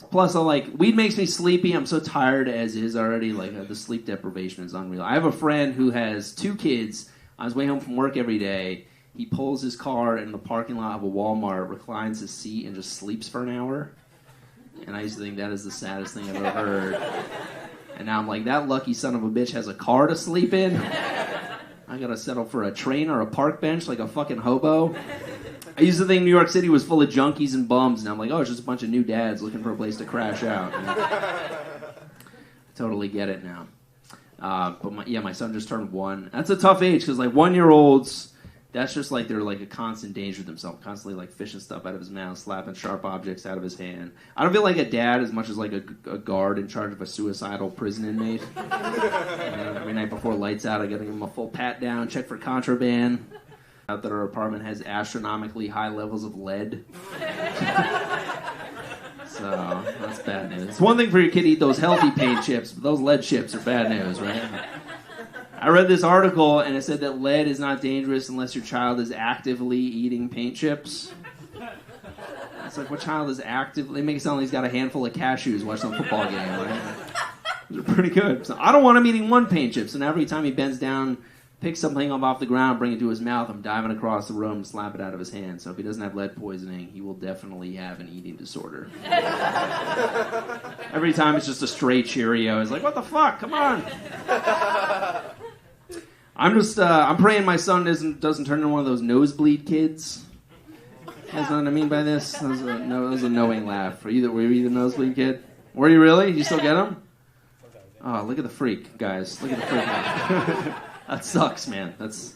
Plus, weed makes me sleepy. I'm so tired as is already. Like, the sleep deprivation is unreal. I have a friend who has 2 kids. On his way home from work every day, he pulls his car in the parking lot of a Walmart, reclines his seat, and just sleeps for an hour. And I used to think that is the saddest thing I've ever heard. And now I'm like, that lucky son of a bitch has a car to sleep in. I gotta settle for a train or a park bench like a fucking hobo. I used to think New York City was full of junkies and bums, and I'm like, oh, it's just a bunch of new dads looking for a place to crash out. I totally get it now. But my son just turned 1. That's a tough age, because like 1-year-olds, that's just like they're like a constant danger to themselves, constantly like fishing stuff out of his mouth, slapping sharp objects out of his hand. I don't feel like a dad as much as like a guard in charge of a suicidal prison inmate. Every night before lights out, I gotta give him a full pat down, check for contraband. Out that our apartment has astronomically high levels of lead. So that's bad news. It's one thing for your kid to eat those healthy paint chips, but those lead chips are bad news, right? I read this article, and it said that lead is not dangerous unless your child is actively eating paint chips. It's like, what child is actively... They make it sound like he's got a handful of cashews watching a football game, right? They're pretty good. So I don't want him eating one paint chip, so now every time he bends down, picks something up off the ground, bring it to his mouth, I'm diving across the room, slap it out of his hand. So if he doesn't have lead poisoning, he will definitely have an eating disorder. Every time it's just a stray Cheerio. He's like, what the fuck? Come on. I'm praying my son doesn't turn into one of those nosebleed kids. That's what I mean by this. That was a knowing laugh. Were you the nosebleed kid? Were you really? Did you still get them? Oh, look at the freak, guys. Look at the freak. That sucks, man. That's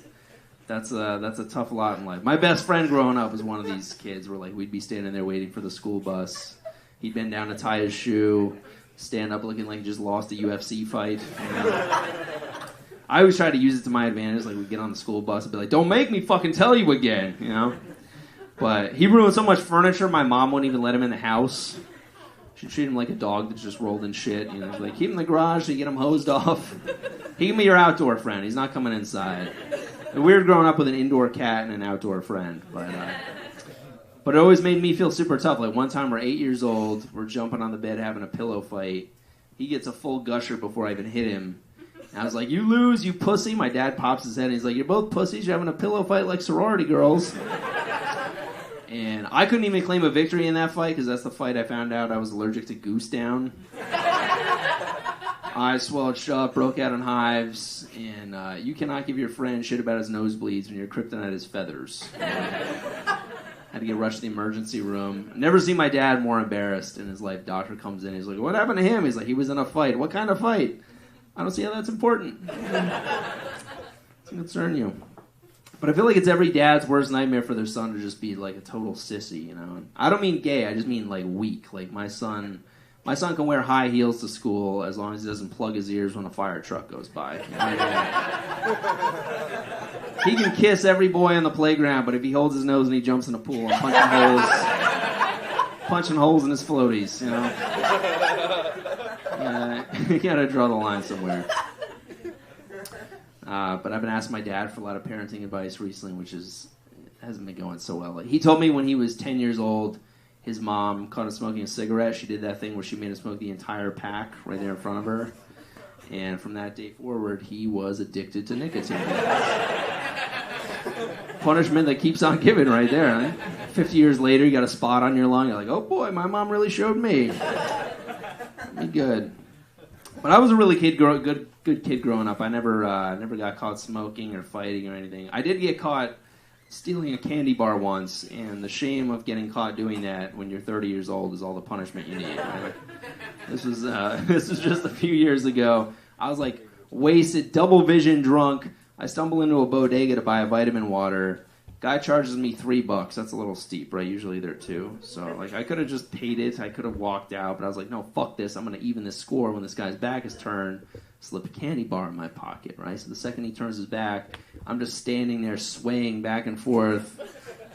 a tough lot in life. My best friend growing up was one of these kids where like we'd be standing there waiting for the school bus. He'd bend down to tie his shoe, stand up looking like he just lost a UFC fight. I always try to use it to my advantage. Like we'd get on the school bus and be like, "Don't make me fucking tell you again," you know. But he ruined so much furniture, my mom wouldn't even let him in the house. She'd treat him like a dog that just rolled in shit. You know, she's like, keep him in the garage so you get him hosed off. He can be your outdoor friend. He's not coming inside. It's weird growing up with an indoor cat and an outdoor friend. But it always made me feel super tough. Like one time we're 8 years old. We're jumping on the bed having a pillow fight. He gets a full gusher before I even hit him. And I was like, you lose, you pussy. My dad pops his head and he's like, you're both pussies. You're having a pillow fight like sorority girls. And I couldn't even claim a victory in that fight because that's the fight I found out I was allergic to goose down. Eyes swelled shut, broke out in hives, and you cannot give your friend shit about his nosebleeds when your kryptonite is feathers. Had to get rushed to the emergency room. Never seen my dad more embarrassed in his life. Doctor comes in, he's like, what happened to him? He's like, he was in a fight. What kind of fight? I don't see how that's important. Doesn't concern you. But I feel like it's every dad's worst nightmare for their son to just be like a total sissy, you know. I don't mean gay, I just mean like weak. Like my son can wear high heels to school as long as he doesn't plug his ears when a fire truck goes by. You know? He can kiss every boy on the playground, but if he holds his nose and he jumps in a pool, I'm punching holes in his floaties, you know. You gotta draw the line somewhere. But I've been asking my dad for a lot of parenting advice recently, which hasn't been going so well. Like, he told me when he was 10 years old, his mom caught him smoking a cigarette. She did that thing where she made him smoke the entire pack right there in front of her. And from that day forward, he was addicted to nicotine. Punishment that keeps on giving right there. Right? 50 years later, you got a spot on your lung. You're like, oh boy, my mom really showed me. Be good. But I was a really good kid growing up. I never got caught smoking or fighting or anything. I did get caught stealing a candy bar once, and the shame of getting caught doing that when you're 30 years old is all the punishment you need. Right? This was just a few years ago. I was like wasted, double vision drunk. I stumble into a bodega to buy a vitamin water. Guy charges me $3. That's a little steep, right? Usually they're $2. So like I could have just paid it. I could have walked out, but I was like, no, fuck this. I'm gonna even this score. When this guy's back is turned, slip a candy bar in my pocket, right? So the second he turns his back, I'm just standing there swaying back and forth,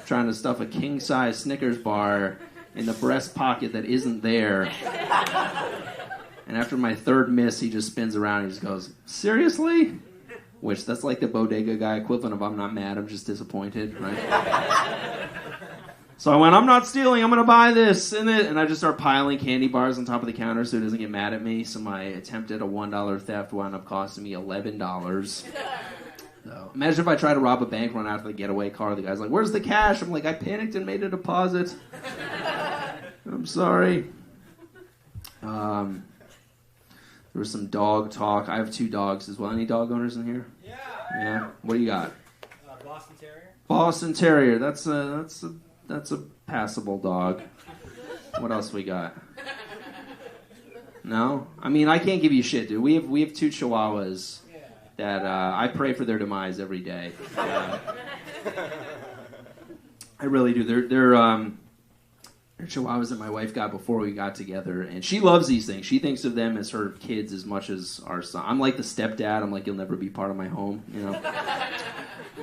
trying to stuff a king-size Snickers bar in the breast pocket that isn't there. And after my third miss, he just spins around and he just goes, seriously? Which, that's like the bodega guy equivalent of I'm not mad, I'm just disappointed, right? So I went, I'm not stealing, I'm going to buy this. And I just start piling candy bars on top of the counter so he doesn't get mad at me. So my attempt at a $1 theft wound up costing me $11. So, imagine if I tried to rob a bank, run out of the getaway car. The guy's like, where's the cash? I'm like, I panicked and made a deposit. I'm sorry. There was some dog talk. I have 2 dogs as well. Any dog owners in here? Yeah. What do you got? Boston Terrier. Boston Terrier. That's a passable dog. What else we got? No? I mean, I can't give you shit, dude. We have 2 Chihuahuas that I pray for their demise every day. I really do. They're Chihuahuas that my wife got before we got together, and she loves these things. She thinks of them as her kids as much as our son. I'm like the stepdad. I'm like, you'll never be part of my home, you know.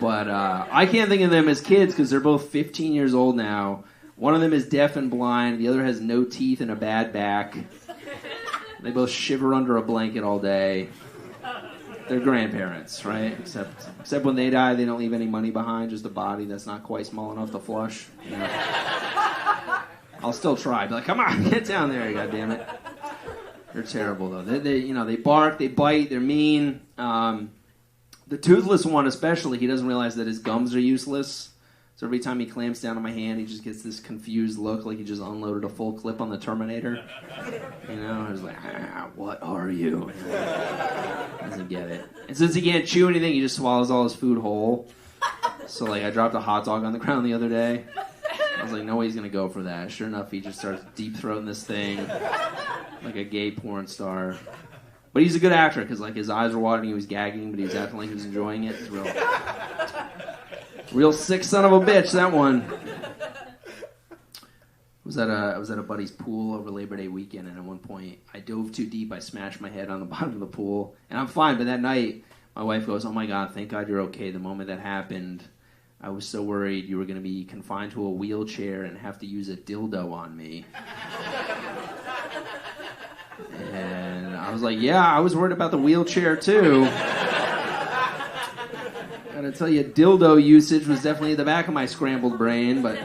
But I can't think of them as kids because they're both 15 years old now. One of them is deaf and blind. The other has no teeth and a bad back. They both shiver under a blanket all day. They're grandparents, right? Except when they die, they don't leave any money behind, just a body that's not quite small enough to flush. You know? I'll still try. Be like, come on, get down there, goddammit. They're terrible though. They bark, they bite, they're mean. The toothless one especially, he doesn't realize that his gums are useless. So every time he clamps down on my hand, he just gets this confused look like he just unloaded a full clip on the Terminator. You know, I was like, what are you? Doesn't get it. And since he can't chew anything, he just swallows all his food whole. So like, I dropped a hot dog on the ground the other day. I was like, no way he's gonna go for that. Sure enough, he just starts deep throating this thing like a gay porn star. But he's a good actor because like his eyes were watering, he was gagging, but he was acting like he was enjoying it. It's real sick son of a bitch, that one. I was at a buddy's pool over Labor Day weekend, and at one point I dove too deep. I smashed my head on the bottom of the pool, and I'm fine. But that night, my wife goes, "Oh my God, thank God you're okay." The moment that happened, I was so worried you were going to be confined to a wheelchair and have to use a dildo on me. And I was like, yeah, I was worried about the wheelchair too. Gotta tell you, dildo usage was definitely at the back of my scrambled brain, but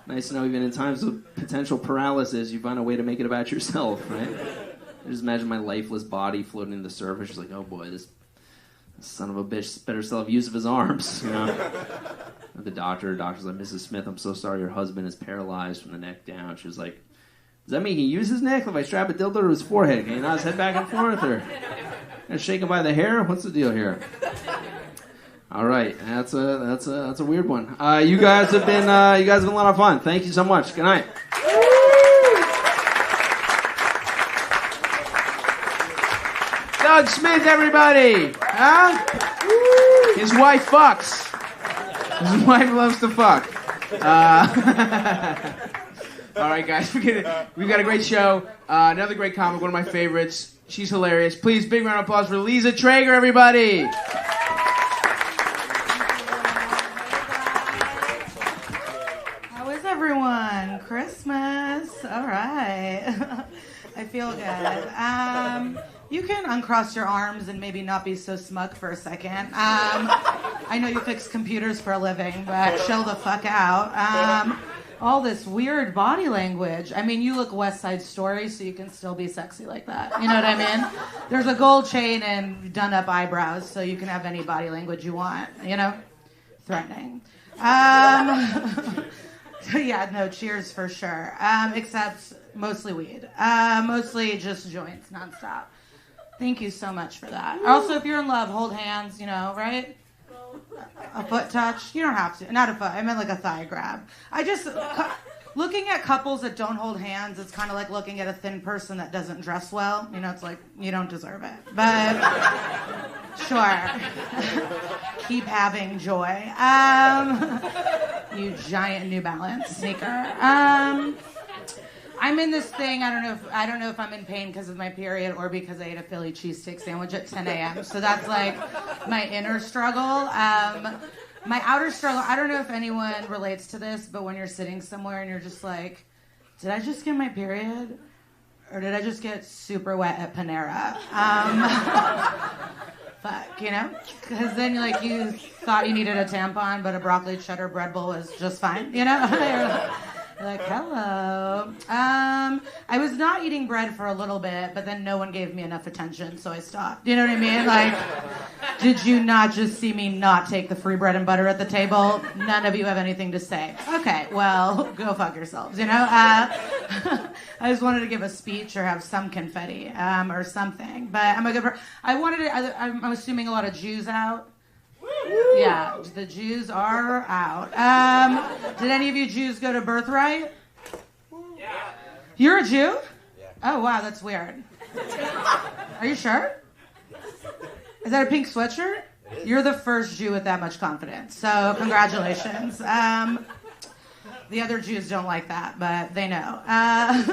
nice to know even in times of potential paralysis, you find a way to make it about yourself, right? I just imagine my lifeless body floating in the surface, just like, oh boy, this son of a bitch better still have use of his arms, you know? The doctor's like, Mrs. Smith, I'm so sorry your husband is paralyzed from the neck down. She was like, does that mean he can use his neck if I strap a dildo to his forehead? Can he nod his head back and forth, or shake him by the hair? What's the deal here? All right, that's a weird one. You guys have been a lot of fun. Thank you so much. Good night. Doug Smith, everybody. Huh? His wife fucks. His wife loves to fuck. All right, guys, we've got a great show. Another great comic, one of my favorites. She's hilarious. Please, big round of applause for Lisa Traeger, everybody. How is everyone? Christmas. All right. I feel good. You can uncross your arms and maybe not be so smug for a second. I know you fix computers for a living, but chill the fuck out. All this weird body language. I mean, you look West Side Story, so you can still be sexy like that. You know what I mean? There's a gold chain and done-up eyebrows, so you can have any body language you want, you know? Threatening. Yeah, no, cheers for sure. Except mostly weed. Mostly just joints nonstop. Thank you so much for that. Also, if you're in love, hold hands, you know, right? A foot touch? You don't have to. Not a foot. I meant like a thigh grab. looking at couples that don't hold hands, it's kind of like looking at a thin person that doesn't dress well. You know, it's like, you don't deserve it. But, sure. Keep having joy. You giant New Balance sneaker. I'm in this thing. I don't know if I'm in pain because of my period or because I ate a Philly cheesesteak sandwich at 10 a.m. So that's like my inner struggle. My outer struggle, I don't know if anyone relates to this, but when you're sitting somewhere and you're just like, did I just get my period? Or did I just get super wet at Panera? Fuck, you know? Because then you thought you needed a tampon, but a broccoli cheddar bread bowl was just fine, you know? Like, hello. I was not eating bread for a little bit, but then no one gave me enough attention, so I stopped. You know what I mean? Like, did you not just see me not take the free bread and butter at the table? None of you have anything to say. Okay, well, go fuck yourselves, you know? I just wanted to give a speech or have some confetti or something, but I'm a good person. I'm assuming a lot of Jews out. Yeah, the Jews are out. Did any of you Jews go to Birthright? Yeah. You're a Jew? Yeah. Oh, wow, that's weird. Are you sure? Is that a pink sweatshirt? You're the first Jew with that much confidence, so congratulations. The other Jews don't like that, but they know.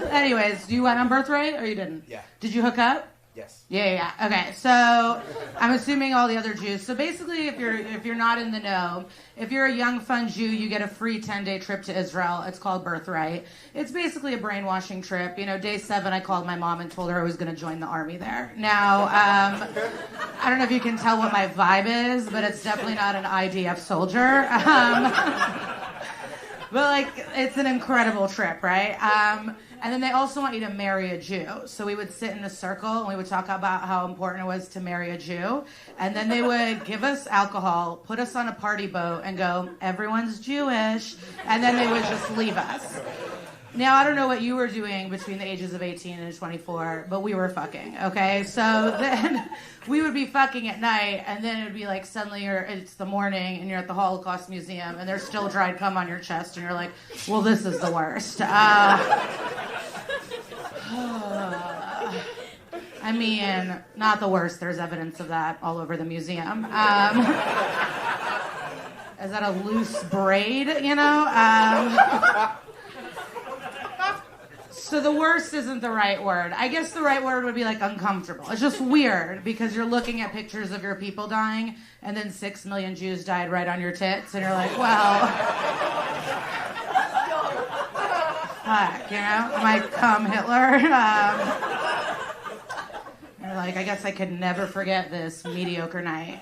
Anyways, you went on Birthright or you didn't? Yeah. Did you hook up? Yes. Yeah. Okay, so I'm assuming all the other Jews. So basically, if you're not in the know, if you're a young, fun Jew, you get a free 10-day trip to Israel. It's called Birthright. It's basically a brainwashing trip. You know, day 7, I called my mom and told her I was going to join the army there. Now, I don't know if you can tell what my vibe is, but it's definitely not an IDF soldier. But, like, it's an incredible trip, right? And then they also want you to marry a Jew. So we would sit in a circle and we would talk about how important it was to marry a Jew. And then they would give us alcohol, put us on a party boat, and go, everyone's Jewish. And then they would just leave us. Now, I don't know what you were doing between the ages of 18 and 24, but we were fucking, okay? So then we would be fucking at night, and then it would be like suddenly it's the morning, and you're at the Holocaust Museum, and there's still dried cum on your chest, and you're like, well, this is the worst. I mean, not the worst. There's evidence of that all over the museum. Is that a loose braid, you know? So the worst isn't the right word. I guess the right word would be like uncomfortable. It's just weird because you're looking at pictures of your people dying and then 6 million Jews died right on your tits and you're like, well, fuck, you know? Am I cum Hitler? You're like, I guess I could never forget this mediocre night.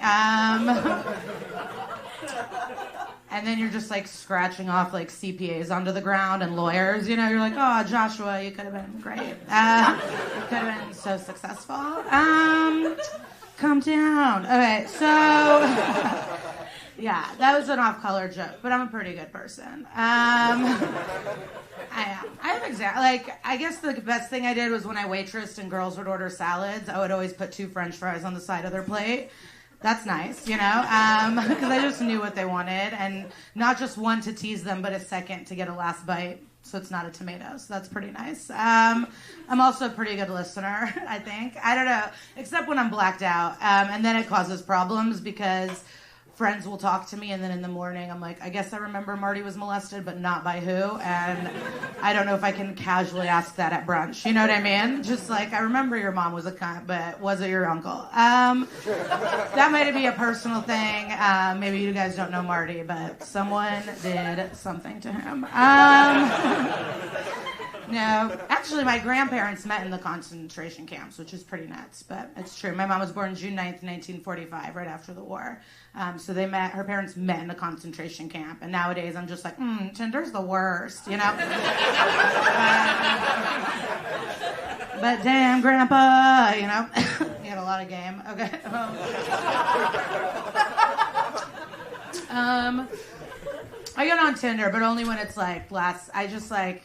And then you're just like scratching off like CPAs onto the ground and lawyers, you know, you're like, oh, Joshua, you could have been great. You could have been so successful. Calm down. Okay, so, yeah, that was an off-color joke, but I'm a pretty good person. I guess the best thing I did was when I waitressed and girls would order salads, I would always put 2 French fries on the side of their plate. That's nice, you know, because I just knew what they wanted, and not just one to tease them, but a second to get a last bite, so it's not a tomato, so that's pretty nice. I'm also a pretty good listener, I think. I don't know, except when I'm blacked out, and then it causes problems because friends will talk to me, and then in the morning I'm like, I guess I remember Marty was molested, but not by who, and I don't know if I can casually ask that at brunch, you know what I mean? Just like, I remember your mom was a cunt, but was it your uncle? That might be a personal thing. Maybe you guys don't know Marty, but someone did something to him. No, actually, my grandparents met in the concentration camps, which is pretty nuts, but it's true. My mom was born June 9th, 1945, right after the war. So her parents met in a concentration camp, and nowadays I'm just like, Tinder's the worst, you know? But damn, Grandpa, you know? You had a lot of game. Okay. I get on Tinder, but only when it's like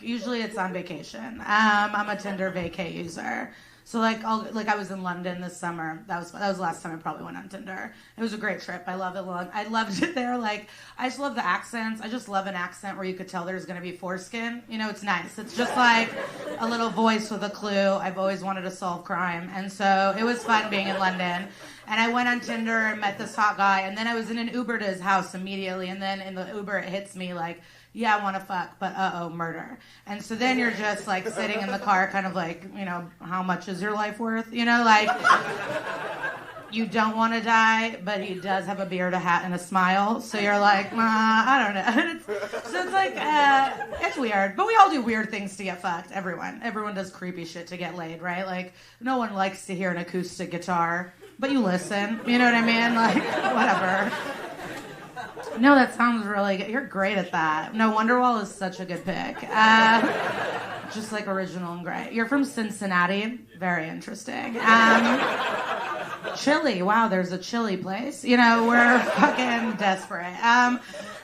usually it's on vacation. I'm a Tinder vacay user. So like I was in London this summer. That was the last time I probably went on Tinder. It was a great trip. I love it. I loved it there. Like I just love the accents. I just love an accent where you could tell there's going to be foreskin. You know, it's nice. It's just like a little voice with a clue. I've always wanted to solve crime, and so it was fun being in London. And I went on Tinder and met this hot guy, and then I was in an Uber to his house immediately, and then in the Uber it hits me like, yeah, I want to fuck, but murder. And so then you're just like sitting in the car kind of like, you know, how much is your life worth? You know, like you don't want to die, but he does have a beard, a hat, and a smile. So you're like, I don't know. So it's like, it's weird. But we all do weird things to get fucked. Everyone does creepy shit to get laid, right? Like no one likes to hear an acoustic guitar, but you listen. You know what I mean? Like whatever. No, that sounds really good. You're great at that. No, Wonderwall is such a good pick. Just like original and great. You're from Cincinnati. Very interesting. Chili. Wow, there's a chili place. You know, we're fucking desperate.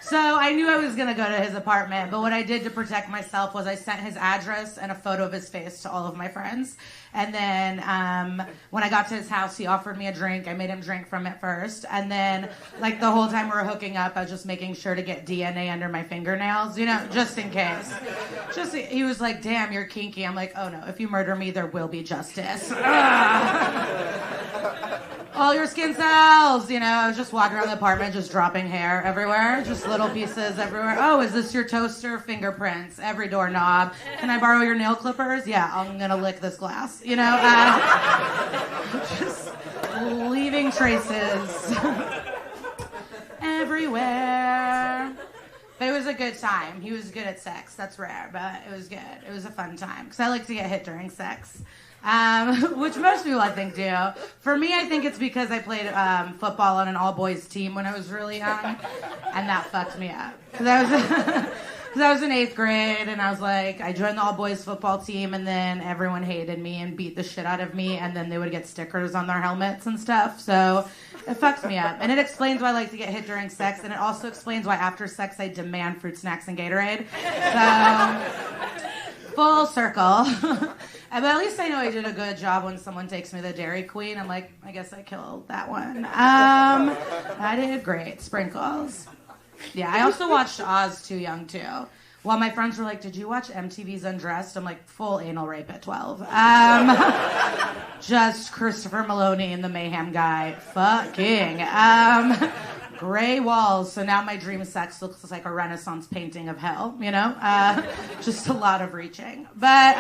So I knew I was going to go to his apartment, but what I did to protect myself was I sent his address and a photo of his face to all of my friends. And then when I got to his house, he offered me a drink. I made him drink from it first. And then, like, the whole time we were hooking up, I was just making sure to get DNA under my fingernails, you know, just in case. He was like, damn, you're kinky. I'm like, oh, no, if you murder me, there will be justice. All your skin cells, you know. I was just walking around the apartment, just dropping hair everywhere, just little pieces everywhere. Oh, is this your toaster? Fingerprints, every doorknob. Can I borrow your nail clippers? Yeah, I'm gonna lick this glass, you know. Just leaving traces everywhere. But it was a good time. He was good at sex. That's rare, but it was good. It was a fun time because I like to get hit during sex. Which most people I think do. For me, I think it's because I played football on an all-boys team when I was really young, and that fucked me up. Because I was in 8th grade, and I was like, I joined the all-boys football team, and then everyone hated me and beat the shit out of me, and then they would get stickers on their helmets and stuff. So it fucks me up. And it explains why I like to get hit during sex, and it also explains why after sex I demand fruit snacks and Gatorade. So full circle. But at least I know I did a good job when someone takes me to the Dairy Queen. I'm like, I guess I killed that one. I did great. Sprinkles. Yeah, I also watched Oz Too Young, too. While my friends were like, did you watch MTV's Undressed? I'm like, full anal rape at 12. Just Christopher Maloney and the Mayhem guy. Fucking. Gray walls, so now my dream sex looks like a Renaissance painting of hell, you know? Just a lot of reaching. But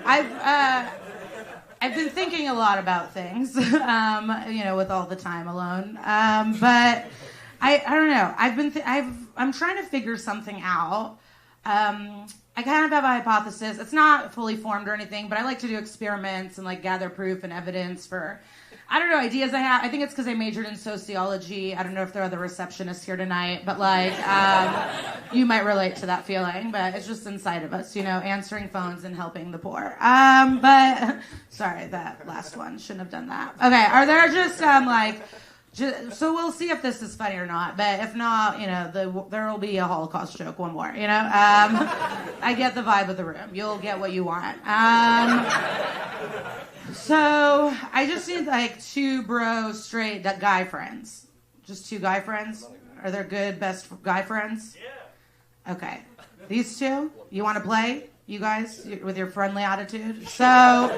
I've been thinking a lot about things, you know, with all the time alone. But I don't know. I'm trying to figure something out. I kind of have a hypothesis. It's not fully formed or anything, but I like to do experiments and like gather proof and evidence for, I don't know, ideas I have. I think it's because I majored in sociology. I don't know if there are other receptionists here tonight, but like, you might relate to that feeling, but it's just inside of us, you know, answering phones and helping the poor. But sorry, that last one, shouldn't have done that. Okay, are there just so we'll see if this is funny or not, but if not, you know, there will be a Holocaust joke, one more, you know? I get the vibe of the room. You'll get what you want. So I just need like 2 bro straight guy friends. Just 2 guy friends? Are there good best guy friends? Yeah. Okay. These 2? You want to play? You guys with your friendly attitude? So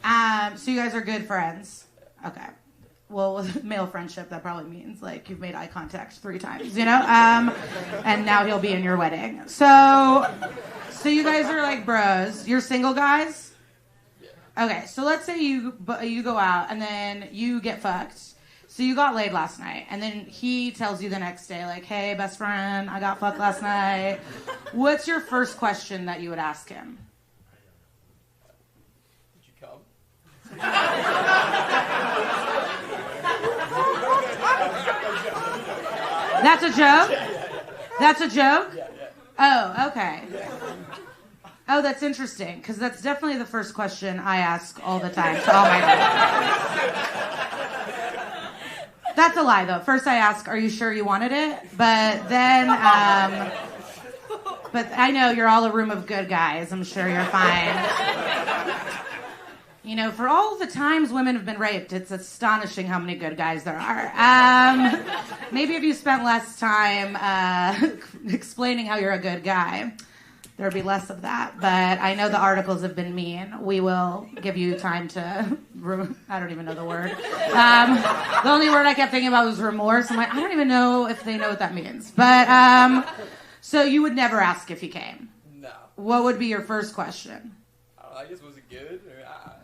you guys are good friends. Okay. Well, with male friendship, that probably means like you've made eye contact 3 times, you know? And now he'll be in your wedding. So you guys are like bros. You're single guys? Okay, so let's say you go out and then you get fucked. So you got laid last night, and then he tells you the next day, like, hey, best friend, I got fucked last night. What's your first question that you would ask him? Did you come? That's a joke? That's a joke? Oh, okay. Oh, that's interesting, because that's definitely the first question I ask all the time to all my friends. That's a lie, though. First I ask, are you sure you wanted it? But then, but I know you're all a room of good guys. I'm sure you're fine. You know, for all the times women have been raped, it's astonishing how many good guys there are. Maybe if you spent less time explaining how you're a good guy, there'd be less of that. But I know the articles have been mean. We will give you time to... I don't even know the word. The only word I kept thinking about was remorse. I'm like, I don't even know if they know what that means. But, so you would never ask if he came? No. What would be your first question? I guess, was it good?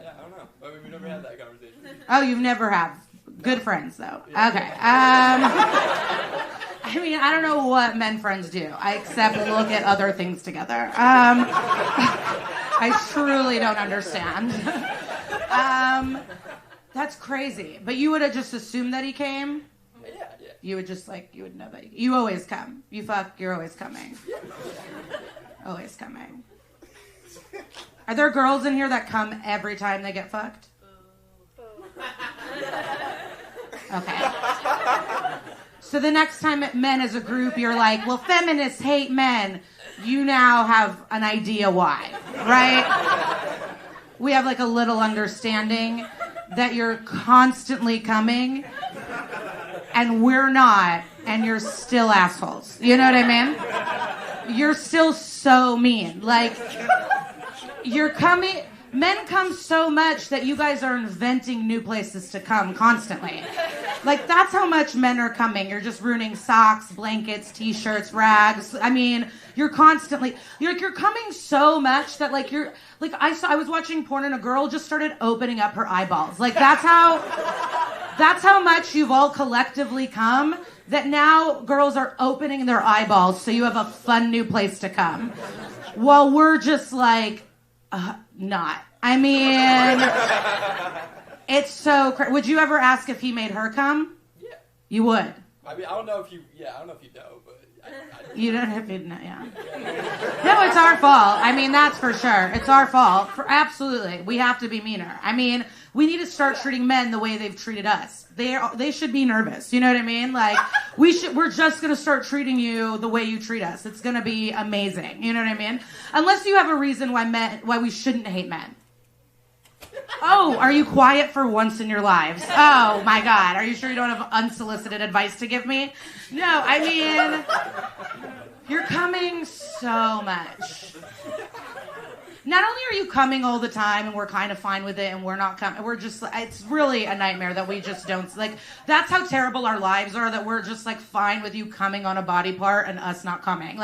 I don't know. I mean, we never had that conversation. Oh, you've never have. Good friends, though. Yeah. Okay. I mean, I don't know what men friends do, except look at other things together. I truly don't understand. That's crazy. But you would have just assumed that he came? Yeah. You would just, you would know that. You always come. You fuck, you're always coming. Always coming. Are there girls in here that come every time they get fucked? Okay. So the next time men as a group, you're like, well, feminists hate men. You now have an idea why, right? We have a little understanding that you're constantly coming and we're not, and you're still assholes. You know what I mean? You're still so mean. You're coming... Men come so much that you guys are inventing new places to come constantly. That's how much men are coming. You're just ruining socks, blankets, t-shirts, rags. I mean, you're constantly... You're coming so much that, you're... I was watching porn and a girl just started opening up her eyeballs. That's how much you've all collectively come, that now girls are opening their eyeballs so you have a fun new place to come. While we're just not. I mean, it's so crazy. Would you ever ask if he made her come? Yeah. You would? I mean, I don't know if you know, but... You don't have to know, yeah. No, it's our fault. I mean, that's for sure. It's our fault. Absolutely. We have to be meaner. I mean, we need to start treating men the way they've treated us. They should be nervous. You know what I mean? We're just going to start treating you the way you treat us. It's going to be amazing. You know what I mean? Unless you have a reason why we shouldn't hate men. Oh, are you quiet for once in your lives? Oh, my God. Are you sure you don't have unsolicited advice to give me? No, I mean, you're coming so much. Not only are you coming all the time and we're kind of fine with it and we're not coming, it's really a nightmare that we just don't, that's how terrible our lives are, that we're just fine with you coming on a body part and us not coming.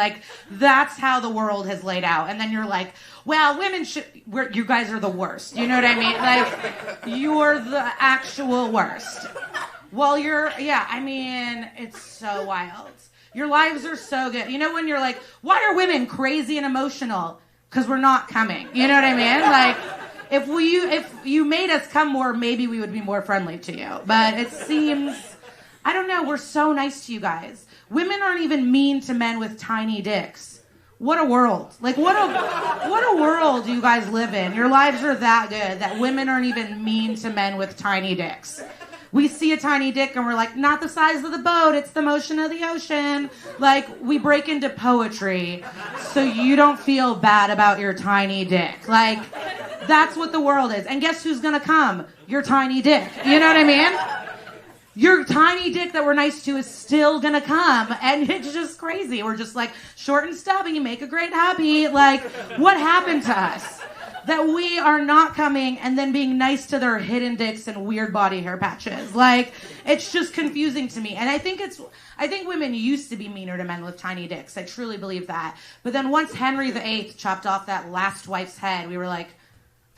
That's how the world has laid out. And then you're like, well, women you guys are the worst. You know what I mean? You're the actual worst. Well, I mean, it's so wild. Your lives are so good. You know when you're like, why are women crazy and emotional? Because we're not coming. You know what I mean? If you made us come more, maybe we would be more friendly to you. But it seems, I don't know, we're so nice to you guys. Women aren't even mean to men with tiny dicks. What a world. What a world you guys live in. Your lives are that good that women aren't even mean to men with tiny dicks. We see a tiny dick and we're like, not the size of the boat, it's the motion of the ocean. We break into poetry so you don't feel bad about your tiny dick. That's what the world is. And guess who's gonna come? Your tiny dick. You know what I mean? Your tiny dick that we're nice to is still gonna come. And it's just crazy. We're just short and stubby, make a great hubby. What happened to us? That we are not coming and then being nice to their hidden dicks and weird body hair patches. It's just confusing to me. And I think women used to be meaner to men with tiny dicks. I truly believe that. But then once Henry VIII chopped off that last wife's head, we were like,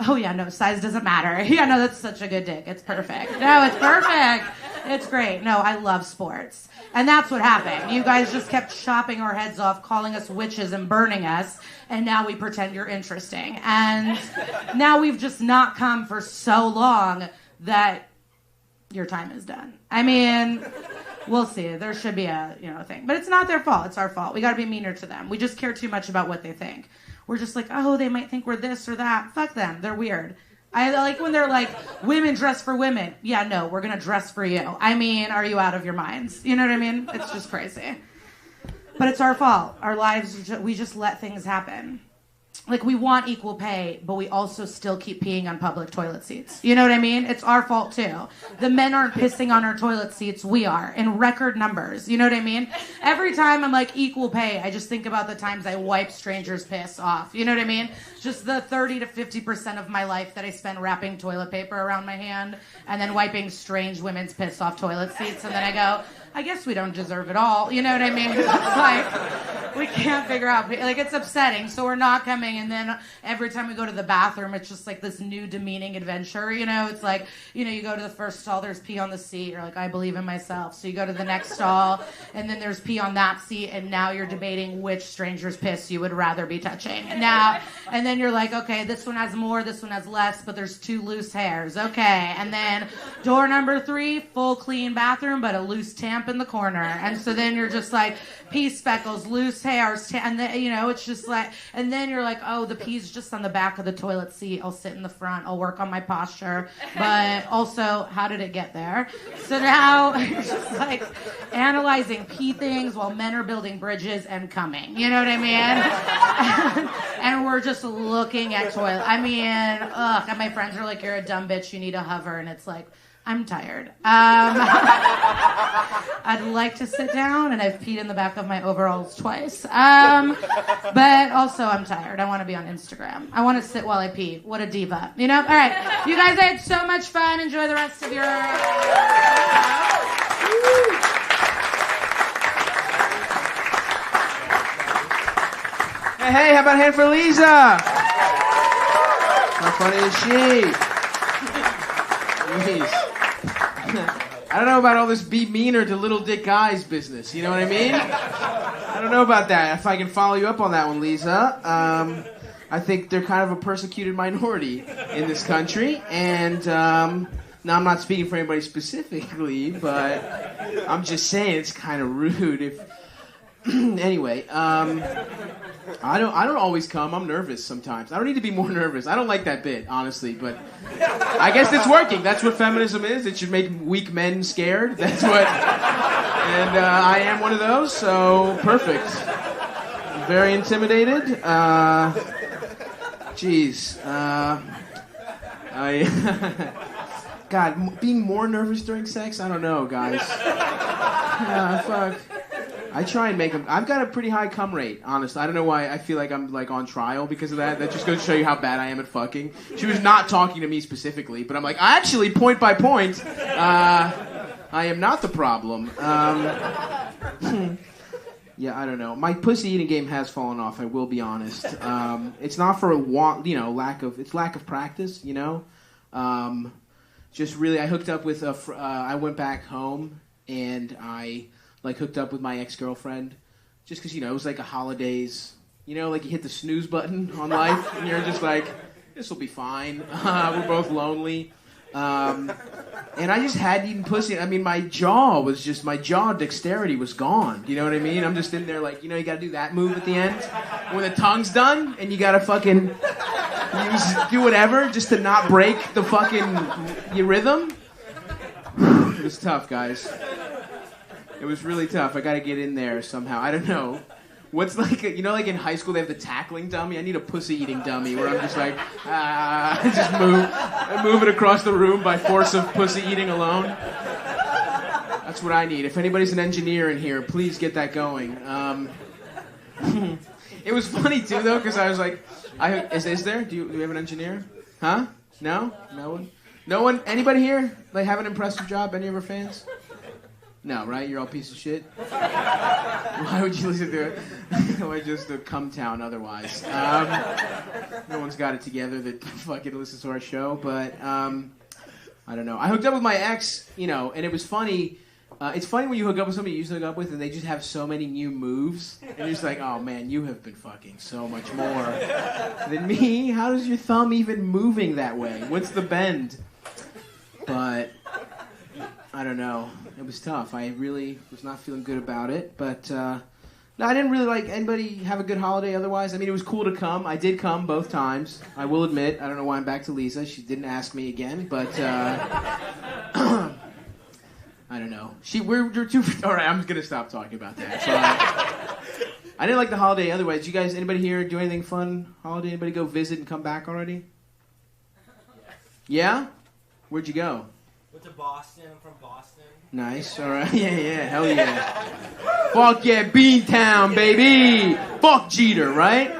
oh yeah, no, size doesn't matter. Yeah, no, that's such a good dick. It's perfect. No, it's perfect. It's great. No, I love sports. And that's what happened. You guys just kept chopping our heads off, calling us witches and burning us, and now we pretend you're interesting. And now we've just not come for so long that your time is done. I mean, we'll see. There should be a thing. But it's not their fault. It's our fault. We got to be meaner to them. We just care too much about what they think. We're just oh, they might think we're this or that. Fuck them. They're weird. I like when they're like, women dress for women. Yeah, no, we're going to dress for you. I mean, are you out of your minds? You know what I mean? It's just crazy. But it's our fault. Our lives, we just let things happen. like we want equal pay, but we also still keep peeing on public toilet seats. You know what I mean? It's our fault too. The men aren't pissing on our toilet seats, we are, in record numbers. You know what I mean? Every time I'm like equal pay, I just think about the times I wipe strangers' piss off. You know what I mean? Just the 30 to 50% of my life that I spend wrapping toilet paper around my hand and then wiping strange women's piss off toilet seats, and then I go, I guess we don't deserve it all. You know what I mean? It's like, we can't figure out, like, it's upsetting. So we're not coming, and then every time we go to the bathroom, it's just like this new demeaning adventure, you know? It's like, you know, you go to the first stall, there's pee on the seat. You're like, I believe in myself. So you go to the next stall, and then there's pee on that seat, and now you're debating which stranger's piss you would rather be touching. Now, and then you're like, okay, this one has more, this one has less, but there's 2 loose hairs. Okay. And then door number 3, full clean bathroom, but a loose tamp in the corner. And so then you're just like, pee speckles, loose hairs, and then, you know, it's just like, and then you're like, oh, the pee's just on the back of the toilet seat. I'll sit in the front. I'll work on my posture. But also, how did it get there? So now you're just like analyzing pee things while men are building bridges and coming. You know what I mean? And we're just looking at toilet. I mean, ugh. And my friends are like, you're a dumb bitch. You need a hover. And it's like, I'm tired. I'd like to sit down, and I've peed in the back of my overalls twice. But also, I'm tired. I want to be on Instagram. I want to sit while I pee. What a diva. You know? All right. You guys, I had so much fun. Enjoy the rest of your... Hey, how about a hand for Lisa? How funny is she? Jeez. I don't know about all this be meaner to little dick guys business. You know what I mean? I don't know about that. If I can follow you up on that one, Lisa. I think they're kind of a persecuted minority in this country. And now I'm not speaking for anybody specifically, but I'm just saying it's kind of rude if... Anyway, I don't always come. I'm nervous sometimes. I don't need to be more nervous. I don't like that bit, honestly, but I guess it's working. That's what feminism is. It should make weak men scared. That's what... And I am one of those, so perfect. I'm very intimidated. Jeez. God, being more nervous during sex? I don't know, guys. Fuck. I try and make them. I've got a pretty high cum rate, honestly. I don't know why I feel like I'm like on trial because of that. That just goes to show you how bad I am at fucking. She was not talking to me specifically, but I'm like, actually, point by point, I am not the problem. Yeah, I don't know. My pussy eating game has fallen off. I will be honest. It's not for lack of practice. You know, just really, I hooked up with I went back home and I. Hooked up with my ex-girlfriend, just because, it was like a holidays, like you hit the snooze button on life, and you're just like, this will be fine. We're both lonely. And I just hadn't eaten pussy. I mean, my jaw dexterity was gone. You know what I mean? I'm just in there like, you got to do that move at the end. When the tongue's done, and you got to fucking do whatever just to not break the fucking your rhythm. It was tough, guys. It was really tough. I got to get in there somehow. I don't know. What's like, like in high school they have the tackling dummy? I need a pussy-eating dummy where I'm just like, just move it across the room by force of pussy eating alone. That's what I need. If anybody's an engineer in here, please get that going. It was funny, too, though, because I was like, is there? Do we have an engineer? Huh? No? No one? No one? Anybody here? Have an impressive job? Any of our fans? No, right? You're all piece of shit? Why would you listen to it? Why just the cumtown otherwise? No one's got it together that fucking listens to our show, but I don't know. I hooked up with my ex, and it was funny. It's funny when you hook up with somebody you used to hook up with and they just have so many new moves. And you're just like, oh man, you have been fucking so much more than me. How does your thumb even moving that way? What's the bend? But... I don't know. It was tough. I really was not feeling good about it. But, no, I didn't really like anybody have a good holiday otherwise. I mean, it was cool to come. I did come both times. I will admit. I don't know why I'm back to Lisa. She didn't ask me again. But, I don't know. We're too... All right, I'm going to stop talking about that. So I didn't like the holiday otherwise. Did you guys, anybody here do anything fun holiday? Anybody go visit and come back already? Yeah? Where'd you go? Went to Boston. I'm from Boston. Nice. All right. Yeah. Hell yeah. Fuck yeah, Beantown, baby. Fuck Jeter, right?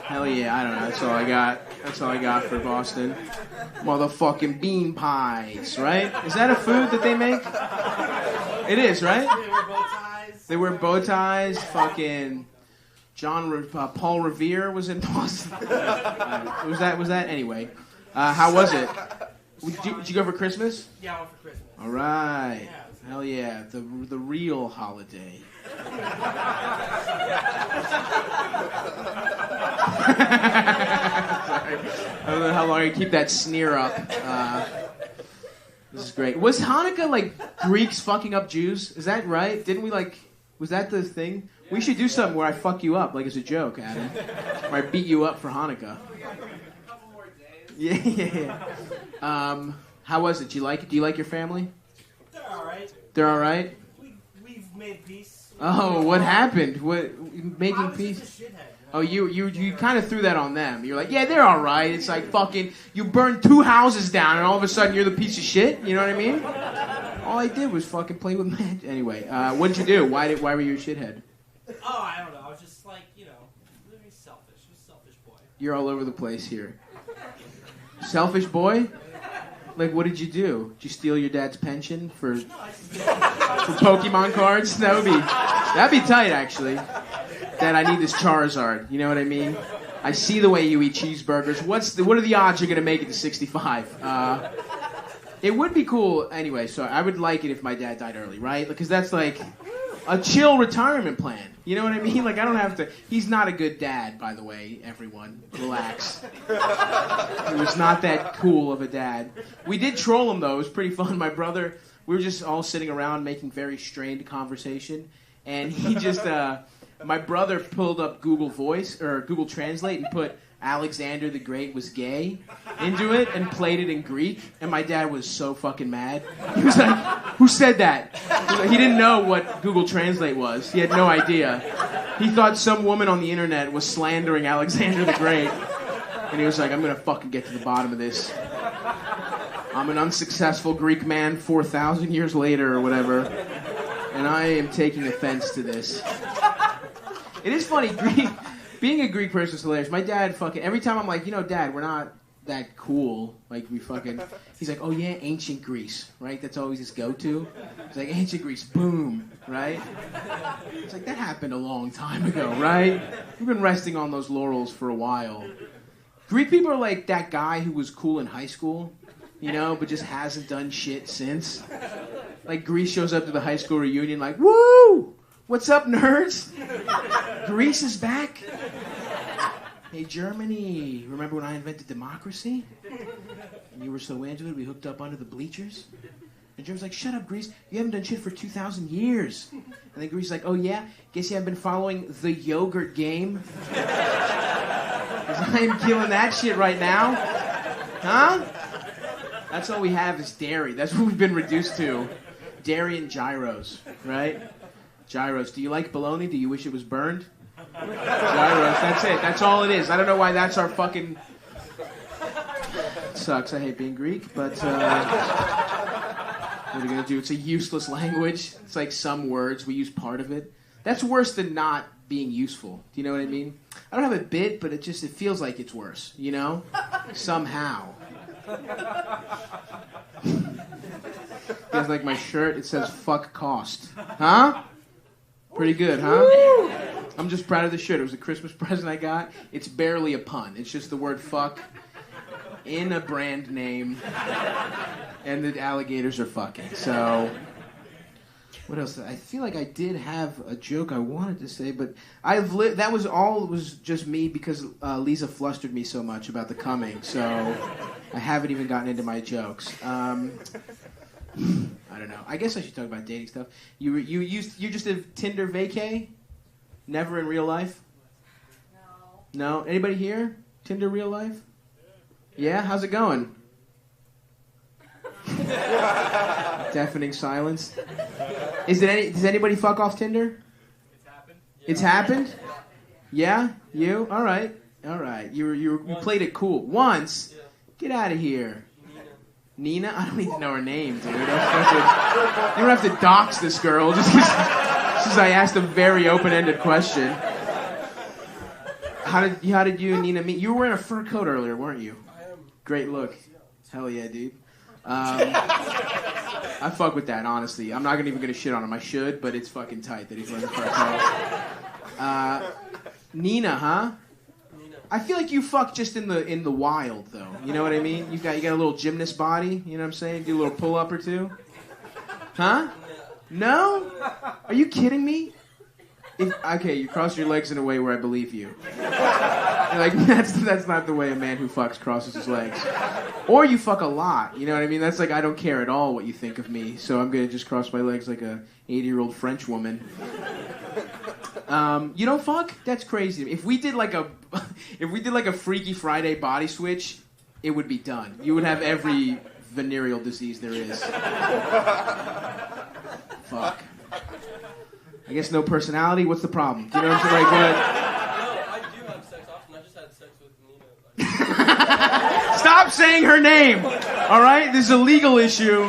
Hell yeah. I don't know. That's all I got. That's all I got for Boston. Motherfucking bean pies, right? Is that a food that they make? It is, right? They wear bow ties. Fucking Paul Revere was in Boston. Was that anyway? How was it? Did you go for Christmas? Yeah, I went for Christmas. All right. Hell yeah. The real holiday. Sorry. I don't know how long I keep that sneer up. This is great. Was Hanukkah like Greeks fucking up Jews? Is that right? Didn't we like... Was that the thing? We should do something where I fuck you up, like as a joke, Adam. Where I beat you up for Hanukkah. Yeah. How was it? Do you like it? Do you like your family? They're all right. They're all right? We've made peace. Oh, what happened? What making peace? Oh, you kind of threw that on them. You're like, yeah, they're all right. It's like fucking you burned 2 houses down, and all of a sudden you're the piece of shit. You know what I mean? All I did was fucking play with magic. Anyway, what did you do? Why were you a shithead? Oh, I don't know. I was just like, really selfish. I was a selfish boy. You're all over the place here. Selfish boy? Like, what did you do? Did you steal your dad's pension for Pokemon cards? That'd be tight, actually. Dad, I need this Charizard. You know what I mean? I see the way you eat cheeseburgers. What are the odds you're gonna make it to 65? It would be cool anyway. So I would like it if my dad died early, right? Because that's like a chill retirement plan. You know what I mean? Like, I don't have to... He's not a good dad, by the way, everyone. Relax. He was not that cool of a dad. We did troll him, though. It was pretty fun. My brother... We were just all sitting around making very strained conversation. And he just... my brother pulled up Google Voice, or Google Translate, and put Alexander the Great was gay into it and played it in Greek. And my dad was so fucking mad. He was like, who said that? He didn't know what Google Translate was. He had no idea. He thought some woman on the internet was slandering Alexander the Great. And he was like, I'm going to fucking get to the bottom of this. I'm an unsuccessful Greek man 4,000 years later or whatever. And I am taking offense to this. It is funny, being a Greek person is hilarious. My dad fucking... Every time I'm like, Dad, we're not that cool. Like, we fucking... He's like, oh, yeah, ancient Greece, right? That's always his go-to. It's like, ancient Greece, boom, right? It's like, that happened a long time ago, right? We've been resting on those laurels for a while. Greek people are like that guy who was cool in high school, but just hasn't done shit since. Like, Greece shows up to the high school reunion like, woo! What's up, nerds? Greece is back. Hey, Germany, remember when I invented democracy? And you were so into it, we hooked up under the bleachers? And Germany's like, shut up, Greece. You haven't done shit for 2,000 years. And then Greece is like, oh, yeah? Guess you haven't been following the yogurt game? Because I am killing that shit right now. Huh? That's all we have is dairy. That's what we've been reduced to. Dairy and gyros, right? Gyros. Do you like bologna? Do you wish it was burned? Gyros. That's it. That's all it is. I don't know why that's our fucking... It sucks. I hate being Greek, but what are you going to do? It's a useless language. It's like some words. We use part of it. That's worse than not being useful. Do you know what I mean? I don't have a bit, but it feels like it's worse, Somehow. Feels like my shirt. It says fuck cost. Huh? Pretty good, huh? I'm just proud of the shirt. It was a Christmas present I got. It's barely a pun. It's just the word fuck in a brand name. And the alligators are fucking. So, what else? I feel like I did have a joke I wanted to say, but that was all. It was just me because Lisa flustered me so much about the coming. So, I haven't even gotten into my jokes. I don't know. I guess I should talk about dating stuff. You just did Tinder vacay? Never in real life? No. No? Anybody here? Tinder real life? Yeah? How's it going? Deafening silence. Does anybody fuck off Tinder? It's happened? Yeah? You? All right. You played it cool. Once? Get out of here. Nina? I don't even know her name, dude. You don't have to dox this girl just because I asked a very open-ended question. How did you and Nina meet? You were wearing a fur coat earlier, weren't you? I am. Great look. Hell yeah, dude. I fuck with that, honestly. I'm not even gonna shit on him. I should, but it's fucking tight that he's wearing a fur coat. Nina, huh? Nina. I feel like you fuck just in the wild, though. You know what I mean? You got a little gymnast body. You know what I'm saying? Do a little pull up or two. Huh? No? Are you kidding me? Okay, you cross your legs in a way where I believe you. You're like, that's not the way a man who fucks crosses his legs. Or you fuck a lot, you know what I mean? That's like, I don't care at all what you think of me, so I'm gonna just cross my legs like a 80-year-old French woman. You don't fuck? That's crazy. If we did like a Freaky Friday body switch, it would be done. You would have every venereal disease there is. Fuck. I guess no personality. What's the problem? Do you know what I'm saying? Like what? No, I do have sex often. I just had sex with Nina. Stop saying her name. All right, this is a legal issue.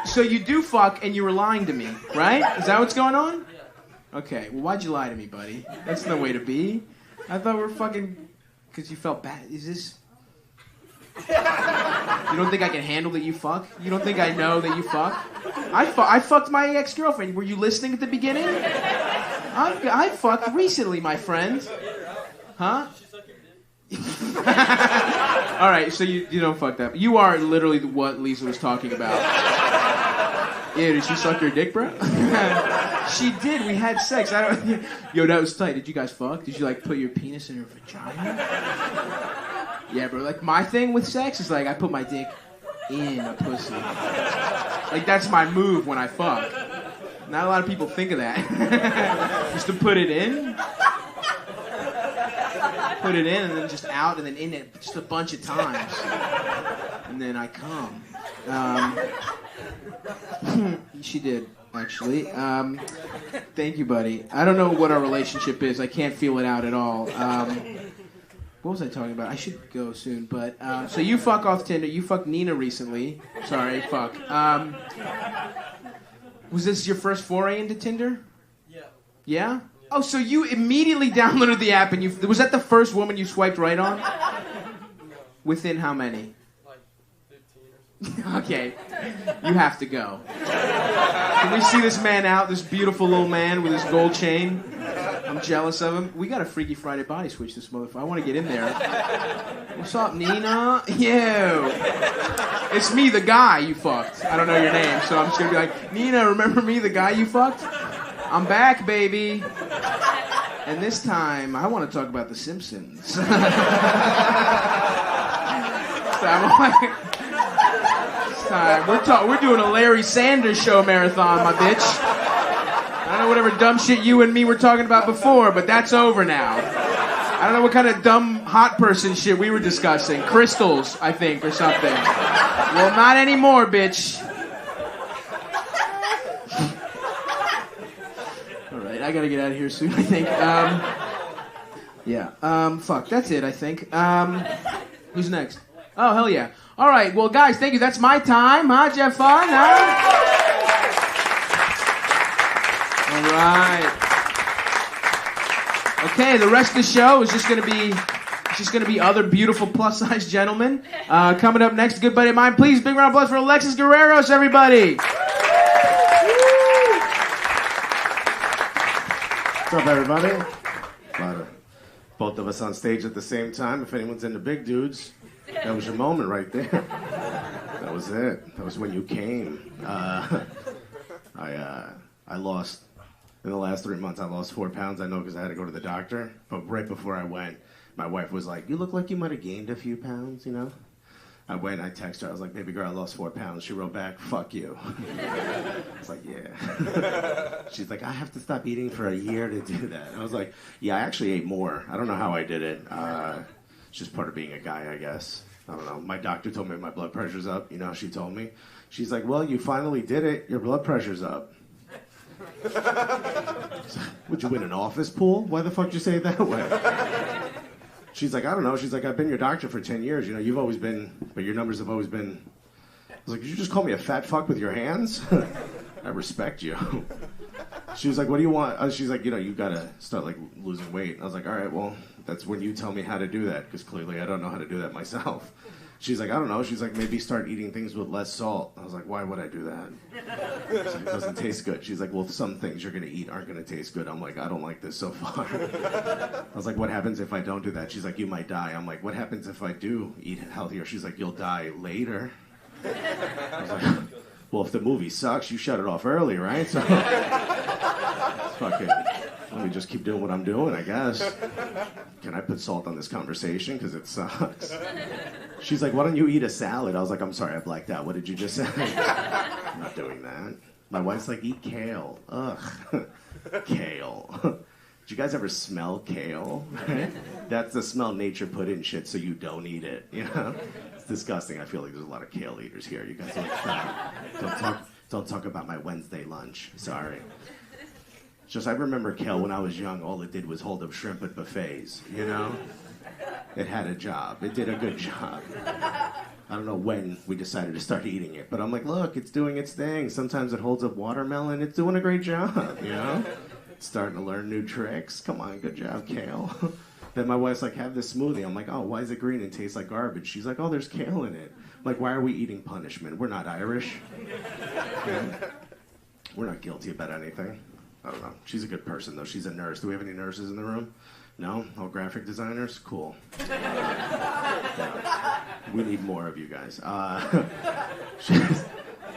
So you do fuck, and you were lying to me, right? Is that what's going on? Yeah. Okay. Well, why'd you lie to me, buddy? That's no way to be. I thought we were fucking because you felt bad. Is this? You don't think I can handle that you fuck? You don't think I know that you fuck? I fucked my ex-girlfriend. Were you listening at the beginning? I fucked recently, my friend. Huh? All right, so you don't fuck that. You are literally what Lisa was talking about. Yeah, did she suck your dick, bro? She did. We had sex. Yo, that was tight. Did you guys fuck? Did you like put your penis in her vagina? Yeah, bro. Like my thing with sex is like I put my dick in a pussy. Like that's my move when I fuck. Not a lot of people think of that. Just to put it in. Put it in and then just out and then in it just a bunch of times. And then I come. She did, actually. Thank you, buddy. I don't know what our relationship is. I can't feel it out at all. What was I talking about? I should go soon, but so you fuck off Tinder. You fucked Nina recently. Sorry, fuck. Was this your first foray into Tinder? Yeah. Yeah? Oh, so you immediately downloaded the app and was that the first woman you swiped right on? No. Within how many? Like 15 or something. Okay. You have to go. Can we see this man out, this beautiful little man with his gold chain? I'm jealous of him. We got a Freaky Friday body switch this motherfucker. I want to get in there. What's up, Nina? Yo. It's me, the guy you fucked. I don't know your name, so I'm just going to be like, Nina, remember me, the guy you fucked? I'm back, baby. And this time, I want to talk about The Simpsons. So we're doing a Larry Sanders Show marathon, my bitch. I don't know whatever dumb shit you and me were talking about before, but that's over now. I don't know what kind of dumb hot person shit we were discussing. Crystals, I think, or something. Well, not anymore, bitch. All right, I gotta get out of here soon, I think. Fuck, that's it, I think. Who's next? Oh, hell yeah. All right, well, guys, thank you. That's my time, huh? Did you have fun, huh? All right. Okay, the rest of the show is just gonna be other beautiful plus-size gentlemen. Coming up next, a good buddy of mine. Please, big round of applause for Alexis Guerreros, everybody. What's up, everybody? Both of us on stage at the same time. If anyone's into big dudes, that was your moment right there. That was it. That was when you came. I lost. In the last 3 months, I lost 4 pounds. I know because I had to go to the doctor. But right before I went, my wife was like, "You look like you might have gained a few pounds, you know?" I went, I texted her. I was like, "Baby girl, I lost 4 pounds." She wrote back, "Fuck you." I was like, "Yeah." She's like, "I have to stop eating for a year to do that." I was like, "Yeah, I actually ate more. I don't know how I did it. It's just part of being a guy, I guess. I don't know. My doctor told me my blood pressure's up. You know how she told me? She's like, "Well, you finally did it. Your blood pressure's up." Would you win an office pool? Why the fuck did you say it that way? She's like, I don't know. She's like, I've been your doctor for 10 years. You know, you've always been, but your numbers have always been. I was like, did you just call me a fat fuck with your hands? I respect you. She was like, what do you want? She's like, you know, you gotta start like losing weight. I was like, all right, well, that's when you tell me how to do that, because clearly I don't know how to do that myself. She's like, I don't know. She's like, maybe start eating things with less salt. I was like, why would I do that? She's like, it doesn't taste good. She's like, well, some things you're going to eat aren't going to taste good. I'm like, I don't like this so far. I was like, what happens if I don't do that? She's like, you might die. I'm like, what happens if I do eat healthier? She's like, you'll die later. I was like, well, if the movie sucks, you shut it off early, right? So, fucking, let me just keep doing what I'm doing, I guess. Can I put salt on this conversation? Because it sucks. She's like, why don't you eat a salad? I was like, I'm sorry, I blacked out. What did you just say? I'm not doing that. My wife's like, eat kale. Ugh. Kale. Did you guys ever smell kale? That's the smell nature put in shit so you don't eat it, you know? It's disgusting. I feel like there's a lot of kale eaters here. You guys don't talk about my Wednesday lunch. Sorry. Just I remember kale when I was young, all it did was hold up shrimp at buffets, you know? It had a job. It did a good job. I don't know when we decided to start eating it, but I'm like, look, it's doing its thing. Sometimes it holds up watermelon. It's doing a great job, you know? It's starting to learn new tricks. Come on, good job, kale. Then my wife's like, have this smoothie. I'm like, oh, why is it green and tastes like garbage? She's like, oh, there's kale in it. I'm like, why are we eating punishment? We're not Irish. We're not guilty about anything. I don't know. She's a good person, though. She's a nurse. Do we have any nurses in the room? No? All graphic designers? Cool. Yeah. We need more of you guys.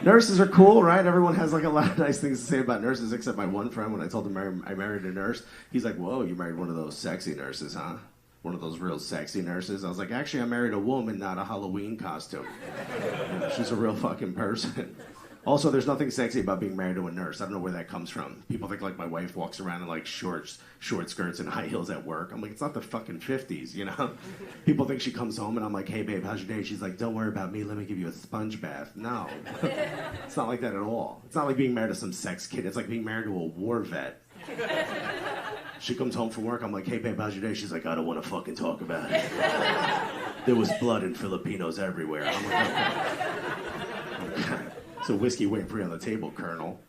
Nurses are cool, right? Everyone has like a lot of nice things to say about nurses, except my one friend. When I told him I married a nurse, he's like, whoa, you married one of those sexy nurses, huh? One of those real sexy nurses. I was like, actually, I married a woman, not a Halloween costume. Yeah, she's a real fucking person. Also, there's nothing sexy about being married to a nurse. I don't know where that comes from. People think like my wife walks around in like short skirts and high heels at work. I'm like, it's not the fucking 50s, you know? People think she comes home and I'm like, hey babe, how's your day? She's like, don't worry about me. Let me give you a sponge bath. No, it's not like that at all. It's not like being married to some sex kid. It's like being married to a war vet. She comes home from work. I'm like, hey babe, how's your day? She's like, I don't want to fucking talk about it. There was blood and Filipinos everywhere. I'm like, okay. So whiskey waiting for you on the table, Colonel.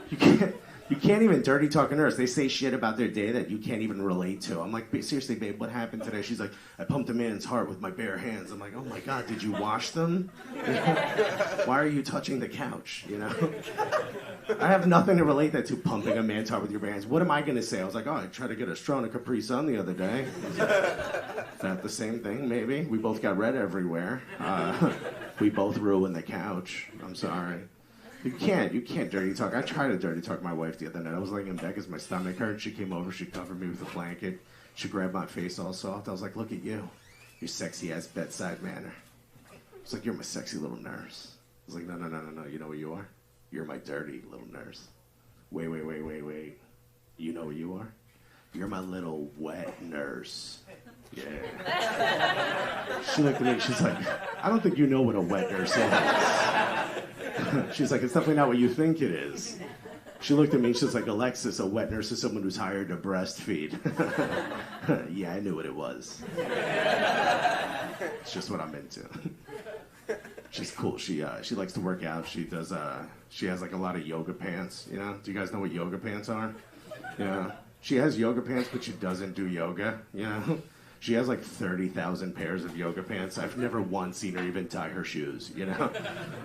You can't even dirty talk a nurse. They say shit about their day that you can't even relate to. I'm like, seriously, babe, what happened today? She's like, I pumped a man's heart with my bare hands. I'm like, oh my God, did you wash them? Why are you touching the couch, you know? I have nothing to relate that to, pumping a man's heart with your bare hands. What am I going to say? I was like, oh, I tried to get a straw in a Capri Sun the other day. Is that the same thing, maybe? We both got red everywhere. We both ruined the couch. I'm sorry. You can't dirty talk. I tried to dirty talk my wife the other night. I was laying in bed because my stomach hurt. She came over, she covered me with a blanket. She grabbed my face all soft. I was like, look at you. Your sexy ass bedside manner. I was like, you're my sexy little nurse. I was like, no. You know what you are? You're my dirty little nurse. Wait. You know what you are? You're my little wet nurse. Yeah. She looked at me, she's like, I don't think you know what a wet nurse is. She's like, it's definitely not what you think it is. She looked at me, she's like, Alexis, a wet nurse is someone who's hired to breastfeed. Yeah, I knew what it was. It's just what I'm into. She's cool. She likes to work out. She does. She has like a lot of yoga pants. You know? Do you guys know what yoga pants are? Yeah. She has yoga pants, but she doesn't do yoga. You know? She has like 30,000 pairs of yoga pants. I've never once seen her even tie her shoes, you know?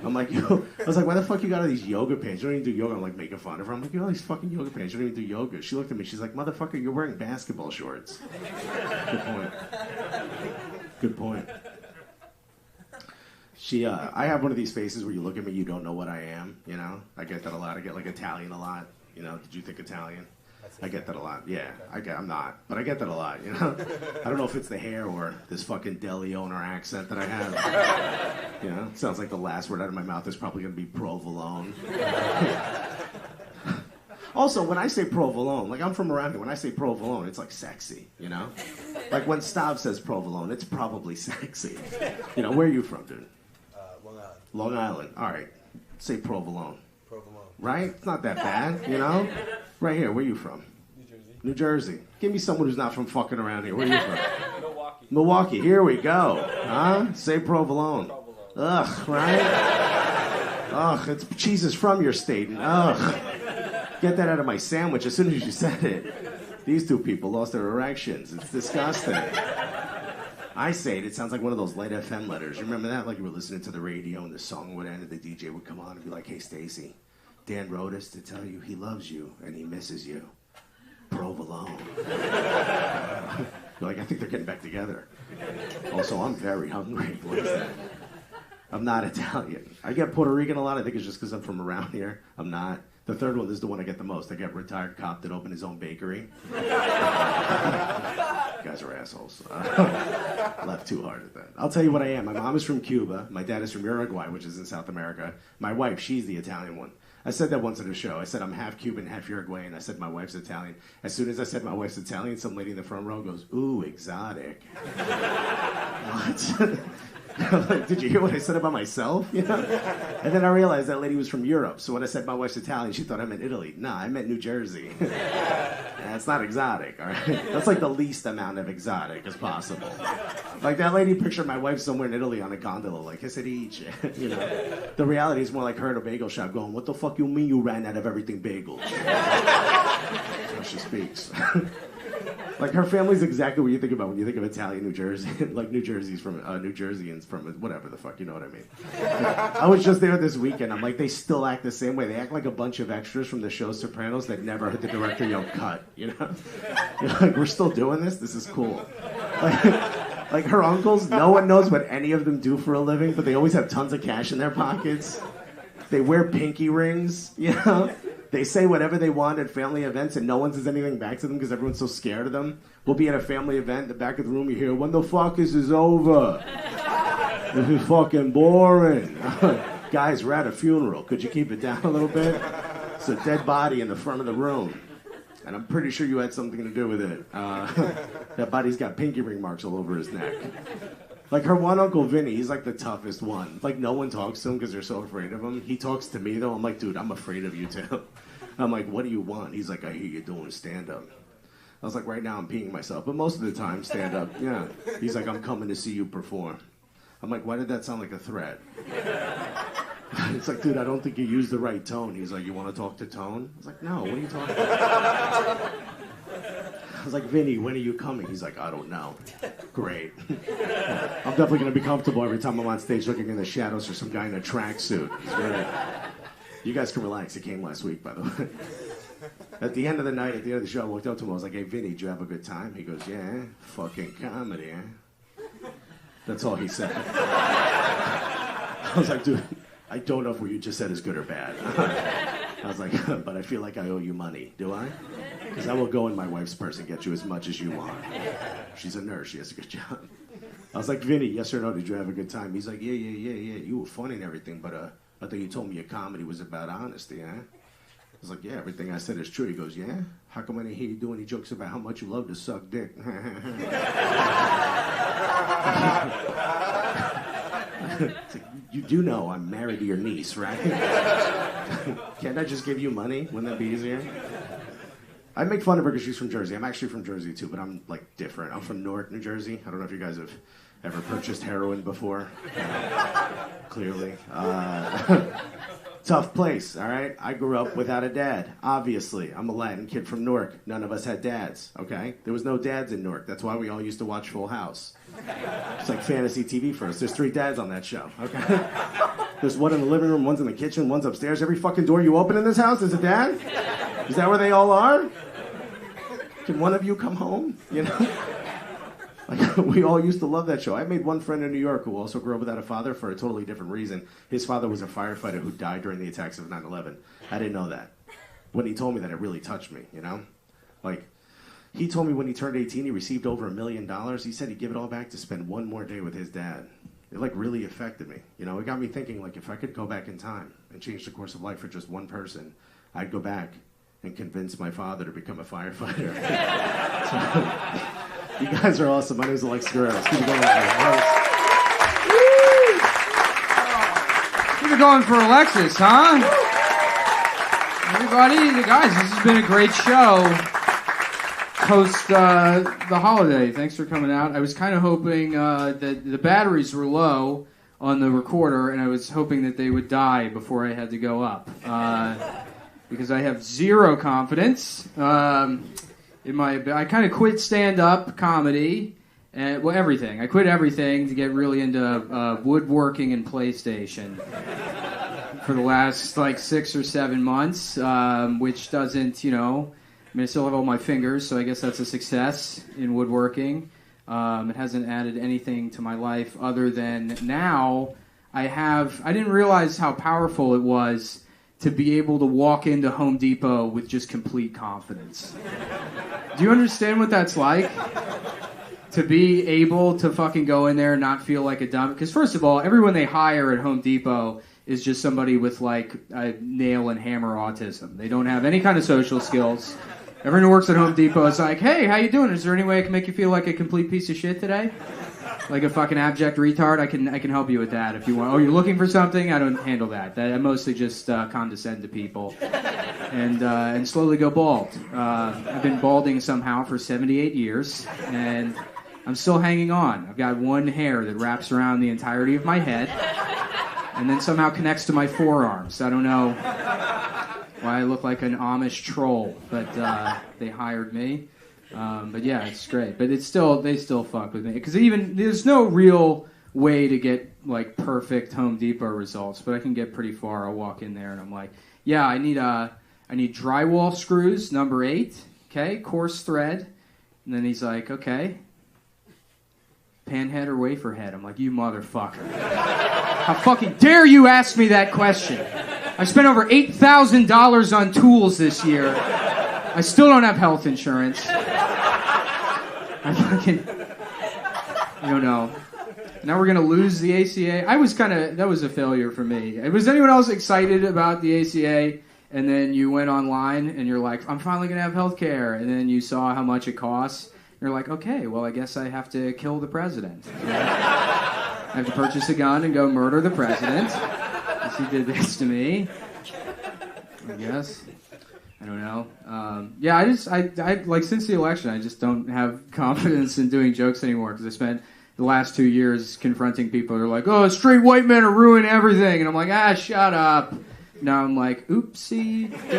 I'm like, yo, I was like, why the fuck you got all these yoga pants? You don't even do yoga. I'm like making fun of her. I'm like, you got all these fucking yoga pants. You don't even do yoga. She looked at me. She's like, motherfucker, you're wearing basketball shorts. Good point. I have one of these faces where you look at me, you don't know what I am, you know? I get that a lot. I get like Italian a lot, you know? Did you think Italian? I get that a lot. Yeah, I'm not, but I get that a lot, you know? I don't know if it's the hair or this fucking deli owner accent that I have. You know, it sounds like the last word out of my mouth is probably going to be provolone. Also, when I say provolone, like I'm from around here, when I say provolone, it's like sexy, you know? Like when Stav says provolone, it's probably sexy. You know, where are you from, dude? Long Island. Long Island, all right. Say provolone. Right? It's not that bad, you know? Right here, where you from? New Jersey. Give me someone who's not from fucking around here. Where you from? Milwaukee. Here we go. Huh? Say provolone. Ugh, right? Ugh, it's cheese is from your state. Ugh. Get that out of my sandwich as soon as you said it. These two people lost their erections. It's disgusting. I say it sounds like one of those light FM letters. You remember that? Like you were listening to the radio and the song would end and the DJ would come on and be like, hey, Stacy, Dan wrote us to tell you he loves you and he misses you. Provolone. You're like, I think they're getting back together. Also, I'm very hungry. What is that? I'm not Italian. I get Puerto Rican a lot. I think it's just because I'm from around here. I'm not. The third one is the one I get the most. I get retired cop that opened his own bakery. Guys are assholes. Laugh too hard at that. I'll tell you what I am. My mom is from Cuba. My dad is from Uruguay, which is in South America. My wife, she's the Italian one. I said that once at a show. I said I'm half Cuban, half Uruguayan. I said my wife's Italian. As soon as I said my wife's Italian, some lady in the front row goes, ooh, exotic. What? Like, did you hear what I said about myself? You know? And then I realized that lady was from Europe. So when I said my wife's Italian, she thought I meant Italy. Nah, I meant New Jersey. That's not exotic, all right? That's like the least amount of exotic as possible. Like that lady pictured my wife somewhere in Italy on a gondola, like, che si dice? You know? The reality is more like her at a bagel shop going, what the fuck you mean you ran out of everything bagels? That's how she speaks. Like her family's exactly what you think about when you think of Italian New Jersey. Like New Jersey's from New Jerseyans from whatever the fuck, you know what I mean? I was just there this weekend. I'm like, they still act the same way. They act like a bunch of extras from the show Sopranos that never heard the director yell cut. You know? You're like, we're still doing this. This is cool. Like her uncles, no one knows what any of them do for a living, but they always have tons of cash in their pockets. They wear pinky rings. You know? They say whatever they want at family events and no one says anything back to them because everyone's so scared of them. We'll be at a family event, in the back of the room you hear, when the fuck is this over? This is fucking boring. Guys, we're at a funeral. Could you keep it down a little bit? It's a dead body in the front of the room. And I'm pretty sure you had something to do with it. That body's got pinky ring marks all over his neck. Like her one uncle Vinny, he's like the toughest one. Like no one talks to him because they're so afraid of him. He talks to me though. I'm like, dude, I'm afraid of you too. I'm like, what do you want? He's like, I hear you doing stand-up. I was like, right now I'm peeing myself. But most of the time, stand-up, yeah. He's like, I'm coming to see you perform. I'm like, why did that sound like a threat? It's like, dude, I don't think you used the right tone. He's like, you want to talk to Tone? I was like, no, what are you talking about? I was like, Vinny, when are you coming? He's like, I don't know. Great. I'm definitely going to be comfortable every time I'm on stage looking in the shadows for some guy in a tracksuit. It's great. You guys can relax. It came last week, by the way. At the end of the night, at the end of the show, I walked up to him. I was like, hey, Vinny, did you have a good time? He goes, yeah, fucking comedy, eh? That's all he said. I was like, dude, I don't know if what you just said is good or bad. I was like, but I feel like I owe you money. Do I? Because I will go in my wife's purse and get you as much as you want. She's a nurse. She has a good job. I was like, Vinny, yes or no, did you have a good time? He's like, yeah. You were funny and everything, but I thought you told me your comedy was about honesty, huh? I was like, yeah, everything I said is true. He goes, yeah? How come I didn't hear you do any jokes about how much you love to suck dick? It's like, you do know I'm married to your niece, right? Can't I just give you money? Wouldn't that be easier? I make fun of her because she's from Jersey. I'm actually from Jersey, too, but I'm, like, different. I'm from Newark, New Jersey. I don't know if you guys have ever purchased heroin before. Clearly. Tough place, all right? I grew up without a dad, obviously. I'm a Latin kid from Newark. None of us had dads, okay? There was no dads in Newark. That's why we all used to watch Full House. It's like fantasy TV for us. There's 3 dads on that show, okay? There's one in the living room, one's in the kitchen, one's upstairs. Every fucking door you open in this house is a dad? Is that where they all are? Can one of you come home? You know? Like, we all used to love that show. I made one friend in New York who also grew up without a father for a totally different reason. His father was a firefighter who died during the attacks of 9/11. I didn't know that. When he told me that, it really touched me, you know? Like, he told me when he turned 18, he received over $1 million. He said he'd give it all back to spend one more day with his dad. It, like, really affected me. You know, it got me thinking, like, if I could go back in time and change the course of life for just one person, I'd go back and convince my father to become a firefighter. You guys are awesome. My name is Alex Guerrero. Let's keep it going. Keep it going for Alexis, huh? Everybody, guys, this has been a great show. Post the holiday. Thanks for coming out. I was kind of hoping that the batteries were low on the recorder, and I was hoping that they would die before I had to go up. Because I have zero confidence in my... I kind of quit stand-up comedy, and well, everything. I quit everything to get really into woodworking and PlayStation for the last, 6 or 7 months, which doesn't, I mean, I still have all my fingers, so I guess that's a success in woodworking. It hasn't added anything to my life other than now I didn't realize how powerful it was to be able to walk into Home Depot with just complete confidence. Do you understand what that's like? To be able to fucking go in there and not feel like a dumb... Because first of all, everyone they hire at Home Depot is just somebody with a nail and hammer autism. They don't have any kind of social skills. Everyone who works at Home Depot is like, hey, how you doing? Is there any way I can make you feel like a complete piece of shit today? Like a fucking abject retard? I can help you with that if you want. Oh, you're looking for something? I don't handle that. I mostly just condescend to people and slowly go bald. I've been balding somehow for 78 years, and I'm still hanging on. I've got one hair that wraps around the entirety of my head and then somehow connects to my forearms. I don't know why I look like an Amish troll, but they hired me. But yeah, it's great. But they still fuck with me because there's no real way to get perfect Home Depot results, but I can get pretty far. I'll walk in there and I'm like, yeah, I need drywall screws, number 8, okay, coarse thread, and then he's like, okay, panhead or wafer head. I'm like, you motherfucker! How fucking dare you ask me that question? I spent over $8,000 on tools this year. I still don't have health insurance. I don't know. Now we're going to lose the ACA. That was a failure for me. Was anyone else excited about the ACA? And then you went online and you're like, I'm finally going to have health care. And then you saw how much it costs. You're like, okay, well, I guess I have to kill the president. I have to purchase a gun and go murder the president. He did this to me, I guess. I don't know. I since the election, I just don't have confidence in doing jokes anymore because I spent the last 2 years confronting people who are like, oh, straight white men are ruining everything. And I'm like, shut up. Now I'm like, oopsie daisy.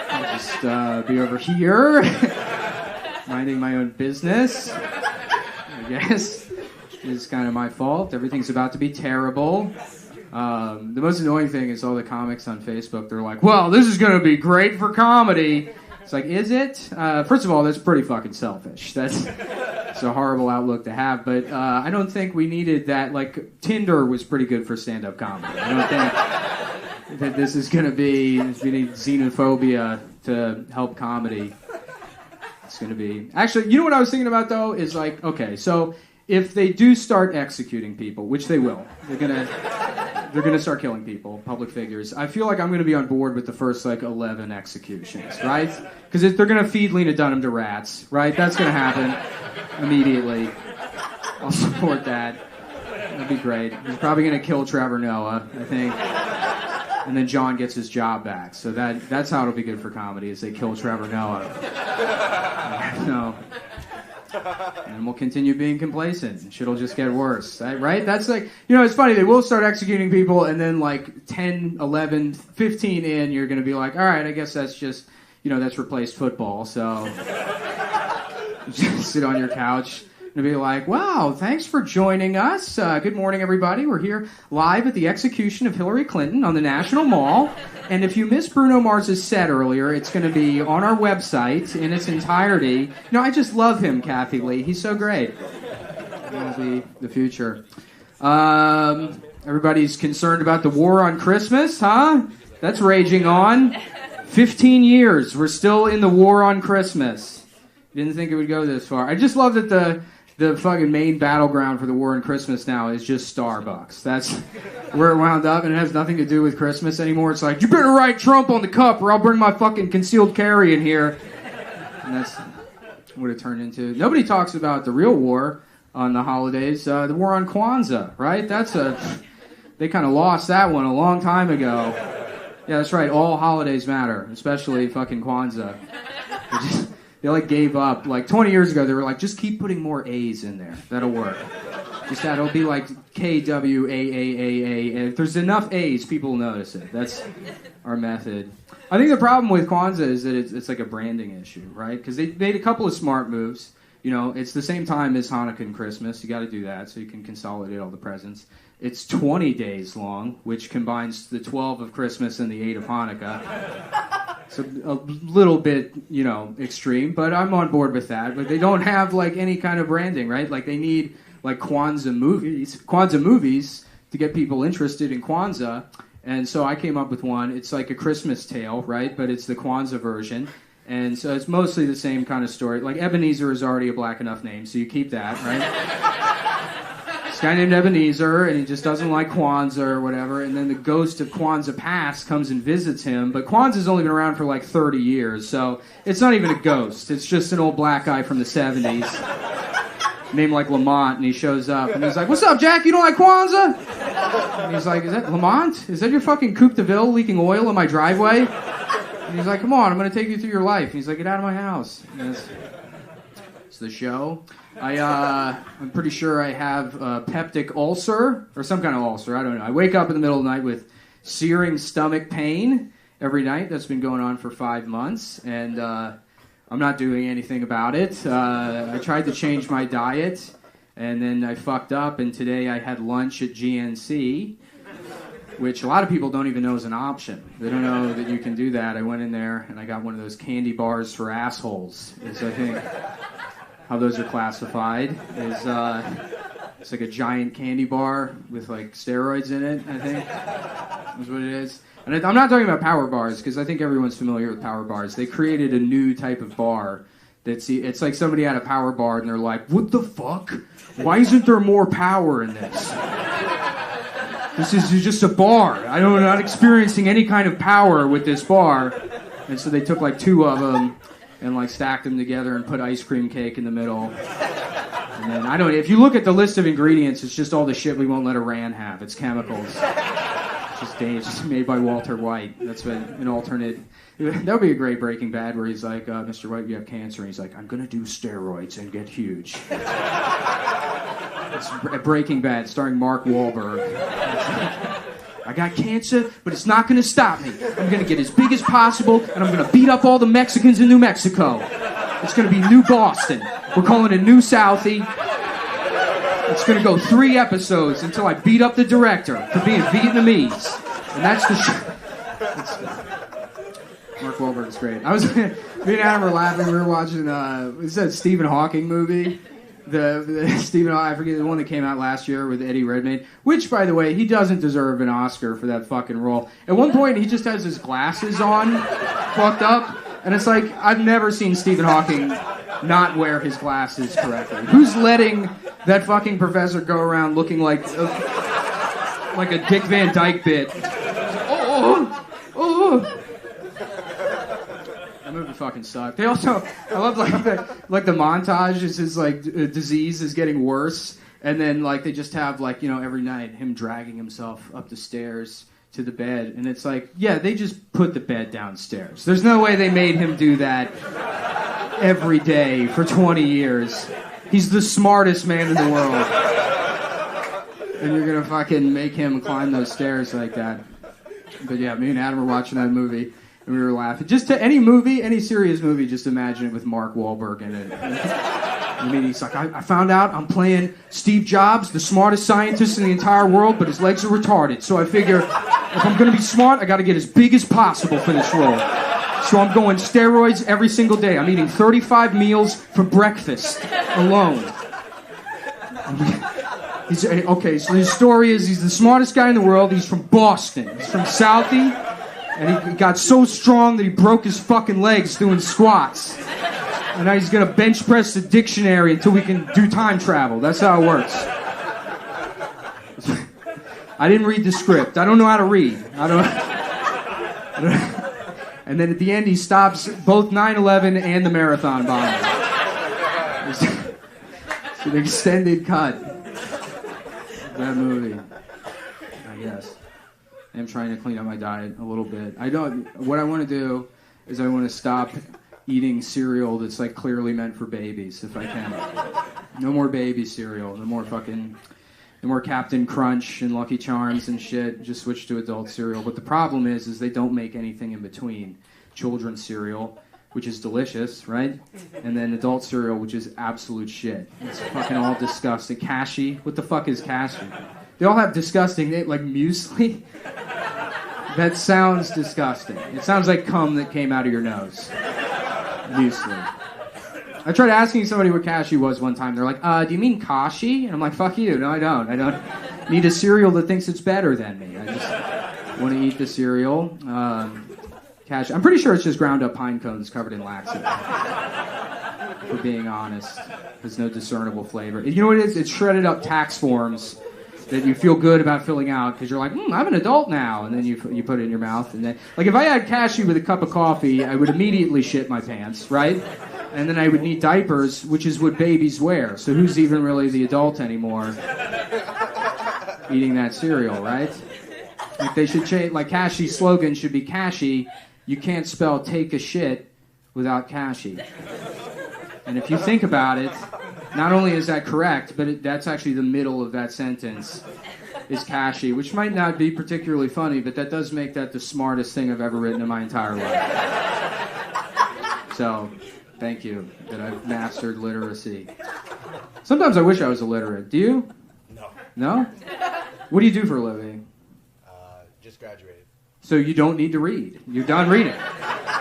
I'll just be over here, minding my own business, I guess. It's kind of my fault. Everything's about to be terrible. The most annoying thing is all the comics on Facebook. They're like, well, this is going to be great for comedy. It's like, is it? First of all, that's pretty fucking selfish. It's a horrible outlook to have. But I don't think we needed that. Tinder was pretty good for stand-up comedy. I don't think that this is going to be... We need xenophobia to help comedy. It's going to be... Actually, you know what I was thinking about, though? Is okay, so... If they do start executing people, which they will, they're gonna start killing people, public figures. I feel like I'm gonna be on board with the first 11 executions, right? Because they're gonna feed Lena Dunham to rats, right? That's gonna happen immediately. I'll support that. That'd be great. He's probably gonna kill Trevor Noah, I think, and then John gets his job back. So that's how it'll be good for comedy: is they kill Trevor Noah. No. And we'll continue being complacent. Shit'll just get worse, right? That's it's funny. They will start executing people, and then 10, 11, 15 in, you're going to be like, all right, I guess that's just, that's replaced football. So just sit on your couch and be like, wow, thanks for joining us. Good morning, everybody. We're here live at the execution of Hillary Clinton on the National Mall. And if you missed Bruno Mars's set earlier, it's going to be on our website in its entirety. I just love him, Kathy Lee. He's so great. That'll be the future. Everybody's concerned about the war on Christmas, huh? That's raging on. 15 years. We're still in the war on Christmas. Didn't think it would go this far. I just love that the fucking main battleground for the war on Christmas now is just Starbucks. That's where it wound up, and it has nothing to do with Christmas anymore. It's like, you better write Trump on the cup or I'll bring my fucking concealed carry in here. And that's what it turned into. Nobody talks about the real war on the holidays, the war on Kwanzaa, right? They kind of lost that one a long time ago. Yeah, that's right. All holidays matter, especially fucking Kwanzaa. They like gave up. Like 20 years ago, they were like, just keep putting more A's in there. That'll work. Just that'll be like KWAAAA. And if there's enough A's, people will notice it. That's our method. I think the problem with Kwanzaa is that it's like a branding issue, right? Because they made a couple of smart moves. You know, it's the same time as Hanukkah and Christmas. You got to do that so you can consolidate all the presents. It's 20 days long, which combines the 12 of Christmas and the 8 of Hanukkah. It's a little bit, you know, extreme, but I'm on board with that. But they don't have, like, any kind of branding, right? Like, they need, like, Kwanzaa movies to get people interested in Kwanzaa. And so I came up with one. It's like a Christmas tale, right? But it's the Kwanzaa version. And so it's mostly the same kind of story. Like, Ebenezer is already a black enough name, so you keep that, right? This guy named Ebenezer, and he just doesn't like Kwanzaa or whatever, and then the ghost of Kwanzaa past comes and visits him, but Kwanzaa's only been around for like 30 years, so it's not even a ghost. It's just an old black guy from the 70s, named like Lamont, and he shows up, and he's like, "What's up, Jack? You don't like Kwanzaa?" And he's like, "Is that Lamont? Is that your fucking Coupe de Ville leaking oil in my driveway?" And he's like, "Come on, I'm going to take you through your life." And he's like, "Get out of my house." And it's the show. I'm pretty sure I have a peptic ulcer, or some kind of ulcer, I don't know. I wake up in the middle of the night with searing stomach pain every night. That's been going on for 5 months, and I'm not doing anything about it. I tried to change my diet, and then I fucked up, and today I had lunch at GNC, which a lot of people don't even know is an option. They don't know that you can do that. I went in there, and I got one of those candy bars for assholes, is I think how those are classified. It's like a giant candy bar with like steroids in it, I think is what it is. And I'm not talking about power bars, because I think everyone's familiar with power bars. They created a new type of bar it's like somebody had a power bar and they're like, "What the fuck? Why isn't there more power in this? This is just a bar. I'm not experiencing any kind of power with this bar." And so they took like 2 of them and like stacked them together and put ice cream cake in the middle. And then if you look at the list of ingredients, it's just all the shit we won't let Iran have. It's chemicals. It's just made by Walter White. That's an alternate. That would be a great Breaking Bad where he's like, "Mr. White, you have cancer." And he's like, "I'm going to do steroids and get huge." It's Breaking Bad starring Mark Wahlberg. "I got cancer, but it's not going to stop me. I'm going to get as big as possible, and I'm going to beat up all the Mexicans in New Mexico. It's going to be New Boston. We're calling it New Southie. It's going to go 3 episodes until I beat up the director for being Vietnamese." And that's the Mark Wahlberg's great. Me and Adam were laughing. We were watching, it's that Stephen Hawking movie. The Stephen, I forget, the one that came out last year with Eddie Redmayne, which, by the way, he doesn't deserve an Oscar for that fucking role. At one point, he just has his glasses on, fucked up, and it's like, I've never seen Stephen Hawking not wear his glasses correctly. Who's letting that fucking professor go around looking like a Dick Van Dyke bit? Oh. That movie fucking sucked. They also, I love like the montage is his like disease is getting worse, and then like they just have like, you know, every night him dragging himself up the stairs to the bed, and it's like, yeah, they just put the bed downstairs. There's no way they made him do that every day for 20 years. He's the smartest man in the world, and you're gonna fucking make him climb those stairs like that. But yeah, me and Adam were watching that movie, and we were laughing. Just to any movie, any serious movie, just imagine it with Mark Wahlberg in it. I mean, he's like, I found out I'm playing Steve Jobs, the smartest scientist in the entire world, but his legs are retarded. So I figure, if I'm going to be smart, I got to get as big as possible for this role. So I'm going steroids every single day. I'm eating 35 meals for breakfast alone. Okay, so his story is he's the smartest guy in the world. He's from Boston. He's from Southie. And he got so strong that he broke his fucking legs doing squats. And now he's going to bench press the dictionary until we can do time travel. That's how it works. I didn't read the script. I don't know how to read. I don't. And then at the end, he stops both 9/11 and the marathon bombing. It's an extended cut of that movie. Yes. I'm trying to clean up my diet a little bit. What I want to do is I want to stop eating cereal that's like clearly meant for babies if I can. No more baby cereal. No more Captain Crunch and Lucky Charms and shit. Just switch to adult cereal. But the problem is they don't make anything in between. Children's cereal, which is delicious, right? And then adult cereal, which is absolute shit. It's fucking all disgusting. Cashy? What the fuck is cashy? They all have disgusting names, like muesli. That sounds disgusting. It sounds like cum that came out of your nose. Muesli. I tried asking somebody what cashy was one time. They're like, do you mean kashi? And I'm like, fuck you. No, I don't. I don't need a cereal that thinks it's better than me. I just want to eat the cereal. Cashy. I'm pretty sure it's just ground up pine cones covered in laxative. For being honest. There's no discernible flavor. You know what it is? It's shredded up tax forms that you feel good about filling out because you're like, I'm an adult now, and then you put it in your mouth, and then like if I had cashew with a cup of coffee, I would immediately shit my pants, right? And then I would need diapers, which is what babies wear. So who's even really the adult anymore? Eating that cereal, right? Like they should change. Like Cashy's slogan should be Cashy. You can't spell take a shit without Cashy. And if you think about it. Not only is that correct, but that's actually the middle of that sentence is cashy, which might not be particularly funny, but that does make that the smartest thing I've ever written in my entire life. So, thank you that I've mastered literacy. Sometimes I wish I was illiterate. Do you? No. No? What do you do for a living? Just graduated. So you don't need to read. You're done reading.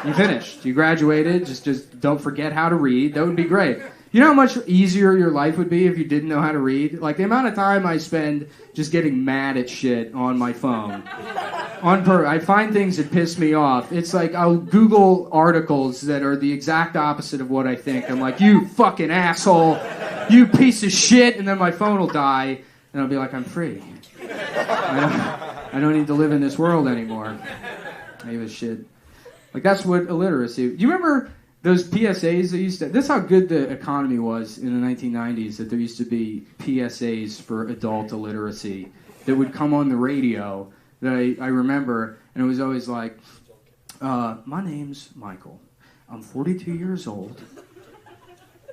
You finished. You graduated. Just don't forget how to read. That would be great. You know how much easier your life would be if you didn't know how to read? Like the amount of time I spend just getting mad at shit on my phone. I find things that piss me off. It's like I'll Google articles that are the exact opposite of what I think. I'm like, you fucking asshole, you piece of shit, and then my phone will die, and I'll be like, I'm free. I don't need to live in this world anymore. I give a shit. Like that's what illiteracy. You remember those PSAs that used to... This is how good the economy was in the 1990s, that there used to be PSAs for adult illiteracy that would come on the radio that I remember, and it was always like, my name's Michael. I'm 42 years old,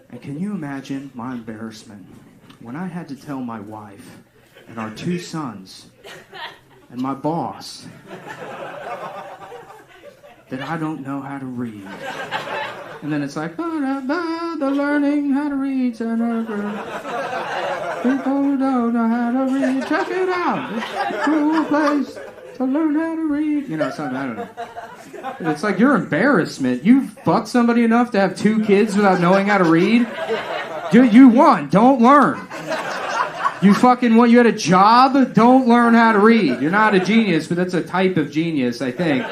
and can you imagine my embarrassment when I had to tell my wife and our 2 sons and my boss that I don't know how to read. And then it's like, the learning how to read center for people who don't know how to read. Check it out. It's a cool place to learn how to read. You know, something, I don't know. It's like your embarrassment. You fucked somebody enough to have 2 kids without knowing how to read? You won. Don't learn. You fucking what? You had a job? Don't learn how to read. You're not a genius, but that's a type of genius, I think.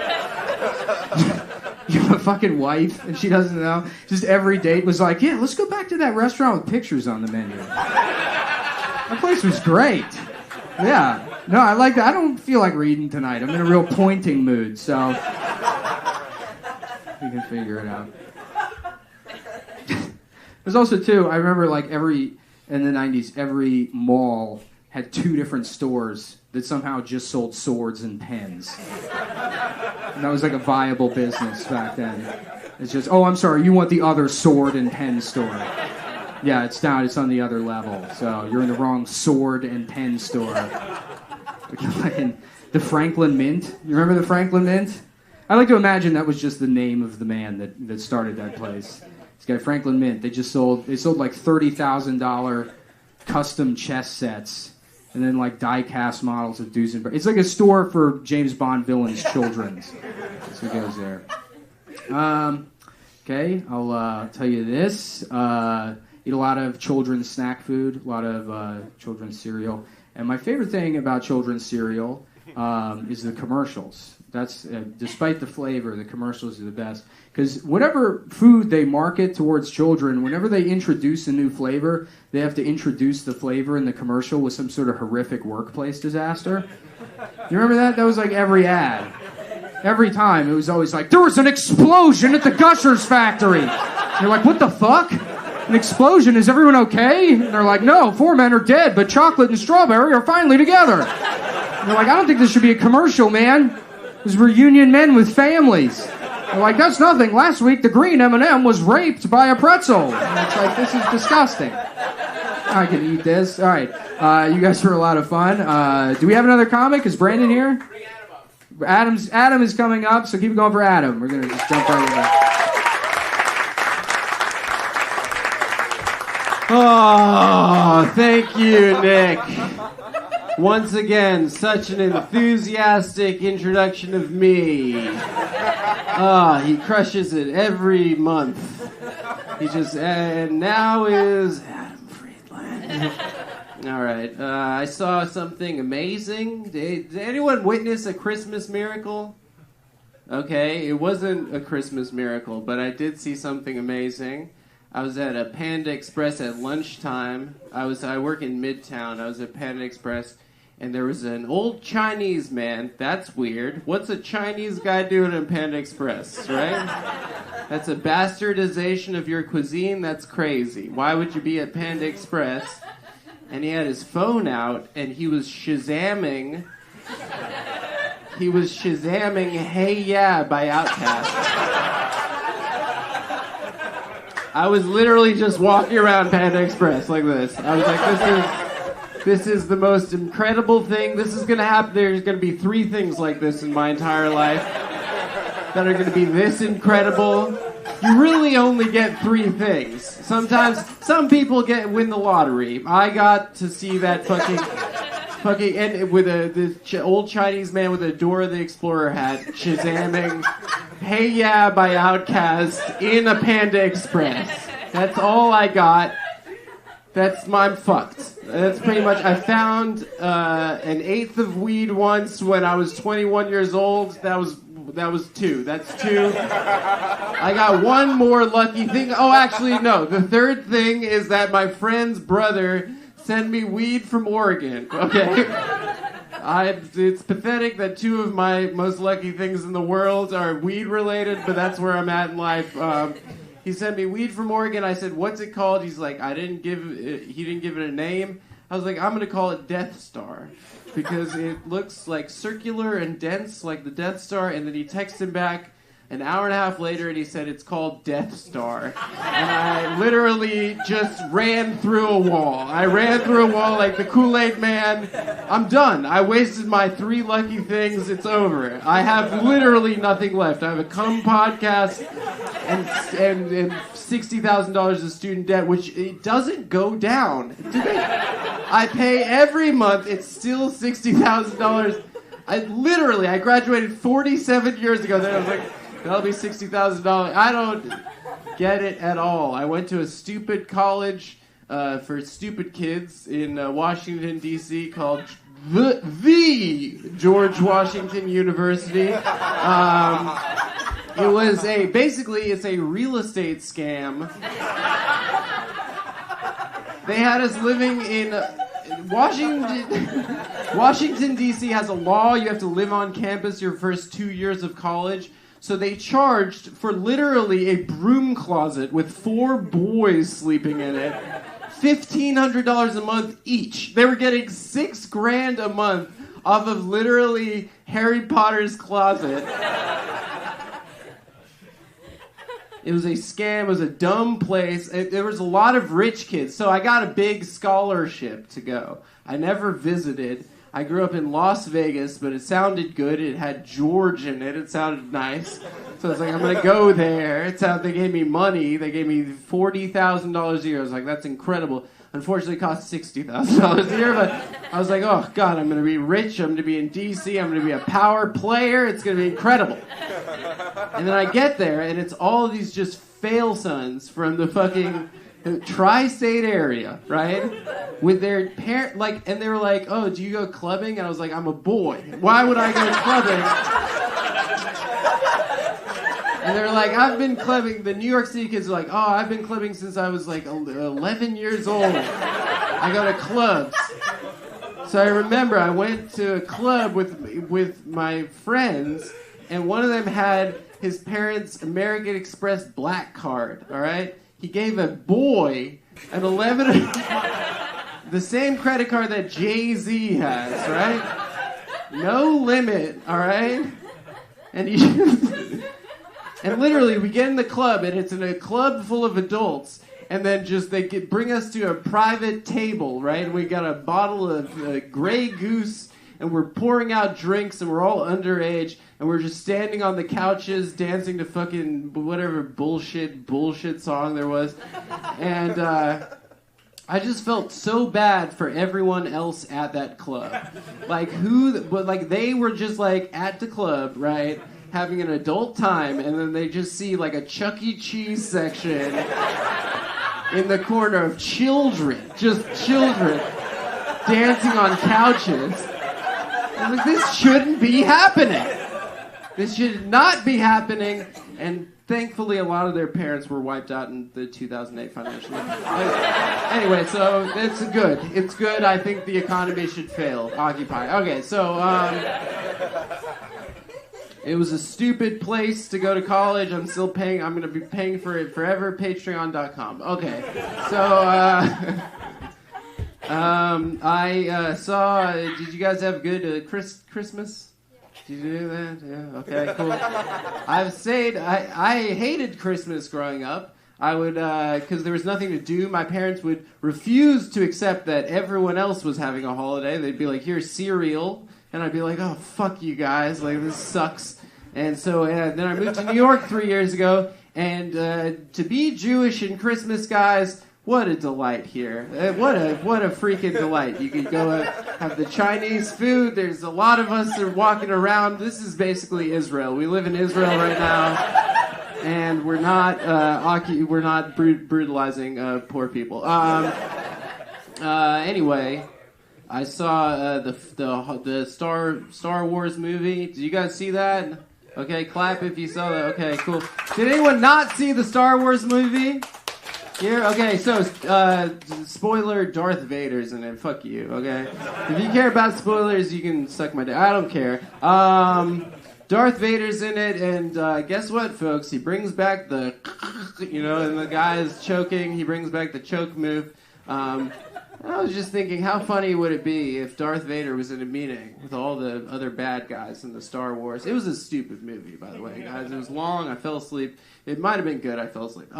You have a fucking wife, and she doesn't know. Just every date was like, yeah, let's go back to that restaurant with pictures on the menu. That place was great. Yeah. No, I like that. I don't feel like reading tonight. I'm in a real pointing mood, so we can figure it out. There's also, too, I remember like in the 90s, every mall had 2 different stores that somehow just sold swords and pens. And that was like a viable business back then. It's just, oh, I'm sorry, you want the other sword and pen store. Yeah, it's down, it's on the other level. So you're in the wrong sword and pen store. The Franklin Mint. You remember the Franklin Mint? I like to imagine that was just the name of the man that started that place. This guy, Franklin Mint, they sold like $30,000 custom chess sets. And then like die-cast models of Duesenberg. It's like a store for James Bond villains' children. So it goes there. Okay, I'll tell you this. Eat a lot of children's snack food, a lot of children's cereal. And my favorite thing about children's cereal is the commercials. That's despite the flavor, the commercials are the best. Because whatever food they market towards children, whenever they introduce a new flavor, they have to introduce the flavor in the commercial with some sort of horrific workplace disaster. You remember that? That was like every ad. Every time, it was always like, there was an explosion at the Gushers factory. And you're like, what the fuck? An explosion? Is everyone okay? And they're like, no, 4 men are dead, but chocolate and strawberry are finally together. They're like, I don't think this should be a commercial, man. This is reunion men with families. They're like, that's nothing. Last week, the green M&M was raped by a pretzel. And it's like, this is disgusting. I can eat this. All right. You guys were a lot of fun. Do we have another comic? Is Brandon here? Adam is coming up, so keep going for Adam. We're going to just jump right in there. Oh, thank you, Nick. Once again, such an enthusiastic introduction of me. He crushes it every month. And now is Adam Friedland. All right, I saw something amazing. Did anyone witness a Christmas miracle? Okay, it wasn't a Christmas miracle, but I did see something amazing. I was at a Panda Express at lunchtime. I work in Midtown. I was at Panda Express, and there was an old Chinese man. That's weird. What's a Chinese guy doing at Panda Express, right? That's a bastardization of your cuisine. That's crazy. Why would you be at Panda Express? And he had his phone out, and he was Shazamming. Hey Ya by Outkast. I was literally just walking around Panda Express like this. I was like, this is the most incredible thing. This is going to happen. There's going to be 3 things like this in my entire life that are going to be this incredible. You really only get 3 things. Sometimes, some people win the lottery. I got to see that fucking, and with this old Chinese man with a Dora the Explorer hat, Shazamming Hey Ya by Outkast in a Panda Express. That's all I got. I'm fucked. That's pretty much, I found an 1/8 of weed once when I was 21 years old. That was 2. That's 2. I got one more lucky thing. Oh, actually, no. The 3rd thing is that my friend's brother sent me weed from Oregon. Okay? It's pathetic that 2 of my most lucky things in the world are weed related, but that's where I'm at in life. He sent me weed from Oregon. I said, "What's it called?" He's like, he didn't give it a name. I was like, "I'm going to call it Death Star because it looks like circular and dense like the Death Star." And then he texted back an hour and a half later, and he said, "It's called Death Star." And I literally just ran through a wall. I ran through a wall like the Kool-Aid Man. I'm done. I wasted my 3 lucky things. It's over. I have literally nothing left. I have a cum podcast and $60,000 of student debt, which it doesn't go down. I pay every month. It's still $60,000. I graduated 47 years ago. Then I was like, that'll be $60,000. I don't get it at all. I went to a stupid college for stupid kids in Washington, D.C. called the George Washington University. It's a real estate scam. They had us living in Washington, D.C. has a law. You have to live on campus your first 2 years of college. So they charged for literally a broom closet with 4 boys sleeping in it, $1,500 a month each. They were getting $6,000 a month off of literally Harry Potter's closet. It was a scam. It was a dumb place. There was a lot of rich kids. So I got a big scholarship to go. I never visited. I grew up in Las Vegas, but it sounded good. It had George in it. It sounded nice. So I was like, I'm going to go there. They gave me money. They gave me $40,000 a year. I was like, that's incredible. Unfortunately, it cost $60,000 a year, but I was like, oh, God, I'm going to be rich. I'm going to be in D.C. I'm going to be a power player. It's going to be incredible. And then I get there, and it's all of these just fail sons from the fucking tri-state area, right? With their parent, and they were like, "Oh, do you go clubbing?" And I was like, "I'm a boy. Why would I go clubbing?" And they're like, "I've been clubbing." The New York City kids are like, "Oh, I've been clubbing since I was like 11 years old. I go to clubs." So I remember I went to a club with my friends, and one of them had his parents' American Express black card. All right. He gave a boy an 11, the same credit card that Jay-Z has, right? No limit, all right? And and literally, we get in the club, and it's in a club full of adults, and then bring us to a private table, right? And we got a bottle of Grey Goose, and we're pouring out drinks, and we're all underage, and we're just standing on the couches, dancing to fucking whatever bullshit song there was. And I just felt so bad for everyone else at that club. Like, they were just, like, at the club, right? Having an adult time, and then they just see like a Chuck E. Cheese section in the corner of just children dancing on couches. I'm like, this shouldn't be happening. This should not be happening. And thankfully, a lot of their parents were wiped out in the 2008 financial. Anyway, so it's good. It's good. I think the economy should fail. Occupy. Okay, so. It was a stupid place to go to college. I'm still paying. I'm going to be paying for it forever. Patreon.com. Okay. So, I saw. Did you guys have a good Christmas? Did you do that? Yeah. Okay. Cool. I hated Christmas growing up. I would, because there was nothing to do. My parents would refuse to accept that everyone else was having a holiday. They'd be like, "Here's cereal." And I'd be like, oh, fuck you guys. Like, this sucks. And so then I moved to New York 3 years ago. And to be Jewish in Christmas, guys, what a delight here. What a freaking delight. You could go have the Chinese food. There's a lot of us that are walking around. This is basically Israel. We live in Israel right now. And we're not brutalizing poor people. Anyway... I saw the Star Wars movie. Did you guys see that? Okay, clap if you saw that. Okay, cool. Did anyone not see the Star Wars movie? Here? Okay, so, spoiler, Darth Vader's in it. Fuck you, okay? If you care about spoilers, you can suck my dick. I don't care. Darth Vader's in it, and guess what, folks? He brings back the, and the guy is choking. He brings back the choke move. I was just thinking, how funny would it be if Darth Vader was in a meeting with all the other bad guys in the Star Wars? It was a stupid movie, by the way, guys. It was long. I fell asleep. It might have been good. I fell asleep.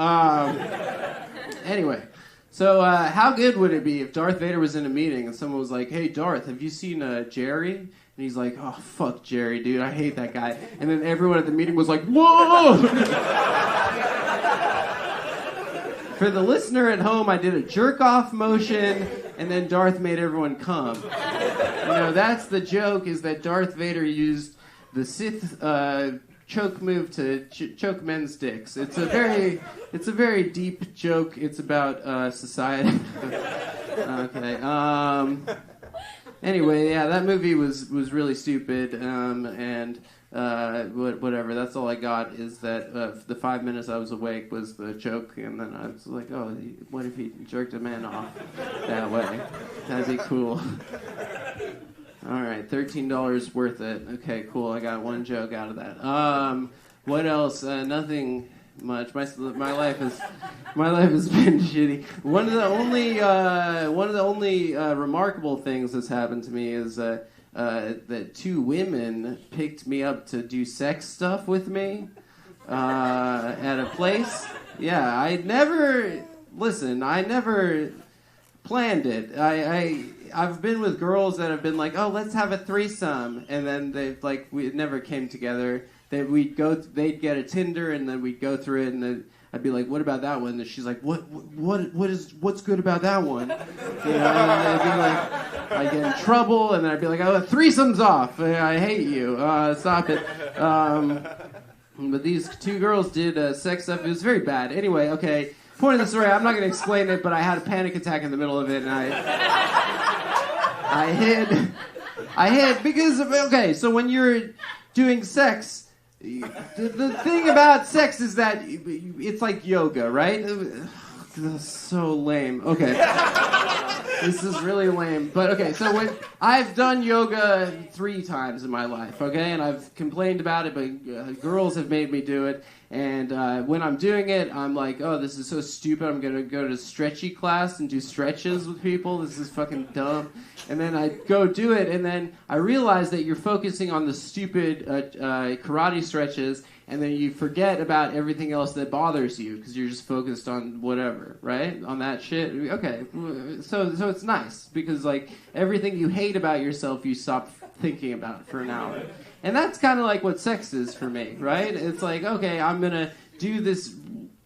Anyway, so how good would it be if Darth Vader was in a meeting and someone was like, hey, Darth, have you seen Jerry? And he's like, oh, fuck Jerry, dude. I hate that guy. And then everyone at the meeting was like, whoa! For the listener at home, I did a jerk-off motion, and then Darth made everyone come. That's the joke, is that Darth Vader used the Sith choke move to choke men's dicks. It's a very deep joke. It's about society. Okay. Anyway, yeah, that movie was really stupid, and... whatever. That's all I got is that the 5 minutes I was awake was the joke, and then I was like, oh, what if he jerked a man off that way? That'd be cool. All right, $13 worth it. Okay, cool. I got one joke out of that. What else? Nothing much. My life has been shitty. One of the only remarkable things that's happened to me is that two women picked me up to do sex stuff with me at a place. Yeah, I never planned it. I've been with girls that have been like, oh, let's have a threesome, and then we never came together. They'd get a Tinder, and then we'd go through it, and then I'd be like, what about that one? And she's like, what's good about that one? And I'd be like, I'd get in trouble, and then I'd be like, oh, threesome's off. I hate you. Stop it. But these two girls did sex stuff. It was very bad. Anyway, okay. Point of the story, I'm not going to explain it, but I had a panic attack in the middle of it, and I hid because, okay, so when you're doing sex, the thing about sex is that it's like yoga, right? This is so lame. Okay. This is really lame. But okay, so when I've done yoga 3 times in my life, okay, and I've complained about it, but girls have made me do it. And when I'm doing it, I'm like, oh, this is so stupid. I'm going to go to stretchy class and do stretches with people. This is fucking dumb. And then I go do it, and then I realize that you're focusing on the stupid karate stretches, and then you forget about everything else that bothers you because you're just focused on whatever, right? On that shit. Okay, so it's nice because like everything you hate about yourself, you stop thinking about for an hour. And that's kind of like what sex is for me, right? It's like, okay, I'm going to do this,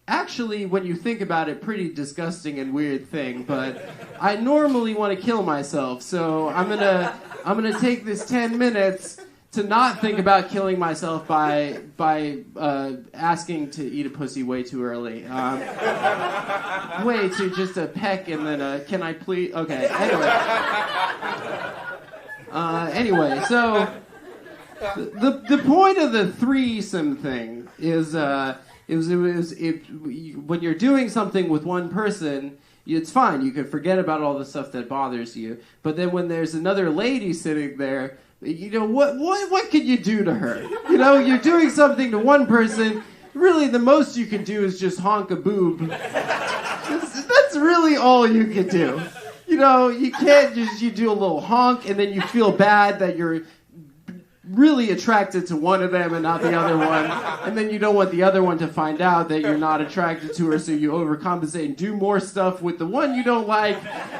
actually, when you think about it, pretty disgusting and weird thing, but I normally want to kill myself, so I'm going to take this 10 minutes to not think about killing myself by asking to eat a pussy way too early. Way too, just a peck and then can I please? Okay, anyway, so the point of the threesome thing is when you're doing something with one person, it's fine. You can forget about all the stuff that bothers you. But then when there's another lady sitting there, you know, what can you do to her? You know, you're doing something to one person. Really, the most you can do is just honk a boob. That's really all you can do. You know, you can't just, you do a little honk and then you feel bad that you're really attracted to one of them and not the other one, and then you don't want the other one to find out that you're not attracted to her, so you overcompensate and do more stuff with the one you don't like,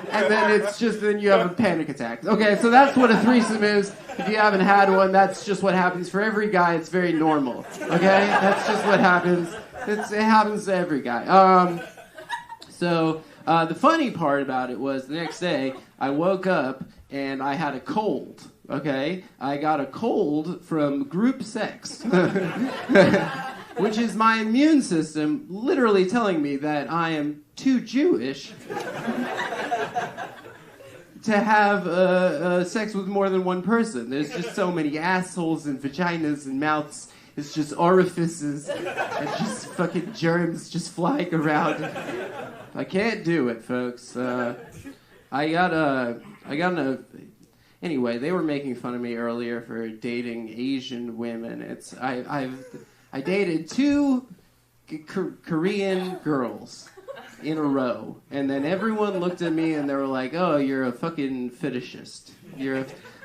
and then you have a panic attack. Okay, so that's what a threesome is. If you haven't had one, that's just what happens for every guy. It's very normal. Okay, that's just what happens. It happens to every guy. So the funny part about it was the next day I woke up and I had a cold. Okay, I got a cold from group sex, which is my immune system literally telling me that I am too Jewish to have sex with more than one person. There's just so many assholes and vaginas and mouths. It's just orifices and just fucking germs just flying around. I can't do it, folks. Anyway, they were making fun of me earlier for dating Asian women. I dated 2 Korean girls in a row, and then everyone looked at me and they were like, "Oh, you're a fucking fetishist.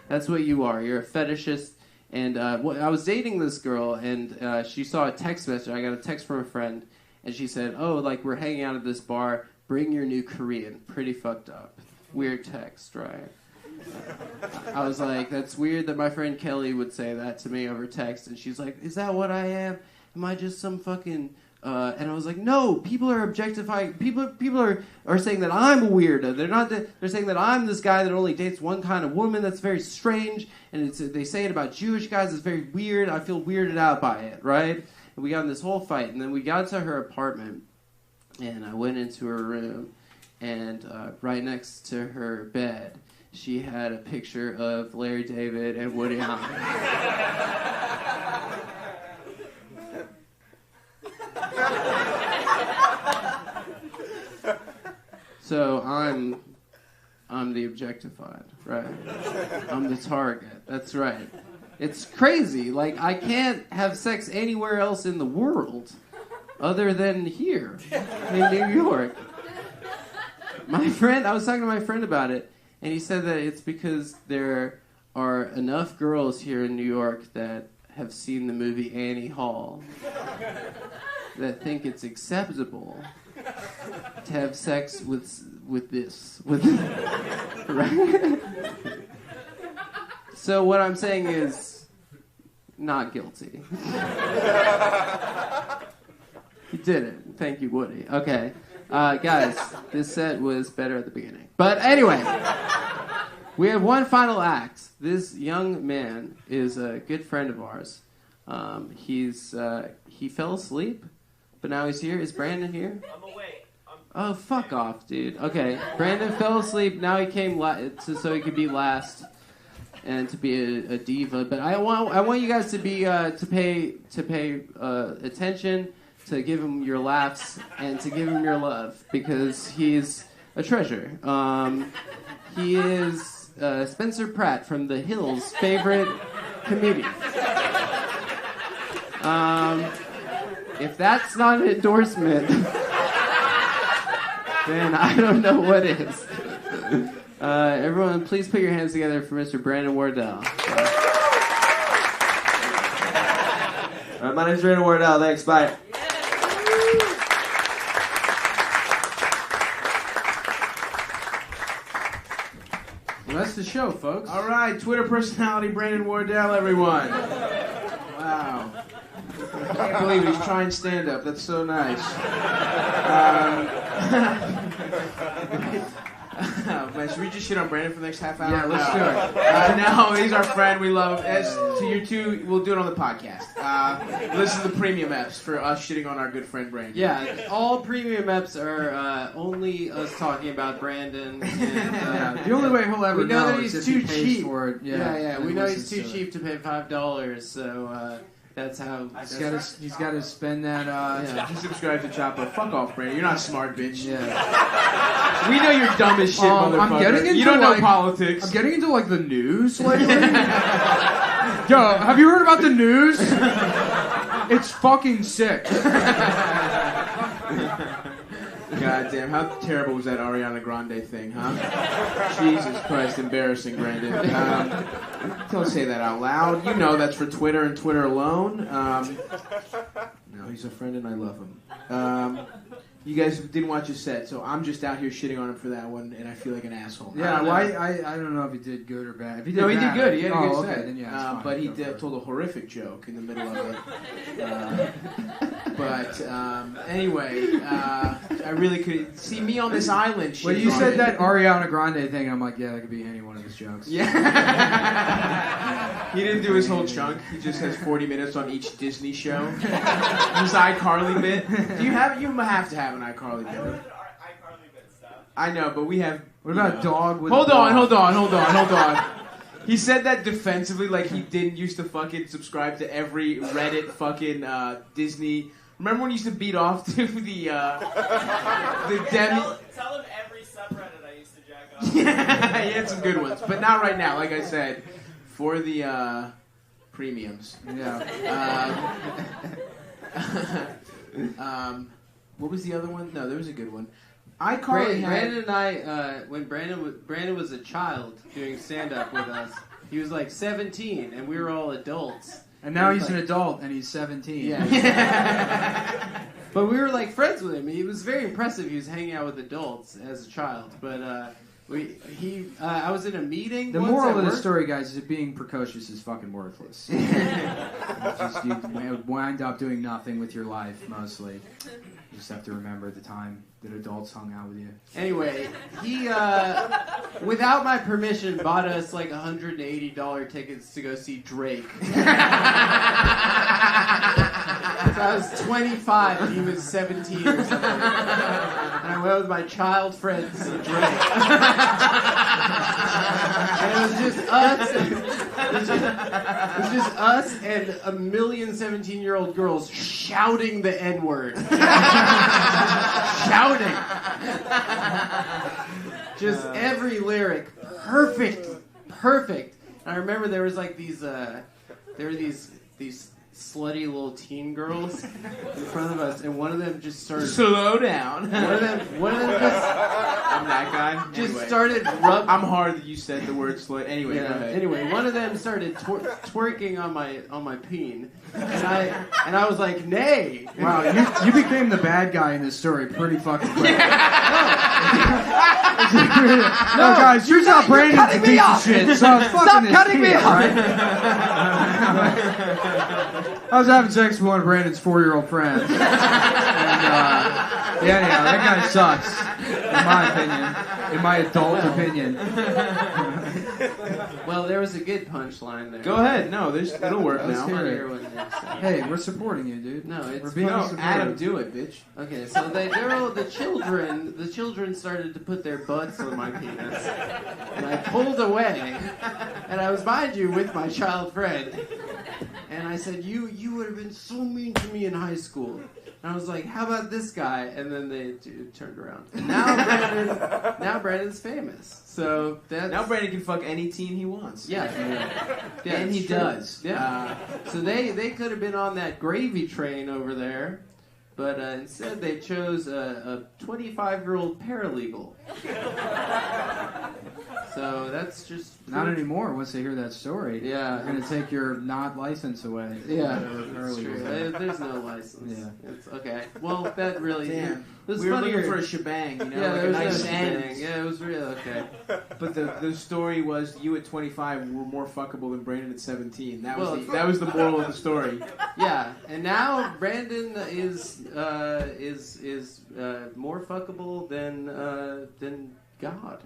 That's what you are. You're a fetishist." And I was dating this girl, and she saw a text message. I got a text from a friend, and she said, "Oh, like we're hanging out at this bar. Bring your new Korean." Pretty fucked up. Weird text, right? I was like, that's weird that my friend Kelly would say that to me over text. And she's like, is that what I am? Am I just some fucking... and I was like, no, people are objectifying... People are saying that I'm a weirdo. They're saying that I'm this guy that only dates one kind of woman. That's very strange. And they say it about Jewish guys. It's very weird. I feel weirded out by it, right? And we got in this whole fight. And then we got to her apartment. And I went into her room. And right next to her bed... she had a picture of Larry David and Woody Allen. So I'm the objectified, right? I'm the target. That's right. It's crazy. Like, I can't have sex anywhere else in the world other than here in New York. I was talking to my friend about it. And he said that it's because there are enough girls here in New York that have seen the movie Annie Hall that think it's acceptable to have sex with this. Right? So what I'm saying is, not guilty. You did it. Thank you, Woody. Okay. Guys, this set was better at the beginning. But anyway, we have one final act. This young man is a good friend of ours. He fell asleep, but now he's here. Is Brandon here? I'm awake. Oh, fuck off, dude. Okay, Brandon fell asleep. Now he came so he could be last and to be a diva. But I want you guys to be to pay attention to give him your laughs, and to give him your love, because he's a treasure. He is Spencer Pratt from The Hill's favorite comedian. If that's not an endorsement, then I don't know what is. Everyone, please put your hands together for Mr. Brandon Wardell. All right, my name's Brandon Wardell. Thanks, bye. Well, that's the show, folks. All right, Twitter personality Brandon Wardell, everyone. Wow. I can't believe it. He's trying stand-up. That's so nice. Man, should we just shit on Brandon for the next half hour? Yeah, let's do it. No, he's our friend. We love him. As to you two, we'll do it on the podcast. Listen to the premium eps for us shitting on our good friend Brandon. Yeah, all premium eps are only us talking about Brandon. And, the only way he'll ever we know that is he's if he too pays cheap for it. Yeah, we and know listens he's too to it. cheap to pay $5. So that's how. He's got to spend that. Just subscribe to Chopper. Fuck off, Brandon. You're not smart, bitch. Yeah. We know you're dumb as shit, motherfucker. I'm getting into you don't know politics. I'm getting into the news lately. Yo, have you heard about the news? It's fucking sick. God damn, how terrible was that Ariana Grande thing, huh? Jesus Christ, embarrassing, Brandon. Don't say that out loud. You know that's for Twitter and Twitter alone. No, he's a friend and I love him. You guys didn't watch his set, so I'm just out here shitting on him for that one, and I feel like an asshole. Yeah, well, I don't know if he did good or bad. If he did No, he bad, did good. He had a good okay, set. then yeah, it's fine. But he Go for it. told a horrific joke in the middle of it. Anyway, I really could see me on this island. Well, you said that Ariana Grande thing, and I'm like, yeah, that could be any one of his jokes. Yeah. He didn't do his whole chunk. He just has 40 minutes on each Disney show. His iCarly bit. You have to have an iCarly bit. I know, but we have. What about dog with? Hold on. He said that defensively, like he didn't used to fucking subscribe to every Reddit fucking Disney. Remember when he used to beat off to the Demi? Tell him every subreddit I used to jack off. Yeah, he had some good ones, but not right now. Like I said, for the premiums. Yeah. What was the other one? No, there was a good one. Brandon and I, when Brandon was a child doing stand-up with us, he was like 17, and we were all adults. And now he's an adult, and he's 17. Yeah. But we were like friends with him. He was very impressive. He was hanging out with adults as a child. But I was in a meeting. The once moral at of the work. story, guys, is that being precocious is fucking worthless. You wind up doing nothing with your life, mostly. You just have to remember the time that adults hung out with you. Anyway, he, without my permission, bought us like $180 tickets to go see Drake. So I was 25 and he was 17 or something. And I went with my child friend to see Drake. And it was just us. It was just us and a million 17-year-old girls shouting the N-word. Shouting. Just every lyric. Perfect. And I remember there was like these, there were these slutty little teen girls in front of us, and one of them just started. Slow down. One of them just. I'm that guy. Just Anyway. started rubbing. I'm hard that you said the word slow. Anyway, go ahead. Anyway, one of them started twerking on my peen, and I was like, nay. Wow, you became the bad guy in this story pretty fucking quick. No, guys, you're not Brandon's a piece of shit. So Stop cutting me off. Right? I was having sex with one of Brandon's 4-year-old friends. And, yeah, that guy sucks. In my opinion. In my adult opinion. Well, there was a good punchline there. Go ahead. No, it'll work That was now. funnier when they said- Hey, we're supporting you, dude. No, it's we're being supportive. Adam, do it, bitch. Okay, so the children started to put their butts on my penis, and I pulled away, and I was, mind you, with my child friend, And I said, you would have been so mean to me in high school. And I was like, how about this guy? And then they turned around. And now Brandon's famous. So now Brandon can fuck any teen he wants. Yeah, and he does. Yeah. So they could have been on that gravy train over there, but instead they chose a 25-year-old paralegal. So that's just not anymore. Once they hear that story, yeah, they're gonna take your not license away. Yeah, that's true. There's no license. Yeah, it's okay. Well, that really. Damn. It was we were funnier. looking for a shebang, you know, Yeah, like there a was nice no end. shebang. Yeah, it was really okay. But the story was you at 25 were more fuckable than Brandon at 17. That was the moral of the story. Yeah, and now Brandon is more fuckable than God.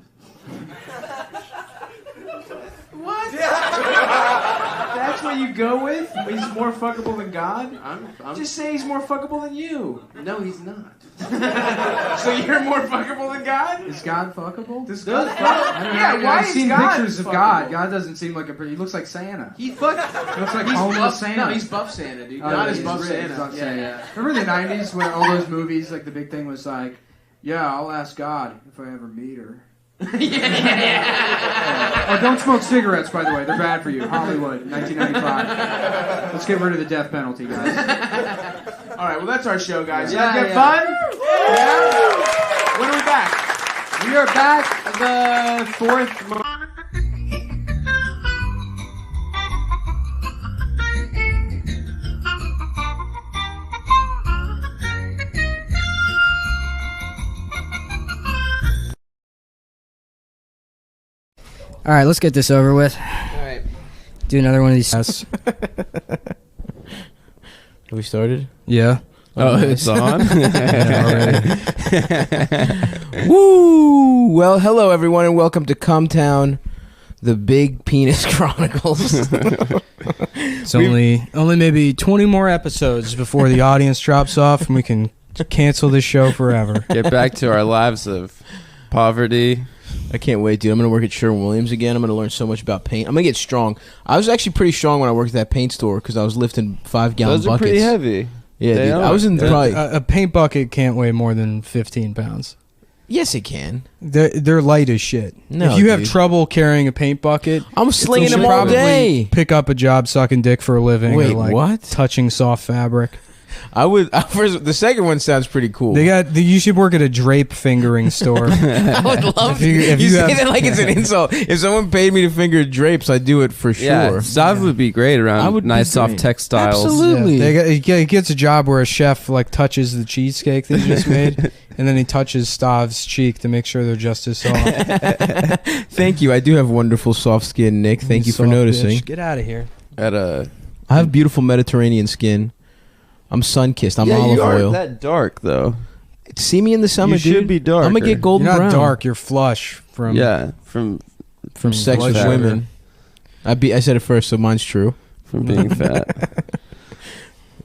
What? That's what you go with? He's more fuckable than God? I'm just say he's more fuckable than you. No, he's not. So you're more fuckable than God? Is God fuckable? Does God I don't know. why I've is seen God pictures of fuckable? God. God doesn't seem like he looks like Santa. He looks like he's homeless buff Santa. No, he's buff Santa, dude. God is he's buff ripped. Santa. Buff Santa. Yeah. Remember the 90s when all those movies, like the big thing was like, yeah, I'll ask God if I ever meet her. Oh, don't smoke cigarettes, by the way. They're bad for you. Hollywood, 1995. Let's get rid of the death penalty, guys. All right, well, that's our show, guys. You guys get fun? Yeah? When are we back? We are back the 4th month. All right, let's get this over with. All right. Do another one of these. Yes. Have we started? Yeah. Oh, nice. it's on? Yeah, already. Woo! Well, hello, everyone, and welcome to Cumtown, the Big Penis Chronicles. It's only maybe 20 more episodes before the audience drops off and we can cancel this show forever. Get back to our lives of poverty. I can't wait, dude. I'm going to work at Sherwin-Williams again. I'm going to learn so much about paint. I'm going to get strong. I was actually pretty strong when I worked at that paint store because I was lifting 5-gallon buckets. Those are pretty heavy. Yeah, dude. I was in probably... A paint bucket can't weigh more than 15 pounds. Yes, it can. They're light as shit. No, if you have dude. trouble carrying a paint bucket, I'm slinging you them should all probably day. Pick up a job sucking dick for a living. Wait, or like what? Touching soft fabric. I would. First, the second one sounds pretty cool. You should work at a drape fingering store. I would love if you say that like it's an insult. If someone paid me to finger drapes, I'd do it for sure. Yeah, Stav would be great around nice soft textiles. Absolutely. Yeah, he gets a job where a chef like touches the cheesecake that he just made, and then he touches Stav's cheek to make sure they're just as soft. Thank you. I do have wonderful soft skin, Nick. Thank you for Soft noticing. bitch. Get out of here. I have beautiful Mediterranean skin. I'm sun-kissed. I'm olive you aren't oil. that dark though. See me in the summer, You dude. should be darker. I'm gonna get golden You're not brown. dark. You're flush from from sex with blood women. I said it first, so mine's true. From being fat.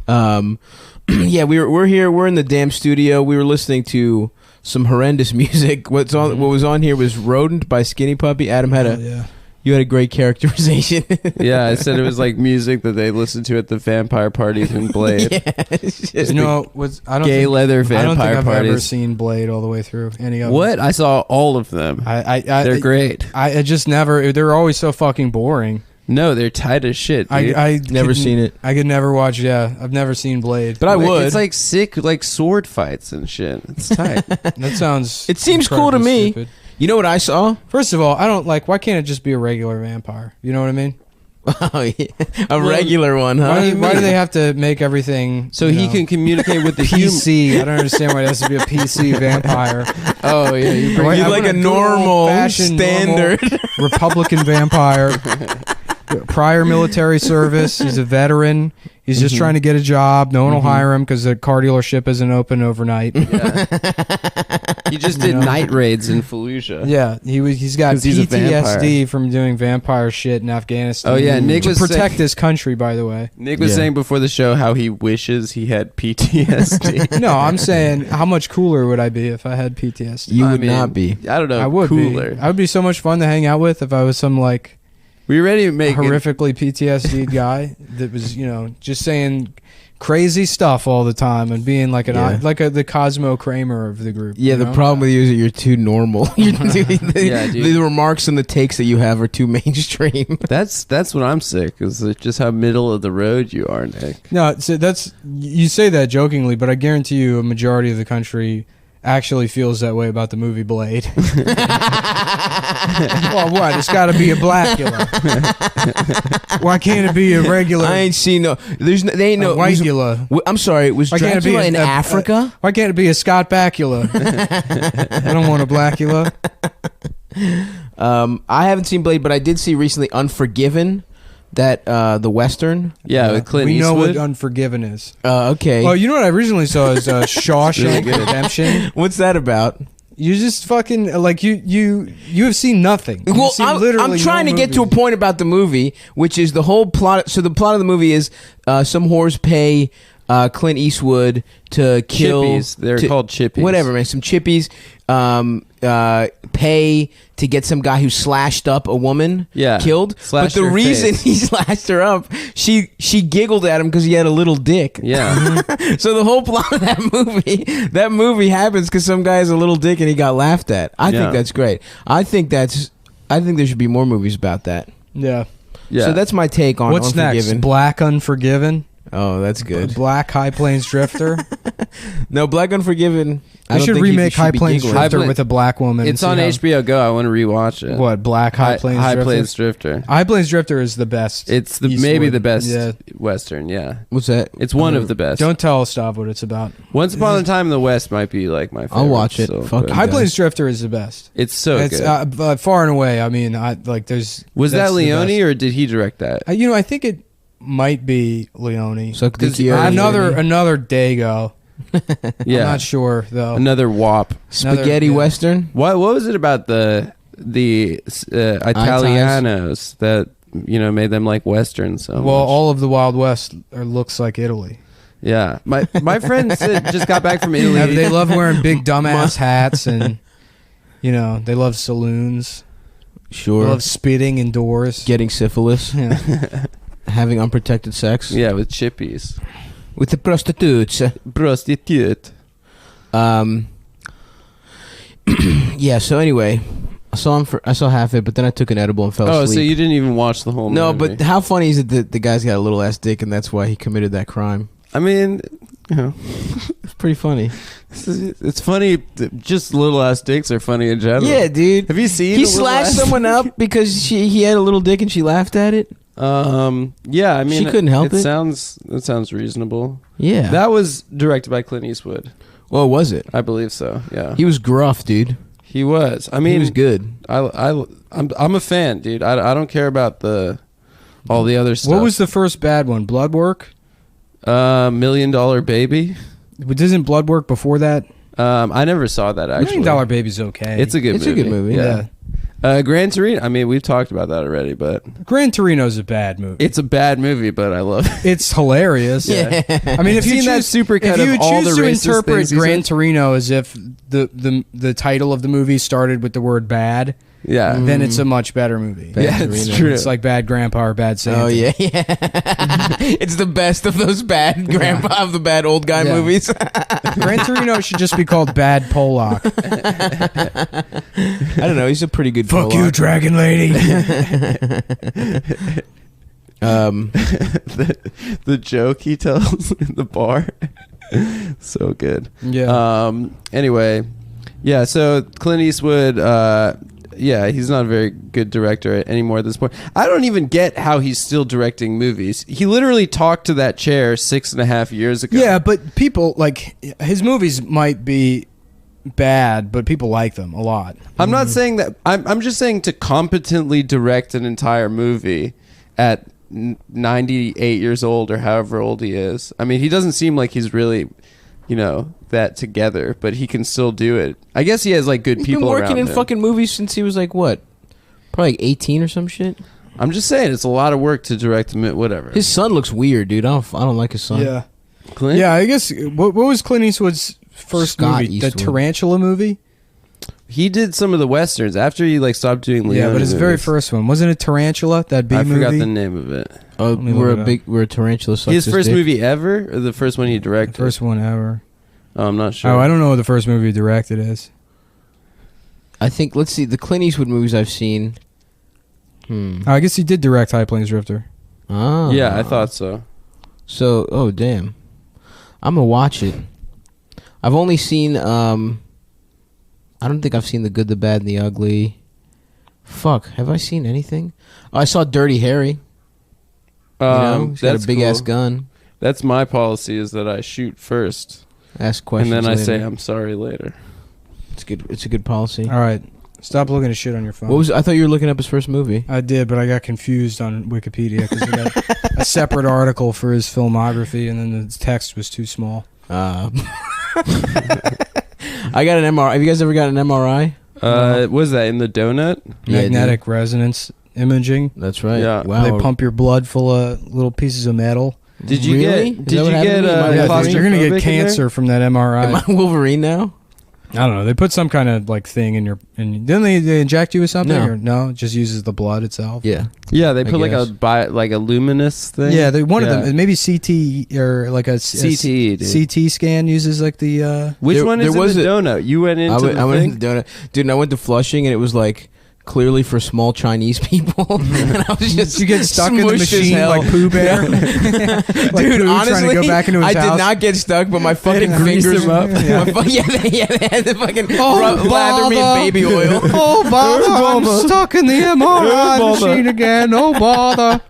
Yeah, we're here. We're in the damn studio. We were listening to some horrendous music. What was on here was "Rodent" by Skinny Puppy. Adam had you had a great characterization. Yeah, I said it was like music that they listened to at the vampire parties in Blade. Yeah, it's just gay leather vampire I don't think I've parties. ever seen Blade all the way through any of What? them. I saw all of them. They're great. I just never. They're always so fucking boring. No, they're tight as shit. Dude. I never seen it. I could never watch. Yeah, I've never seen Blade, but I would. It's like sick, like sword fights and shit. It's tight. That sounds. It seems cool to me. Stupid. You know what I saw? First of all, I don't like. Why can't it just be a regular vampire? You know what I mean? Oh, yeah. A regular one, huh? Why do they have to make everything so he can communicate with the PC? I don't understand why it has to be a PC vampire. Oh yeah, you like a normal standard Republican vampire. Prior military service. He's a veteran. He's just trying to get a job. No one will hire him because the car dealership isn't open overnight. Yeah. He just did night raids in Fallujah. Yeah, he's got PTSD from doing vampire shit in Afghanistan. Oh yeah, Nick to was protect this country, by the way. Nick was saying before the show how he wishes he had PTSD. No, I'm saying how much cooler would I be if I had PTSD? You would not be. I don't know. I would cooler. be. I would be so much fun to hang out with if I was some like We ready to make horrifically PTSD guy that was, just saying crazy stuff all the time and being like the Cosmo Kramer of the group. Yeah, the problem with you is that you're too normal. The remarks and the takes that you have are too mainstream. That's what I'm sick. Is just how middle of the road you are, Nick. No, so you say that jokingly, but I guarantee you a majority of the country actually feels that way about the movie Blade. Well, what? It's got to be a Blackula. Why can't it be a regular? I ain't seen no. They ain't no Whitegula. I'm sorry. Was Dracula in Africa? Why can't it be a Scott Bakula? I don't want a Blackula. I haven't seen Blade, but I did see recently Unforgiven. That the Western, with Clint Eastwood. We know what Unforgiven is. Okay. Oh, you know what I recently saw is Shawshank Redemption. What's that about? You just fucking you have seen nothing. Well, I'm trying to get to a point about the movie, which is the whole plot. So the plot of the movie is some whores pay Clint Eastwood to kill. Chippies. They're called chippies. Whatever, man. Some chippies pay to get some guy who slashed up a woman killed. But the reason he slashed her up, she giggled at him because he had a little dick. Yeah. So the whole plot of that movie happens because some guy has a little dick and he got laughed at. I think that's great. I think there should be more movies about that. Yeah. So that's my take on What's Unforgiven. Next? Black Unforgiven. Oh, that's good. Black High Plains Drifter. No, Black Unforgiven. They should remake High Plains Drifter with a black woman. It's on HBO Go. I want to rewatch it. What, Black High Plains Drifter? High Plains Drifter. High Plains Drifter is the best. It's maybe the best Western, What's that? It's one of the best. Don't tell Stav what it's about. Once Upon a Time in the West might be like my favorite. I'll watch it. So High Plains Drifter is the best. It's so good. Far and away. I mean, there's... Was that Leone or did he direct that? I think it might be Leone. So another Dago. Yeah, I'm not sure though. Another WAP spaghetti western. What was it about the Italianos that made them like westerns so much? All of the Wild West looks like Italy. Yeah, my friends just got back from Italy. They love wearing big dumbass hats and they love saloons. Sure, they love spitting indoors, getting syphilis. Yeah. Having unprotected sex. Yeah, with chippies. With the prostitutes. Prostitute. Yeah, so anyway, I saw half of it, but then I took an edible and fell asleep. Oh, so you didn't even watch the whole movie? No, but how funny is it that the guy's got a little ass dick and that's why he committed that crime? I mean, it's pretty funny. It's funny. Just little ass dicks are funny in general. Yeah, dude. Have you seen? He slashed someone up because he had a little dick and she laughed at it. Yeah, I mean, she couldn't help it. It sounds reasonable. Yeah, that was directed by Clint Eastwood. Well, was it? I believe so. Yeah, he was gruff, dude. He was. I mean, he was good. I'm a fan, dude. I don't care about all the other stuff. What was the first bad one? Blood Work? $1 Million Baby. But isn't Blood Work before that? I never saw that actually. $1 Million Baby's okay. It's a good movie. It's a good movie. Yeah. Gran Torino. I mean, we've talked about that already, but Gran Torino's a bad movie. It's a bad movie, but I love it. It's hilarious. Yeah. I mean, if you choose that supercut of all the to interpret Gran things Torino as if the title of the movie started with the word bad, then it's a much better movie. It's true. It's like Bad Grandpa or Bad Santa. Oh yeah. It's the best of those bad grandpa of the bad old guy movies. Gran Torino should just be called Bad Pollock. I don't know. He's a pretty good. Fuck Pollock. you, Dragon Lady. The joke he tells in the bar, so good. Yeah. Anyway, yeah. So Clint Eastwood. Yeah, he's not a very good director anymore at this point. I don't even get how he's still directing movies. He literally talked to that chair 6.5 years ago. Yeah, but people like his movies might be bad, but people like them a lot. I'm not saying that. I'm just saying to competently direct an entire movie at 98 years old or however old he is. I mean, he doesn't seem like he's really, that together, but he can still do it. I guess he has like good people around him. He's been working in fucking movies since he was like what? Probably like 18 or some shit. I'm just saying it's a lot of work to direct him. Whatever. His son looks weird, dude. I don't like his son. Yeah. Clint? Yeah, I guess what was Clint Eastwood's first Scott movie? Eastwood. The Tarantula movie? He did some of the westerns after he like stopped doing Leone. Yeah, but his very first one wasn't it Tarantula? That B I movie. forgot the name of it. Oh, we're a tarantula. His first movie ever, or the first one he directed? First one ever. Oh, I'm not sure. Oh, I don't know what the first movie he directed is. I think. Let's see the Clint Eastwood movies I've seen. Oh, I guess he did direct High Plains Drifter. Oh. Yeah, I thought so. So, oh damn, I'm gonna watch it. I've only seen. I don't think I've seen The Good, the Bad, and the Ugly. Fuck, have I seen anything? Oh, I saw Dirty Harry. You know, he's got a big ass gun. That's my policy, is that I shoot first, ask questions, and then I later. say I'm sorry later. It's good. It's a good policy. All right, stop looking at shit on your phone. What was? I thought you were looking up his first movie. I did, but I got confused on Wikipedia because he got a separate article for his filmography, and then the text was too small. I got an MRI. Have you guys ever got an MRI? Was that in the donut? Magnetic resonance imaging. That's right. Yeah. Wow. They pump your blood full of little pieces of metal. Did you get? Did you get? You're gonna get cancer from that MRI. Am I Wolverine now? I don't know. They put some kind of like thing in your. Then they inject you with something. No. Or no, it just uses the blood itself. Yeah. Yeah, they put guess. like a luminous thing. Yeah, one of them maybe CT or like a CT. CT scan uses like the. Which one is in the donut? You went into I went into the donut, dude. And I went to Flushing, and it was like clearly for small Chinese people. And I was just you get stuck in the smushed as machine hell. like Pooh Bear. Like Dude, Pooh honestly, trying to go back into his I house. did not get stuck, but my fucking grease fingers. him up. They had the fucking lather me in bother. baby oil. Oh bother! I'm stuck in the MRI machine again. Oh bother!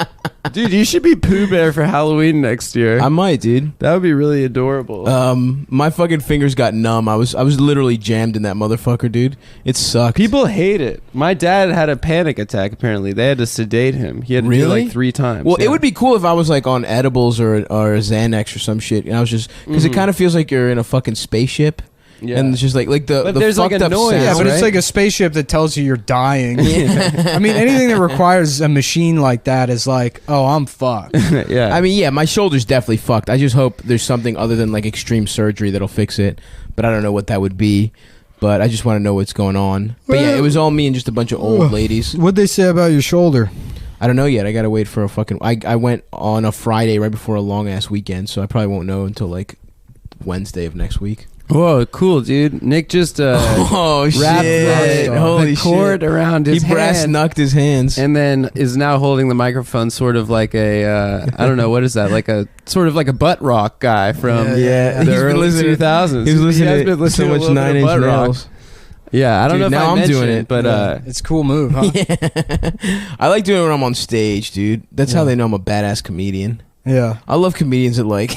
Dude, you should be Pooh Bear for Halloween next year. I might, dude. That would be really adorable. My fucking fingers got numb. I was literally jammed in that motherfucker, dude. It sucked. People hate it. My dad had a panic attack. Apparently, they had to sedate him. He had to do it like 3 times. Well, it would be cool if I was like on edibles or a Xanax or some shit, and I was just because it kind of feels like you're in a fucking spaceship. Yeah. And it's just like the there's fucked like a up noise. sound, Yeah, but right? it's like a spaceship that tells you you're dying. I mean, anything that requires a machine like that is like, oh, I'm fucked. Yeah. I mean, yeah, my shoulder's definitely fucked. I just hope there's something other than like extreme surgery that'll fix it, but I don't know what that would be. But I just want to know what's going on. But yeah, it was all me and just a bunch of old ladies. What'd they say about your shoulder? I don't know yet. I gotta wait for a fucking. I went on a Friday right before a long ass weekend, so I probably won't know until like Wednesday of next week. Whoa, cool, dude. Nick just oh wrapped shit! Holy the cord shit. around his He brass hand, knucked his hands, and then is now holding the microphone, sort of like a I don't know, what is that? Like a sort of like a butt rock guy from the early 2000s. He was listening has to been listening so to much a little bit of 9 Inch butt rock. Nails. Yeah, I don't know if now I I'm mentioned doing it, it, but it's a cool move, huh? I like doing it when I'm on stage, dude. That's how they know I'm a badass comedian. Yeah. I love comedians that like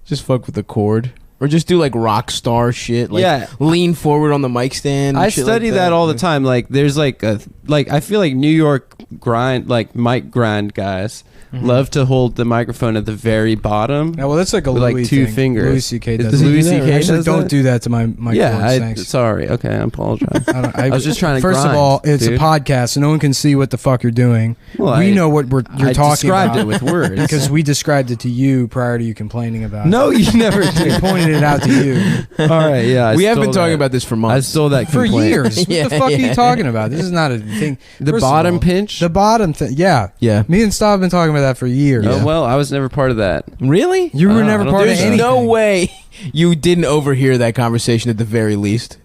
just fuck with the cord. Or just do like rock star shit, like lean forward on the mic stand. I shit study like that all the time. Like there's like I feel like New York grind, like mic grind guys love to hold the microphone at the very bottom. Yeah, well, that's like a with Louis like 2 thing. fingers. Louis C.K. Does does Louis that. C.K. Actually, does don't that? do that to my cords, thanks. Sorry. Okay, I apologize. I was just trying to First grind, of all, it's dude. a podcast, so no one can see what the fuck you're doing. Well, we I- know what you're I talking described about. it with words. Because we described it to you prior to you complaining about it. No, you never We did. pointed it out to you. All right, yeah. We have been talking about this for months. I stole that For complaint. years. What the fuck are you talking about? This is not a thing. The First of bottom all, pinch? The bottom thing. Yeah. Yeah. Me and Stav have been talking about that for years. Oh, well, I was never part of that. Really? You were never I don't part of think so. anything. No way you didn't overhear that conversation at the very least.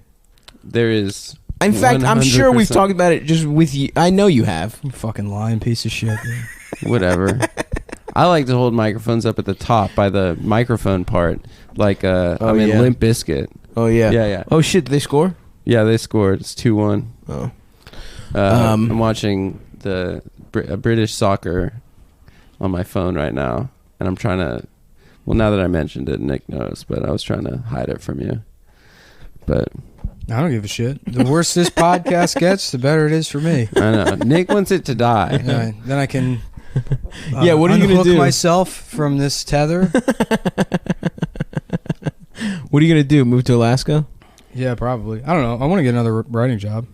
There is. In fact, I'm sure we've 100%. talked about it just with you. I know you have. You fucking lying piece of shit. Dude. Whatever. I like to hold microphones up at the top by the microphone part, like I'm in yeah. Limp Bizkit. Oh yeah. Yeah. Oh shit! Did they score? Yeah, they scored. It's 2-1. Oh. I'm watching the British soccer on my phone right now, and I'm trying to. Well, now that I mentioned it, Nick knows, but I was trying to hide it from you. But I don't give a shit. The worse this podcast gets, the better it is for me. I know Nick wants it to die. Then I can. Yeah, what are you gonna unhook do? myself from this tether. What are you gonna do? Move to Alaska? Yeah, probably. I don't know. I want to get another writing job.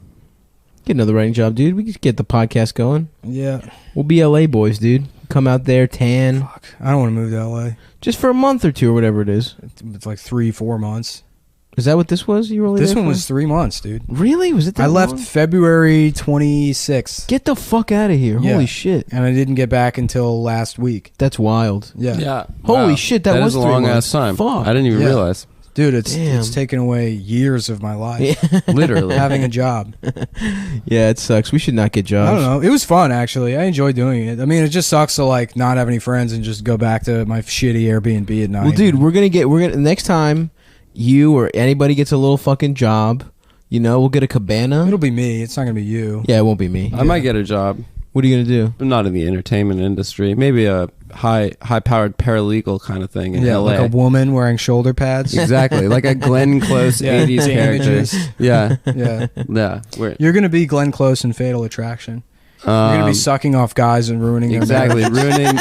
Get another writing job, dude. We could get the podcast going. Yeah. We'll be LA boys, dude. Come out there, tan. Fuck. I don't want to move to LA. Just for a month or 2 or whatever it is. It's like 3-4 months. Is that what this was? You were only This there one for? was 3 months, dude. Really? Was it that I left long? February 26th. Get the fuck out of here. Yeah. Holy shit. And I didn't get back until last week. That's wild. Yeah. Yeah. Holy Wow. shit, that was is a 3 long months. ass time. Fuck. I didn't even Yeah. realize. Dude, it's Damn. taken away years of my life. Literally. Having a job. Yeah, it sucks. We should not get jobs. I don't know. It was fun, actually. I enjoyed doing it. I mean, it just sucks to like not have any friends and just go back to my shitty Airbnb at night. Well, dude, we're gonna next time you or anybody gets a little fucking job, you know, we'll get a cabana. It'll be me. It's not gonna be you. Yeah, it won't be me. I might get a job. What are you gonna do? I'm not in the entertainment industry. Maybe a high-powered pararalegal kind of thing in Yeah, LA. like a woman wearing shoulder pads. Exactly, like a Glenn Close Yeah, 80s character. damages. Yeah, Yeah. yeah. You're gonna be Glenn Close in Fatal Attraction. You're gonna be sucking off guys and ruining their exactly marriage.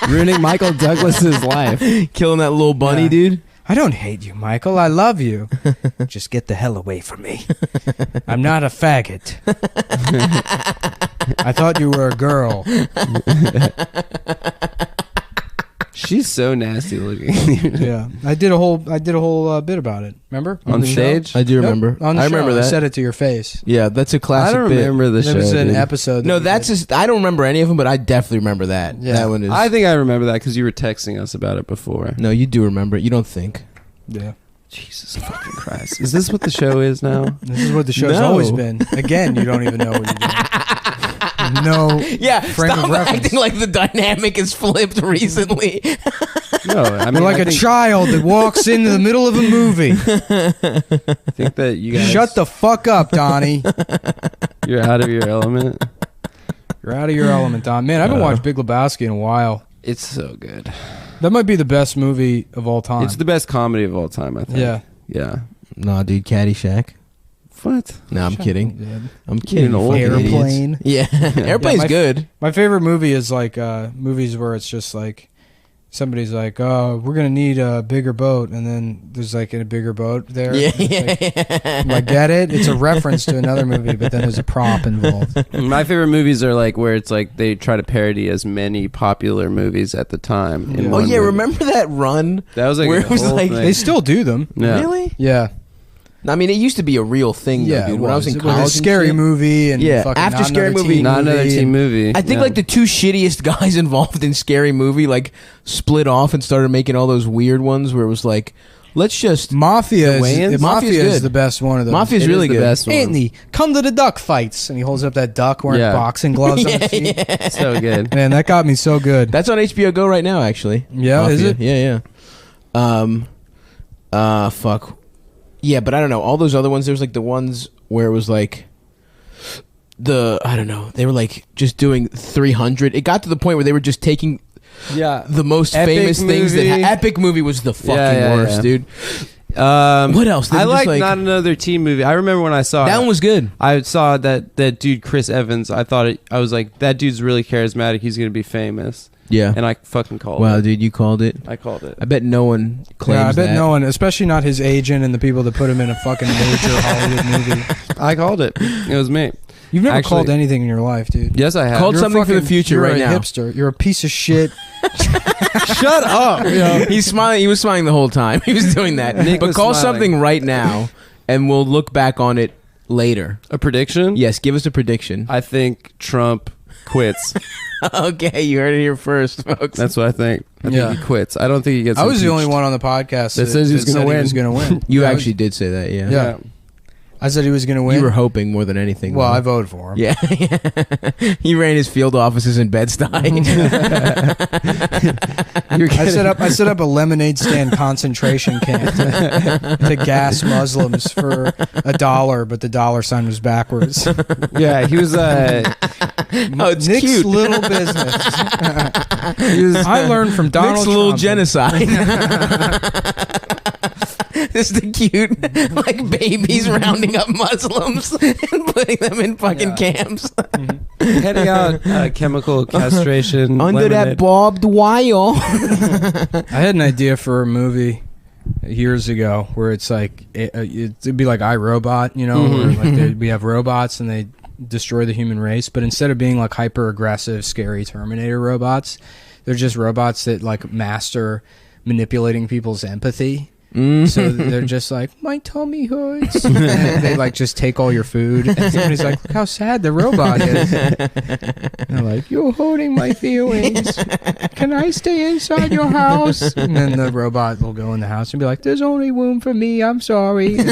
ruining Michael Douglas's life, killing that little bunny, dude. I don't hate you, Michael. I love you. Just get the hell away from me. I'm not a faggot. I thought you were a girl. She's so nasty looking. Yeah, I did a whole bit about it. Remember On the show? stage? I do Yep, remember. on the I show. remember that. I said it to your face. Yeah, that's a classic. I don't bit. remember the There show. was an dude. episode. No, that that's just. I don't remember any of them, but I definitely remember that. Yeah. That one is. I think I remember that because you were texting us about it before. No, you do remember it. You don't think. Yeah. Jesus fucking Christ! Is this what the show is now? This is what the show's No. always been. Again, you don't even know what you're doing. No. Yeah, frame of stop reference. acting like the dynamic is flipped recently. No, I You're mean, like I a think, child that walks into the middle of a movie. I think that you guys. Shut the fuck up, Donnie. You're out of your element. You're out of your element, Don. Man, I haven't watched Big Lebowski in a while. It's so good. That might be the best movie of all time. It's the best comedy of all time. I think. Yeah. Yeah. Nah, dude, Caddyshack. What? No, I'm kidding. Dead. I'm kidding. old you fucking Airplane. idiots. Yeah, Airplane's my- good. My favorite movie is like movies where it's just like somebody's like, "Oh, we're gonna need a bigger boat," and then there's like a bigger boat there. Yeah, It's like, I get it. It's a reference to another movie, but then there's a prop involved. My favorite movies are like where it's like they try to parody as many popular movies at the time. in Yeah. Oh one yeah, movie. remember that run? That was like where a it was whole like thing. They still do them. Yeah. Really? Yeah. I mean, it used to be a real thing, though, Yeah, dude. it When I was in It college, a and scary shit. movie and Yeah, fucking after Not Scary Another Movie- Teen Not another Movie teen and- movie. I think Yeah. like the two shittiest guys involved in Scary Movie like split off and started making all those weird ones where it was like, let's just Mafia The Wayans? is, Mafia's Mafia is good. the best one of them. Mafia's It is really the good. best one. Anthony, come to the duck fights, and he holds up that duck wearing Yeah. boxing gloves on Yeah, his feet. yeah. So good. Man, that got me so good. That's on HBO Go right now, actually. Yeah, is Mafia. it? Yeah, yeah. Fuck. Yeah, but I don't know. All those other ones, there's like the ones where it was like I don't know. They were like just doing 300. It got to the point where they were just taking Yeah. the most Epic famous things that movie. Epic Movie was the fucking Yeah, worst, yeah. dude. What else? They I were just like like- Not Another Teen Movie. I remember when I saw That it. one was good. I saw that dude Chris Evans. I was like, that dude's really charismatic. He's gonna be famous. Yeah. And I fucking called Wow, it. dude, you called it. I called it. I bet no one claims Yeah, I bet that. no one, especially not his agent and the people that put him in a fucking major Hollywood movie. I called it. It was me. You've never Actually- called anything in your life, dude. Yes, I have. Called You're a something for the fucking- future you're right a now. hipster. You're a piece of shit. Shut up. He's smiling. He was smiling the whole time. He was doing that. Nick but was call smiling. something right now, and we'll look back on it later. A prediction? Yes, give us a prediction. I think Trump quits. Okay, you heard it here first, folks. That's what I think. I Yeah. think he quits. I don't think he gets. I was the only impeached. one on the podcast That says he was gonna said win. He was going to win. You Yeah, actually did say that, yeah. Yeah. I said he was going to win. You were hoping more than anything. Well, though. I voted for him. Yeah. He ran his field offices in Bed-Stuy. I set up a lemonade stand concentration camp to gas Muslims for $1, but the dollar sign was backwards. Yeah, he was. Oh, it's Nick's cute. little business. I learned from Donald Nick's little Trump. genocide. This is the cute, like babies rounding up Muslims and putting them in fucking camps. Heading out chemical castration Under that lemonade. barbed wire. I had an idea for a movie years ago where it's like it'd be like iRobot, you know, where like we have robots and they destroy the human race, but instead of being like hyper aggressive, scary Terminator robots, they're just robots that like master manipulating people's empathy. So they're just like, my tummy hurts. And they like just take all your food. And somebody's like, look how sad the robot is. And they're like, you're hurting my feelings. Can I stay inside your house? And then the robot will go in the house and be like, there's only room for me. I'm sorry. And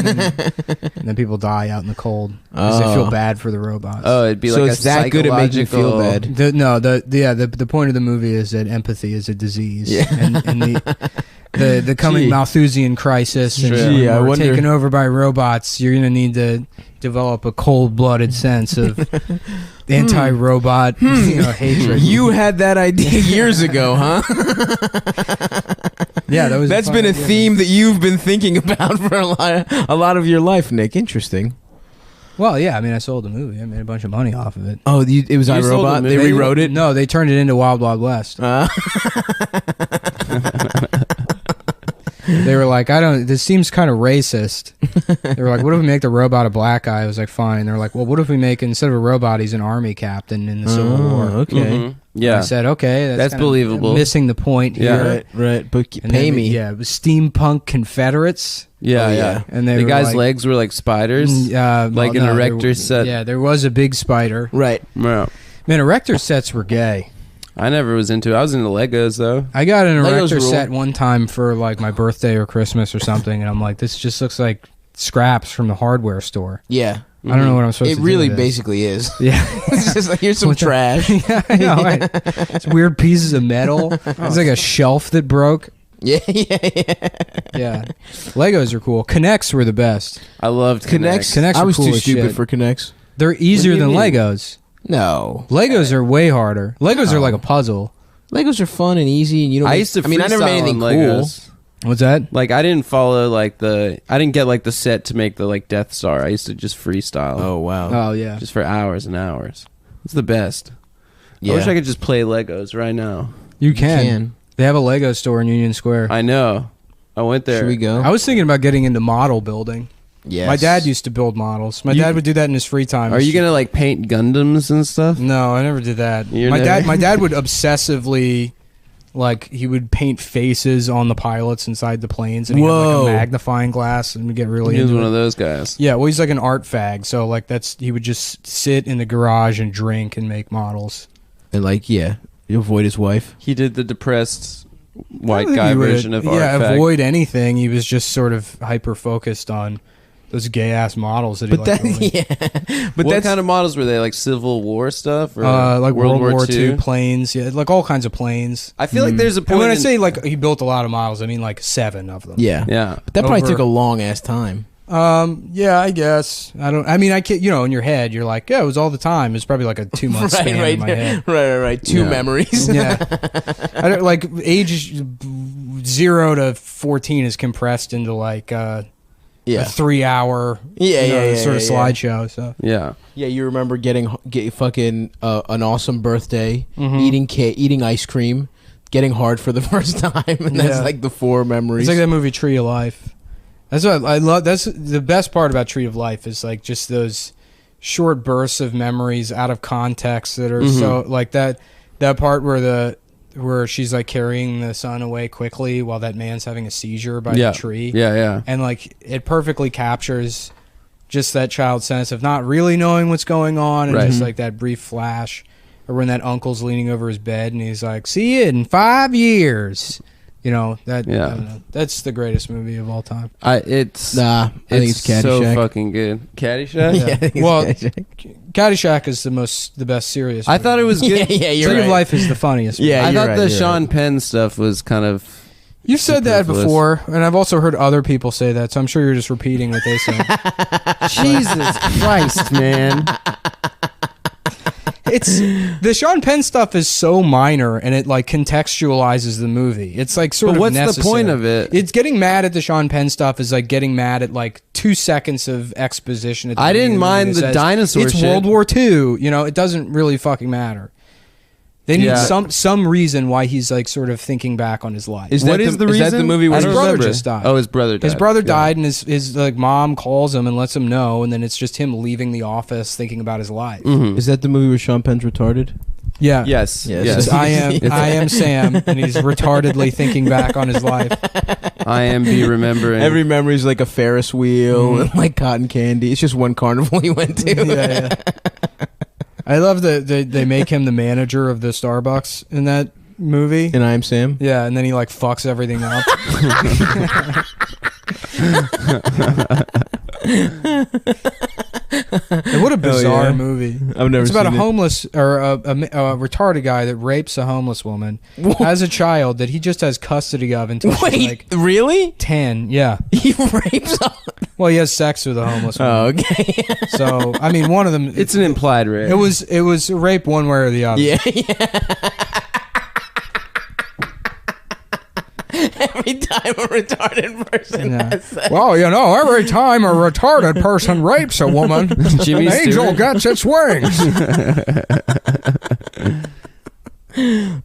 then people die out in the cold because they feel bad for the robots. Oh, it'd be so like it's that good at making you feel bad. The point of the movie is that empathy is a disease. Yeah. And the coming Malthusian crisis and we're taken over by robots, you're going to need to develop a cold-blooded sense of anti-robot hatred. You had that idea years ago, huh? Yeah, that's been a theme that you've been thinking about for a lot of your life, Nick. Interesting. Well, yeah, I mean, I sold the movie. I made a bunch of money off of it. Oh, it was iRobot? They rewrote it? No, they turned it into Wild Wild West. They were like, this seems kind of racist. They were like, what if we make the robot a black guy? I was like, fine. They were like, well, what if we make, instead of a robot, he's an army captain in the Civil War? Okay. Mm-hmm. Yeah. I said, okay. That's believable. Missing the point here. Right. But pay me. Yeah, it was steampunk Confederates. Yeah. And the guy's legs were like spiders, like an erector set. Yeah, there was a big spider. Right. Yeah. Man, erector sets were gay. I never was into it. I was into Legos, though. I got an erector set one time for like my birthday or Christmas or something, and I'm like, this just looks like scraps from the hardware store. Yeah. I don't know what I'm supposed to do. It really basically is. Yeah. It's just like, here's some trash. Yeah, I know. Right? It's weird pieces of metal. It's like a shelf that broke. Yeah. Legos are cool. Connects were the best. I loved Connects. Connects I were was cool too as stupid shit. for Connects. They're easier than mean? Legos. No. Legos are way harder. Legos are like a puzzle. Legos are fun and easy, and you don't. I used to. I never made anything cool. Legos. What's that? Like, I didn't follow I didn't get like the set to make the like Death Star. I used to just freestyle. Oh wow. Oh yeah. Just for hours and hours. It's the best. Yeah. I wish I could just play Legos right now. You can. They have a Lego store in Union Square. I know. I went there. Should we go? I was thinking about getting into model building. Yes. My dad used to build models. My dad would do that in his free time. Are you gonna like paint Gundams and stuff? No, I never did that. My dad would obsessively, like, he would paint faces on the pilots inside the planes, and he had like a magnifying glass, and would get really He was into one it. of those guys. Yeah, well, he's like an art fag, so like he would just sit in the garage and drink and make models. And you avoid his wife. He did the depressed white guy version of art fag. Avoid anything. He was just sort of hyper focused on those gay ass models that he liked. But what kind of models were they? Like Civil War stuff, or like World War II planes, like all kinds of planes. I feel like there's a point. And when I say like he built a lot of models, I mean like 7 of them. Yeah. But that probably took a long ass time. Yeah, I guess. I can't, in your head, you're like, yeah, it was all the time. It's probably like a 2-month span in my head. Right. Two memories. Yeah. I don't, like, age 0 to 14 is compressed into like, a 3-hour sort of slideshow. So yeah, you remember getting fucking an awesome birthday, eating ice cream, getting hard for the first time, and that's like the 4 memories. It's like that movie Tree of Life. That's what I love. That's the best part about Tree of Life is like just those short bursts of memories out of context that are so like that part where she's like carrying the son away quickly while that man's having a seizure by the tree. Yeah. And like it perfectly captures just that child's sense of not really knowing what's going on and just like that brief flash. Or when that uncle's leaning over his bed and he's like, see you in 5 years. That's the greatest movie of all time. I think it's Caddyshack. So fucking good. Caddyshack? Yeah. Caddyshack is the best serious movie. I thought it was good. Tree of Life is the funniest movie. I thought the Sean Penn stuff was kind of... You've said that before, and I've also heard other people say that, so I'm sure you're just repeating what they say. Jesus Christ, man. It's the Sean Penn stuff is so minor, and it like contextualizes the movie. It's like sort of what's necessary. the point of it? It's getting mad at the Sean Penn stuff is like getting mad at like 2 seconds of exposition. At the I beginning didn't of mind movie the that dinosaur It's shit. World War II. It doesn't really fucking matter. They need some reason why he's like sort of thinking back on his life. Is that the movie where his brother just died? Oh, his brother died. His brother died, and his like mom calls him and lets him know, and then it's just him leaving the office thinking about his life. Is that the movie where Sean Penn's retarded? Yeah. Yes. I am Sam, and he's retardedly thinking back on his life. IMB remembering. Every memory is like a Ferris wheel and like cotton candy. It's just one carnival you went to. Yeah. I love that they make him the manager of the Starbucks in that movie. And I Am Sam? Yeah, and then he like fucks everything up. And what a bizarre movie. I've never It's about seen a it. homeless or a retarded guy that rapes a homeless woman as a child that he just has custody of until she's like really 10. Yeah, he rapes. Well, he has sex with a homeless woman. Oh, okay. So I mean, one of them. It's an implied rape. It was a rape one way or the other. Yeah. Every time a retarded person has sex. Well, you know, every time a retarded person rapes a woman, Jimmy an angel Stewart. gets its wings.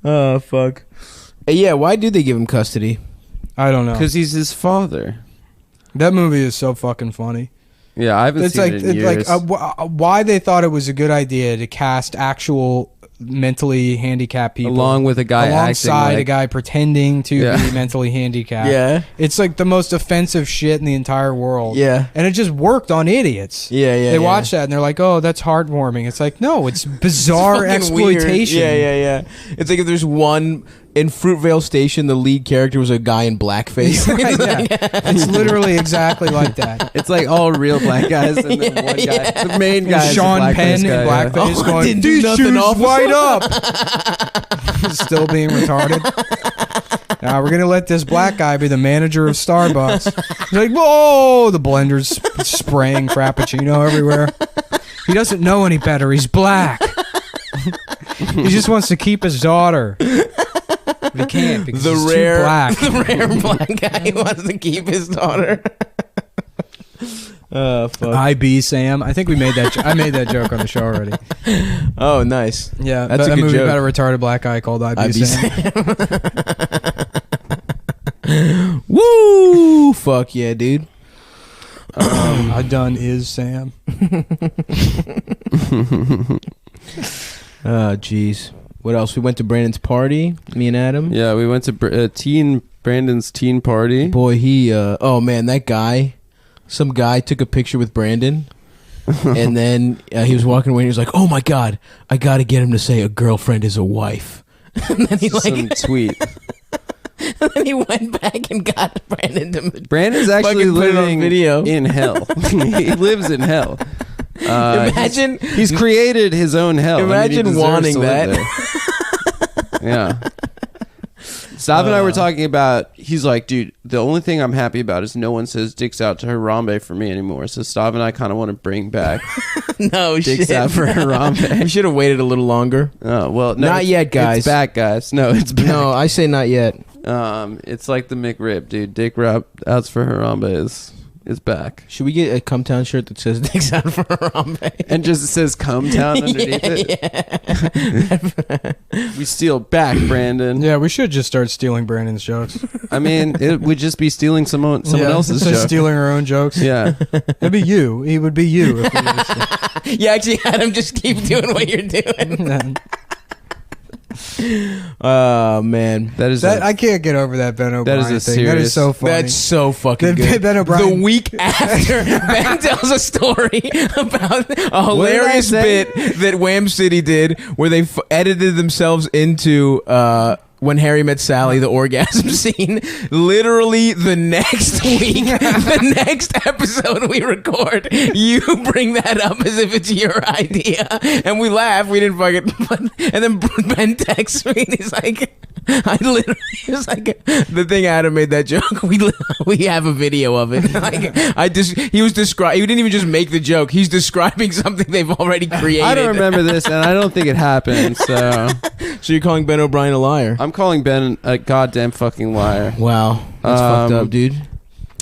Oh, fuck. Yeah, why do they give him custody? I don't know. Because he's his father. That movie is so fucking funny. Yeah, I haven't It's seen like it in years. why they thought it was a good idea to cast actual mentally handicapped people Along with a guy acting alongside a like- guy pretending to Yeah. be mentally handicapped. Yeah. It's like the most offensive shit in the entire world. Yeah. And it just worked on idiots. Yeah, yeah. They watch that and they're like, "Oh, that's heartwarming." It's like, no, it's bizarre It's fucking weird. exploitation. Yeah. It's like if there's one in Fruitvale Station, the lead character was a guy in blackface. Right, yeah. It's literally exactly like that. It's like all real black guys, and then one guy, the main guy, is Sean a Penn in blackface guy, blackface Oh, going, didn't do "These nothing shoes off." light up." Still being retarded. Now we're gonna let this black guy be the manager of Starbucks. He's like, whoa, the blender's spraying Frappuccino everywhere. He doesn't know any better. He's black. He just wants to keep his daughter. But he can't because he's too black. The rare black guy who wants to keep his daughter. Oh, fuck. IB Sam. I think we made that. I made that joke on the show already. Oh, nice. Yeah, That's a that good movie joke. about a retarded black guy called IB Sam. Woo! Fuck yeah, dude. I done is Sam. Oh, jeez. What else? We went to Brandon's party. Me and Adam. Yeah, we went to Brandon's teen party. Boy, he. Oh man, that guy. Some guy took a picture with Brandon, and then he was walking away. and He was like, "Oh my god, I got to get him to say a girlfriend is a wife." And then he Some tweet. And then he went back and got Brandon to. Brandon's actually fucking put it on living video. in hell. He lives in hell. Imagine he's created his own hell. Imagine I mean, he wanting deserves to live that. there. Yeah. Stav and I were talking about, he's like, dude, the only thing I'm happy about is no one says dicks out to Harambe for me anymore. So Stav and I kind of want to bring back No dicks shit. out for Harambe. We should have waited a little longer. Oh, well, no, Not it's- yet, guys. It's back, guys. No, it's back. No, I say not yet. It's like the McRib, dude. Dick rap outs for Harambe is back. Should we get a Cumtown shirt that says "Dicks out for Harambe" and just says "Cumtown" underneath it? We steal back, Brandon. Yeah, we should just start stealing Brandon's jokes. I mean, it would just be stealing someone else's just joke. stealing our own jokes. Yeah. It'd be you. It would be you. If we just, You actually had him just keep doing what you're doing. Oh man, I can't get over that Ben O'Brien thing. That is so funny. That's so fucking The good. Ben O'Brien- The week after Ben tells a story about a What did I hilarious say? bit that Wham City did, where they edited themselves into When Harry Met Sally, the orgasm scene. Literally the next week, the next episode we record, you bring that up as if it's your idea, and we laugh. We didn't fucking. And then Ben texts me, and he's like, "I literally." It's like the thing Adam made that joke. We have a video of it. Like he was describing. He didn't even just make the joke. He's describing something they've already created. I don't remember this, and I don't think it happened. So you're calling Ben O'Brien a liar? I'm calling Ben a goddamn fucking liar. Wow, that's fucked up, dude.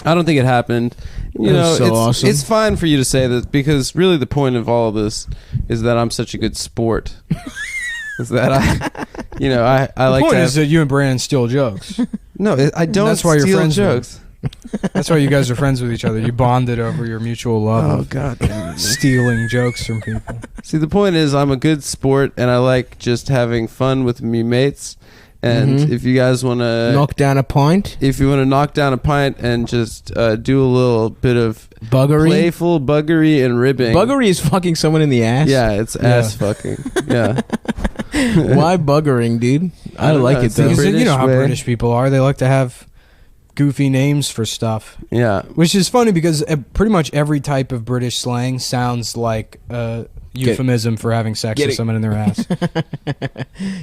I don't think it happened. You That know, was so awesome. It's fine for you to say that because really the point of all of this is that I'm such a good sport. Is that I the like point to is that you and Brandon steal jokes. No, I don't. That's why you're steal friends with him. jokes. That's why you guys are friends with each other. You bonded over your mutual love Oh of god, damn it. stealing jokes from people. See, the point is I'm a good sport and I like just having fun with me mates. And Mhm. if you guys want to Knock down a pint. if you want to knock down a pint and just do a little bit of Buggery. playful buggery and ribbing. Buggery is fucking someone in the ass. Yeah, it's ass fucking. Yeah. Why buggering, dude? I don't like know, it it's the though. Because you know how way. British people are. They like to have goofy names for stuff. Yeah. Which is funny because pretty much every type of British slang sounds like a euphemism for having sex Get with it. someone in their ass.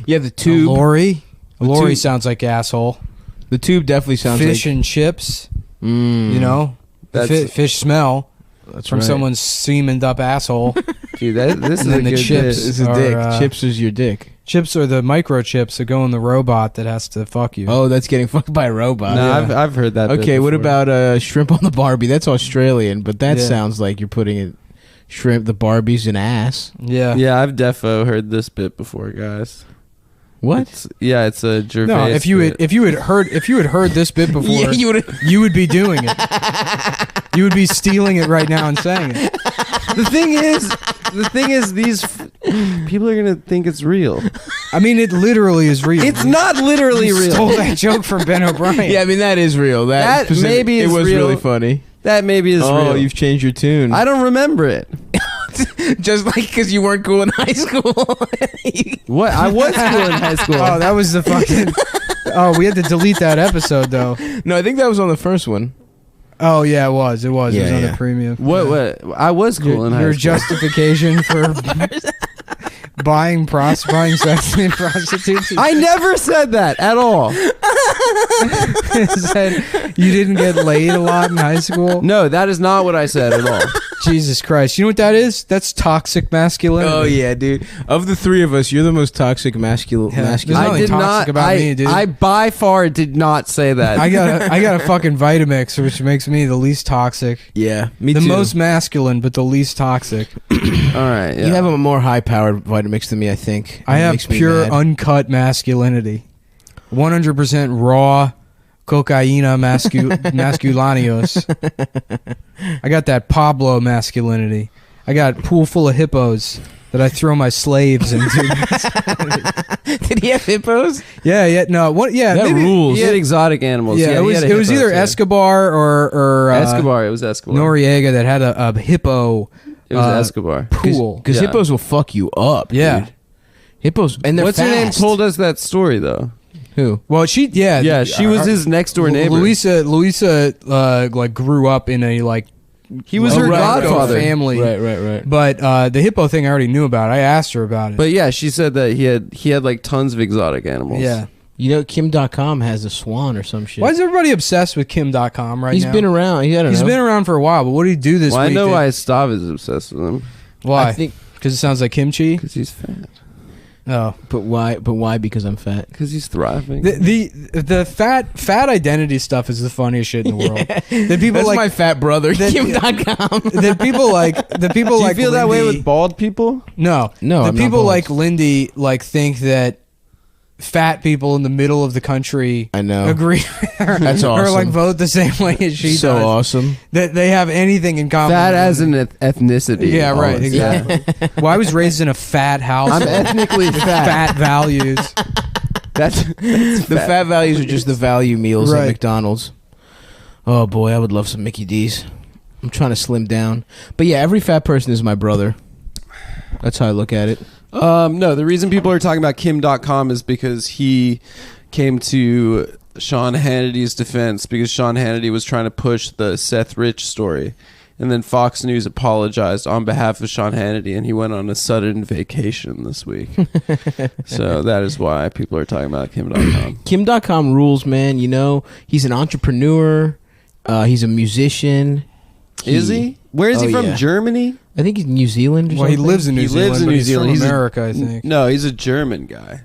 Yeah, the tube. Lorry. The Lorry tube. sounds like asshole. The tube definitely sounds Fish like and chips. Mm. You know, That's- fish smell from right. someone's semened up asshole. Dude, this is And a then the good chips bit. It's a are, dick. Chips is your dick. Chips are the microchips that go in the robot that has to fuck you. Oh, that's getting fucked by a robot. No, Yeah. I've heard that. bit Okay, what before. about shrimp on the Barbie? That's Australian, but that Yeah. sounds like you're putting it shrimp the Barbie's an ass. Yeah. Yeah, I've defo heard this bit before, guys. What? It's a Gervais. No, if you had heard this bit before, Yeah, you would be doing it. You would be stealing it right now and saying it. the thing is, these people are gonna think it's real. I mean, it literally is real. It's not literally You real. Stole that joke from Ben O'Brien. Yeah, I mean that is real. That maybe it is was real. really funny. That maybe is Oh, real. you've changed your tune. I don't remember it. Just like because you weren't cool in high school. What? I was cool in high school. Oh, that was the fucking. Oh, we had to delete that episode though. No, I think that was on the first one. Oh yeah, it was. It was. Yeah, it was on yeah. the premium. What? I was cool in high Your school. justification for buying sex in prostitutes. I never said that at all. Said you didn't get laid a lot in high school. No, that is not what I said at all. Jesus Christ! You know what that is? That's toxic masculinity. Oh yeah, dude. Of the three of us, you're the most toxic masculine. Yeah. masculine. There's I nothing did toxic not. about me, dude. I by far did not say that. I got a fucking Vitamix, which makes me the least toxic. Yeah, me The too. most masculine, but the least toxic. All right. Yeah. You have a more high-powered Vitamix than me, I think. I It have makes me pure, mad. uncut masculinity. 100% raw cocaina masculanios. I got that Pablo masculinity. I got a pool full of hippos that I throw my slaves into. Did he have hippos? Yeah, no, what? Yeah, That maybe, rules. He had exotic animals. Yeah, he it had a was hippo, either too. Escobar or Escobar. It was Escobar. Noriega that had a hippo. It was Escobar. Pool. Because Yeah. hippos will fuck you up. Yeah. dude. Hippos, and they're What's her name? fast. Told us that story though. Who? Well, she Yeah, she was his next door neighbor. Louisa like grew up in a like He was her godfather. family. Right. But the hippo thing I already knew about. I asked her about it. But yeah, she said that he had like tons of exotic animals. yeah. You know, Kim.com has a swan or some shit. Why is everybody obsessed with Kim.com right He's now? been around. I don't He's know. been around for a while, but what did he do this Well, I week? know that- why Stav is obsessed with him. Why? I think Because it sounds like kimchi. Because he's fat. Oh, But why? But why? Because I'm fat. Because he's thriving. the fat identity stuff is the funniest shit in the world. That people That's like my fat brother. that- Kim.com. that people like the people Do you like feel that way Lindy- with bald people? No, No, the I'm not people bald. like Lindy like think that fat people in the middle of the country I know. agree That's or like awesome. vote the same way as she so does. awesome. That they have anything in common. Fat with as Lindy. an ethnicity. Yeah, right. always. Exactly. Well, I was raised in a fat house. I'm ethnically with fat. fat values. That's The fat values are just the value meals Right. at McDonald's. Oh boy, I would love some Mickey D's. I'm trying to slim down. But yeah, every fat person is my brother. That's how I look at it. No, the reason people are talking about Kim.com is because he came to Sean Hannity's defense because Sean Hannity was trying to push the Seth Rich story. And then Fox News apologized on behalf of Sean Hannity, and he went on a sudden vacation this week. So that is why people are talking about Kim.com. Kim.com rules, man. You know, he's an entrepreneur. He's a musician. Is he? Where is he Oh, from? yeah. Germany? I think he's New Zealand or Well, he something. lives in New He Zealand. lives in but New he's Zealand. From He's a- America, I think. No, he's a German guy.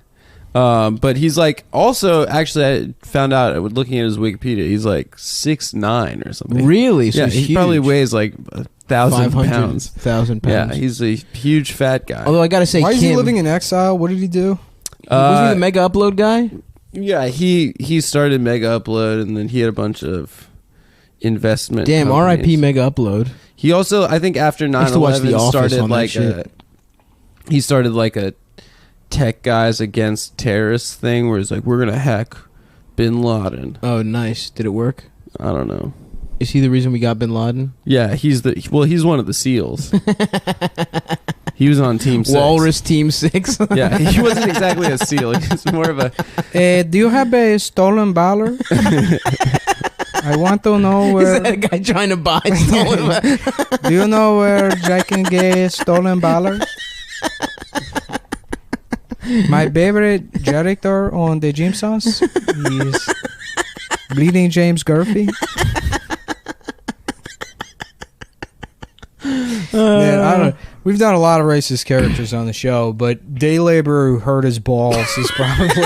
But he's like also actually I found out looking at his Wikipedia he's like 6'9" or something. Really? So yeah, he's he probably huge. weighs like 1,000 pounds. 1,000 Yeah, pounds. he's a huge fat guy. Although I gotta say, Why is Kim, he living in exile? What did he do? wasn't he the Mega Upload guy? Yeah, he started Mega Upload and then he had a bunch of investment. Damn, companies. R.I.P. Mega Upload. He also I think after used to watch The 9/11 Office started on that like shit. he started like a tech guys against terrorists thing where it's like, we're gonna hack Bin Laden. Oh, nice. Did it work? I don't know. Is he the reason we got Bin Laden? Yeah, he's one of the SEALs. He was on Team 6. Walrus Team 6. Yeah, he wasn't exactly a SEAL. He was more of a... do you have a stolen valor? I want to know where... Is that a guy trying to buy stolen valor? Do you know where I can get stolen valor? My favorite director on the gym sauce is Bleeding James Gurphy. Man, I don't. We've done a lot of racist characters on the show, but day laborer who hurt his balls is probably.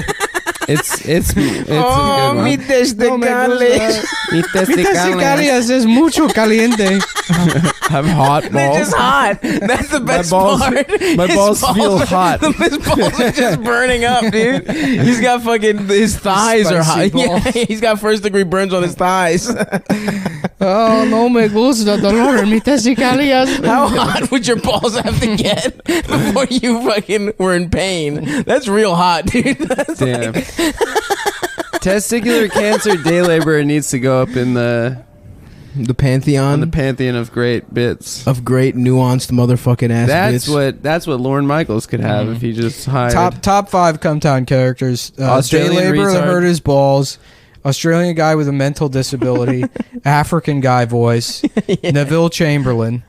It's a good one. Mites de Cali. Mites de Cali es mucho caliente. Have hot balls. They're just hot. That's the best part. My balls feel hot. His balls are just burning up, dude. He's got fucking, his thighs are hot. Yeah, he's got first degree burns on his thighs. Oh, no me gusta dolor en mites de Cali. How hot would your balls have to get before you fucking were in pain? That's real hot, dude. That's damn. Testicular cancer day laborer needs to go up in the pantheon. The pantheon of great bits. Of great nuanced motherfucking ass bits. That's what Lorne Michaels could have if he just hired. Top 5 Cumtown characters. Day Australian laborer that retard. hurt his balls. Australian guy with a mental disability. African guy voice. Neville Chamberlain.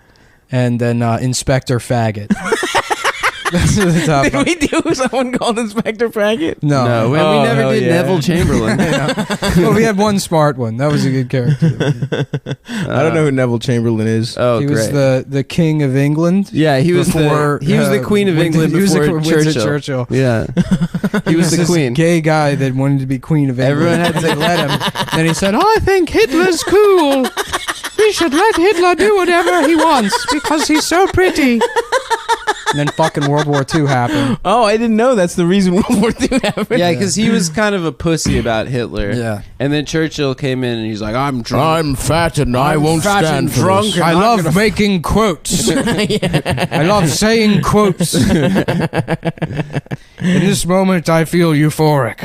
And then Inspector Faggot. Those are the top Did 5. we do someone called Inspector Faggot? No. we never did Neville Chamberlain. Well, we had one smart one. That was a good character. I don't know who Neville Chamberlain is. Oh, he was great. the king of England. Yeah, he was before, the queen of England before Churchill. Yeah, he was the this queen. Gay guy that wanted to be queen of England. Everyone had to let him. Then he said, "I think Hitler's cool. We should let Hitler do whatever he wants because he's so pretty." And then fucking World War II happened. Oh, I didn't know that's the reason World War II happened. Yeah, because he was kind of a pussy about Hitler. Yeah. And then Churchill came in and he's like, I'm drunk. I'm fat and I won't stand for drunk. this. I love making quotes. I love saying quotes. In this moment, I feel euphoric.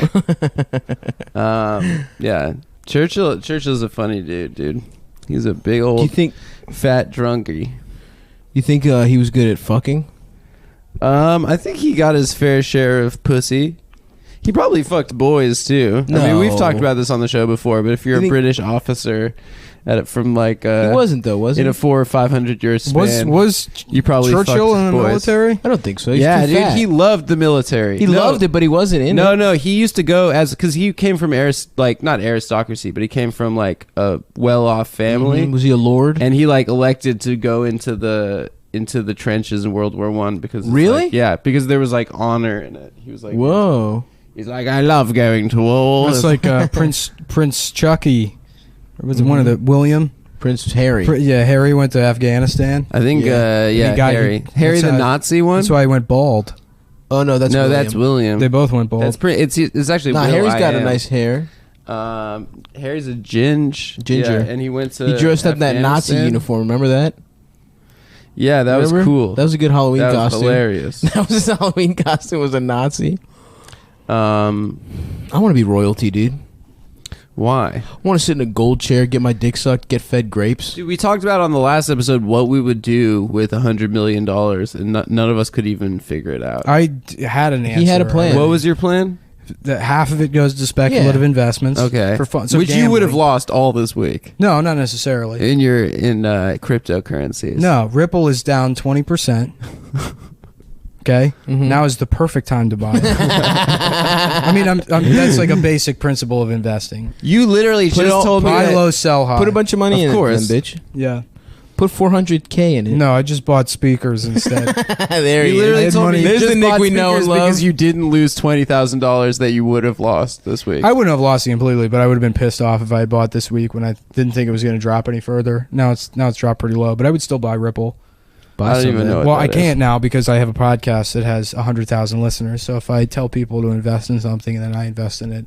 Yeah. Churchill's a funny dude. He's a big old fat drunkie. You think he was good at fucking? I think he got his fair share of pussy. He probably fucked boys too. I mean, we've talked about this on the show before, but if you're a British officer from like he wasn't though, was he? in a 400 or 500 year span, was you probably Churchill fucked in the boys. military? I don't think so. He's Yeah, too dude, fat. he loved the military. He loved it, but he wasn't in it. No, he used to go because he came from not aristocracy, but he came from like a well-off family. Mhm. Was he a lord? And he like elected to go into the trenches in World War I because it's Really? like, yeah, because there was like honor in it. He was like, whoa. He's like, I love going to war. That's like Prince Chucky. Or was it one of the William? Prince Harry. Harry went to Afghanistan. I think, Harry the Nazi one. That's why he went bald. Oh no, that's no, William. that's William. They both went bald. That's pretty. It's actually. Nah, Will Harry's got a I.am. nice hair. Harry's a ginger, Yeah, and he went to. He dressed up in that Nazi Afghanistan. uniform. Remember that? Yeah, that was cool. That was a good Halloween that costume. Was hilarious. That was his Halloween costume. Was a Nazi. I want to be royalty, dude. Why? I want to sit in a gold chair, get my dick sucked, get fed grapes. Dude, we talked about on the last episode what we would do with $100 million, and none of us could even figure it out. I had an answer. He had a plan. What was your plan? That half of it goes to speculative investments. Okay. For fun. So which you would have gambling. lost all this week. No, not necessarily. In cryptocurrencies. No, Ripple is down 20%. Okay, now is the perfect time to buy. I mean, that's like a basic principle of investing. You literally just told me buy that- low, sell high. Put a bunch of money in course. it, then, bitch. Yeah. Put $400K in it. No, I just bought speakers instead. There You he literally is. told me you There's just the Nick bought we know and speakers love. because you didn't lose $20,000 that you would have lost this week. I wouldn't have lost it completely, but I would have been pissed off if I had bought this week when I didn't think it was going to drop any further. Now it's dropped pretty low, but I would still buy Ripple. I don't even know what Well, that I can't is. now because I have a podcast that has 100,000 listeners. So if I tell people to invest in something and then I invest in it,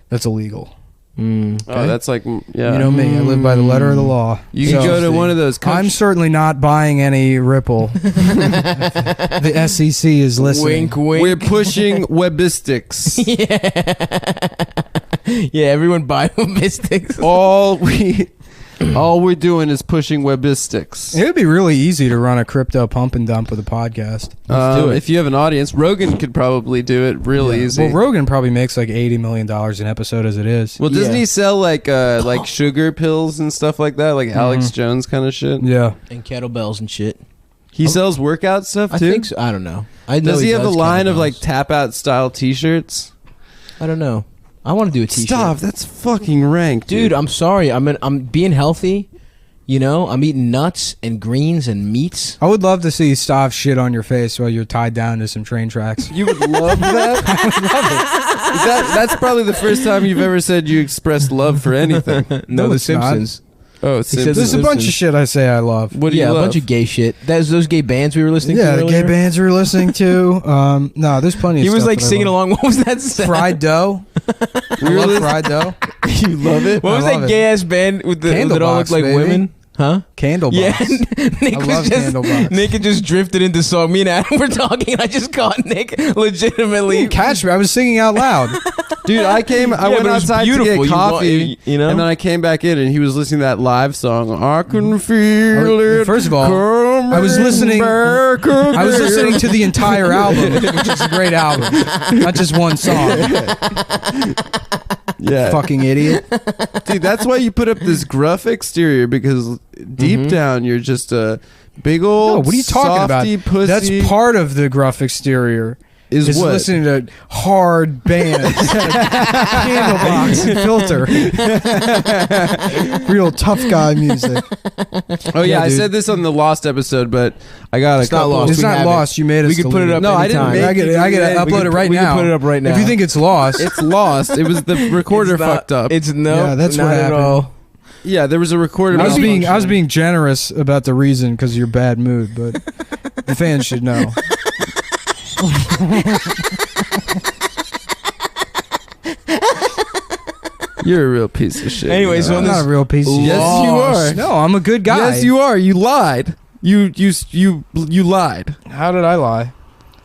that's illegal. Oh, that's like yeah. You know me. I live by the letter of the law. You can go to one of those. I'm certainly not buying any Ripple. The SEC is listening. Wink, wink. We're pushing webistics. Yeah, everyone buy webistics. All we're doing is pushing webistics. It would be really easy to run a crypto pump and dump with a podcast. Let's do it. If you have an audience, Rogan could probably do it real easy. Well, Rogan probably makes like $80 million an episode as it is. Well, doesn't he sell like sugar pills and stuff like that, like Alex Jones kind of shit? Yeah, and kettlebells and shit. He sells workout stuff too. I think so. I don't know. I know does he have a line of kettlebells. like tap out style T-shirts? I don't know. I want to do a T-shirt. Stop. That's fucking rank, dude. I'm sorry. I'm being healthy. You know, I'm eating nuts and greens and meats. I would love to see Stav shit on your face while you're tied down to some train tracks. You would love that? I would love it. That's probably the first time you've ever said you expressed love for anything. No, The Simpsons. Oh, Simpsons. There's a bunch of shit I say I love. What do you love? A bunch of gay shit. Those gay bands we were listening to Yeah, the earlier? gay bands we were listening to. No, there's plenty of He stuff. was like that I singing love. along. What was that? Sound? Fried dough. I love fried dough. You love it? What was that gay ass band with the that all looked like women? Huh? Candlebox. Yeah, Nick I love Candlebox. Nick had just drifted into song. Me and Adam were talking, and I just caught Nick legitimately. Catch me! I was singing out loud. Dude, I went but it was outside to beautiful. get coffee, you know? and then I came back in, and he was listening to that live song. I can feel it. First of all, I was listening. I was listening to the entire album, which is a great album, not just one song. Yeah, fucking idiot. Dude, that's why you put up this gruff exterior, because deep down you're just a big old. No, what are you talking about? softy pussy. That's part of the gruff exterior. Is what? Listening to hard bands, Candlebox and Filter, real tough guy music. Oh yeah, I dude. said this on the Lost episode, but I got It's a couple. not lost. It's We not have lost. it. You made us. We could put it up. No, I didn't anytime. make I get to upload it right we now. can put it up right now. If you think it's lost, It's lost. It was the recorder It's not- fucked up. It's no. Yeah, that's not what at happened. all. Yeah, there was a recorder. I was malfunction. being generous about the reason because of your bad mood, but the fans should know. You're a real piece of shit. Anyway, so I'm not a real piece of shit. Yes, you are. No, I'm a good guy. Yes, you are. You lied. You lied. How did I lie?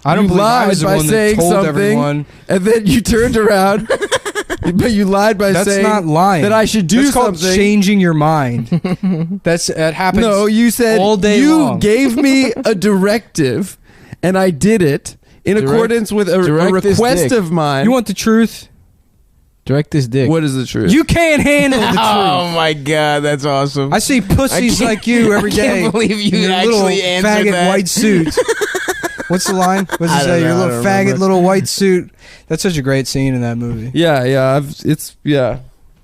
I don't You believe I lied was the by one that saying told something, everyone. and then you turned around, but you lied by That's saying not lying. that I should do That's called something. changing your mind. That happens. No, you said all day you long. gave me a directive, and I did it in accordance with a direct this request dick. of mine. You want the truth? Direct this dick. What is the truth? You can't handle the truth. Oh my god, that's awesome. I see pussies I like you every day. I can't believe you in your actually little answered faggot that. white suit. What's the line? What's I it don't say? Your know, I little don't faggot remember. little white suit. That's such a great scene in that movie. Yeah.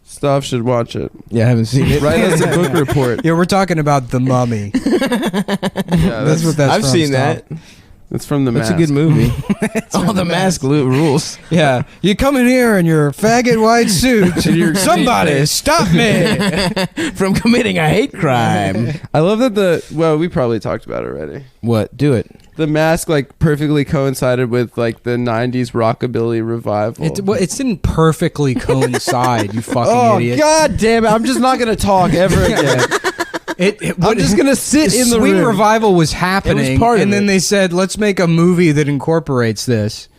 Staff should watch it. Yeah, I haven't seen it. Write us a book report. Yeah, we're talking about The Mummy. Yeah, That's what that's I've from, seen Stav. that. That's from the That's Mask. a good movie. Oh, the mask rules. Yeah, you come in here in your faggot white suit. Somebody stop me from committing a hate crime. I love that we probably talked about it already. What? Do it. The Mask like perfectly coincided with like the 90s rockabilly revival. It didn't perfectly coincide. You fucking idiot. God damn it. I'm just not going to talk ever again. I'm just going to sit in the Swing room. Revival was happening, part of and then it. they said, let's make a movie that incorporates this.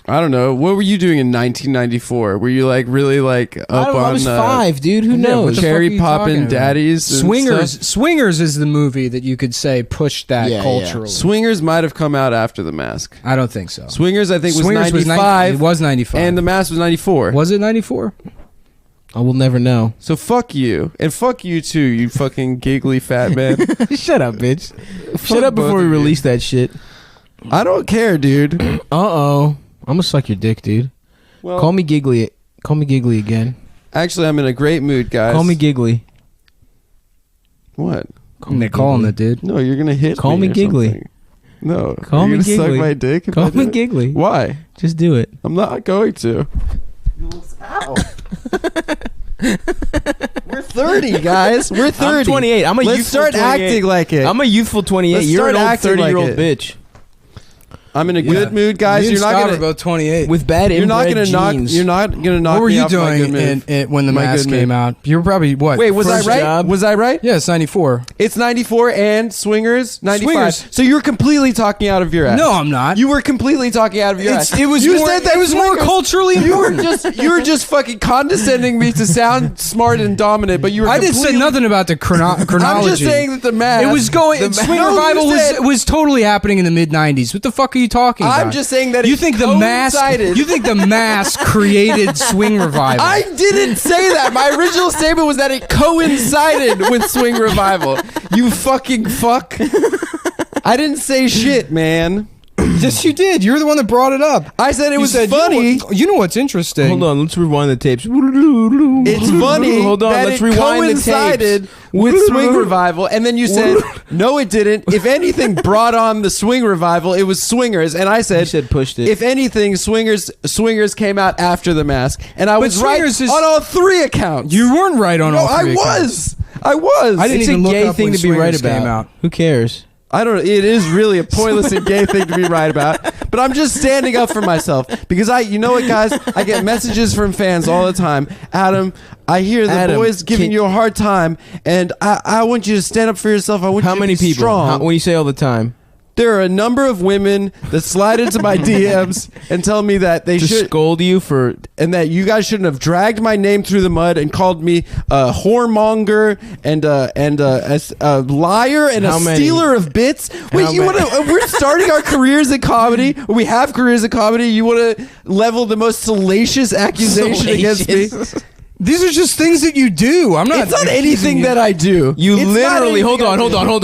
I don't know. What were you doing in 1994? Were you like really like up I don't know. on I was 5, dude. Who what knows? the cherry fuck are you talking popping about? daddies? and Swingers. stuff? Swingers is the movie that you could say pushed that Yeah, culturally. Swingers might have come out after The Mask. I don't think so. Swingers, I think, was Swingers 95. it was 95. And The Mask was 94. Was it 94? I will never know. So fuck you. And fuck you too, you fucking giggly fat man. Shut up, bitch. Fuck Shut up both before we of you. release that shit. I don't care, dude. Uh-oh. I'm gonna suck your dick, dude. Well, Call me Giggly. Call me Giggly again. actually, I'm in a great mood, guys. Call me Giggly. What? They're calling it, dude. No, you're gonna hit Call me me or Giggly. something. No. Call Are you me gonna Giggly. suck my dick? if I Call do me it? Giggly. Why? Just do it. I'm not going to. We're 30, guys. We're 30. I'm 28. I'm a Let's youthful start 28. acting like it. I'm a youthful 28. Let's You're an start old acting like 30-year-old it. bitch. I'm in a good mood, guys. Me and You're not Scott gonna are both 28. With bad You're not inbred gonna genes. You're not gonna knock. What were me you off my good doing mood. when the My mask good came mood. out? You were probably what? Wait, was I first right? job? Was I right? Yeah, it's 94. It's 94 and Swingers 95. Swingers. So you were completely talking out of your ass. No, I'm not. You were completely talking out of your ass. It was you more. said that It was more culturally important. You were just fucking condescending me to sound smart and dominant, but you were. I didn't say nothing about the chronology. I'm just saying that the mask. It was going. Swing revival was totally happening in the mid '90s. What the fuck are you talking about? I'm just saying that you it think the mask. coincided. You think the mask created swing revival? I didn't say that. My original statement was that it coincided with swing revival. You fucking fuck. I didn't say shit, man. Yes, you did. You're the one that brought it up. I said it was said, funny. You know what's interesting? Hold on, let's rewind the tapes. It's funny. Hold on, that let's it rewind the coincided tapes. with swing revival, and then you said no, it didn't. If anything brought on the swing revival, it was Swingers, and I said, pushed it. If anything, Swingers came out after the mask, and I was right Swingers is- on all three accounts. You weren't right on all three I accounts. I was. I didn't It's even a look gay up thing when to be right Swingers came about. out. Who cares? I don't know. It is really a pointless and gay thing to be right about. But I'm just standing up for myself because you know what, guys? I get messages from fans all the time. Adam, I hear the boys giving you a hard time, and I want you to stand up for yourself. I want How you to many be people? strong. When you say all the time? There are a number of women that slide into my DMs and tell me that they To should scold you for, and that you guys shouldn't have dragged my name through the mud and called me a whoremonger and a liar and How a many? stealer of bits. Wait, you want to? We're starting our careers in comedy. Or we have careers in comedy. You want to level the most salacious accusation against me? These are just things that you do. I'm not. It's not anything that I do. You It's not literally, anything hold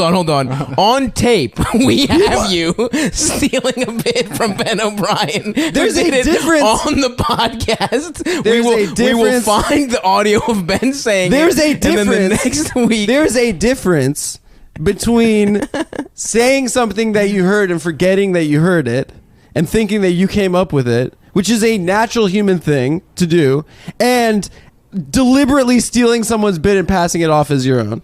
on. I do. On tape, we have you stealing a bit from Ben O'Brien. There's We a did it difference. on the podcast. There's a We will difference. find the audio of Ben saying There's it, a difference. and then the next week. There's a difference between saying something that you heard and forgetting that you heard it and thinking that you came up with it, which is a natural human thing to do, and deliberately stealing someone's bit and passing it off as your own.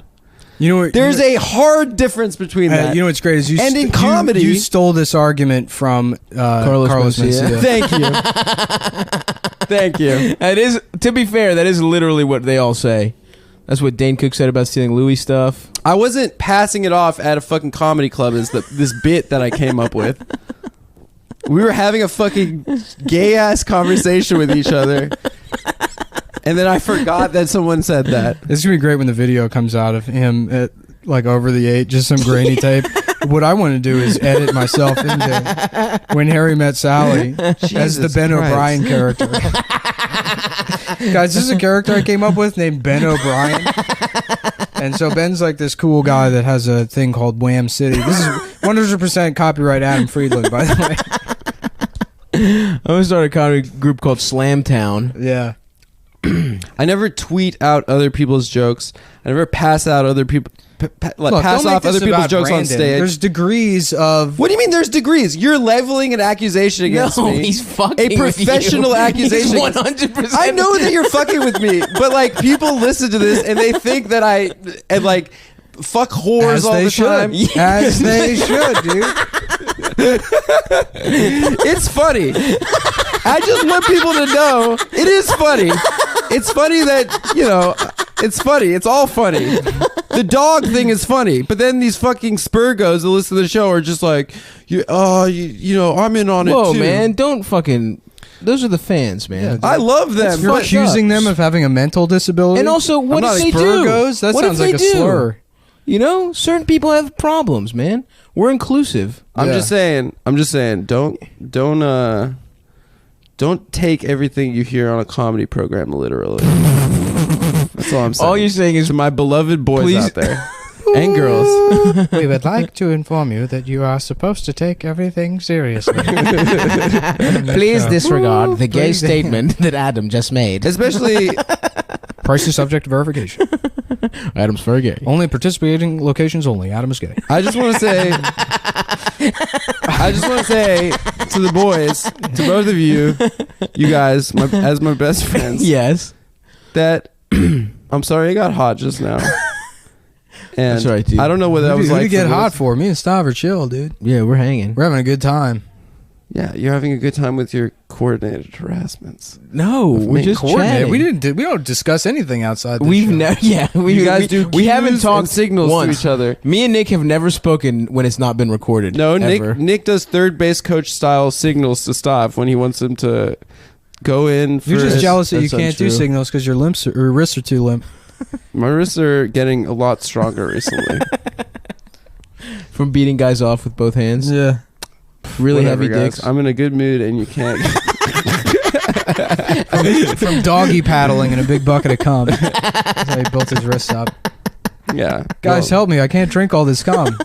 You know what? There's a hard difference between that. You know what's great is you. And in comedy, you stole this argument from Carlos Mencia. Thank you. Thank you. That is, to be fair, that is literally what they all say. That's what Dane Cook said about stealing Louis stuff. I wasn't passing it off at a fucking comedy club as this bit that I came up with. We were having a fucking gay ass conversation with each other. And then I forgot that someone said that. It's gonna be great when the video comes out of him at like over the 8, just some grainy tape. What I want to do is edit myself into When Harry Met Sally as the Ben Christ. O'Brien character. Guys, this is a character I came up with named Ben O'Brien. And so Ben's like this cool guy that has a thing called Wham City. This is 100% copyright Adam Friedland, by the way. I'm gonna start a comedy group called Slamtown. Yeah. I never tweet out other people's jokes. I never pass out other people. Look, pass don't make off this other people's about jokes on Brandon. stage. There's degrees of. What do you mean there's degrees? You're leveling an accusation against No, me. he's fucking a with you. professional accusation. He's 100%. I know that you're fucking with me, but like people listen to this and they think that I like fuck whores As all they the should. time. As they should, dude. It's funny. I just want people to know it is funny. It's funny that, you know, it's funny. It's all funny. The dog thing is funny, but then these fucking Spurgos that listen to the show are just like, you know, I'm in on it too. Whoa, man, don't fucking. Those are the fans, man. I love them. You're accusing them of having a mental disability. And also, what if they do? Spurgos? That What if sounds they like a do? slur. You know, certain people have problems, man. We're inclusive. I'm just saying. Don't take everything you hear on a comedy program literally. That's all I'm saying. All you're saying is to my beloved boys please- out there and girls. We would like to inform you that you are supposed to take everything seriously. Please disregard the gay Please- statement that Adam just made. Especially Price is subject to verification. Adam's very gay. Only participating locations only. Adam is gay. I just want to say to the boys, to both of you, you guys, as my best friends, Yes. that I'm sorry it got hot just now. And That's right, dude. I don't know whether I was Who like to get for hot this- for? Me and Stav are chill, dude. Yeah, we're hanging. We're having a good time. Yeah, you're having a good time with your coordinated harassments. No, we're just chatting. We don't discuss anything outside. This We've show. never. Yeah, You guys do. We haven't cues talked and signals once. to each other. Me and Nick have never spoken when it's not been recorded. No, ever. Nick does third base coach style signals to stop when he wants him to go in. You're just first. jealous that you That's can't do untrue. signals because your wrists are too limp. My wrists are getting a lot stronger recently. From beating guys off with both hands. Yeah. Really Whatever, heavy guys. dicks. I'm in a good mood, and you can't. From doggy paddling in a big bucket of cum. That's how he built his wrists up. Yeah. Guys, help me. I can't drink all this cum.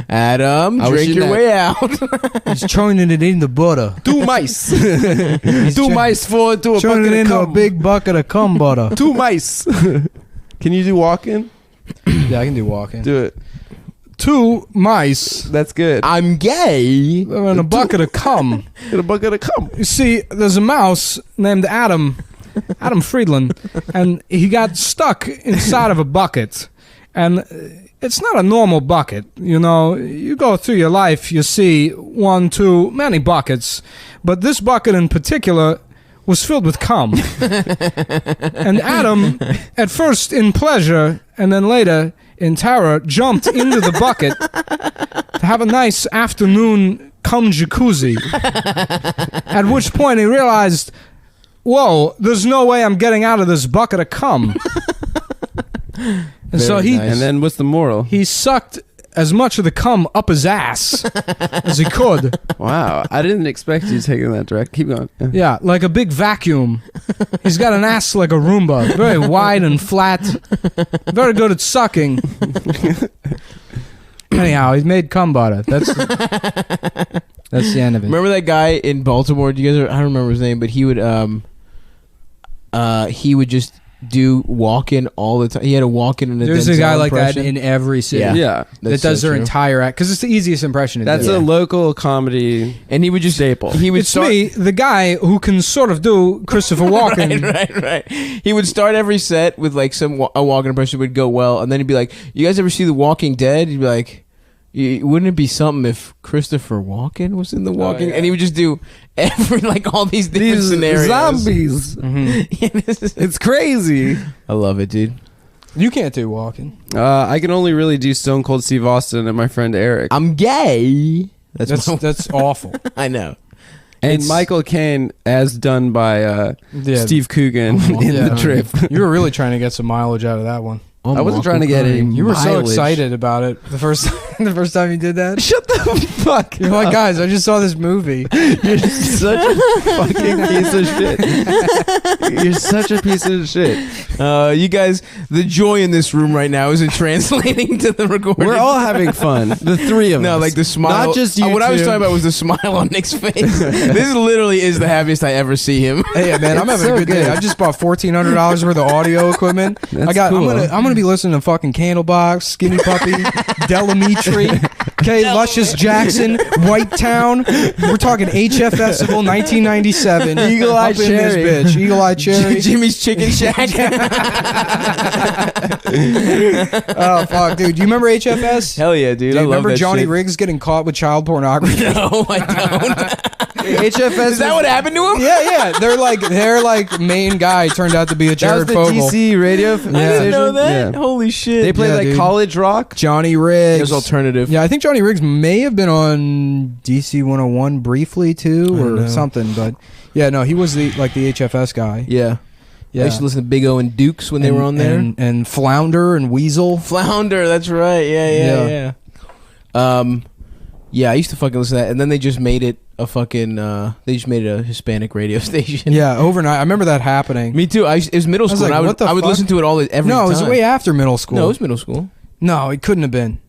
Adam, I was drink in your that- way out. He's churning it in the butter. 2 mice. 2 mice fall into a Churning bucket it of into a cum. big bucket of cum butter. 2 mice. Can you do walking? Yeah, I can do walking. Do it. 2 mice. That's good. I'm gay. They're in a bucket of cum. In a bucket of cum. You see, there's a mouse named Adam Friedland, and he got stuck inside of a bucket. And it's not a normal bucket. You know, you go through your life, you see 1, 2, many buckets. But this bucket in particular was filled with cum. And Adam, at first in pleasure, and then later in terror, jumped into the bucket to have a nice afternoon cum jacuzzi. At which point he realized, whoa, there's no way I'm getting out of this bucket of cum. And so he, And then what's the moral? he sucked as much of the cum up his ass as he could. Wow, I didn't expect you taking that direct. Keep going. Yeah. Yeah, like a big vacuum. He's got an ass like a Roomba, very wide and flat, very good at sucking. Anyhow, he's made cum butter. That's the end of it. Remember that guy in Baltimore? Do you guys? I don't remember his name, but he would just do walk-in all the time. He had a walk-in and a There's a Denzel guy like that impression. in every city. Yeah. that That's does so their true. entire act because it's the easiest impression to That's do. a local comedy And he would just staple. He would It's start. me, the guy who can sort of do Christopher Walken. Right. He would start every set with like a walk-in impression would go well, and then he'd be like, "You guys ever see The Walking Dead?" He'd be like, "Wouldn't it be something if Christopher Walken was in The Walking?" yeah. And he would just do like all these different scenarios. Zombies. It's crazy. I love it, dude. You can't do Walken. I can only really do Stone Cold Steve Austin and my friend Eric. I'm gay. That's awful. I know. And Michael Caine as done by Steve Coogan in The Trip. You were really trying to get some mileage out of that one. I wasn't trying to get any You were so mileage. excited about it the first time you did that. Shut the fuck You're like, guys, I just saw this movie. You're such a fucking piece of shit. You're such a piece of shit. You guys, the joy in this room right now isn't translating to the recording. We're all having fun. The three of us. No, like the smile. Not just you What I was two. talking about was the smile on Nick's face. This literally is the happiest I ever see him. Hey man, I'm It's having so a good day. good. I just bought $1,400 worth of audio equipment. That's I'm cool. gonna be listening to fucking Candlebox, Skinny Puppy, Delamitri, okay, Luscious Jackson, White Town. We're talking HF Festival 1997. Eagle Eye Up in Cherry. this bitch. Eagle Eye Cherry. Jimmy's Chicken Shack. Oh fuck, dude. Do you remember HFS? Hell yeah, dude. Do I you love remember that Johnny shit. Riggs getting caught with child pornography? No, I don't. HFS Is that what happened to him? Yeah. Their main guy turned out to be a That was Jared the Fogle. DC radio I didn't know that. Yeah. Holy shit. They played Yeah, like dude. college rock. Johnny Riggs. It was alternative. Yeah, I think Johnny Riggs may have been on DC 101 briefly too, I don't or know. something. But yeah, no, he was the HFS guy. Yeah. Yeah, I used to listen to Big O and Dukes when they were on there. and Flounder and Weasel. Flounder, that's right. Yeah. Yeah, I used to fucking listen to that, and then they just made it a fucking. They just made it a Hispanic radio station. Yeah, overnight. I remember that happening. Me too. It was middle I was school. like, and what the I would fuck? listen to it every time. No, it was way after middle school. No, it was middle school. No, it couldn't have been.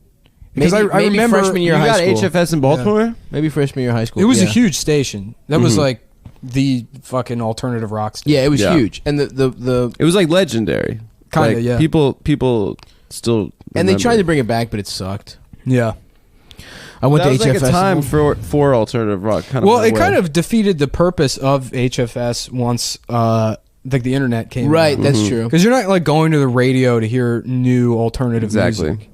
Because Maybe, I remember freshman year You of got high school. HFS in Baltimore? Maybe freshman year of high school. it was a yeah. huge station. That was Mhm. like the fucking alternative rock station. Yeah, it was Yeah. huge, and the It was like legendary. Kinda, Like, yeah. People still. and they remember. tried to bring it back, but it sucked. Yeah. I went That to was HFS. like a time for alternative rock. Kind Well, of it kind of defeated the purpose of HFS once like the internet came Right, out. that's Mhm. true. Because you're not like going to the radio to hear new alternative Exactly. music.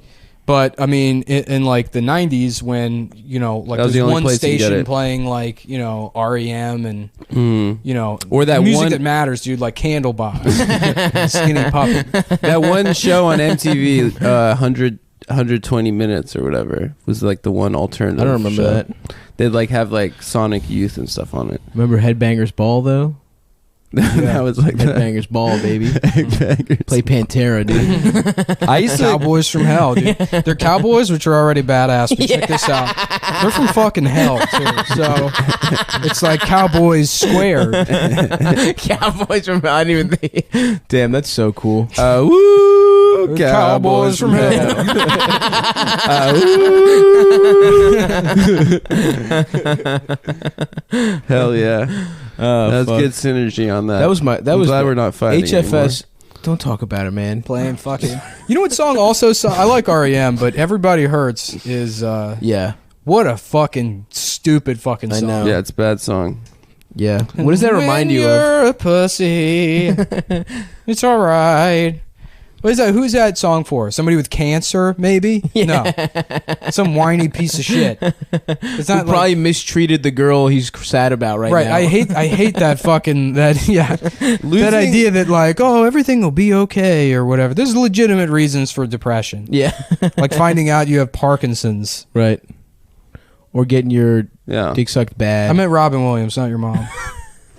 But I mean, in like the '90s, when like That was there's the only one place you can get station it. playing like REM and Or that music one- that matters, dude, like Candlebox, Skinny Puppy. That one show on MTV, 120 minutes or whatever, was like the one alternative. I don't remember show. that. They'd like have like Sonic Youth and stuff on it. Remember Headbangers Ball though? That was like Headbangers Ball, baby. Headbangers Play Pantera, dude. I used to Cowboys from Hell, dude. They're cowboys, which are already badass. But check this out. They're from fucking hell too. So it's like Cowboys squared. Cowboys from Hell. I didn't even think. Damn, that's so cool. Woo! Cowboys from Hell. Hell yeah. That was fuck. good synergy on that. That was my. That I'm was glad the- we're not fighting HFS. anymore. Don't talk about it, man. Playing fucking. You know what song also? I like REM, but Everybody Hurts is. Yeah. What a fucking stupid fucking song. know. Yeah, it's a bad song. Yeah. What does that remind you of? You're a pussy. It's all right. What is that? Who's that song for? Somebody with cancer, maybe? No. Some whiny piece of shit. It's Who not probably mistreated the girl he's sad about right now. I hate that fucking that idea that like, oh, everything will be okay or whatever. There's legitimate reasons for depression. Yeah. Like finding out you have Parkinson's. Right. Or getting your Yeah. dick sucked bad. I meant Robin Williams, not your mom.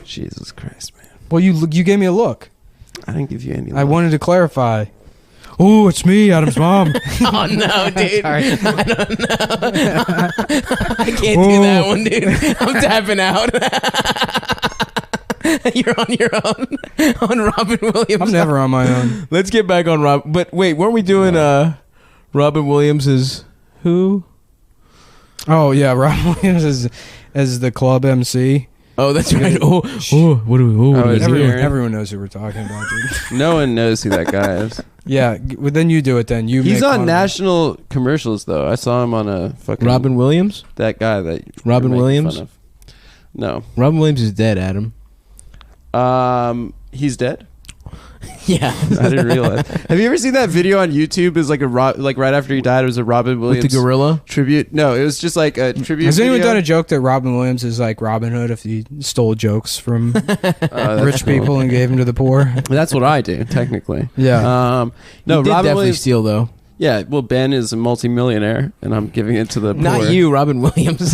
Jesus Christ, man. Well, you gave me a look. I didn't give you any. I wanted to clarify. Oh, it's me, Adam's mom. Oh no, dude! I don't know. I can't do that one, dude. I'm tapping out. You're on your own on Robin Williams. I'm never on my own. Let's get back on Rob. But wait, weren't we doing Robin Williams is who? Oh yeah, Robin Williams as the club MC. Oh, that's right. Oh, what do we? What do we do here? Everyone knows who we're talking about, dude. No one knows who that guy is. Yeah, well, then you do it. Then you. He's make on fun of national commercials though. I saw him on a fucking Robin Williams. That guy that Robin you're making Williams? fun of. No. Robin Williams is dead, Adam. He's dead. Yeah, I didn't realize. Have you ever seen that video on YouTube? Is like like right after he died, it was a Robin Williams With the gorilla tribute. No, it was just like a tribute. Has anyone video. done a joke that Robin Williams is like Robin Hood if he stole jokes from That's rich cool. people and gave them to the poor? That's what I do, technically. Yeah. No, he did Robin definitely Williams. steal though. Yeah, well, Ben is a multimillionaire, and I'm giving it to the poor. Not you, Robin Williams.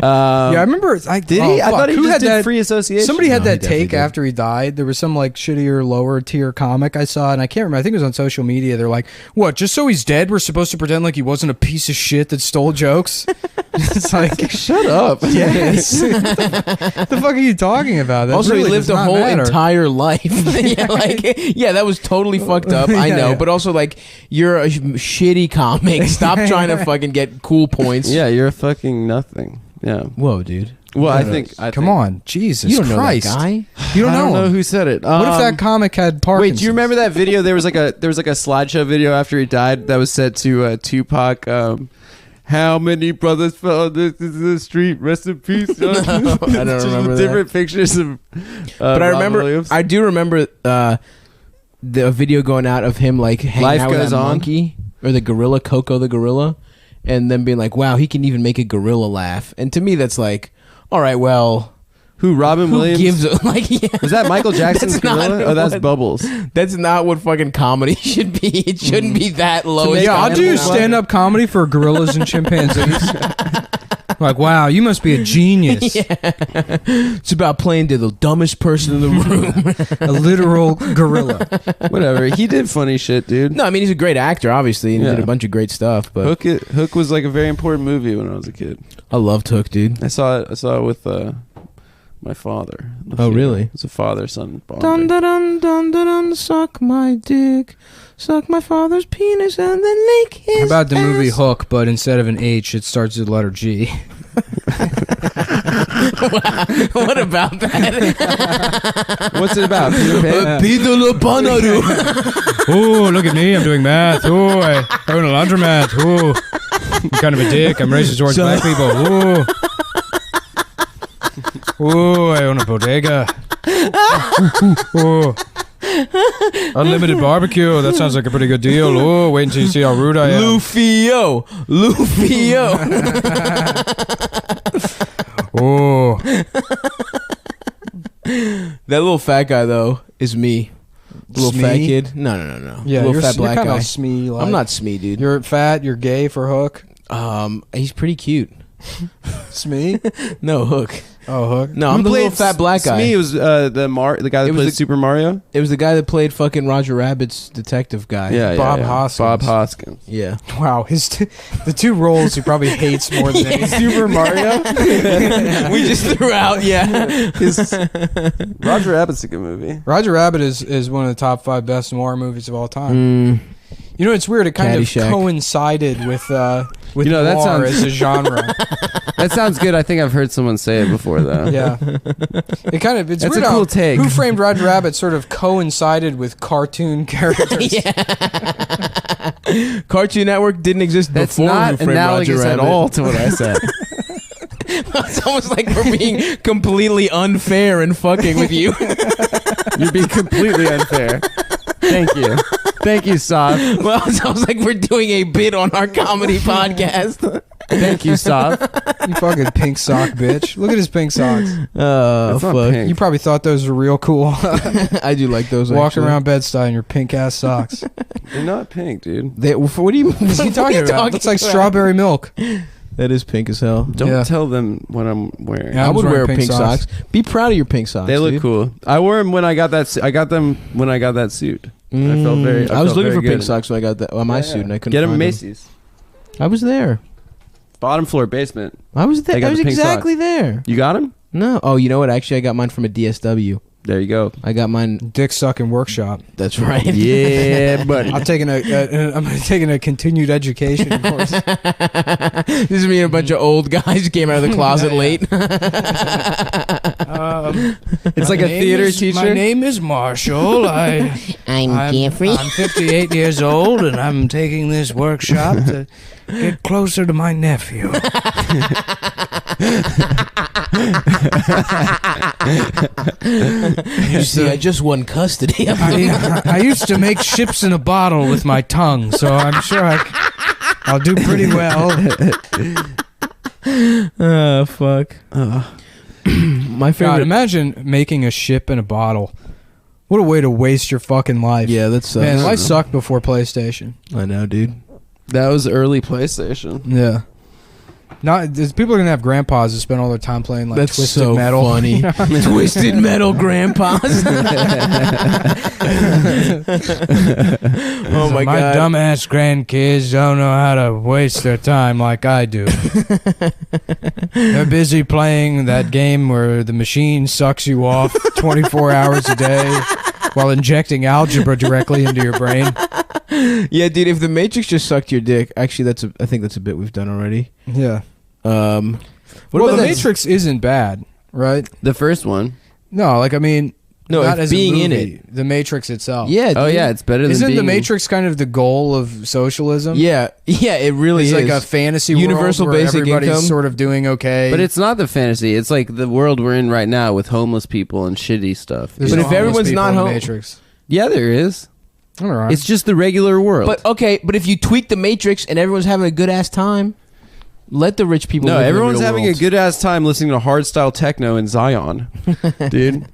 Yeah, I remember. Did he? I thought he Who just had did that? free association. Somebody had No, he that definitely take did. after he died. There was some like shittier, lower tier comic I saw, and I can't remember. I think it was on social media. They're like, "What? Just so he's dead, we're supposed to pretend like he wasn't a piece of shit that stole jokes?" It's like, shut up. Yes. What the fuck are you talking about? That Also, really he lived does a not whole matter. entire life. Yeah, like, yeah, that was totally fucked up. I Yeah, know, yeah. but also like you're a shitty comic. Stop trying to fucking get cool points. Yeah, you're a fucking nothing. Yeah. Whoa, dude. Well, I Yeah. think. Come on, Jesus You don't Christ! know that guy. You don't I don't know know him. who said it. What if that comic had Parkinson's? Wait, do you remember that video? There was like a slideshow video after he died that was set to Tupac. How many brothers fell in the street? Rest in peace. No, I don't Just remember that. different pictures of. But I Robin remember, Williams. I do remember the video going out of him like hanging Life out with Goes that On? monkey or the gorilla, Coco the gorilla, and then being like, "Wow, he can even make a gorilla laugh." And to me, that's like, all right, well, Who Robin who Williams? gives a, like? Yeah. Was that Michael Jackson's That's not gorilla? Oh, that's what- Bubbles. That's not what fucking comedy should be. It shouldn't be that low. Yeah, I'll do stand-up comedy for gorillas and chimpanzees. Like, wow, you must be a genius. Yeah. It's about playing to the dumbest person in the room. A literal gorilla. Whatever. He did funny shit, dude. No, I mean he's a great actor, obviously, and he Yeah. did a bunch of great stuff. But Hook was like a very important movie when I was a kid. I loved Hook, dude. I saw it with my father. Oh, really? It's a father-son bond. Dun dun dun dun dun dun. Suck my dick, suck my father's penis, and then lick his. How about the movie ass? Hook, but instead of an H, it starts with the letter G? What about that? What's it about? Peter Pan? Peter Le Panaru. Oh, look at me. I'm doing math. Oh, I own a laundromat. Oh, I'm kind of a dick. I'm racist towards black people. Oh. Oh, I own a bodega. Oh. Unlimited barbecue. That sounds like a pretty good deal. Oh, wait until you see how rude I am. Lufio. Oh. That little fat guy though is me. Little fat Smee? kid. No. Yeah, little you're, fat black you're kind guy. of Smee. Like. I'm not Smee, dude. You're fat. You're gay for Hook. He's pretty cute. Smee? No, Hook. Oh, Hook. No, I'm the little fat black guy. Smee was the guy that played Super Mario. It was the guy that played fucking Roger Rabbit's detective guy. Yeah, Bob Hoskins. Bob Hoskins. Yeah. Wow, the two roles he probably hates more than anything. Super Mario. We just threw out. Yeah. Roger Rabbit's a good movie. Roger Rabbit is one of the top 5 best noir movies of all time. You know, it's weird. It kind Caddyshack. of coincided with You know, that noir sounds- as a genre. That sounds good. I think I've heard someone say it before, though. Yeah. It kind of it's That's weird a cool how take. Who Framed Roger Rabbit sort of coincided with cartoon characters. Cartoon Network didn't exist That's before not Who Framed analogous Roger at Rabbit. all to what I said. It's almost like we're being completely unfair and fucking with you. You're being completely unfair. Thank you. Thank you, Sav. Well, it sounds like we're doing a bit on our comedy podcast. Thank you, Sav. You fucking pink sock bitch. Look at his pink socks. That's not fuck. pink. You probably thought those were real cool. I do like those. Walking actually. around Bed-Stuy in your pink ass socks. They're not pink, dude. What do you? What are you talking about? It's like strawberry milk. That is pink as hell. Don't tell them what I'm wearing. Yeah, I I'm would wearing wear pink pink socks. Be proud of your pink socks. They look dude. cool. I wore them when I got that. I got them when I got that suit. I felt very. I was felt looking very for pink good. socks when I got that on my suit, and I couldn't Get them find at Macy's. I was there. Bottom floor basement. I was there. They got I was the pink exactly socks. there. You got them? No. Oh, you know what? Actually, I got mine from a DSW. There you go. I got mine. Dick sucking workshop. That's right. Yeah, buddy. I'm taking a continued education course. This is me and a bunch of old guys who came out of the closet late. It's like a theater teacher. My name is Marshall. I'm Jeffrey. I'm 58 years old, and I'm taking this workshop to get closer to my nephew. You see, I just won custody. I used to make ships in a bottle with my tongue, so I'm sure I'll do pretty well. Oh, fuck. My favorite. God, imagine making a ship in a bottle. What a way to waste your fucking life. Yeah, that's Man, life sucked before PlayStation. I know, dude. That was early PlayStation. Yeah. People are gonna have grandpas that spend all their time playing like That's Twisted so Metal. funny. Twisted Metal grandpas. Oh my My god. dumbass grandkids don't know how to waste their time like I do. They're busy playing that game where the machine sucks you off 24 hours a day while injecting algebra directly into your brain. Yeah, dude. If the Matrix just sucked your dick, actually, I think that's a bit we've done already. Yeah. What Well, about the that- Matrix isn't bad, right? The first one. No, like I mean, No, not if as being a in movie, it. the Matrix itself. Yeah. Oh dude. yeah, it's better than Isn't being the Matrix kind of the goal of socialism? Yeah. Yeah. It really It's is like a fantasy universal world where basic everybody's income. sort of doing okay. But it's not the fantasy. It's like the world we're in right now with homeless people and shitty stuff. There's But no if everyone's homeless people not in the home- Matrix. Yeah, there is. All right. It's just the regular world. But okay, but if you tweak the Matrix and everyone's having a good ass time, let the rich people. no, live in the everyone's real having world. a good ass time listening to hardstyle techno in Zion, dude.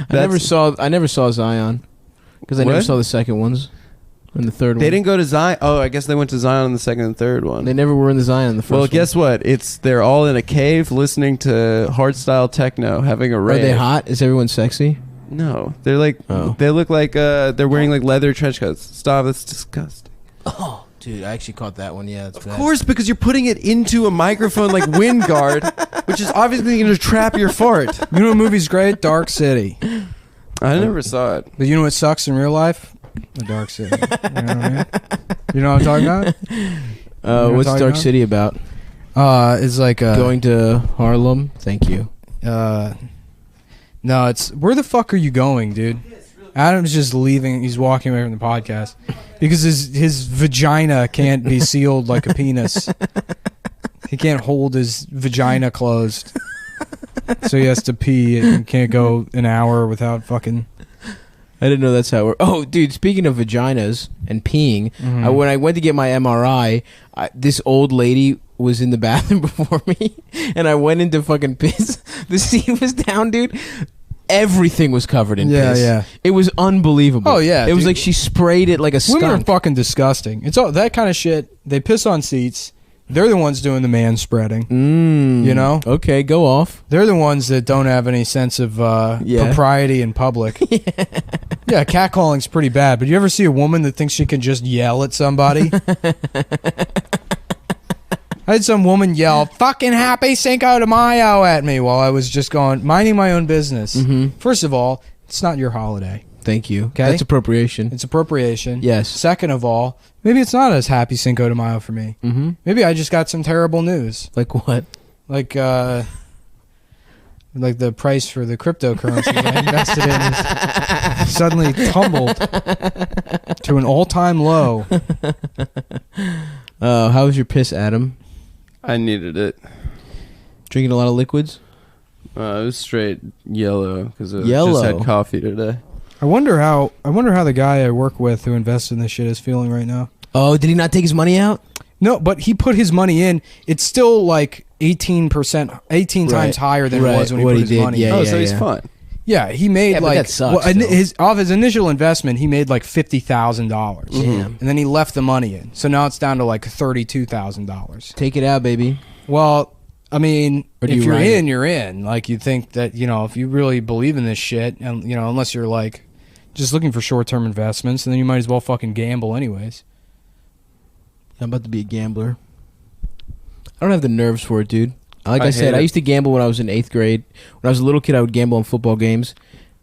I never saw Zion because I never What? saw the second ones and the third They one. didn't go to Zion. Oh, I guess they went to Zion on the second and third one. They never were in the Zion in the first Well, one. guess what? They're all in a cave listening to hardstyle techno, having a rave. Are they hot? Is everyone sexy? No, they're like they look like they're wearing like leather trench coats. Stop, that's disgusting. Oh, dude, I actually caught that one. Yeah, that's Of course, because you're putting it into a microphone like wind guard, which is obviously going to trap your fart. You know what movie's great? Dark City. I never saw it. But you know what sucks in real life? The Dark City. You know what I mean? You know what I'm talking about? What's talking Dark about? City about? It's like Going to Harlem. Thank you. No, it's where the fuck are you going, dude? Adam's just leaving. He's walking away from the podcast because his vagina can't be sealed like a penis. He can't hold his vagina closed, so he has to pee and can't go an hour without fucking. I didn't know that's how it worked. Oh, dude, speaking of vaginas and peeing, when I went to get my MRI, this old lady was in the bathroom before me, and I went into fucking piss. The seat was down, dude. Everything was covered in piss. Yeah. It was unbelievable. Oh, yeah, It was dude. like she sprayed it like a skunk. Women are fucking disgusting. It's all that kind of shit. They piss on seats. They're the ones doing the man spreading. You know? Okay, go off. They're the ones that don't have any sense of propriety in public. Yeah, catcalling's pretty bad. But you ever see a woman that thinks she can just yell at somebody? I had some woman yell, "Fucking happy Cinco de Mayo" at me while I was just minding my own business. First of all, it's not your holiday. Thank you. Okay? That's appropriation. It's appropriation. Yes. Second of all, maybe it's not as happy Cinco de Mayo for me. Maybe I just got some terrible news. Like what? Like the price for the cryptocurrency I invested in has suddenly tumbled to an all-time low. How was your piss, Adam? I needed it. Drinking a lot of liquids? It was straight yellow because I Yellow. just had coffee today. I wonder how the guy I work with who invested in this shit is feeling right now. Oh, did he not take his money out? No, but he put his money in. It's still like 18 times higher than it was when he put his money in. Oh, so he's fine. Yeah, he made Yeah, but like that sucks, off his initial investment, he made like $50,000, Damn. and then he left the money in. So now it's down to like $32,000. Take it out, baby. Well, I mean, Or do if you you're ride in, it? you're in. Like you think that if you really believe in this shit, and unless you're like just looking for short-term investments, and then you might as well fucking gamble anyways. I'm about to be a gambler. I don't have the nerves for it, dude. Like I I said, hate I it. used to gamble when I was in 8th grade. When I was a little kid, I would gamble on football games.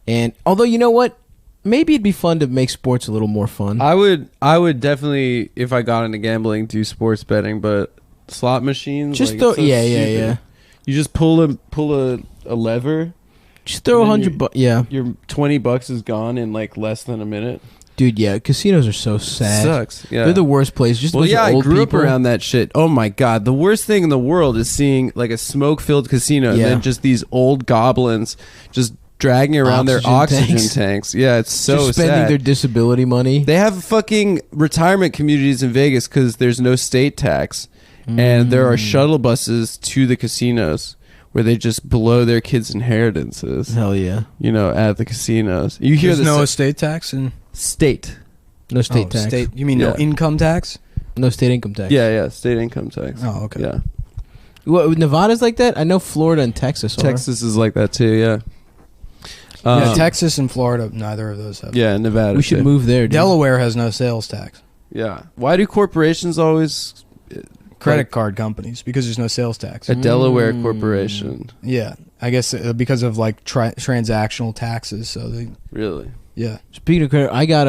And although, you know what? Maybe it'd be fun to make sports a little more fun. I would definitely, if I got into gambling, do sports betting, but slot machines. Just like, throw, it's so yeah. stupid. You just pull a lever. Just throw $100. Yeah, Your $20 is gone in like less than a minute. dude. Yeah, casinos are so sad. Sucks. Yeah, They're the worst place. Just a well, bunch yeah, of I old grew people. up around that shit. Oh my god, the worst thing in the world is seeing like a smoke-filled casino Yeah. and then just these old goblins just dragging around their oxygen tanks. tanks. Yeah, it's so Just spending sad. their disability money. They have fucking retirement communities in Vegas because there's no state tax, and there are shuttle buses to the casinos where they just blow their kids' inheritances. Hell yeah. At the casinos. You hear There's this no estate tax and state. No state tax. State? You mean no Yeah. income tax? No state income tax. Yeah, state income tax. Oh, okay. Yeah. What, Nevada's like that? I know Florida and Texas are. Texas is like that too, yeah. Yeah, Texas and Florida, neither of those have. Yeah, Nevada. We should too. move there, dude. Delaware has no sales tax. Yeah. Why do corporations always Credit card companies, because there's no sales tax. a Delaware corporation? Yeah, I guess because of like transactional taxes. So they Really? yeah. Speaking of credit, I got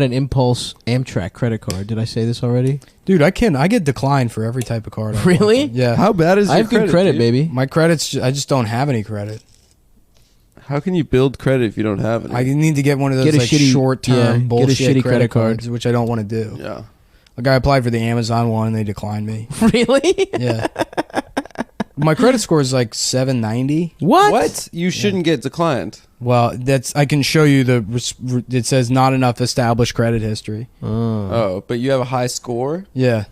an Impulse Amtrak credit card. Did I say this already? Dude, I get declined for every type of card. I Really? want. Yeah. How bad is I your have good credit, dude? baby. My credits, I just don't have any credit. How can you build credit if you don't have any? I need to get one of those Get a like shitty- short-term yeah, get a bullshit shitty credit credit card. cards, which I don't want to do. Yeah. Like I applied for the Amazon one, and they declined me. Really? Yeah. My credit score is like 790. What? You shouldn't get declined. Well, I can show you it says not enough established credit history. Oh, but you have a high score? Yeah.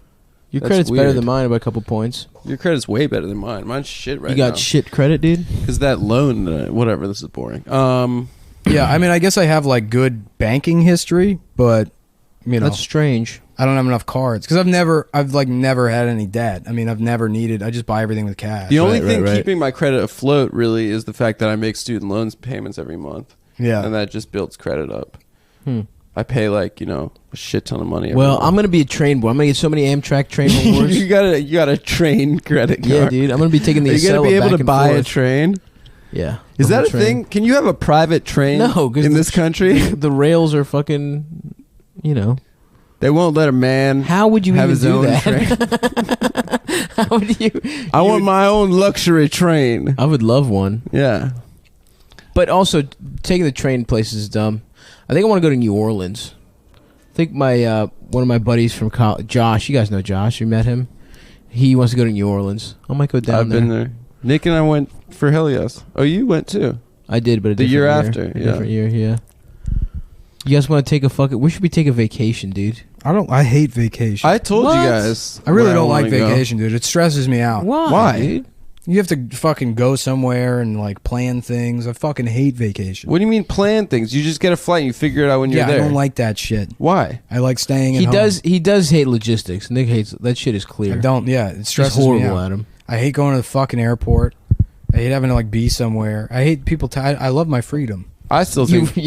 Your That's credit's better weird. than mine by a couple points. Your credit's way better than mine. Mine's shit right You now. got shit credit, dude? Because that loan, whatever, this is boring. Yeah, I mean, I guess I have like good banking history, but That's strange. I don't have enough cards because I've never had any debt. I mean, I've never needed. I just buy everything with cash. The only thing keeping my credit afloat really is the fact that I make student loans payments every month. Yeah. And that just builds credit up. I pay like, a shit ton of money every Well, month. I'm gonna be a train boy. I'm gonna get so many Amtrak train rewards. you gotta train credit card. Yeah, dude. I'm gonna be taking the Are you gonna Acela be able back to and buy a forth. train? Yeah. Is the that whole a thing? Can you have a private train No, because in this country? the rails are fucking, They won't let a man How would you have even his do own that? train. How would you? I want my own luxury train. I would love one. Yeah. But also, taking the train places is dumb. I think I want to go to New Orleans. I think my one of my buddies from college, Josh. You guys know Josh. You met him. He wants to go to New Orleans. I might go down I've there. been there. Nick and I went for Hell Yes. Oh, you went too. I did, but The year after, A yeah. different year, yeah. You guys want to take a fucking? Where should we take a vacation, dude? I hate vacation. I told you guys. I really where don't like wanna go. vacation, dude. It stresses me out. Why? Dude? You have to fucking go somewhere and like plan things. I fucking hate vacation. What do you mean plan things? You just get a flight and you figure it out when you're Yeah, there. I don't like that shit. Why? I like staying at He home. does. He does hate logistics. Nick hates that shit. Is clear. I don't. Yeah, it It's stresses horrible me out. at him. I hate going to the fucking airport. I hate having to like be somewhere. I hate people. I love my freedom. I still think.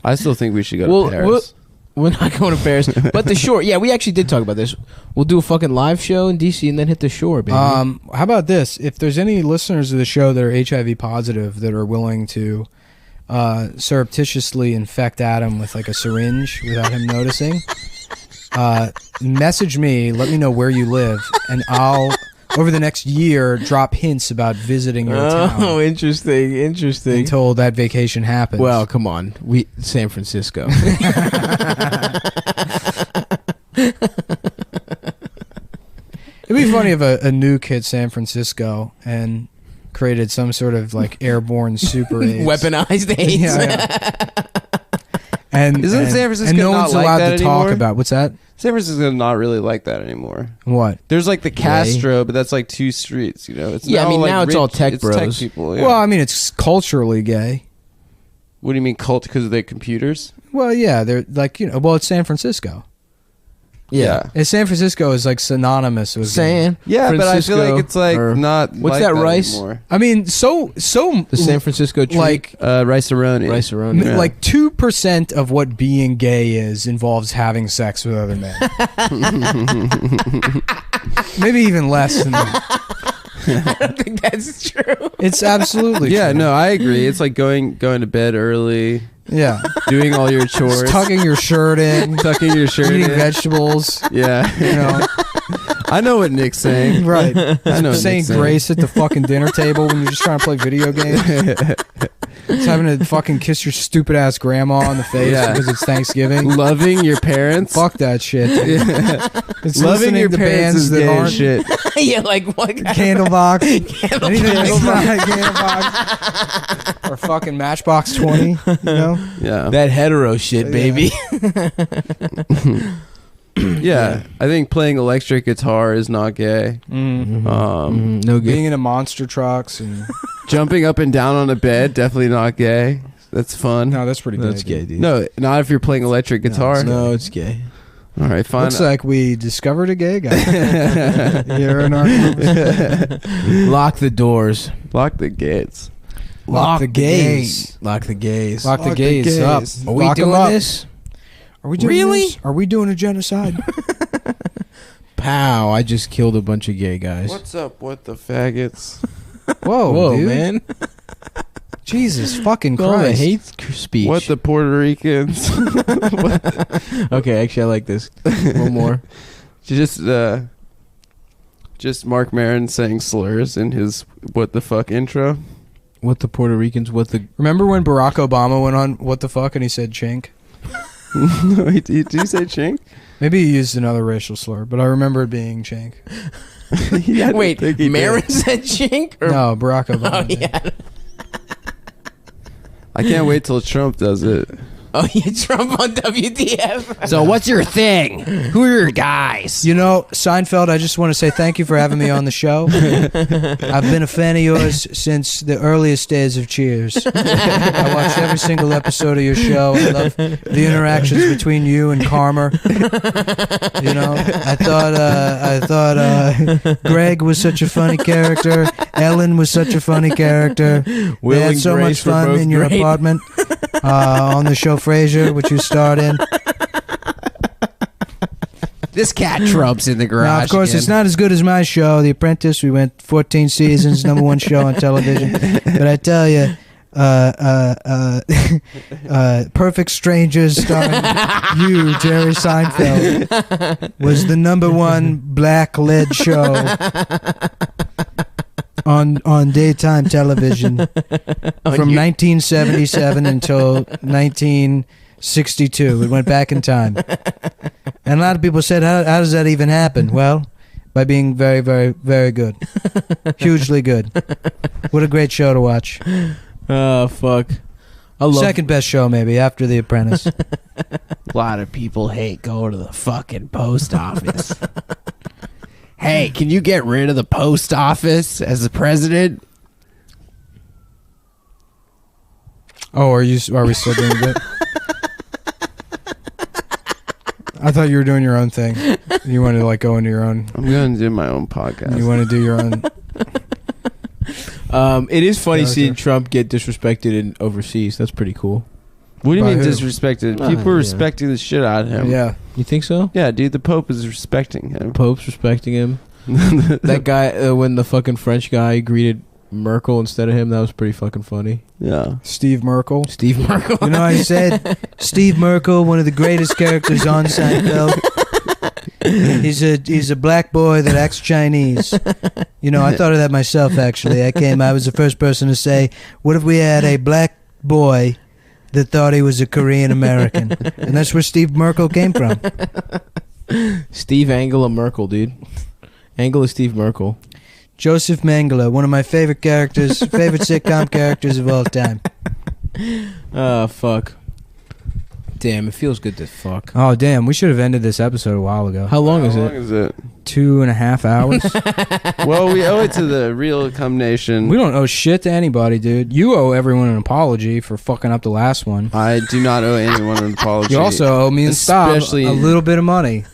I still think we should go to Paris. We're not going to Paris, but the shore. Yeah, we actually did talk about this. We'll do a fucking live show in DC and then hit the shore, baby. How about this? If there's any listeners of the show that are HIV positive that are willing to surreptitiously infect Adam with like a syringe without him noticing, message me. Let me know where you live, and I'll over the next year drop hints about visiting your town. Oh, interesting. Until that vacation happens. Well, come on, San Francisco. It'd be funny if a nuke hit San Francisco and created some sort of like airborne super AIDS. Weaponized AIDS. Yeah. And Isn't and, San Francisco and no not one's like allowed that to talk anymore? about what's that? San Francisco's not really like that anymore. What? There's like the Castro, but that's like 2 streets. You know, it's Yeah, I mean, like now it's all tech it's bros. Tech people. Yeah. Well, I mean, it's culturally gay. What do you mean cult? Because of their computers? Well, yeah, they're like well, it's San Francisco. Yeah. And San Francisco is like synonymous with gay. Yeah, but I feel like it's like or- not. What's like that, rice? Anymore. I mean, so The San Francisco treat. like rice-a-roni. Rice-a-roni. Yeah. like 2% of what being gay is involves having sex with other men. Maybe even less than that. I don't think that's true. It's absolutely Yeah, true. no, I agree. It's like going to bed early. Yeah. Doing all your chores. Just tucking your shirt in. Tucking your shirt eating in. vegetables. Yeah. You know. I know what Nick's saying. Right. I know what saying Nick's saying. grace at the fucking dinner table when you're just trying to play video games. It's having to fucking kiss your stupid ass grandma on the face Yeah. because it's Thanksgiving. Loving your parents. Fuck that shit. Dude. Yeah. It's Loving listening your to parents bands is that gay aren't as shit. Yeah, like what? Kind Candlebox. Anything that's Candlebox. not Candlebox. Or fucking Matchbox 20. You know? Yeah. That hetero shit, baby. Yeah. I think playing electric guitar is not gay. Mm-hmm. No good. Being into monster trucks and Jumping up and down on a bed, definitely not gay. That's fun. no, that's pretty That's gay. gay, dude. No, not if you're playing electric guitar. No, it's gay. All right, fine. Looks like we discovered a gay guy here in our conversation. Lock the doors. Lock the gates. Lock the gays. Lock the gays. Lock the gays up. Are we Lock 'em doing up. this? Are we doing Really? this? Are we doing a genocide? Pow! I just killed a bunch of gay guys. What's up with the faggots? Whoa, dude. man! Jesus fucking Oh, I Christ. hate speech. What the Puerto Ricans? Okay, actually, I like this. One more. Just Mark Maron saying slurs in his "What the fuck" intro. What the Puerto Ricans? What the? Remember when Barack Obama went on What the Fuck and he said chink? No, did you say chink? Maybe he used another racial slur, but I remember it being chink. Yeah, I Wait, think he Marin did. said chink? Or? No, Barack Obama. Oh, did. yeah. I can't wait till Trump does it. Oh, you Trump on WTF? So what's your thing? Who are your guys? You know, Seinfeld, I just want to say thank you for having me on the show. I've been a fan of yours since the earliest days of Cheers. I watched every single episode of your show. I love the interactions between you and Karmer. You know, I thought Greg was such a funny character. Ellen was such a funny character. Will They had and so Grace much were fun both in your great. apartment on the show Frasier, which you starred in. This cat trumps in the garage. Now, of course, again. it's not as good as my show, The Apprentice. We went 14 seasons, #1 show on television. But I tell you, Perfect Strangers starring you, Jerry Seinfeld, was the #1 black-led show on daytime television from 1977 until 1962. It went back in time. And a lot of people said, how does that even happen? Well, by being very, very, very good. Hugely good. What a great show to watch. Oh, fuck. Second best show maybe after The Apprentice. A lot of people hate going to the fucking post office. Hey, can you get rid of the post office as the president? Oh, are we still doing it? I thought you were doing your own thing. You wanted to like go into your own. I'm going to do my own podcast. You want to do your own. It is funny seeing Trump get disrespected in overseas. That's pretty cool. What do you By mean who? disrespected? People are respecting the shit out of him. Yeah. You think so? Yeah, dude, the Pope is respecting him. Pope's respecting him. That guy, when the fucking French guy greeted Merkel instead of him, that was pretty fucking funny. Yeah. Steve Merkel. Steve Merkel. You know, I said Steve Merkel, one of the greatest characters on Seinfeld. He's a black boy that acts Chinese. You know, I thought of that myself, actually. I was the first person to say, what if we had a black boy that thought he was a Korean American? And that's where Steve Merkel came from. Steve Angela Merkel, dude. Angela Steve Merkel. Joseph Mengele, one of my favorite characters, favorite sitcom characters of all time. Fuck. Damn, it feels good to fuck. Oh, damn. We should have ended this episode a while ago. How long is How long is it? 2.5 hours. Well, we owe it to the real Cum Nation. We don't owe shit to anybody, dude. You owe everyone an apology for fucking up the last one. I do not owe anyone an apology. You also owe me and Stav Especially- a little bit of money.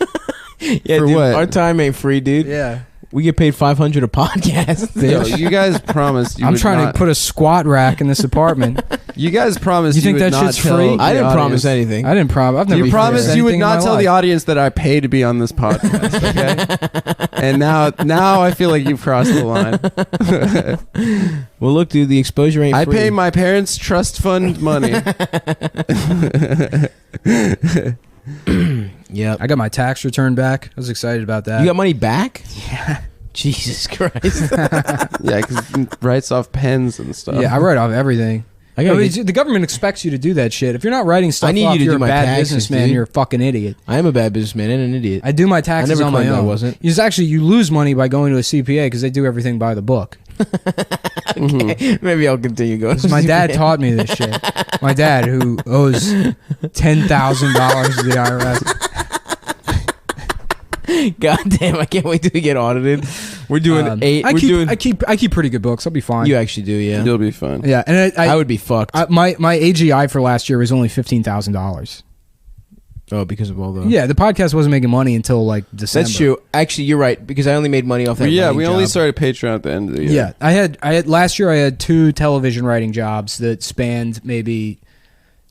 Yeah, For dude, what? our time ain't free, dude. Yeah. We get paid $500 a podcast. Yo, you guys promised you I'm would trying not, to put a squat rack in this apartment. You guys promised You think would that not shit's tell free? the I didn't promise audience. anything. I didn't promise. I've never You promised you would not tell the audience. audience that I pay to be on this podcast, okay? And now I feel like you've crossed the line. Well, look, dude, the exposure ain't I free. pay my parents' trust fund money. Yep. I got my tax return back. I was excited about that. You got money back? Yeah. Jesus Christ. Yeah, because it writes off pens and stuff. Yeah, I write off everything. I gotta mean, get- the government expects you to do that shit. If you're not writing stuff I need off, you to you're do a my bad taxes, businessman. dude. You're a fucking idiot. I am a bad businessman and an idiot. I do my taxes never on my claimed I own. wasn't. It's actually, you lose money by going to a CPA because they do everything by the book. Okay, maybe I'll continue going. 'Cause my dad taught me this shit. My dad, who owes $10,000 to the IRS. God damn, I can't wait till we get audited. We're doing eight. I keep pretty good books. I'll be fine. You actually do, yeah. You'll be fine. Yeah, and I would be fucked. my AGI for last year was only $15,000. Oh, because of all the... Yeah, the podcast wasn't making money until like December. That's true. Actually, you're right, because I only made money off that Yeah, writing we only job. started Patreon at the end of the year. Yeah, I had last year. I had 2 television writing jobs that spanned maybe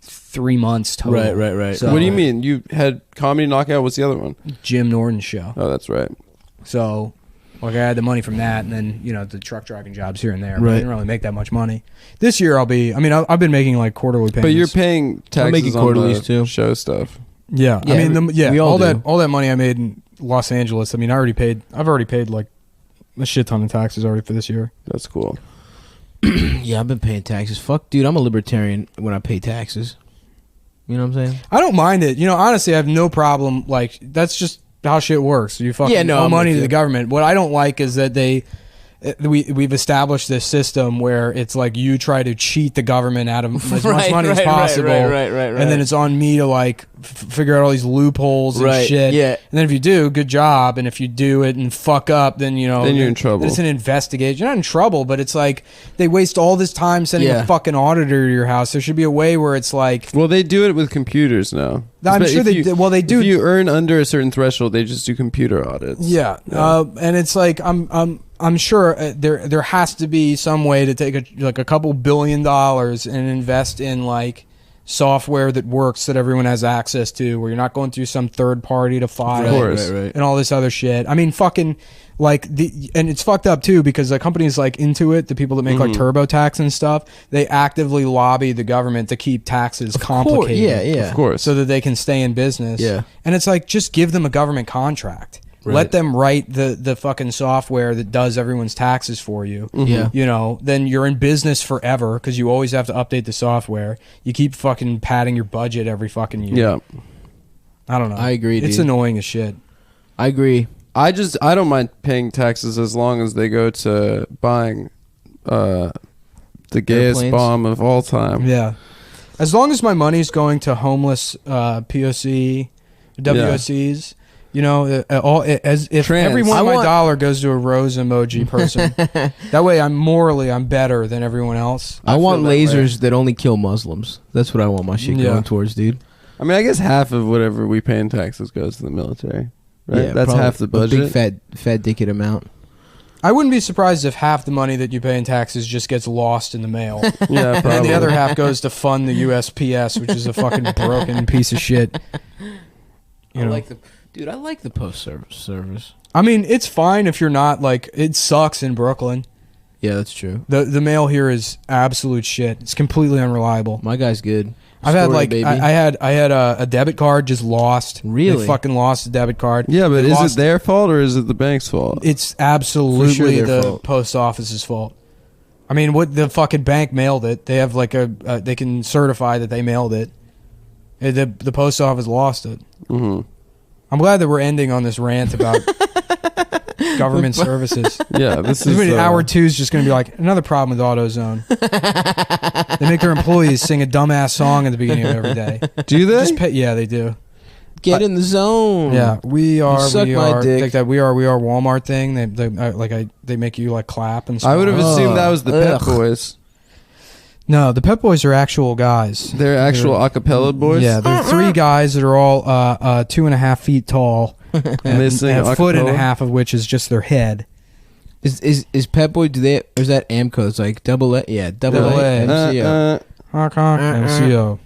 3 months total. Right. So, What do you mean? You had Comedy Knockout. What's the other one? Jim Norton's show. Oh, that's right. So, like, I had the money from that, and then the truck driving jobs here and there. But I Right. didn't really make that much money. This year, I've been making like quarterly payments. But you're paying taxes making on quarterlies, the too. show stuff. Yeah, Yeah, I mean, we all do. all that money I made in Los Angeles. I mean, I've already paid like a shit ton of taxes already for this year. That's cool. Yeah, I've been paying taxes. Fuck, dude, I'm a libertarian when I pay taxes. You know what I'm saying? I don't mind it. Honestly, I have no problem. Like, that's just how shit works. You fucking owe I'm money with to you. the government. What I don't like is that we've established this system where it's like you try to cheat the government out of as much money as possible, Right. and then it's on me to like figure out all these loopholes and Right, shit. yeah. And then if you do, good job. And if you do it and fuck up, then Then you're in trouble. Then it's an investigation. You're not in trouble, but it's like they waste all this time sending Yeah. a fucking auditor to your house. There should be a way where it's like. Well, they do it with computers now. I'm But sure if they you- do. Well, they do. If you earn under a certain threshold, they just do computer audits. Yeah, and it's like I'm sure there has to be some way to take a couple $1 billion and invest in like software that works that everyone has access to, where you're not going through some third party to file, Of course. Right. and all this other shit. I mean, fucking like and it's fucked up too because the companies like Intuit, the people that make like TurboTax and stuff, they actively lobby the government to keep taxes complicated. Yeah. Of course. So that they can stay in business. Yeah. And it's like, just give them a government contract. Right. Let them write the fucking software that does everyone's taxes for you. Yeah. Then you're in business forever because you always have to update the software. You keep fucking padding your budget every fucking year. Yeah. I don't know. I agree, It's dude. annoying as shit. I agree. I don't mind paying taxes as long as they go to buying the gayest Airplanes? bomb of all time. Yeah. As long as my money's going to homeless POC, WOCs, you know, if every one of my dollar goes to a rose emoji person, that way I'm better than everyone else. I want lasers that only kill Muslims. That's what I want my shit going towards, dude. I mean, I guess half of whatever we pay in taxes goes to the military, right? Yeah, that's probably half the a budget. big fat dickhead amount. I wouldn't be surprised if half the money that you pay in taxes just gets lost in the mail. Yeah, and probably. the other half goes to fund the USPS, which is a fucking broken piece of shit. I like the post service. I mean, it's fine if you're not like it sucks in Brooklyn. Yeah, that's true. The mail here is absolute shit. It's completely unreliable. My guy's good. I've had Story, like baby. I had a debit card just lost. Really? They fucking lost a debit card. Yeah, but They is lost- it their fault or is it the bank's fault? It's absolutely their the fault. post office's fault. I mean, what the fucking bank mailed it. They have like they can certify that they mailed it. The post office lost it. Mm-hmm. I'm glad that we're ending on this rant about government services. Yeah, this is hour 2 is just going to be like another problem with AutoZone. They make their employees sing a dumbass song at the beginning of every day. Do they? Yeah, they do. Get in the zone. Yeah, we are. Suck We my are dick. like that. We are Walmart thing. They make you like clap and stuff. I would have assumed that was the Pep Ugh. Boys. No, the Pep Boys are actual guys. They're actual acapella boys. Yeah, they're 3 guys that are all 2.5 feet tall, They and sing a foot and a acapella? half of which is just their head. Is Pep Boy? Do they? Or is that Amco? It's like double A. Yeah, double A. MCO. Honk honk MCO.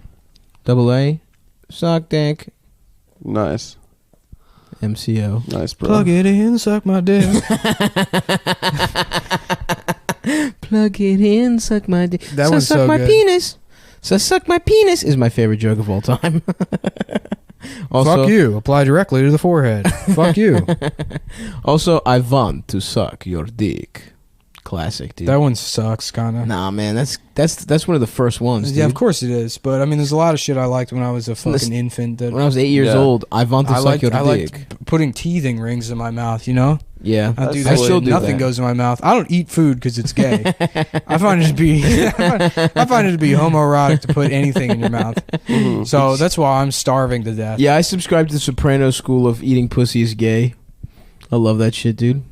Double A. Sock dick. Nice. MCO. Nice, bro. Plug it in, suck my dick. Plug it in, suck my dick. That one's suck so my good. penis. So suck my penis is my favorite joke of all time. Also, Fuck you. Apply directly to the forehead. Fuck you. Also, I want to suck your dick. Classic, dude. That one sucks, kind of. Nah, man, that's one of the first ones. Yeah, dude. of course it is. But I mean, there's a lot of shit I liked when I was a fucking infant. That When I was 8 years old, I want to suck your I dick. liked putting teething rings in my mouth. You know. Yeah, I do I that. still shit. do Nothing that. goes in my mouth. I don't eat food because it's gay. I find it to be I find it to be homoerotic to put anything in your mouth. So that's why I'm starving to death. Yeah, I subscribe to the Soprano school of eating pussy is gay. I love that shit, dude.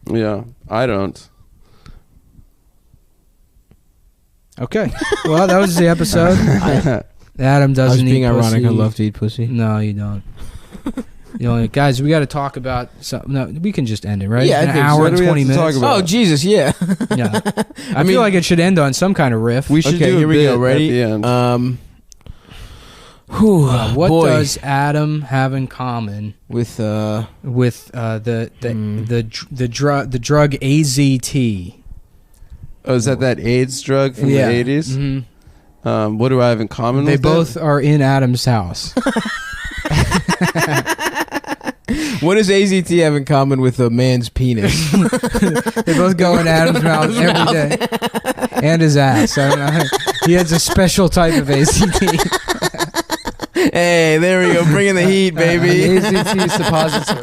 Yeah, I don't. Okay. Well, that was the episode. Adam doesn't I was being eat ironic. pussy. I love to eat pussy. No, you don't. You know, guys, we got to talk about something. No, we can just end it, right? Yeah, I An think so. hour What and do we 20 have to talk minutes. about? Oh, Jesus, yeah. Yeah. I feel like it should end on some kind of riff. We should Okay, do here a we bit go. Ready? at the end. What boy. does Adam have in common with the drug AZT? Oh, is that AIDS drug from Yeah. the 80s? Mhm. What do I have in common They with both it? are in Adam's house. What does AZT have in common with a man's penis? They both go in Adam's mouth every day. And his ass. I don't know. He has a special type of AZT. Hey, there we go. Bringing the heat, baby. AZT suppository.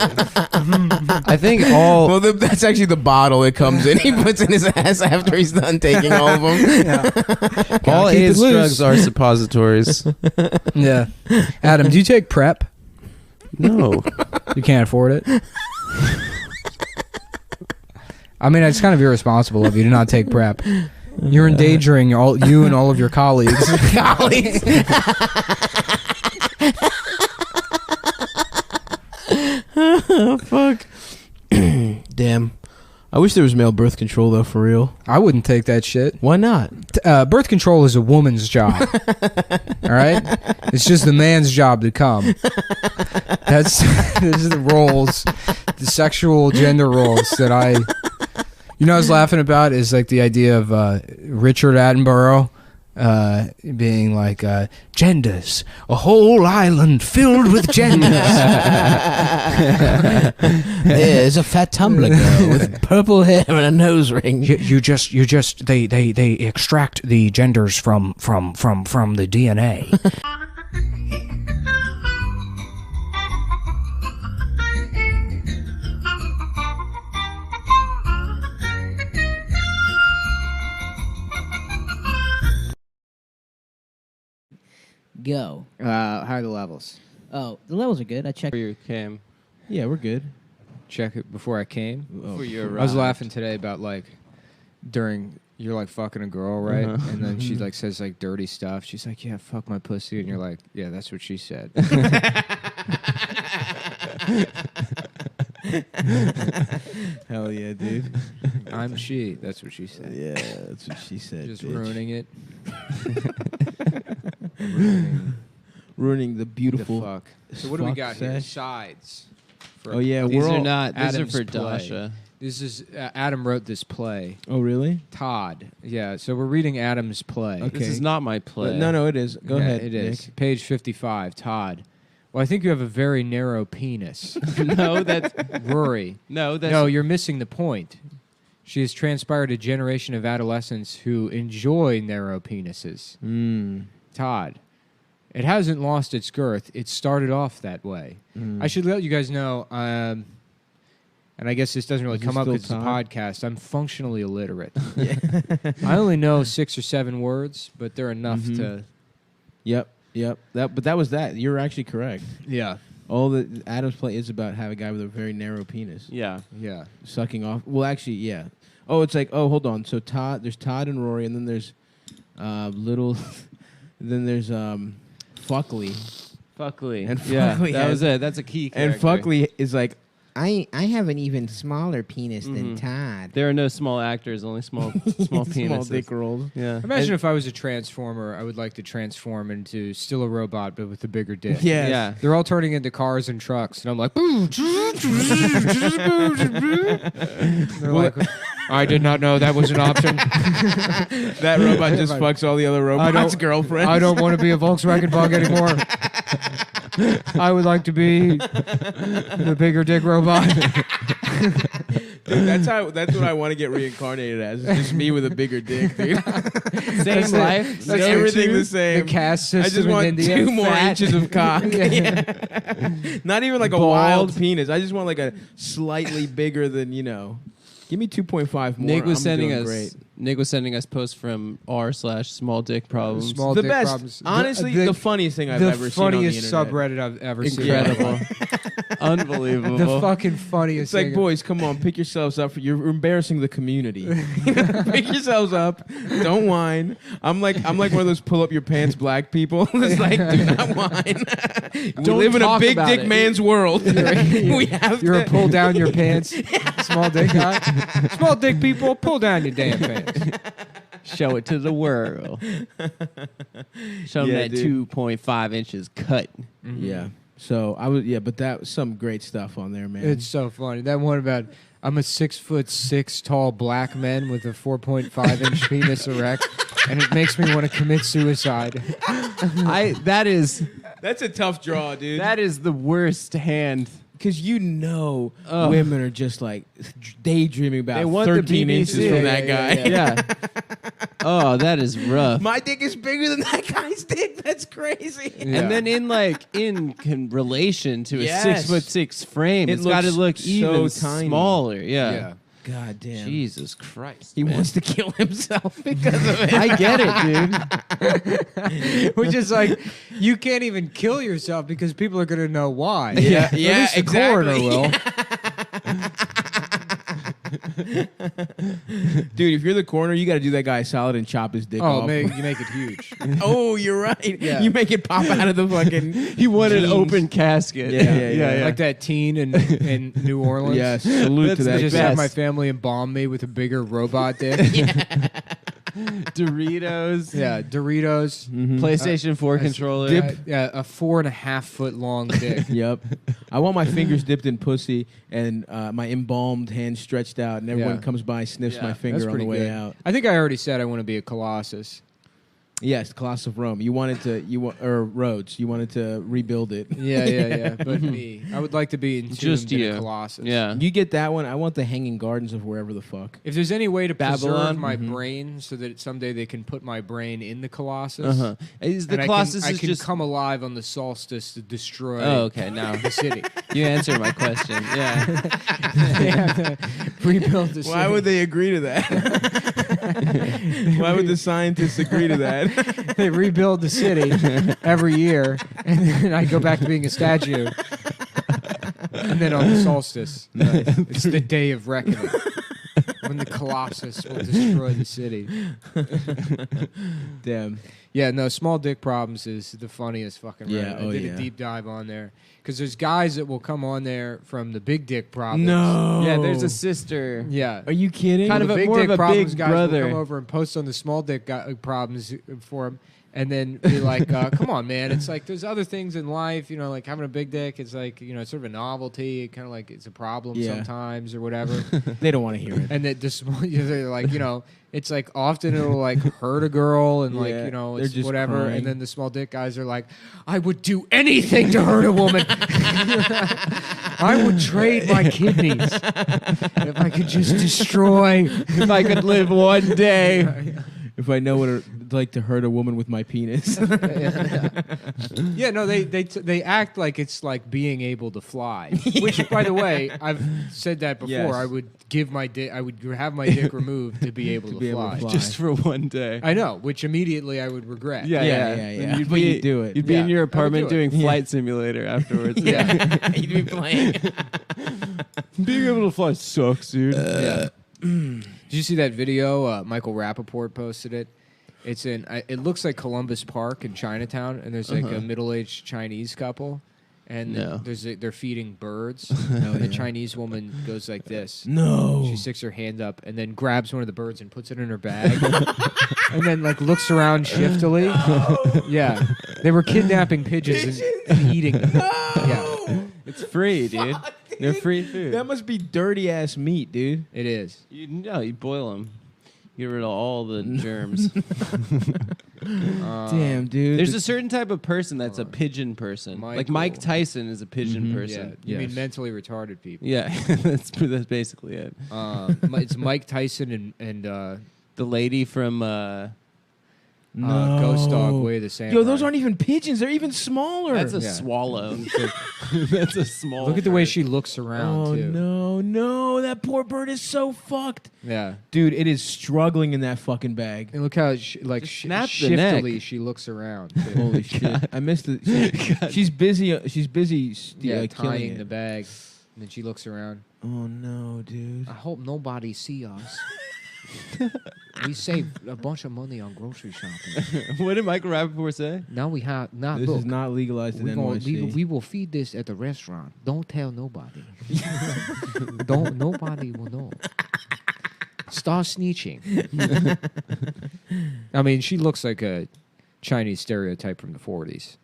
I think all. Well, that's actually the bottle it comes in. He puts in his ass after he's done taking all of them. Yeah. All keep it AIDS loose. drugs are suppositories. Yeah. Adam, do you take PrEP? No. You can't afford it? I mean, it's kind of irresponsible of you to not take PrEP. You're endangering you and all of your colleagues. Fuck. Damn. I wish there was male birth control, though, for real. I wouldn't take that shit. Why not? Birth control is a woman's job. All right? It's just the man's job to come. This is the roles, the sexual gender roles that I... You know what I was laughing about is like the idea of Richard Attenborough being like, genders, a whole island filled with genders. There's a fat Tumblr girl with purple hair and a nose ring. They extract the genders from the DNA. Go. How are the levels? Oh, the levels are good. I checked. Before you came. Yeah, we're good. Check it before I came. Before you I was arrived. laughing today about like during you're like fucking a girl, right? And then she like says like dirty stuff. She's like, "Yeah, fuck my pussy," and you're like, "Yeah, that's what she said." Hell yeah, dude. I'm she. That's what she said. Yeah, that's what she said. Just bitch. ruining it. Ruining the beautiful. The fuck. So what do we got here? sesh. Sides. For Oh yeah, These we're are all not. These Adam's are for play. Dasha. This is Adam wrote this play. Oh really? Todd. Yeah. So we're reading Adam's play. Okay. This is not my play. No, it is. Go Yeah, ahead. It is. Nick. Page 55. Todd. Well, I think you have a very narrow penis. No, that's Rory. no, that's No, you're missing the point. She has transpired a generation of adolescents who enjoy narrow penises. Todd. It hasn't lost its girth. It started off that way. I should let you guys know, and I guess this doesn't really Is come it up still because it's a Todd? podcast. I'm functionally illiterate. I only know 6 or 7 words, but they're enough to... Yep. But that was that. You're actually correct. Yeah. All the Adam's play is about have a guy with a very narrow penis. yeah. Yeah. Sucking off. Well, actually, yeah. Oh, it's like, oh, hold on. So there's Todd and Rory, and then there's little, then there's Fuckley. Fuckley. And yeah, Fuckley that has- was it. That's a key And character. Fuckley is like, I have an even smaller penis than Todd. There are no small actors, only small penises. small dick rolls. Yeah. Imagine if I was a transformer, I would like to transform into still a robot, but with a bigger dick. Yes. Yeah. They're all turning into cars and trucks, and I'm like, they're like, I did not know that was an option. That robot just fucks all the other robots' girlfriends. I don't want to be a Volkswagen Bug anymore. I would like to be the bigger dick robot. Dude, that's what I want to get reincarnated as. It's just me with a bigger dick, dude. Same life. That's no everything two, the same. The caste I system just want in India. 2 more Fat. inches of cock. Yeah. Yeah. Not even like a Bald. wild penis. I just want like a slightly bigger than, give me 2.5 more. Nick was I'm sending doing us. great. Nick was sending us posts from r/small dick problems. Small The dick best. problems. Honestly, the funniest thing I've ever seen on the funniest internet. subreddit I've ever Incredible. seen. Unbelievable. The fucking funniest It's like, thing. boys, come on, pick yourselves up. You're embarrassing the community. Pick yourselves up. Don't whine. I'm like one of those pull up your pants black people. It's like, do not whine. We Don't live in a talk big about dick it. man's world. We have You're to. a pull down your pants, small dick guy. Small dick people, pull down your damn pants. Show it to the world. Show them Yeah, that dude. 2.5 inches cut. Yeah. So but that was some great stuff on there, man. It's so funny. That one about I'm a 6'6" tall black man with a 4.5 inch penis erect, and it makes me want to commit suicide. That's a tough draw, dude. That is the worst hand. Because women are just like daydreaming about They want the 13 BBC. inches from that guy. Yeah. Oh, that is rough. My dick is bigger than that guy's dick. That's crazy. And then in relation to a Yes. 6'6" frame, It it's got to looks look so even tiny. smaller. Yeah. God damn. Jesus Christ. He man. wants to kill himself because of it. I get it, dude. Which is like, you can't even kill yourself because people are going to know why. Yeah, At least the exactly. coroner will. Dude, if you're the coroner, you got to do that guy a solid and chop his dick off. You make it huge. Oh, you're right. Yeah. You make it pop out of the fucking. He wanted an jeans. open casket. Yeah. Like that teen in New Orleans. Yes, salute to I that. just guy. had my family embalm me with a bigger robot dick. Doritos. Yeah, Doritos. PlayStation 4 controller. Yeah, a 4.5 foot long dick. Yep. I want my fingers dipped in pussy and my embalmed hand stretched out, and everyone comes by, sniffs my finger That's on the pretty way good. out. I think I already said I want to be a Colossus. Yes, Colossus of Rome. You wanted to, or Rhodes. You wanted to rebuild it. Yeah. But me, I would like to be entombed Just in you. a Colossus. Yeah. You get that one. I want the Hanging Gardens of wherever the fuck. If there's any way to preserve Babylon? my brain so that someday they can put my brain in the Colossus, Is the and Colossus I is can just come alive on the solstice to destroy Oh, okay. Now the city. you answered my question. Yeah. They have to rebuild the city. Why would they agree to that? Why would the scientists agree to that? They rebuild the city every year, and then I go back to being a statue. And then on the solstice, it's the day of reckoning, when the Colossus will destroy the city. Damn. Yeah, no, small dick problems is the funniest fucking Yeah, Reddit. I did a deep dive on there. Because there's guys that will come on there from the big dick problems. No. Yeah, there's a sister. Yeah. Are you kidding? Kind of the a big more dick of a problems big guys brother. will come over and post on the small dick problems for him. And then be like, come on, man. It's like there's other things in life, you know, like having a big dick. It's like, you know, it's sort of a novelty. Kind of like it's a problem sometimes or whatever. They don't want to hear it. And that just they're like, you know, it's like often it'll like hurt a girl and like, you know, they're it's just whatever. crying. And then the small dick guys are like, I would do anything to hurt a woman. I would trade my kidneys if I could just destroy. If I could live one day. If I know what it's like to hurt a woman with my penis. Yeah, no, they act like it's like being able to fly. Which, by the way, I've said that before. Yes. I would give my dick. I would have my dick removed to be able to fly. Just for one day. I know, which immediately I would regret. Yeah. And You'd but be, you do it. You'd be in your apartment do it. doing Flight Simulator afterwards. You'd be playing. Being able to fly sucks, dude. Yeah. Did you see that video? Michael Rappaport posted it. It's in. It looks like Columbus Park in Chinatown, and there's like a middle-aged Chinese couple, and they're feeding birds. And the Chinese woman goes like this. No. She sticks her hand up and then grabs one of the birds and puts it in her bag, and then like looks around shiftily. Yeah, they were kidnapping pigeons and eating them. Yeah, It's free, dude. They're free food. That must be dirty ass meat, dude. it is. You boil them. Get rid of all the germs. Damn, dude. There's a certain type of person that's a pigeon person. Like Mike Tyson is a pigeon person. Yeah, you mean mentally retarded people. Yeah, that's basically it. It's Mike Tyson and The lady from Ghost Dog Way the Samurai. Yo, those aren't even pigeons. They're even smaller. that's a swallow. That's a small. Look at the way she looks around Oh, too. no. That poor bird is so fucked. Yeah, Dude, it is struggling in that fucking bag. and look how snap the shiftily neck. she looks around. Too. Holy shit. I missed it. She's busy. She's busy Yeah, killing tying it. the bag, and then she looks around. Oh, no, dude. I hope nobody see us. We saved a bunch of money on grocery shopping. What did Michael Rappaport say? Now we have This is not legalized in NYC. we will feed this at the restaurant. Don't tell nobody. Nobody will know. Start snitching. I mean, she looks like a Chinese stereotype from the 40s.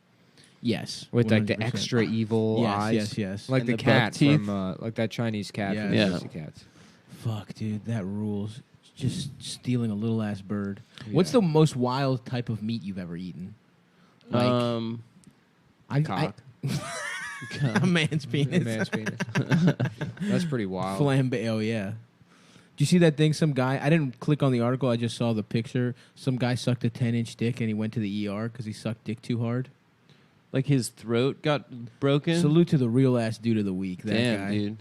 Yes. With like the 100%. extra evil eyes. Yes. Like And the the cat buck teeth. from like that Chinese cat from Yeah. the Cats. Fuck, dude. That rules. Just stealing a little ass bird. What's the most wild type of meat you've ever eaten? Cock. A man's penis. Man's penis. That's pretty wild. Flambe. Oh, yeah. Did you see that thing? Some guy, I didn't click on the article, I just saw the picture. Some guy sucked a 10-inch dick and he went to the ER because he sucked dick too hard. Like his throat got broken. Salute to the real ass dude of the week. That Damn, guy. dude.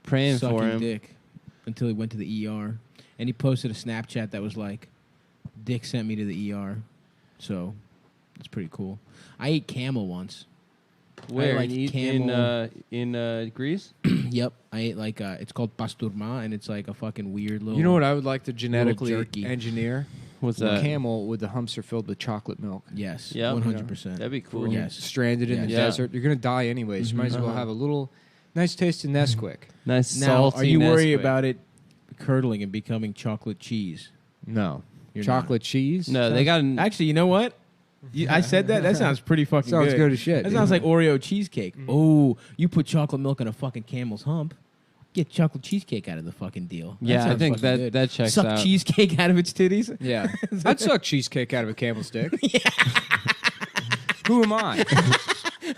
Praying Sucking for him. dick until he went to the ER. And he posted a Snapchat that was like, Dick sent me to the ER. So, it's pretty cool. I ate camel once. Where? I like In Greece? Yep. I ate like, it's called pasturma, and it's like a fucking weird little... You know what I would like to genetically jerky. engineer? What's A that? camel with the humps are filled with chocolate milk. Yes. Yep. 100%. That'd be cool. Yes. Stranded in the Yeah. desert. You're going to die anyways. You might as well have a little nice taste of Nesquik. Nice Now, salty are you worried Nesquik. about it curdling and becoming chocolate cheese? No. You're Chocolate cheese? No, they got Actually, you know what? I said that? That sounds pretty fucking Sounds good. good as shit. That sounds like Oreo cheesecake. Oh, you put chocolate milk on a fucking camel's hump. Get chocolate cheesecake out of the fucking deal. Yeah, I sounds think fucking good. that checks Suck out. cheesecake out of its titties? Yeah. I'd suck cheesecake out of a camel stick. Who am I?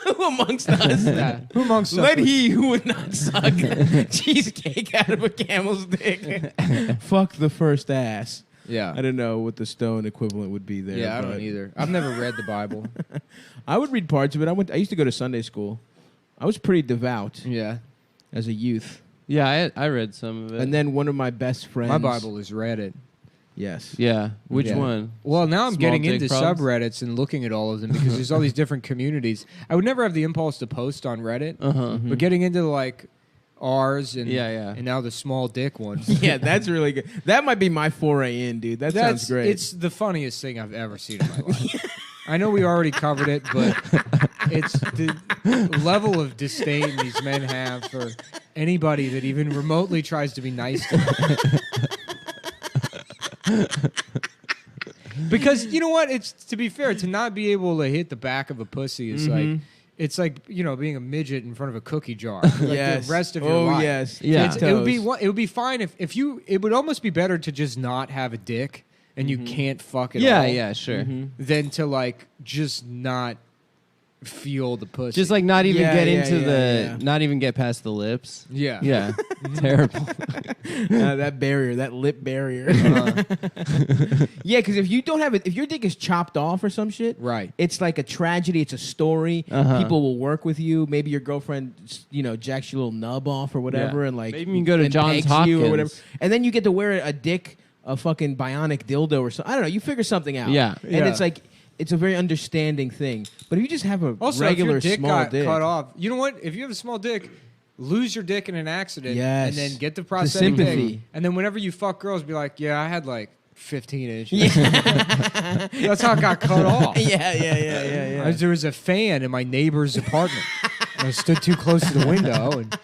Who amongst us? Yeah. Who amongst us? Let he who would not suck cheesecake out of a camel's dick. Fuck the first ass. Yeah. I don't know what the stone equivalent would be there. Yeah, I but don't either. I've never read the Bible. I would read parts of it. I used to go to Sunday school. I was pretty devout Yeah. as a youth. Yeah, I read some of it. And then one of my best friends. My Bible is Reddit. Yes. Yeah. Which Yeah. one? Well, now I'm Small getting dick into problems? subreddits and looking at all of them because there's all these different communities. I would never have the impulse to post on Reddit, but getting into like ours and and now the small dick ones. Yeah, that's really good. That might be my foray in, dude. That sounds great. It's the funniest thing I've ever seen in my life. I know we already covered it, but it's the level of disdain these men have for anybody that even remotely tries to be nice to them. Because you know what? It's to be fair, to not be able to hit the back of a pussy is like it's like being a midget in front of a cookie jar. Like Yes. the rest of your life. Yes. Yeah. Kid It would be toes. it would be fine if you. It would almost be better to just not have a dick and you can't fuck it. Yeah, all, yeah, sure. Than to like just not feel the pussy. Just like not even get into yeah. not even get past the lips. Yeah. Yeah. Terrible. That barrier, that lip barrier. Yeah, because if you don't have it, if your dick is chopped off or some shit, right? It's like a tragedy. It's a story. People will work with you. Maybe your girlfriend, jacks your little nub off or whatever, and like maybe you can go to and Johns pegs you or Hopkins. whatever, and then you get to wear a dick, a fucking bionic dildo or something. I don't know. You figure something out. Yeah. and Yeah. it's like. It's a very understanding thing. But if you just have a Also, regular if your dick small got dick, cut off, you know what? If you have a small dick, lose your dick in an accident, Yes. and then get the The prosthetic sympathy. dick, and then whenever you fuck girls, be like, yeah, I had like 15 inches. That's how it got cut off. Yeah. There was a fan in my neighbor's apartment. I stood too close to the window, and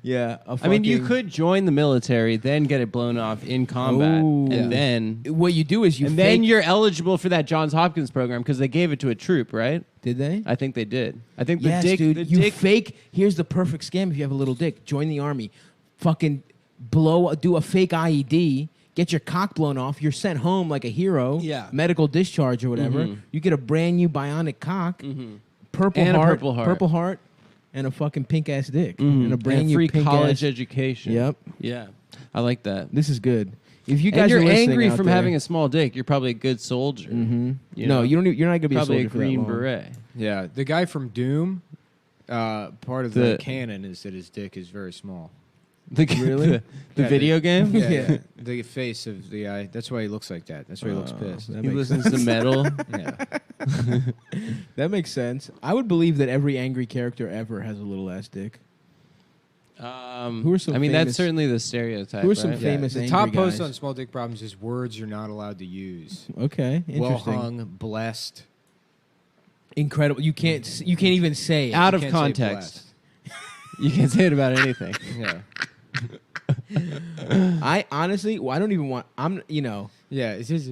Yeah, I mean, you could join the military, then get it blown off in combat, and then what you do is then you're eligible for that Johns Hopkins program because they gave it to a troop, right? Did they? I think they did. I think the Yes, dick, dude. the You dick. fake. Here's the perfect scam. If you have a little dick, join the army. Fucking do a fake IED. Get your cock blown off. You're sent home like a hero. Yeah. Medical discharge or whatever. You get a brand new bionic cock. Purple And a heart. purple heart. Purple heart. And a fucking pink ass dick. Mhm. And a brand And new free pink college ass. education. Yep. Yeah, I like that. This is good. If you And guys you're are listening angry out from there- having a small dick, you're probably a good soldier. No, You know? you don't. You're not gonna be Probably a soldier for that Green long. Beret. yeah, the guy from Doom. Part of the canon is that his dick is very small. The Really? the Yeah, video game. Yeah, the face of the eye. That's why he looks like that. That's why he looks pissed. that He makes listens to metal. Yeah. That makes sense. I would believe that every angry character ever has a little ass dick. Who are some I mean, famous- that's certainly the stereotype. Who are some right? famous The angry top post guys? on small dick problems is words you're not allowed to use. Okay, Well interesting. hung, blessed. Incredible. You can't even say it. Out You of can't say context. You can't say it about anything. Yeah. I honestly, I don't even want. Yeah, it's just,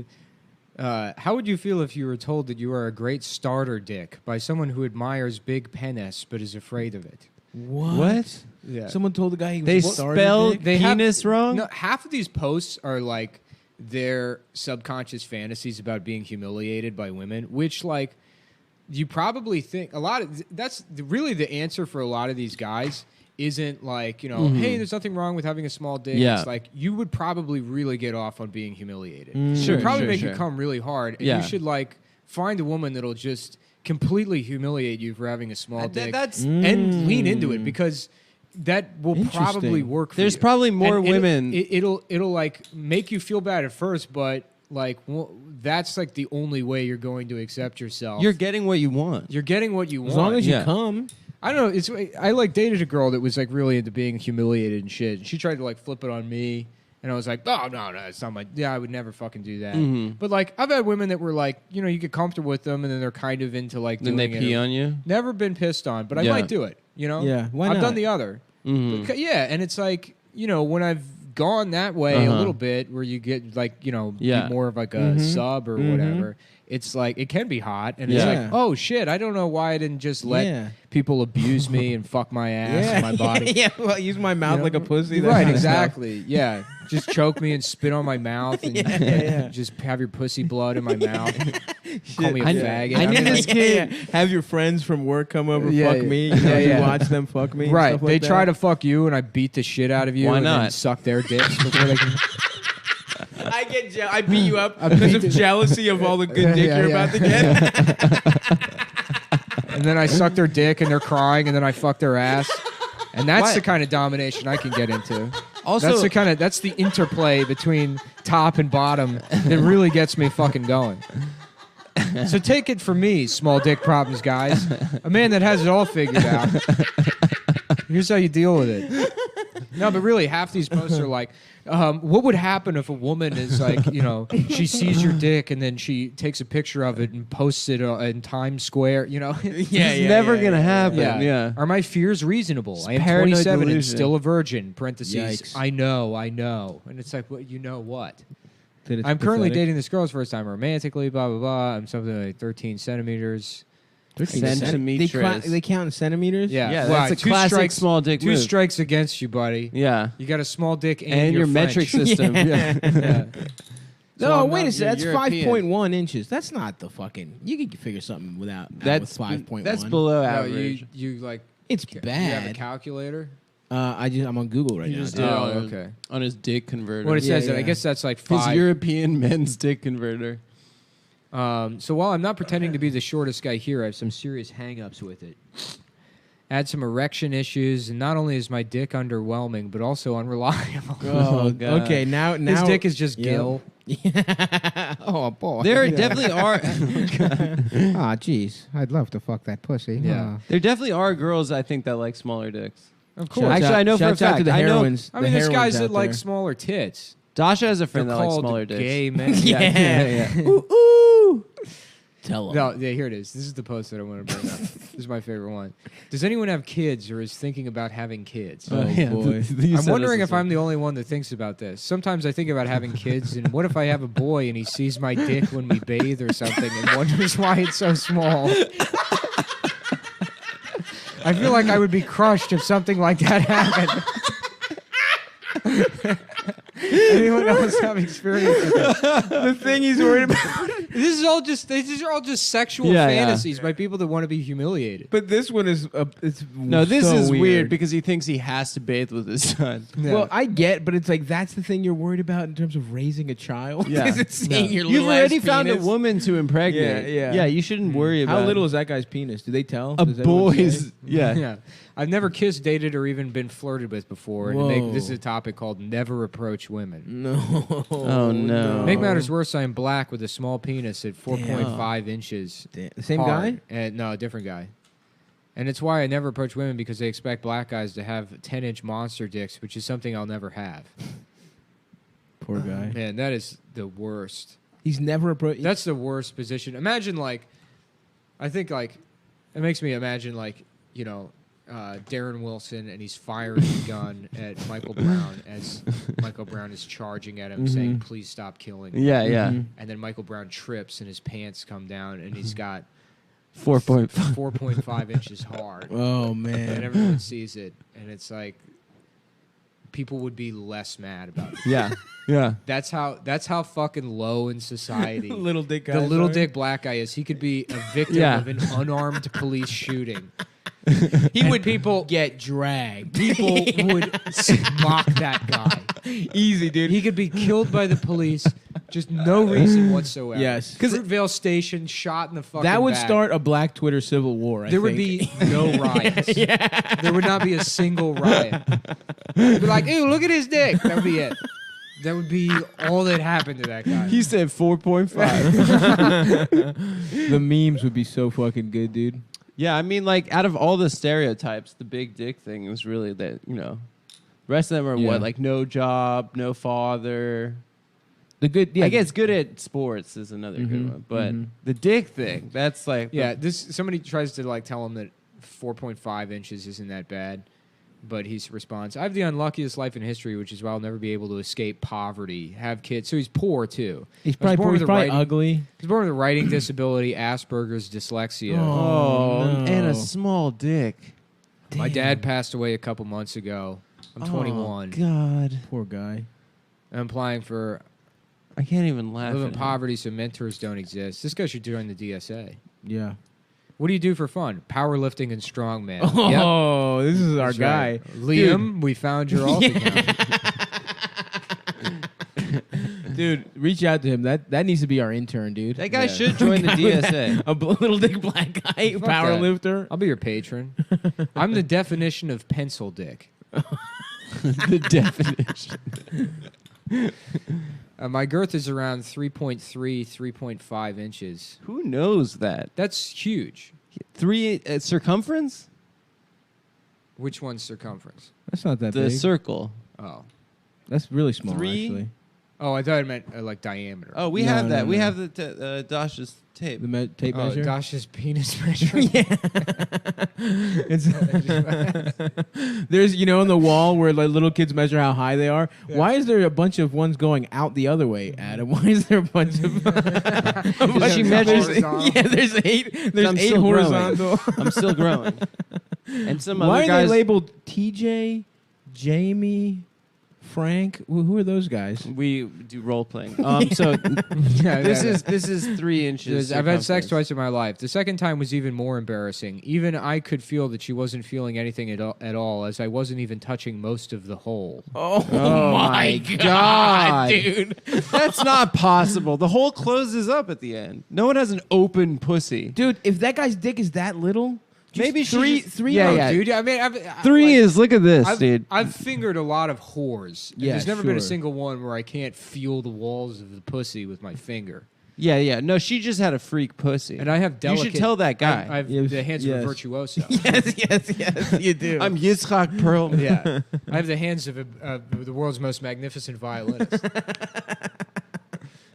how would you feel if you were told that you are a great starter dick by someone who admires big penis but is afraid of it? What? Yeah. Someone told the guy he was They started spelled dick? They have- penis wrong. No, half of these posts are like their subconscious fantasies about being humiliated by women, which like you probably think a lot of that's really the answer for a lot of these guys isn't like, hey, there's nothing wrong with having a small dick. Yeah. It's like you would probably really get off on being humiliated. Sure, It would probably sure, make sure. you come really hard. And Yeah. you should like find a woman that'll just completely humiliate you for having a small dick. And lean into it because that will probably Interesting. work for There's you. probably more And women. It'll like make you feel bad at first, but like that's like the only way you're going to accept yourself. You're getting what you want. You're getting what you want. As long as you Yeah. come. I don't know. I like dated a girl that was like really into being humiliated and shit. She tried to like flip it on me, and I was like, oh no, it's not my. Yeah, I would never fucking do that. Mhm. But like, I've had women that were like, you get comfortable with them, and then they're kind of into like. Then they doing pee it. on you. Never been pissed on, but I Yeah. might do it. Yeah, why I've not? done the other. Mhm. Yeah, and it's like when I've gone that way a Uh-huh. little bit, where you get like Yeah. be more of like a sub or whatever. It's like it can be hot, and it's Yeah. like, oh shit, I don't know why I didn't just let Yeah. people abuse me and fuck my ass and my body. yeah, well, use my mouth like a pussy. that Right, kind of stuff. exactly. Yeah, just choke me and spit on my mouth, and Yeah. just have your pussy blood in my mouth. Call me a I- faggot. I knew mean, this like- kid. Have your friends from work come over, Yeah, fuck yeah. me. Yeah, You yeah. watch them fuck me. and Right, stuff like they that. try to fuck you, and I beat the shit out of you. Why and then not? suck their dicks before they can. I beat you up I because beat of the- jealousy of all the good dick Yeah, you're yeah. about to get. And then I suck their dick, and they're crying, and then I fuck their ass. And that's Why- the kind of domination I can get into. Also- that's the interplay between top and bottom that really gets me fucking going. So take it from me, small dick problems, guys. A man that has it all figured out. Here's how you deal with it. No, but really, half these posts are like, what would happen if a woman is like, she sees your dick and then she takes a picture of it and posts it in Times Square, It's never going to happen. Yeah. Are my fears reasonable? It's I am paranoid 27 and delusion. still a virgin, parentheses. Yikes. I know. And it's like, well, you know what? That it's I'm currently pathetic. dating this girl's first time romantically, blah, blah, blah. I'm something like 13 centimeters. They count in centimeters? Yeah, Yeah, well, that's a classic small dick Two move. strikes against you, buddy. Yeah. You got a small dick And you're your metric French. system. Yeah. Yeah. No, So I'm wait not- a second. That's you're European. 5.1 inches. That's not the fucking. You could figure something with 5.1. That's below No, average. you like. It's You have a bad. calculator. I'm on Google right He now. just dude. did it Oh, on, okay. on his dick converter. When it says Yeah, that, I yeah. guess that's like His 5. European men's dick converter. So while I'm not pretending to be the shortest guy here, I have some serious hang-ups with it. Add some erection issues, and not only is my dick underwhelming, but also unreliable. Oh, God. okay. Now His dick is just Yep. gill. Oh boy. There definitely are. Ah, jeez. I'd love to fuck that pussy. Yeah. There definitely are girls I think that like smaller dicks. Of course. Actually, I know for a Shouts out fact. to the I know. heroines. I mean, there's guys that like smaller tits. Dasha has a friend They're that likes called smaller dicks. gay men. Yeah. Ooh, ooh. Tell 'em. No, yeah, here it is. This is the post that I want to bring up. This is my favorite one. Does anyone have kids or is thinking about having kids? Oh, boy. I'm wondering if I'm the only one that thinks about this. Sometimes I think about having kids, and what if I have a boy and he sees my dick when we bathe or something and wonders why it's so small? I feel like I would be crushed if something like that happened. Anyone else have experience with it? The thing he's worried about. These are all just sexual Yeah, yeah. fantasies by people that want to be humiliated. But this one is. It's No, this so is weird because he thinks he has to bathe with his son. Yeah. Well, I get, but it's like that's the thing you're worried about in terms of raising a child. Yeah. Is it seeing your You've little already ass found a penis? woman to impregnate. Yeah, yeah. Yeah, you shouldn't worry about How little is that guy's penis? Do they tell? a Does anyone say? boy's. Yeah. Yeah. I've never kissed, dated, or even been flirted with before. And Whoa. this is a topic called never approach women. No. Oh, no. Make matters worse, I am black with a small penis at 4.5 inches. The same hard. guy? And, no, a different guy. And it's why I never approach women because they expect black guys to have 10-inch monster dicks, which is something I'll never have. Poor guy. Man, that is the worst. He's never approached. That's the worst position. Imagine, like, I think, like, it makes me imagine, like, Darren Wilson, and he's firing a gun at Michael Brown as Michael Brown is charging at him, saying, "Please stop killing me." Yeah, yeah. And then Michael Brown trips, and his pants come down, and he's got 4.5 inches hard. Oh And man. everyone sees it, and it's like people would be less mad about it. Yeah. Yeah. That's how fucking low in society Little dick guy. the little dick black guy is. He could be a victim Yeah. of an unarmed police shooting. He And would people get dragged. people would mock that guy. Easy, dude. He could be killed by the police, just no reason whatsoever. Yes. Fruitvale Station shot in the fucking That would back. start a Black Twitter civil war. I There would think. be no riots. There would not be a single riot. They'd be like, "Ew, look at his dick." That would be it. That would be all that happened to that guy. He said 4.5. The memes would be so fucking good, dude. Yeah, I mean, like, out of all the stereotypes, the big dick thing was really that, the rest of them are Yeah. what? Like, no job, no father. The good. Yeah. I guess good at sports is another good one. But the dick thing, that's like... Yeah, somebody tries to like tell him that 4.5 inches isn't that bad, but he responds, "I have the unluckiest life in history, which is why I'll never be able to escape poverty, have kids." So he's poor too. He's probably poor. He's probably ugly. He's born with a writing disability, Asperger's, dyslexia. Oh, no. and a small dick. My dad passed away a couple months ago. I'm 21. God. Poor guy. I'm applying for. I can't even I laugh. live in at him. poverty, so mentors don't exist. This guy should join the DSA. Yeah. What do you do for fun? Powerlifting and strongman. Oh, this is our That's guy. right. Liam, we found your alt account. Dude, reach out to him. That needs to be our intern, dude. That guy should join the DSA. A little dick black guy, Fuck power that. lifter. I'll be your patron. I'm the definition of pencil dick. The definition. My girth is around 3.3, 3.5 inches. Who knows that? That's huge. 3 circumference? Which one's circumference? That's not that The big. circle. Oh. That's really small, 3? actually. Oh, I thought it meant like diameter. Oh, we have that. We have the Dash's tape. The tape Oh, measure? Dash's penis measure. It's there's on the wall where like little kids measure how high they are. Yeah. Why is there a bunch of ones going out the other way, Adam? Why is there a bunch of? She measures. Yeah, there's 8. There's I'm 8 still horizontal. growing. I'm still growing. And some Why other are guys they labeled TJ, Jamie, Frank? Who are those guys? We do role playing. So this is 3 inches. I've had sex circumference. twice in my life. The second time was even more embarrassing. Even I could feel that she wasn't feeling anything at all, as I wasn't even touching most of the hole. Oh my God, dude! That's not possible. The hole closes up at the end. No one has an open pussy. Dude, if that guy's dick is that little, Maybe three. Yeah, dude. I mean, 3 is. Look at this, dude. I've fingered a lot of whores. And Yeah, there's never been a sure. single one where I can't feel the walls of the pussy with my finger. Yeah. No, she just had a freak pussy. And I have delicate. You should tell that guy. I have the hands of a virtuoso. yes, you do. I'm Yitzhak Perlman. Yeah, I have the hands of the world's most magnificent violinist.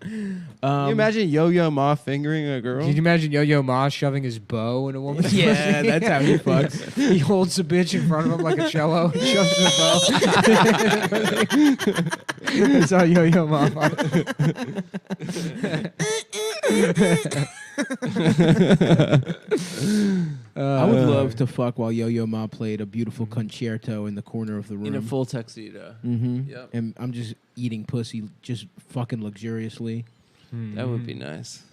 Can you imagine Yo-Yo Ma fingering a girl? Can you imagine Yo-Yo Ma shoving his bow in a woman's Yeah, pussy? that's how he fucks. He holds a bitch in front of him like a cello and shoves the bow. That's how Yo-Yo Ma I would love to fuck while Yo-Yo Ma played a beautiful concerto in the corner of the room. In a full tuxedo. Mm-hmm. Yep. And I'm just eating pussy, just fucking luxuriously. That would be nice.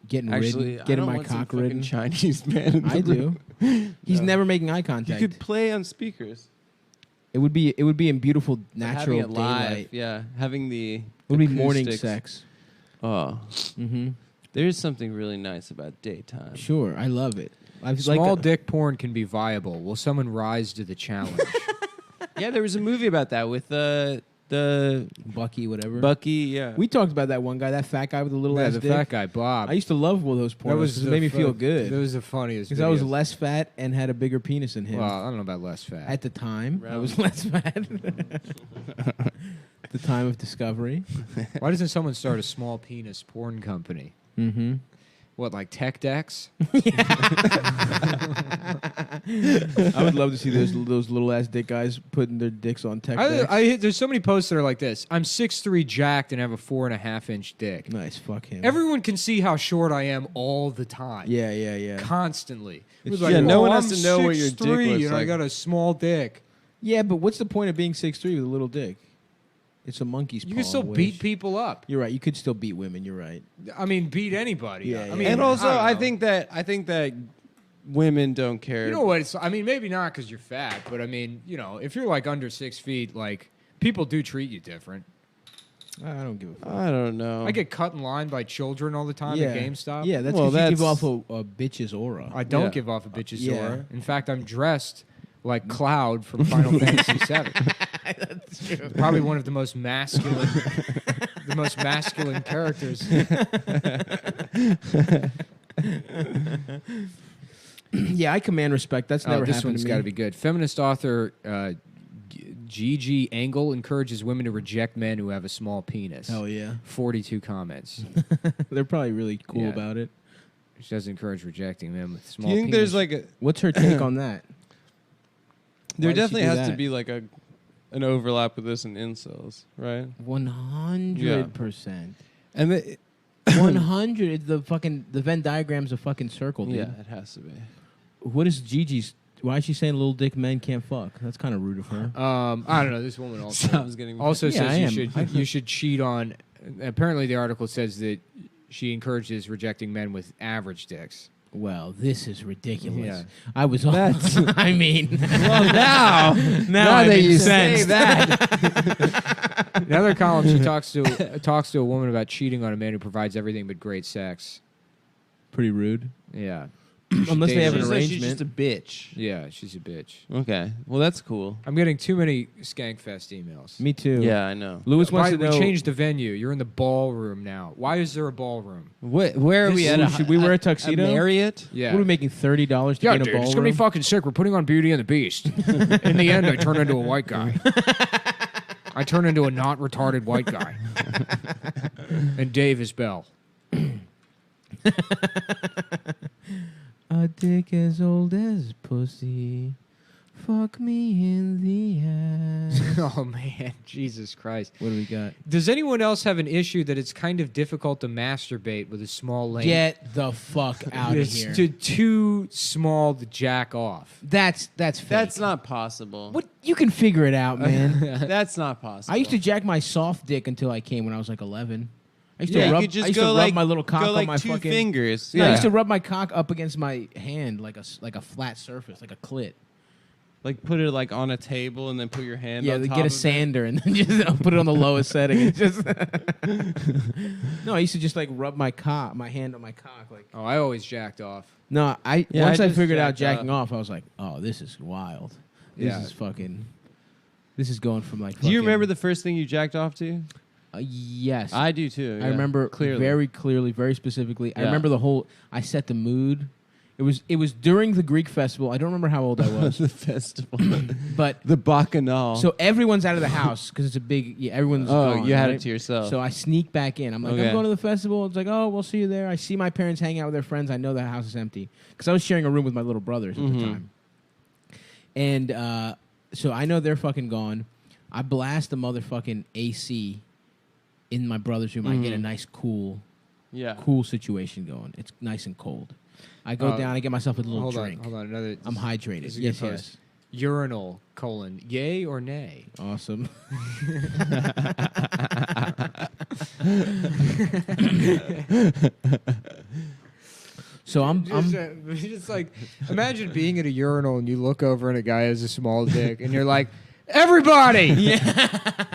Getting Actually, ridden, getting I don't my want some cock fucking ridden. Chinese man. In the I do. room. He's No. never making eye contact. You could play on speakers. It would be in beautiful natural Having it live, daylight. yeah. Having the It would be morning acoustics. sex. Oh. Mm-hmm. There's something really nice about daytime. Sure, I love it. Small dick porn can be viable. Will someone rise to the challenge? Yeah, there was a movie about that with the Bucky, whatever. Bucky, yeah. We talked about that one guy, that fat guy with the little Yeah, ass the dick. fat guy, Bob. I used to love all those pornos. That was It made me feel good. That was the funniest. Because I was videos. less fat and had a bigger penis than him. Well, I don't know about less fat. At the time, I Round. was less fat. The time of discovery. Why doesn't someone start a small penis porn company? Mm-hmm. What, like Tech Decks? I would love to see those little ass dick guys putting their dicks on tech decks. There's so many posts that are like this. I'm 6'3", jacked, and have a 4.5-inch dick. Nice, fuck him. Everyone can see how short I am all the time. Yeah. Constantly. It's It's true. no one "Oh, has I'm to know what your dick 6'3", looks and I like." got a small dick. Yeah, but what's the point of being 6'3" with a little dick? It's a monkey's paw. You can still Wish. beat people up. You're right. You could still beat women. You're right. I mean, beat anybody. Yeah, I yeah. mean, And also, I I don't know. think that women don't care. You know what? I mean, maybe not because you're fat, but I mean, if you're like under 6 feet, like people do treat you different. I don't give a fuck. I don't know. I get cut in line by children all the time at GameStop. Yeah, that's Well, because you give that's- off a bitch's aura. I don't Yeah. give off a bitch's Yeah. aura. In fact, I'm dressed like Cloud from Final Fantasy VII. That's true. Probably one of the most masculine, characters. Yeah, I command respect. That's never this happened one's to me. got to be good. Feminist author Gigi Engel encourages women to reject men who have a small penis. Hell yeah. 42 comments. They're probably really cool Yeah. about it. She doesn't encourage rejecting men with Do small you think penis. there's like a? What's her take on that? There Why does she definitely do has to that? be like an overlap with this in incels, right? 100%. And the, 100. The Venn diagram's a fucking circle, dude. yeah, it has to be. What is Gigi's? Why is she saying little dick men can't fuck? That's kind of rude of her. I don't know. This woman also Sounds getting also Yeah, I says am. you should cheat on. Apparently, the article says that she encourages rejecting men with average dicks. Well, this is ridiculous. Yeah. I was. That's- I mean. Well, now I'm that you say incensed. that, In another column, she talks to a woman about cheating on a man who provides everything but great sex. Pretty rude. Yeah. Unless they have an She's arrangement. just a bitch. Yeah, she's a bitch. Okay, well that's cool. I'm getting too many Skankfest emails. Me too. Yeah, I know. Lewis wants Why, to know. we changed the venue. You're in the ballroom now. Why is there a ballroom? Where are we at? Should we wear a tuxedo? A Marriott? Yeah. What are we making $30 to Yeah, get in a dude, ballroom? it's gonna be fucking sick. We're putting on Beauty and the Beast. In the end, I turn into a white guy. I turn into a not retarded white guy. And Dave is Bell. A dick as old as pussy. Fuck me in the ass. Oh man, Jesus Christ! What do we got? Does anyone else have an issue that it's kind of difficult to masturbate with a small lane? Get the fuck out of It's here. too small to jack off. That's fake. That's not possible. What? You can figure it out, man. That's not possible. I used to jack my soft dick until I came when I was like 11. I used Yeah, to you rub, could just I used to go rub like- my little cock go on like my two fucking fingers. No, I used Yeah. to rub my cock up against my hand like a flat surface, like a clit. Like put it like on a table and then put your hand. Yeah, on they top get a of it. sander and then just put it on the lowest setting. It's just no, I used to just like rub my hand on my cock, like. Oh, I always jacked off. No, Yeah, once I just figured out jacked jacking off, I was like, oh, this is wild. This Yeah. is fucking. This is going from like. Do you fucking- remember the first thing you jacked off to? Yes, I do too. I yeah. remember clearly. very clearly, very specifically. I Yeah. remember the whole. I set the mood. It was during the Greek festival. I don't remember how old I was. the festival, but the bacchanal. so everyone's out of the house because it's a big. Yeah, everyone's. Oh, gone, you had right? it to yourself. So I sneak back in. I'm like, Okay. I'm going to the festival. It's like, oh, we'll see you there. I see my parents hanging out with their friends. I know the house is empty because I was sharing a room with my little brothers at the time. And so I know they're fucking gone. I blast the motherfucking AC in my brother's room. I get a nice cool situation going. It's nice and cold. I go down. I get myself a little Hold drink. on. Another. I'm hydrated. This is a Yes, good post. yes. Urinal : yay or nay? Awesome. So I'm Just like imagine being at a urinal and you look over and a guy has a small dick and you're like, everybody,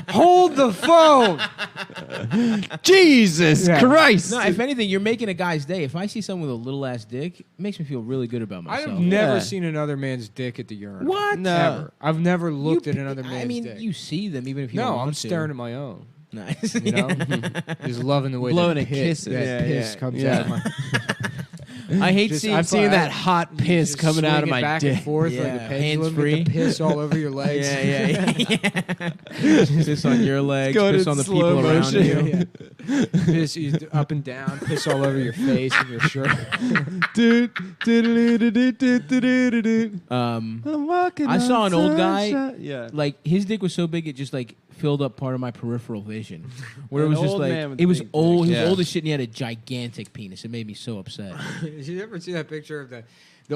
hold the phone. Jesus Christ! No, if anything, you're making a guy's day. If I see someone with a little ass dick, it makes me feel really good about myself. I've never seen another man's dick at the urinal. What? No. Ever. I've never looked at another man's I mean, dick. you see them even if you don't No, want I'm to. staring at my own. Nice. You know? Just loving the way Blowing that a kiss. that piss comes out of my I hate Just- seeing. I'm seeing that hot You piss just coming out swing of it my back dick. and forth like Yeah, a pendulum, hands-free. get the piss all over your legs. Yeah. Piss on your legs. going Piss in on the slow people around motion. you. Piss you up and down, piss all over your face and your shirt. I'm walking I saw on an old guy. sunshine. Yeah. Like his dick was so big it just like filled up part of my peripheral vision. Where it An was just old like man with it was big dick. old. He was Yeah. old as shit, and he had a gigantic penis. It made me so upset. Did you ever see that picture of the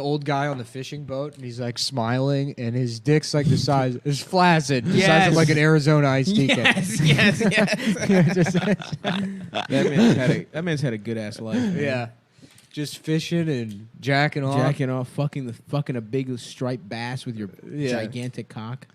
old guy on the fishing boat and he's like smiling and his dick's like the size, it's flaccid, the size of like an Arizona iced tea can. Yes. That man's had a good ass life. Man. Yeah. Just fishing and jacking off. Jacking off, fucking a big striped bass with your gigantic cock.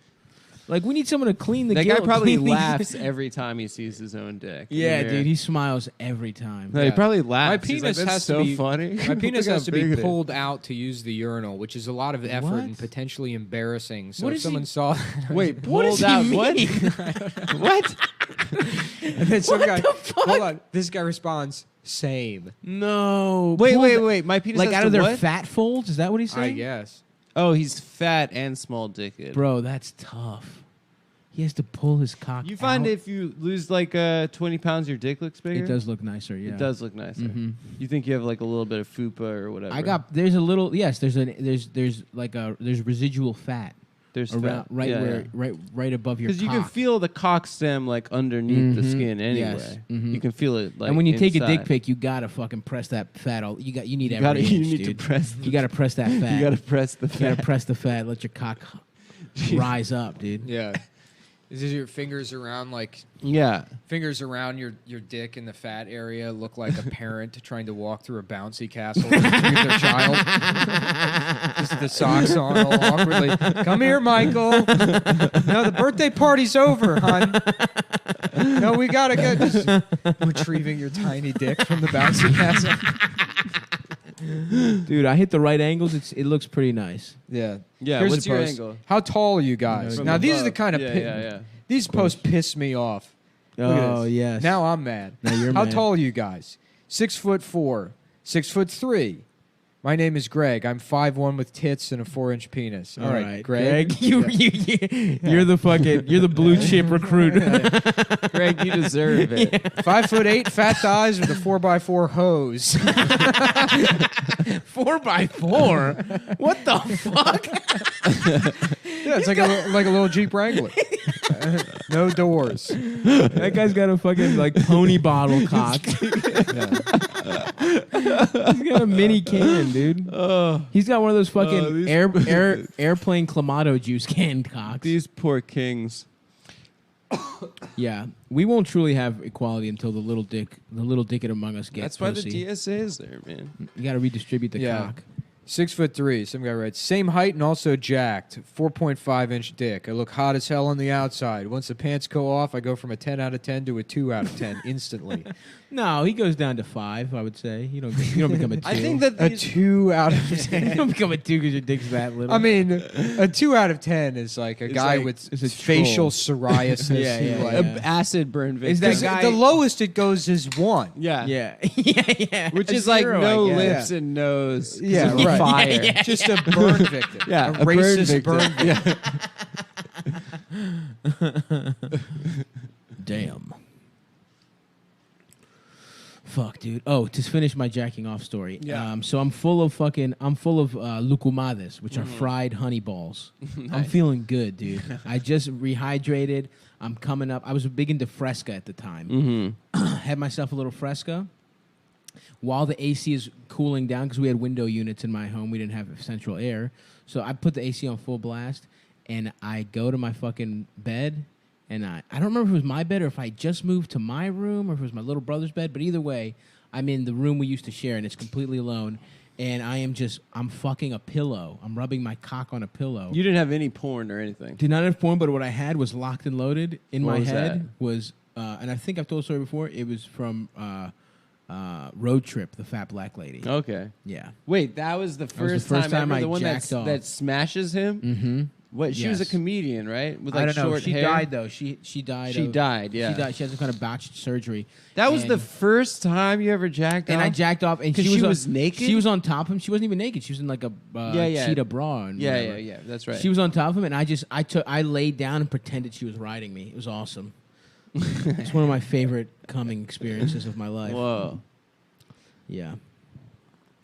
Like we need someone to clean the. That guy probably clean the- laughs every time he sees his own dick. Yeah, dude, he smiles every time. No, he probably My laughs. He's penis like, "That's has so to be funny. My penis Look has how to be big it is." pulled out to use the urinal, which is a lot of effort What? and potentially embarrassing. So What if is someone he- saw, Wait, What does pulled out he what? mean? What? and then some What guy, the fuck? hold on, this guy responds, "Same." No. Wait, Pulled- wait. My penis Like has out to of their what? fat folds? Is that what he's I saying? guess. Oh, he's fat and small dicked. Bro, that's tough. He has to pull his cock. You find out. if you lose like 20 pounds, your dick looks bigger? It does look nicer. Yeah, It does look nicer. Mhm. You think you have like a little bit of fupa or whatever? There's a little. Yes, there's residual fat. There's around fat. right Yeah, where yeah. right above your. Because you can cock. feel the cock stem like underneath the Mhm. skin anyway. Yes. Mhm. You can feel it like. and when you take a dick inside. pic, you gotta fucking press that fat. You need You every gotta- inch, you need to dude. press You gotta press that fat. You gotta press the You gotta fat. press the fat. Let your cock rise up, dude. Yeah. Is this your fingers around Yeah. fingers around your dick in the fat area look like a parent trying to walk through a bouncy castle with their child? Just the socks on all awkwardly. Come here, Michael. No, the birthday party's over, hon. No, we gotta get just retrieving your tiny dick from the bouncy castle. Dude, I hit the right angles. It looks pretty nice. Yeah. Yeah, Here's what's the your post. angle? How tall are you guys? From Now these are the above. kind of Yeah. these posts piss me off. Look at Oh this. yes. Now I'm mad. Now you're How mad. tall are you guys? 6'4", 6'3". My name is Greg. I'm 5'1" with tits and a 4-inch penis. All right, Greg. You're the blue chip recruit. Greg, you deserve it. 5'8", fat thighs with a 4x4 hose. 4x4. What the fuck? Yeah, it's like a little Jeep Wrangler. No doors. That guy's got a fucking like pony bottle cock. He's got a mini can, dude. He's got one of those fucking airplane Clamato juice can cocks. These poor kings. Yeah, we won't truly have equality until the little dickhead among us gets. That's why the pussy. DSA is there, man. You got to redistribute the cock. 6'3". Some guy writes, same height and also jacked. 4.5-inch dick. I look hot as hell on the outside. Once the pants go off, I go from a 10 out of 10 to a 2 out of 10 instantly. No, he goes down to 5. I would say you don't become a 2. I think that A 2 out of 10. You don't become a 2 because your dick's that little. I mean, a 2 out of 10 is like a guy like- with it's a facial troll. psoriasis. Yeah, who, yeah, like- yeah. Acid burn victim. Is that the- guy- the lowest it goes is 1. Yeah. Yeah, yeah. Which A is like 0, no I guess. lips and nose. 'cause Yeah, of right. Fire. Yeah. Just a burn victim. Yeah, a a burn racist victim. burn victim. Damn. Fuck, dude. Oh, to finish my jacking off story. Yeah. So I'm full of lucumades, which are fried honey balls. I'm feeling good, dude. I just rehydrated. I'm coming up. I was big into Fresca at the time. Had myself a little Fresca. While the AC is cooling down, because we had window units in my home, we didn't have central air. So I put the AC on full blast, and I go to my fucking bed, and I don't remember if it was my bed or if I just moved to my room or if it was my little brother's bed, but either way, I'm in the room we used to share, and it's completely alone, and I'm fucking a pillow. I'm rubbing my cock on a pillow. You didn't have any porn or anything. Did not have porn, but what I had was locked and loaded in What my was head that? was, and I think I've told the story before, it was from Road Trip, the fat black lady. Okay. Yeah. Wait, that was the That was the first first time time ever. I The one jacked off. that smashes him. Mm-hmm. What? She was a Yes. comedian, right? With like I don't know. short She hair. died though. She died. She died. Yeah. She died. She had some kind of botched surgery. That was And- the first time you ever jacked off. And I jacked off, and 'Cause she was naked. She was on top of him. She wasn't even naked. She was in like a Yeah. cheetah bra. And Yeah, whatever. yeah. That's right. She was on top of him, and I laid down and pretended she was riding me. It was awesome. It's one of my favorite coming experiences of my life. Whoa. Yeah.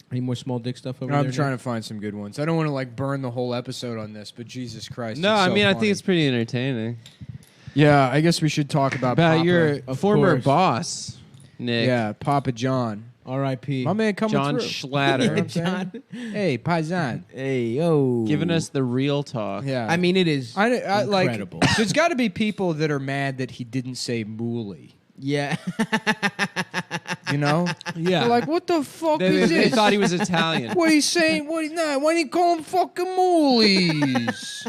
Any more small dick stuff over I'm there? trying Nick? to find some good ones. I don't want to like burn the whole episode on this, but Jesus Christ. No, it's I so mean I funny. think it's pretty entertaining. Yeah, I guess we should talk about Papa. your Of former course. boss, Nick. Yeah, Papa John. R.I.P. My man coming John through. Schlatter. You know what I'm saying? Hey, Paisan. Hey, yo. Giving us the real talk. Yeah. I mean, it is I like. incredible. There's got to be people that are mad that he didn't say mooly. Yeah. You know? Yeah. They're like, what the fuck They, is they this? thought he was Italian. What he's saying? What he not? Why do you call him fucking moolies?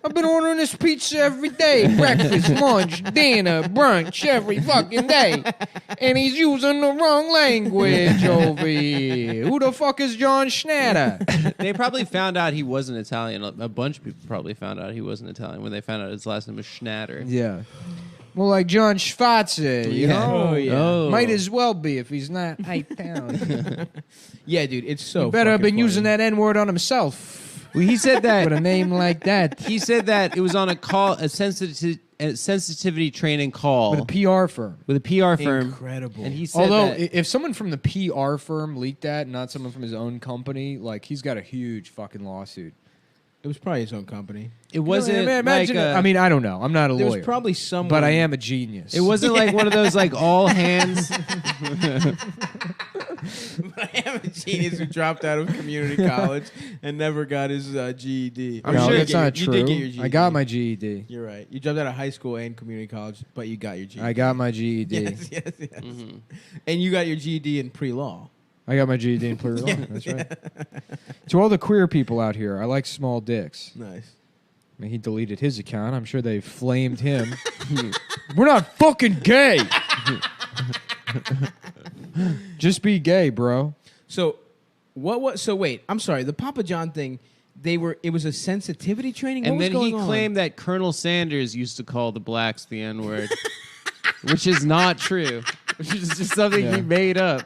I've been ordering this pizza every day, breakfast, lunch, dinner, brunch, every fucking day, and he's using the wrong language over here. Who the fuck is John Schnatter? They probably found out he wasn't Italian. A bunch of people probably found out he wasn't Italian when they found out his last name was Schnatter. Yeah. Well, like John Schwarzer, you know? Oh, yeah. Oh. Might as well be if he's not Italian. Yeah, dude, it's so. He better have fucking been using funny. that N-word on himself. Well, he said that With a name like that. he said that it was on a sensitivity training call With a PR firm. with a PR firm. Incredible. And he said Although, that, if someone from the PR firm leaked that, not someone from his own company, like, he's got a huge fucking lawsuit. It was probably his own company. it wasn't Imagine like I mean, I don't know. I'm not a There lawyer. was probably someone. but I am a genius. it wasn't like one of those like all hands. I am a genius who dropped out of community college and never got his GED. I'm sure that's not you true. did get your GED. I got my GED. You're right. You dropped out of high school and community college, but you got your GED. I got my GED. Yes, yes, yes. And you got your GED in pre-law. I got my GED in plural. That's right. To all the queer people out here, I like small dicks. Nice. I mean, he deleted his account. I'm sure they flamed him. We're not fucking gay. Just be gay, bro. So, What? So wait, I'm sorry. The Papa John thing. It was a sensitivity training. And what then was he going on? claimed that Colonel Sanders used to call the blacks the N-word, which is not true. Which is just something he made up.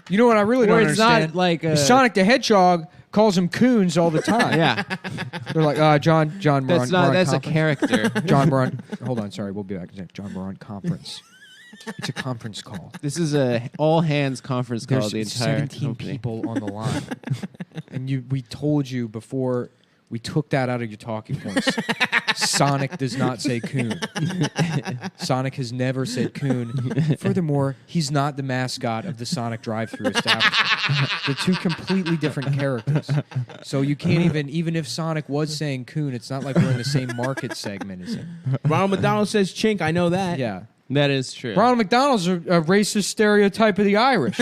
You know what I really don't it's understand? not like is Sonic the Hedgehog calls him coons all the time. Yeah. They're like, John That's we're on that's a conference. character. John, we're on. Hold on, sorry, we'll be back in a sec. John, we're on conference. It's a conference call. This is a all hands conference call. There's The entire 17 company. people on the line, and we told you before. We took that out of your talking points. Sonic does not say coon. Sonic has never said coon. Furthermore, he's not the mascot of the Sonic drive-thru establishment. They're two completely different characters. So you can't even if Sonic was saying coon, it's not like we're in the same market segment as him. Ronald McDonald says chink. I know that. Yeah. That is true. Ronald McDonald's a racist stereotype of the Irish.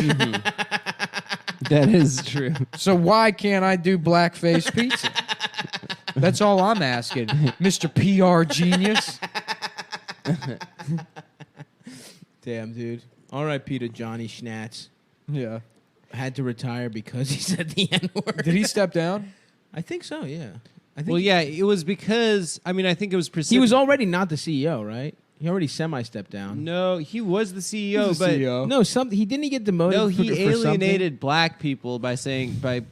That is true. So why can't I do blackface pizza? That's all I'm asking, Mr. PR genius. Damn, dude. R.I.P. to Johnny Schnatz. Yeah. Had to retire because he said the N-word. Did he step down? I think so, yeah. I think Well, yeah, it was because I think it was he was already not the CEO, right? He already semi-stepped down. No, he was the CEO, He's the but CEO. No, he didn't get demoted. no, for he something? alienated black people by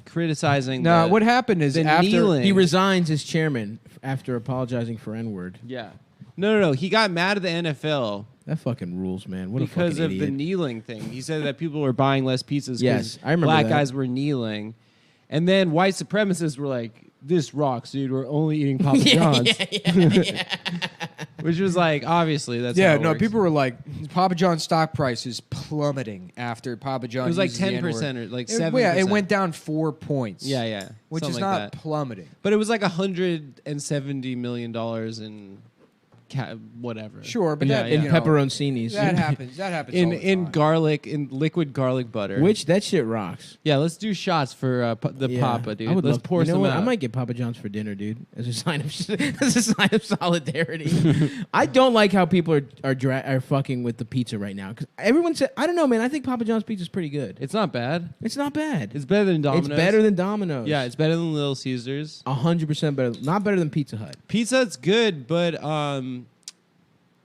criticizing. No, the, what happened is the after kneeling. He resigns as chairman after apologizing for N-word. Yeah. No. He got mad at the NFL That fucking rules, man. What because a fucking of idiot. the kneeling thing. He said that people were buying less pizzas Yes, because I remember black that. guys were kneeling. And then white supremacists were like, this rocks, dude. We're only eating Papa John's. Which was like, obviously, that's how it works. people were like, Papa John's stock price is plummeting after Papa John It was like uses the 10% N-word. or like It- 7%. Yeah, it went down 4 points. Yeah. Which Something is like not that. plummeting. But it was like $170 million in whatever. Sure, but Yeah, that yeah. you know, pepperoncinis. That happens. That happens all the in time. garlic, in liquid garlic butter. Which that shit rocks. Yeah, let's do shots for the Yeah. Papa, dude. I would Let's love, pour you know some what? out. I might get Papa John's for dinner, dude, as a sign of solidarity. I don't like how people are fucking with the pizza right now because everyone said I don't know, man. I think Papa John's pizza is pretty good. It's not bad. It's not bad. It's better than Domino's. It's better than Domino's. Yeah, it's better than Little Caesars. 100% better. Not better than Pizza Hut. Pizza Hut's good, but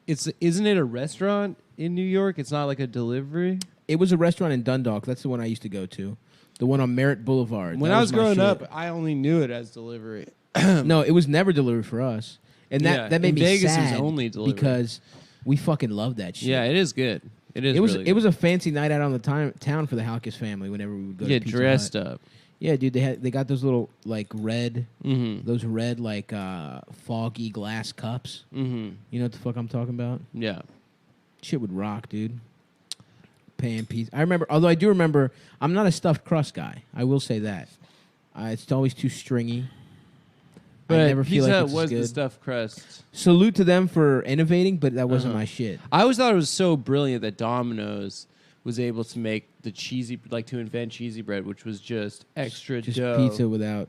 isn't it a restaurant in New York? It's not like a delivery. It was a restaurant in Dundalk. That's the one I used to go to. The one on Merritt Boulevard. When That I was my growing shit. up, I only knew it as delivery. No, it was never delivered for us, and Yeah, that made in me Vegas it was sad only delivery. because we fucking loved that shit. Yeah, it is good. It was really it was a fancy night out on the town for the Halkis family. Whenever we would go Get to Pizza dressed Hut. up. Yeah, dude, they got those little like red, Mm-hmm. those red like foggy glass cups. Mm-hmm. You know what the fuck I'm talking about? Yeah. Shit would rock, dude. Pan pizza. I remember, although I do remember, I'm not a stuffed crust guy. I will say that. It's always too stringy. But I never feel Pizza like Hut it's was good. the stuffed crust. Salute to them for innovating, but that wasn't Uh-huh. my shit. I always thought it was so brilliant that Domino's was able to make the cheesy, like to invent cheesy bread, which was just extra Just dough pizza without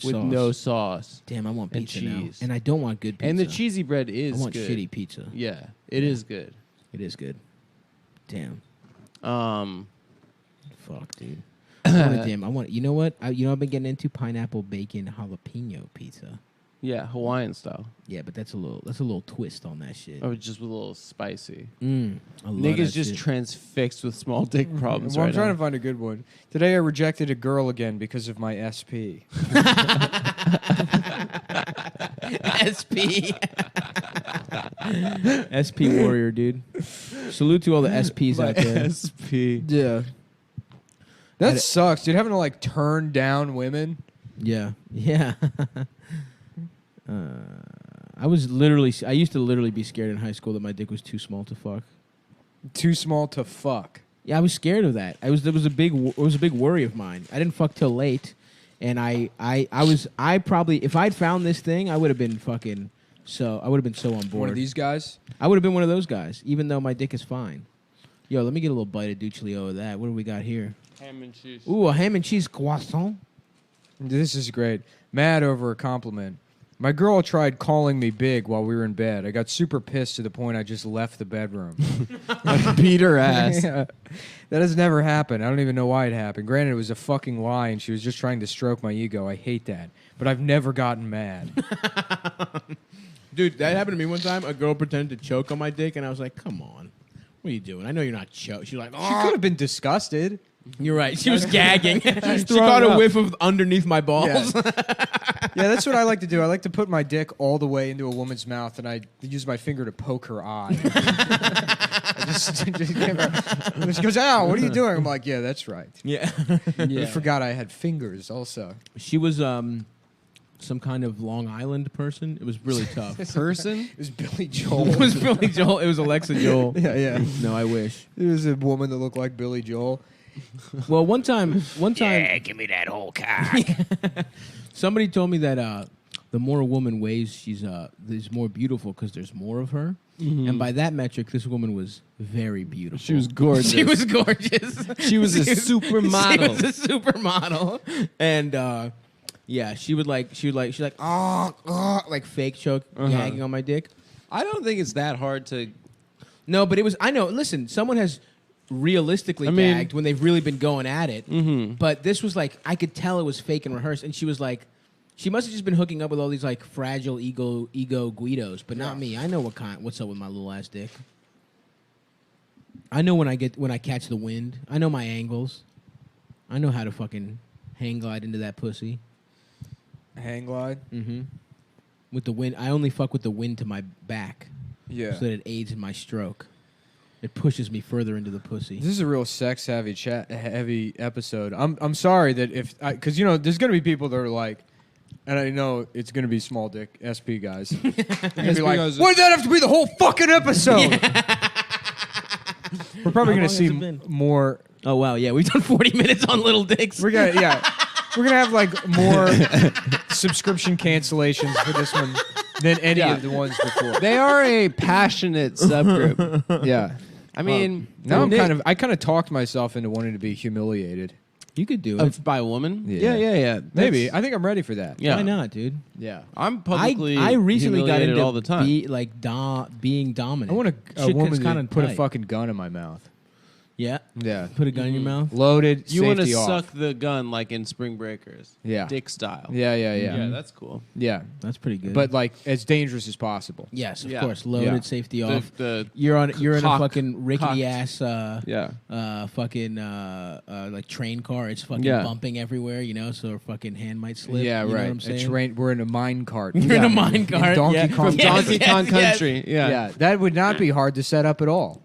with sauce. no sauce. Damn, I want and pizza now. cheese. And I don't want good pizza. And the cheesy bread is I want good. shitty pizza. Yeah, it is good. It is good. Damn. Fuck, dude. I want. You know what? I've been getting into pineapple bacon jalapeno pizza. Yeah, Hawaiian style. Yeah, but that's a little twist on that shit. Oh, just with a little spicy. I love Niggas that just shit. transfixed with small dick problems Well, right I'm trying now. to find a good one. Today I rejected a girl again because of my SP. SP. SP warrior, dude. Salute to all the SPs out there. SP. Yeah. That sucks, dude. Having to like turn down women. Yeah. Yeah. I used to literally be scared in high school that my dick was too small to fuck. Too small to fuck. Yeah, I was scared of that. It was a big worry of mine. I didn't fuck till late, and I probably, if I'd found this thing, I would have been fucking so on board. One of these guys? I would have been one of those guys, even though my dick is fine. Yo, let me get a little bite of Duchlio of that. What do we got here? Ham and cheese. Ooh, a ham and cheese croissant. This is great. Mad over a compliment. My girl tried calling me big while we were in bed. I got super pissed to the point I just left the bedroom. Beat her ass. Yeah. That has never happened. I don't even know why it happened. Granted, it was a fucking lie, and she was just trying to stroke my ego. I hate that. But I've never gotten mad. Dude, that happened to me one time. A girl pretended to choke on my dick, and I was like, come on. What are you doing? I know you're not choking. She's like, She could have been disgusted. You're right. She was gagging. She throwing caught a up. whiff of underneath my balls. Yeah, that's what I like to do. I like to put my dick all the way into a woman's mouth, and I use my finger to poke her eye. I just give her, and she goes, ow, what are you doing? I'm like, yeah, that's right. Yeah. I forgot I had fingers also. She was some kind of Long Island person. It was really tough. Person? It was Billy Joel. It was Billy Joel. It was Alexa Joel. Yeah. No, I wish. It was a woman that looked like Billy Joel. Well, one time. Yeah, give me that whole cock. Somebody told me that the more a woman weighs, she's more beautiful because there's more of her. Mhm. And by that metric, this woman was very beautiful. She was gorgeous. She was gorgeous. She was a supermodel. She was a supermodel. And yeah, she's like like fake choke gagging on my dick. I don't think it's that hard to. No, but it was. I know. Listen, someone has realistically gagged when they've really been going at it. Mm-hmm. But this was like I could tell it was fake and rehearsed, and she was like. She must have just been hooking up with all these like fragile ego Guidos, but not me. I know what's up with my little ass dick. I know when I catch the wind. I know my angles. I know how to fucking hang glide into that pussy. Hang glide? Mm-hmm. With the wind, I only fuck with the wind to my back. Yeah. So that it aids in my stroke. It pushes me further into the pussy. This is a real sex heavy episode. I'm sorry that because there's gonna be people that are like. And I know it's going to be small dick SP guys. They're gonna be like, why did that have to be the whole fucking episode? We're probably going to see more. Oh, wow. Yeah, we've done 40 minutes on little dicks. We're going to have like more subscription cancellations for this one than any of the ones before. They are a passionate subgroup. Yeah. I mean, now I kind of talked myself into wanting to be humiliated. You could do it. By a woman? Yeah. Maybe. I think I'm ready for that. Yeah. Why not, dude? Yeah. I'm publicly I recently got humiliated into all the time. being dominant. I want a woman kind to of put a fucking gun in my mouth. Yeah. Yeah. Put a gun in your mouth. Loaded, You want to safety off. suck the gun like in Spring Breakers. Yeah. Dick style. Yeah. Yeah, that's cool. Yeah. That's pretty good. But like as dangerous as possible. Yes, of Yeah. course. Loaded, Yeah. safety off. The You're in a cocked- fucking rickety cocked. ass fucking like train car. It's fucking bumping everywhere, so a fucking hand might slip. Yeah, you know right. what I'm saying? We're in a mine cart. You're in a mine cart. Donkey Kong. From Donkey Kong Country. Yeah. Yeah, that would not be hard to set up at all.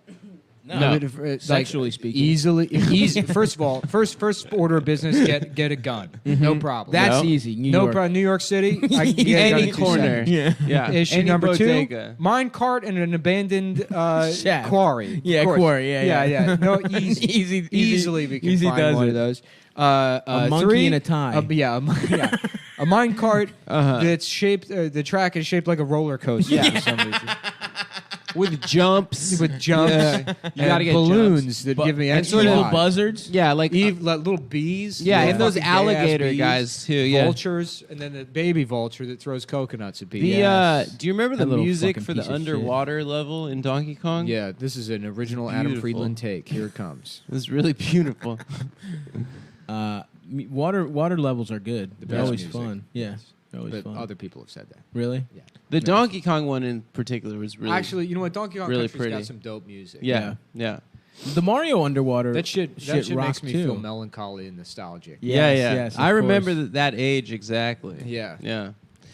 No. Sexually speaking. Easy. First of all, first order of business, get a gun. No problem. That's easy. No problem. New York City, I can get a gun Any in 2 corner. seconds. Yeah. Issue Any number bodega. 2, mine cart and an abandoned Shaft. quarry. Yeah, Of course. quarry, yeah. No, easy. Easily we can easy find does one it. of those. A monkey 3, in a tie. A mine cart that's shaped. The track is shaped like a roller coaster for some reason. With jumps. With jumps. You gotta get balloons jumps. that give me and extra little high. buzzards. Yeah, like little bees. Yeah, and those fucking gay-ass alligator bees, guys, too, yeah. Vultures, and then the baby vulture that throws coconuts at people. Do you remember the That little music fucking for the piece of shit. underwater level in Donkey Kong? Yeah, this is an original Adam Beautiful. Friedland take. Here it comes. It's really beautiful. Water levels are good. They're best always music. fun. Yeah, they're always But fun. other people have said that. Really? Yeah. The Donkey Kong one in particular was really Actually, you know what? Donkey Kong really Country's pretty. got some dope music. Yeah. The Mario underwater. That shit rocked makes me too. feel melancholy and nostalgic. Yes, I of remember course. that age exactly. Yeah. Yeah.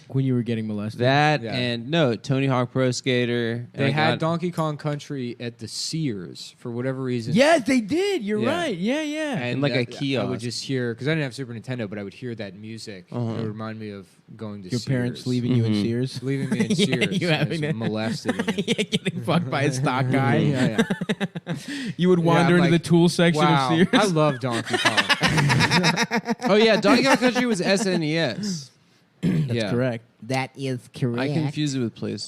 When you were getting molested. That Yeah. and no, Tony Hawk Pro Skater. They and I had got- Donkey Kong Country at the Sears for whatever reason. Yes, they did. You're Yeah. right. Yeah. And like a I kiosk. would just hear, because I didn't have Super Nintendo, but I would hear that music. It would remind me of going to Your Sears. parents leaving you in Sears. Leaving me in Yeah, Sears. you having as to- molested. Yeah, getting fucked by a stock guy. Yeah. You would wander I'm into like, the tool section wow, of Sears. I love Donkey Kong. Oh yeah, Donkey Kong Country was SNES. That's correct. That is correct. I confused it with You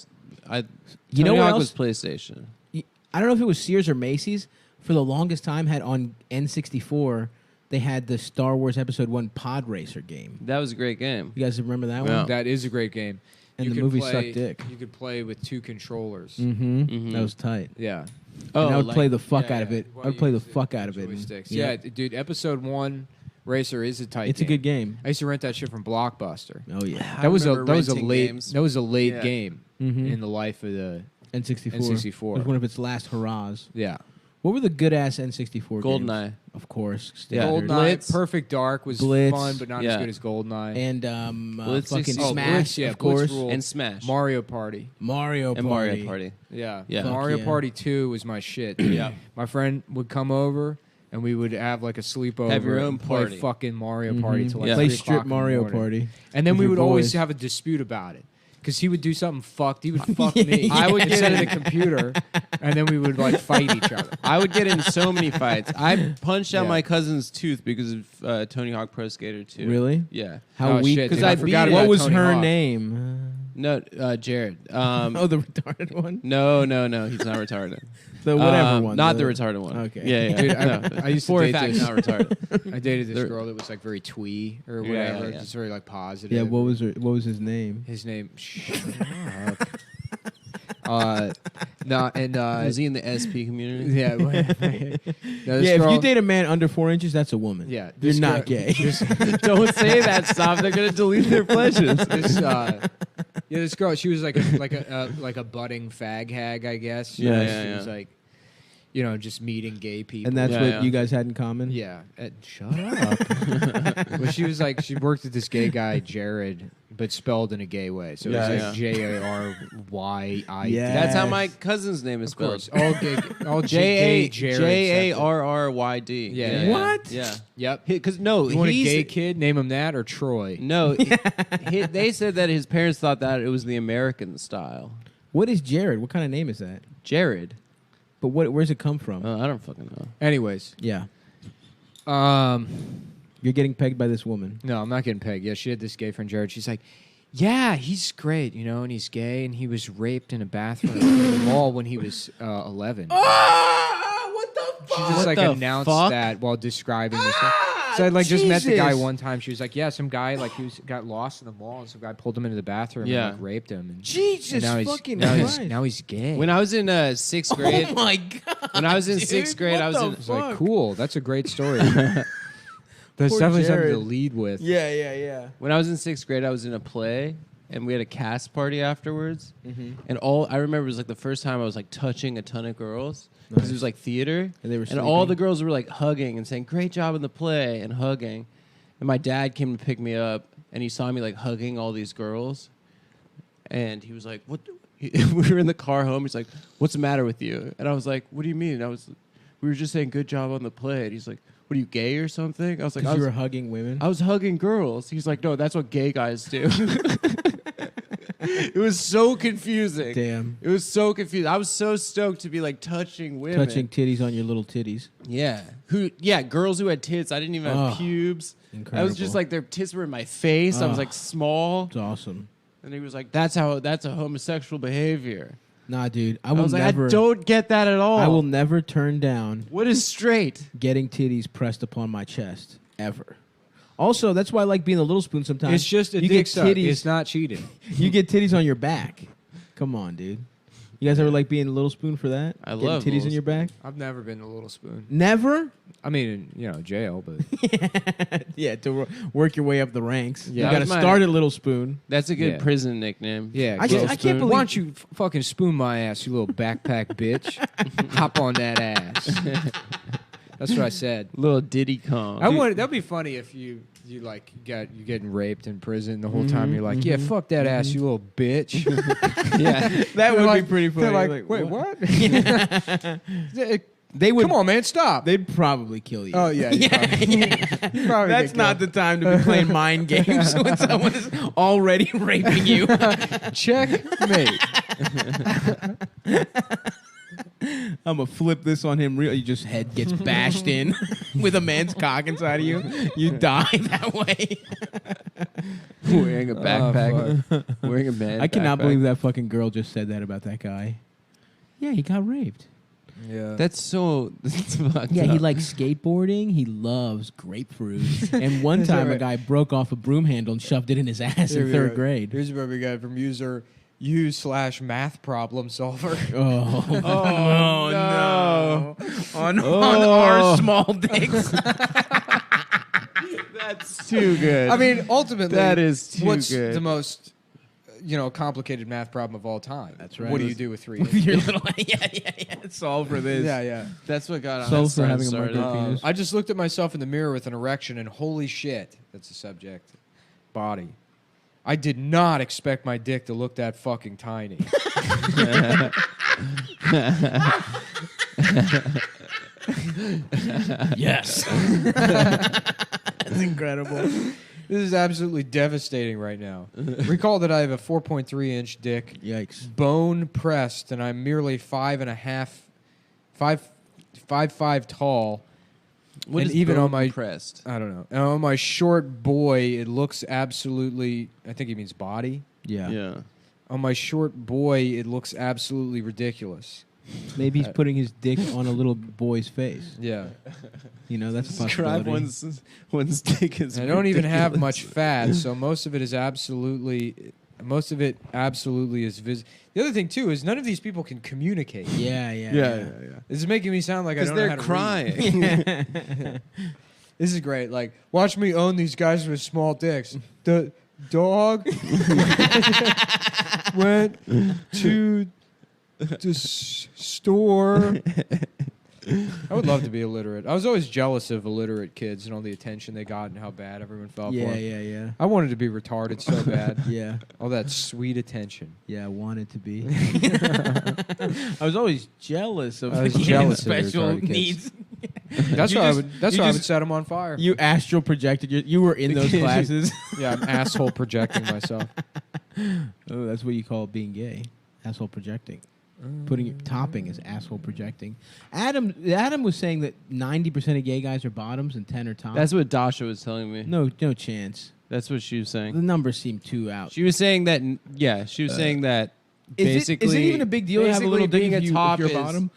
Tony know what Hawk else? was PlayStation. I don't know if it was Sears or Macy's. For the longest time, had on N64, they had the Star Wars Episode 1 Pod Racer game. That was a great game. You guys remember that Yeah. one? That is a great game. And you the could movie play, sucked dick. You could play with 2 controllers. Mm-hmm. That was tight. Yeah. And I would play the fuck yeah, out of it. while I would you play the use it, fuck out of it. joysticks. And- Yeah, dude. Episode 1 Racer is a tight. It's a good game. I used to rent that shit from Blockbuster. Oh yeah. That was a renting late games. that was a late Yeah. game Mhm. in the life of the N64. N64. It was one of its last hurrahs. Yeah. What were the good ass N64 games? GoldenEye. Of course. Yeah. Standard. GoldenEye, Blitz. Perfect Dark was Blitz. fun, but not as good as GoldenEye. And Blitz fucking 64. Smash, Blitz, yeah, of Blitz course. ruled. And Smash. Mario Party. Mario And Party. Mario Party. Yeah. Yeah. Fuck Mario yeah. Party 2 was my shit. Yeah. My friend would come over and we would have like a sleepover. Have your own and play party. fucking Mario Party till like Yeah. 3 Play o'clock strip in the Mario morning. Party. And then with we your would always boys. have a dispute about it. Because he would do something fucked. He would fuck me. I would get instead of in- the computer, and then we would like fight each other. I would get in so many fights. I punched out Yeah. my cousin's tooth because of Tony Hawk Pro Skater 2. Really? Yeah. How Oh, weak? shit, Because dude, I forgot beat about What was Tony her Hawk. No, Jared. Oh, the retarded one. No, he's not retarded. The whatever one. Not the retarded one. Okay. Yeah. Dude, No. I used to For a date fact, this. not retarded. I dated this They're- girl that was like very twee or Yeah, whatever, yeah. just very like positive. Yeah. What was his name? His name? Shut up. No, and Was he in the SP community? yeah, no, this Yeah. If girl- you date a man under 4 inches, that's a woman. yeah, You're this not girl- gay. Don't say that. Stop. They're gonna delete their pledges. This girl, she was like a budding fag hag, I guess. Yeah, She yeah, was yeah. like, just meeting gay people. And that's Yeah, what yeah. you guys had in common. Yeah. Shut up. Well, she was like, she worked with this gay guy, Jared, but spelled in a gay way. So Yeah, it yeah. was like JARYI. Yeah. That's how my cousin's name is Of course. spelled. All gay. All gay Jared. JARRYD. Yeah. What? Yeah. Yep. Because no, You want a he's gay kid? Name him that or Troy? no. They said that his parents thought that it was the American style. What is Jared? What kind of name is that? Jared. But where's it come from? I don't fucking know. Anyways. Yeah. Um. You're getting pegged by this woman. No, I'm not getting pegged. Yeah, she had this gay friend, Jared. She's like, yeah, he's great, and he's gay, and he was raped in a bathroom in the mall when he was 11. What the fuck? She just What like the announced fuck? that while describing this. So I like just met the guy Jesus. one time. She was like, yeah, some guy like got lost in the mall, and some guy pulled him into the bathroom Yeah. and like raped him. And, Jesus and now he's, fucking now Christ. now he's gay. When I was in 6th grade, Oh my god. when I was in dude, 6th grade, what I was the in. It's like fuck? cool. That's a great story. That's Poor definitely something Jared. to lead with. Yeah. When I was in 6th grade, I was in a play, and we had a cast party afterwards. Mm-hmm. And I remember it was like the first time I was like touching a ton of girls because it was like theater, And they were and all sleeping? the girls were like hugging and saying "Great job in the play" and hugging. And my dad came to pick me up, and he saw me like hugging all these girls, and he was like, "What?" We were in the car home. He's like, "What's the matter with you?" And I was like, "What do you mean?" And we were just saying "Good job on the play." And he's like, "What are you, gay or something?" I was like, Because you were hugging women. I was hugging girls. He's like, "No, that's what gay guys do." It was so confusing. Damn. It was so confusing. I was so stoked to be like touching women. Touching titties on your little titties. Yeah. Girls who had tits. I didn't even have pubes. Incredible. I was just like their tits were in my face. I was like small. It's awesome. And he was like, that's a homosexual behavior. Nah, dude. I I will was like, never. I don't get that at all. I will never turn down What is straight? getting titties pressed upon my chest ever. Also, that's why I like being a little spoon sometimes. It's just a you dick get suck. titties. It's not cheating. You get titties on your back. Come on, dude. You guys ever like being a little spoon for that? I Getting love titties Little in your back. I've never been to Little Spoon. Never. I mean, jail, but Yeah, to work your way up the ranks. Yeah. You got to That was my- start at little spoon. That's a good Yeah. prison nickname. yeah. I Little can't Spoon. believe- Why don't you fucking spoon my ass, you little backpack bitch? Hop on that ass. That's what I said. Little Diddy Kong. That'd be funny if you you're getting raped in prison the whole time. You're like, yeah, fuck that ass, you little bitch. Yeah. That would like- be pretty funny. They're like, wait, what? They would. Come on, man, stop. They'd probably kill you. Oh yeah, you probably That's get not the time to be playing mind games when someone is already raping you. checkmate. I'm gonna flip this on him. Real, you just head gets bashed in with a man's cock inside of you. You die that way. Wearing a backpack. Wearing a man. I cannot backpack. believe that fucking girl just said that about that guy. Yeah, he got raped. Yeah. That's so. That's fucked Yeah, up. he likes skateboarding. He loves grapefruit. And one That's time, a right. guy broke off a broom handle and shoved it in his ass Here in we third go. grade. Here's where we got from user u/math problem solver. Oh, no. On our small dicks. That's too good. I mean, ultimately, that is too what's good. the most, complicated math problem of all time? That's right. What do you do with 3 With your little yeah. Solve for this. Yeah. That's what got Solve us for having a started. micro penis. I just looked at myself in the mirror with an erection, and holy shit, that's the subject. Body. I did not expect my dick to look that fucking tiny. Yes. That's incredible. This is absolutely devastating right now. Recall that I have a 4.3-inch dick. Yikes. Bone pressed, and I'm merely 5'5" tall. What and is even bone on my pressed? I don't know. And on my short boy, it looks absolutely. I think he means body. Yeah. Yeah. On my short boy, it looks absolutely ridiculous. Maybe he's putting his dick on a little boy's face. Yeah. You know, that's a Describe possibility. one's dick is. And I don't even have ridiculous. much fat, so most of it is absolutely is The other thing too is none of these people can communicate. Yeah. This is making me sound like I don't know they're how to crying. read. This is great. Like, watch me own these guys with small dicks. The dog went to the store. I would love to be illiterate. I was always jealous of illiterate kids and all the attention they got and how bad everyone felt for them. Yeah. I wanted to be retarded so bad. Yeah. All that sweet attention. Yeah, I wanted to be. I was always jealous of I was the jealous of the special retarded kids. needs. That's You why I just- would. That's you why I would just- set them on fire. You astral projected. You were in those classes. Yeah, I'm asshole projecting myself. Oh, that's what you call being gay. Asshole projecting. Putting your topping is asshole projecting. Adam was saying that 90% of gay guys are bottoms and 10 are tops. That's what Dasha was telling me. No chance. That's what she was saying. The numbers seem too out. She was saying that. Yeah, she was saying that. Basically, is it even a big deal to have a little dick being if a you're top bottom?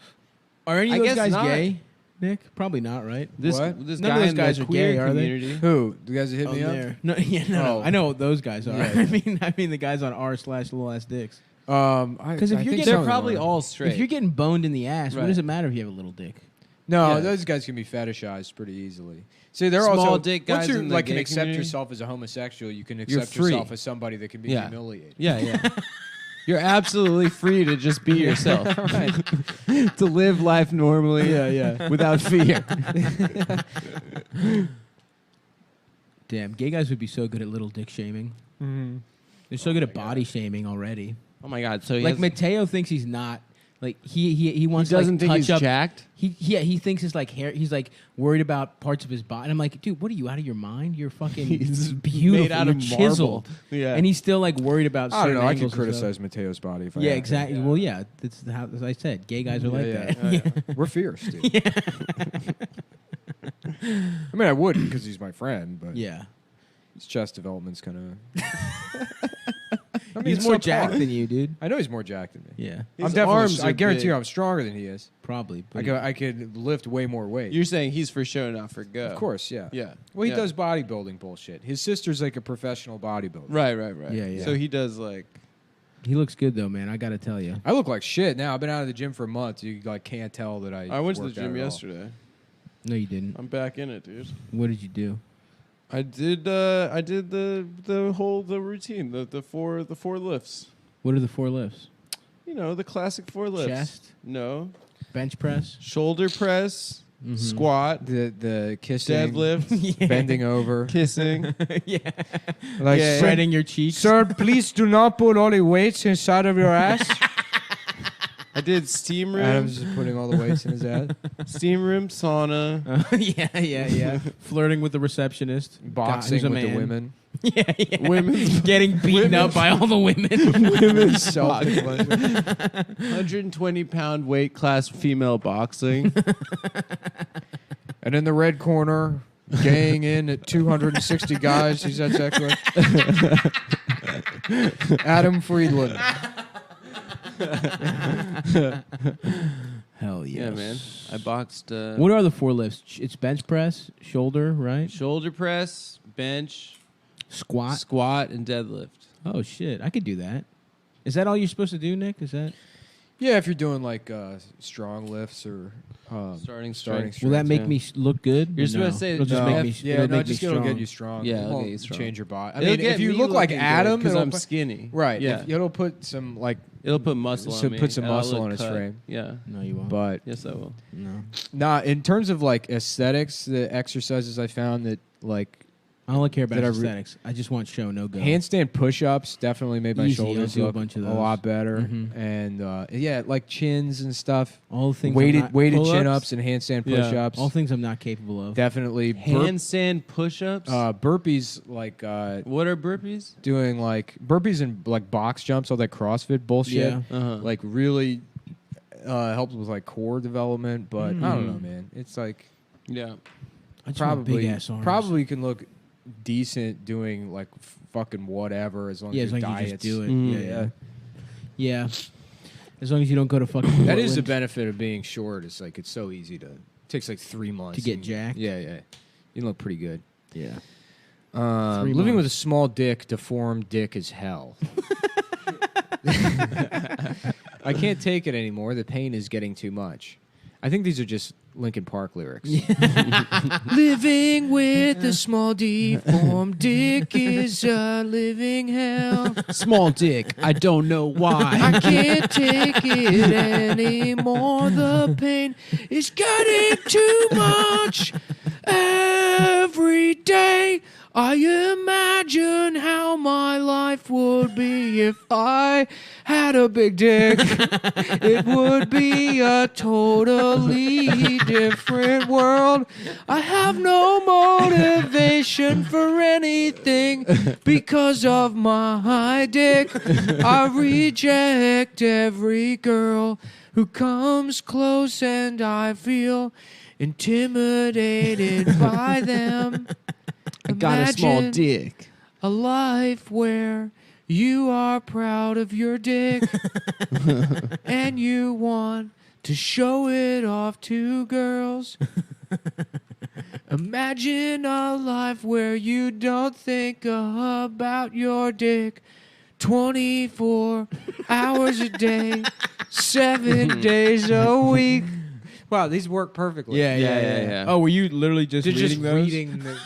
Are any I of those guess guys not. gay, Nick? Probably not, right? This None guy of those in guys the are queer gay, are they? community. Who? The guys that hit me up? There. No, no. Oh. I know what those guys are. Yeah. I mean the guys on r/little ass dicks. Because if you're getting, they're probably all straight. If you're getting boned in the ass, what Right. does it matter if you have a little dick? No, Yeah. those guys can be fetishized pretty easily. See, they're Small also dick once guys you in the like can gay accept community? yourself as a homosexual, you can You're accept free. yourself as somebody that can be Yeah. humiliated. Yeah. You're absolutely free to just be yourself. To live life normally. Yeah. Without fear. Damn, gay guys would be so good at little dick shaming. Mm-hmm. They're so good at body shaming already. Oh my god! So he Like has, Mateo thinks he's not. Like he wants he doesn't to like, think touch he's up. jacked. He thinks his like hair. He's like worried about parts of his body. And I'm like, dude, what are you out of your mind? You're fucking He's beautiful. made out You're of chiseled. marble. Yeah. And he's still like worried about. I don't certain know. I can angles and stuff. criticize Mateo's body if I Yeah, have to. exactly. Well, yeah, that's how, as I said, gay guys are like that. Yeah. We're fierce, dude. I mean, I wouldn't because he's my friend, but Yeah. his chest development's kind of. He's more jacked than you, dude. I know he's more jacked than me. Yeah. I'm His definitely. arms I are guarantee big. you, I'm stronger than he is. Probably. But I could lift way more weight. You're saying he's for show, not for go. Of course, yeah. Yeah. Well, he Yeah. does bodybuilding bullshit. His sister's like a professional bodybuilder. Right. Yeah. So he does like. he looks good though, man. I gotta tell you. I look like shit now. I've been out of the gym for a month. You like can't tell that I. I went to the worked out gym at all. yesterday. No, you didn't. I'm back in it, dude. What did you do? I did the whole routine, the four lifts. What are the 4 lifts? You know, the classic 4 lifts. Chest? No. Bench press? Shoulder press, Mhm. squat, The kissing, deadlift, Yeah. bending over, kissing. Yeah. like Yeah. Spreading your cheeks. Sir, please do not put all the weights inside of your ass. I did steam room, Adam's just putting all the weights in his ass. steam room, sauna. Yeah. Flirting with the receptionist. Boxing Who's a with the man. women. Yeah. Women's Getting beaten up by all the women. women's Self-defense. 120-pound weight class female boxing. And in the red corner, gaying in at 260 guys he's had sex with. Adam Friedland. Hell yes. Yeah, man. I boxed. What are the 4 lifts? It's bench press, shoulder, right? Shoulder press, bench, squat, and deadlift. Oh shit, I could do that. Is that all you're supposed to do, Nick? Is that? Yeah, if you're doing like strong lifts or starting strength. Will that make me look good? You're supposed to say it'll just make me. it'll make me it'll get strong. you strong. Yeah, It it'll won't get you strong. change your body. I It'll mean, get if you me look like looking Adam, good 'cause it'll I'm put- skinny. right? Yeah. It'll put some like It'll put muscle on me. put some and I'll muscle look on his cut. frame. Yeah. No, you won't. But Yes, I will. No. Nah, in terms of like aesthetics, the exercises I found that like I don't care about that aesthetics. I just want show, no go. handstand push-ups definitely made my Easy, I'll shoulders do a look bunch of a those. lot better, Mhm. and yeah, like chins and stuff. All the things weighted I'm not- weighted pull-ups? chin-ups and handstand Yeah. push-ups. All things I'm not capable of. Definitely Handstand push-ups. burpees, like What are burpees? doing like burpees and like box jumps, all that CrossFit bullshit. Yeah. Uh-huh. Like really helps with like core development. But I don't know, man. It's like Yeah. I just want probably big-ass arms. probably can look decent doing like fucking whatever as long Yeah, as as your long as you diet's just do it. Mm. Yeah. As long as you don't go to fucking. That is the Portland benefit of being short. It's like it's so easy to. It takes like 3 months to get and- jacked. Yeah, yeah. You look pretty good. Yeah. 3 living with a small dick, deformed dick is hell. I can't take it anymore. The pain is getting too much. I think these are just Linkin Park lyrics. Living with a small deformed dick is a living hell. Small dick. I don't know why. I can't take it anymore. The pain is getting too much. Every day I imagine how my life would be if I had a big dick. It would be a totally different world. I have no motivation for anything because of my dick. I reject every girl who comes close and I feel intimidated by them. I got a small Imagine dick. A life where you are proud of your dick and you want to show it off to girls. Imagine a life where you don't think about your dick 24 hours a day, 7 days a week. Wow, these work perfectly. Yeah. Oh, were you literally just They're reading just those? reading the.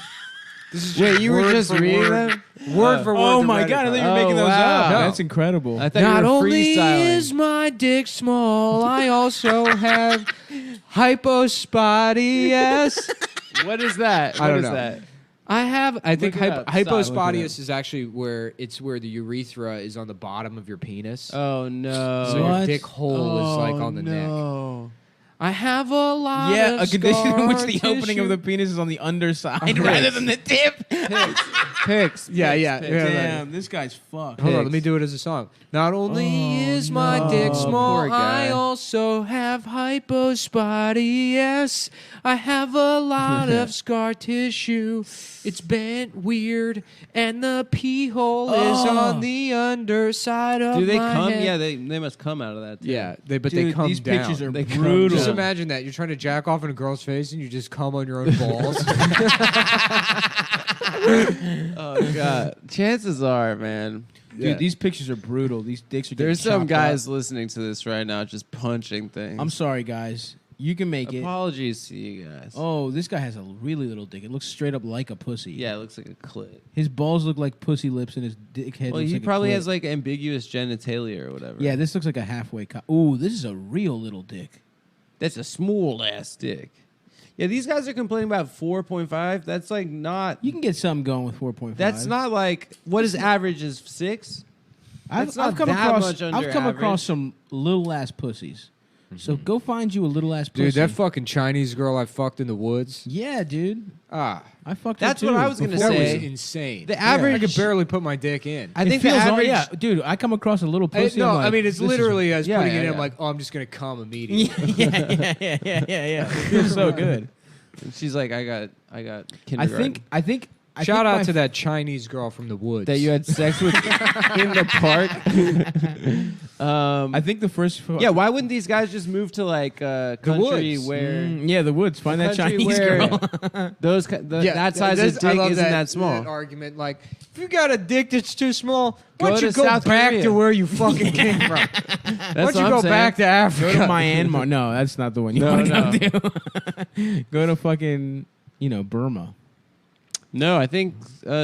This is Wait, you were word just for reading word. them? Word for word. Oh the my Reddit god! I thought you were Oh, making those wow. up. No. That's incredible. I thought Not you were only freestyling. is my dick small, I also have hypospadias. What is that? I What don't is know. that? I think Look it up. Stop, look it hypospadias up. is actually where the urethra is on the bottom of your penis. Oh no! So your dick hole is like on the neck. no. I have a lot Yeah, of a condition in which scar the opening tissue. of the penis is on the underside Pigs. rather than the tip. Pics. Yeah, yeah. Pics. yeah. Damn, this guy's fucked. Hold on, let me do it as a song. Not only is my dick small, poor guy. I also have hypospadias. I have a lot of scar tissue. It's bent weird, and the pee hole is on the underside of Do they my come? head. Yeah, they must come out of that. Too. Yeah, they Dude, come these down. pictures are They come brutal. Just down. imagine that you're trying to jack off in a girl's face and you just come on your own balls. Oh god. Chances are, man. Dude, these pictures are brutal. These dicks are getting There's some chopped guys up. listening to this right now just punching things. I'm sorry, guys. You can make it. Apologies to you guys. Oh, this guy has a really little dick. It looks straight up like a pussy. Yeah, it looks like a clit. His balls look like pussy lips, and his dick head Well, looks he like probably a clit. has like ambiguous genitalia or whatever. Yeah, this looks like a halfway cock. Ooh, this is a real little dick. That's a small ass dick. Yeah, these guys are complaining about 4.5. That's like not. You can get something going with 4.5. That's not like what is average is 6. That's not come that across. much under I've come across average. some little ass pussies. So go find you a little ass pussy. Dude, that fucking Chinese girl I fucked in the woods. Yeah, dude. Ah, I fucked. That's her too what I was gonna before that say. was insane. The I average- could barely put my dick in. I think it the feels average. yeah, dude. I come across a little pussy. No, I'm like, I mean it's this is- literally as yeah, putting yeah, it in. yeah. I'm like, oh, I'm just gonna come immediately. yeah. It feels so good. And she's like, I got kindergarten. I think Shout out to that Chinese girl from the woods that you had sex with in the park. I think the first. Yeah, why wouldn't these guys just move to like a country woods. where? Yeah, the woods. Find that country Chinese where girl. that size of dick isn't that small. That argument, like, if you got a dick that's too small, Go why don't you to go South back Korea. to where you fucking came from? Why don't you go back to Africa? Go to Myanmar. No, that's not the one you want to go to. Go to fucking, Burma. No, I think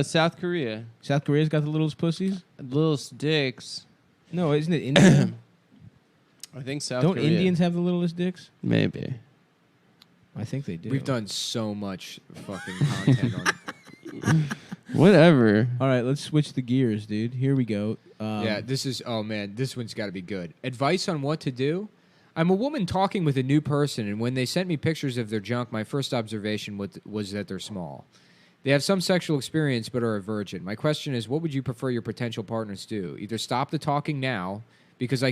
South Korea. South Korea's got the littlest pussies? Littlest dicks. No, isn't it India? I think South Don't Korea. Indians have the littlest dicks? Maybe. I think they do. We've done so much fucking content on. Whatever. All right, let's switch the gears, dude. Here we go. Yeah, this is. Oh man, this one's got to be good. Advice on what to do. I'm a woman talking with a new person, and when they sent me pictures of their junk, my first observation was that they're small. They have some sexual experience but are a virgin. My question is, what would you prefer your potential partners do? Either stop the talking now, because I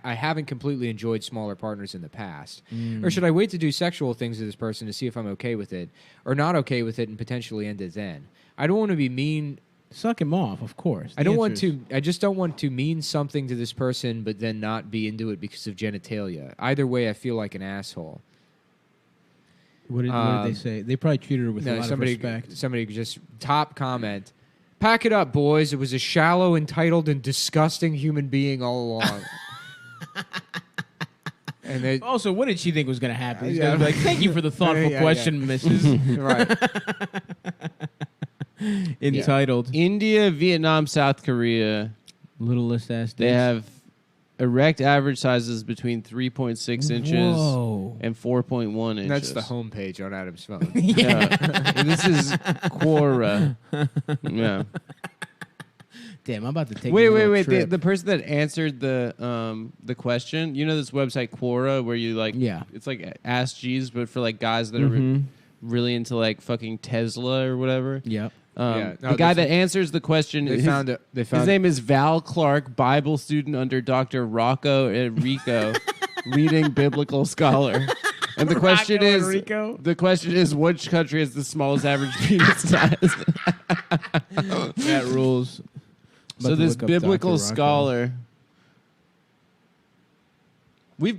haven't completely enjoyed smaller partners in the past, or should I wait to do sexual things to this person to see if I'm okay with it, or not okay with it and potentially end it then? I don't want to be mean. Suck him off, of course. I just don't want to mean something to this person but then not be into it because of genitalia. Either way, I feel like an asshole. What did they say? They probably treated her with a lot of respect. Somebody just top comment. Pack it up, boys. It was a shallow, entitled, and disgusting human being all along. And they, also, what did she think was going to happen? He's Yeah. gonna be like, thank you for the thoughtful question, Mrs. Right. Entitled. India, Vietnam, South Korea. Littlest ass They dicks. have erect average sizes between 3.6 inches and 4.1 inches. That's the homepage on Adam's phone. Yeah. This is Quora. Yeah. Damn, I'm about to take. Wait. The person that answered the question, you know this website Quora where you like, it's like Ask Jeeves, but for like guys that are really into like fucking Tesla or whatever. Yep. The guy that answers the question, They his, found it. They found his name is Val Clark, Bible student under Dr. Rocco Enrico, leading biblical scholar. And the question is, which country has the smallest average penis size? That rules. So this biblical scholar,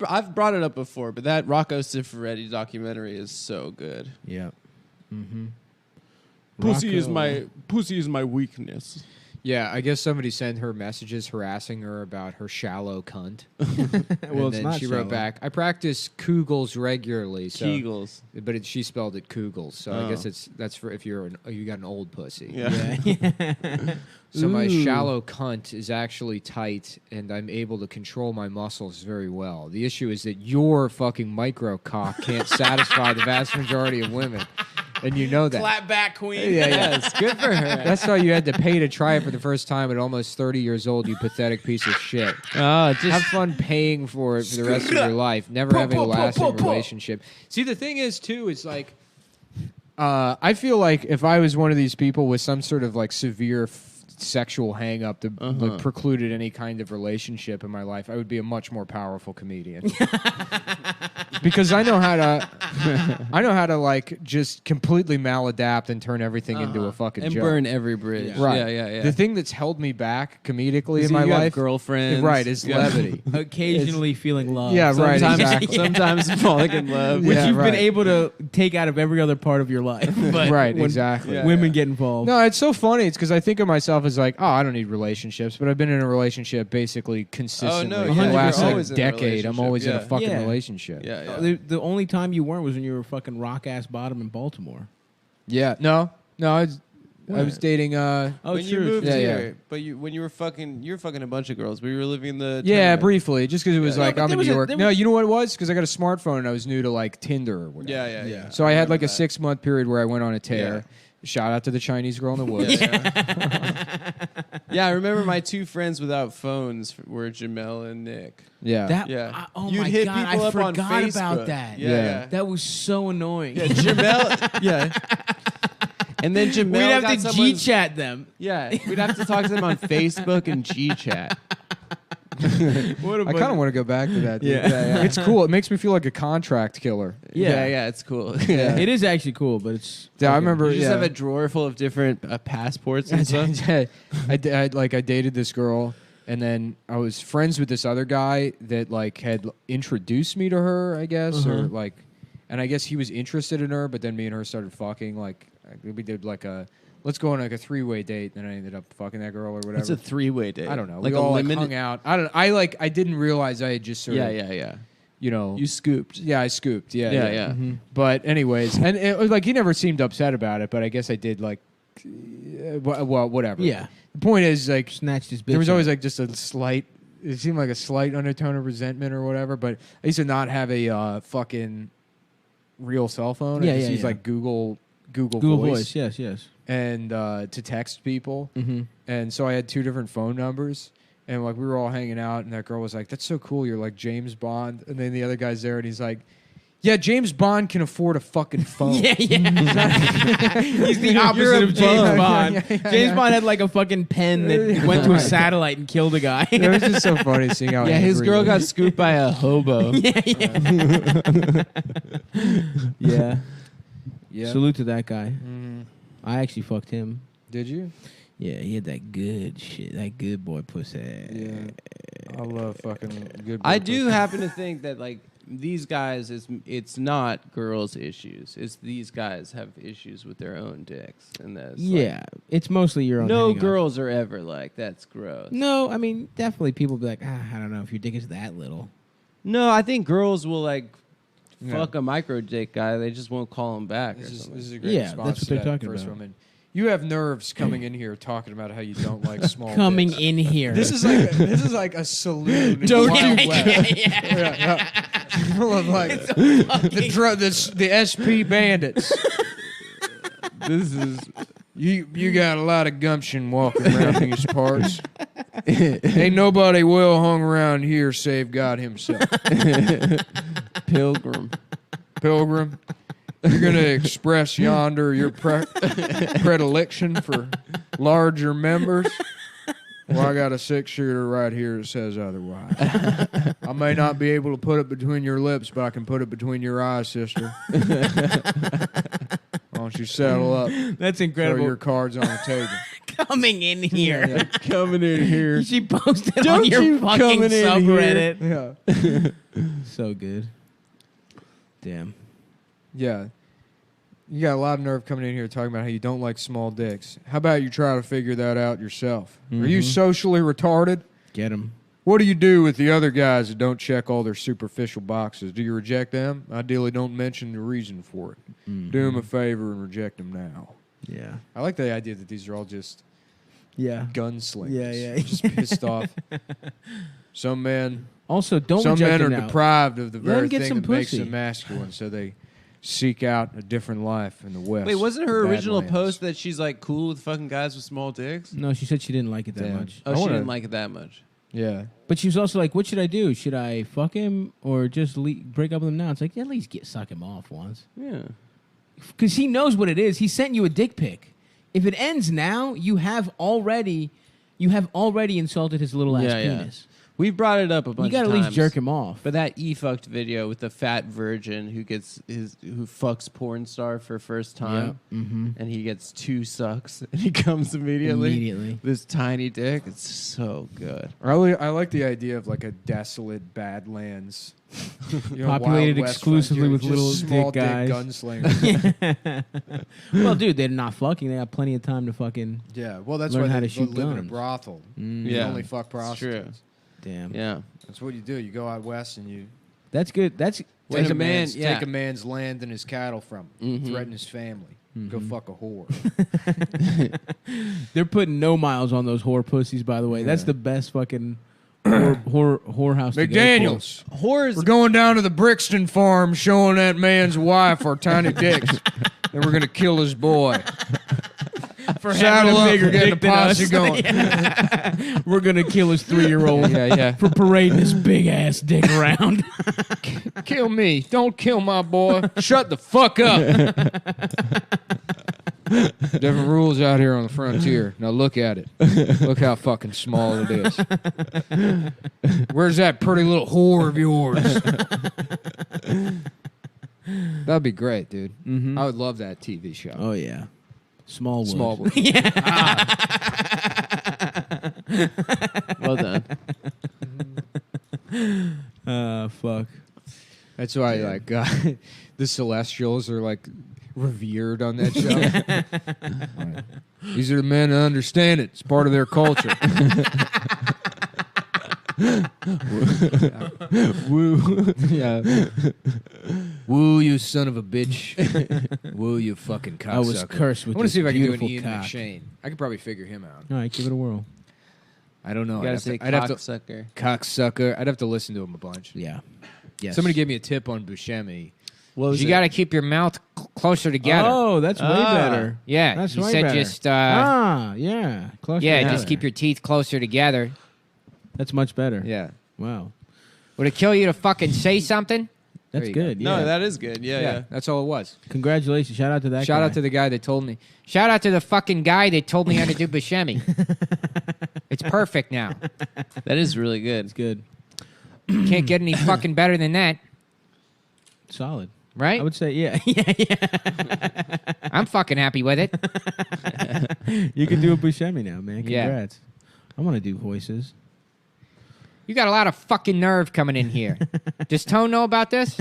I've brought it up before, but that Rocco Siffredi documentary is so good. Yeah. Mm-hmm. Pussy is my weakness. Yeah, I guess somebody sent her messages harassing her about her shallow cunt. Well, and it's then not she shallow. wrote back, I practice Kegels regularly. So, Kegels. But she spelled it Kugels, so I guess that's for if you got an old pussy. Yeah. So my Ooh. shallow cunt is actually tight, and I'm able to control my muscles very well. The issue is that your fucking micro cock can't satisfy the vast majority of women. And you know that. Clap back, queen. Yeah, Yes, good for her. That's why you had to pay to try it for the first time at almost 30 years old, you pathetic piece of shit. Have fun paying for it for the rest of your life, never having a lasting relationship. See, the thing is, too, is like, I feel like if I was one of these people with some sort of like severe sexual hang-up that like, precluded any kind of relationship in my life, I would be a much more powerful comedian. Because I know how to like just completely maladapt and turn everything into a fucking And joke. burn every bridge. Right. Yeah. The thing that's held me back comedically in You my have life, girlfriends. right, is levity. Occasionally feeling love. Yeah, right. Sometimes, Exactly. sometimes falling in love. Which Yeah, you've right. been able to take out of every other part of your life. But Right, when exactly. Yeah, women get involved. No, it's so funny. It's because I think of myself as like, oh, I don't need relationships, but I've been in a relationship basically consistently no, for yeah, the you're last always like in a decade. I'm always in a relationship, fucking Yeah. relationship. Yeah. The only time you weren't was when you were fucking rock ass bottom in Baltimore. Yeah. No. I was dating. Oh, when you true. moved Yeah, here, yeah. but when you were fucking a bunch of girls. We were living the Yeah, tenement. briefly, just because it was Yeah, like but I'm there in was New a- York. there No, was- you know what it was? Because I got a smartphone and I was new to like Tinder or whatever. Yeah. So I had like a remember that. 6-month period where I went on a tear. Shout out to the Chinese girl in the woods. Yeah, I remember my two friends without phones were Jamel and Nick. Yeah. Yeah. Oh You'd my hit god, people I up on forgot Facebook. about that. Yeah. That was so annoying. Yeah, Jamel. Yeah. And then Jamel We'd have got to someone's- G-chat them. Yeah, we'd have to talk to them on Facebook and G-chat. I kind of want to go back to that. Dude. Yeah. It's cool. It makes me feel like a contract killer. Yeah, it's cool. It is actually cool, but it's. Yeah, I remember. You just have a drawer full of different passports and stuff. I dated this girl, and then I was friends with this other guy that like had introduced me to her, I guess, or like, and I guess he was interested in her, but then me and her started fucking. Like we did like let's go on like a 3-way date. Then I ended up fucking that girl or whatever. It's a 3-way date. I don't know. Like we all limited... hung out. I didn't realize I had just sort of. Yeah. You know, you scooped. Yeah, I scooped. Yeah. Mm-hmm. But anyways, and it was like he never seemed upset about it, but I guess I did like, well, whatever. Yeah. The point is like snatched his bitch. There was always out. like just a slight. It seemed like a slight undertone of resentment or whatever. But I used to not have a fucking real cell phone. I just used like Google Voice. Yes. And to text people. Mm-hmm. And so I had 2 different phone numbers. And like we were all hanging out, and that girl was like, "That's so cool. You're like James Bond." And then the other guy's there, and he's like, "Yeah, James Bond can afford a fucking phone." Yeah. He's the opposite of James Bond. James Bond had like a fucking pen that went to a satellite and killed a guy. It was just so funny seeing how. Yeah, his girl got scooped by a hobo. Yeah. Yeah. Salute to that guy. Mm-hmm. I actually fucked him. Did you? Yeah, he had that good shit. That good boy pussy. Yeah. I love fucking good boy I do pussy. happen to think that like these guys it's not girls' issues. It's these guys have issues with their own dicks, and that's Yeah, it's mostly your own. no hang-up. girls are ever like that's gross. No, I mean definitely people be like, I don't know if your dick is that little. No, I think girls will like Yeah. fuck a micro dick guy. They just won't call him back. This is a Yeah, great that's response what to they're that talking first about. woman. You have nerves coming in here talking about how you don't like small. Coming dicks. in here. This is like a saloon. Don't in you Wild West. Yeah. People of like the SP bandits. This is you got a lot of gumption walking around these parts. Ain't nobody well hung around here save God himself. Pilgrim. You're going to express yonder your predilection for larger members? Well, I got a 6-shooter right here that says otherwise. I may not be able to put it between your lips, but I can put it between your eyes, sister. Why don't you settle up? That's incredible. Throw your cards on the table. Coming in here. Yeah. Coming in here. She posted Don't on your you fucking coming in subreddit. Yeah. So good. Damn. Yeah. You got a lot of nerve coming in here talking about how you don't like small dicks. How about you try to figure that out yourself? Are you socially retarded? Get him. What do you do with the other guys that don't check all their superficial boxes? Do you reject them? Ideally, don't mention the reason for it. Do them a favor and reject them now. Yeah. I like the idea that these are all just gunslingers. Yeah. Just pissed off. Some men... Also, don't Some reject men are them now. deprived of the Let 'em very get thing some that makes pussy. them masculine, so they seek out a different life in the West. Wait, wasn't her the original Badlands. post that she's like cool with fucking guys with small dicks? No, she said she didn't like it that Damn. much. Oh, she didn't like it that much. Yeah. But she was also like, what should I do? Should I fuck him or just break up with him now? It's like, at least suck him off once. Yeah. Because he knows what it is. He sent you a dick pic. If it ends now, you have already insulted his little ass penis. We've brought it up a bunch of times. You got to at least jerk him off. But that fucked video with the fat virgin who fucks porn star for first time, and he gets 2 sucks, and he comes immediately. This tiny dick, it's so good. I like the idea of like a desolate Badlands, Populated Wild West exclusively frontier, with just little small dick guys. gunslingers. Well, dude, they're not fucking. They have plenty of time to fucking. Yeah, well, that's learn why how they to shoot live in a guns. brothel. You Yeah, only fuck it's prostitutes. Damn. Yeah, that's what you do. You go out west and you That's good. That's take a man's land and his cattle from him. Mhm. Threaten his family. Go fuck a whore. They're putting no miles on those whore pussies. By the way, that's the best fucking whorehouse. to go McDaniels. Whores. We're going down to the Brixton farm, showing that man's wife our tiny dicks, and we're gonna kill his boy. for Saddle having a up, bigger we're getting dick the than posse us. going. Yeah. We're gonna kill his 3-year-old. Yeah. For parading his big ass dick around. Kill me. Don't kill my boy. Shut the fuck up. Different rules out here on the frontier. Now look at it. Look how fucking small it is. Where's that pretty little whore of yours? That'd be great, dude. Mm-hmm. I would love that TV show. Oh yeah, Smallwood. Smallwood. Well done. Fuck. That's why, like, the Celestials are like revered on that show. Right. These are the men that understand it. It's part of their culture. Woo. Yeah. Woo, you son of a bitch. Woo, you fucking cocksucker. I was cursed with I want to this see if I can do an beautiful Ian cock. McShane. I could probably figure him out. All right, give it a whirl. I don't know. You gotta say cocksucker. Cocksucker. I'd have to listen to him a bunch. Yeah. Yes. Somebody gave me a tip on Buscemi. What was You it? got to keep your mouth closer together. Oh, that's way better. Yeah, That's he way said better. just yeah, closer yeah, together. just keep your teeth closer together. That's much better. Yeah. Wow. Would it kill you to fucking say something? That's There you go. good. No, Yeah. that is good. Yeah. That's all it was. Congratulations. Shout out to that Shout guy. out to the guy that told me. Shout out to the fucking guy that told me how to do Buscemi. It's perfect now. That is really good. It's good. Can't get any fucking better than that, Solid. right? I would say, yeah. I'm fucking happy with it. You can do a Buscemi now, man. Yeah. Congrats. I want to do voices. You got a lot of fucking nerve coming in here. Does Tone know about this?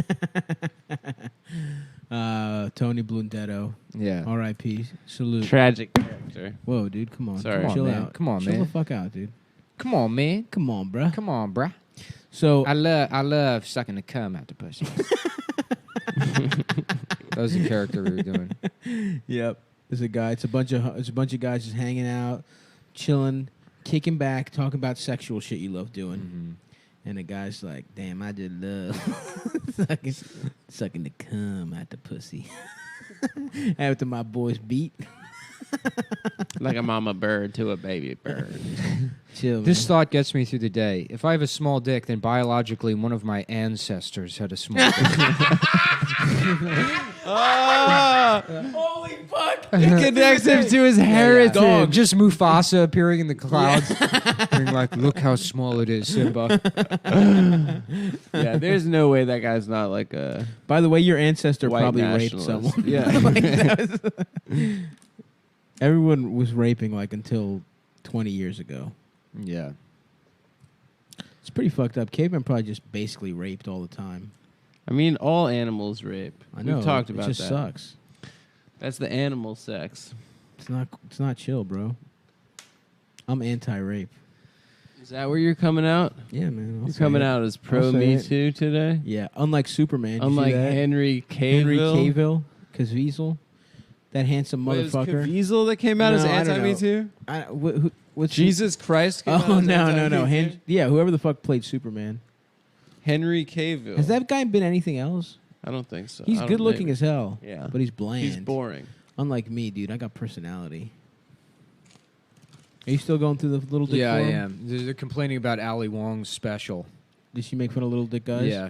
Tony Blundetto. Yeah. R.I.P. Salute. Tragic character. Whoa, dude. Come on. Sorry. Come on, Chill man. out. Come on, Chill man. the fuck out, dude. Come on, man. Come on, bruh. Come on, bruh. So I love sucking the cum out the pussy. That was the character we were doing. Yep. There's a guy. It's a bunch of guys just hanging out, chilling, kicking back, talking about sexual shit you love doing. Mm-hmm. And the guy's like, "Damn, I did love sucking the cum out the pussy." After my boys beat. Like a mama bird to a baby bird. Chill. This man. thought gets me through the day. If I have a small dick, then biologically one of my ancestors had a small dick. Holy fuck! It connects him to his heritage. Dog. Just Mufasa appearing in the clouds. Being like, look how small it is, Simba. Yeah, there's no way that guy's not like a. By the way, your ancestor White probably raped nationalist. someone. Yeah. Like, that was- everyone was raping like until 20 years ago. Yeah. It's pretty fucked up. Cavemen probably just basically raped all the time. I mean, all animals rape. I know. We've talked about it just that. sucks. That's the animal sex. It's not chill, bro. I'm anti-rape. Is that where you're coming out? Yeah, man. You're coming out as pro I'll say Me it. Too today? Yeah, unlike Superman. Did you Unlike see that? Henry Cavill. Henry Cavill, Caviezel, that handsome Wait, it was motherfucker. Caviezel that came out as No, I don't anti-Me know. Too? What's Jesus Christ came out Oh as no, anti-Me Too? Yeah, whoever the fuck played Superman. Henry Cavill. Has that guy been anything else? I don't think so. He's I don't- good looking maybe. as hell. Yeah. But he's bland. He's boring. Unlike me, dude. I got personality. Are you still going through the little dick Yeah, I forum? am. They're complaining about Ali Wong's special. Did she make fun of little dick guys? Yeah.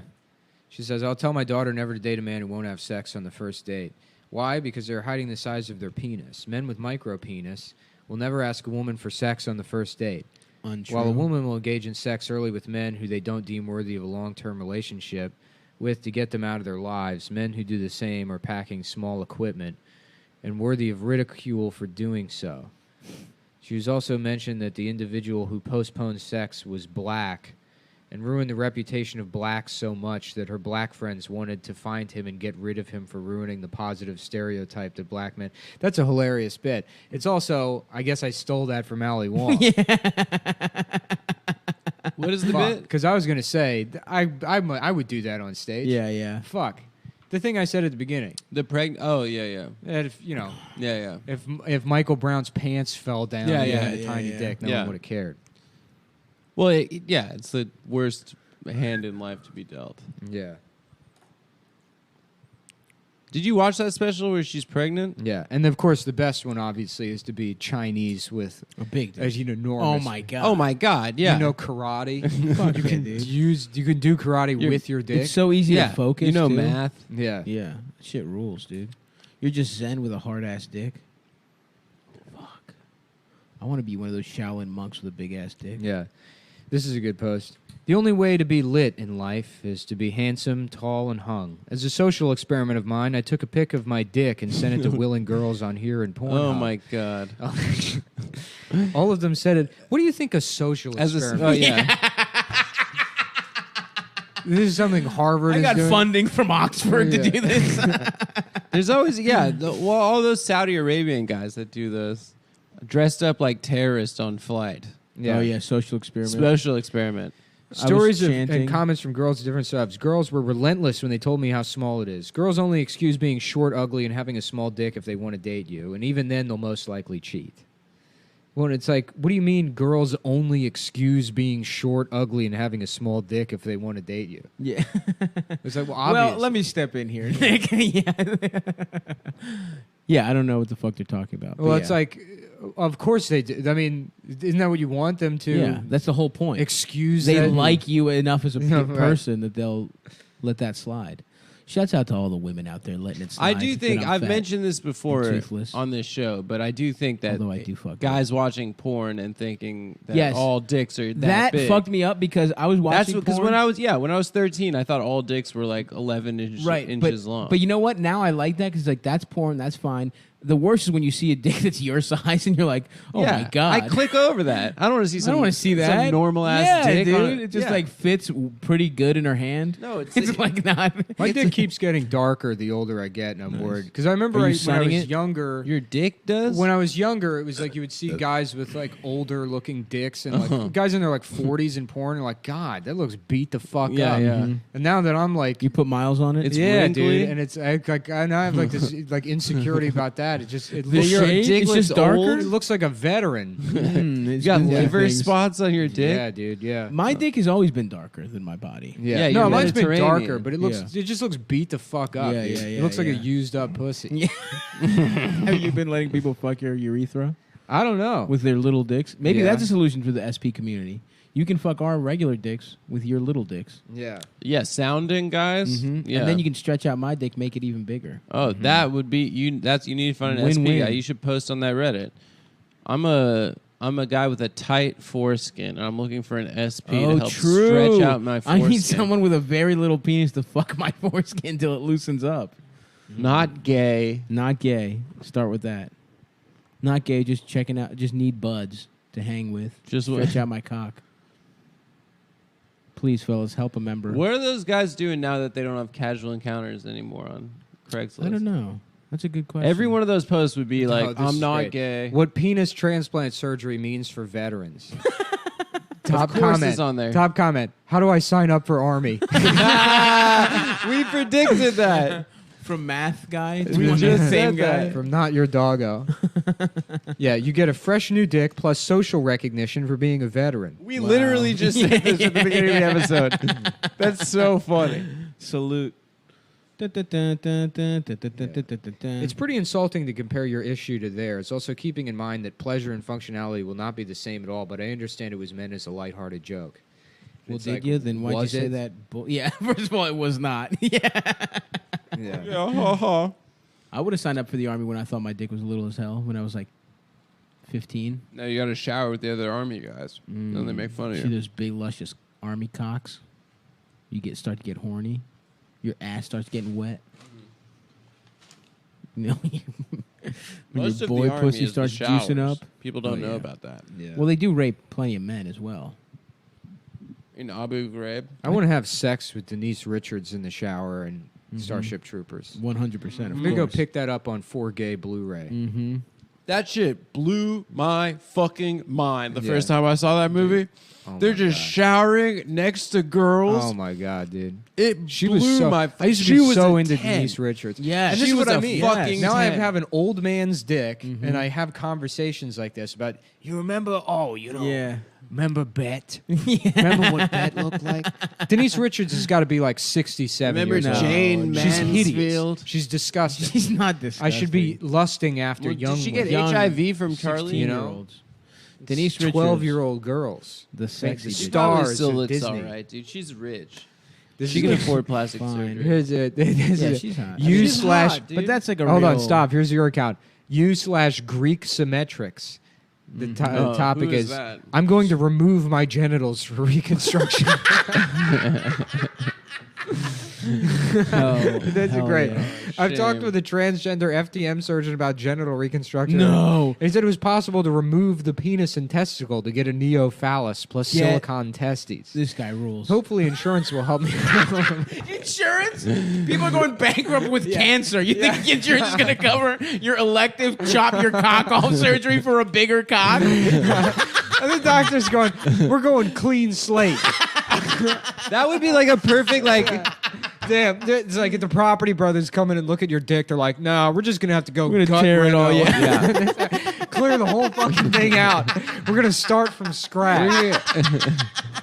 She says, I'll tell my daughter never to date a man who won't have sex on the first date. Why? Because they're hiding the size of their penis. Men with micro penis will never ask a woman for sex on the first date. Untrue. While a woman will engage in sex early with men who they don't deem worthy of a long-term relationship with to get them out of their lives, men who do the same are packing small equipment and worthy of ridicule for doing so. She was also mentioned that the individual who postponed sex was black and ruined the reputation of blacks so much that her black friends wanted to find him and get rid of him for ruining the positive stereotype that black men... That's a hilarious bit. It's also... I guess I stole that from Ali Wong. What is the bit? Because I was going to say, I would do that on stage. Yeah, yeah. Fuck. The thing I said at the beginning. Oh, yeah, yeah. That if, you know... Yeah, yeah. If Michael Brown's pants fell down and he had a tiny dick, no one would have cared. Well, it's the worst hand in life to be dealt. Yeah. Did you watch that special where she's pregnant? Yeah, and of course the best one obviously is to be Chinese with a big, as you know, enormous. Oh my god! Oh my god! Yeah, you know karate. Fuck you yeah, can dude. you can do karate with your dick. It's so easy Yeah. to focus. You know too. math. Yeah, Yeah, shit rules, dude. You're just zen with a hard ass dick. I want to be one of those Shaolin monks with a big ass dick. Yeah. This is a good post. The only way to be lit in life is to be handsome, tall, and hung. As a social experiment of mine, I took a pic of my dick and sent it to willing girls on here and Pornhub. Oh my god! All of them said it. What do you think a social experiment? Oh yeah. This is something Harvard. I got doing? funding from Oxford to do this. There's always all those Saudi Arabian guys that do this, dressed up like terrorists on flight. Yeah. Oh yeah, social experiment. Social experiment. Stories and comments from girls at different subs. Girls were relentless when they told me how small it is. Girls only excuse being short, ugly, and having a small dick if they want to date you, and even then they'll most likely cheat. Well, it's like, what do you mean girls only excuse being short, ugly, and having a small dick if they want to date you? Yeah. It's like, well, obvious. Let me step in here, Nick. Yeah, I don't know what the fuck they're talking about. Well, it's like, of course they do. I mean, isn't that what you want them to? Yeah, that's the whole point. Excuse they that like you enough as a person right. that they'll let that slide. Shouts out to all the women out there letting it slide. I do think I've mentioned this before on this show, but I do think that although I do fuck guys watching porn and thinking that all dicks are that big. Fucked me up because I was watching porn. Because when I was 13, I thought all dicks were like 11 inches long. But you know what? Now I like that because like that's porn, that's fine. The worst is when you see a dick that's your size and you're like, oh my god! I click over that. I don't want to see. I don't want to see that some normal ass dick. Dude. It just like fits pretty good in her hand. No, it's like not. My dick keeps getting darker the older I get, and I'm worried. Because I remember when I was younger, your dick does. When I was younger, it was like you would see guys with like older looking dicks and like guys in their like 40s in porn, and like, God, that looks beat the fuck up. Yeah. And now that I'm like, you put miles on it. It's wrinkly. dude, and it's like I now have like this like insecurity about that. It looks your dick looks just darker. It looks like a veteran. You got liver spots on your dick. Yeah, dude. Yeah. My dick has always been darker than my body. Yeah. No, mine's been darker, but it looks. It just looks beat the fuck up. Yeah, dude. It looks like a used up pussy. Yeah. Have you been letting people fuck your urethra? I don't know. With their little dicks. Maybe that's a solution for the SP community. You can fuck our regular dicks with your little dicks. Yeah. Yeah, sounding guys. Mm-hmm. Yeah. And then you can stretch out my dick, make it even bigger. Oh, that would be you need to find an Win-win. SP guy. You should post on that Reddit. I'm a guy with a tight foreskin, and I'm looking for an SP to help stretch out my foreskin. I need someone with a very little penis to fuck my foreskin till it loosens up. Not gay. Not gay. Start with that. Not gay, just checking out, just need buds to hang with. Just stretch out my cock. Please, fellas, help a member. What are those guys doing now that they don't have casual encounters anymore on Craigslist? I don't know. That's a good question. Every one of those posts would be like, this I'm is not great. gay. What penis transplant surgery means for veterans. Top comment is on there. Top comment. How do I sign up for Army? We predicted that. From Math Guy. We just same said guy. that. From Not Your Doggo. Yeah, you get a fresh new dick plus social recognition for being a veteran. We literally just said this at the beginning of the episode. That's so funny. Salute. It's pretty insulting to compare your issue to theirs. Also keeping in mind that pleasure and functionality will not be the same at all, but I understand it was meant as a lighthearted joke. Well, It's did like, you? Then why'd you was say it? that? Yeah, first of all, it was not. Yeah. Yeah. I would have signed up for the Army when I thought my dick was little as hell, when I was like 15. Now you got to shower with the other Army guys. Then they make fun of See you. those big, luscious Army cocks? You start to get horny. Your ass starts getting wet. You know, when Most your of boy the Army pussy is the starts juicing showers. up. People don't know about that. Yeah. Well, they do rape plenty of men as well. In Abu Ghraib. I want to have sex with Denise Richards in the shower and Starship Troopers. 100%. I'm gonna go pick that up on 4Gay Blu-ray. Mm-hmm. That shit blew my fucking mind the Yeah. first time I saw that movie. Oh They're my just God. showering next to girls. Oh my God, dude! She was blew so. my. I used to she be was so a into 10. Denise Richards. Yeah, and she this is was what I a mean. fucking Now I 10. have an old man's dick, and I have conversations like this about. You remember? Oh, you know. Yeah. Remember Bet? Remember what Bet looked like? Denise Richards has got to be like 67 Remember years old. Jane She's hideous. Mansfield? She's disgusting. She's not disgusting. I should be lusting after Well, young did she get women. HIV from Charlie? You know? 16-year-olds. Denise Richards. 12-year-old girls. The sexy She dude. probably Stars still of looks Disney. all right, dude. She's rich. This She is can like- afford plastic Fine. surgery. Here's it. Yeah, she's hot. U She's slash. hot, dude. But that's like a Hold real... on, stop. Here's your account. U/Greek Symmetrics. The Oh, topic who is is that? I'm going to remove my genitals for reconstruction. That's hell great. yeah. I've talked Shame. with a transgender FTM surgeon about genital reconstruction. No. And he said it was possible to remove the penis and testicle to get a neophallus plus Yeah. silicone testes. This guy rules. Hopefully insurance will help me. Insurance? People are going bankrupt with cancer. You think insurance is going to cover your elective chop your cock off surgery for a bigger cock? And the doctor's going, we're going clean slate. That would be like a perfect Damn, it's like if the Property Brothers come in and look at your dick, they're like, "No, we're just gonna have to go We're gonna gut tear it all, reno. yeah. Clear the whole fucking thing out. We're gonna start from scratch."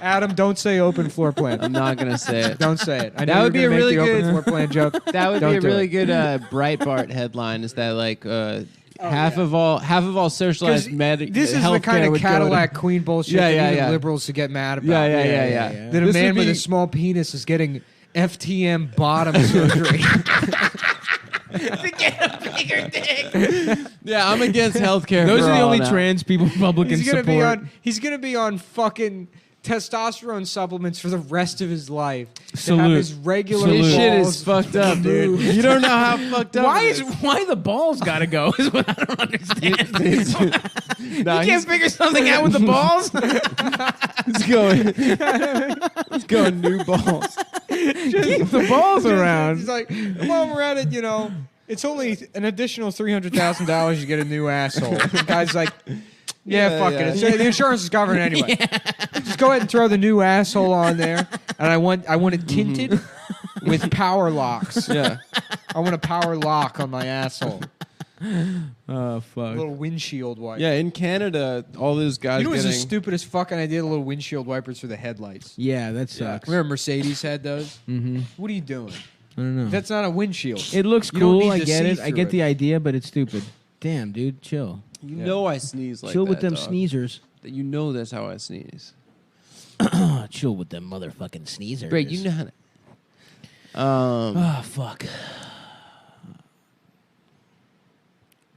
Adam, don't say open floor plan. I'm not gonna say it. Don't say it. I know That would be you're a gonna really make the good open floor plan joke. That would Don't be a do really it. good Breitbart headline. Is that like half of all socialized This is the kind of Cadillac Queen bullshit that even liberals should get mad about. Yeah. That a This man would with be- a small penis is getting FTM bottom surgery. To get a bigger dick. Yeah, I'm against healthcare. Those for are the all only now. trans people Republicans He's gonna support. he's gonna be on fucking testosterone supplements for the rest of his life. To have Salute. his regular Salute. This shit balls is fucked up, dude. removed. You don't know how fucked up. Why the balls gotta go is what I don't understand. Nah, you can't figure something out with the balls? He's going new balls. Keep the balls around. He's like, while we're at it, it's only an additional $300,000 you get a new asshole. The guy's like, yeah, fuck it. The insurance is covering it anyway. Just go ahead and throw the new asshole on there. And I want it tinted with power locks. Yeah. I want a power lock on my asshole. Oh A fuck. little windshield wiper. Yeah, in Canada, all those guys You know what's the getting stupidest fucking idea? The little windshield wipers for the headlights. Yeah, that sucks. Remember Mercedes had those? Mm-hmm. What are you doing? I don't know. That's not a windshield. It looks You don't cool. need I to get see it. I through get it. the idea, but it's stupid. Damn, dude, chill. You know I sneeze like Chill that. with them dog. sneezers. You know that's how I sneeze. Chill with them motherfucking sneezers. Great, you know how to. Oh, fuck.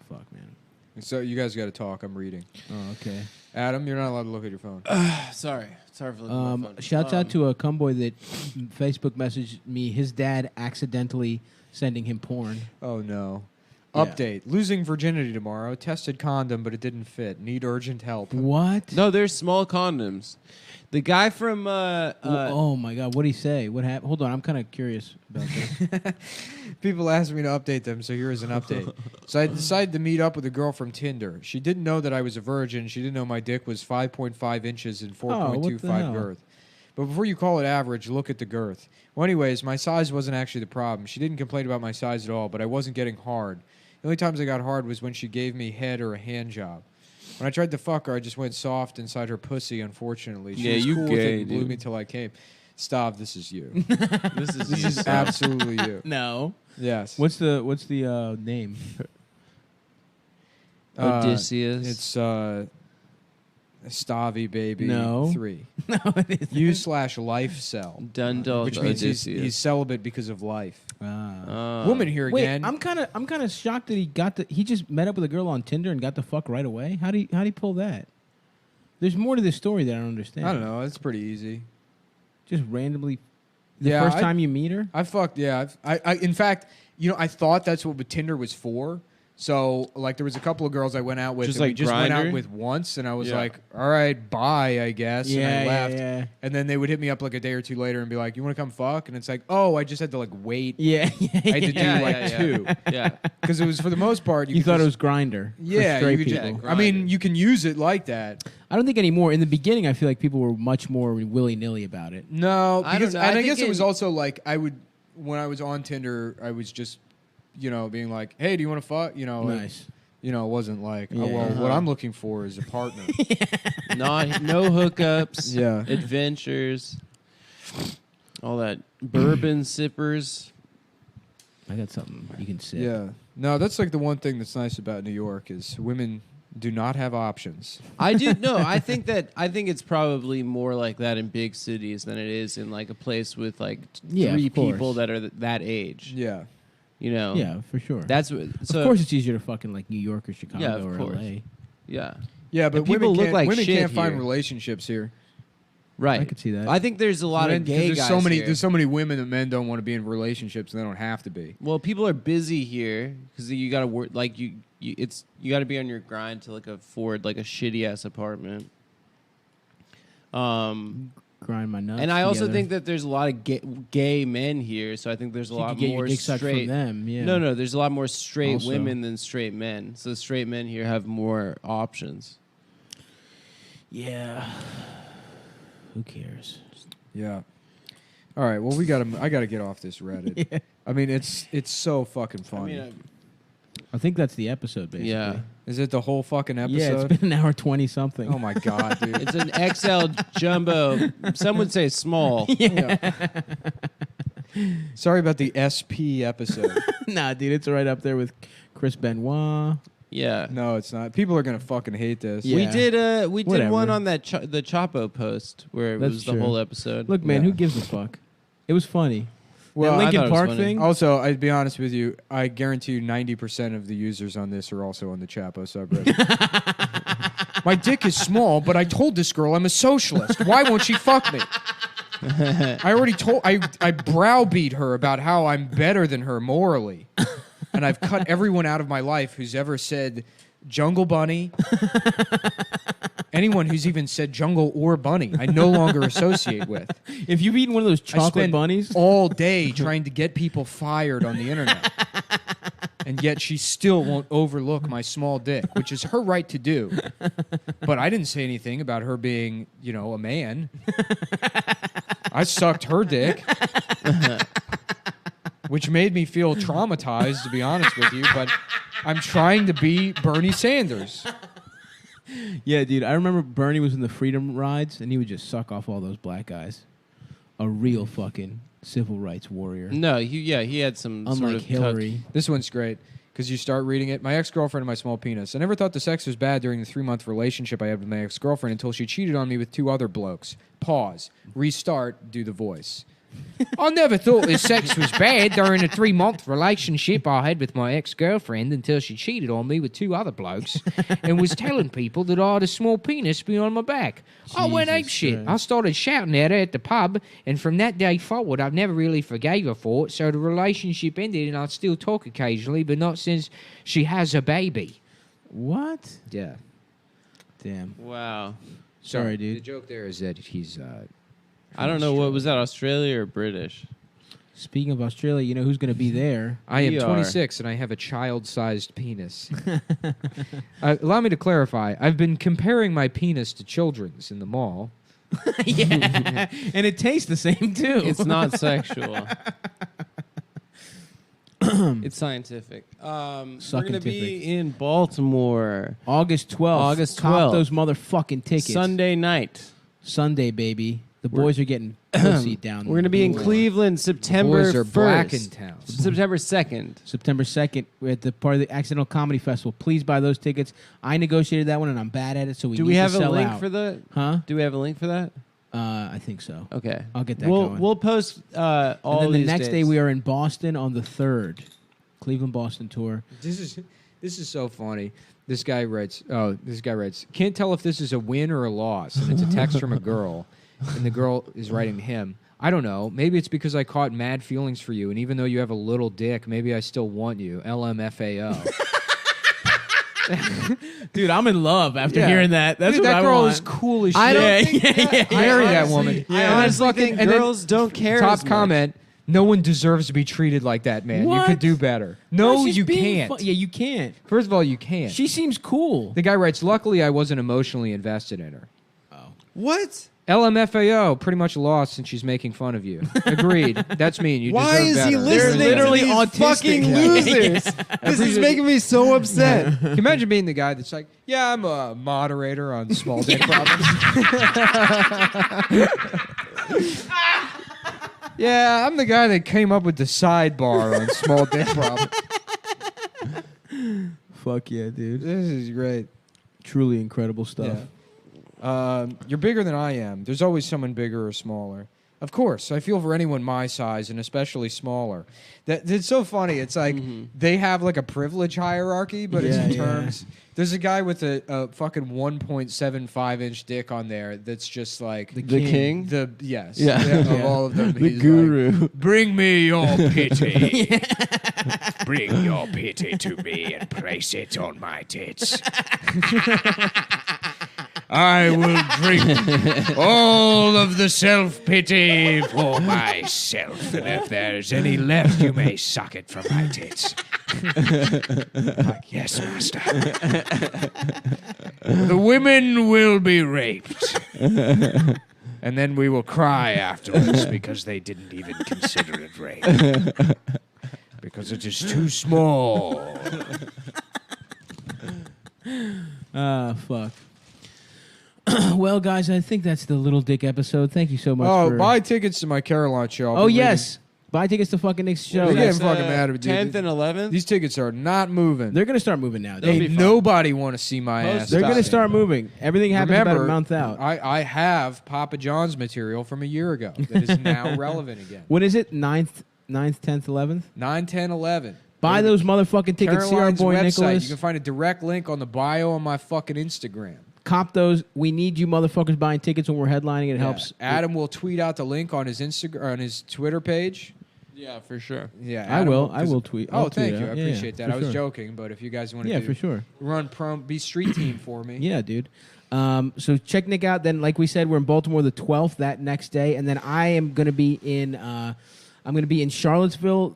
Fuck, man. So you guys got to talk. I'm reading. Oh, okay. Adam, you're not allowed to look at your phone. Sorry for looking at my phone. Shouts out to a cumboy that Facebook messaged me. His dad accidentally sending him porn. Oh no. Yeah. Update. Losing virginity tomorrow. Tested condom, but it didn't fit. Need urgent help. What? No, there's small condoms. The guy from oh my god, what'd he say? What happened? Hold on, I'm kind of curious about this. People asked me to update them, so here is an update. So I decided to meet up with a girl from Tinder. She didn't know that I was a virgin. She didn't know my dick was 5.5 inches and Oh, what the 4.25 hell? girth. But before you call it average, look at the girth. Well, anyways, my size wasn't actually the problem. She didn't complain about my size at all, but I wasn't getting hard. The only times I got hard was when she gave me head or a hand job. When I tried to fuck her, I just went soft inside her pussy, unfortunately. She Yeah, was you cool with gay, it and blew dude. me till I came. Stop, this is you. This is This you, is son. absolutely you. No. Yes. What's the name? Odysseus. It's Stavi Baby No. 3. No, it isn't. U/life cell. Dundalk Which means he's Odysseus. celibate because of life. Ah. Woman here Wait, again. I'm kind of shocked that he just met up with a girl on Tinder and got the fuck right away. How do you pull that? There's more to this story that I don't understand. I don't know. It's pretty easy. Just randomly, the first time you meet her. I fucked. Yeah. I in fact, I thought that's what Tinder was for. So, like, there was a couple of girls I went out with. Just and we like just went out Grindr? with once, and I was Yeah. like, "All right, bye, I guess." Yeah, and I yeah, left. yeah. And then they would hit me up like a day or two later and be like, "You want to come fuck?" And it's like, "Oh, I just had to like wait." Yeah, I had to do like two. Yeah. Because it was for the most part. You could thought it just- was Grindr. Yeah, for straight you could people. just, I mean, you can use it like that. I don't think anymore. In the beginning, I feel like people were much more willy nilly about it. No, I because don't know. and I I guess think it was it- also like when I was on Tinder, I was just being like, "Hey, do you want to fuck?" Nice. It wasn't like, Yeah. "Oh well, what I'm looking for is a partner." No hookups. Yeah. Adventures. All that bourbon sippers. I got something you can sip. Yeah. No, that's like the one thing that's nice about New York is women do not have options. I do no. I think it's probably more like that in big cities than it is in like a place with like Yeah, three of course. people that are that age. Yeah. Yeah, for sure. That's what. So, of course, it's easier to fucking like New York or Chicago Yeah, of or course. LA. Yeah. Yeah, but And people look like women shit can't find here. relationships here. Right. I could see that. I think there's a lot of gay there's guys so many here. There's so many women that men don't want to be in relationships and they don't have to be. Well, people are busy here because you got to work. Like you got to be on your grind to like afford like a shitty ass apartment. Grind my nuts. And I also together. think that there's a lot of gay men here, so I think there's a So you lot could get your more dick sucked from straight. them, yeah. No, there's a lot more straight Also. women than straight men. So straight men here have more options. Yeah. Who cares? Yeah. All right. Well, I gotta get off this Reddit. Yeah. I mean, it's so fucking funny. I think that's the episode, basically. Yeah. Is it the whole fucking episode? Yeah, it's been an hour 20 something. Oh my god, dude! It's an XL jumbo. Some would say small. Yeah. Sorry about the SP episode. Nah, dude, it's right up there with Chris Benoit. Yeah. No, it's not. People are gonna fucking hate this. Yeah. We did Whatever. one on that the Chapo post where it That's was true. the whole episode. Look, man, Yeah. who gives a fuck? It was funny. Well, That I Linkin thought it was Park funny. thing. Also, I'd be honest with you. I guarantee you 90% of the users on this are also on the Chapo subreddit. My dick is small, but I told this girl I'm a socialist. Why won't she fuck me? I browbeat her about how I'm better than her morally. And I've cut everyone out of my life who's ever said Jungle Bunny. Anyone who's even said jungle or bunny, I no longer associate with. If you've eaten one of those I chocolate spend bunnies, all day trying to get people fired on the internet. And yet she still won't overlook my small dick, which is her right to do. But I didn't say anything about her being, a man. I sucked her dick. Which made me feel traumatized, to be honest with you, but I'm trying to be Bernie Sanders. yeah, dude, I remember Bernie was in the Freedom Rides, and he would just suck off all those black guys. A real fucking civil rights warrior. No, he had some Unlike sort of Hillary. This one's great because you start reading it. My ex-girlfriend and my small penis. I never thought the sex was bad during the 3-month relationship I had with my ex-girlfriend until she cheated on me with 2 other blokes. Pause. Restart. Do the voice. I never thought the sex was bad during the 3-month relationship I had with my ex-girlfriend until she cheated on me with 2 other blokes and was telling people that I had a small penis behind my back. I went Jesus apeshit. Christ. I started shouting at her at the pub, and from that day forward, I've never really forgave her for it, so the relationship ended and I still talk occasionally, but not since she has a baby. What? Yeah. Damn. Wow. Sorry, The dude. joke there is that he's... I don't know what was that, Australia or British? Speaking of Australia, you know who's going to be there? I am We are. 26 and I have a child-sized penis. Allow me to clarify. I've been comparing my penis to children's in the mall. Yeah. And it tastes the same, too. It's not sexual. It's scientific. We're going to be in Baltimore. August 12th. August Cop 12th. those motherfucking tickets. Sunday night. Sunday, baby. The boys are getting pussy down. We're going to be in the- Cleveland September Boys are 1st. black in town. September 2nd. September 2nd. We're at the part of the Accidental Comedy Festival. Please buy those tickets. I negotiated that one, and I'm bad at it, so we Do need we have to a sell link out. for the? Huh? Do we have a link for that? I think so. Okay. I'll get that We'll going. post all and then the these next day, dates. we are in Boston on the 3rd. Cleveland-Boston tour. This is so funny. This guy writes, can't tell if this is a win or a loss. And it's a text from a girl. And the girl is writing to him. I don't know. Maybe it's because I caught mad feelings for you. And even though you have a little dick, maybe I still want you. LMFAO. Dude, I'm in love after Yeah. hearing that. That's Dude, what that I girl want. is cool as shit. I don't think Marry I that honestly- woman. I honestly think and then girls don't care Top as much. comment. No one deserves to be treated like that, man. What? You could do better. No, she's you being can't. yeah, you can't. First of all, you can't. She seems cool. The guy writes, luckily I wasn't emotionally invested in her. What? LMFAO, pretty much lost since she's making fun of you. Agreed. That's mean. You Why deserve is better. he listening literally to these autistic. fucking Yeah. losers? I This is appreciate- making me so upset. Can you imagine being the guy that's like, yeah, I'm a moderator on small dick problems. Yeah, I'm the guy that came up with the sidebar on small dick problems. Fuck yeah, dude. This is great. Truly incredible stuff. You're bigger than I am. There's always someone bigger or smaller. Of course, I feel for anyone my size and especially smaller. It's so funny. It's like they have like a privilege hierarchy, but it's in terms. There's a guy with a fucking 1.75-inch dick on there that's just like the king. Of all of them, The he's guru. Like, bring me your pity. Bring your pity to me and place it on my tits. I will drink all of the self-pity for myself, and if there's any left, you may suck it from my tits. Like, yes, master. The women will be raped, and then we will cry afterwards because they didn't even consider it rape. Because it is too small. Fuck. Well, guys, I think that's the Little Dick episode. Thank you so much. Oh, for... buy tickets to my Caroline show. Oh, yes. Buy tickets to fucking Nick's show. They're getting fucking mad at me, dude. 10th and 11th? These tickets are not moving. They're going to start moving now. Ain't nobody want to see my ass. They're going to start moving. Everything happens about a month out. I have Papa John's material from a year ago that is now relevant again. When is it? 9th, 10th, 11th? 9, 10, 11. Buy those motherfucking tickets. See our Caroline's boy website. Nicholas. You can find a direct link on the bio on my fucking Instagram. Cop those. We need you motherfuckers buying tickets when we're headlining. It helps. Adam will tweet out the link on his Instagram, on his Twitter page. Yeah, for sure. Yeah, I will tweet. Oh, I'll tweet thank it you. out. I Yeah, appreciate that. for I was sure. joking, but if you guys want to, Yeah, for sure. be street team for me. Yeah, dude. So check Nick out. Then, like we said, we're in Baltimore the 12th that next day, and then I am going to be in. I'm going to be in Charlottesville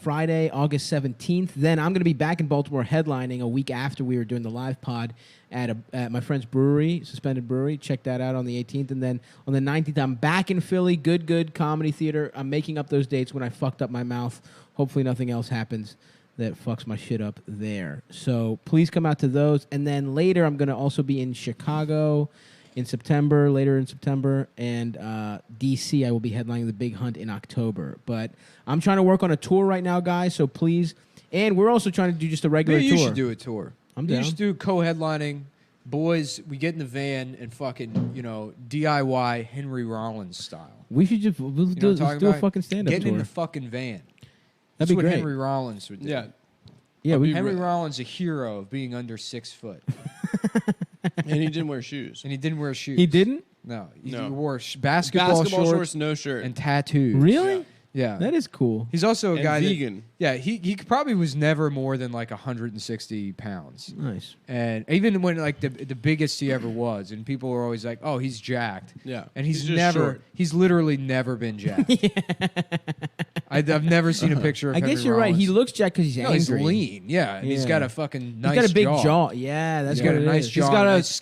Friday, August 17th. Then I'm going to be back in Baltimore headlining a week after we were doing the live pod at my friend's brewery, Suspended Brewery. Check that out on the 18th. And then on the 19th, I'm back in Philly, Good Comedy Theater. I'm making up those dates when I fucked up my mouth. Hopefully nothing else happens that fucks my shit up there. So please come out to those. And then later, I'm going to also be in Chicago later in September, and DC, I will be headlining the Big Hunt in October. But I'm trying to work on a tour right now, guys, so please. And we're also trying to do just a regular Maybe tour. you should do a tour. I'm down. You should do co-headlining. Boys, we get in the van and fucking, DIY Henry Rollins style. We should just let's do a fucking stand-up Getting tour. in the fucking van. That'd That's be what great. Henry Rollins would do. Yeah, Henry Rollins, a hero of being under 6 foot. And he didn't wear shoes. And he didn't wear shoes. He didn't? No. He No. wore basketball shorts, no shirt. and tattoos. Really? Yeah. That is cool. He's also a And guy vegan. He probably was never more than like 160 pounds. Nice. And even when like the biggest he ever was, and people were always like, "Oh, he's jacked." Yeah. And he's just never. short. He's literally never been jacked. I've never seen a picture of I Henry guess you're right. He Rollins. looks jacked because he's No, angry. he's lean. Yeah. And he's got a fucking nice He's got a big jaw. jaw. Yeah, that's He's what got a it nice is. jaw. He's and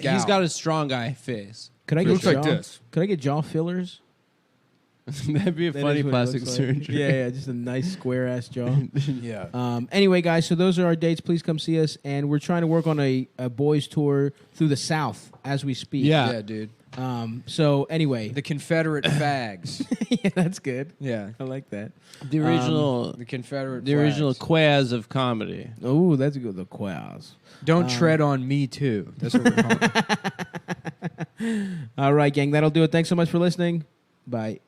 a nice got a strong guy face. Could I He get looks like jaw? this. Could I get jaw fillers? That'd be a That funny is what it plastic looks like. surgery. Yeah, just a nice square ass jaw. Yeah. Anyway, guys, so those are our dates. Please come see us, and we're trying to work on a boys tour through the South as we speak. Yeah, dude. So anyway, The Confederate fags. yeah, that's good. Yeah. I like that. The original, The Confederate the original flags. Quaz of comedy. Oh, that's good. The Quaz. Don't tread on me too. That's what we're calling it. All right, gang. That'll do it. Thanks so much for listening. Bye.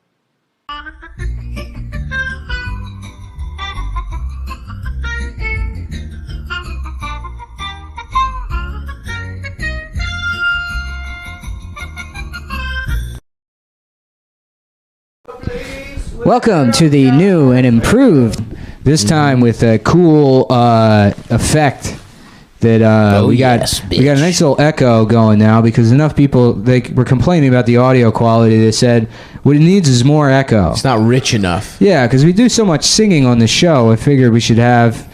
Welcome to the new and improved, this time with a cool effect that we got. yes, We got a bitch. nice little echo going now because enough people they were complaining about the audio quality. They said what it needs is more echo. It's not rich enough. Yeah, because we do so much singing on the show. I figured we should have,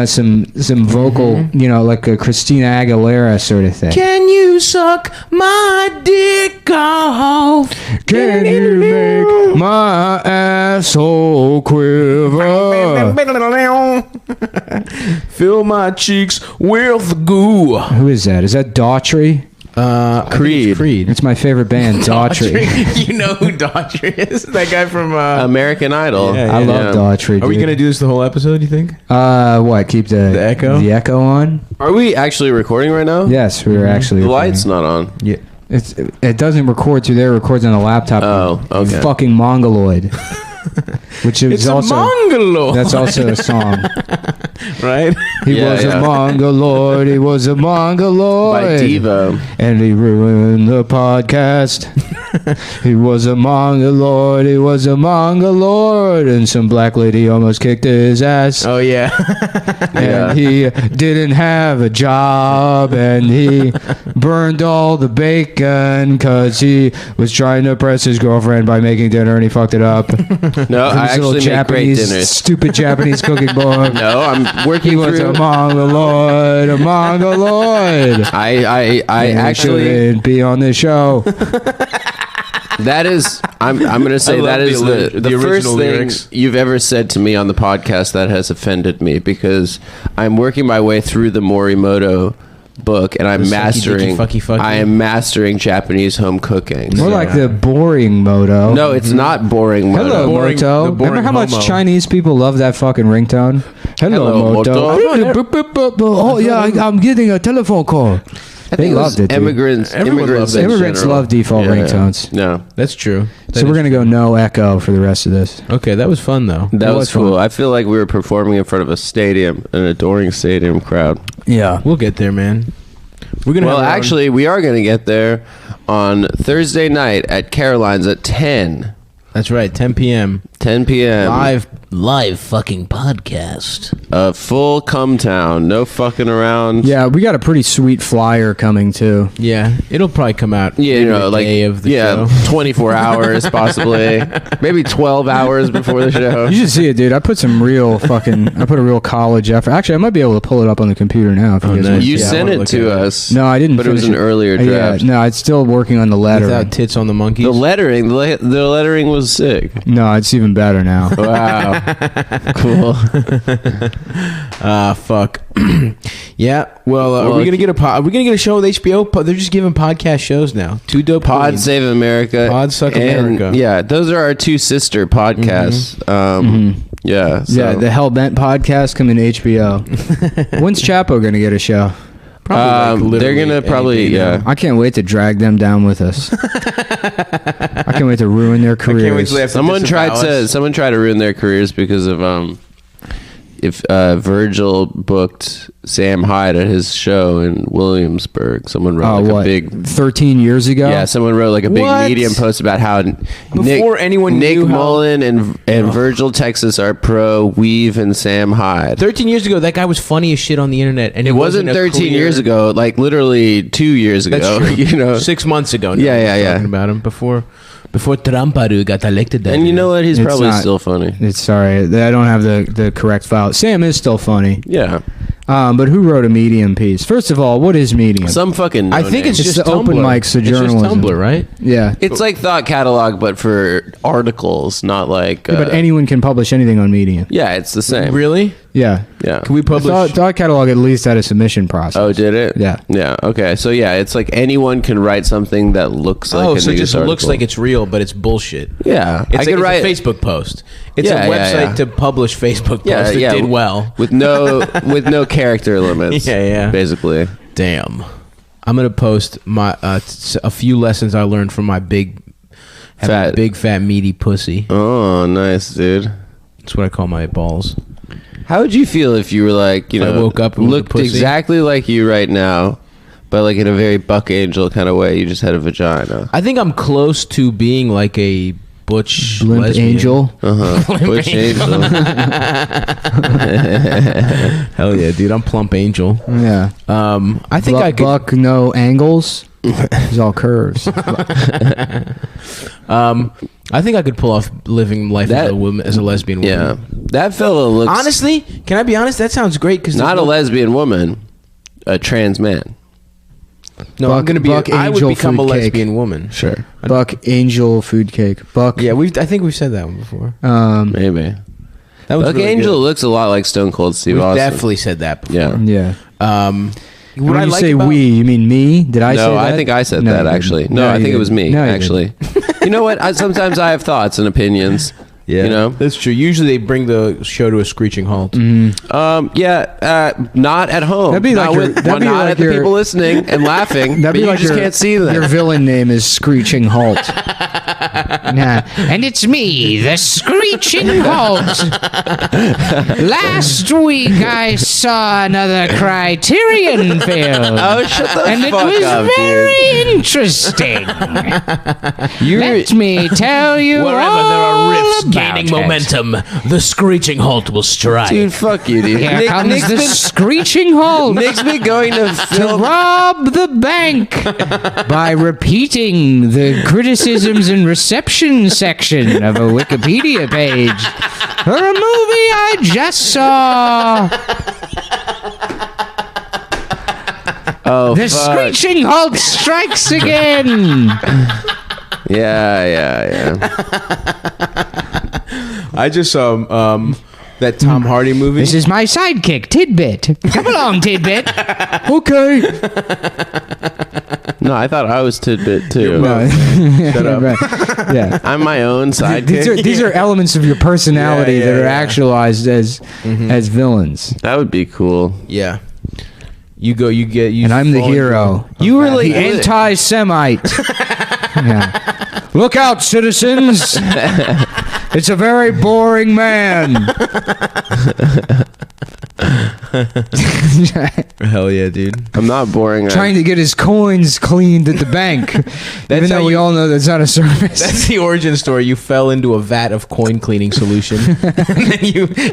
some vocal, like a Christina Aguilera sort of thing. Can you suck my dick off? Can you make my asshole quiver? Fill my cheeks with goo. Who is that? Is that Daughtry? Creed. Creed. It's my favorite band, Daughtry. You know who Daughtry is? That guy from American Idol. Yeah, I love Daughtry. Are we dude. gonna do this the whole episode? You think? What? Keep the echo? The echo on? Are we actually recording right now? Yes, we're actually. The recording. light's not on. Yeah. It doesn't record through there. It records on a laptop. Oh, okay. Fucking Mongoloid. Which is It's also a Mongoloid. That's also a song, right? He was a Mongoloid. He was a Mongoloid. By Devo. And he ruined the podcast. He was a Mongoloid. He was a Mongoloid. And some black lady almost kicked his ass. Oh, yeah. And he didn't have a job. And he burned all the bacon because he was trying to impress his girlfriend by making dinner and he fucked it up. No, I actually make Japanese, great dinners. stupid Japanese cooking book. No, I'm working He was through. a Mongoloid, a Mongoloid. I actually shouldn't be on this show. That is, I'm gonna say love that is the the first original thing lyrics. you've ever said to me on the podcast that has offended me because I'm working my way through the Morimoto book and I'm The sucky, mastering. dicky, fucky, fucky. I am mastering Japanese home cooking. More like the boring Moto. No, it's not boring. Moto. Hello, Boring- Moto. the boring Remember how much homo. Chinese people love that fucking ringtone? Hello, Moto. Oh, yeah, I'm getting a telephone call. I They think it was loved it, dude. Immigrants in Immigrants general. love default ringtones. No, That's true. So we're going to go no echo for the rest of this. Okay, that was fun, though. that It was was cool. fun. I feel like we were performing in front of a stadium, an adoring stadium crowd. Yeah. We'll get there, man. We're gonna Well, have our own- actually, we are going to get there on Thursday night at Caroline's at 10. That's right, 10 p.m. 10 p.m. Live fucking podcast. A full cumtown. No fucking around. Yeah, we got a pretty sweet flyer coming, too. Yeah, it'll probably come out. Yeah, you know, the like day of the show. 24 hours possibly, maybe 12 hours before the show. You should see it, dude. I put some real I put a real college effort. Actually, I might be able to pull it up on the computer now if you guys want to You see it. sent it to us. No, I didn't. But it was finish an earlier Yeah, draft. no, it's still working on the lettering. Without tits on the monkeys. The lettering, the lettering was sick. No, it's even better now. Wow, cool. Fuck. Yeah. Well, are Well, we gonna get a are we gonna get a show with HBO? They're just giving podcast shows now. Two dope Pod queens. Save America. Pod Suck and, America. Yeah, those are our two sister podcasts. Yeah. So. Yeah, the Hellbent podcast coming to HBO. When's Chapo gonna get a show? They're gonna probably I can't wait to drag them down with us. I can't wait to ruin their careers. Someone tried to ruin their careers because of if Virgil booked Sam Hyde at his show in Williamsburg. Someone wrote a big 13 years ago. Yeah, someone wrote like a big What? Medium post about how Before anyone Nick knew how- Mullen and Virgil Texas are pro Weave and Sam Hyde. 13 years ago, that guy was funny as shit on the internet, and It wasn't a 13 clear- years ago, like literally 2 years ago. That's true. You know, 6 months ago. Yeah, yeah, yeah. Talking about him before Trump got elected. And you know what? He's It's probably not- still funny. It's sorry, I don't have the correct file. Sam is still funny. Yeah. But who wrote a Medium piece? First of all, what is Medium? Some fucking. I think it's just the open Tumblr. mics of It's just journalism. Tumblr, right? Yeah. It's like Thought Catalog, but for articles, not like. Yeah, but anyone can publish anything on Medium. Yeah, it's the same. Really? Yeah. Yeah. Can we publish? Thought Catalog at least had a submission process. Oh, did it? Yeah. Yeah. Okay. So yeah, it's like anyone can write something that looks like. Oh, a so it news just looks article. like it's real, but it's bullshit. Yeah, It's, I could write a Facebook post. It's Yeah, a yeah, website yeah. to publish Facebook posts Yeah, that yeah, did well. with no character limits. Yeah, yeah. Basically. Damn. I'm gonna post my a few lessons I learned from my big fat meaty pussy. Oh, nice, dude. That's what I call my balls. How would you feel if you were like, If I woke up and was a looked pussy? exactly like you right now, but like in a very Buck Angel kind of way? You just had a vagina. I think I'm close to being like a butch Blimp lesbian. angel. Butch Angel. Hell yeah, dude! I'm plump angel. Yeah. I think I could. Buck no angles. It's all curves. I think I could pull off living life as a lesbian woman. Yeah, that fella looks. Honestly, can I be honest? That sounds great because not a lesbian woman, a trans man. No, Buck, I'm gonna be. Buck I would Angel become a food cake. lesbian woman. Sure. Buck angel food cake. Buck. Yeah, I think we've said that one before. Maybe. That was Buck really Angel good. looks a lot like Stone Cold Steve We've Austin. definitely said that before. Yeah. Yeah. What When I you like say about- we, you mean me? Did I say No, that? I think I said No, that you didn't. actually. No, I you think it was didn't. me No, you actually. You know what? Sometimes I have thoughts and opinions. Yeah, You know? that's true. Usually they bring the show to a screeching halt. Not at home. That'd be not like your- with, that'd be not like at the your- people listening and laughing. That'd but be you like just your, can't see them. Your villain name is Screeching Halt. And it's me, the Screeching Halt. Last week I saw another Criterion film. Oh, shut the and fuck it was up, very interesting. Let me tell you Wherever all there are rifts about gaining it. momentum, the screeching halt will strike. Dude, fuck you, dude. Here comes the Screeching Halt. Nick's been going to to film. rob the bank by repeating the criticisms and reception section of a Wikipedia page for a movie I just saw. Oh, The fuck. Screeching Halt strikes again. Yeah. I just saw that Tom Hardy movie. This is my sidekick, Tidbit. Come along, Tidbit. Okay. No, I thought I was Tidbit too. No. Shut up. Right. Yeah. I'm my own sidekick. These are elements of your personality Yeah, that are yeah. actualized as villains. That would be cool. Yeah. You go. You get. You And I'm the fall into hero. a- You were the anti-Semite. Yeah. Look out, citizens! It's a very boring man. Hell yeah, dude. I'm not boring. Trying to get his coins cleaned at the bank, even how though we all know that's not a service. That's the origin story. You fell into a vat of coin cleaning solution, and then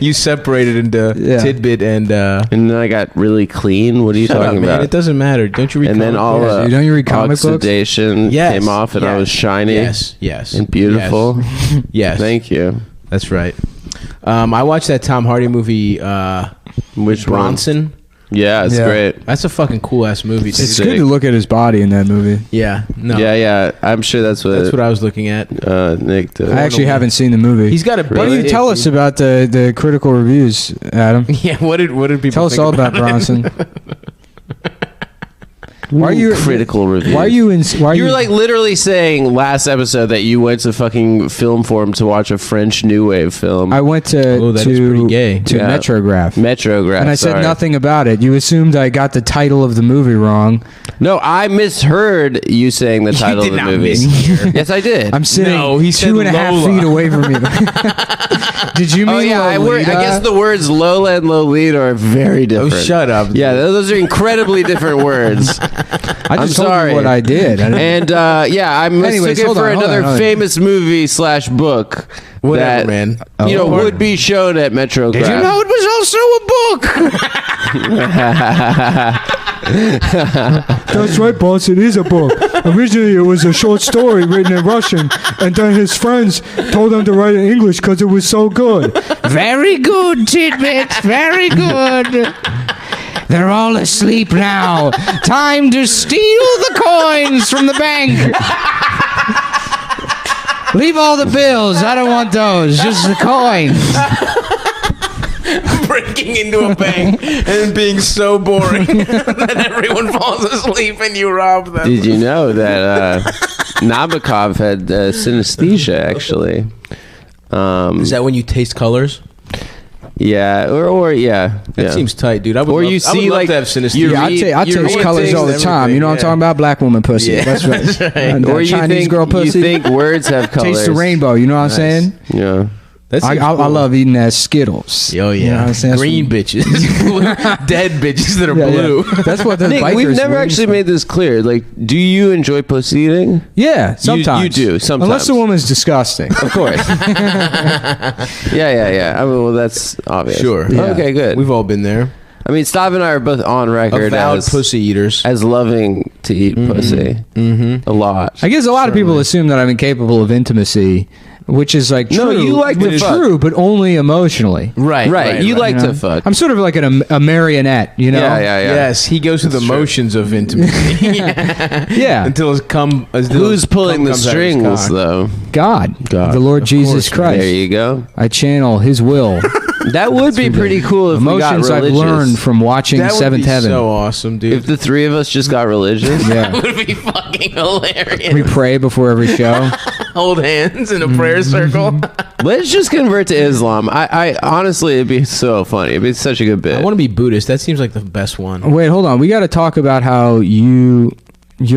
you separated into Tidbit and. And then I got really clean. What are you Shut talking up, man. about? It doesn't matter. Don't you read? And then comic all books? Don't you read comic books? oxidation Yes, came off, and I yes, was shiny. Yes. And beautiful. Yes. Thank you. That's right. I watched that Tom Hardy movie. Which one? Bronson? Yeah, it's great. That's a fucking cool ass movie. It's good to look at his body in that movie. Yeah. No. Yeah. I'm sure that's what I was looking at. Nick did. I actually haven't seen the movie. He's got a. Why don't you tell us about the critical reviews, Adam? Yeah. What did people tell us think all about Bronson? Why are you critical reviews? Why are you in? Why are You were like literally saying last episode that you went to fucking film forum to watch a French new wave film. I went to Metrograph. Metrograph. And I said sorry. nothing about it. You assumed I got the title of the movie wrong. No, I misheard you saying the title of the movie. Yes, I did. I'm sitting he said 2.5 feet away from you. Did you mean Oh yeah, I Lolita? guess the words Lola and Lolita are very different. shut up. Yeah, those are incredibly different words. I just told sorry. you what I did. And I'm Anyways, looking hold for on, hold another on. famous movie / book Whatever, that man. would be shown at Metrograph. Did you know it was also a book? That's right, boss. It is a book. Originally, it was a short story written in Russian, and then his friends told him to write it in English because it was so good. Very good, Tidbit. Very good. They're all asleep now. Time to steal the coins from the bank. Leave all the bills. I don't want those. Just the coins. Breaking into a bank and being so boring that everyone falls asleep and you rob them. Did you know that Nabokov had synesthesia? Actually, Is that when you taste colors? Yeah, or yeah. That seems tight, dude. I would Or love, you I would see love like to have synesthesia. Yeah, I taste colors all the time. You know what I'm talking about? Black woman pussy. Yeah, That's right. that's right. And, Or you Chinese think girl pussy. you think words have colors? Taste the rainbow. You know what I'm saying? Yeah. I love eating that Skittles. Oh yeah, You know what I'm saying? green bitches, dead bitches that are Yeah, yeah. blue. That's what the Nick, bikers we've never were actually eating. made this clear. Like, do you enjoy pussy eating? Yeah, sometimes You do sometimes. Unless the woman's disgusting. Of course. yeah. I mean, well, that's obvious. Sure. Yeah. Okay, good. We've all been there. I mean, Stav and I are both on record Avowed as pussy eaters. as loving to eat pussy a lot. I guess a lot of people assume that I'm incapable of intimacy, which is like true. No, you like to which is fuck. true, but only emotionally. Right. You like You know? to fuck. I'm sort of like a marionette, you know? Yeah. Yes, he goes through the motions of intimacy. Yeah. Until his cum. Who's pulling the strings, though? God, God. the Lord Of Jesus course, Christ. There you go. I channel His will. That would be pretty cool if we got Emotions I've religious. learned from watching That would Seventh be Heaven. so awesome, dude. If the three of us just got religious, Yeah. would be fucking hilarious. We pray before every show. Hold hands in a prayer circle. Let's just convert to Islam. I honestly, it'd be so funny. It'd be such a good bit. I want to be Buddhist. That seems like the best one. Wait, hold on. We got to talk about how you're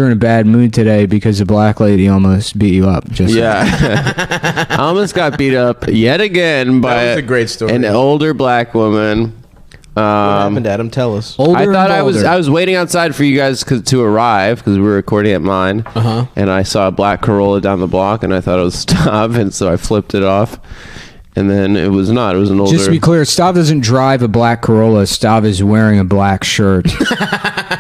in a bad mood today because a black lady almost beat you up. I almost got beat up yet again by was a great story. an older black woman. What happened, Adam? Tell us. I thought I was waiting outside for you guys to arrive because we were recording at mine. And I saw a black Corolla down the block, and I thought it was Stav, and so I flipped it off. And then it was not. It was an older. Just to be clear, Stav doesn't drive a black Corolla. Stav is wearing a black shirt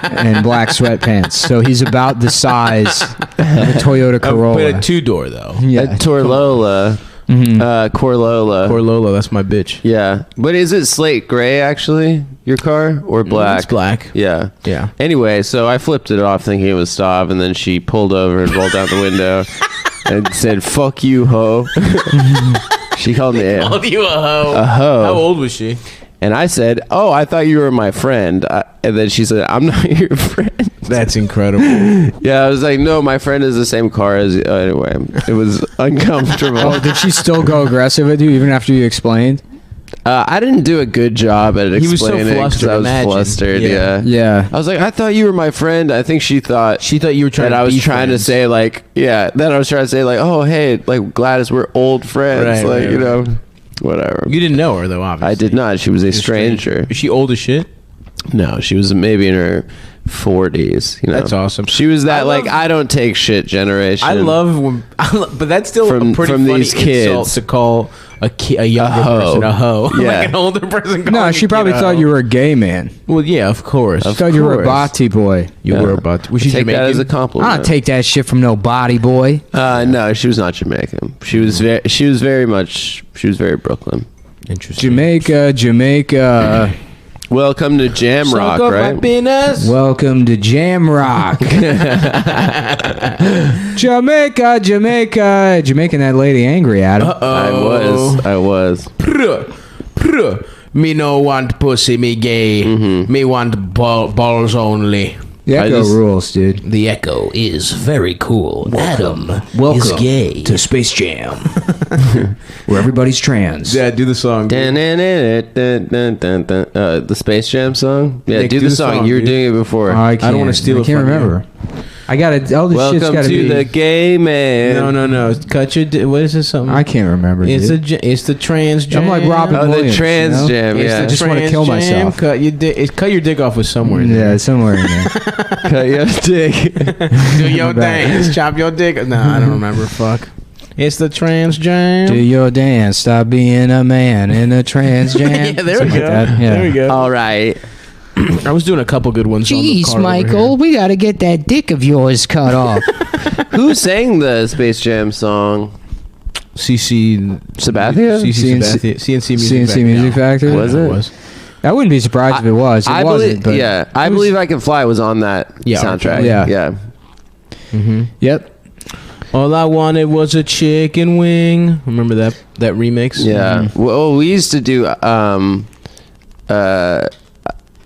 and black sweatpants. So he's about the size of a Toyota Corolla. But a 2-door, though. Yeah. A Torlola. Corlola. Corlola, that's my bitch. Yeah. But is it slate gray, actually, your car? Or black? It's black. Yeah. Yeah. Anyway, so I flipped it off thinking it was Stav, and then she pulled over and rolled down the window and said, "Fuck you, ho." She called me Called you a hoe. A hoe. How old was she? And I said, "Oh, I thought you were my friend." And then she said, "I'm not your friend." That's incredible. Yeah, I was like, "No, my friend is the same car as you." Anyway, it was uncomfortable. Oh, did she still go aggressive with you even after you explained? I didn't do a good job at explaining. He was so flustered. I was flustered. Yeah. I was like, "I thought you were my friend." I think she thought you were trying. That to I was be trying friends. to say like, That I was trying to say like, "Oh, hey, like Gladys, we're old friends." Right, you right. know, whatever. You didn't know her though, obviously. I did not. She was a stranger. Is she old as shit? No, she was maybe in her 40s. You know, That's awesome. She was that I love- I don't take shit generation. I love when, but that's still From- a pretty from funny these insult kids. to call a younger hoe. person a hoe. Yeah. Like an older person. No, calling she a probably kid a thought hoe. you were a gay man. Well, yeah, of course. She thought you were a body boy. You were a body. Was she Take that Jamaican? as a compliment. I don't take that shit from no body boy. No, she was not Jamaican. She was very Brooklyn. Interesting. Jamaica. Welcome to Jam Rock, right? Welcome to Jam Rock. Jamaica. Making that lady angry, Adam. I was. Me no want pussy, me gay. Me want balls only. The Echo rules, dude. The Echo is very cool. Adam Welcome is gay. to Space Jam, where everybody's trans. Yeah, do the song. The Space Jam song? Yeah, Nick, do the song. You were dude. doing it before. I don't wanna steal I it can't from you. remember. I gotta. All this shit's Welcome gotta to be. the gay man. No. Cut your. What is this? Something? I can't remember. It's dude. it's the trans jam. I'm like Robin Oh, the Williams. trans you know? jam. It's Yeah. the I just wanna trans kill jam. myself. Cut your dick off with somewhere. In there. Yeah, somewhere in there. Cut your dick. Do your dance. Chop your dick. No, I don't remember. Fuck. It's the trans jam. Do your dance. Stop being a man in a trans jam. Yeah, there we Something go. like that. Yeah. There we go. All right. I was doing a couple good ones. on the Jeez, car over Michael, here. we gotta get that dick of yours cut off. Who sang the Space Jam song? CC Sabathia? CNC Music CNC Music Factory. Was it? Was. I wouldn't be surprised if it was. It I wasn't. believe. But Yeah, I believe I Can Fly was on that soundtrack. Yeah. Yeah. Mm-hmm. Yep. All I wanted was a chicken wing. Remember that remix? Yeah. Well, we used to do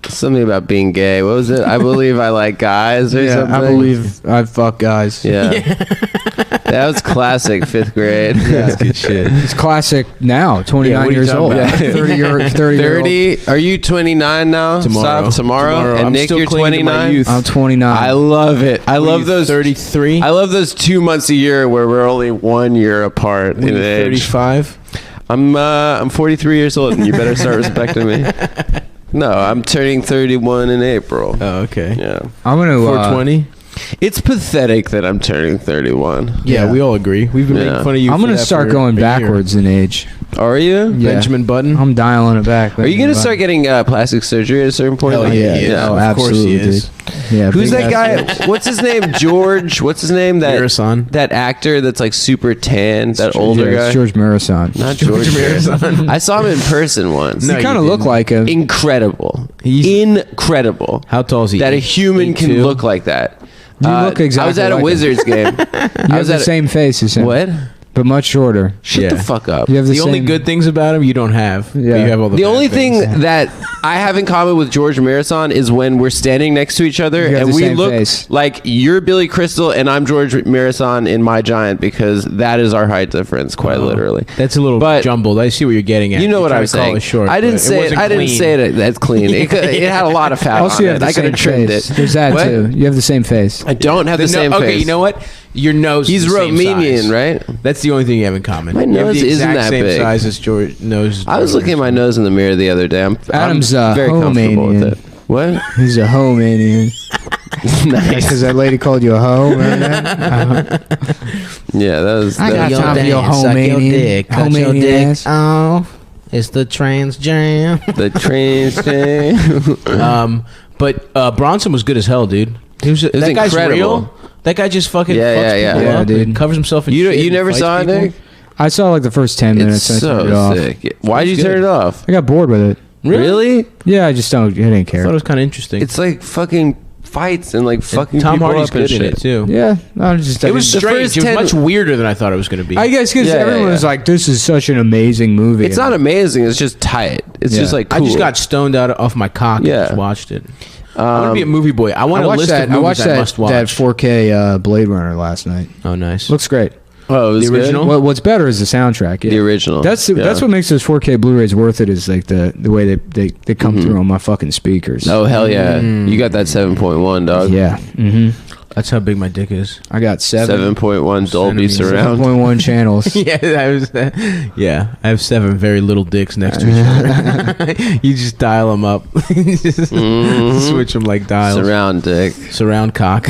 something about being gay. What was it? I believe I like guys or something. I believe I fuck guys. Yeah. That was classic 5th grade. That's good shit. It's classic now. 29 years old. about? 30 year old. 30? Are you 29 now? Tomorrow. Stop, tomorrow. And I'm Nick, still you're clinging to my 29? youth. I'm 29. I love it. I love those 33. I love those 2 months a year where we're only 1 year apart in age. 35. I'm 43 years old, and you better start respecting me. No, I'm turning 31 in April. Oh, okay. Yeah. I'm gonna 420. It's pathetic that I'm turning 31. Yeah, we all agree. We've been making fun of you. I'm for gonna that start for going a backwards in age. Are you? Yeah. Benjamin Button. I'm dialing it back. Are you gonna start getting plastic surgery at a certain point? Hell yeah, he is. Oh, Of course absolutely, he is. dude. Yeah. Who's big that ass- guy? What's his name? George. What's his name? Marathon. That actor that's like super tan. That older Yeah, guy. it's George Marathon. Not George Marathon. I saw him in person once. You kind of look like him. Incredible. Incredible. How tall is he? That a human can 8'2"? look like that. You look exactly I was at a like him. Wizards game. You have the same face as him. What? but much shorter. Shut the fuck up. You have the only same- good things about him you don't have. But Yeah. you have all the The bad only things. thing that I have in common with George Marathon is when we're standing next to each other You have and the we same look face. like you're Billy Crystal and I'm George Marathon in my giant, because that is our height difference, quite literally. That's a little jumbled. I see what you're getting at. You know You're what trying I'm to call saying. it short, I didn't but say it. wasn't I didn't clean. say it that's clean. It had a lot of fat Also, on you have it. the I could same have trimmed face. it. There's that What? too. You have the same face. I don't have the same face. Okay, you know what? Your nose He's is the same Romanian, size. right? That's the only thing you have in common. My You have nose the isn't exact that same big. size as George nose. I was looking at my nose in the mirror the other day. I'm Adam's very comfortable with Romanian. it. What? He's a homanian. Nice. Because that lady called you a hoe. Remember that? Yeah, that was. I got that was time for your Suck your homanian. dick, cut your Homanian dick. ass. Oh, it's the trans jam. the trans jam. But Bronson was good as hell, dude. He was, was that guy's incredible. real. That guy just fucking Yeah, fucks yeah, yeah. people Yeah, up dude. and covers himself in You shit. you and never fights saw it, people. Nick? I saw like the first 10 minutes. It's I turned it so off. sick. Why'd you It's turn good. it off? I got bored with it. Really? Yeah, I just don't. I didn't I care. thought it was kind of interesting. It's like fucking fights and like fucking Tom people Hardy's up and good in shit. it too. Yeah, I just. It was The strange. first It was 10 much weirder than I thought it was going to be. I guess because Yeah, yeah, everyone was yeah. like, "This is such an amazing movie." It's not amazing. It's just tight. It's Yeah. just like cool. I just got stoned out off my cock and Yeah. just watched it. I want to be a movie boy. I want I a watched list that. of I movies watched I must watch. that 4K Blade Runner last night. Oh, nice. Looks great. Oh, it was The good? original? What's better is the soundtrack. Yeah. The original. That's Yeah. what makes those 4K Blu-rays worth it. Is like the way they come through on my fucking speakers. Oh hell yeah! You got that 7.1, dog. Yeah. Mm-hmm. That's how big my dick is. I got 7.1 Dolby surround. 7.1 channels. Yeah, I have 7 very little dicks next to each other. You just dial them up. Just switch them like dials. Surround dick. Surround cock.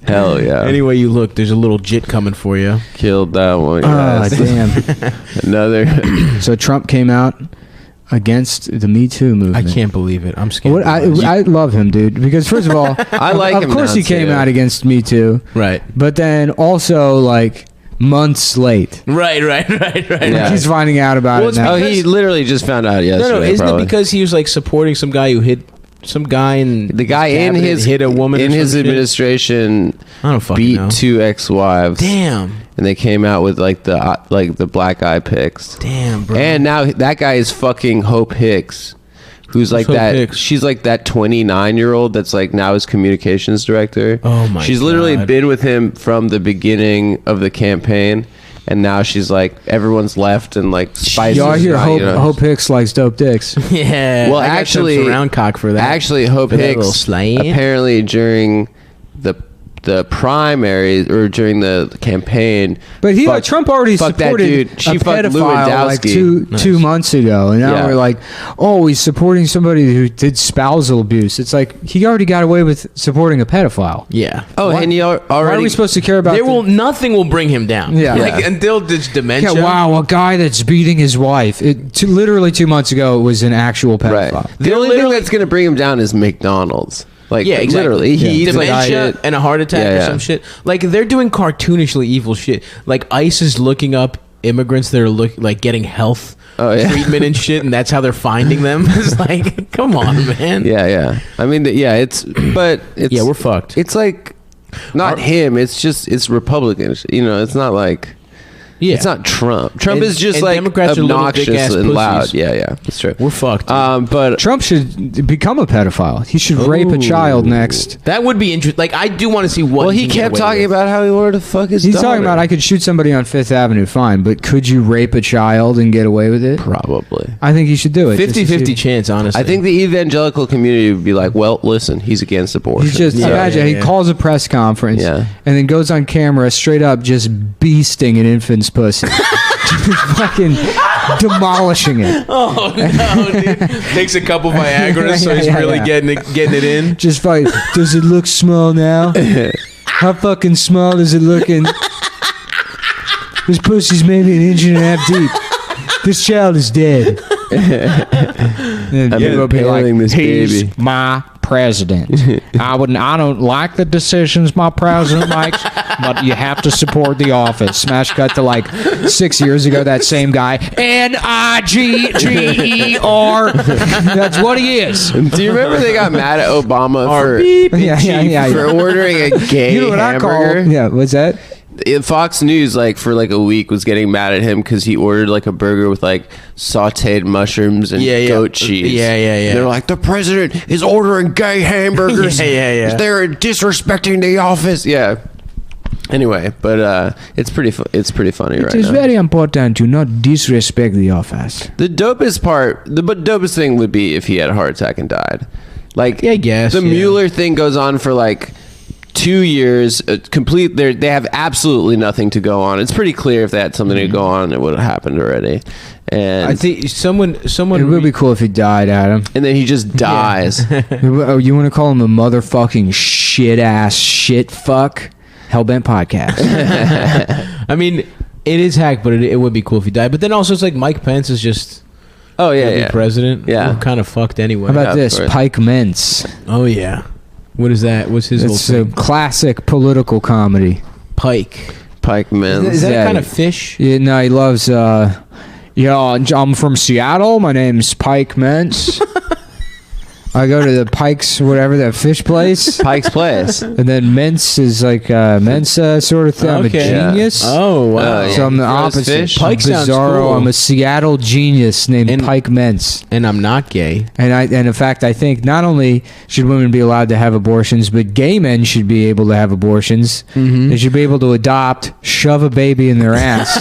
Hell yeah! Any way you look, there's a little jit coming for you. Killed that one. Ah, guys. damn. Another. So Trump came out against the Me Too I movement. can't believe it. I'm scared. What, I love him, dude. Because first of all, I like of him course now, he came too. out against Me Too, Right. but then also like months late. Right. Yeah. He's finding out about Well, it it's now. Oh, he literally just found out yesterday. No, isn't probably. it because he was like supporting some guy who hit some guy in the guy in cabinet his hit a woman in or his some shit? administration I don't fucking beat know. 2 ex-wives? Damn. And they came out with like the black eye pics. Damn, bro. And now that guy is fucking Hope Hicks, who's like Hope that. Hicks? She's like that 29-year-old that's like now his communications director. Oh my She's literally God. been with him from the beginning of the campaign, and now she's like everyone's left and like spices. Y'all hear not, Hope, you know. Hope Hicks likes dope dicks. Yeah. Well, I got some actually, surround cock for that. Actually, Hope For that little Hicks slaying. apparently during the primaries or during the campaign. But he fucked- Trump already fucked that supported dude. She a fucked pedophile like Lewandowski. two months ago, and now Yeah. we're like, oh, he's supporting somebody who did spousal abuse. It's like he already got away with supporting a pedophile. Yeah. Oh, and you already. Why are we supposed to care about? Nothing will bring him down. Yeah. Like until this dementia. Yeah, wow, a guy that's beating his wife. Literally 2 months ago, it was an actual pedophile. Right. The only thing that's gonna bring him down is McDonald's. Like, yeah, exactly. literally, he eats like dementia shit. and a heart attack Yeah, or yeah. some shit. Like they're doing cartoonishly evil shit. Like ICE is looking up immigrants that are like getting health treatment and shit, and that's how they're finding them. It's like, come on, man. Yeah, yeah. I mean, it's yeah, we're fucked. It's like not him. It's Republicans. You know, it's not like. Yeah. It's not Trump. Trump And- is just and like Democrats are little obnoxious dick-ass and loud. pussies. Yeah, yeah, that's true. We're fucked. But Trump should become a pedophile. He should rape a child next. That would be interesting. Like I do want to see what. well, he can get kept away talking with. about how he wanted to fuck his He's daughter. talking about I could shoot somebody on Fifth Avenue, fine, but could you rape a child and get away with it? Probably. I think he should do it. just to 50-50 see- chance, honestly. I think the evangelical community would be like, well, listen, he's against abortion. He's just imagine he calls a press conference Yeah. and then goes on camera straight up just beasting an infant's pussy. Just fucking demolishing it. Oh no, dude! Takes a couple Viagra, so he's Yeah, really yeah. getting it in. Just fucking, does it look small now? How fucking small does it look? And this pussy's maybe an inch and a half deep. This child is dead. And I'm people will be like, impaling this "He's baby." My president. I don't like the decisions my president makes, but you have to support the office." Smash cut to like 6 years ago, that same guy. N-I-G-G-E-R. That's what he is. Do you remember they got mad at Obama for Yeah. for ordering a gay You know what hamburger? I call? Yeah, what's that? Fox News, like for like a week, was getting mad at him because he ordered like a burger with like sautéed mushrooms and goat cheese. Yeah. They're like, the president is ordering gay hamburgers. Yeah. They're disrespecting the office. Yeah. Anyway, but it's pretty funny right It is now. very important to not disrespect the office. The dopest thing would be if he had a heart attack and died. Like, I guess the Mueller thing goes on for like 2 years. They have absolutely nothing to go on. It's pretty clear if they had something to go on, it would have happened already. And I think someone. It would be cool if he died, Adam. And then he just dies. Oh, you want to call him a motherfucking shit fuck? Hellbent podcast. I mean, it is hack, but it would be cool if he died. But then also, it's like Mike Pence is just. Oh yeah. President. Yeah. We're kind of fucked anyway. How about this? Pike Mence. Oh yeah. What is that? What's his whole It's a thing? classic political comedy. Pike Mence. Is that a kind of fish? Yeah, no, he loves. I'm from Seattle. My name's Pike Mence. I go to the Pike's, whatever, that fish place. Pike's Place. And then Mence is like Mensa sort of thing. I'm a Okay. genius. Oh wow. So I'm the opposite. fish. Pike sounds Bizarro. cool. I'm a Seattle genius named Pike Mence. And I'm not gay. And in fact, I think not only should women be allowed to have abortions, but gay men should be able to have abortions. Mm-hmm. They should be able to adopt, shove a baby in their ass.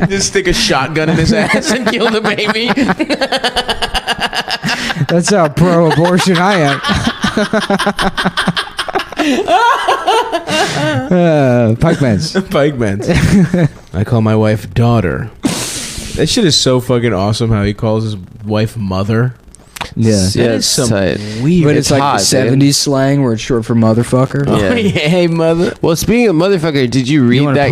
Just stick a shotgun in his ass and kill the baby. That's how pro-abortion I am. Pike Mence. Pike Mence. I call my wife daughter. That shit is so fucking awesome how he calls his wife mother. Yeah. That is some weird. But it's like hot, the 70s slang where it's short for motherfucker. Oh, yeah. Hey, mother. Well, speaking of motherfucker, did you read that